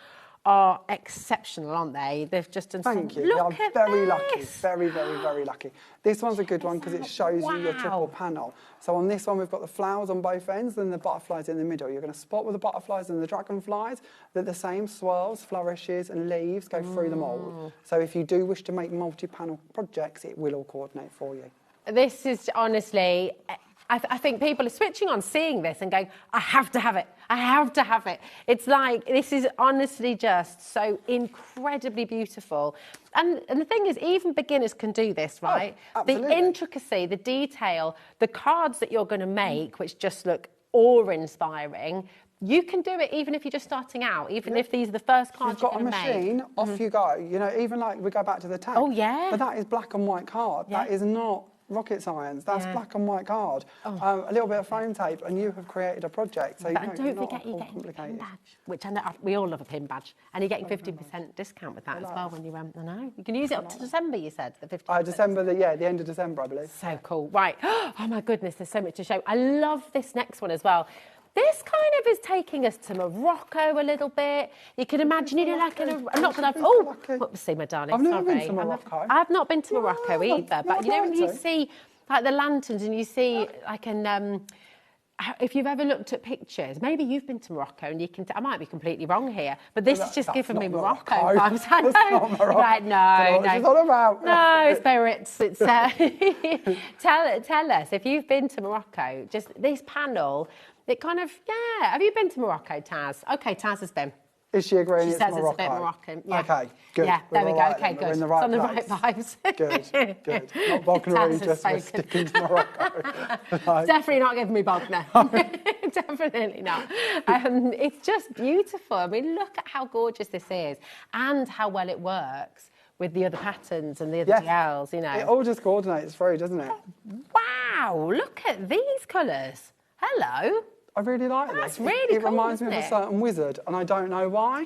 are exceptional, aren't they? They've just done Thank you. Look They are at very this. lucky, very, very, very lucky. This one's a good one because it shows you your triple panel. So on this one, we've got the flowers on both ends, then the butterflies in the middle. You're going to spot with the butterflies and the dragonflies that the same swirls, flourishes and leaves go through them all. So if you do wish to make multi-panel projects, it will all coordinate for you. This is honestly, I think people are switching on, seeing this and going, I have to have it. I have to have it. It's like, this is honestly just so incredibly beautiful. And the thing is, even beginners can do this, right? The intricacy, the detail, the cards that you're going to make, which just look awe-inspiring, you can do it even if you're just starting out, even if these are the first cards you're going to make. You've got a machine, off you go. You know, even like we go back to the tag. Oh, yeah. But that is black and white card. That is not rocket science. That's black and white card. A little bit of foam tape, and you have created a project. So But don't forget, you're getting a pin badge, which I know we all love a pin badge, and you're getting 15% discount with that as well when you I know you can use it up to December. You said the 15%. December, the end of December, I believe. So cool, right? Oh my goodness, there's so much to show. I love this next one as well. This kind of is taking us to Morocco a little bit. You can imagine, you know, like I'm not going to. Oh, whoopsie, my darling. I've never been to Morocco. I've not been to Morocco either, but you know when you see like the lanterns and you see like if you've ever looked at pictures, maybe you've been to Morocco and you can. I might be completely wrong here, but this is just giving me Morocco vibes. I know. Right? No, no. It's all about. No, spirits. It's tell us if you've been to Morocco. Just this panel. It kind of, Have you been to Morocco, Taz? Okay, Taz has been. Is she agreeing it's Morocco? She says it's a bit Moroccan. Yeah. Okay, good. Yeah, there we go. Right, okay, good. We're in the right it's on place. the right vibes. Good. Not Bognor, just we're sticking to Morocco. Definitely not giving me Bognor. Definitely not. It's just beautiful. I mean, look at how gorgeous this is and how well it works with the other patterns and the other DLs, you know. It all just coordinates through, doesn't it? Wow, look at these colours. Hello. I really like this. That's really It cool, reminds me of isn't a it? certain wizard, and I don't know why.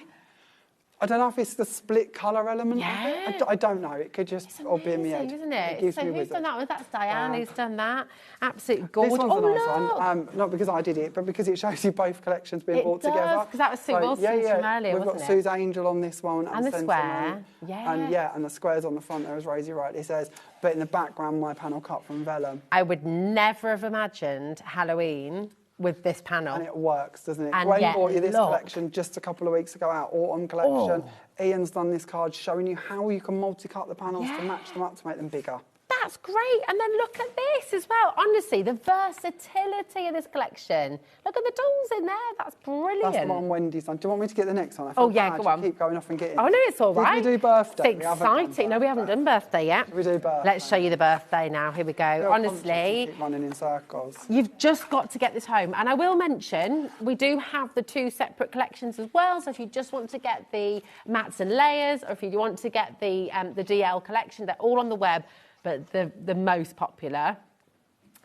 I don't know if it's the split colour element of it. I don't know. It could just all be in my head. Isn't it? gives So me a who's wizard. done that one? That's Diane who's done that. Absolutely gorgeous. This one's a nice one, not because I did it, but because it shows you both collections being brought together. Because that was Sue Wilson's from earlier, We've got wasn't Sue's angel on this one. And the square. And the square's on the front there, as Rosie rightly says. But in the background, my panel cut from vellum. I would never have imagined Halloween with this panel. And it works, doesn't it? And Gwen yet, bought you this look. collection just a couple of weeks ago, our autumn collection. Ian's done this card showing you how you can multi-cut the panels to match them up to make them bigger. That's great. And then look at this as well. Honestly, the versatility of this collection. Look at the tools in there. That's brilliant. That's the one Wendy's done. Do you want me to get the next one? I Oh, feel yeah, bad go you on. keep going off and getting Oh, no, it's all right. Did we do birthday? It's exciting. No, we haven't done birthday yet. Should we do birthday? Let's show you the birthday now. Here we go. You're Honestly, keep running in circles. you've just got to get this home. And I will mention, we do have the two separate collections as well. So if you just want to get the mats and layers, or if you want to get the DL collection, they're all on the web. But the most popular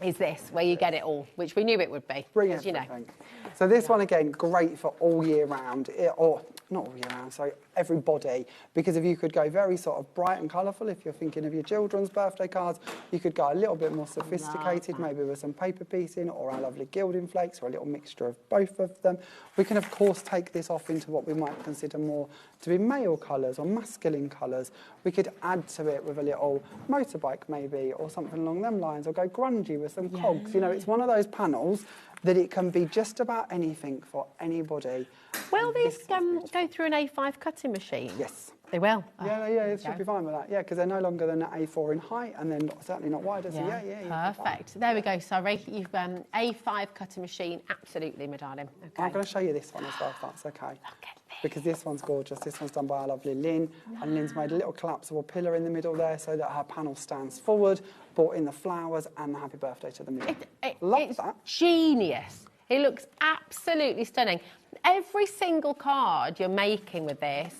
is this, where you get it all, which we knew it would be. Bring you know. everything. So this one, again, great for all year round, or not all year round, so everybody, because if you could go very sort of bright and colourful, if you're thinking of your children's birthday cards, you could go a little bit more sophisticated, maybe with some paper piecing or our lovely gilding flakes or a little mixture of both of them. We can, of course, take this off into what we might consider more to be male colours or masculine colours. We could add to it with a little motorbike maybe, or something along them lines, or go grungy with some cogs. You know, it's one of those panels that it can be just about anything for anybody. Will these go through an A5 cutting machine? Yes. They will? Yeah, it should be fine with that. Yeah, because they're no longer than A4 in height, and they're certainly not wider. So Perfect. There we go. Sorry, you've A5 cutting machine. Absolutely, my darling. Okay. I'm going to show you this one as well, if that's okay. Because this one's gorgeous. This one's done by our lovely Lynn. Nice. And Lynn's made a little collapsible pillar in the middle there so that her panel stands forward, brought in the flowers and the happy birthday to the middle. It's that. genius. It looks absolutely stunning. Every single card you're making with this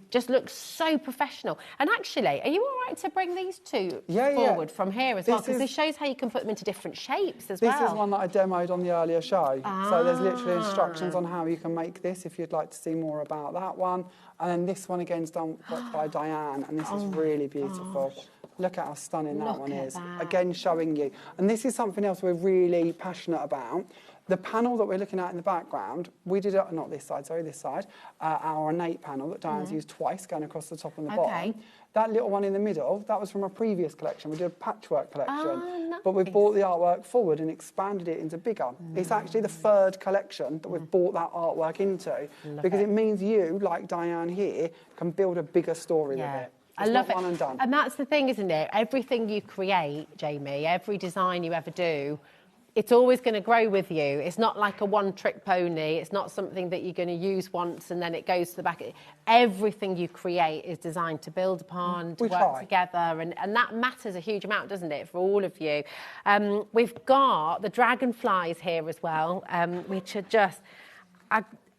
just looks so professional. And actually, are you all right to bring these two forward from here as well? Because this shows how you can put them into different shapes as well. This is one that I demoed on the earlier show. So there's literally instructions on how you can make this if you'd like to see more about that one. And then this one again is done by Diane, and this is really beautiful. Look at how stunning that one is. Again, showing you. And this is something else we're really passionate about. The panel that we're looking at in the background, we did it, not this side, sorry, this side, our ornate panel that Diane's used twice, going across the top and the bottom. That little one in the middle, that was from a previous collection. We did a patchwork collection. Nice. But we've brought the artwork forward and expanded it into bigger. It's actually the third collection that we've brought that artwork into, because it means you, like Diane here, can build a bigger story with it. I love it. One and done. And that's the thing, isn't it? Everything you create, Jamie, every design you ever do, it's always going to grow with you. It's not like a one-trick pony. It's not something that you're going to use once and then it goes to the back. Everything you create is designed to build upon, to work together, and that matters a huge amount, doesn't it, for all of you? We've got the dragonflies here as well, which are just...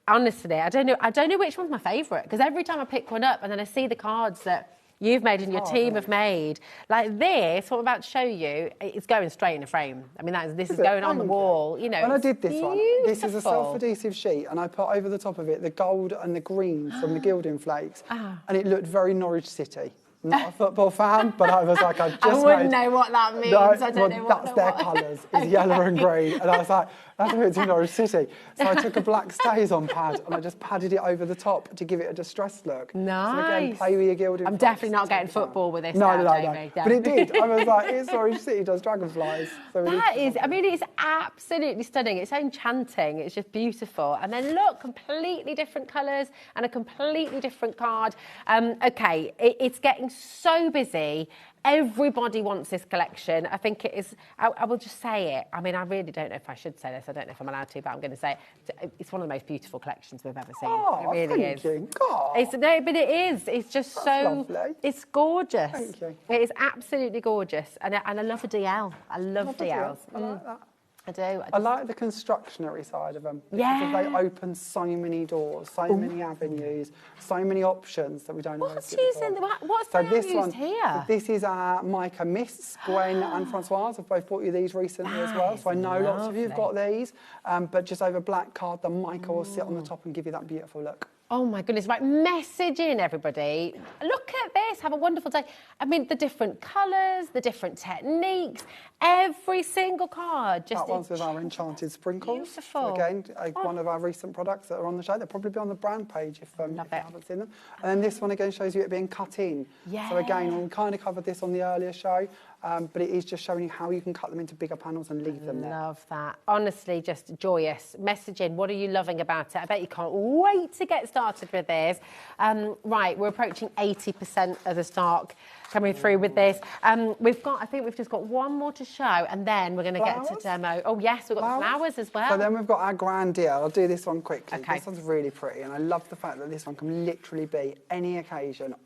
honestly, I don't know which one's my favourite, because every time I pick one up and then I see the cards that you've made and your team have made, like this, what I'm about to show you, it's going straight in a frame. I mean, this is going on the wall, you know. When I did this one, this is a self-adhesive sheet, and I put over the top of it the gold and the green from the Gilding flakes, and it looked very Norwich City. Not a football fan, but I was like, I wouldn't know what that means. I don't know what that's their colours, is yellow and green. And I was like, that's a bit too Norwich City. So I took a black stays-on pad and I just padded it over the top to give it a distressed look. Nice. So again, play with your Gilding. I'm definitely not getting football with this. No. But it did. I was like, it's Norwich City does dragonflies. So that is, I mean, it's absolutely stunning. It's enchanting. It's just beautiful. And then look, completely different colours and a completely different card. Okay, it's getting so busy. Everybody wants this collection. I think it is, I will just say it. I mean, I really don't know if I should say this. I don't know if I'm allowed to, but I'm going to say it. It's one of the most beautiful collections we've ever seen. Oh, it really is. You. God. But it is. It's just lovely. It's gorgeous. Thank you. It is absolutely gorgeous. And I love a DL. I love DLs. I like that. I do. I like the constructionary side of them. Because they open so many doors, so many avenues, so many options that we don't know. What's used here? This is our mica mists. Gwen and Francoise have both brought you these recently as well. So I know lots of you have got these. But just over black card, the mica will sit on the top and give you that beautiful look. Oh my goodness, right, message in everybody. Look at this, have a wonderful day. I mean, the different colours, the different techniques, every single card. Just that one's with our enchanted sprinkles. Beautiful. So again, one of our recent products that are on the show. They'll probably be on the brand page if you haven't seen them. And then this one again shows you it being cut in. Yeah. So again, we kind of covered this on the earlier show. But it is just showing you how you can cut them into bigger panels and leave them there. Love that. Honestly, just joyous. Message in. What are you loving about it? I bet you can't wait to get started with this. Right, we're approaching 80% of the stock coming through with this. I think we've just got one more to show, and then we're going to get to demo. Oh, yes, we've got flowers as well. So then we've got our grand deal. I'll do this one quickly. Okay. This one's really pretty, and I love the fact that this one can literally be any occasion,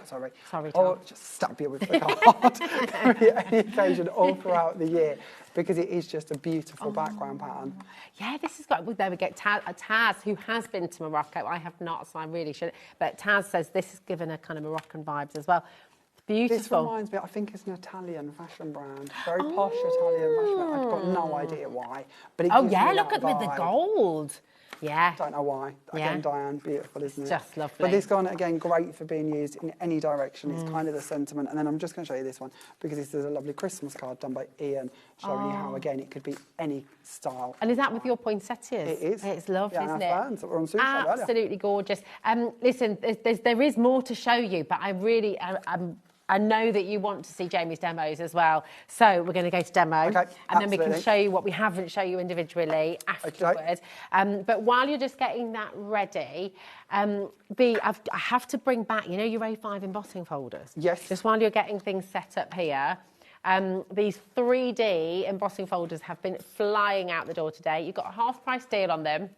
sorry, Tom. Just stab you with the card. Any occasion all throughout the year, because it is just a beautiful background pattern. Yeah, this is great. There we go. Taz, who has been to Morocco. I have not, so I really should. But Taz says this has given a kind of Moroccan vibes as well. Beautiful. This reminds me, I think it's an Italian fashion brand. Very posh Italian fashion brand. I've got no idea why. But it gives me look at with the gold. Yeah. Don't know why. Again, Diane, beautiful, isn't it? Just lovely. But this one, again, great for being used in any direction. It's kind of the sentiment. And then I'm just going to show you this one, because this is a lovely Christmas card done by Ian, showing you how, again, it could be any style. And is that with your poinsettias? It is. It's lovely, isn't it? Fans that were on Super Absolutely gorgeous. Listen, there is more to show you, but I know that you want to see Jamie's demos as well. So we're going to go to demo. Okay, and then we can show you what we haven't shown you individually afterwards. Okay. But while you're just getting that ready, I have to bring back, your A5 embossing folders. Yes. Just while you're getting things set up here. These 3D embossing folders have been flying out the door today. You've got a half-price deal on them.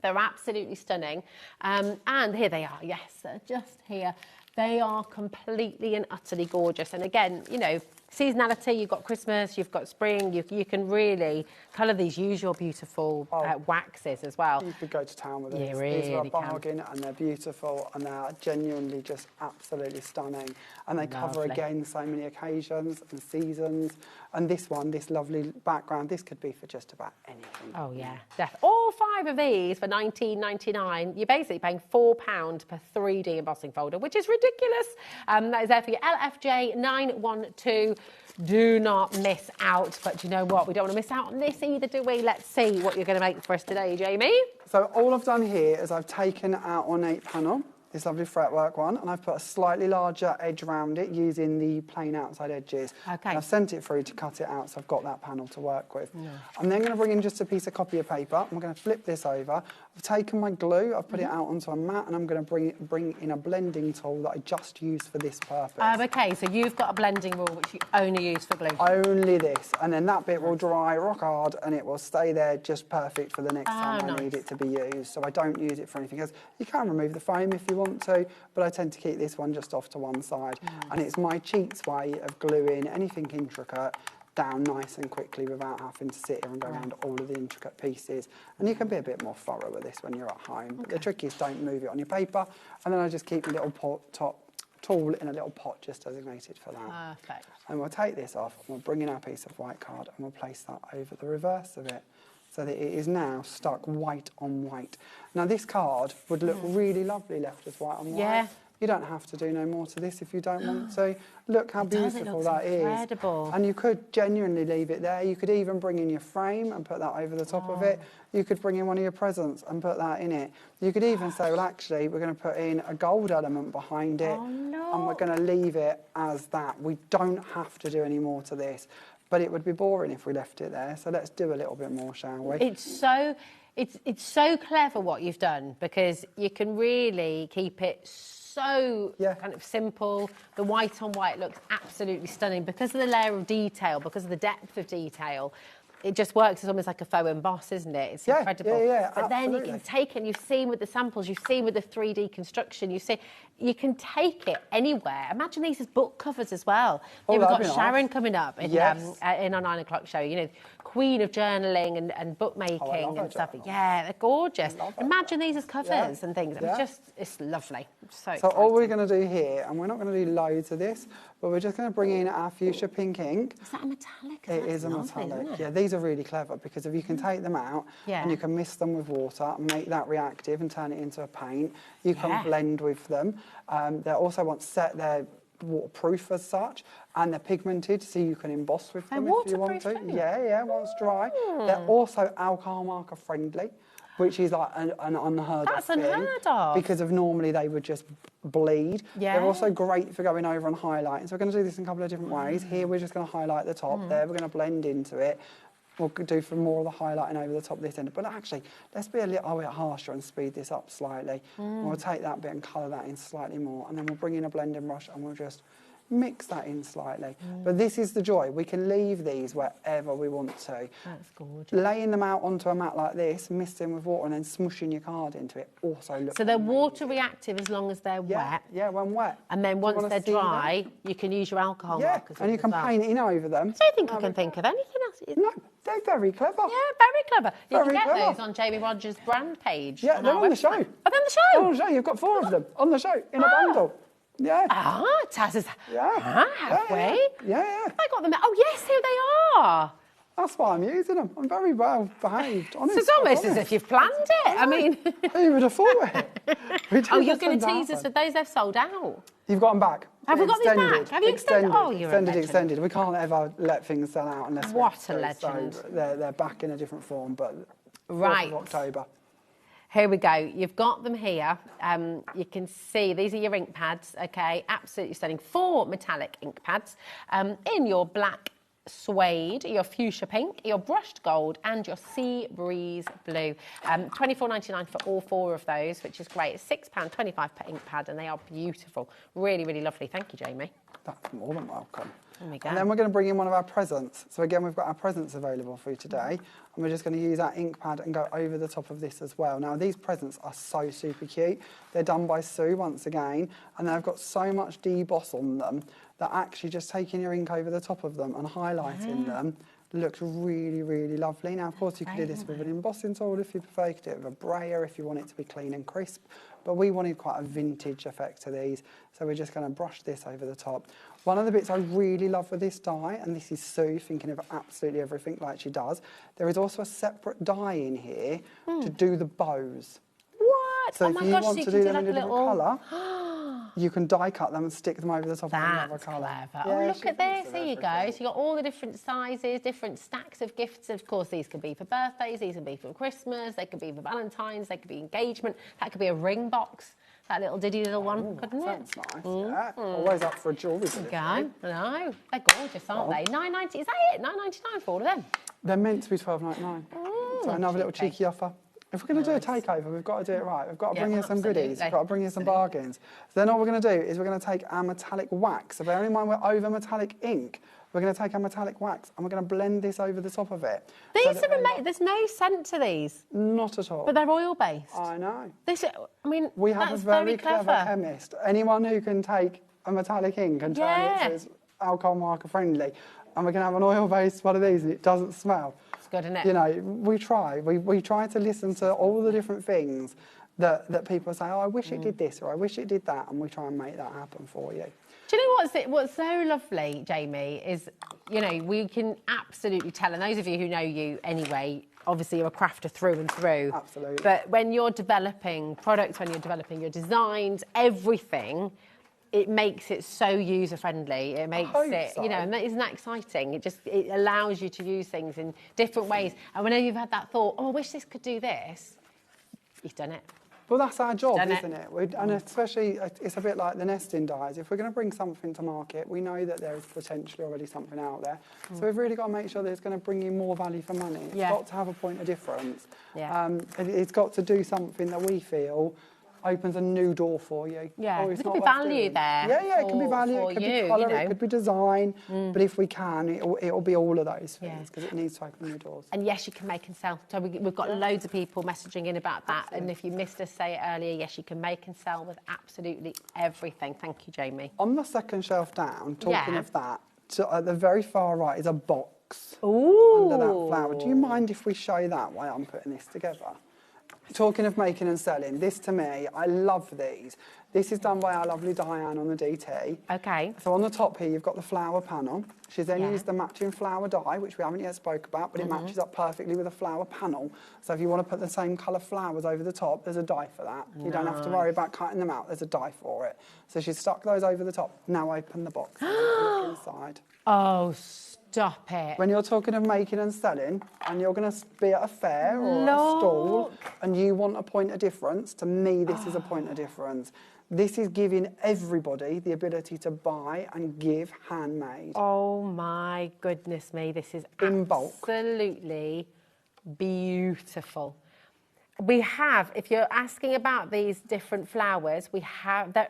They're absolutely stunning. And here they are. Yes, they're just here. They are completely and utterly gorgeous. And again, you know, seasonality, you've got Christmas, you've got spring, you can really colour these. Use your beautiful waxes as well. You could go to town with these. You really these are a bargain and they're beautiful and they're genuinely just absolutely stunning. And they cover, again, so many occasions and seasons. And this one, this lovely background, this could be for just about anything. Oh, yeah, definitely. All 5 of these for $19.99. You're basically paying £4 per 3D embossing folder, which is ridiculous. That is there for your LFJ 912. Do not miss out. But you know what? We don't want to miss out on this either, do we? Let's see what you're going to make for us today, Jamie. So all I've done here is I've taken our ornate panel, this lovely fretwork one, and I've put a slightly larger edge around it using the plain outside edges. Okay. And I've sent it through to cut it out, so I've got that panel to work with. Yeah. I'm then going to bring in just a piece of copy of paper. I'm going to flip this over. I've taken my glue, I've put it out onto a mat, and I'm going to bring in a blending tool that I just use for this purpose. Okay, so you've got a blending rule which you only use for glue. Only this, and then that bit will dry rock hard, and it will stay there just perfect for the next time I need it to be used. So I don't use it for anything else. You can remove the frame if you want to, but I tend to keep this one just off to one side. And it's my cheats way of gluing anything intricate down nice and quickly without having to sit here and go around all of the intricate pieces. And you can be a bit more thorough with this when you're at home. But the trick is don't move it on your paper. And then I just keep my little tool in a little pot just designated for that. Perfect. And we'll take this off and we'll bring in our piece of white card and we'll place that over the reverse of it so that it is now stuck white on white. Now this card would look really lovely left as white on white. Yeah. You don't have to do no more to this if you don't want to. Look how beautiful that is. Incredible. And you could genuinely leave it there. You could even bring in your frame and put that over the top of it. You could bring in one of your presents and put that in it. You could even say, well, actually, we're going to put in a gold element behind it. And we're going to leave it as that. We don't have to do any more to this. But it would be boring if we left it there. So let's do a little bit more, shall we? It's so clever what you've done, because you can really keep it so kind of simple. The white on white looks absolutely stunning because of the layer of detail, because of the depth of detail. It just works as almost like a faux emboss, isn't it? It's incredible. Yeah, but then you can take it, and you've seen with the samples, you've seen with the 3D construction, you can take it anywhere. Imagine these as book covers as well. We've got Sharon coming up in our 9 o'clock show, you know, queen of journaling and bookmaking and stuff. Yeah, they're gorgeous. Imagine these as covers and things. It's lovely. So all we're going to do here, and we're not going to do loads of this, but we're just going to bring in our fuchsia pink ink. Is that a metallic? It is a metallic. Yeah, these are really clever because if you can take them out and you can mist them with water and make that reactive and turn it into a paint, you can blend with them. They also they're waterproof as such, and they're pigmented, so you can emboss with them if you want to. Yeah, once dry. They're also alcohol marker friendly, which is like an unheard of thing. That's unheard of. Because normally they would just bleed. Yeah. They're also great for going over and highlighting. So we're going to do this in a couple of different ways. Here we're just going to highlight the top. There we're going to blend into it. We'll do for more of the highlighting over the top of this end. But actually, let's be a little bit harsher and speed this up slightly. And we'll take that bit and colour that in slightly more. And then we'll bring in a blending brush and we'll just mix that in slightly. But this is the joy. We can leave these wherever we want to. That's gorgeous. Laying them out onto a mat like this, misting with water and then smushing your card into it also looks So they're water reactive as long as they're wet? Yeah, when wet. And then once they're dry, you can use your alcohol markers. And you can paint in over them. I don't think I can think of anything else. No, they're very clever. Yeah, very clever. You Very can get clever. those on Jamie Rogers' brand page. Yeah, they're on the show. Are they on the show? They're on the show. You've got 4 of them on the show in a bundle. Yeah. Taz is... Yeah. have we? Yeah. I got them. Oh, yes, here they are. That's why I'm using them. I'm very well behaved, honestly. It's almost as if you've planned it. I mean... Who would have thought it? You're going to tease us with those? They've sold out. You've got them back. Have we got these back? Have you extended? Oh, you're a legend. Extended. We can't ever let things sell out unless... What a legend. So they're back in a different form, but... Right. 4th of October. Here we go. You've got them here. You can see these are your ink pads, okay? Absolutely stunning. 4 metallic ink pads in your black suede, your fuchsia pink, your brushed gold, and your sea breeze blue. $24.99 for all 4 of those, which is great. It's £6.25 per ink pad, and they are beautiful. Really, really lovely. Thank you, Jamie. That's more than welcome. There we go. And then we're going to bring in one of our presents. So again, we've got our presents available for you today. And we're just going to use our ink pad and go over the top of this as well. Now, these presents are so super cute. They're done by Sue, once again. And they've got so much deboss on them that actually just taking your ink over the top of them and highlighting them looks really, really lovely. Now, of course, you can do this with an embossing tool if you prefer. You can do it with a brayer if you want it to be clean and crisp. But we wanted quite a vintage effect to these, so we're just going to brush this over the top. One of the bits I really love with this die, and this is Sue thinking of absolutely everything like she does, there is also a separate die in here to do the bows. What? So oh if my you gosh, want so to you do can them do in a like a different little... colour, you can die cut them and stick them over the top of another colour. Clever. Oh, look at this. There you go. So you've got all the different sizes, different stacks of gifts. Of course, these could be for birthdays, these could be for Christmas, they could be for Valentine's, they could be engagement. That could be a ring box. That little diddy little one, couldn't it? That's nice, yeah. Always up for a jewellery delivery. Go. I know. They're gorgeous, aren't they? $9.90. Is that it? $9.99 for all of them? They're meant to be $12.99. So another little cheeky offer. If we're going to do a takeover, we've got to do it right. We've got to bring you some goodies. We've got to bring you some bargains. So then all we're going to do is we're going to take our metallic wax. So bearing in mind we're over metallic ink, we're going to take our metallic wax and we're going to blend this over the top of it. These are amazing. There's no scent to these. Not at all. But they're oil-based. I know. I mean, we have that's a very clever chemist. Anyone who can take a metallic ink and turn it so it's alcohol marker friendly, and we can have an oil-based one of these and it doesn't smell. It's good, isn't it? You know, we try. We try to listen to all the different things that people say, oh, I wish it did this or I wish it did that, and we try and make that happen for you. Do you know what's so lovely, Jamie, is, you know, we can absolutely tell, and those of you who know you anyway, obviously you're a crafter through and through. Absolutely. But when you're developing products, when you're developing your designs, everything, it makes it so user-friendly. It makes it, you know, and isn't that exciting? It allows you to use things in different ways. And whenever you've had that thought, oh, I wish this could do this, you've done it. Well, that's our job, isn't it? And especially, it's a bit like the nesting dies. If we're going to bring something to market, we know that there is potentially already something out there. So we've really got to make sure that it's going to bring you more value for money. It's got to have a point of difference. It's got to do something that we feel opens a new door for you. Yeah, there could be value there. Yeah, it can be value, it could be colour, it could be design. But if we can, it'll be all of those things because it needs to open new doors. And yes, you can make and sell. So we've got loads of people messaging in about that. Absolutely. And if you missed us say it earlier, yes, you can make and sell with absolutely everything. Thank you, Jamie. On the second shelf down, talking of that, at the very far right is a box under that flower. Do you mind if we show that while I'm putting this together? Talking of making and selling, this to me, I love these. This is done by our lovely Diane on the DT. Okay. So on the top here, you've got the flower panel. She's then used the matching flower die, which we haven't yet spoke about, but it matches up perfectly with the flower panel. So if you want to put the same colour flowers over the top, there's a die for that. You don't have to worry about cutting them out. There's a die for it. So she's stuck those over the top. Now open the box and look inside. Oh, stop it. When you're talking of making and selling, and you're going to be at a fair or a stall, and you want a point of difference, to me this is a point of difference. This is giving everybody the ability to buy and give handmade. Oh my goodness me, this is absolutely beautiful. We have, if you're asking about these different flowers, we have, they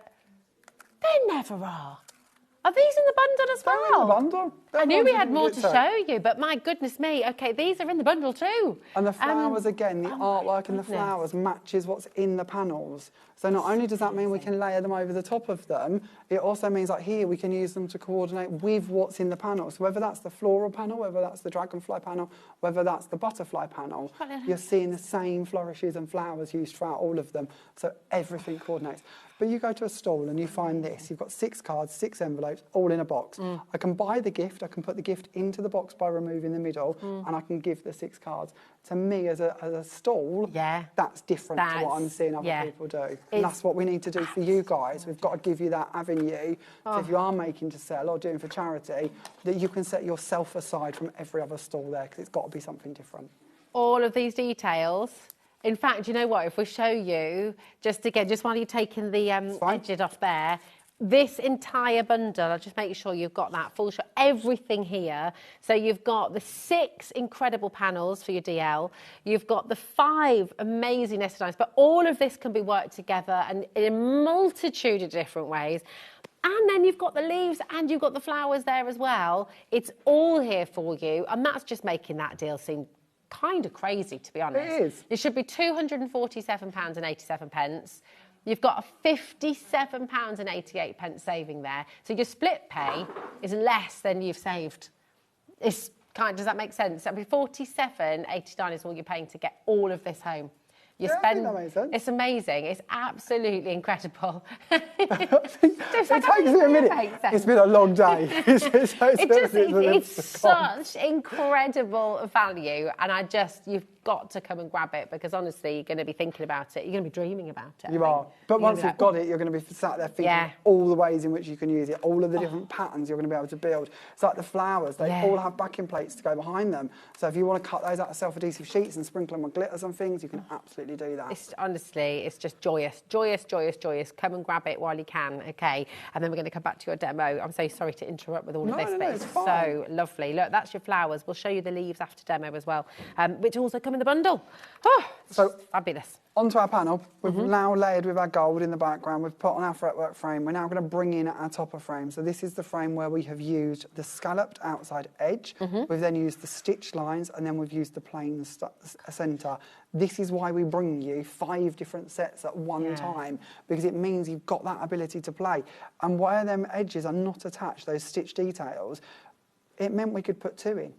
never are. Are these in the bundle as well? They're in the bundle. I knew we had more to show you, but my goodness me, okay, these are in the bundle too. And the flowers again, the artwork in the flowers matches what's in the panels. So not only does that mean we can layer them over the top of them, it also means like here we can use them to coordinate with what's in the panels. So whether that's the floral panel, whether that's the dragonfly panel, whether that's the butterfly panel, you're seeing the same flourishes and flowers used throughout all of them. So everything coordinates. But you go to a stall and you find this. You've got 6 cards, 6 envelopes, all in a box. I can buy the gift. I can put the gift into the box by removing the middle, and I can give the 6 cards. To me, as a stall, that's different to what I'm seeing other people do. And that's what we need to do for you guys. We've got to give you that avenue. So if you are making to sell or doing for charity, that you can set yourself aside from every other stall there, because it's got to be something different. All of these details. In fact, you know what? If we show you, just while you're taking the edges off there, this entire bundle, I'll just make sure you've got that full shot, everything here. So you've got the 6 incredible panels for your DL. You've got the 5 amazing nested dies, but all of this can be worked together and in a multitude of different ways. And then you've got the leaves and you've got the flowers there as well. It's all here for you. And that's just making that deal seem kind of crazy, to be honest. It is. It should be £247.87. You've got a £57.88 saving there. So your split pay is less than you've saved. Does that make sense? That'd be £47.89 is all you're paying to get all of this home. I think that makes sense. It's amazing. It's absolutely incredible. It takes me a minute. It's been a long day. It's such incredible value, and you've got to come and grab it, because honestly, you're going to be thinking about it. You're going to be dreaming about it. You are. But once you've got it, you're going to be sat there thinking all the ways in which you can use it, all of the different patterns you're going to be able to build. It's like the flowers. They all have backing plates to go behind them. So if you want to cut those out of self-adhesive sheets and sprinkle them with glitters and things, you can absolutely do that. It's just joyous. Joyous, joyous, joyous. Come and grab it while you can, okay? And then we're going to come back to your demo. I'm so sorry to interrupt with all of this, but it's so lovely. Look, that's your flowers. We'll show you the leaves after demo as well, which also come in the bundle. Oh, so fabulous. Onto our panel, we've now layered with our gold in the background, we've put on our fretwork frame, we're now going to bring in our topper frame. So this is the frame where we have used the scalloped outside edge, we've then used the stitch lines, and then we've used the plain centre. This is why we bring you 5 different sets at one time, because it means you've got that ability to play. And where them edges are not attached, those stitch details, it meant we could put 2 in.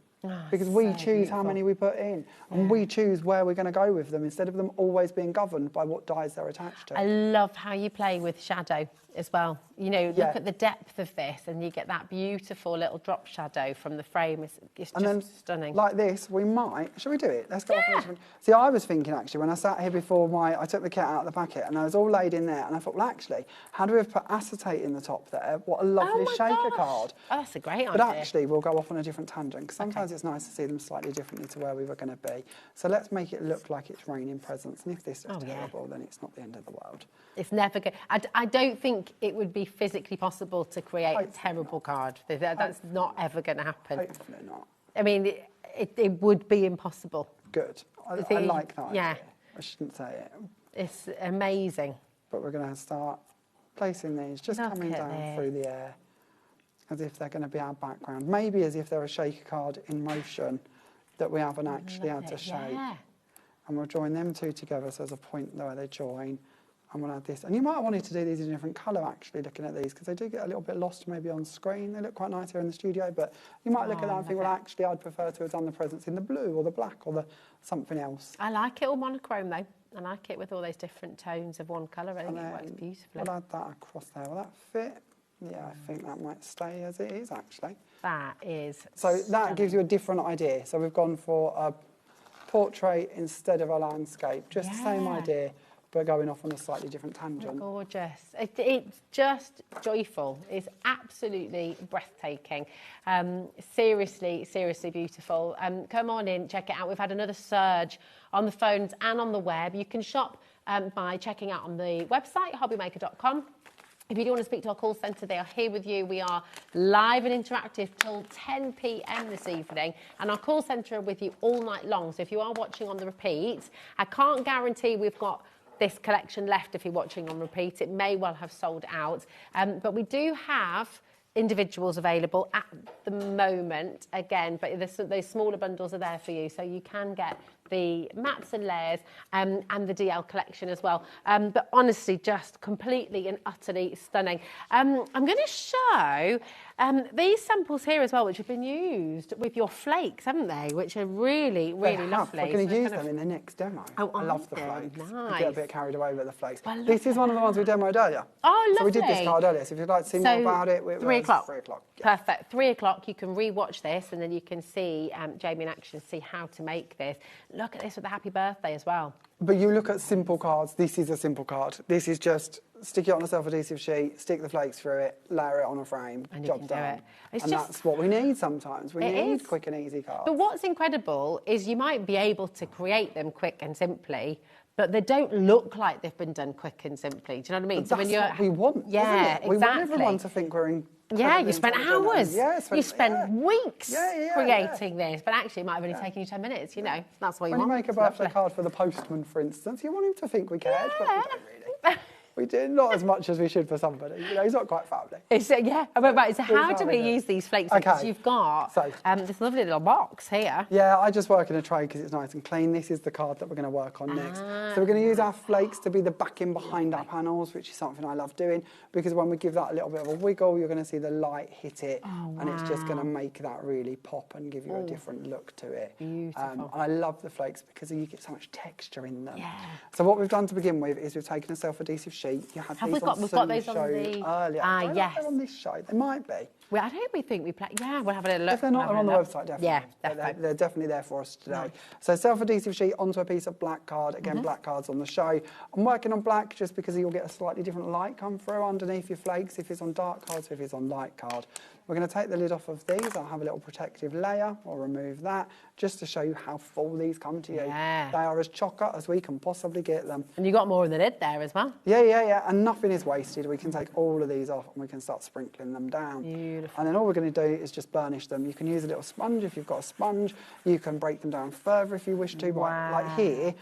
Because we choose how many we put in, and we choose where we're going to go with them, instead of them always being governed by what dyes they're attached to. I love how you play with shadow as well. You know, look at the depth of this, and you get that beautiful little drop shadow from the frame. It's just stunning. Like this, we might. Shall we do it? Let's go off on this one. See, I was thinking actually when I sat here before I took the kit out of the packet, and I was all laid in there, and I thought, well, actually, how do we put acetate in the top there? What a lovely shaker card. Oh, that's a great idea. But actually, we'll go off on a different tangent, because sometimes it's nice to see them slightly differently to where we were going to be. So let's make it look like it's raining presents, and if this looks terrible, then it's not the end of the world. It's never good. I don't think it would be physically possible to create a terrible card. That's not ever going to happen. Hopefully not. I mean, it would be impossible. Good. I like that idea. I shouldn't say it. It's amazing. But we're going to start placing these, just coming down through the air, as if they're going to be our background. Maybe as if they're a shaker card in motion that we haven't actually had to shake. And we'll join them 2 together, so there's a point where they join. And we'll add this. And you might have wanted to do these in a different colour, actually, looking at these, because they do get a little bit lost maybe on screen. They look quite nice here in the studio, but you might look at that and think, well, actually, I'd prefer to have done the presents in the blue or the black or the something else. I like it all monochrome, though. I like it with all those different tones of one colour. I think it works beautifully. We'll add that across there. Will that fit? Yeah, I think that might stay as it is, actually. That is So that gives you a different idea. So we've gone for a portrait instead of a landscape. Just the same idea, but going off on a slightly different tangent. Gorgeous. It's just joyful. It's absolutely breathtaking. Seriously, seriously beautiful. Come on in, check it out. We've had another surge on the phones and on the web. You can shop by checking out on the website, hobbymaker.com. If you do want to speak to our call centre, they are here with you. We are live and interactive till 10 p.m. this evening, and our call centre are with you all night long. So if you are watching on the repeat, I can't guarantee we've got this collection left if you're watching on repeat. It may well have sold out, but we do have individuals available at the moment again, but those smaller bundles are there for you, so you can get the mats and layers and the DL collection as well. But honestly, just completely and utterly stunning. I'm going to show these samples here as well, which have been used with your flakes, haven't they? Which are really, really lovely. We're going to use them in the next demo. Oh, I love the flakes. Nice. I get a bit carried away with the flakes. This is one of the ones we demoed earlier. Oh, lovely. So we did this card earlier, so if you'd like to see more about it, 3 o'clock. 3 o'clock. Yeah. Perfect. 3 o'clock, you can re-watch this, and then you can see Jamie in action, see how to make this. Look at this with the happy birthday as well. But you look at simple cards, this is a simple card. This is just stick it on a self-adhesive sheet, stick the flakes through it, layer it on a frame, and job's done. And just, that's what we need sometimes. We need quick and easy cards. But what's incredible is you might be able to create them quick and simply, but they don't look like they've been done quick and simply. Do you know what I mean? But that's what we want, yeah, isn't it? exactly. We want everyone to think we're in. Yeah, you spent hours. You spent weeks creating this, but actually it might have only taken you 10 minutes, you know. That's what you want. When you make a birthday card for the postman, for instance, you want him to think we cared, but we don't really. We do not as much as we should for somebody. You know, he's not quite family. Yeah, right. So how do we use these flakes? Because Okay. you've got this lovely little box here. Yeah, I just work in a tray because it's nice and clean. This is the card that we're going to work on next. So we're going to use our flakes to be the backing behind our panels, which is something I love doing, because when we give that a little bit of a wiggle, you're going to see the light hit it, and it's just going to make that really pop and give you a different look to it. Beautiful. And I love the flakes because you get so much texture in them. Yeah. So what we've done to begin with is we've taken a self-adhesive sheet. You had Have these we've got those on the earlier. yes. They're on this show. They might be. Well, I don't think we play. Yeah, we'll have a little look. If they're not, they're on the website, definitely. Yeah, definitely. They're definitely there for us today. So self-adhesive sheet onto a piece of black card. Again, black card's on the show. I'm working on black just because you'll get a slightly different light come through underneath your flakes if it's on dark cards, if it's on light card. We're going to take the lid off of these. I'll have a little protective layer. I'll remove that just to show you how full these come to you. Yeah. They are as chocker as we can possibly get them. And you got more in the lid there as well. Yeah. And nothing is wasted. We can take all of these off and we can start sprinkling them down. Beautiful. And then all we're going to do is just burnish them. You can use a little sponge if you've got a sponge. You can break them down further if you wish to. Wow. Like here,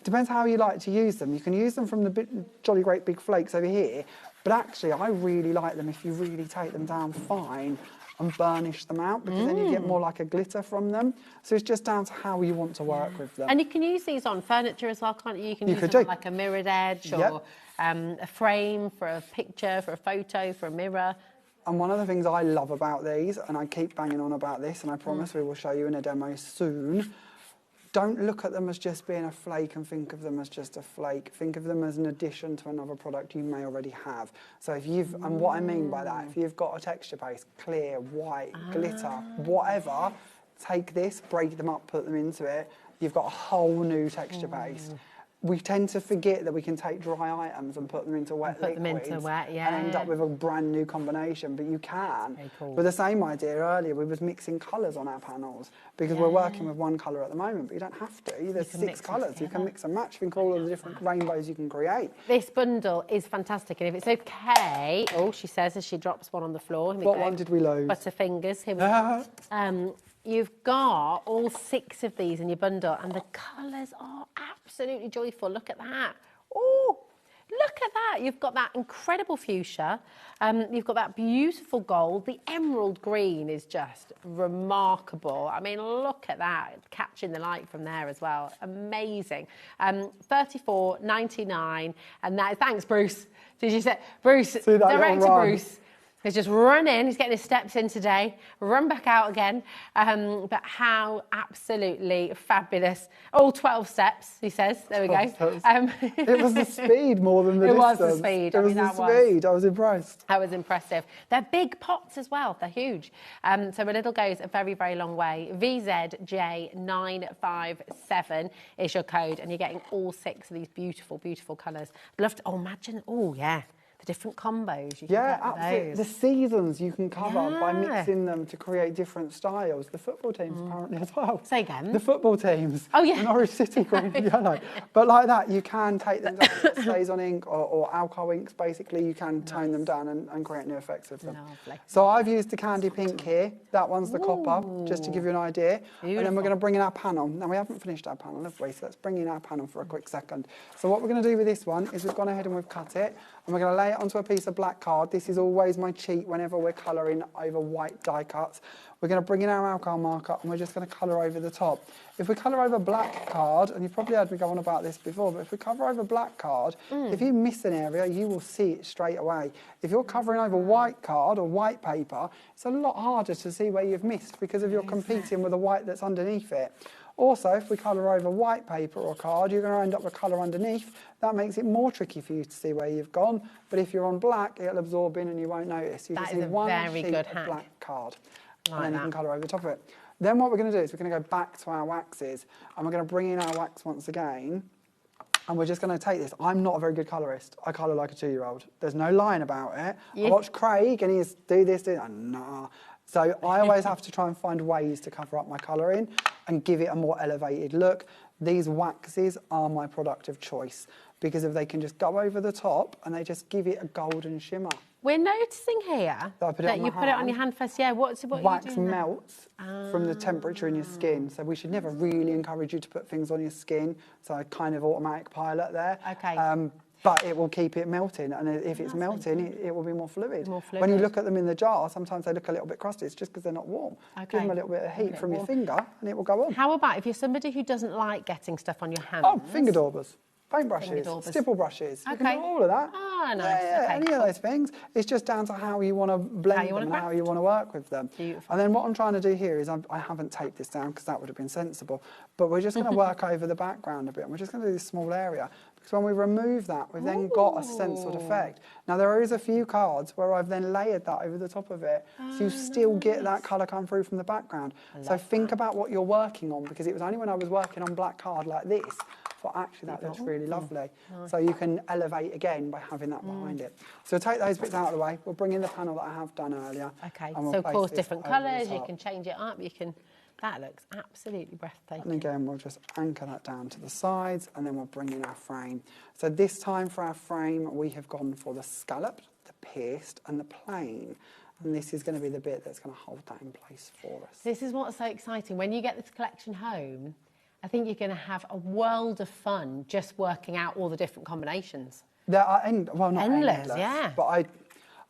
depends how you like to use them. You can use them from the jolly great big flakes over here. But actually, I really like them if you really take them down fine and burnish them out, because then you get more like a glitter from them. So it's just down to how you want to work with them. And you can use these on furniture as well, can't you? You can use them on like a mirrored edge or a frame for a picture, for a photo, for a mirror. And one of the things I love about these, and I keep banging on about this, and I promise we will show you in a demo soon, don't look at them as just being a flake and think of them as just a flake. Think of them as an addition to another product you may already have. So if you've, and what I mean by that, if you've got a texture base, clear, white, glitter, whatever, take this, break them up, put them into it, you've got a whole new texture base. We tend to forget that we can take dry items and put them into wet liquids and end up with a brand new combination, but you can. Cool. With the same idea earlier, we was mixing colours on our panels because we're working with one colour at the moment, but you don't have to. There's 6 colours. You can mix and match. Think of all of the different rainbows you can create. This bundle is fantastic, and if it's okay, she says as she drops one on the floor. What one did we lose? Butterfingers. Here we go. You've got all 6 of these in your bundle, and the colours are absolutely joyful. Look at that. Oh, look at that. You've got that incredible fuchsia. You've got that beautiful gold. The emerald green is just remarkable. I mean, look at that. Catching the light from there as well. Amazing. $34.99. And that, thanks, Bruce. Did you say, Bruce, director Bruce. He's just run in, he's getting his steps in today, run back out again. But how absolutely fabulous. All 12 steps, he says. There we go. It was the speed more than the distance. It was the speed. It was the speed. I was impressed. That was impressive. They're big pots as well. They're huge. So a little goes a very, very long way. VZJ957 is your code, and you're getting all 6 of these beautiful, beautiful colours. I'd love to, imagine, the different combos you can get with absolutely. those. The seasons you can cover by mixing them to create different styles. The football teams apparently as well. Say again. The football teams. Oh yeah. Norwich City green and yellow. But like that, you can take them down with StazOn ink or alcohol inks. Basically, you can tone them down and create new effects with them. Lovely. So I've used the candy pink here. That one's the copper, just to give you an idea. Beautiful. And then we're going to bring in our panel. Now we haven't finished our panel, have we? So let's bring in our panel for a quick second. So what we're going to do with this one is we've gone ahead and we've cut it. And we're going to lay it onto a piece of black card. This is always my cheat whenever we're colouring over white die cuts. We're going to bring in our alcohol marker and we're just going to colour over the top. If we colour over black card, and you've probably heard me go on about this before, but if we cover over black card, if you miss an area, you will see it straight away. If you're covering over white card or white paper, it's a lot harder to see where you've missed because of you're competing with the white that's underneath it. Also, if we colour over white paper or card, you're going to end up with colour underneath. That makes it more tricky for you to see where you've gone. But if you're on black, it'll absorb in and you won't notice. You just see one sheet of black card. And then you can colour over the top of it. Then what we're going to do is we're going to go back to our waxes. And we're going to bring in our wax once again. And we're just going to take this. I'm not a very good colourist. I colour like a 2-year-old. There's no lying about it. I watch Craig and he's do this, do that. Nah. So I always have to try and find ways to cover up my colouring and give it a more elevated look. These waxes are my product of choice because if they can just go over the top and they just give it a golden shimmer. We're noticing here that you put it on your hand first. Yeah, what wax melts from the temperature in your skin. So we should never really encourage you to put things on your skin. So kind of automatic pilot there. Okay. but it will keep it melting, and if it's melting, it will be more fluid. When you look at them in the jar, sometimes they look a little bit crusty. It's just because they're not warm. Give them a little bit of heat from your finger, and it will go on. How about if you're somebody who doesn't like getting stuff on your hands? Oh, finger daubers. Paintbrushes, stipple brushes, you can do all of that. Ah, nice. Yeah, any of those things. It's just down to how you want to blend them and how you want to work with them. Beautiful. And then what I'm trying to do here is I haven't taped this down because that would have been sensible, but we're just going to work over the background a bit. And we're just going to do this small area because when we remove that, we've then got a stenciled effect. Now there is a few cards where I've then layered that over the top of it, so you still get that colour come through from the background. So think about what you're working on, because it was only when I was working on black card like this, but actually that looks really lovely. Nice. So you can elevate again by having that behind it. So take those bits out of the way. We'll bring in the panel that I have done earlier. Okay, we'll so of course different colours, you can change it up, you can... That looks absolutely breathtaking. And again, we'll just anchor that down to the sides, and then we'll bring in our frame. So this time for our frame, we have gone for the scalloped, the pierced, and the plain. And this is going to be the bit that's going to hold that in place for us. This is what's so exciting. When you get this collection home, I think you're going to have a world of fun just working out all the different combinations. There are not endless, yeah. But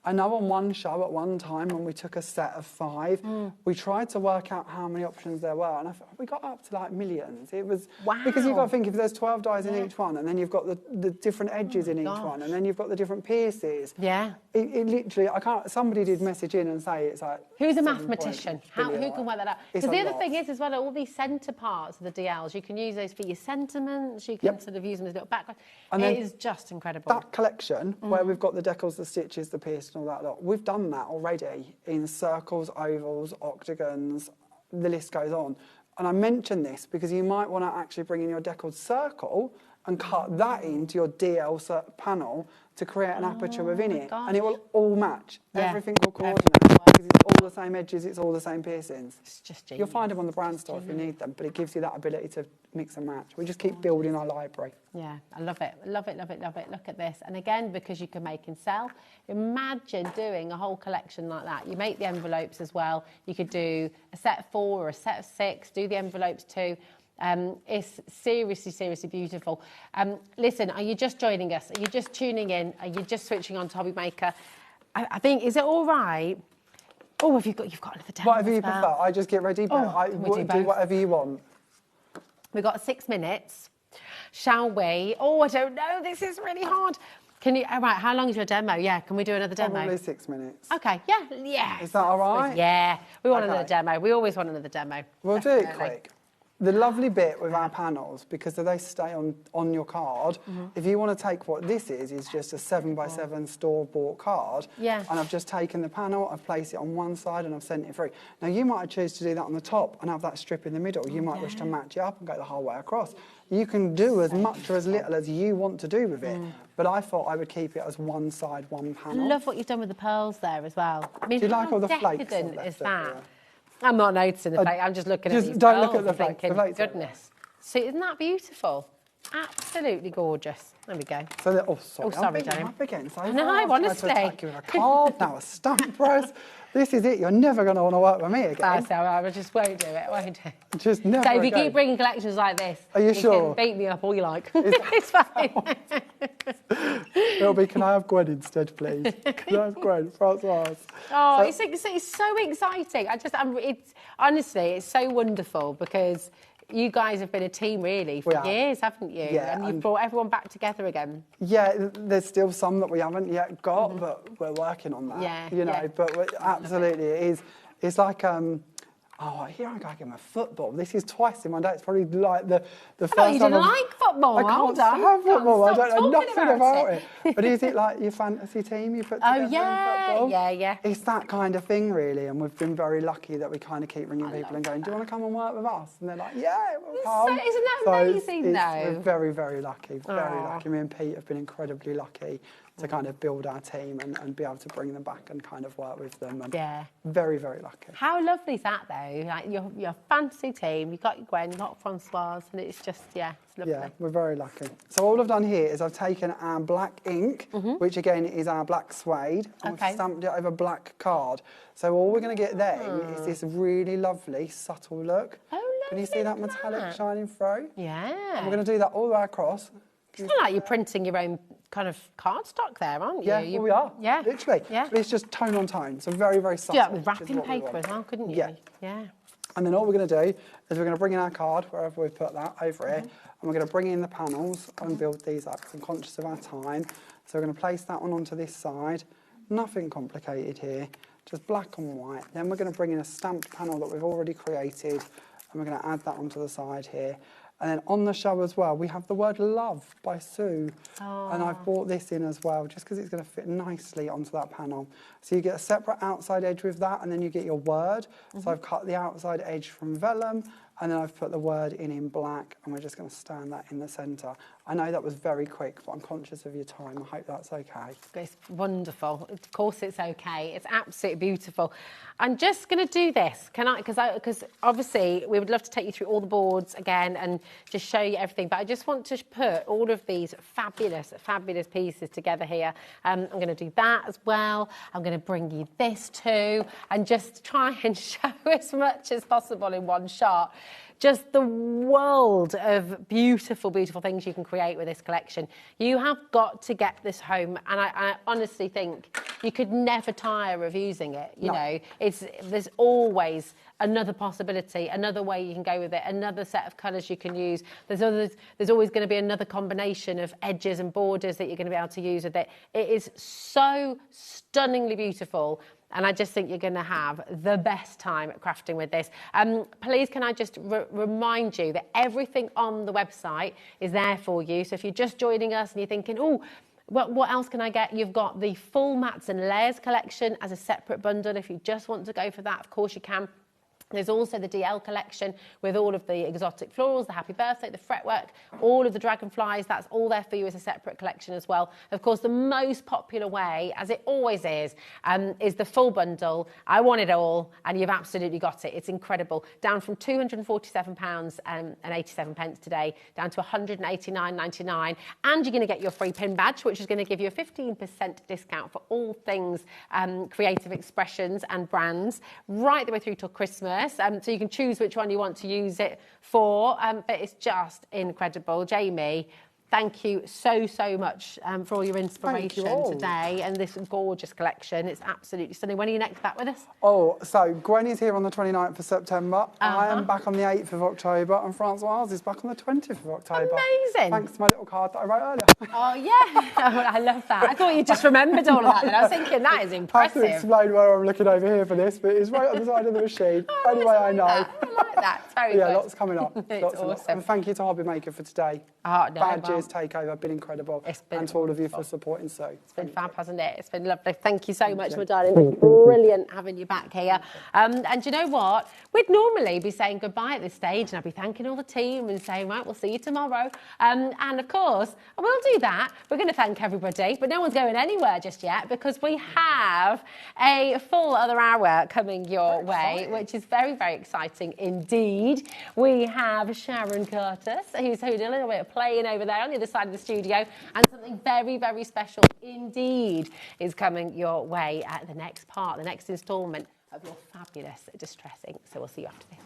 I know on one show at one time when we took a set of 5, we tried to work out how many options there were, and I thought we got up to like millions. It was because you've got to think, if there's 12 dies in each one, and then you've got the different edges in each one, and then you've got the different pierces. Yeah. It literally, I can't. Somebody did message in and say it's like. Who's a mathematician? Who can work that out? Because the other thing is as well, all these centre parts of the DLs, you can use those for your sentiments. You can sort of use them as little background. It is just incredible. That collection where we've got the decals, the stitches, the pierced, and all that lot, we've done that already in circles, ovals, octagons, the list goes on. And I mention this because you might want to actually bring in your deckled circle and cut that into your DL panel to create an aperture within it. And it will all match. Everything will coordinate because it's all the same edges, it's all the same piercings. It's just genius. You'll find them on the brand store if you need them, but it gives you that ability to mix and match. We just keep building our library. Yeah, I love it. Love it, love it, love it. Look at this. And again, because you can make and sell, imagine doing a whole collection like that. You make the envelopes as well. You could do a set of 4 or a set of 6, do the envelopes too. It's seriously, seriously beautiful. Listen, are you just joining us? Are you just tuning in? Are you just switching on to HobbyMaker? I think, is it all right? Oh, you've got another demo. Whatever you prefer. I just get ready, but do whatever you want. We've got 6 minutes. Shall we? Oh, I don't know. This is really hard. Can you? All right. How long is your demo? Yeah. Can we do another demo? Probably 6 minutes. Okay. Yeah. Is that all right? Yeah. We want another demo. We always want another demo. We'll do it quick. The lovely bit with our panels, because they stay on your card, if you want to take what this is just a 7x7 store-bought card, and I've just taken the panel, I've placed it on one side and I've sent it through. Now you might choose to do that on the top and have that strip in the middle. You might wish to match it up and go the whole way across. You can do as much or as little as you want to do with it, but I thought I would keep it as one side, one panel. I love what you've done with the pearls there as well. I mean, do you like all the flakes? How decadent is that? I'm not noticing the flake. I'm just looking at these Just don't look pearls at the flake. thinking, goodness. So isn't that beautiful? Absolutely gorgeous. There we go. So sorry, Darren. I'm again. So no, honestly. I tried to attack you with a card, now a stamp press. This is it. You're never going to want to work with me again. I just won't do it. Won't do it. Just never. So if you keep bringing collections like this, are you sure? Can beat me up all you like. It's fine. It'll be, can I have Gwen instead, please? Can I have Gwen, Francois? Oh, it's so exciting. Honestly, it's so wonderful because you guys have been a team really for years, haven't you? Yeah, and you've brought everyone back together again. Yeah, there's still some that we haven't yet got, but we're working on that. Yeah, you know, but absolutely, it is. It's like here I go again with football. This is twice in one day. It's probably like the first time. You didn't like football. I can't stand football. I don't know nothing about it. But is it like your fantasy team you put together in football? Yeah. It's that kind of thing, really. And we've been very lucky that we kind of keep ringing people and going, do you want to come and work with us? And they're like, yeah, we'll come. Isn't that amazing, though? We're very, very lucky. Very lucky. Me and Pete have been incredibly lucky to kind of build our team and be able to bring them back and kind of work with them. And very, very lucky. How lovely is that, though? Like your fantasy team, you've got Gwen, you've got Francois, and it's just, it's lovely. Yeah, we're very lucky. So all I've done here is I've taken our black ink, which again is our black suede, and we've stamped it over black card. So all we're going to get then is this really lovely, subtle look. Oh, lovely. Can you see that metallic shining through? Yeah. And we're going to do that all the way across. It's not like you're printing your own kind of cardstock there, aren't you? Yeah, we are. Yeah. Literally. Yeah. But it's just tone on tone, so very, very subtle. Do that with which is wrapping what we paper want. as well, couldn't you? Yeah. Yeah. And then all we're going to do is we're going to bring in our card, wherever we've put that, over here, and we're going to bring in the panels and build these up, because I'm conscious of our time. So we're going to place that one onto this side. Nothing complicated here, just black and white. Then we're going to bring in a stamped panel that we've already created, and we're going to add that onto the side here. And then on the show as well, we have the word love by Sue. Oh. And I've brought this in as well, just because it's going to fit nicely onto that panel. So you get a separate outside edge with that, and then you get your word. So I've cut the outside edge from vellum, and then I've put the word in black, and we're just going to stand that in the centre. I know that was very quick, but I'm conscious of your time. I hope that's okay. It's wonderful. Of course it's okay. It's absolutely beautiful. I'm just going to do this. Can I? Because obviously we would love to take you through all the boards again and just show you everything. But I just want to put all of these fabulous, fabulous pieces together here. I'm going to do that as well. I'm going to bring you this too, and just try and show as much as possible in one shot. Just the world of beautiful, beautiful things you can create with this collection. You have got to get this home, and I honestly think you could never tire of using it. You know, there's always another possibility, another way you can go with it, another set of colours you can use. There's always going to be another combination of edges and borders that you're going to be able to use with it. It is so stunningly beautiful. And I just think you're going to have the best time crafting with this. Please, can I just remind you that everything on the website is there for you. So if you're just joining us and you're thinking, oh, what else can I get? You've got the full mats and layers collection as a separate bundle. If you just want to go for that, of course you can. There's also the DL collection with all of the exotic florals, the happy birthday, the fretwork, all of the dragonflies. That's all there for you as a separate collection as well. Of course, the most popular way, as it always is the full bundle. I want it all, and you've absolutely got it. It's incredible. Down from £247 and 87 pence today, down to £189.99. And you're going to get your free pin badge, which is going to give you a 15% discount for all things creative expressions and brands, right the way through till Christmas. So you can choose which one you want to use it for, but it's just incredible. Jamie, thank you so, so much for all your inspiration today and this gorgeous collection. It's absolutely stunning. When are you next back with us? Oh, so Gwen is here on the 29th of September. I am back on the 8th of October, and Francoise is back on the 20th of October. Amazing. Thanks to my little card that I wrote earlier. Oh, yeah. Oh, I love that. I thought you just remembered all of that then. I was thinking, that is impressive. I have to explain where I'm looking over here for this, but it's right on the side of the machine. Only way I know. I like that. It's very good. Yeah, lots coming up. It's lots awesome. And thank you to HobbyMaker for today. Oh, no, Badges, takeover, been incredible. It's been and to all of you for supporting Sue. It's been fab, hasn't it? It's been lovely. Thank you so much, my darling. It's brilliant having you back here. And you know what? We'd normally be saying goodbye at this stage, and I'd be thanking all the team and saying, right, we'll see you tomorrow. And of course, I will do that. We're going to thank everybody, but no one's going anywhere just yet because we have a full other hour coming your way, which is very, very exciting indeed. We have Sharon Curtis, who's doing a little bit of playing over there on the other side of the studio, and something very, very special indeed is coming your way at the next part, the next instalment of your fabulous distressing. So we'll see you after this.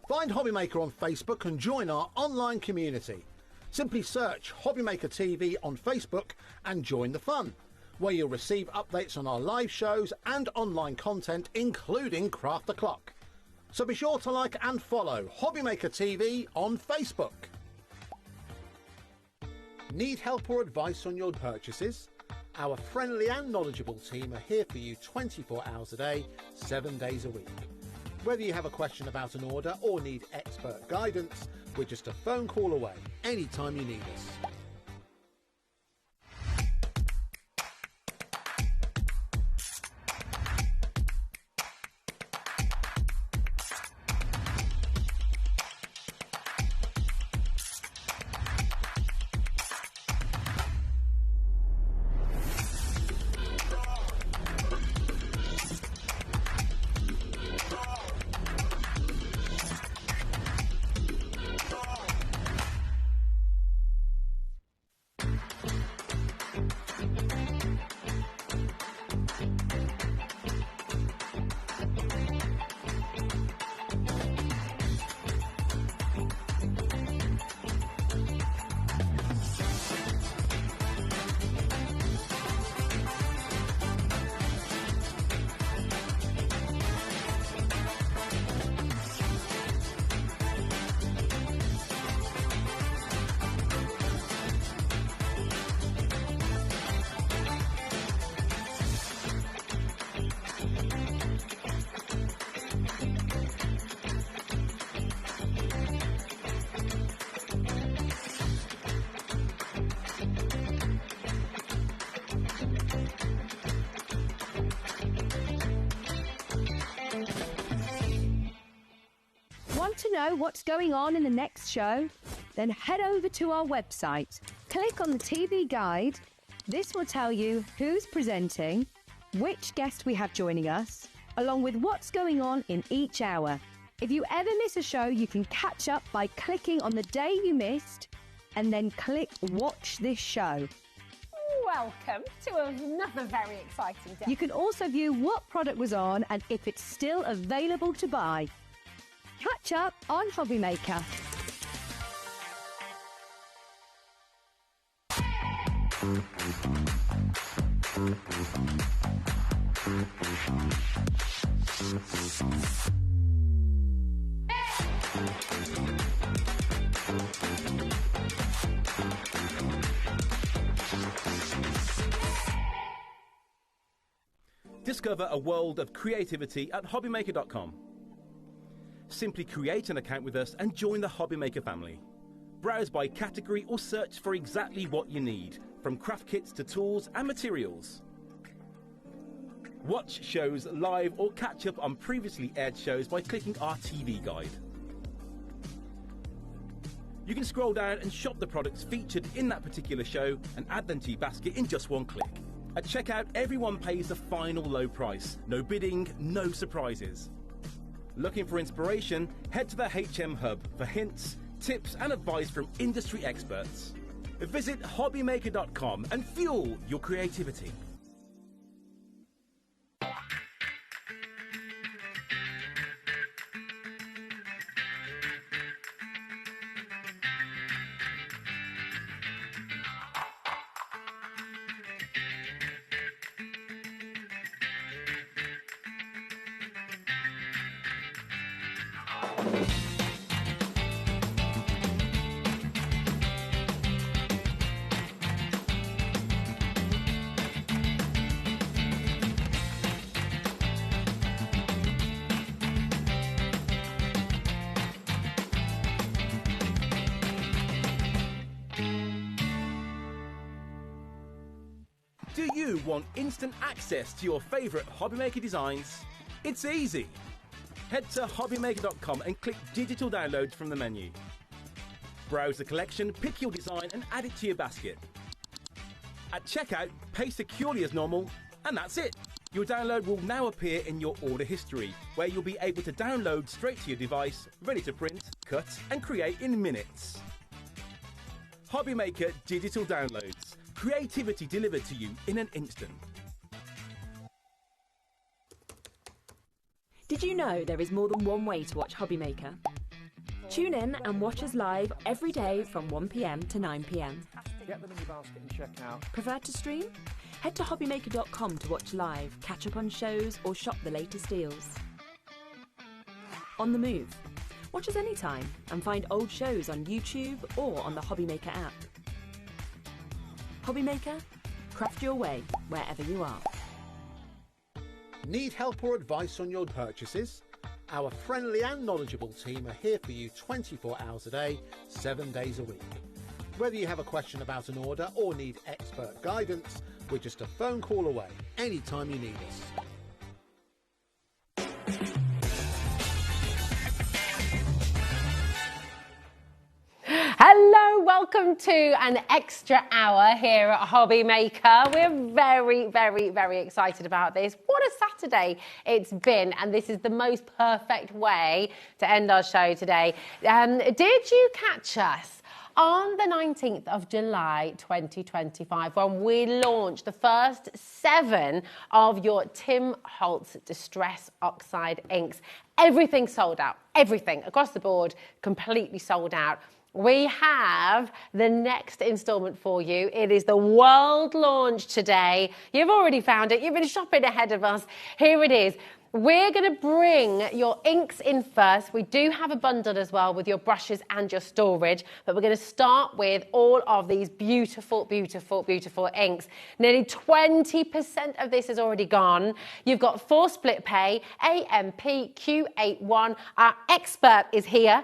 Find HobbyMaker on Facebook and join our online community. Simply search HobbyMaker TV on Facebook and join the fun, where you'll receive updates on our live shows and online content, including Craft the Clock. So be sure to like and follow HobbyMaker TV on Facebook. Need help or advice on your purchases? Our friendly and knowledgeable team are here for you 24 hours a day, 7 days a week. Whether you have a question about an order or need expert guidance, we're just a phone call away anytime you need us. to know what's going on in the next show? Then head over to our website. Click on the TV guide. This will tell you who's presenting, which guest we have joining us, along with what's going on in each hour. If you ever miss a show, you can catch up by clicking on the day you missed and then click Watch This Show. Welcome to another very exciting day. You can also view what product was on and if it's still available to buy. Catch up on HobbyMaker. Discover a world of creativity at HobbyMaker.com. Simply create an account with us and join the HobbyMaker family. Browse by category or search for exactly what you need, from craft kits to tools and materials. Watch shows live or catch up on previously aired shows by clicking our TV guide. You can scroll down and shop the products featured in that particular show and add them to your basket in just one click. At checkout, everyone pays the final low price. No bidding, no surprises. Looking for inspiration? Head to the HM Hub for hints, tips and advice from industry experts. Visit HobbyMaker.com and fuel your creativity. Do you want instant access to your favourite HobbyMaker designs? It's easy. Head to HobbyMaker.com and click Digital Downloads from the menu. Browse the collection, pick your design and add it to your basket. At checkout, pay securely as normal, and that's it. Your download will now appear in your order history, where you'll be able to download straight to your device, ready to print, cut and create in minutes. HobbyMaker Digital Downloads. Creativity delivered to you in an instant. Did you know there is more than one way to watch HobbyMaker? Tune in and watch us live every day from 1 PM to 9 PM. Get them in your basket and check out. Prefer to stream? Head to hobbymaker.com to watch live, catch up on shows or shop the latest deals. On the move? Watch us anytime and find old shows on YouTube or on the HobbyMaker app. HobbyMaker, craft your way wherever you are. Need help or advice on your purchases? Our friendly and knowledgeable team are here for you 24 hours a day, 7 days a week. Whether you have a question about an order or need expert guidance, we're just a phone call away anytime you need us. Hello, welcome to an extra hour here at HobbyMaker. We're very, very, very excited about this. What a Saturday it's been, and this is the most perfect way to end our show today. Did you catch us on the 19th of July 2025 when we launched the first 7 of your Tim Holtz Distress Oxide inks? Everything sold out, everything across the board, completely sold out. We have the next instalment for you. It is the world launch today. You've already found it. You've been shopping ahead of us. Here it is. We're going to bring your inks in first. We do have a bundle as well with your brushes and your storage, but we're going to start with all of these beautiful, beautiful, beautiful inks. Nearly 20% of this is already gone. You've got 4 split pay, AMP Q81. Our expert is here,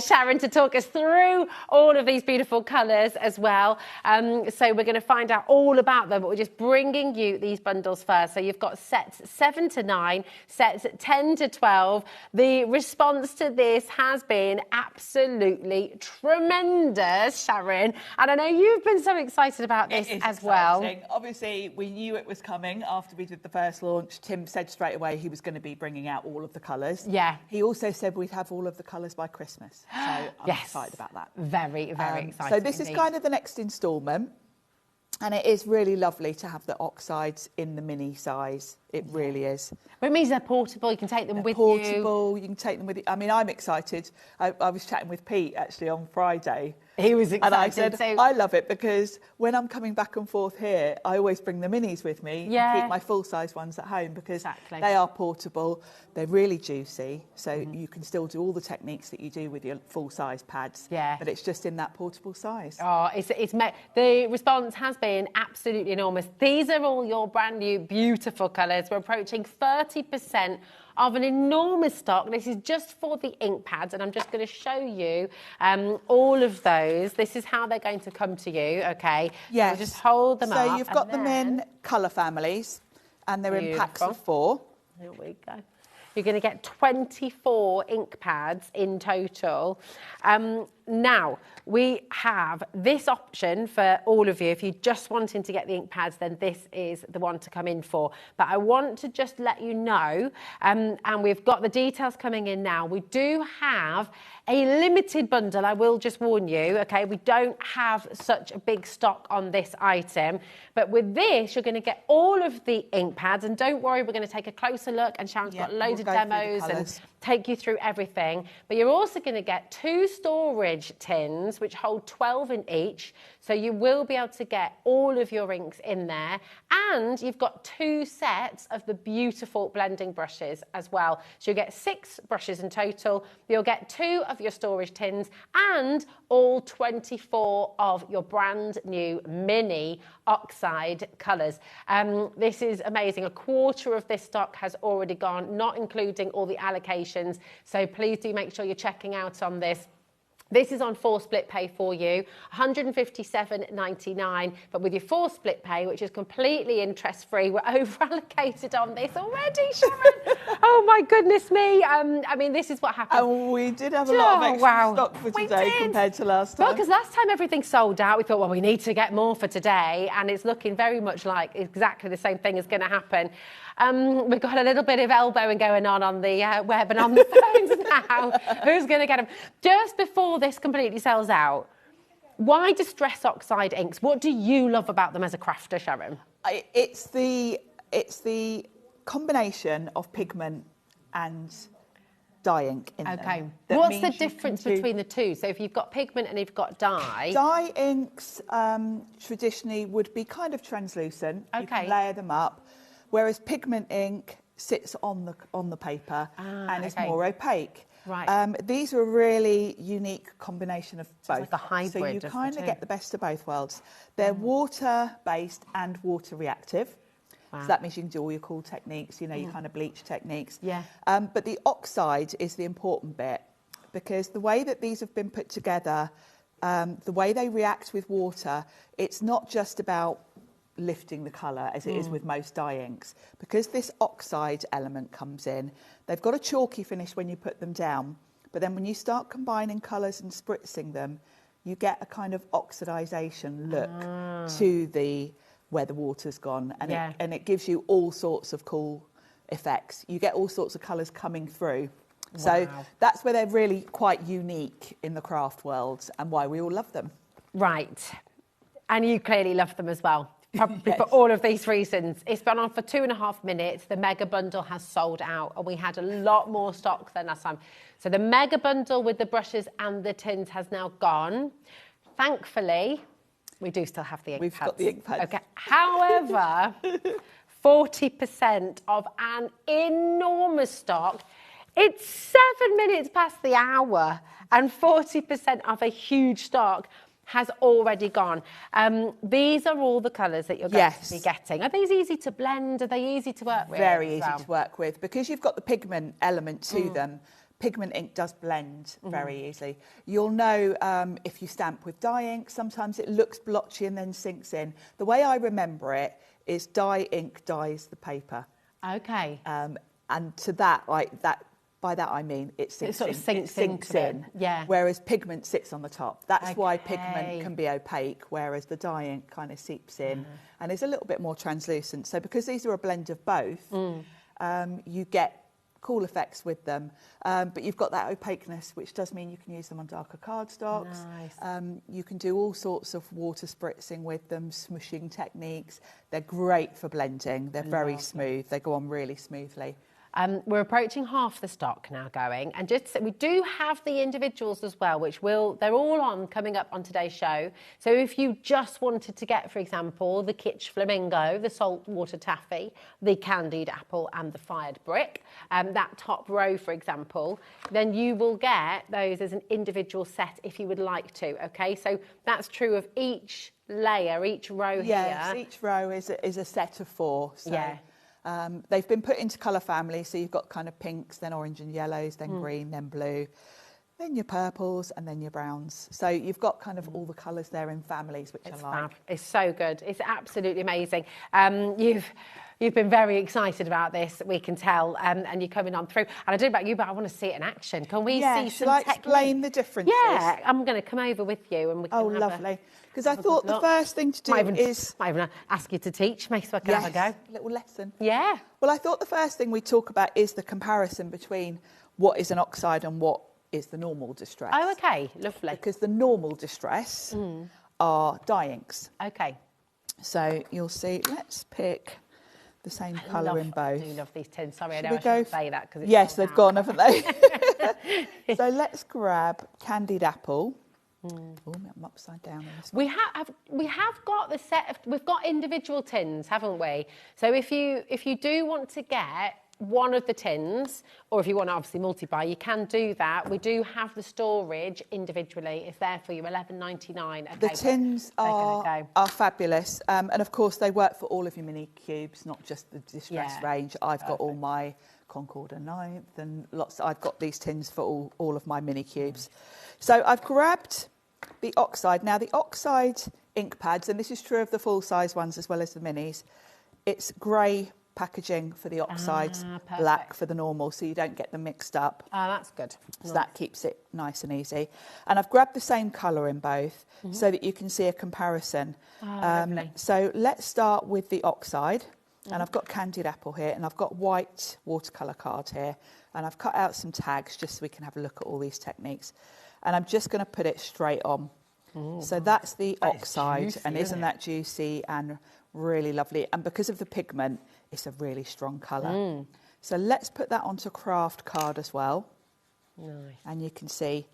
Sharon, to talk us through all of these beautiful colours as well. So we're going to find out all about them, but we're just bringing you these bundles first. So you've got sets 7 to 9. sets 10 to 12. The response to this has been absolutely tremendous, Sharon. And I know you've been so excited about this as well. Obviously, we knew it was coming after we did the first launch. Tim said straight away he was going to be bringing out all of the colours. Yeah. He also said we'd have all of the colours by Christmas. So I'm excited about that. Very, very excited. So this is kind of the next instalment. And it is really lovely to have the oxides in the mini size. It really is. But it means they're portable. You can take them with you. Portable. You can take them with you. I mean, I'm excited. I was chatting with Pete actually on Friday. He was excited. And I said, I love it because when I'm coming back and forth here, I always bring the minis with me. Yeah. And keep my full-size ones at home because they are portable. They're really juicy. So you can still do all the techniques that you do with your full-size pads. Yeah. But it's just in that portable size. Oh, the response has been absolutely enormous. These are all your brand new beautiful colours. We're approaching 30% of an enormous stock. This is just for the ink pads, and I'm just going to show you all of those. This is how they're going to come to you, okay? Yes. So just hold them up. So you've got them in colour families, and they're in packs of 4. Here we go. You're going to get 24 ink pads in total. Now, we have this option for all of you. If you're just wanting to get the ink pads, then this is the one to come in for. But I want to just let you know, and we've got the details coming in now, we do have a limited bundle, I will just warn you, okay? We don't have such a big stock on this item. But with this, you're going to get all of the ink pads. And don't worry, we're going to take a closer look. And Sharon's got loads of demos and take you through everything. But you're also going to get 2 storage tins, which hold 12 in each. So you will be able to get all of your inks in there. And you've got 2 sets of the beautiful blending brushes as well. So you'll get 6 brushes in total. You'll get 2 of your storage tins and all 24 of your brand new mini oxide colours. This is amazing. A quarter of this stock has already gone, not including all the allocations. So please do make sure you're checking out on this. This is on 4 split pay for you, $157.99. But with your 4 split pay, which is completely interest-free, we're over-allocated on this already, Sharon. Oh, my goodness me. I mean, this is what happened. And we did have a lot of extra stock for today compared to last time. Well, because last time everything sold out, we thought, well, we need to get more for today. And it's looking very much like exactly the same thing is going to happen. We've got a little bit of elbowing going on the web and on the phones now. Who's going to get them? Just before this completely sells out, why distress oxide inks? What do you love about them as a crafter, Sharon? It's the combination of pigment and dye ink in them. Okay. What's the difference between the two? So if you've got pigment and you've got dye... Dye inks traditionally would be kind of translucent. Okay. You can layer them up. Whereas pigment ink sits on the paper and is more opaque. Right. These are a really unique combination of both. It's like a hybrid. So you kind of get the best of both worlds. They're water-based and water-reactive. Wow. So that means you can do all your cool techniques, you know, your kind of bleach techniques. Yeah. But the oxide is the important bit because the way that these have been put together, the way they react with water, it's not just about lifting the colour as it is with most dye inks. Because this oxide element comes in, they've got a chalky finish when you put them down, but then when you start combining colours and spritzing them, you get a kind of oxidisation look to where the water's gone, and it gives you all sorts of cool effects. You get all sorts of colours coming through. Wow. So that's where they're really quite unique in the craft world and why we all love them. Right. And you clearly love them as well. Probably for all of these reasons. It's been on for 2.5 minutes. The mega bundle has sold out, and we had a lot more stock than last time. So the mega bundle with the brushes and the tins has now gone. Thankfully, we do still have the ink pads. We've got the ink pads. Okay. However, 40% of an enormous stock. It's 7 minutes past the hour, and 40% of a huge stock has already gone. These are all the colours that you're going to be getting. Are these easy to blend? Are they easy to work with? Very easy to work with. Because you've got the pigment element to them, pigment ink does blend very easily. You'll know if you stamp with dye ink, sometimes it looks blotchy and then sinks in. The way I remember it is dye ink dyes the paper. Okay. And to that, by that I mean it sinks in. Yeah. Whereas pigment sits on the top. That's why pigment can be opaque, whereas the dye ink kind of seeps in and is a little bit more translucent. So because these are a blend of both, you get cool effects with them. But you've got that opaqueness, which does mean you can use them on darker cardstocks. Nice. You can do all sorts of water spritzing with them, smushing techniques. They're great for blending. They're very smooth. They go on really smoothly. We're approaching half the stock now going, and just so we do have the individuals as well, which they're all on coming up on today's show. So if you just wanted to get, for example, the Kitsch Flamingo, the saltwater taffy, the candied apple and the fired brick, that top row, for example, then you will get those as an individual set if you would like to, okay? So that's true of each layer, each row here. Yes, each row is a set of 4. So. They've been put into colour families, so you've got kind of pinks, then orange and yellows, then green, then blue, then your purples, and then your browns. So you've got kind of all the colours there in families, which I like. Fab. It's so good. It's absolutely amazing. You've been very excited about this, we can tell, and you're coming on through. And I don't know about you, but I want to see it in action. Can we see some technique? Shall I explain the differences? Yeah, I'm going to come over with you and we can lovely. Because I thought the first thing to do is... Might even ask you to teach me so I can have a go. A little lesson. Yeah. Well, I thought the first thing we talk about is the comparison between what is an oxide and what is the normal distress. Oh, okay. Lovely. Because the normal distress are dye inks. Okay. So you'll see, let's pick the same colour in both. I do love these tins. Sorry, I know I shouldn't say that. Cause yes, they've gone, haven't they? So let's grab candied apple. Oh, I'm upside down on this one. We have got the set of, we've got individual tins, haven't we? So if you do want to get one of the tins, or if you want to obviously multi-buy, you can do that. We do have the storage individually. It's there for you, $11.99. Okay, the tins are fabulous, and of course they work for all of your mini cubes, not just the distress range. I've got all my Concord and Ninth and lots. I've got these tins for all of my mini cubes. So I've grabbed the oxide. Now the oxide ink pads, and this is true of the full size ones as well as the minis, it's grey packaging for the oxides, black for the normal, so you don't get them mixed up. Oh, that's good. So that keeps it nice and easy. And I've grabbed the same colour in both so that you can see a comparison. So let's start with the oxide. And I've got candied apple here, and I've got white watercolour card here, and I've cut out some tags just so we can have a look at all these techniques. And I'm just going to put it straight on. So that's the oxide, juicy, and isn't that juicy and really lovely? And because of the pigment, it's a really strong colour. So let's put that onto craft card as well. Nice. And you can see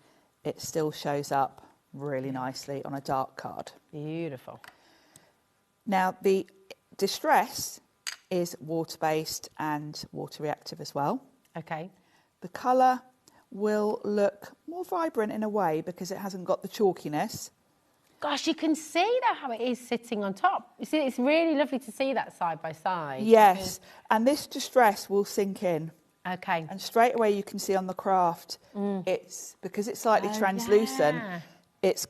it still shows up really nicely on a dark card. Beautiful. Now the distress is water-based and water reactive as well. Okay. The colour will look more vibrant in a way because it hasn't got the chalkiness. Gosh, you can see though how it is sitting on top. You see, it's really lovely to see that side by side. Yes, and this distress will sink in. Okay. And straight away you can see on the craft, it's because it's slightly translucent, it's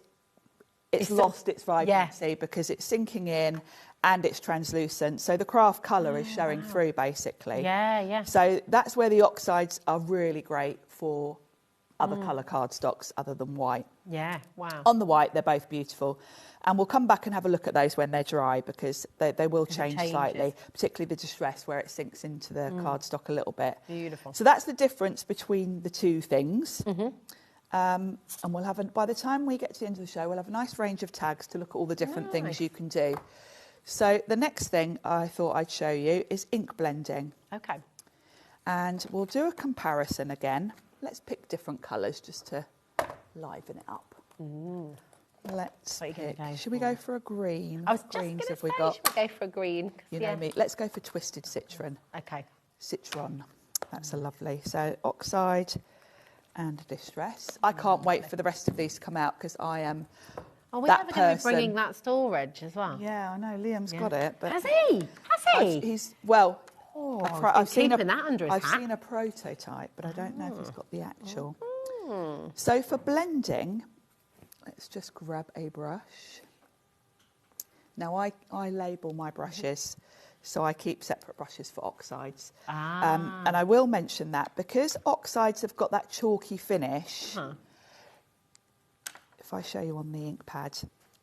lost its vibrancy because it's sinking in and it's translucent. So the craft colour is showing through basically. Yeah. So that's where the oxides are really great for other colour cardstocks other than white. Yeah, wow. On the white, they're both beautiful. And we'll come back and have a look at those when they're dry because they will change slightly, particularly the distress where it sinks into the cardstock a little bit. Beautiful. So that's the difference between the two things. And we'll have, by the time we get to the end of the show, we'll have a nice range of tags to look at all the different things you can do. So the next thing I thought I'd show you is ink blending. Okay. And we'll do a comparison again. Let's pick different colours just to liven it up. Let's pick. Should we go for a green? I was just going to say, should we go for a green? You know me. Let's go for Twisted Citron. Okay. Citron. That's a lovely. So oxide and distress. I can't wait for the rest of these to come out because I am that person. Going to be bringing that storage as well. Yeah, I know. Liam's got it. But has he? He's well. I've seen a prototype, but I don't know if he's got the actual. So for blending, let's just grab a brush. Now I label my brushes, So I keep separate brushes for oxides. And I will mention that because oxides have got that chalky finish, if I show you on the ink pad,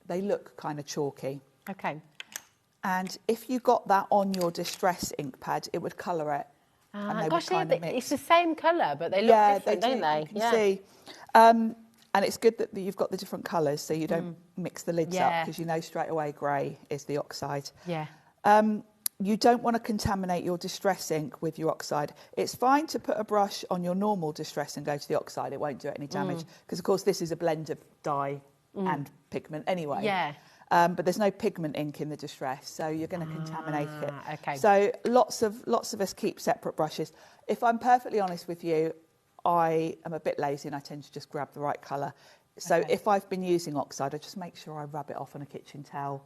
they look kind of chalky. Okay. And if you got that on your distress ink pad, it would colour it. And they would kind of mix. It's the same colour, but they look different, don't they? You can see. And it's good that you've got the different colours so you don't mix the lids up, because you know straight away grey is the oxide. Yeah. You don't want to contaminate your distress ink with your oxide. It's fine to put a brush on your normal distress and go to the oxide. It won't do it any damage, because of course this is a blend of dye and pigment anyway. Yeah. But there's no pigment ink in the distress, so you're going to contaminate it. Okay. So lots of us keep separate brushes. If I'm perfectly honest with you, I am a bit lazy and I tend to just grab the right colour. So if I've been using oxide, I just make sure I rub it off on a kitchen towel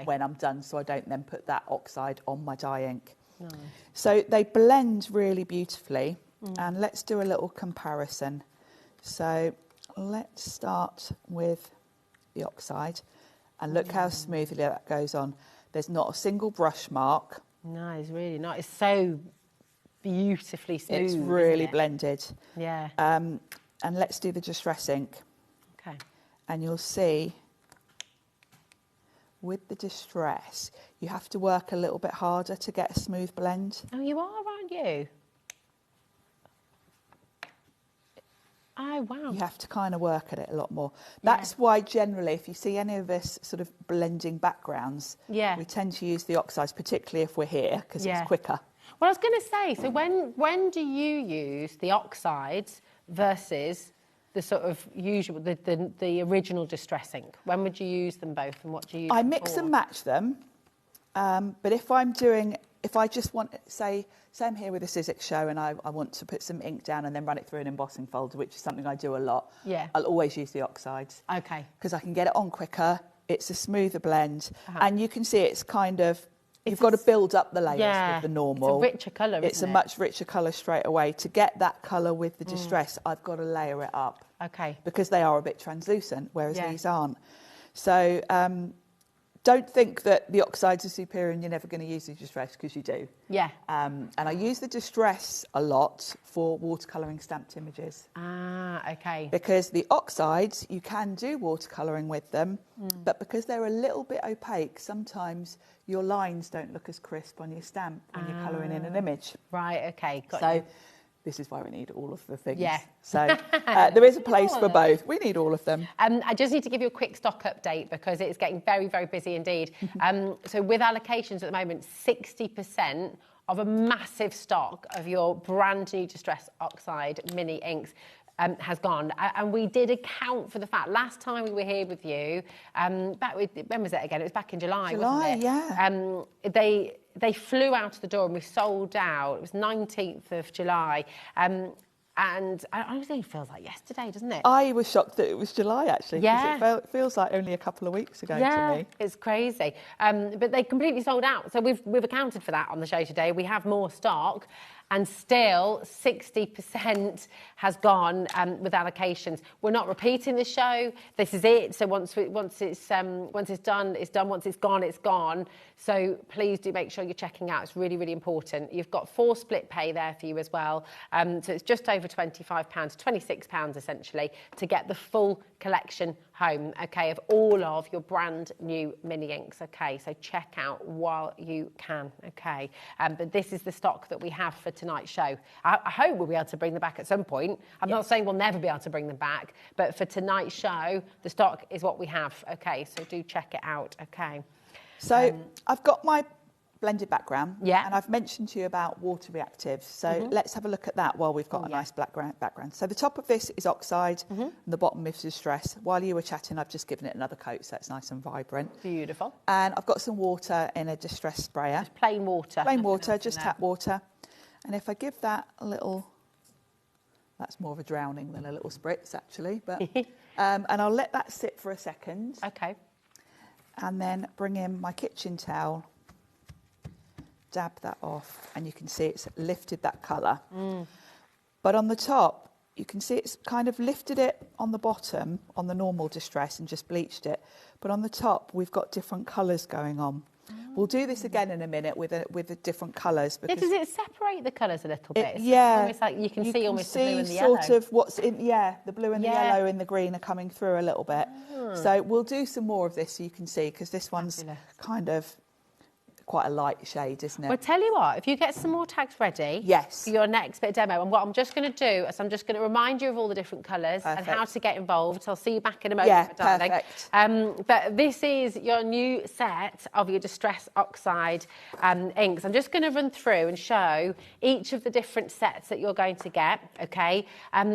when I'm done, so I don't then put that oxide on my dye ink. Nice. So they blend really beautifully, and let's do a little comparison. So let's start with the oxide, and look how smoothly that goes on. There's not a single brush mark. No, it's really not. It's so beautifully smooth. It's really blended. Yeah. And let's do the distress ink. Okay. And you'll see with the distress, you have to work a little bit harder to get a smooth blend. Oh, you are, aren't you? Oh, wow. You have to kind of work at it a lot more. That's why generally, if you see any of us sort of blending backgrounds, we tend to use the oxides, particularly if we're here, because it's quicker. Well, I was going to say, so when do you use the oxides versus the sort of usual, the original distress ink? When would you use them both, and what do you use I mix and match them, but if I just want, say I'm here with a Sizzix show and I want to put some ink down and then run it through an embossing folder, which is something I do a lot, I'll always use the oxides. Okay. Because I can get it on quicker, it's a smoother blend, and you can see it's kind of, you've got to build up the layers with the normal. It's a richer colour, isn't it? It's a much richer colour straight away. To get that colour with the distress, I've got to layer it up. Okay. Because they are a bit translucent, whereas these aren't. So don't think that the oxides are superior and you're never going to use the distress, because you do. Yeah. And I use the distress a lot for watercolouring stamped images. Ah, okay. Because the oxides, you can do watercolouring with them, but because they're a little bit opaque, sometimes your lines don't look as crisp on your stamp when you're colouring in an image. Right, okay. Got you. This is why we need all of the things. Yeah. So there is a place for both. We need all of them. I just need to give you a quick stock update because it's getting very, very busy indeed. So with allocations at the moment, 60% of a massive stock of your brand new Distress Oxide mini inks has gone. And we did account for the fact, last time we were here with you, when was it again? It was back in July, wasn't it? Yeah. They flew out of the door and we sold out. It was 19th of July. And I honestly, it feels like yesterday, doesn't it? I was shocked that it was July, actually. Yeah. It feels like only a couple of weeks ago to me. It's crazy. But they completely sold out. So we've accounted for that on the show today. We have more stock. And still 60% has gone with allocations. We're not repeating the show. This is it. So once it's done, it's done. Once it's gone. So please do make sure you're checking out. It's really, really important. You've got 4 split pay there for you as well. So it's just over £25, £26 essentially, to get the full collection home, okay, of all of your brand new mini inks, okay? So check out while you can, okay? But this is the stock that we have for tonight's show. I hope we'll be able to bring them back at some point. I'm not saying we'll never be able to bring them back, but for tonight's show, the stock is what we have, okay? So do check it out, okay? So I've got my blended background, and I've mentioned to you about water reactive. So let's have a look at that while we've got a nice background. So the top of this is oxide, and the bottom is distress. While you were chatting, I've just given it another coat, so it's nice and vibrant. Beautiful. And I've got some water in a distress sprayer. Just plain water. Plain water, just tap water. And if I give that a little, that's more of a drowning than a little spritz actually, but and I'll let that sit for a second. Okay. And then bring in my kitchen towel, dab that off, and you can see it's lifted that colour. But on the top, you can see it's kind of lifted it on the bottom, on the normal distress, and just bleached it. But on the top, we've got different colours going on. We'll do this again in a minute with the different colours. Yeah, does it separate the colours a little bit? Yeah. Almost like you can see almost the blue and the sort yellow. of what's in, the blue and the yellow and the green are coming through a little bit. So we'll do some more of this so you can see, because this one's kind of quite a light shade, isn't it? Well, tell you what, if you get some more tags ready for your next bit of demo, and what I'm just going to do is I'm just going to remind you of all the different colours and how to get involved. I'll see you back in a moment, darling. Perfect. But this is your new set of your Distress Oxide inks. I'm just going to run through and show each of the different sets that you're going to get, okay?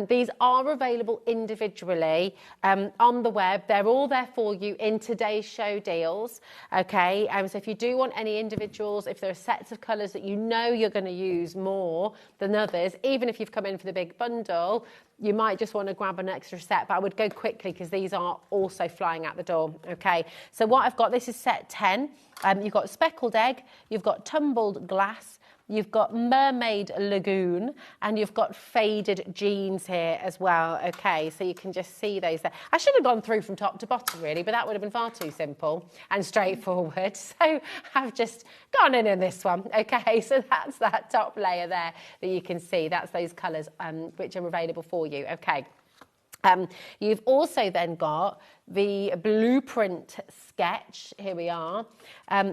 These are available individually on the web. They're all there for you in today's show deals, okay? So if you do want any individuals, if there are sets of colours that you know you're going to use more than others, even if you've come in for the big bundle, you might just want to grab an extra set, but I would go quickly because these are also flying out the door, okay? So what I've got, this is set 10. You've got Speckled Egg, you've got Tumbled Glass, you've got Mermaid Lagoon, and you've got Faded Jeans here as well, okay? So you can just see those there. I should have gone through from top to bottom, really, but that would have been far too simple and straightforward. So I've just gone in this one, okay? So that's that top layer there that you can see. That's those colours which are available for you, okay? You've also then got the blueprint sketch. Here we are.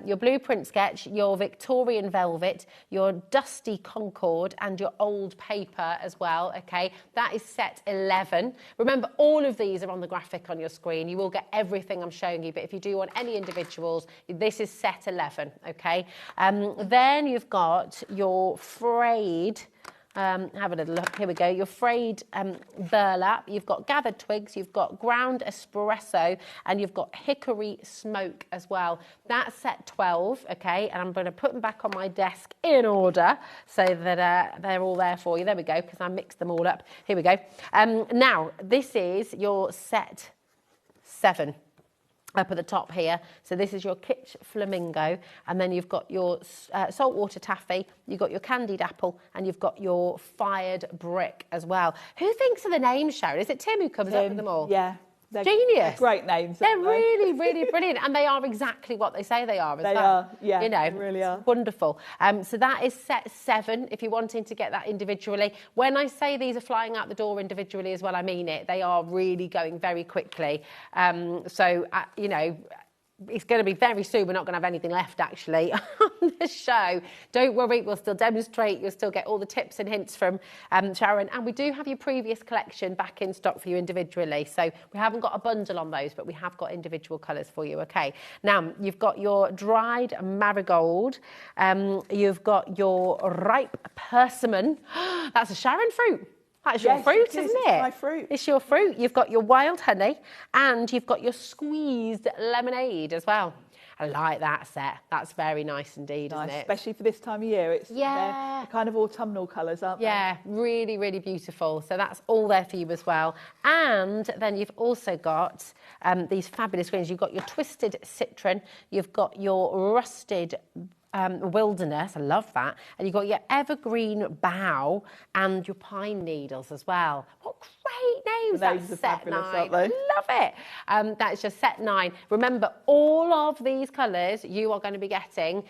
Your blueprint sketch, your Victorian velvet, your dusty Concord, and your old paper as well. Okay, that is set 11. Remember, all of these are on the graphic on your screen. You will get everything I'm showing you, but if you do want any individuals, this is set 11. Okay, then you've got your frayed. Have a little look. Here we go. Your frayed burlap. You've got gathered twigs. You've got ground espresso, and you've got hickory smoke as well. That's set 12. Okay, and I'm going to put them back on my desk in order so that they're all there for you. There we go. Because I mixed them all up. Here we go. Now this is your set 7. Up at the top here. So this is your Kitsch Flamingo, and then you've got your saltwater taffy, you've got your candied apple, and you've got your fired brick as well. Who thinks of the names, Sharon? Is it Tim who comes up with them all? Yeah. Genius. They're great names. They're really, really brilliant, and they are exactly what they say they are as well. They are, yeah, you know, they really are. Wonderful. So that is set 7 if you're wanting to get that individually. When I say these are flying out the door individually as well, I mean it. They are really going very quickly. You know, it's going to be very soon. We're not going to have anything left, actually, on the show. Don't worry, we'll still demonstrate. You'll still get all the tips and hints from Sharon. And we do have your previous collection back in stock for you individually. So we haven't got a bundle on those, but we have got individual colours for you, okay? Now, you've got your dried marigold. You've got your ripe persimmon. That's a Sharon fruit. That's your fruit, isn't it? It's my fruit. It's your fruit. You've got your wild honey, and you've got your squeezed lemonade as well. I like that set. That's very nice indeed, isn't it? Especially for this time of year. It's they're kind of autumnal colours, aren't they? Yeah, really, really beautiful. So that's all there for you as well. And then you've also got these fabulous greens. You've got your twisted citron. You've got your rusted wilderness, I love that, and you've got your evergreen bough and your pine needles as well. What great names! That's set 9. Aren't they? Love it. That's just set 9. Remember, all of these colours you are going to be getting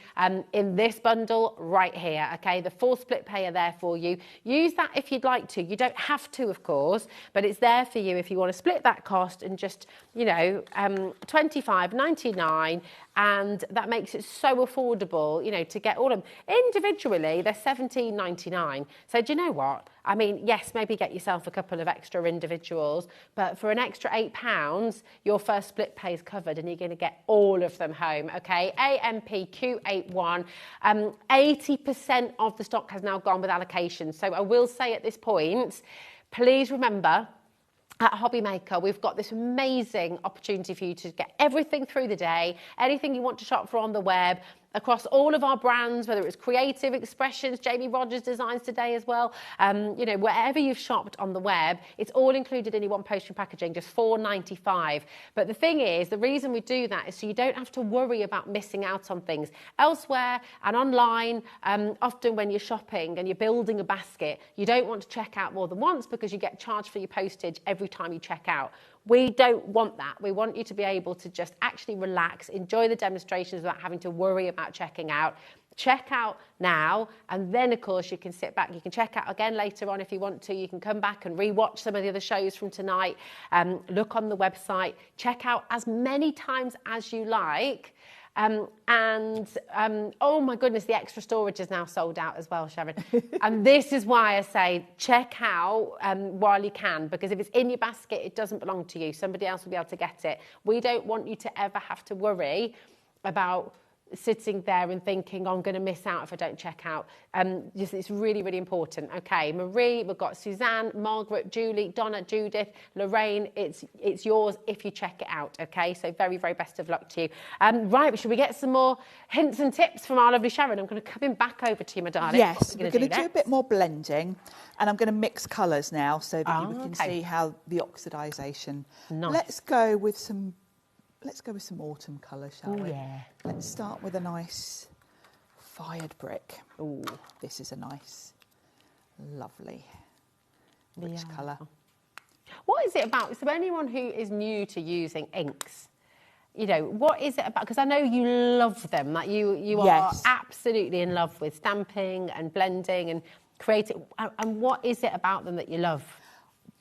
in this bundle right here. Okay, the 4 split pay are there for you. Use that if you'd like to. You don't have to, of course, but it's there for you if you want to split that cost and just, you know, $25.99. And that makes it so affordable, you know, to get all of them. Individually, they're $17.99. So do you know what? I mean, yes, maybe get yourself a couple of extra individuals, but for an extra £8, your first split pay is covered and you're going to get all of them home, okay? AMPQ81. 80% of the stock has now gone with allocation. So I will say at this point, please remember, at HobbyMaker, we've got this amazing opportunity for you to get everything through the day, anything you want to shop for on the web, across all of our brands, whether it's Creative Expressions, Jamie Rogers Designs today as well, you know, wherever you've shopped on the web, it's all included in your one postage packaging, just $4.95. But the thing is, the reason we do that is so you don't have to worry about missing out on things. Elsewhere and online, often when you're shopping and you're building a basket, you don't want to check out more than once because you get charged for your postage every time you check out. We don't want that. We want you to be able to just actually relax, enjoy the demonstrations without having to worry about checking out. Check out now, and then of course you can sit back, you can check out again later on if you want to. You can come back and re-watch some of the other shows from tonight, look on the website, check out as many times as you like. Oh my goodness, the extra storage is now sold out as well, Sharon. And this is why I say check out while you can, because if it's in your basket, it doesn't belong to you. Somebody else will be able to get it. We don't want you to ever have to worry about sitting there and thinking, oh, I'm going to miss out if I don't check out. It's really, really important. Okay, Marie, we've got Suzanne, Margaret, Julie, Donna, Judith, Lorraine. It's yours if you check it out. Okay, so very, very best of luck to you. Right, should we get some more hints and tips from our lovely Sharon? I'm going to come in back over to you, my darling. Yes, we're going to do a bit more blending, and I'm going to mix colours now so that you can see how the oxidisation. Nice. Let's go with some autumn colours, shall we? Yeah. Let's start with a nice fired brick. Ooh. This is a nice, lovely, rich colour. What is it about? So anyone who is new to using inks, you know, what is it about? Because I know you love them. Like you are absolutely in love with stamping and blending and creating. And what is it about them that you love?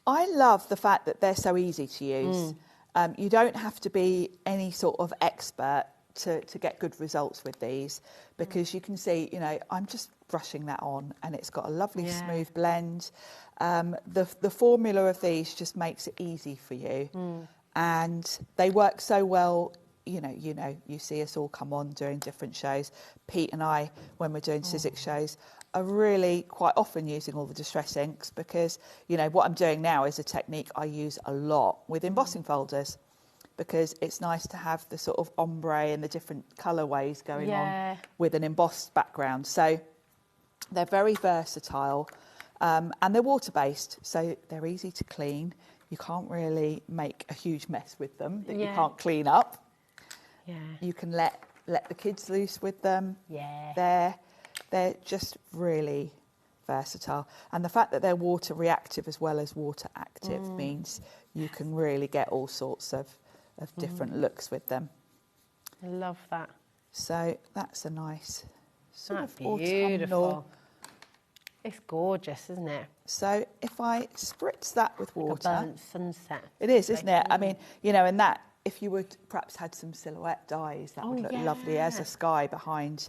I love the fact that they're so easy to use. You don't have to be any sort of expert to get good results with these, because you can see, you know, I'm just brushing that on and it's got a lovely smooth blend. The formula of these just makes it easy for you, and they work so well. You see us all come on doing different shows. Pete and I, when we're doing Sizzix shows, are really quite often using all the distress inks, because, you know, what I'm doing now is a technique I use a lot with embossing folders, because it's nice to have the sort of ombre and the different colourways going on with an embossed background. So they're very versatile, and they're water-based, so they're easy to clean. You can't really make a huge mess with them that you can't clean up. Yeah. You can let the kids loose with them. Yeah. They're just really versatile. And the fact that they're water reactive as well as water active means you can really get all sorts of different looks with them. I love that. So that's a nice sort of beautiful. autumnal. It's gorgeous, isn't it? So if I spritz that with water. Like a burnt sunset. It is, isn't it? I mean, you know, and that, if you would perhaps had some silhouette dyes, that would look lovely as a sky behind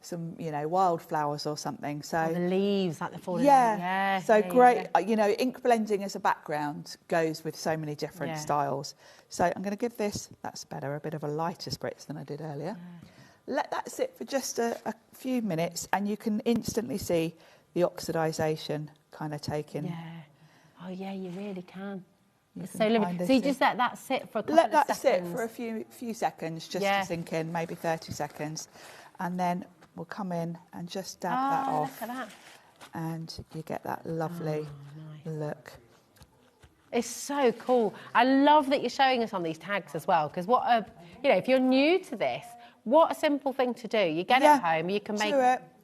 some, you know, wildflowers or something. So the leaves, like the falling. Great. You know, ink blending as a background goes with so many different styles. So I'm going to give this, that's better, a bit of a lighter spritz than I did earlier. Let that sit for just a few minutes, and you can instantly see the oxidisation kind of taking. Yeah. Oh yeah, you really can. It's so lovely. So you just let that sit for a couple of seconds. Let that sit for a few seconds, just to sink in, maybe 30 seconds, and then we'll come in and just dab that off. Look at that. And you get that lovely look. It's so cool. I love that you're showing us on these tags as well, because you know, if you're new to this, what a simple thing to do. You get it home, you can make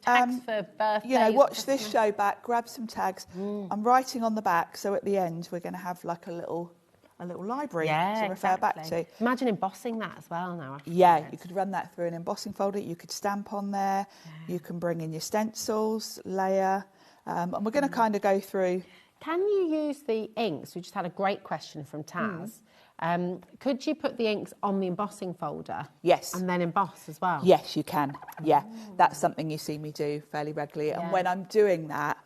tags for birthdays. You know, watch this show back, grab some tags. I'm writing on the back, so at the end we're going to have like a little library to refer back to. Imagine embossing that as well now. Yeah, you could run that through an embossing folder. You could stamp on there. You can bring in your stencils, layer, and we're going to kind of go through. Can you use the inks? We just had a great question from Taz. Could you put the inks on the embossing folder? Yes. And then emboss as well? Yes, you can. Yeah, that's something you see me do fairly regularly. And when I'm doing that,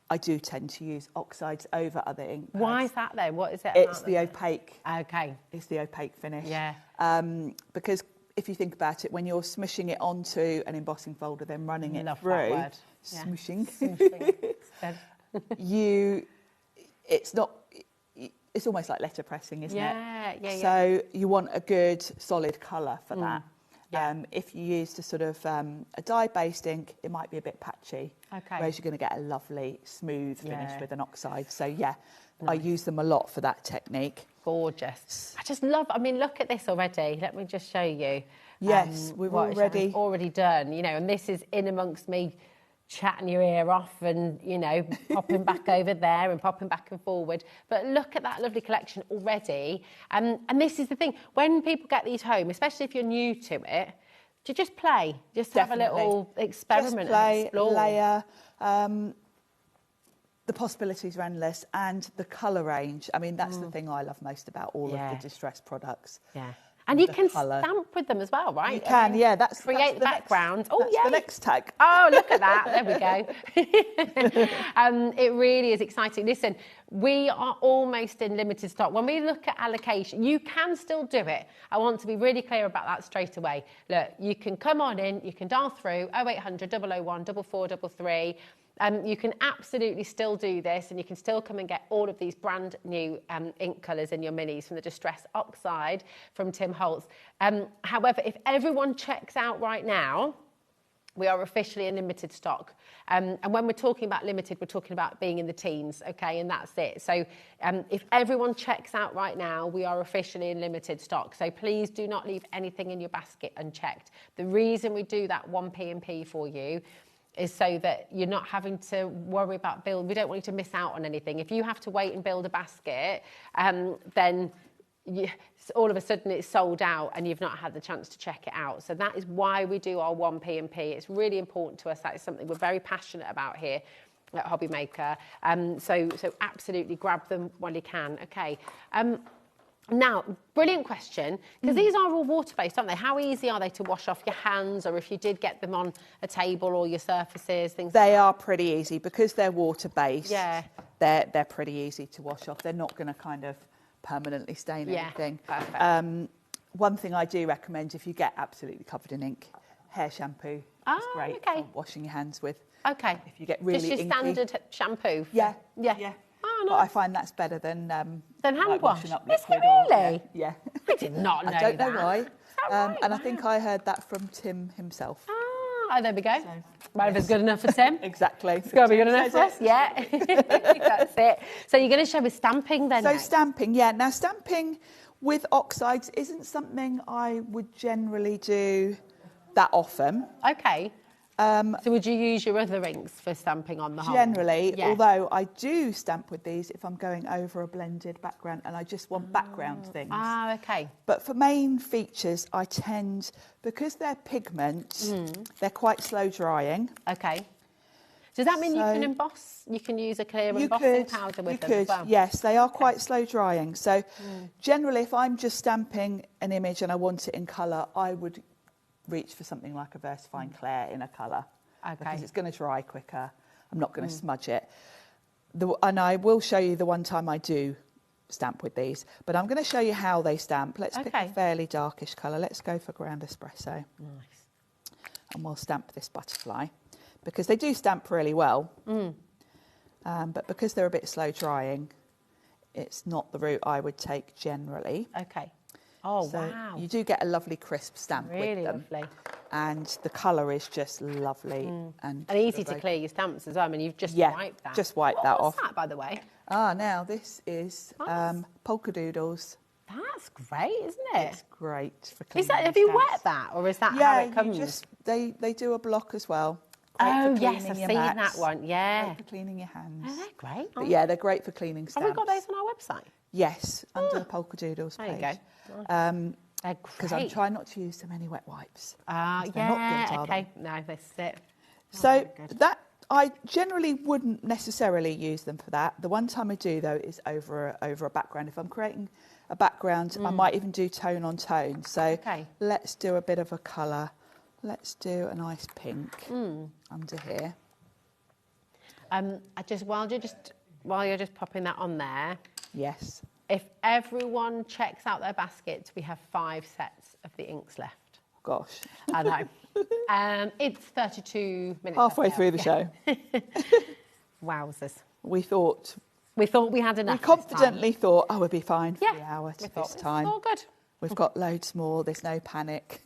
I do tend to use oxides over other ink pads. Why is that then? What is it? It's the opaque. Okay. It's the opaque finish. Yeah. Because if you think about it, when you're smushing it onto an embossing folder, then running it through, that word. smushing, Smooshing. It's almost like letterpressing, isn't it? Yeah. So you want a good solid colour for that. If you used a sort of a dye-based ink, it might be a bit patchy. Okay. Whereas you're going to get a lovely smooth finish with an oxide. So I use them a lot for that technique. Gorgeous. I just love, I mean, look at this already. Let me just show you. Yes, we've already done, you know, and this is in amongst me chatting your ear off and, you know, popping back over there and popping back and forward. But look at that lovely collection already. And this is the thing, when people get these home, especially if you're new to it, to just play, just Definitely. have a little experiment Just play, and explore. layer. The possibilities are endless, and the colour range. I mean, that's the thing I love most about all of the distressed products. Yeah. And you The can colour. stamp with them as well, right? You can, yeah. That's create the background. Oh, that's yeah. the next tag. Oh, look at that. There we go. It really is exciting. Listen, we are almost in limited stock. When we look at allocation, you can still do it. I want to be really clear about that straight away. Look, you can come on in, you can dial through 0800 001 4433. You can absolutely still do this, and you can still come and get all of these brand new ink colours in your minis from the Distress Oxide from Tim Holtz. However, if everyone checks out right now, we are officially in limited stock. And when we're talking about limited, we're talking about being in the teens, okay? And that's it. So if everyone checks out right now, we are officially in limited stock. So please do not leave anything in your basket unchecked. The reason we do that 1P&P for you is so that you're not having to worry about build. We don't want you to miss out on anything. If you have to wait and build a basket, then all of a sudden it's sold out and you've not had the chance to check it out. So that is why we do our 1P&P. It's really important to us. That is something we're very passionate about here at HobbyMaker. So absolutely grab them while you can. Okay. Now, brilliant question, because these are all water-based, aren't they? How easy are they to wash off your hands, or if you did get them on a table or your surfaces, things They are pretty easy because they're water-based. Yeah. They're pretty easy to wash off. They're not going to kind of permanently stain anything. Perfect. One thing I do recommend, if you get absolutely covered in ink, hair shampoo is great for washing your hands with. Okay. If you get really just your inky. standard shampoo? Yeah. Yeah. Oh, But I find that's better than hand like wash. washing up Is it liquid. really? Yeah. I did not know I don't know that. why. Is that right? And I think I heard that from Tim himself. Oh, there we go. Well, if it's good enough for Tim. Exactly. It's got to be good enough for us. Yeah. That's it. So you're going to show us stamping then? So next? stamping, yeah. Now stamping with oxides isn't something I would generally do that often. Okay. So would you use your other inks for stamping on the whole? Generally, although I do stamp with these if I'm going over a blended background and I just want background things. Ah, okay. But for main features, I tend, because they're pigments, they're quite slow drying. Okay. Does that mean you can emboss? You can use a clear embossing powder with them as well? Yes, they are quite slow drying. So generally, if I'm just stamping an image and I want it in colour, I would reach for something like a VersaFine Clair in a colour. Okay. Because it's going to dry quicker. I'm not going to smudge it. And I will show you the one time I do stamp with these. But I'm going to show you how they stamp. Let's pick a fairly darkish colour. Let's go for Ground Espresso. Nice. And we'll stamp this butterfly. Because they do stamp really well. But because they're a bit slow drying, it's not the route I would take generally. Okay. Oh, so wow. You do get a lovely crisp stamp really with them. Lovely. And the colour is just lovely. And easy to clear your stamps as well. I mean, you've just wiped that. Just wiped that off. What's that, by the way? Now this is polka doodles. That's great, isn't it? It's great for cleaning. Have you wet that, or is that how it comes? They do a block as well. Oh, yes, I've seen that one, yeah. Great for cleaning your hands. Oh, they're great. But yeah, they're great for cleaning stamps. Have we got those on our website? Yes, under the Polka Doodles page. There you go. Because I'm trying not to use so many wet wipes. Yeah, not good, okay. No, this is it. So that I generally wouldn't necessarily use them for that. The one time I do, though, is over a background. If I'm creating a background, I might even do tone on tone. So let's do a bit of a colour. Let's do a nice pink under here. While you're just popping that on there. Yes. If everyone checks out their baskets, we have 5 sets of the inks left. Gosh. I know. It's 32 minutes. Halfway through the show. Wowzers. We thought we had enough. We confidently thought, we'll be fine for the hour this time. It's all good. We've got loads more. There's no panic.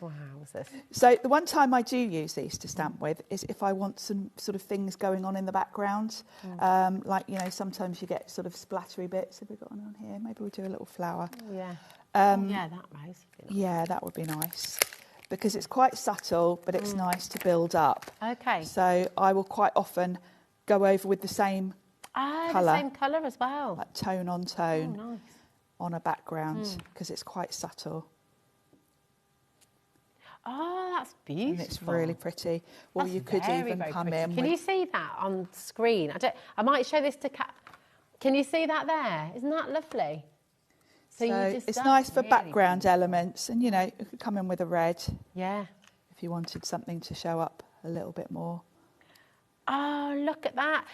Wowzers. So the one time I do use these to stamp with is if I want some sort of things going on in the background. Like, sometimes you get sort of splattery bits. Have we got one on here? Maybe we'll do a little flower. Oh, yeah. Yeah, that rose. Yeah, that would be nice. because it's quite subtle, but it's nice to build up. Okay. So I will quite often go over with the same colour. The same colour as well. Like tone on tone. Oh, nice. On a background, because it's quite subtle. Oh, that's beautiful. And it's really pretty. Or That's you could even come pretty. in Can with... you see that on screen? I might show this to Can you see that there? Isn't that lovely? So it's nice for background elements, and you know, you could come in with a red. Yeah. If you wanted something to show up a little bit more. Oh, look at that.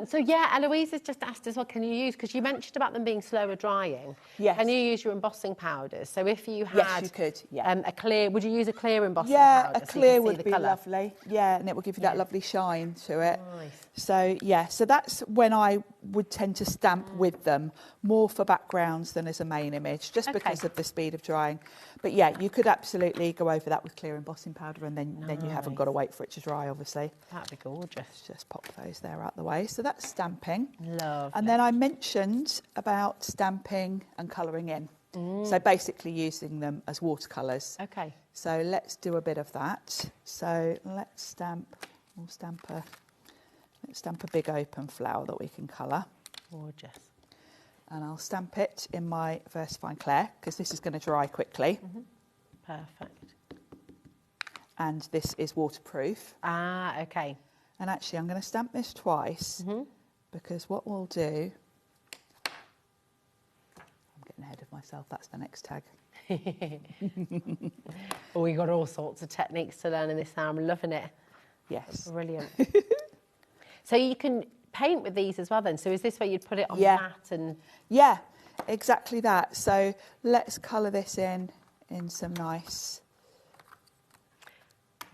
So yeah, Eloise has just asked as well, can you use, because you mentioned about them being slower drying. Yes. Can you use your embossing powders? So if you had Yes, you could, yeah. a clear, would you use a clear embossing powder? Yeah, a clear would be lovely. Yeah, and it will give you that lovely shine to it. Nice. So yeah, so that's when I would tend to stamp with them, more for backgrounds than as a main image, just because of the speed of drying. But yeah, you could absolutely go over that with clear embossing powder, and then you haven't got to wait for it to dry, obviously. That'd be gorgeous. Just pop those there out the way. So that's stamping. Lovely. And then I mentioned about stamping and colouring in. So basically using them as watercolours. Okay. So let's do a bit of that. So let's stamp a big open flower that we can colour. Gorgeous. And I'll stamp it in my VersaFine Clair, because this is going to dry quickly. Perfect. And this is waterproof. Ah, okay. And actually, I'm going to stamp this twice, because what we'll do... I'm getting ahead of myself. That's the next tag. Oh, we got all sorts of techniques to learn in this now. I'm loving it. Yes. Brilliant. So you can paint with these as well then? So is this where you'd put it on mat and... Yeah, exactly that. So let's colour this in some nice...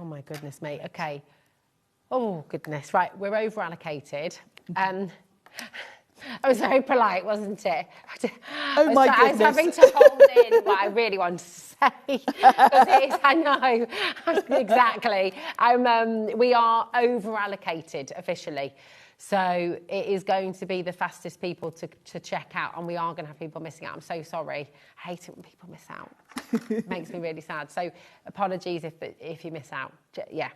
Oh my goodness, mate. Okay. Oh, goodness. Right, we're over-allocated. I was very polite, wasn't it? Oh, my goodness. I was having to hold in what I really wanted to say. Because it is, I know, exactly. We are over-allocated officially. So it is going to be the fastest people to check out, and we are going to have people missing out. I'm so sorry. I hate it when people miss out. It makes me really sad. So apologies if you miss out. Yeah.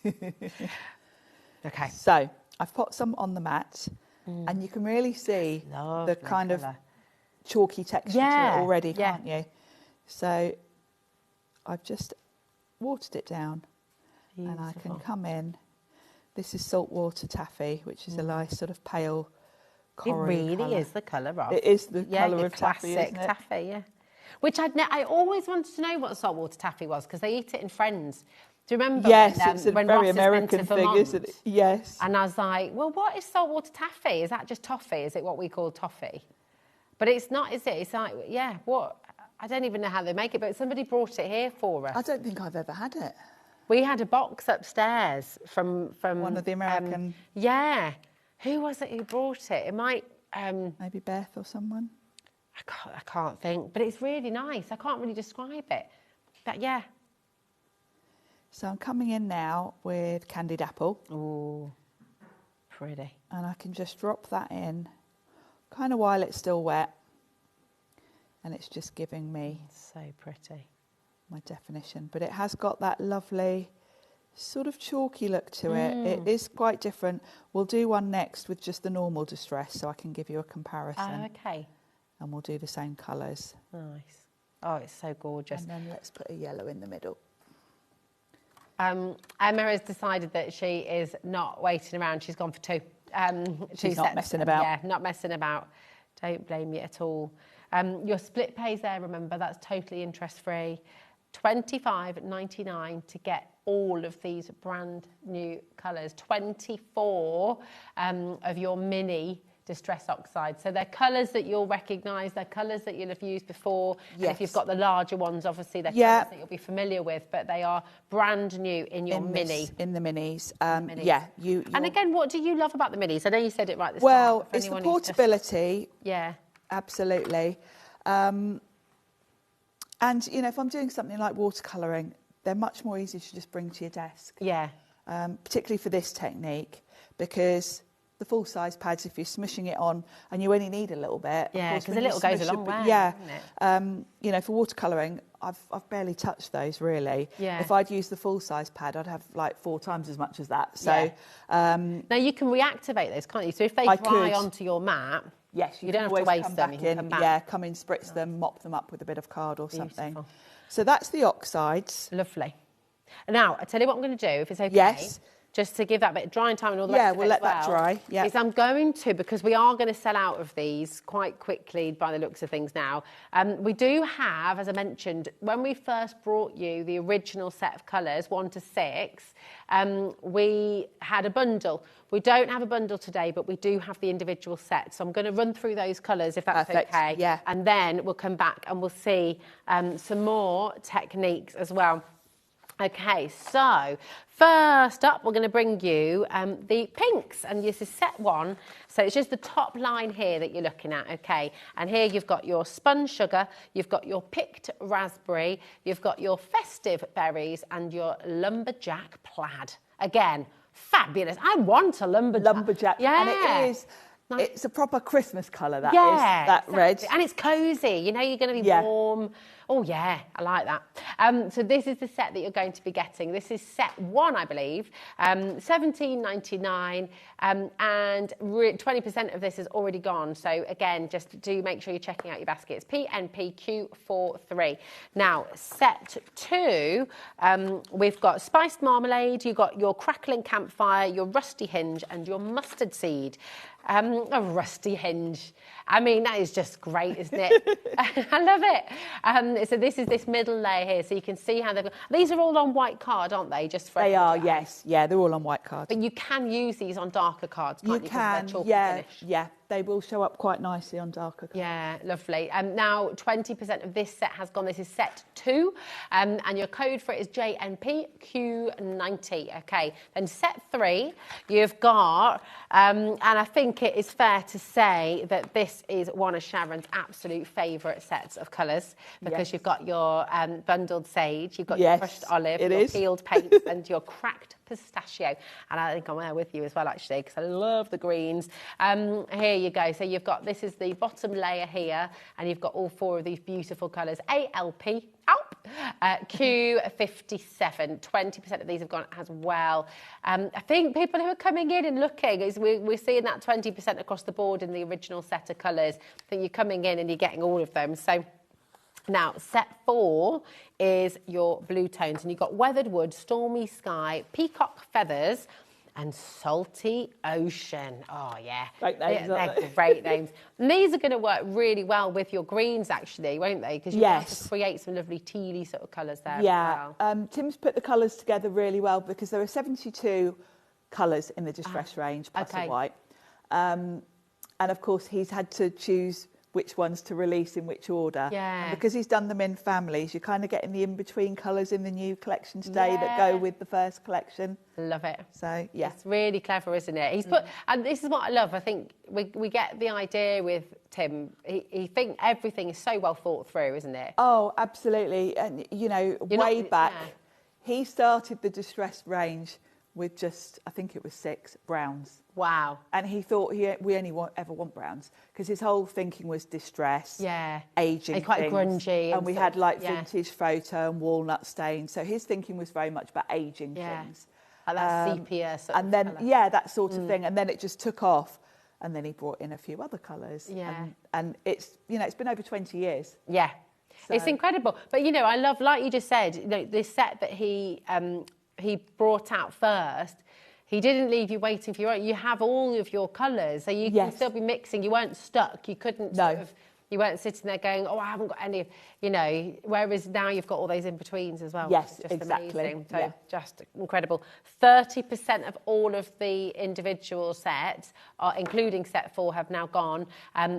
Okay. So I've put some on the mat, and you can really see the kind of chalky texture to it already, can't you? So I've just watered it down. Beautiful. And I can come in. This is saltwater taffy, which is a nice sort of pale coral. It really is the colour of. It is the colour of taffy, isn't it? Taffy, yeah. Which I always wanted to know what saltwater taffy was, because they eat it in Friends. Do you remember? Yes, when, it's a when very Ross American thing, isn't it? Yes. And I was like, well, what is saltwater taffy? Is that just toffee? Is it what we call toffee? But it's not, is it? It's like, yeah, what? I don't even know how they make it, but somebody brought it here for us. I don't think I've ever had it. We had a box upstairs from one of the American... yeah. Who was it who brought it? It might... maybe Beth or someone. I can't think, but it's really nice. I can't really describe it. But yeah. So I'm coming in now with candied apple. Ooh, pretty. And I can just drop that in, kind of while it's still wet. And it's just giving me... So pretty. My definition. But it has got that lovely sort of chalky look to it. It is quite different. We'll do one next with just the normal distress, so I can give you a comparison. Okay. And we'll do the same colours. Nice. Oh, it's so gorgeous. And then let's put a yellow in the middle. Emma has decided that she is not waiting around. She's gone for two. She's not messing about. Yeah, not messing about. Don't blame you at all. Your split pays there, remember, that's totally interest-free. $25.99 to get all of these brand new colours. 24 of your mini Distress Oxide. So they're colours that you'll recognise, they're colours that you'll have used before. Yes. And if you've got the larger ones, obviously they're colours that you'll be familiar with, but they are brand new in your mini. In the minis. Yeah. And again, what do you love about the minis? I know you said it right at the start. start. Well, it's the portability. Yeah. Absolutely. And, you know, if I'm doing something like watercolouring, they're much more easy to just bring to your desk. Yeah. Particularly for this technique, because the full-size pads, if you're smushing it on and you only need a little bit. Yeah, because a little goes a long way, Yeah. doesn't it? You know, for watercolouring, I've barely touched those, really. Yeah. If I'd used the full-size pad, I'd have, like, 4 times as much as that. So, now, you can reactivate those, can't you? So if they dry onto your mat... Yes, you don't have to waste them. You can come back. Yeah, come in, spritz them, mop them up with a bit of card or something. So that's the oxides. Lovely. Now, I tell you what I'm going to do, if it's okay. Yes. Just to give that bit of drying time and all the Yeah, rest of we'll it let as that dry. Yeah. Is I'm going to, because we are going to sell out of these quite quickly by the looks of things now. We do have, as I mentioned, when we first brought you the original set of colours, 1 to 6, we had a bundle. We don't have a bundle today, but we do have the individual sets. So I'm going to run through those colours, if that's okay. Yeah. And then we'll come back and we'll see some more techniques as well. Okay, so first up, we're going to bring you the pinks, and this is set 1. So it's just the top line here that you're looking at, okay? And here you've got your spun sugar, you've got your picked raspberry, you've got your festive berries, and your lumberjack plaid. Again, fabulous. I want a lumberjack. Yeah. And it is... It's a proper Christmas colour, that is, that red. And it's cosy, you know, you're going to be warm. Oh, yeah, I like that. So this is the set that you're going to be getting. This is set 1, I believe, $17.99, and 20% of this is already gone. So, again, just do make sure you're checking out your baskets. PNPQ43. Now, set 2, we've got spiced marmalade, you've got your crackling campfire, your rusty hinge, and your mustard seed. A rusty hinge. I mean, that is just great, isn't it? I love it. So this is this middle layer here, so you can see how they've got... These are all on white card, aren't they? Just for they are, yes. Yeah, they're all on white card. But you can use these on darker cards, can't you? You can, yeah. They will show up quite nicely on darker cards. Yeah, lovely. Now, 20% of this set has gone. This is set 2, and your code for it is JNPQ90. Okay, then set 3, you've got, and I think it is fair to say that this is one of Sharon's absolute favourite sets of colours, because you've got your bundled sage, you've got your crushed olive, your peeled paint, and your cracked pistachio. And I think I'm there with you as well, actually, because I love the greens. Here you go. So you've got, this is the bottom layer here, and you've got all 4 of these beautiful colours. ALP, Q57. 20% of these have gone as well. I think people who are coming in and looking, we're seeing that 20% across the board in the original set of colours. I think you're coming in and you're getting all of them. So now, set 4 is your blue tones, and you've got weathered wood, stormy sky, peacock feathers, and salty ocean. Oh, yeah. Great names, they're great names. And these are going to work really well with your greens, actually, won't they? Because you have to create some lovely tealy sort of colours there as well. Tim's put the colours together really well, because there are 72 colours in the distress range, plus a white. And, of course, he's had to choose which ones to release in which order. Yeah. And because he's done them in families, you're kind of getting the in-between colours in the new collection today that go with the first collection. Love it. So, yeah. It's really clever, isn't it? He's put, and this is what I love, I think we get the idea with Tim. He think everything is so well thought through, isn't it? Oh, absolutely. And, you know, way back, he started the distress range with just, I think it was 6 browns. Wow. And he thought we only ever want browns, because his whole thinking was distress, ageing and quite things. Grungy. And we had like vintage photo and walnut stain. So his thinking was very much about ageing things. Like that sepia sort and of then, colour. that sort of thing. And then it just took off. And then he brought in a few other colours. Yeah. And it's, you know, it's been over 20 years. Yeah. So. It's incredible. But, you know, I love, like you just said, you know, this set that he brought out first, he didn't leave you waiting for your own. You have all of your colours, so you can still be mixing. You weren't stuck. You couldn't sort of, you weren't sitting there going, oh, I haven't got any, you know, whereas now you've got all those in-betweens as well. Yes, just exactly. Amazing. So just incredible. 30% of all of the individual sets, including set 4, have now gone.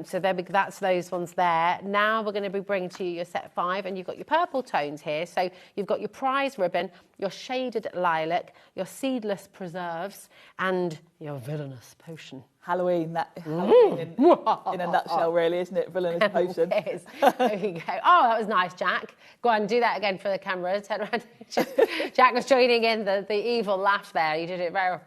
So that's those ones there. Now we're going to be bringing to you your set 5, and you've got your purple tones here. So you've got your prize ribbon, your shaded lilac, your seedless preserves, and Your villainous potion. Halloween, Halloween in a nutshell, really, isn't it? Villainous potion. It is. There you go. Oh, that was nice, Jack. Go on, do that again for the camera. Turn around. Jack was joining in the evil laugh there. You did it very.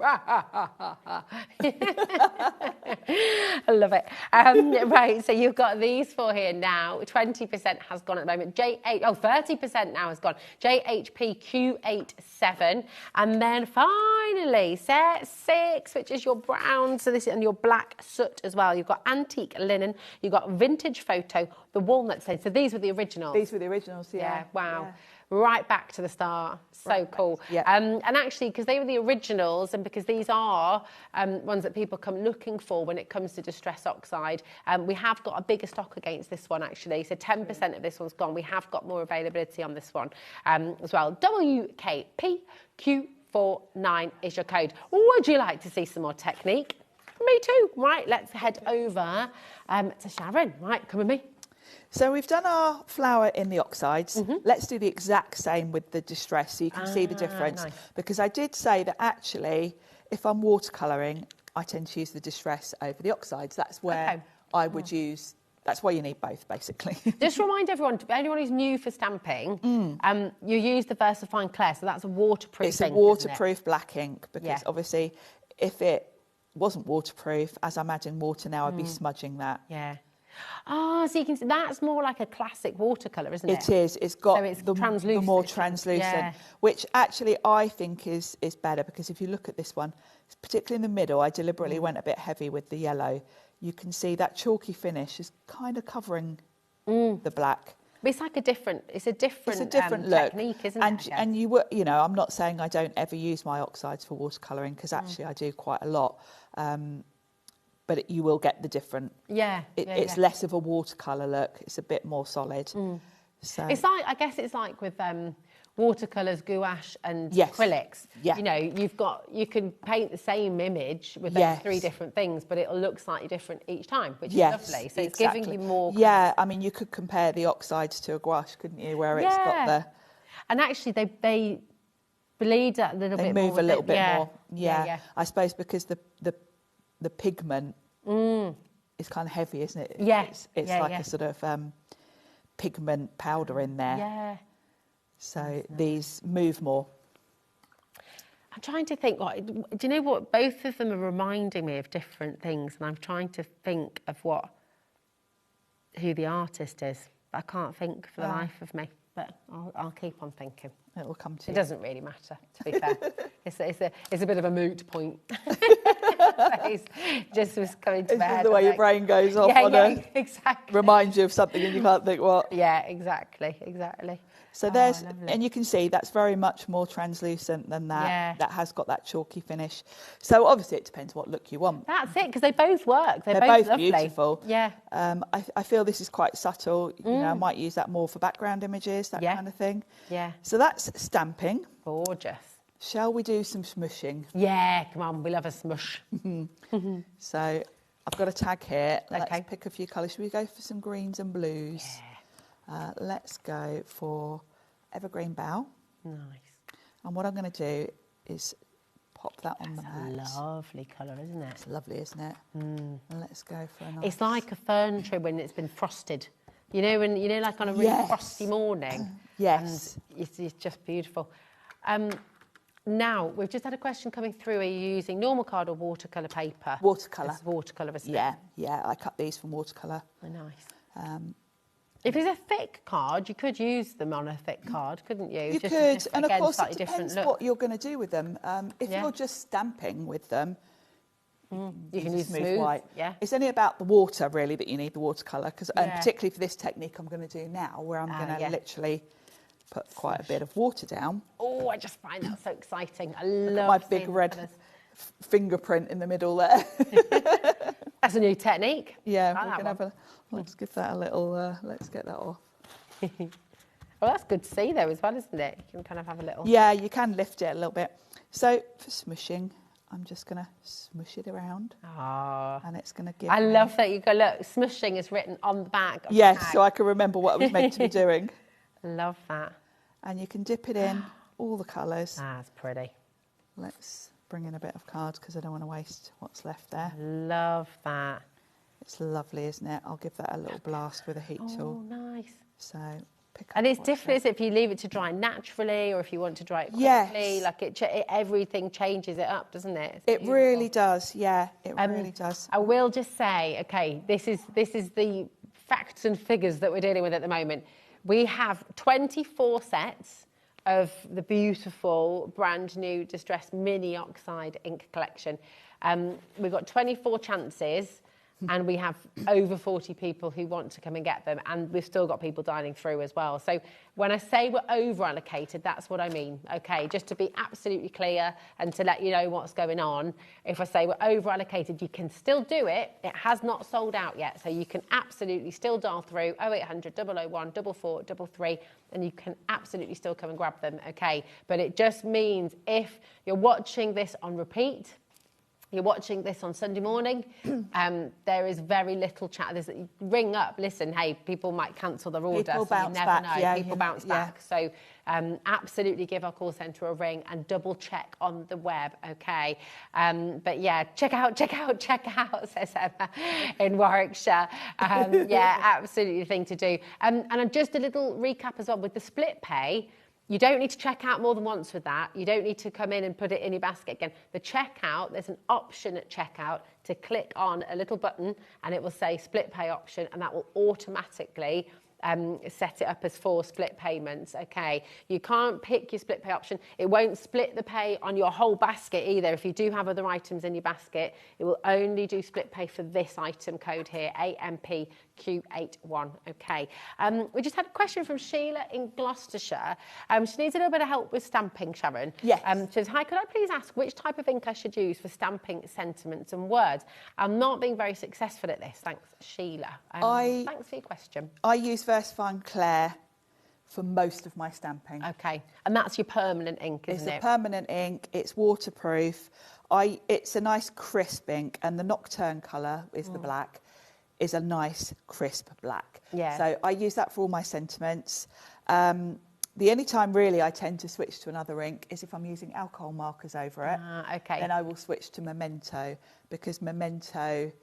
I love it. Right, so you've got these four here now. 20% has gone at the moment. 30% now has gone. JHP Q87, and then finally set 6, which is your brown. So this is, and your black soot as well. You've got antique linen, you've got vintage photo, the walnut stain. So these were the originals. These were the originals, yeah. Yeah, wow. Yeah. Right back to the start. So cool. Yeah. And actually, because they were the originals and because these are ones that people come looking for when it comes to Distress Oxide, we have got a bigger stock against this one, actually. So 10% of this one's gone. We have got more availability on this one as well. WKPQ49 is your code. Would you like to see some more technique? Me too. Right, let's head over to Sharon. Right, come with me. So we've done our flower in the oxides. Let's do the exact same with the distress so you can see the difference. Nice. Because I did say that actually, if I'm watercolouring, I tend to use the distress over the oxides. That's where I would use, that's why you need both, basically. Just remind everyone who's new for stamping, you use the VersaFine Clear, so that's a waterproof It's ink, a waterproof black ink, because Yeah. obviously if it wasn't waterproof, as I'm adding water now, I'd be smudging that. Yeah. Ah, so you can see that's more like a classic watercolour, isn't it? It is. It's got So it's the more translucent, Yeah. which actually I think is better, because if you look at this one, particularly in the middle, I deliberately went a bit heavy with the yellow. You can see that chalky finish is kind of covering the black. But it's like a different look. technique, isn't it? And you I'm not saying I don't ever use my oxides for watercolouring, because actually I do quite a lot. But you will get the different. It's less of a watercolour look. It's a bit more solid. So it's like, I guess it's like with watercolours, gouache, and acrylics. Yeah. You know, you can paint the same image with those 3 different things, but it'll look slightly different each time, which is lovely. So it's giving you more. Yeah, I mean, you could compare the oxides to a gouache, couldn't you? Where it's got the. And actually, they bleed a little bit more. They move a little bit more. Yeah. I suppose because the pigment is kind of heavy, isn't it? Yes. It's like a sort of pigment powder in there. Yeah. So these move more. I'm trying to think, do you know what? Both of them are reminding me of different things, and I'm trying to think of who the artist is. But I can't think for the life of me. But I'll keep on thinking. It will come to you. It doesn't really matter, to be fair. It's a bit of a moot point. Just was coming to my head. This is the way your brain goes off exactly. Reminds you of something and you can't think what. Yeah, exactly. So and you can see that's very much more translucent than that. Yeah. That has got that chalky finish. So obviously it depends what look you want. That's it, because they both work. They're both lovely. beautiful. Yeah. I feel this is quite subtle. You know, I might use that more for background images, that kind of thing. Yeah. So that's stamping. Gorgeous. Shall we do some smushing? Yeah, come on, we love a smush. So I've got a tag here. Let's pick a few colours. Should we go for some greens and blues? Yeah. Let's go for Evergreen Bough. Nice. And what I'm going to do is pop that on the mat. It's a lovely colour, isn't it? It's lovely, isn't it? And let's go for a nice... It's like a fern tree when it's been frosted. You know, like on a really frosty morning. Yes. And it's just beautiful. Now, we've just had a question coming through. Are you using normal card or watercolour paper? Watercolour. It's watercolour, isn't it? Yeah. I cut these from watercolour. Oh, nice. If it's a thick card, you could use them on a thick card, couldn't you? You could, and of course it depends what you're going to do with them. If you're just stamping with them, you can use smooth white. Yeah. It's only about the water, really, that you need the watercolour, and particularly for this technique I'm going to do now, where I'm going to literally put quite a bit of water down. Oh, I just find that so exciting. I love my big red fingerprint in the middle there. That's a new technique. Yeah, we're going to let's give that a little, let's get that off. Well, that's good to see though as well, isn't it? You can kind of have a little... Yeah, you can lift it a little bit. So for smushing, I'm just going to smush it around. And it's going to give... I love that you go, look, smushing is written on the back of the yes, tag. so I can remember what I was meant to be doing. Love that. And you can dip it in, all the colours. That's pretty. Let's bring in a bit of card because I don't want to waste what's left there. Love that. It's lovely, isn't it? I'll give that a little blast with a heat tool. Oh, nice. So pick up. And it's different, isn't it, if you leave it to dry naturally or if you want to dry it quickly. Like everything changes it up, doesn't it? It really does. Yeah, it really does. I will just say, okay, this is the facts and figures that we're dealing with at the moment. We have 24 sets of the beautiful brand new distressed mini oxide ink collection. We've got 24 chances and we have over 40 people who want to come and get them, and we've still got people dialing through as well. So when I say we're over allocated, that's what I mean. Okay, just to be absolutely clear and to let you know what's going on. If I say we're over allocated, you can still do it. It has not sold out yet, so you can absolutely still dial through 0800 001 4433, and you can absolutely still come and grab them. Okay, but it just means if you're watching this on repeat, you're watching this on Sunday morning, there is very little chat. There's, ring up, listen, hey, people might cancel their order, People so you bounce never back, know. yeah, People bounce back. So absolutely give our call centre a ring and double check on the web, okay? But yeah, check out, says Emma in Warwickshire. Yeah, absolutely the thing to do. And just a little recap as well with the split pay. You don't need to check out more than once with that. You don't need to come in and put it in your basket again. The checkout, there's an option at checkout to click on a little button and it will say split pay option, and that will automatically set it up as 4 split payments, okay? You can't pick your split pay option. It won't split the pay on your whole basket either. If you do have other items in your basket, it will only do split pay for this item code here, AMPQ81, okay? We just had a question from Sheila in Gloucestershire. She needs a little bit of help with stamping, Sharon. Yes. She says, hi, could I please ask which type of ink I should use for stamping sentiments and words? I'm not being very successful at this. Thanks, Sheila. Thanks for your question. I use Versafine Claire for most of my stamping. Okay, and that's your permanent ink, isn't it? It's a permanent ink. It's waterproof. It's a nice crisp ink, and the Nocturne colour is the black. Is a nice crisp black. Yeah. So I use that for all my sentiments. The only time really I tend to switch to another ink is if I'm using alcohol markers over it. Okay. Then I will switch to Memento, because Memento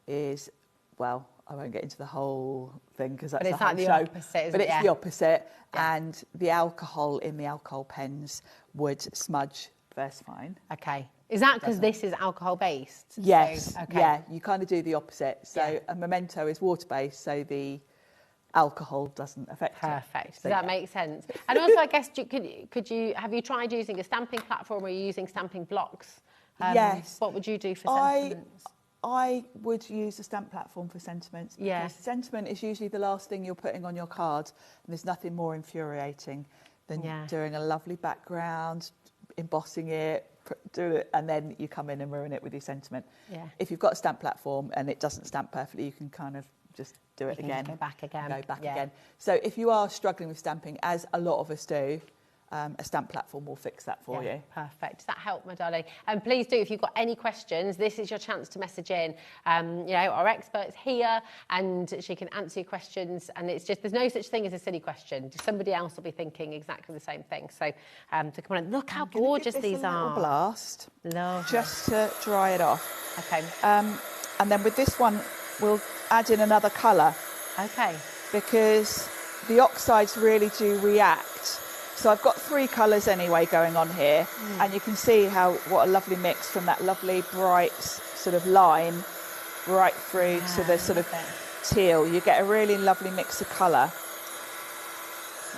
is, well, I won't get into the whole thing because that's but it's like the opposite, isn't but it? it's the opposite, and the alcohol in the alcohol pens would smudge Versafine. Okay. Is that because this is alcohol based? Yes. So, okay. Yeah, you kind of do the opposite. So a Memento is water based, so the alcohol doesn't affect it. Perfect. So, Does that make sense? And also, I guess, have you tried using a stamping platform, or are you using stamping blocks? Yes. What would you do for sentiments? I would use a stamp platform for sentiments, because sentiment is usually the last thing you're putting on your card, and there's nothing more infuriating than doing a lovely background, embossing it, do it, and then you come in and ruin it with your sentiment. Yeah. If you've got a stamp platform and it doesn't stamp perfectly, you can kind of just do it again. Go back again. Go back again. So if you are struggling with stamping, as a lot of us do, a stamp platform will fix that for you. Perfect. Does that help, my darling? And please do, if you've got any questions, this is your chance to message in. You know, our expert's here and she can answer your questions. And it's just, there's no such thing as a silly question. Somebody else will be thinking exactly the same thing. So to come on and look how gorgeous these are. Little blast. Lovely. Just to dry it off. Okay. And then with this one, we'll add in another colour. Okay. Because the oxides really do react. So I've got 3 colours anyway going on here, and you can see what a lovely mix from that lovely bright sort of lime right through to the sort of teal. You get a really lovely mix of colour.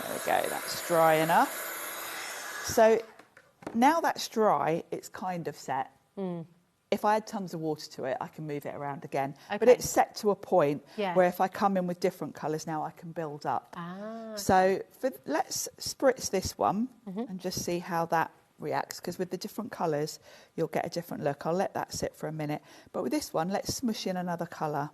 There we go, that's dry enough. So now that's dry, it's kind of set. If I add tons of water to it, I can move it around again. Okay. But it's set to a point where if I come in with different colours now, I can build up. So let's spritz this one and just see how that reacts, because with the different colours, you'll get a different look. I'll let that sit for a minute. But with this one, let's smush in another colour.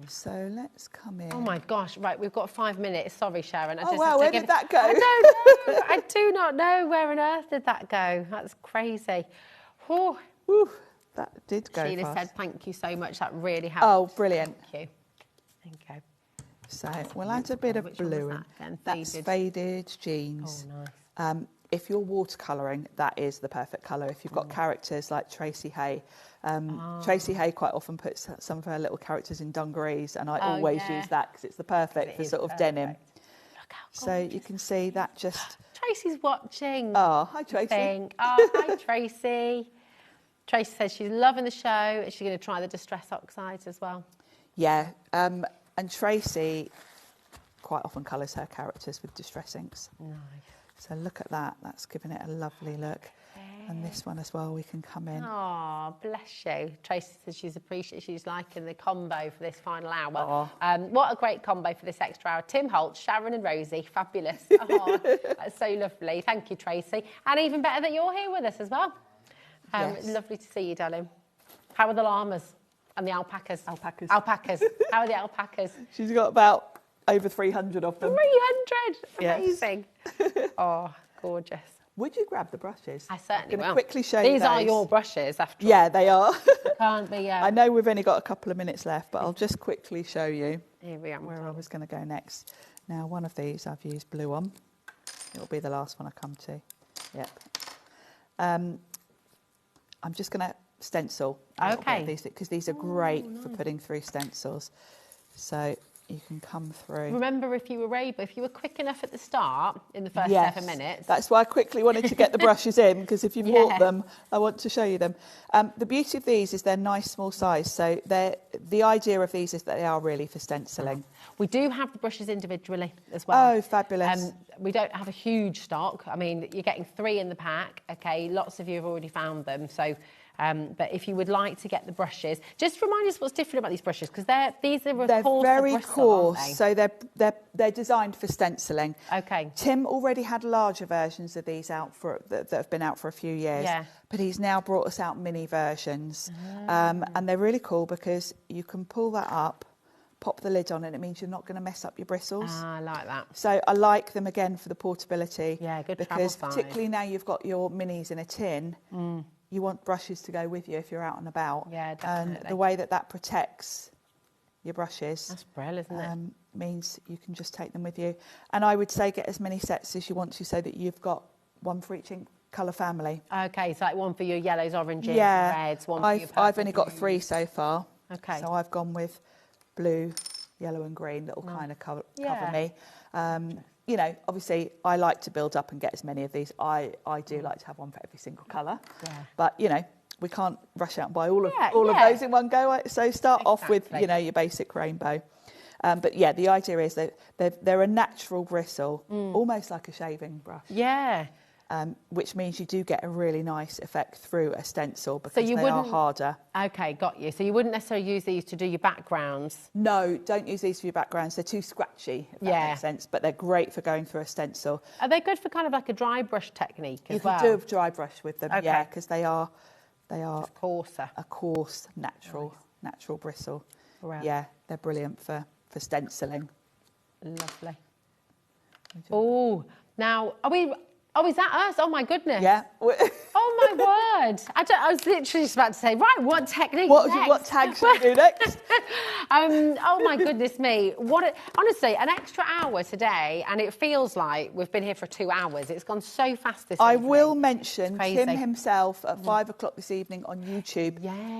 So let's come in. Oh my gosh, right, we've got 5 minutes. Sorry, Sharon. Where did that go? I don't know. I do not know. Where on earth did that go? That's crazy. Whew. That did go Sheila fast. said thank you so much. That really helped. Oh, brilliant. Thank you. Thank you. So we'll add a bit of blue in. That That's Faded Jeans. Oh, nice. if you're watercolouring, that is the perfect colour. If you've got characters like Tracy Hay, Tracy Hay quite often puts some of her little characters in dungarees, and I always use that because it's the perfect for sort of denim. So you can see that just... Tracy's watching. Oh, hi Tracy. Oh, hi Tracy. Tracy says she's loving the show and she's going to try the Distress Oxides as well. Yeah, and Tracy quite often colours her characters with Distress inks. Nice. So look at that, that's giving it a lovely look. And this one as well, we can come in. Oh, bless you. Tracy says she's liking the combo for this final hour. What a great combo for this extra hour. Tim Holt, Sharon and Rosie, fabulous. Oh, that's so lovely. Thank you, Tracy. And even better that you're here with us as well. Yes. Lovely to see you, darling. How are the llamas and the alpacas? Alpacas. Alpacas. How are the alpacas? She's got about over 300 of them. 300? Yes. Amazing. Oh, gorgeous. Would you grab the brushes? I certainly will. I'm will. going to quickly show you These are your brushes, after all. Yeah, they are. Can't be, I know we've only got a couple of minutes left, but I'll just quickly show you Here we are. where I was going to go next. Now, one of these I've used blue on. It'll be the last one I come to. Yep. I'm just going to stencil. Okay. Because these are great for putting through stencils. So you can come through. Remember, if you were quick enough at the start, in the first 7 minutes. That's why I quickly wanted to get the brushes in, because if you've bought them, I want to show you them. The beauty of these is they're nice small size, so the idea of these is that they are really for stenciling. We do have the brushes individually as well. Oh, fabulous. We don't have a huge stock. I mean, you're getting 3 in the pack, okay? Lots of you have already found them, so... but if you would like to get the brushes, just remind us what's different about these brushes, because they're very coarse, aren't they? so they're designed for stenciling. Okay. Tim already had larger versions of these out that have been out for a few years, but he's now brought us out mini versions, and they're really cool because you can pull that up, pop the lid on, and it means you're not going to mess up your bristles. I like that. So I like them again for the portability. Yeah, good because travel size. particularly now you've got your minis in a tin. You want brushes to go with you if you're out and about. Yeah, definitely. And the way that protects your brushes... That's brilliant, isn't it? ...means you can just take them with you. And I would say get as many sets as you want to so that you've got one for each colour family. Okay, so like one for your yellows, oranges, reds, one for your purple. I've only got 3 so far. Okay. So I've gone with blue, yellow and green that will kind of cover me. You know, obviously, I like to build up and get as many of these. I do like to have one for every single colour. Yeah. But, you know, we can't rush out and buy all of those in one go. So start off with, you know, your basic rainbow. But, yeah, the idea is that they're a natural bristle, almost like a shaving brush. Yeah. Which means you do get a really nice effect through a stencil because they are harder. Okay, got you. So you wouldn't necessarily use these to do your backgrounds? No, don't use these for your backgrounds. They're too scratchy, if that makes sense, but they're great for going through a stencil. Are they good for kind of like a dry brush technique as well? You can do a dry brush with them, yeah, because they are just coarser. A coarse, natural bristle. Right. Yeah, they're brilliant for stenciling. Lovely. Oh, now, Oh, is that us? Oh, my goodness. Yeah. Oh, my word. I was literally just about to say, right, what technique next? What tag should we do next? Oh, my goodness me. Honestly, an extra hour today, and it feels like we've been here for 2 hours. It's gone so fast this evening. I will mention Tim himself at 5 o'clock this evening on YouTube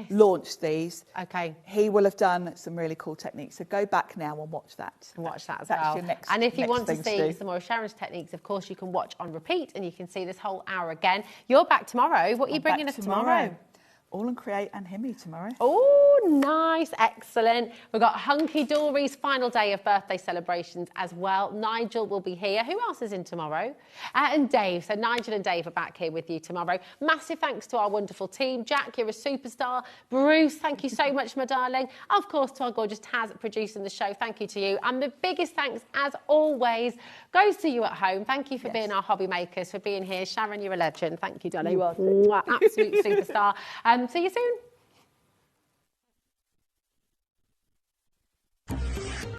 launched these. Okay. He will have done some really cool techniques. So go back now and watch that. Watch that as That's well. Your next, and if you want to see do. some more of Sharon's techniques, of course, you can watch on repeat. And you can see this whole hour again. You're back tomorrow. What are you bringing us tomorrow? All and Create and Himmy tomorrow. Oh, nice. Excellent. We've got Hunky Dory's final day of birthday celebrations as well. Nigel will be here. Who else is in tomorrow? And Dave. So Nigel and Dave are back here with you tomorrow. Massive thanks to our wonderful team. Jack, you're a superstar. Bruce, thank you so much, my darling. Of course, to our gorgeous Taz producing the show. Thank you to you. And the biggest thanks, as always, goes to you at home. Thank you for being our hobby makers, for being here. Sharon, you're a legend. Thank you, darling. You are. Absolute superstar. See you soon.